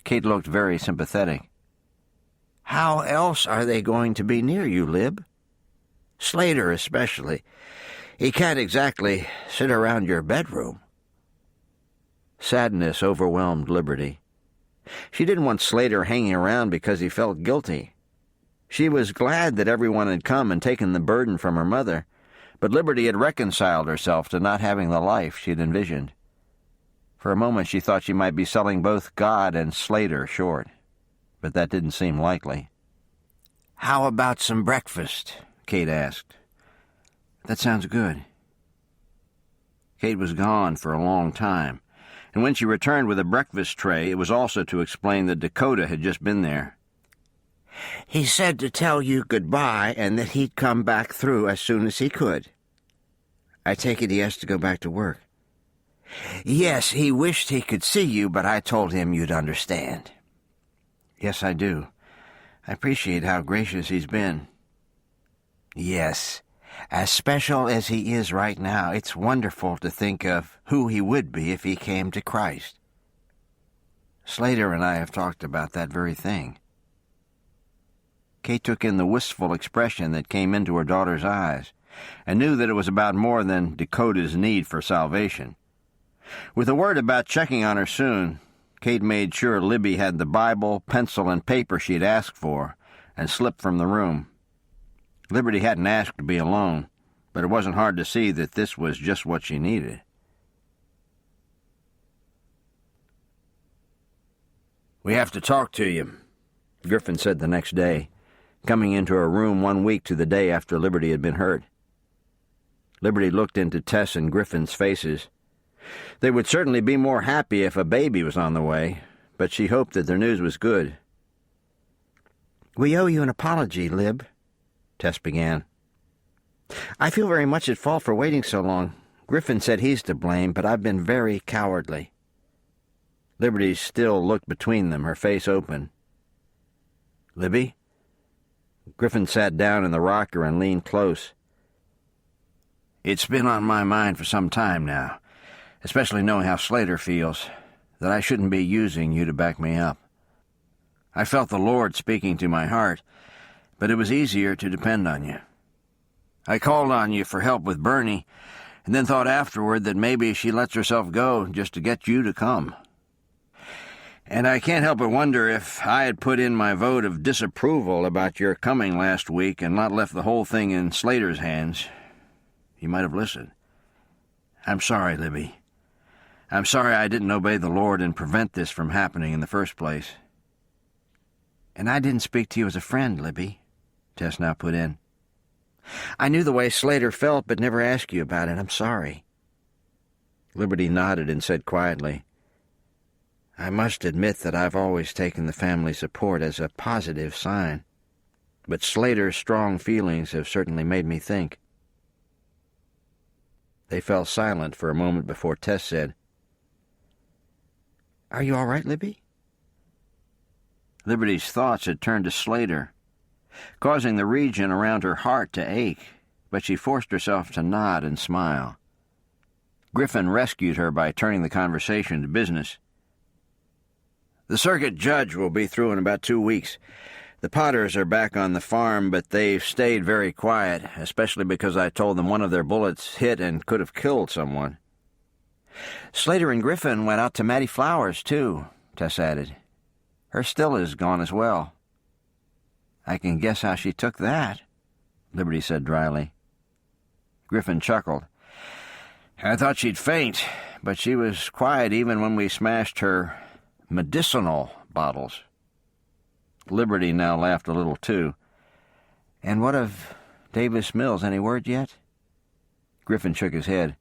Kate looked very sympathetic. "How else are they going to be near you, Lib? Slater especially. He can't exactly sit around your bedroom." Sadness overwhelmed Liberty. She didn't want Slater hanging around because he felt guilty. She was glad that everyone had come and taken the burden from her mother, but Liberty had reconciled herself to not having the life she had envisioned. For a moment she thought she might be selling both God and Slater short, but that didn't seem likely. "How about some breakfast?" Kate asked. "That sounds good." Kate was gone for a long time, and when she returned with a breakfast tray, it was also to explain that Dakota had just been there. "He said to tell you goodbye and that he'd come back through as soon as he could." "I take it he has to go back to work." "Yes, he wished he could see you, but I told him you'd understand." "Yes, I do. I appreciate how gracious he's been." "Yes, as special as he is right now, it's wonderful to think of who he would be if he came to Christ." "Slater and I have talked about that very thing." Kate took in the wistful expression that came into her daughter's eyes, and knew that it was about more than Dakota's need for salvation. With a word about checking on her soon, Kate made sure Libby had the Bible, pencil, and paper she'd asked for, and slipped from the room. Liberty hadn't asked to be alone, but it wasn't hard to see that this was just what she needed. "We have to talk to you," Griffin said the next day, coming into her room 1 week to the day after Liberty had been hurt. Liberty looked into Tess and Griffin's faces. They would certainly be more happy if a baby was on the way, but she hoped that their news was good. "We owe you an apology, Lib," Tess began. "I feel very much at fault for waiting so long. Griffin said he's to blame, but I've been very cowardly." Liberty still looked between them, her face open. "Libby?" Griffin sat down in the rocker and leaned close. "It's been on my mind for some time now, especially knowing how Slater feels, that I shouldn't be using you to back me up. I felt the Lord speaking to my heart, but it was easier to depend on you. I called on you for help with Bernie, and then thought afterward that maybe she lets herself go just to get you to come. And I can't help but wonder if I had put in my vote of disapproval about your coming last week and not left the whole thing in Slater's hands, you might have listened. I'm sorry, Libby. I'm sorry I didn't obey the Lord and prevent this from happening in the first place." "And I didn't speak to you as a friend, Libby," Tess now put in. "I knew the way Slater felt, but never asked you about it. I'm sorry." Liberty nodded and said quietly, "I must admit that I've always taken the family support as a positive sign, but Slater's strong feelings have certainly made me think." They fell silent for a moment before Tess said, "Are you all right, Libby?" Liberty's thoughts had turned to Slater, causing the region around her heart to ache, but she forced herself to nod and smile. Griffin rescued her by turning the conversation to business. "The circuit judge will be through in about 2 weeks. The Potters are back on the farm, but they've stayed very quiet, especially because I told them one of their bullets hit and could have killed someone." "Slater and Griffin went out to Mattie Flowers, too," Tess added. "Her still is gone as well." "I can guess how she took that," Liberty said dryly. Griffin chuckled. "I thought she'd faint, but she was quiet even when we smashed her medicinal bottles." Liberty now laughed a little, too. "And what of Davis Mills? Any word yet?" Griffin shook his head.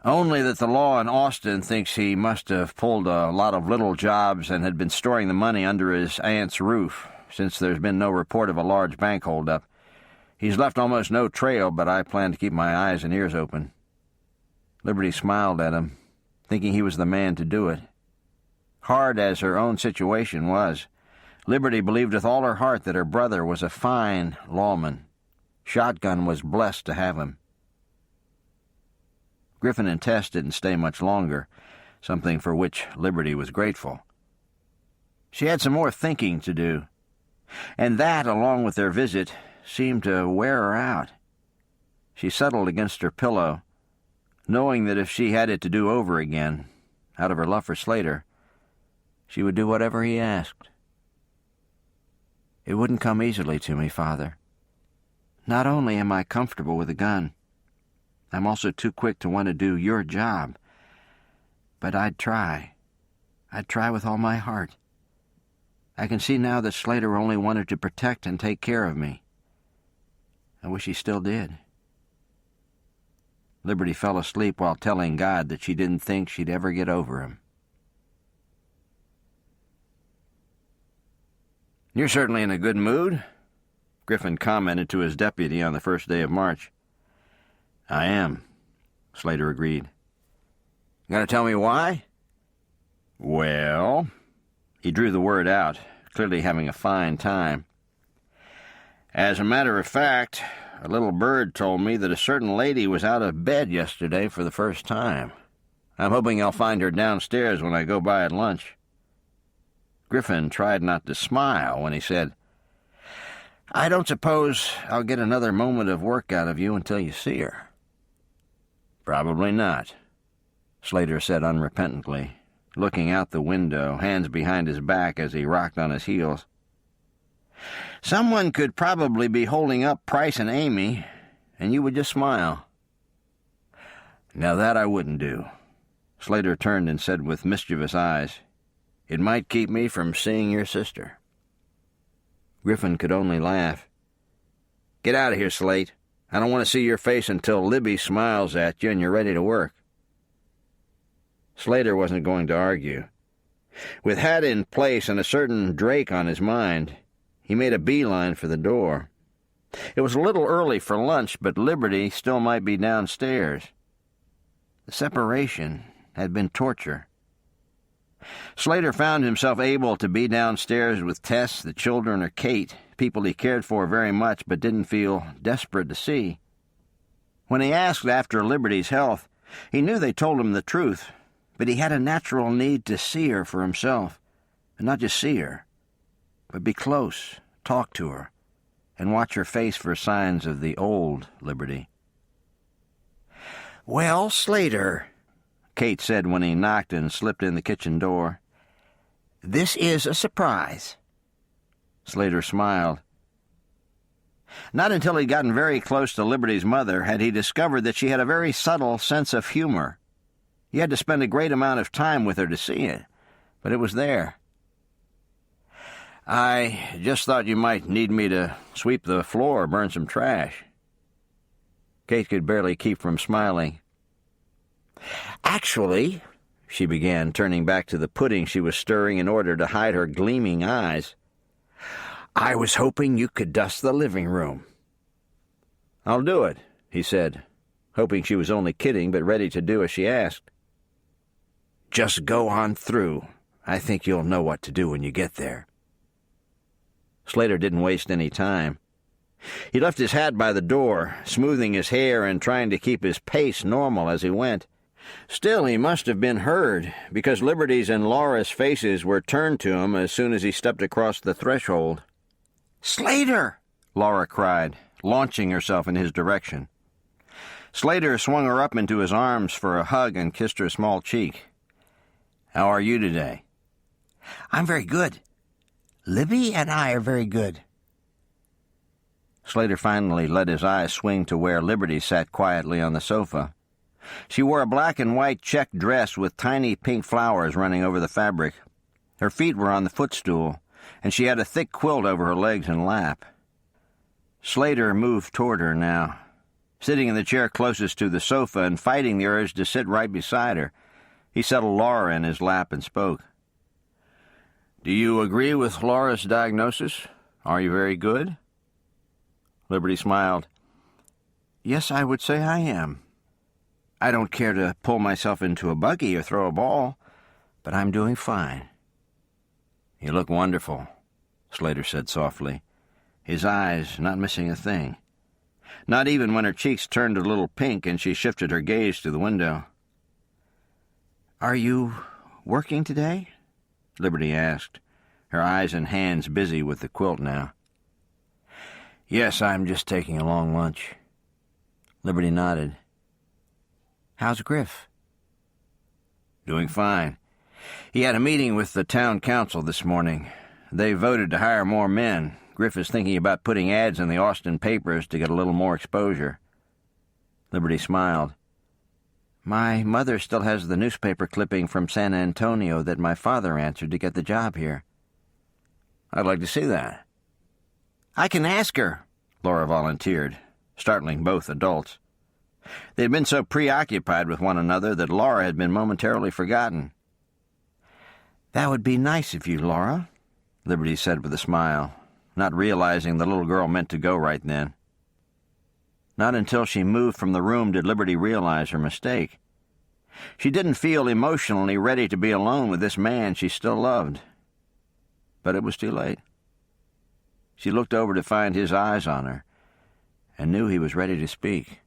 "Only that the law in Austin thinks he must have pulled a lot of little jobs and had been storing the money under his aunt's roof, since there's been no report of a large bank holdup. He's left almost no trail, but I plan to keep my eyes and ears open." Liberty smiled at him, thinking he was the man to do it. Hard as her own situation was, Liberty believed with all her heart that her brother was a fine lawman. Shotgun was blessed to have him. Griffin and Tess didn't stay much longer, something for which Liberty was grateful. She had some more thinking to do, and that, along with their visit, seemed to wear her out. She settled against her pillow, knowing that if she had it to do over again, out of her love for Slater, she would do whatever he asked. "It wouldn't come easily to me, Father. Not only am I comfortable with a gun, I'm also too quick to want to do your job. But I'd try. I'd try with all my heart. I can see now that Slater only wanted to protect and take care of me. I wish he still did." Liberty fell asleep while telling God that she didn't think she'd ever get over him. "You're certainly in a good mood," Griffin commented to his deputy on the first day of March. "I am," Slater agreed. "Gonna tell me why?" "Well," he drew the word out, clearly having a fine time. "As a matter of fact, a little bird told me that a certain lady was out of bed yesterday for the first time. I'm hoping I'll find her downstairs when I go by at lunch." Griffin tried not to smile when he said, "I don't suppose I'll get another moment of work out of you until you see her." "Probably not," Slater said unrepentantly, looking out the window, hands behind his back as he rocked on his heels. "Someone could probably be holding up Price and Amy, and you would just smile." "Now that I wouldn't do," Slater turned and said with mischievous eyes, "It might keep me from seeing your sister." Griffin could only laugh. "Get out of here, Slate. I don't want to see your face until Libby smiles at you and you're ready to work." Slater wasn't going to argue. With hat in place and a certain Drake on his mind, he made a beeline for the door. It was a little early for lunch, but Liberty still might be downstairs. The separation had been torture. Slater found himself able to be downstairs with Tess, the children, or Kate, people he cared for very much but didn't feel desperate to see. When he asked after Liberty's health, he knew they told him the truth, but he had a natural need to see her for himself, and not just see her, but be close, talk to her, and watch her face for signs of the old Liberty. "Well, Slater," Kate said when he knocked and slipped in the kitchen door, "this is a surprise." Slater smiled. Not until he'd gotten very close to Liberty's mother had he discovered that she had a very subtle sense of humor. He had to spend a great amount of time with her to see it, but it was there. "I just thought you might need me to sweep the floor or burn some trash." Kate could barely keep from smiling. "Actually," she began, turning back to the pudding she was stirring in order to hide her gleaming eyes, "I was hoping you could dust the living room." "I'll do it," he said, hoping she was only kidding but ready to do as she asked. "Just go on through. I think you'll know what to do when you get there." Slater didn't waste any time. He left his hat by the door, smoothing his hair and trying to keep his pace normal as he went. Still, he must have been heard, because Liberty's and Laura's faces were turned to him as soon as he stepped across the threshold. "Slater!" Laura cried, launching herself in his direction. Slater swung her up into his arms for a hug and kissed her small cheek. "How are you today?" "I'm very good. Libby and I are very good." Slater finally let his eyes swing to where Liberty sat quietly on the sofa. She wore a black and white check dress with tiny pink flowers running over the fabric. Her feet were on the footstool, and she had a thick quilt over her legs and lap. Slater moved toward her now, sitting in the chair closest to the sofa and fighting the urge to sit right beside her. He settled Laura in his lap and spoke. "Do you agree with Laura's diagnosis? Are you very good?" Liberty smiled. "Yes, I would say I am. I don't care to pull myself into a buggy or throw a ball, but I'm doing fine." "You look wonderful," Slater said softly, his eyes not missing a thing. Not even when her cheeks turned a little pink and she shifted her gaze to the window. "Are you working today?" Liberty asked, her eyes and hands busy with the quilt now. "Yes, I'm just taking a long lunch." Liberty nodded. "How's Griff?" "Doing fine. He had a meeting with the town council this morning. They voted to hire more men. Griff is thinking about putting ads in the Austin papers to get a little more exposure." Liberty smiled. "My mother still has the newspaper clipping from San Antonio that my father answered to get the job here." "I'd like to see that." "I can ask her," Laura volunteered, startling both adults. They had been so preoccupied with one another that Laura had been momentarily forgotten. "That would be nice of you, Laura," Liberty said with a smile, not realizing the little girl meant to go right then. Not until she moved from the room did Liberty realize her mistake. She didn't feel emotionally ready to be alone with this man she still loved. But it was too late. She looked over to find his eyes on her and knew he was ready to speak.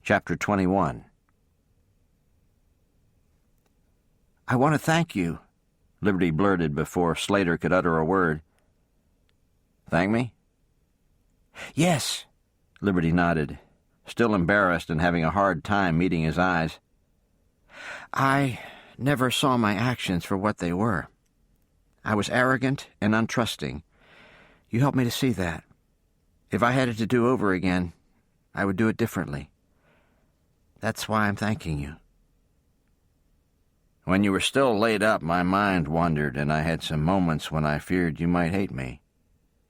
Chapter 21. "I want to thank you," Liberty blurted before Slater could utter a word. "Thank me?" "Yes," Liberty nodded, still embarrassed and having a hard time meeting his eyes. "I never saw my actions for what they were. I was arrogant and untrusting. You helped me to see that. If I had it to do over again, I would do it differently. That's why I'm thanking you." When you were still laid up, my mind wandered, and I had some moments when I feared you might hate me,"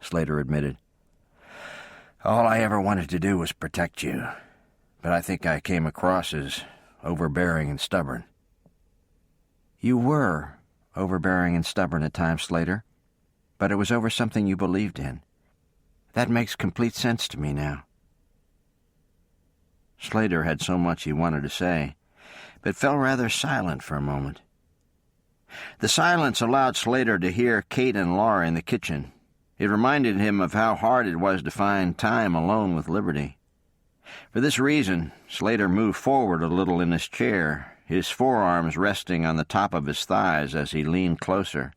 Slater admitted. "All I ever wanted to do was protect you, but I think I came across as overbearing and stubborn." "You were overbearing and stubborn at times, Slater, but it was over something you believed in. That makes complete sense to me now." Slater had so much he wanted to say, but fell rather silent for a moment. The silence allowed Slater to hear Kate and Laura in the kitchen. It reminded him of how hard it was to find time alone with Liberty. For this reason, Slater moved forward a little in his chair, his forearms resting on the top of his thighs as he leaned closer.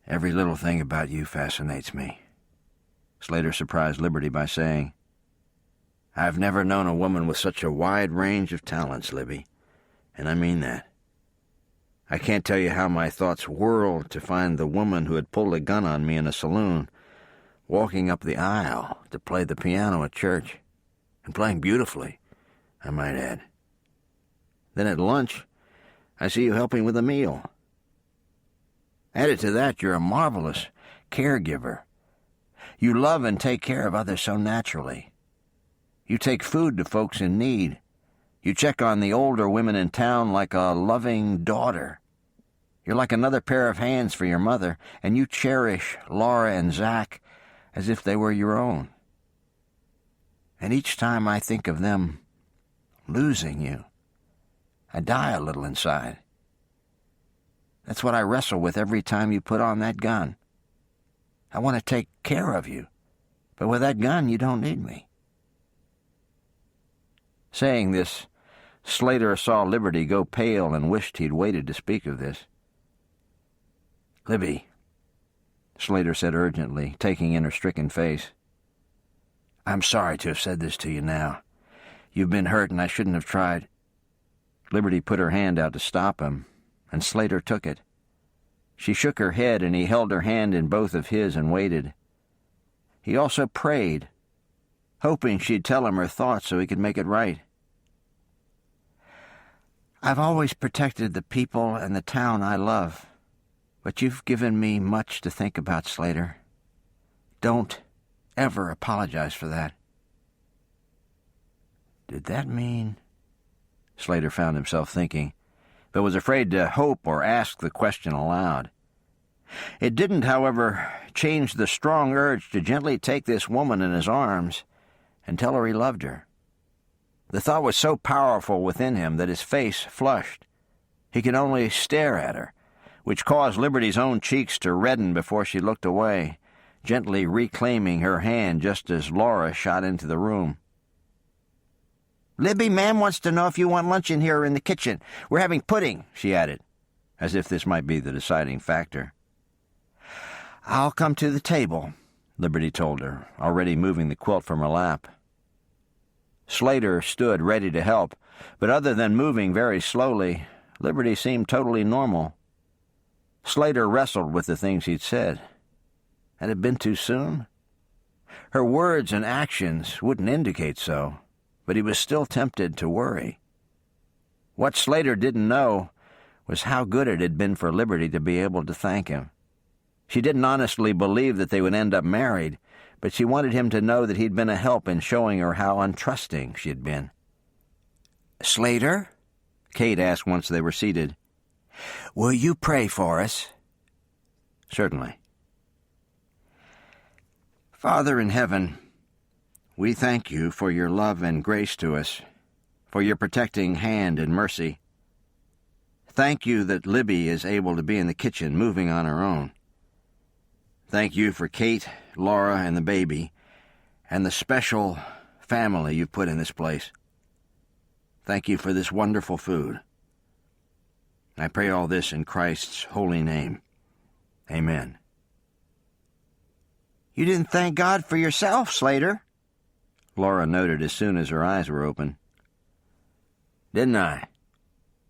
"Every little thing about you fascinates me," Slater surprised Liberty by saying. "I've never known a woman with such a wide range of talents, Libby, and I mean that. I can't tell you how my thoughts whirled to find the woman who had pulled a gun on me in a saloon, walking up the aisle to play the piano at church, and playing beautifully, I might add. Then at lunch, I see you helping with a meal. Added to that, you're a marvelous caregiver. You love and take care of others so naturally. You take food to folks in need. You check on the older women in town like a loving daughter. You're like another pair of hands for your mother, and you cherish Laura and Zach as if they were your own. And each time I think of them losing you, I die a little inside. That's what I wrestle with every time you put on that gun. I want to take care of you, but with that gun you don't need me." Saying this, Slater saw Liberty go pale and wished he'd waited to speak of this. "Libby," Slater said urgently, taking in her stricken face, "I'm sorry to have said this to you now. You've been hurt, and I shouldn't have tried." Liberty put her hand out to stop him, and Slater took it. She shook her head, and he held her hand in both of his and waited. He also prayed, hoping she'd tell him her thoughts so he could make it right. "I've always protected the people and the town I love, but you've given me much to think about, Slater. Don't ever apologize for that." Did that mean? Slater found himself thinking, but was afraid to hope or ask the question aloud. It didn't, however, change the strong urge to gently take this woman in his arms and tell her he loved her. The thought was so powerful within him that his face flushed. He could only stare at her, which caused Liberty's own cheeks to redden before she looked away, gently reclaiming her hand just as Laura shot into the room. "Libby, ma'am wants to know if you want lunch in here or in the kitchen. We're having pudding," she added, as if this might be the deciding factor. "I'll come to the table," Liberty told her, already moving the quilt from her lap. Slater stood ready to help, but other than moving very slowly, Liberty seemed totally normal. Slater wrestled with the things he'd said. Had it been too soon? Her words and actions wouldn't indicate so, but he was still tempted to worry. What Slater didn't know was how good it had been for Liberty to be able to thank him. She didn't honestly believe that they would end up married, but she wanted him to know that he'd been a help in showing her how untrusting she'd been. "Slater," Kate asked once they were seated, "will you pray for us?" "Certainly." "Father in heaven, we thank you for your love and grace to us, for your protecting hand and mercy. Thank you that Libby is able to be in the kitchen moving on her own. Thank you for Kate, Laura, and the baby, and the special family you've put in this place. Thank you for this wonderful food. I pray all this in Christ's holy name. Amen." "You didn't thank God for yourself, Slater," Laura noted as soon as her eyes were open. "Didn't I?"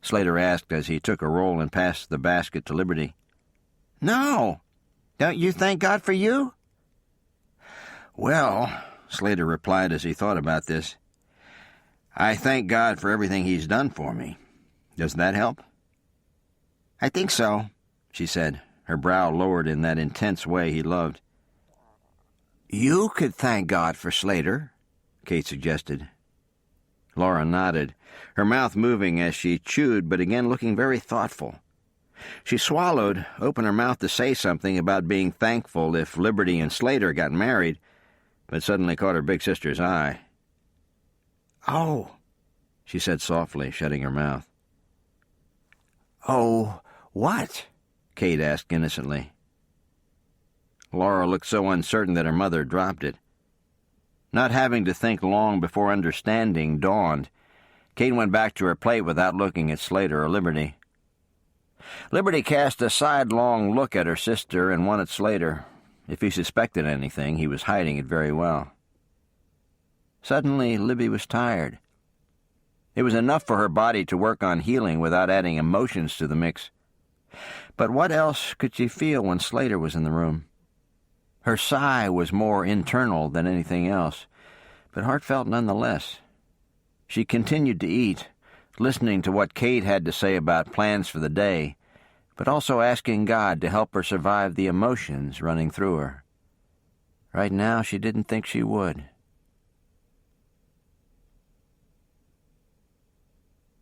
Slater asked as he took a roll and passed the basket to Liberty. "No. Don't you thank God for you?" "Well," Slater replied as he thought about this, "I thank God for everything he's done for me. Does that help?" "I think so," she said, her brow lowered in that intense way he loved. "You could thank God for Slater," Kate suggested. Laura nodded, her mouth moving as she chewed, but again looking very thoughtful. She swallowed, opened her mouth to say something about being thankful if Liberty and Slater got married, but suddenly caught her big sister's eye. "Oh," she said softly, shutting her mouth. "Oh, what?" Kate asked innocently. Laura looked so uncertain that her mother dropped it. Not having to think long before understanding dawned, Kate went back to her plate without looking at Slater or Liberty. Liberty cast a sidelong look at her sister and one at Slater. If he suspected anything, he was hiding it very well. Suddenly, Libby was tired. It was enough for her body to work on healing without adding emotions to the mix. But what else could she feel when Slater was in the room? Her sigh was more internal than anything else, but heartfelt nonetheless. She continued to eat, listening to what Kate had to say about plans for the day, but also asking God to help her survive the emotions running through her. Right now, she didn't think she would.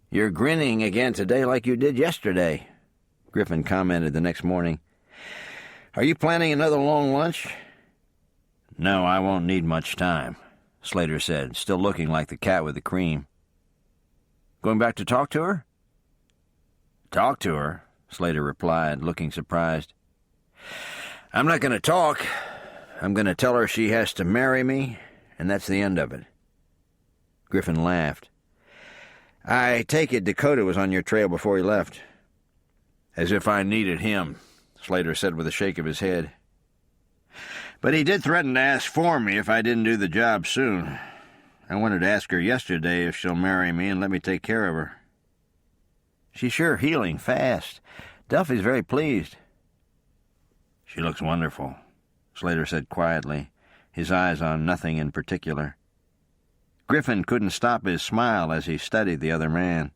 "You're grinning again today like you did yesterday," Griffin commented the next morning. "Are you planning another long lunch?" "No, I won't need much time," Slater said, still looking like the cat with the cream. "Going back to talk to her?" "Talk to her?" Slater replied, looking surprised. "I'm not going to talk. I'm going to tell her she has to marry me, and that's the end of it." Griffin laughed. "I take it Dakota was on your trail before he left." "As if I needed him," Slater said with a shake of his head. "But he did threaten to ask for me if I didn't do the job soon. I wanted to ask her yesterday if she'll marry me and let me take care of her." "She's sure healing fast. Duffy's very pleased." "She looks wonderful," Slater said quietly, his eyes on nothing in particular. Griffin couldn't stop his smile as he studied the other man.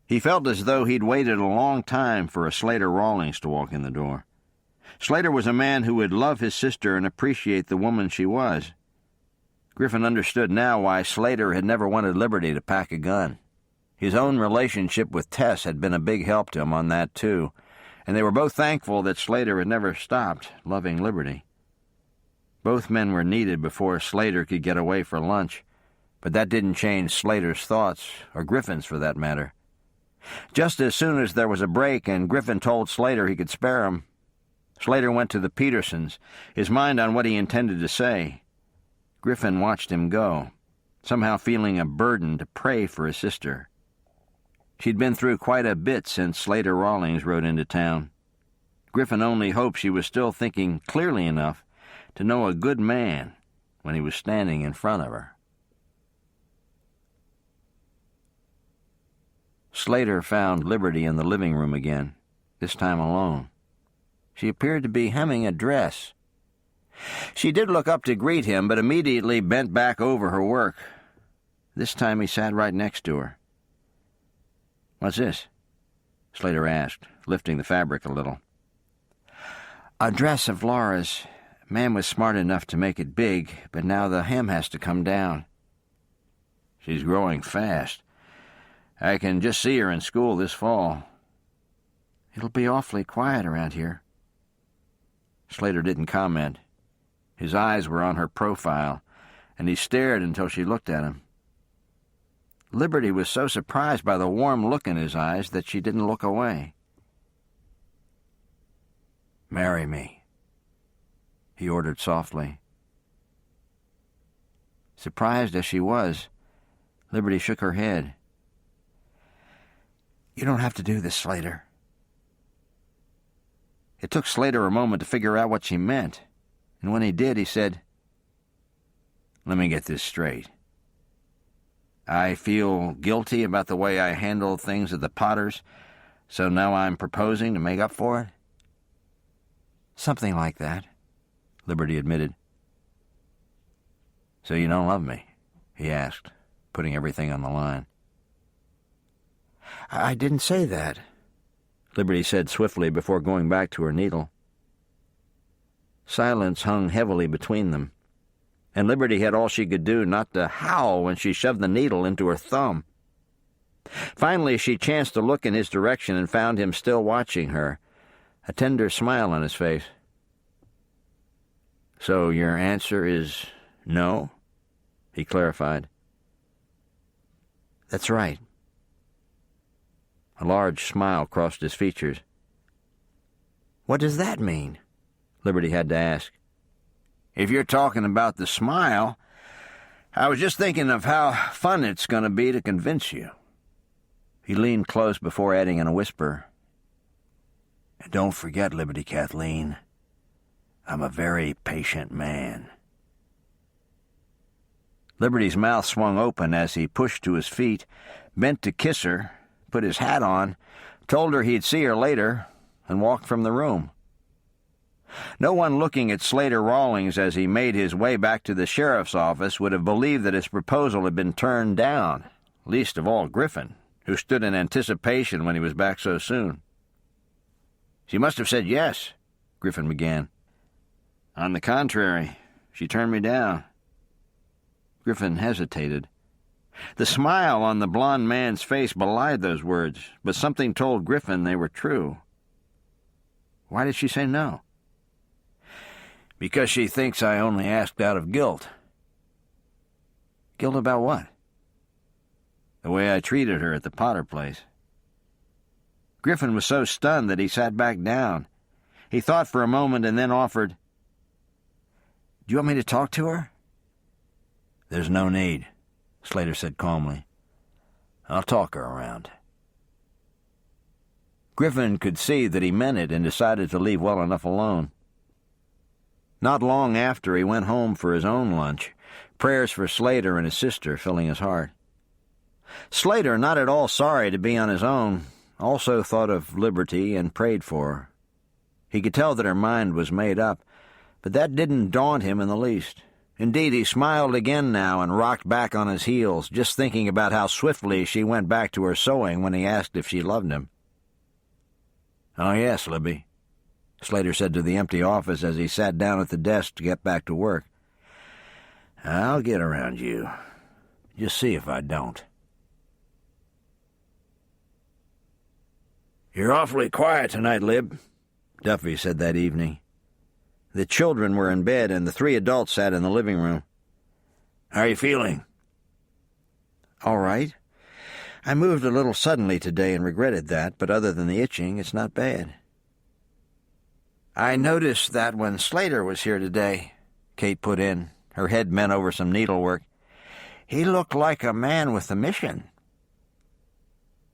He felt as though he'd waited a long time for a Slater Rawlings to walk in the door. Slater was a man who would love his sister and appreciate the woman she was. Griffin understood now why Slater had never wanted Liberty to pack a gun. His own relationship with Tess had been a big help to him on that, too, and they were both thankful that Slater had never stopped loving Liberty. Both men were needed before Slater could get away for lunch, but that didn't change Slater's thoughts, or Griffin's for that matter. Just as soon as there was a break and Griffin told Slater he could spare him, Slater went to the Petersons, his mind on what he intended to say. Griffin watched him go, somehow feeling a burden to pray for his sister. She'd been through quite a bit since Slater Rawlings rode into town. Griffin only hoped she was still thinking clearly enough to know a good man when he was standing in front of her. Slater found Liberty in the living room again, this time alone. She appeared to be hemming a dress. She did look up to greet him, but immediately bent back over her work. This time he sat right next to her. "What's this?" Slater asked, lifting the fabric a little. "A dress of Laura's. Man was smart enough to make it big, but now the hem has to come down." "She's growing fast. I can just see her in school this fall." "It'll be awfully quiet around here." Slater didn't comment. His eyes were on her profile, and he stared until she looked at him. Liberty was so surprised by the warm look in his eyes that she didn't look away. "Marry me," he ordered softly. Surprised as she was, Liberty shook her head. "You don't have to do this, Slater." It took Slater a moment to figure out what she meant, and when he did, he said, "Let me get this straight. I feel guilty about the way I handled things at the Potters, so now I'm proposing to make up for it?" "Something like that," Liberty admitted. "So you don't love me?" he asked, putting everything on the line. I didn't say that, Liberty said swiftly before going back to her needle. Silence hung heavily between them, and Liberty had all she could do not to howl when she shoved the needle into her thumb. Finally, she chanced to look in his direction and found him still watching her, a tender smile on his face. "So your answer is no?" he clarified. "That's right." A large smile crossed his features. "What does that mean?" Liberty had to ask. "If you're talking about the smile, I was just thinking of how fun it's going to be to convince you." He leaned close before adding in a whisper, "And don't forget, Liberty Kathleen, I'm a very patient man." Liberty's mouth swung open as he pushed to his feet, bent to kiss her, put his hat on, told her he'd see her later, and walked from the room. No one looking at Slater Rawlings as he made his way back to the sheriff's office would have believed that his proposal had been turned down, least of all Griffin, who stood in anticipation when he was back so soon. "She must have said yes," Griffin began. "On the contrary, she turned me down." Griffin hesitated. The smile on the blond man's face belied those words, but something told Griffin they were true. Why did she say no? "Because she thinks I only asked out of guilt." "Guilt about what?" "The way I treated her at the Potter place." Griffin was so stunned that he sat back down. He thought for a moment and then offered, "Do you want me to talk to her?" "There's no need," Slater said calmly. "I'll talk her around." Griffin could see that he meant it and decided to leave well enough alone. Not long after, he went home for his own lunch, prayers for Slater and his sister filling his heart. Slater, not at all sorry to be on his own, also thought of Liberty and prayed for her. He could tell that her mind was made up, but that didn't daunt him in the least. Indeed, he smiled again now and rocked back on his heels, just thinking about how swiftly she went back to her sewing when he asked if she loved him. "Oh, yes, Libby," Slater said to the empty office as he sat down at the desk to get back to work. "I'll get around you. Just see if I don't." "You're awfully quiet tonight, Lib," Duffy said that evening. The children were in bed, and the three adults sat in the living room. "How are you feeling?" "All right. I moved a little suddenly today and regretted that, but other than the itching, it's not bad." "I noticed that when Slater was here today," Kate put in, her head bent over some needlework. "He looked like a man with a mission."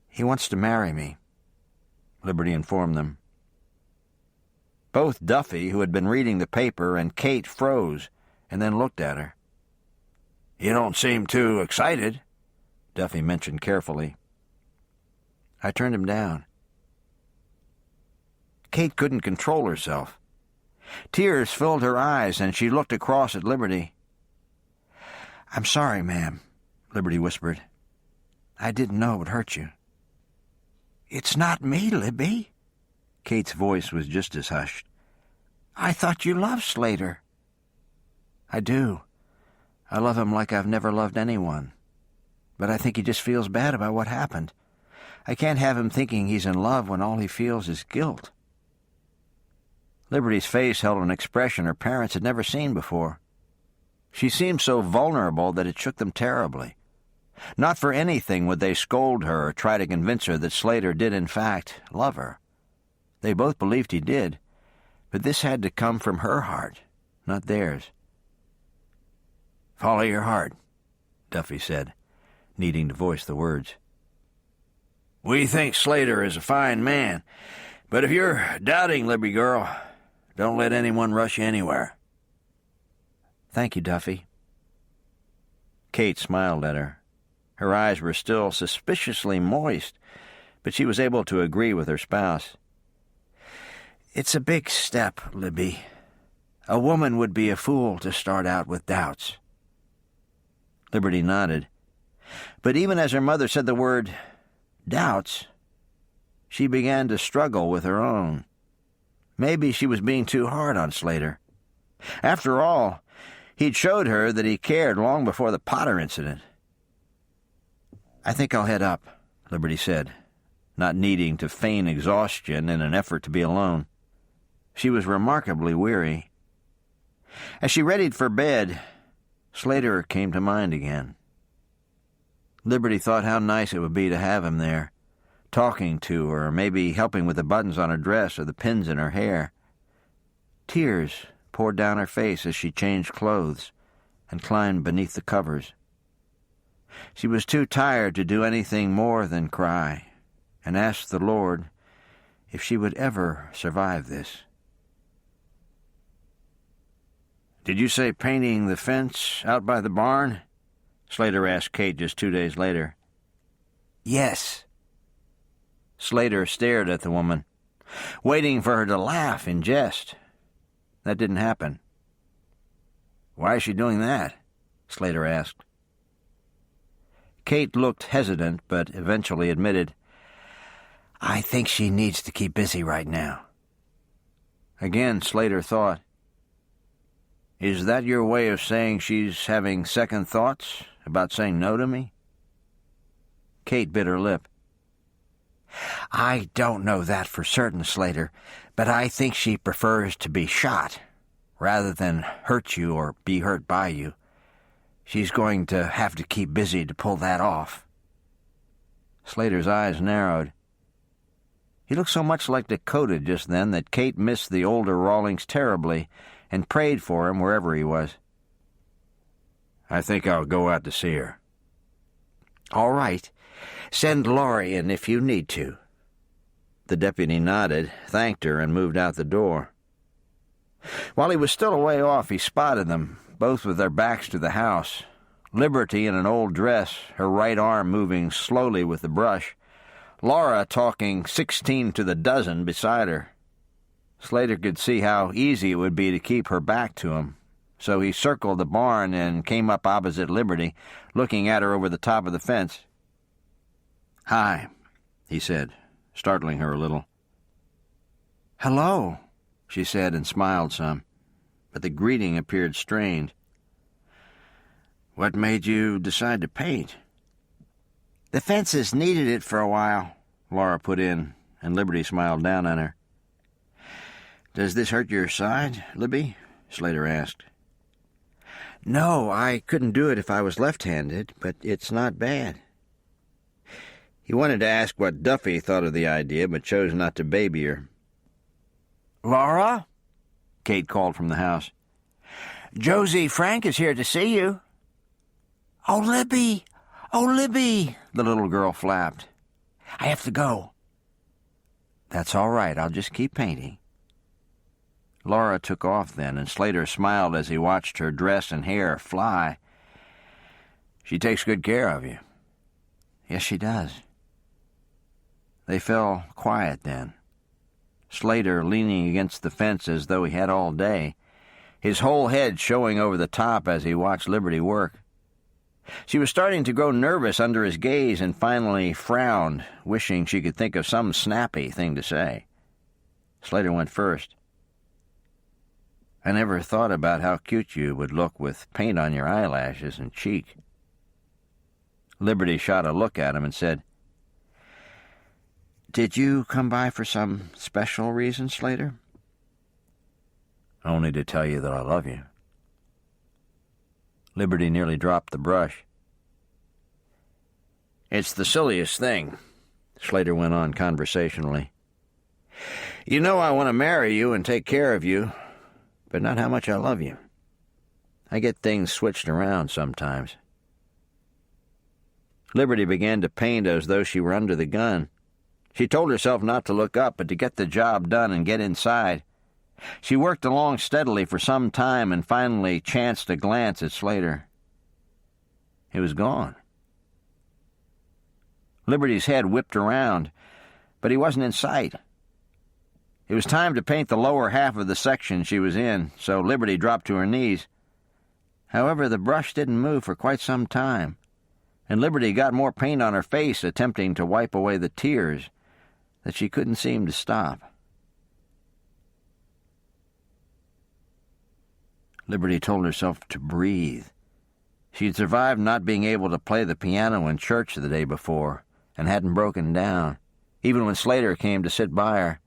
"He wants to marry me," Liberty informed them. Both Duffy, who had been reading the paper, and Kate froze and then looked at her. "You don't seem too excited," Duffy mentioned carefully. "I turned him down." Kate couldn't control herself. Tears filled her eyes, and she looked across at Liberty. "I'm sorry, ma'am," Liberty whispered. "I didn't know it would hurt you." "It's not me, Libby." Kate's voice was just as hushed. "I thought you loved Slater." "I do. I love him like I've never loved anyone. But I think he just feels bad about what happened. I can't have him thinking he's in love when all he feels is guilt." Liberty's face held an expression her parents had never seen before. She seemed so vulnerable that it shook them terribly. Not for anything would they scold her or try to convince her that Slater did in fact love her. They both believed he did, but this had to come from her heart, not theirs. "Follow your heart," Duffy said, needing to voice the words. "We think Slater is a fine man, but if you're doubting, Libby girl, don't let anyone rush you anywhere." "Thank you, Duffy." Kate smiled at her. Her eyes were still suspiciously moist, but she was able to agree with her spouse. "It's a big step, Libby. A woman would be a fool to start out with doubts." Liberty nodded. But even as her mother said the word Doubts? She began to struggle with her own. Maybe she was being too hard on Slater. After all, he'd showed her that he cared long before the Potter incident. "I think I'll head up," Liberty said, not needing to feign exhaustion in an effort to be alone. She was remarkably weary. As she readied for bed, Slater came to mind again. Liberty thought how nice it would be to have him there, talking to her, or maybe helping with the buttons on her dress or the pins in her hair. Tears poured down her face as she changed clothes and climbed beneath the covers. She was too tired to do anything more than cry and ask the Lord if she would ever survive this. "Did you say painting the fence out by the barn?" Slater asked Kate just 2 days later. "Yes." Slater stared at the woman, waiting for her to laugh in jest. That didn't happen. "Why is she doing that?" Slater asked. Kate looked hesitant, but eventually admitted, "I think she needs to keep busy right now." Again, Slater thought, "Is that your way of saying she's having second thoughts about saying no to me?" Kate bit her lip. "I don't know that for certain, Slater, but I think she prefers to be shot rather than hurt you or be hurt by you. She's going to have to keep busy to pull that off." Slater's eyes narrowed. He looked so much like Dakota just then that Kate missed the older Rawlings terribly and prayed for him wherever he was. "I think I'll go out to see her." "All right. Send Laurie in if you need to." The deputy nodded, thanked her, and moved out the door. While he was still a way off, he spotted them, both with their backs to the house. Liberty in an old dress, her right arm moving slowly with the brush. Laura talking 16 to the dozen beside her. Slater could see how easy it would be to keep her back to him, so he circled the barn and came up opposite Liberty, looking at her over the top of the fence. "Hi," he said, startling her a little. "Hello," she said and smiled some, but the greeting appeared strained. "What made you decide to paint?" "The fences needed it for a while," Laura put in, and Liberty smiled down on her. "Does this hurt your side, Libby?" Slater asked. "No, I couldn't do it if I was left-handed, but it's not bad." He wanted to ask what Duffy thought of the idea, but chose not to baby her. "Laura?" Kate called from the house. "Josie Frank is here to see you." "Oh, Libby! Oh, Libby!" the little girl flapped. "I have to go." "That's all right. I'll just keep painting." Laura took off then, and Slater smiled as he watched her dress and hair fly. "She takes good care of you." "Yes, she does." They fell quiet then, Slater leaning against the fence as though he had all day, his whole head showing over the top as he watched Liberty work. She was starting to grow nervous under his gaze and finally frowned, wishing she could think of some snappy thing to say. Slater went first. "I never thought about how cute you would look with paint on your eyelashes and cheek." Liberty shot a look at him and said, "Did you come by for some special reason, Slater?" "Only to tell you that I love you." Liberty nearly dropped the brush. "It's the silliest thing," Slater went on conversationally. "You know I want to marry you and take care of you, but not how much I love you. I get things switched around sometimes." Liberty began to paint as though she were under the gun. She told herself not to look up, but to get the job done and get inside. She worked along steadily for some time and finally chanced a glance at Slater. He was gone. Liberty's head whipped around, but he wasn't in sight. It was time to paint the lower half of the section she was in, so Liberty dropped to her knees. However, the brush didn't move for quite some time, and Liberty got more paint on her face attempting to wipe away the tears that she couldn't seem to stop. Liberty told herself to breathe. She'd survived not being able to play the piano in church the day before and hadn't broken down, even when Slater came to sit by her.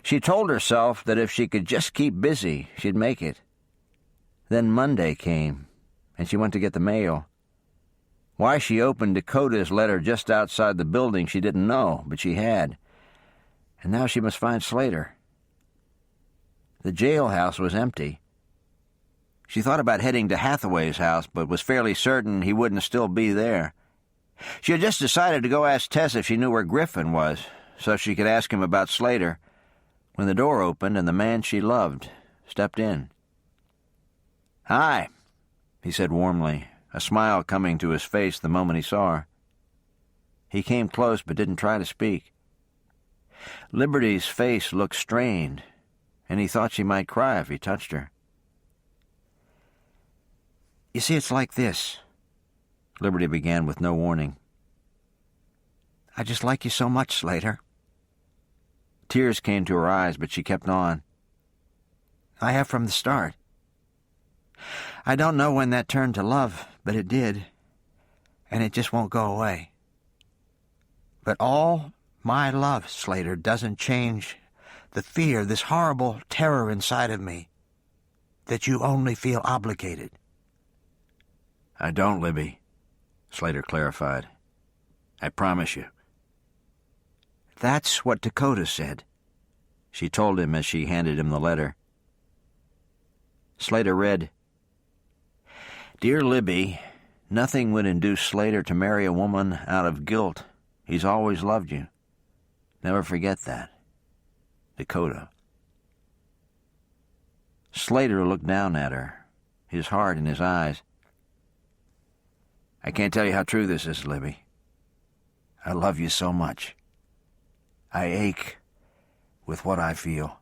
She told herself that if she could just keep busy, she'd make it. Then Monday came, and she went to get the mail. Why she opened Dakota's letter just outside the building she didn't know, but she had. And now she must find Slater. The jailhouse was empty. She thought about heading to Hathaway's house, but was fairly certain he wouldn't still be there. She had just decided to go ask Tess if she knew where Griffin was, so she could ask him about Slater, when the door opened and the man she loved stepped in. "Hi," he said warmly, a smile coming to his face the moment he saw her. He came close but didn't try to speak. Liberty's face looked strained, and he thought she might cry if he touched her. "You see, it's like this," Liberty began with no warning. "I just like you so much, Slater." Tears came to her eyes, but she kept on. "I have from the start. I don't know when that turned to love, but it did, and it just won't go away. But all my love, Slater, doesn't change the fear, this horrible terror inside of me, that you only feel obligated." "I don't, Libby," Slater clarified. "I promise you." "That's what Dakota said," she told him as she handed him the letter. Slater read, "Dear Libby, nothing would induce Slater to marry a woman out of guilt. He's always loved you. Never forget that. Dakota." Slater looked down at her, his heart in his eyes. "I can't tell you how true this is, Libby. I love you so much. I ache with what I feel.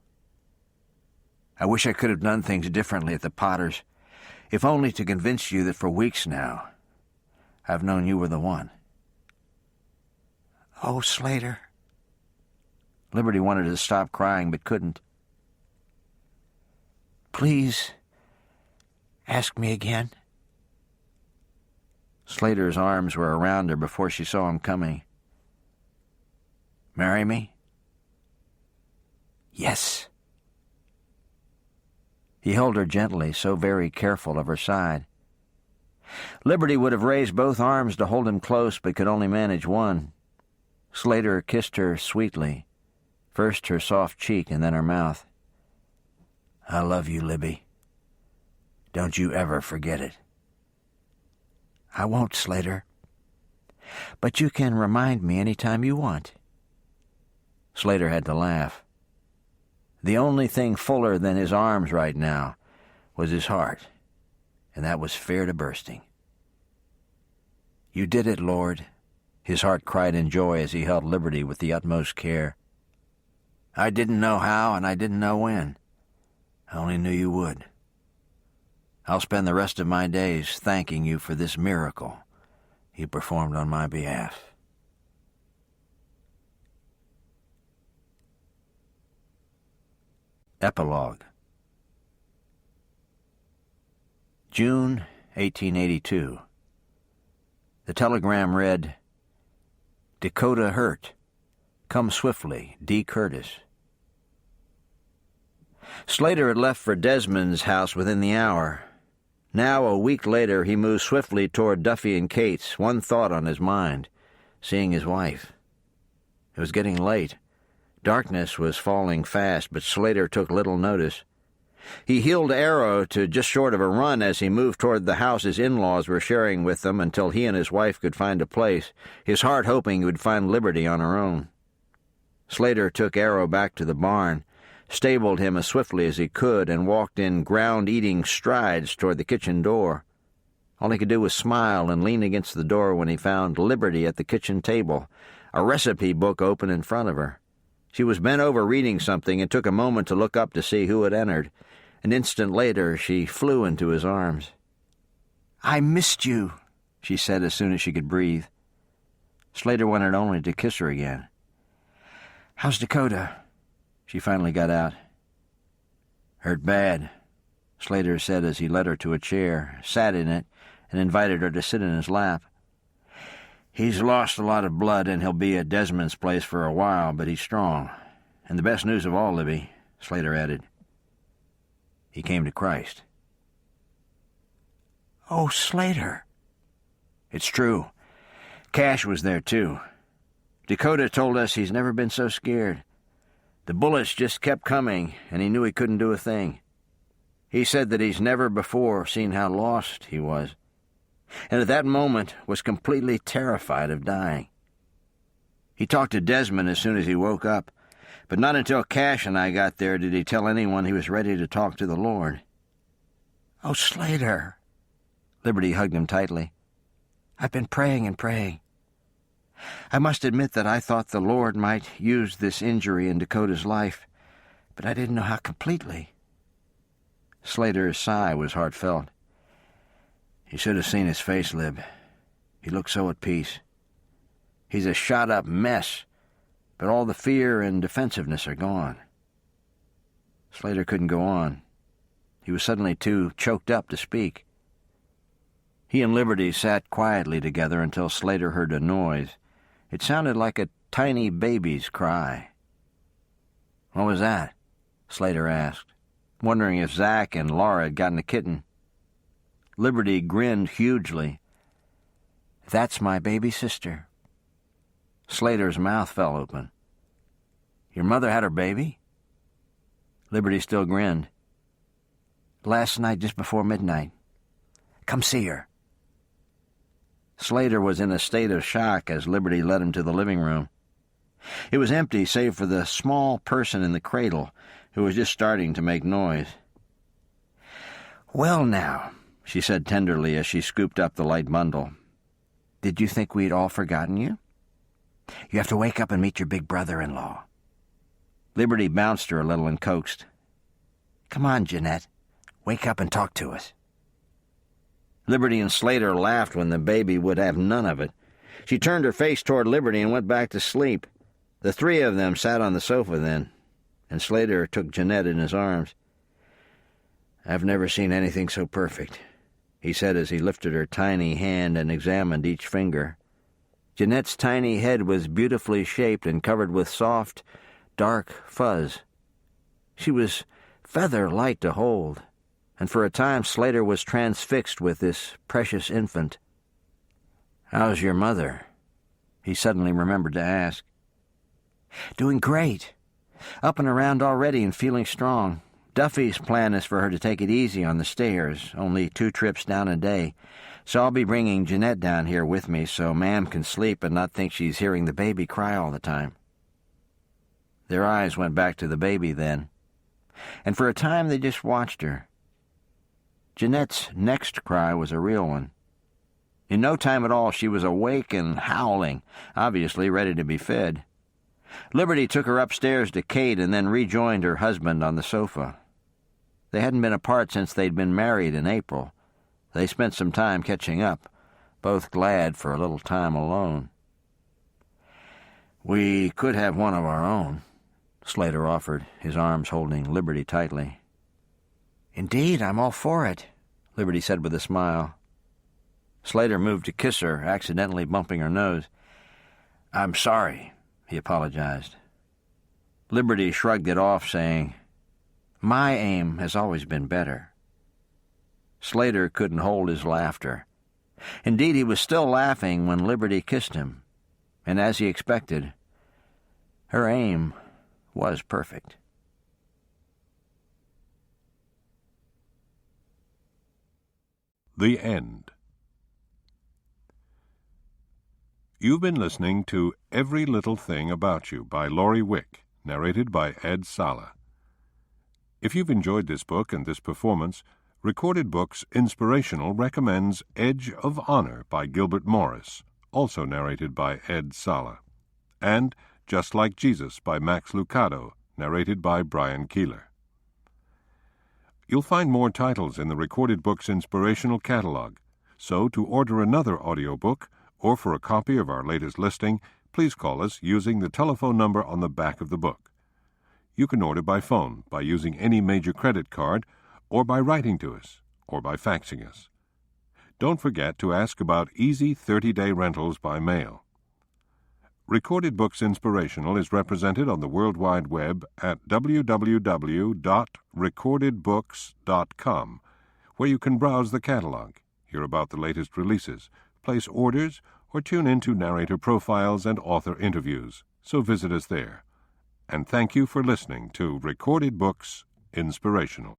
I wish I could have done things differently at the Potters, if only to convince you that for weeks now I've known you were the one." "Oh, Slater." Liberty wanted to stop crying but couldn't. "Please, ask me again." Slater's arms were around her before she saw him coming. "Marry me?" "Yes." He held her gently, so very careful of her side. Liberty would have raised both arms to hold him close, but could only manage one. Slater kissed her sweetly, first her soft cheek and then her mouth. "I love you, Libby. Don't you ever forget it." "I won't, Slater. But you can remind me any time you want." Slater had to laugh. The only thing fuller than his arms right now was his heart, and that was fair to bursting. "You did it, Lord," his heart cried in joy as he held Liberty with the utmost care. "I didn't know how, and I didn't know when. I only knew you would. I'll spend the rest of my days thanking you for this miracle you performed on my behalf." Epilogue. June 1882. The telegram read, "Dakota hurt. Come swiftly. D. Curtis." Slater had left for Desmond's house within the hour. Now, a week later, he moved swiftly toward Duffy and Kate's, one thought on his mind, seeing his wife. It was getting late. Darkness was falling fast, but Slater took little notice. He heeled Arrow to just short of a run as he moved toward the house his in-laws were sharing with them until he and his wife could find a place, his heart hoping he would find Liberty on her own. Slater took Arrow back to the barn, stabled him as swiftly as he could, and walked in ground-eating strides toward the kitchen door. All he could do was smile and lean against the door when he found Liberty at the kitchen table, a recipe book open in front of her. She was bent over reading something and took a moment to look up to see who had entered. An instant later, she flew into his arms. "I missed you," she said as soon as she could breathe. Slater wanted only to kiss her again. "How's Dakota?" She finally got out. "Hurt bad," Slater said as he led her to a chair, sat in it, and invited her to sit in his lap. "He's lost a lot of blood, and he'll be at Desmond's place for a while, but he's strong. And the best news of all, Libby," Slater added, "he came to Christ." "Oh, Slater." "It's true. Cash was there, too. Dakota told us he's never been so scared. The bullets just kept coming, and he knew he couldn't do a thing. He said that he's never before seen how lost he was, and at that moment was completely terrified of dying. He talked to Desmond as soon as he woke up, but not until Cash and I got there did he tell anyone he was ready to talk to the Lord." "Oh, Slater." Liberty hugged him tightly. "I've been praying and praying. I must admit that I thought the Lord might use this injury in Dakota's life, but I didn't know how completely." Slater's sigh was heartfelt. "You should have seen his face, Lib. He looked so at peace. He's a shot-up mess, but all the fear and defensiveness are gone." Slater couldn't go on. He was suddenly too choked up to speak. He and Liberty sat quietly together until Slater heard a noise. It sounded like a tiny baby's cry. "What was that?" Slater asked, wondering if Zach and Laura had gotten a kitten. Liberty grinned hugely. "That's my baby sister." Slater's mouth fell open. "Your mother had her baby?" Liberty still grinned. "Last night, just before midnight. Come see her." Slater was in a state of shock as Liberty led him to the living room. It was empty save for the small person in the cradle, who was just starting to make noise. "Well, now," she said tenderly as she scooped up the light bundle. "Did you think we'd all forgotten you? You have to wake up and meet your big brother-in-law." Liberty bounced her a little and coaxed. "Come on, Jeanette. Wake up and talk to us." Liberty and Slater laughed when the baby would have none of it. She turned her face toward Liberty and went back to sleep. The three of them sat on the sofa then, and Slater took Jeanette in his arms. "I've never seen anything so perfect," he said as he lifted her tiny hand and examined each finger. Jeanette's tiny head was beautifully shaped and covered with soft, dark fuzz. She was feather-light to hold, and for a time Slater was transfixed with this precious infant. "How's your mother?" he suddenly remembered to ask. "Doing great. Up and around already and feeling strong. Duffy's plan is for her to take it easy on the stairs, only 2 trips down a day, so I'll be bringing Jeanette down here with me so Ma'am can sleep and not think she's hearing the baby cry all the time." Their eyes went back to the baby then, and for a time they just watched her. Jeanette's next cry was a real one. In no time at all she was awake and howling, obviously ready to be fed. Liberty took her upstairs to Kate and then rejoined her husband on the sofa. They hadn't been apart since they'd been married in April. They spent some time catching up, both glad for a little time alone. "We could have one of our own," Slater offered, his arms holding Liberty tightly. "Indeed, I'm all for it," Liberty said with a smile. Slater moved to kiss her, accidentally bumping her nose. "I'm sorry," he apologized. Liberty shrugged it off, saying, "My aim has always been better." Slater couldn't hold his laughter. Indeed, he was still laughing when Liberty kissed him, and as he expected, her aim was perfect. The End. You've been listening to Every Little Thing About You by Laurie Wick, narrated by Ed Sala. If you've enjoyed this book and this performance, Recorded Books Inspirational recommends Edge of Honor by Gilbert Morris, also narrated by Ed Sala, and Just Like Jesus by Max Lucado, narrated by Brian Keeler. You'll find more titles in the Recorded Books Inspirational catalog, So to order another audiobook or for a copy of our latest listing, please call us using the telephone number on the back of the book. You can order by phone by using any major credit card, or by writing to us, or by faxing us. Don't forget to ask about easy 30-day rentals by mail. Recorded Books Inspirational is represented on the World Wide Web at www.recordedbooks.com, where you can browse the catalog, hear about the latest releases, place orders, or tune into narrator profiles and author interviews. So visit us there. And thank you for listening to Recorded Books Inspirational.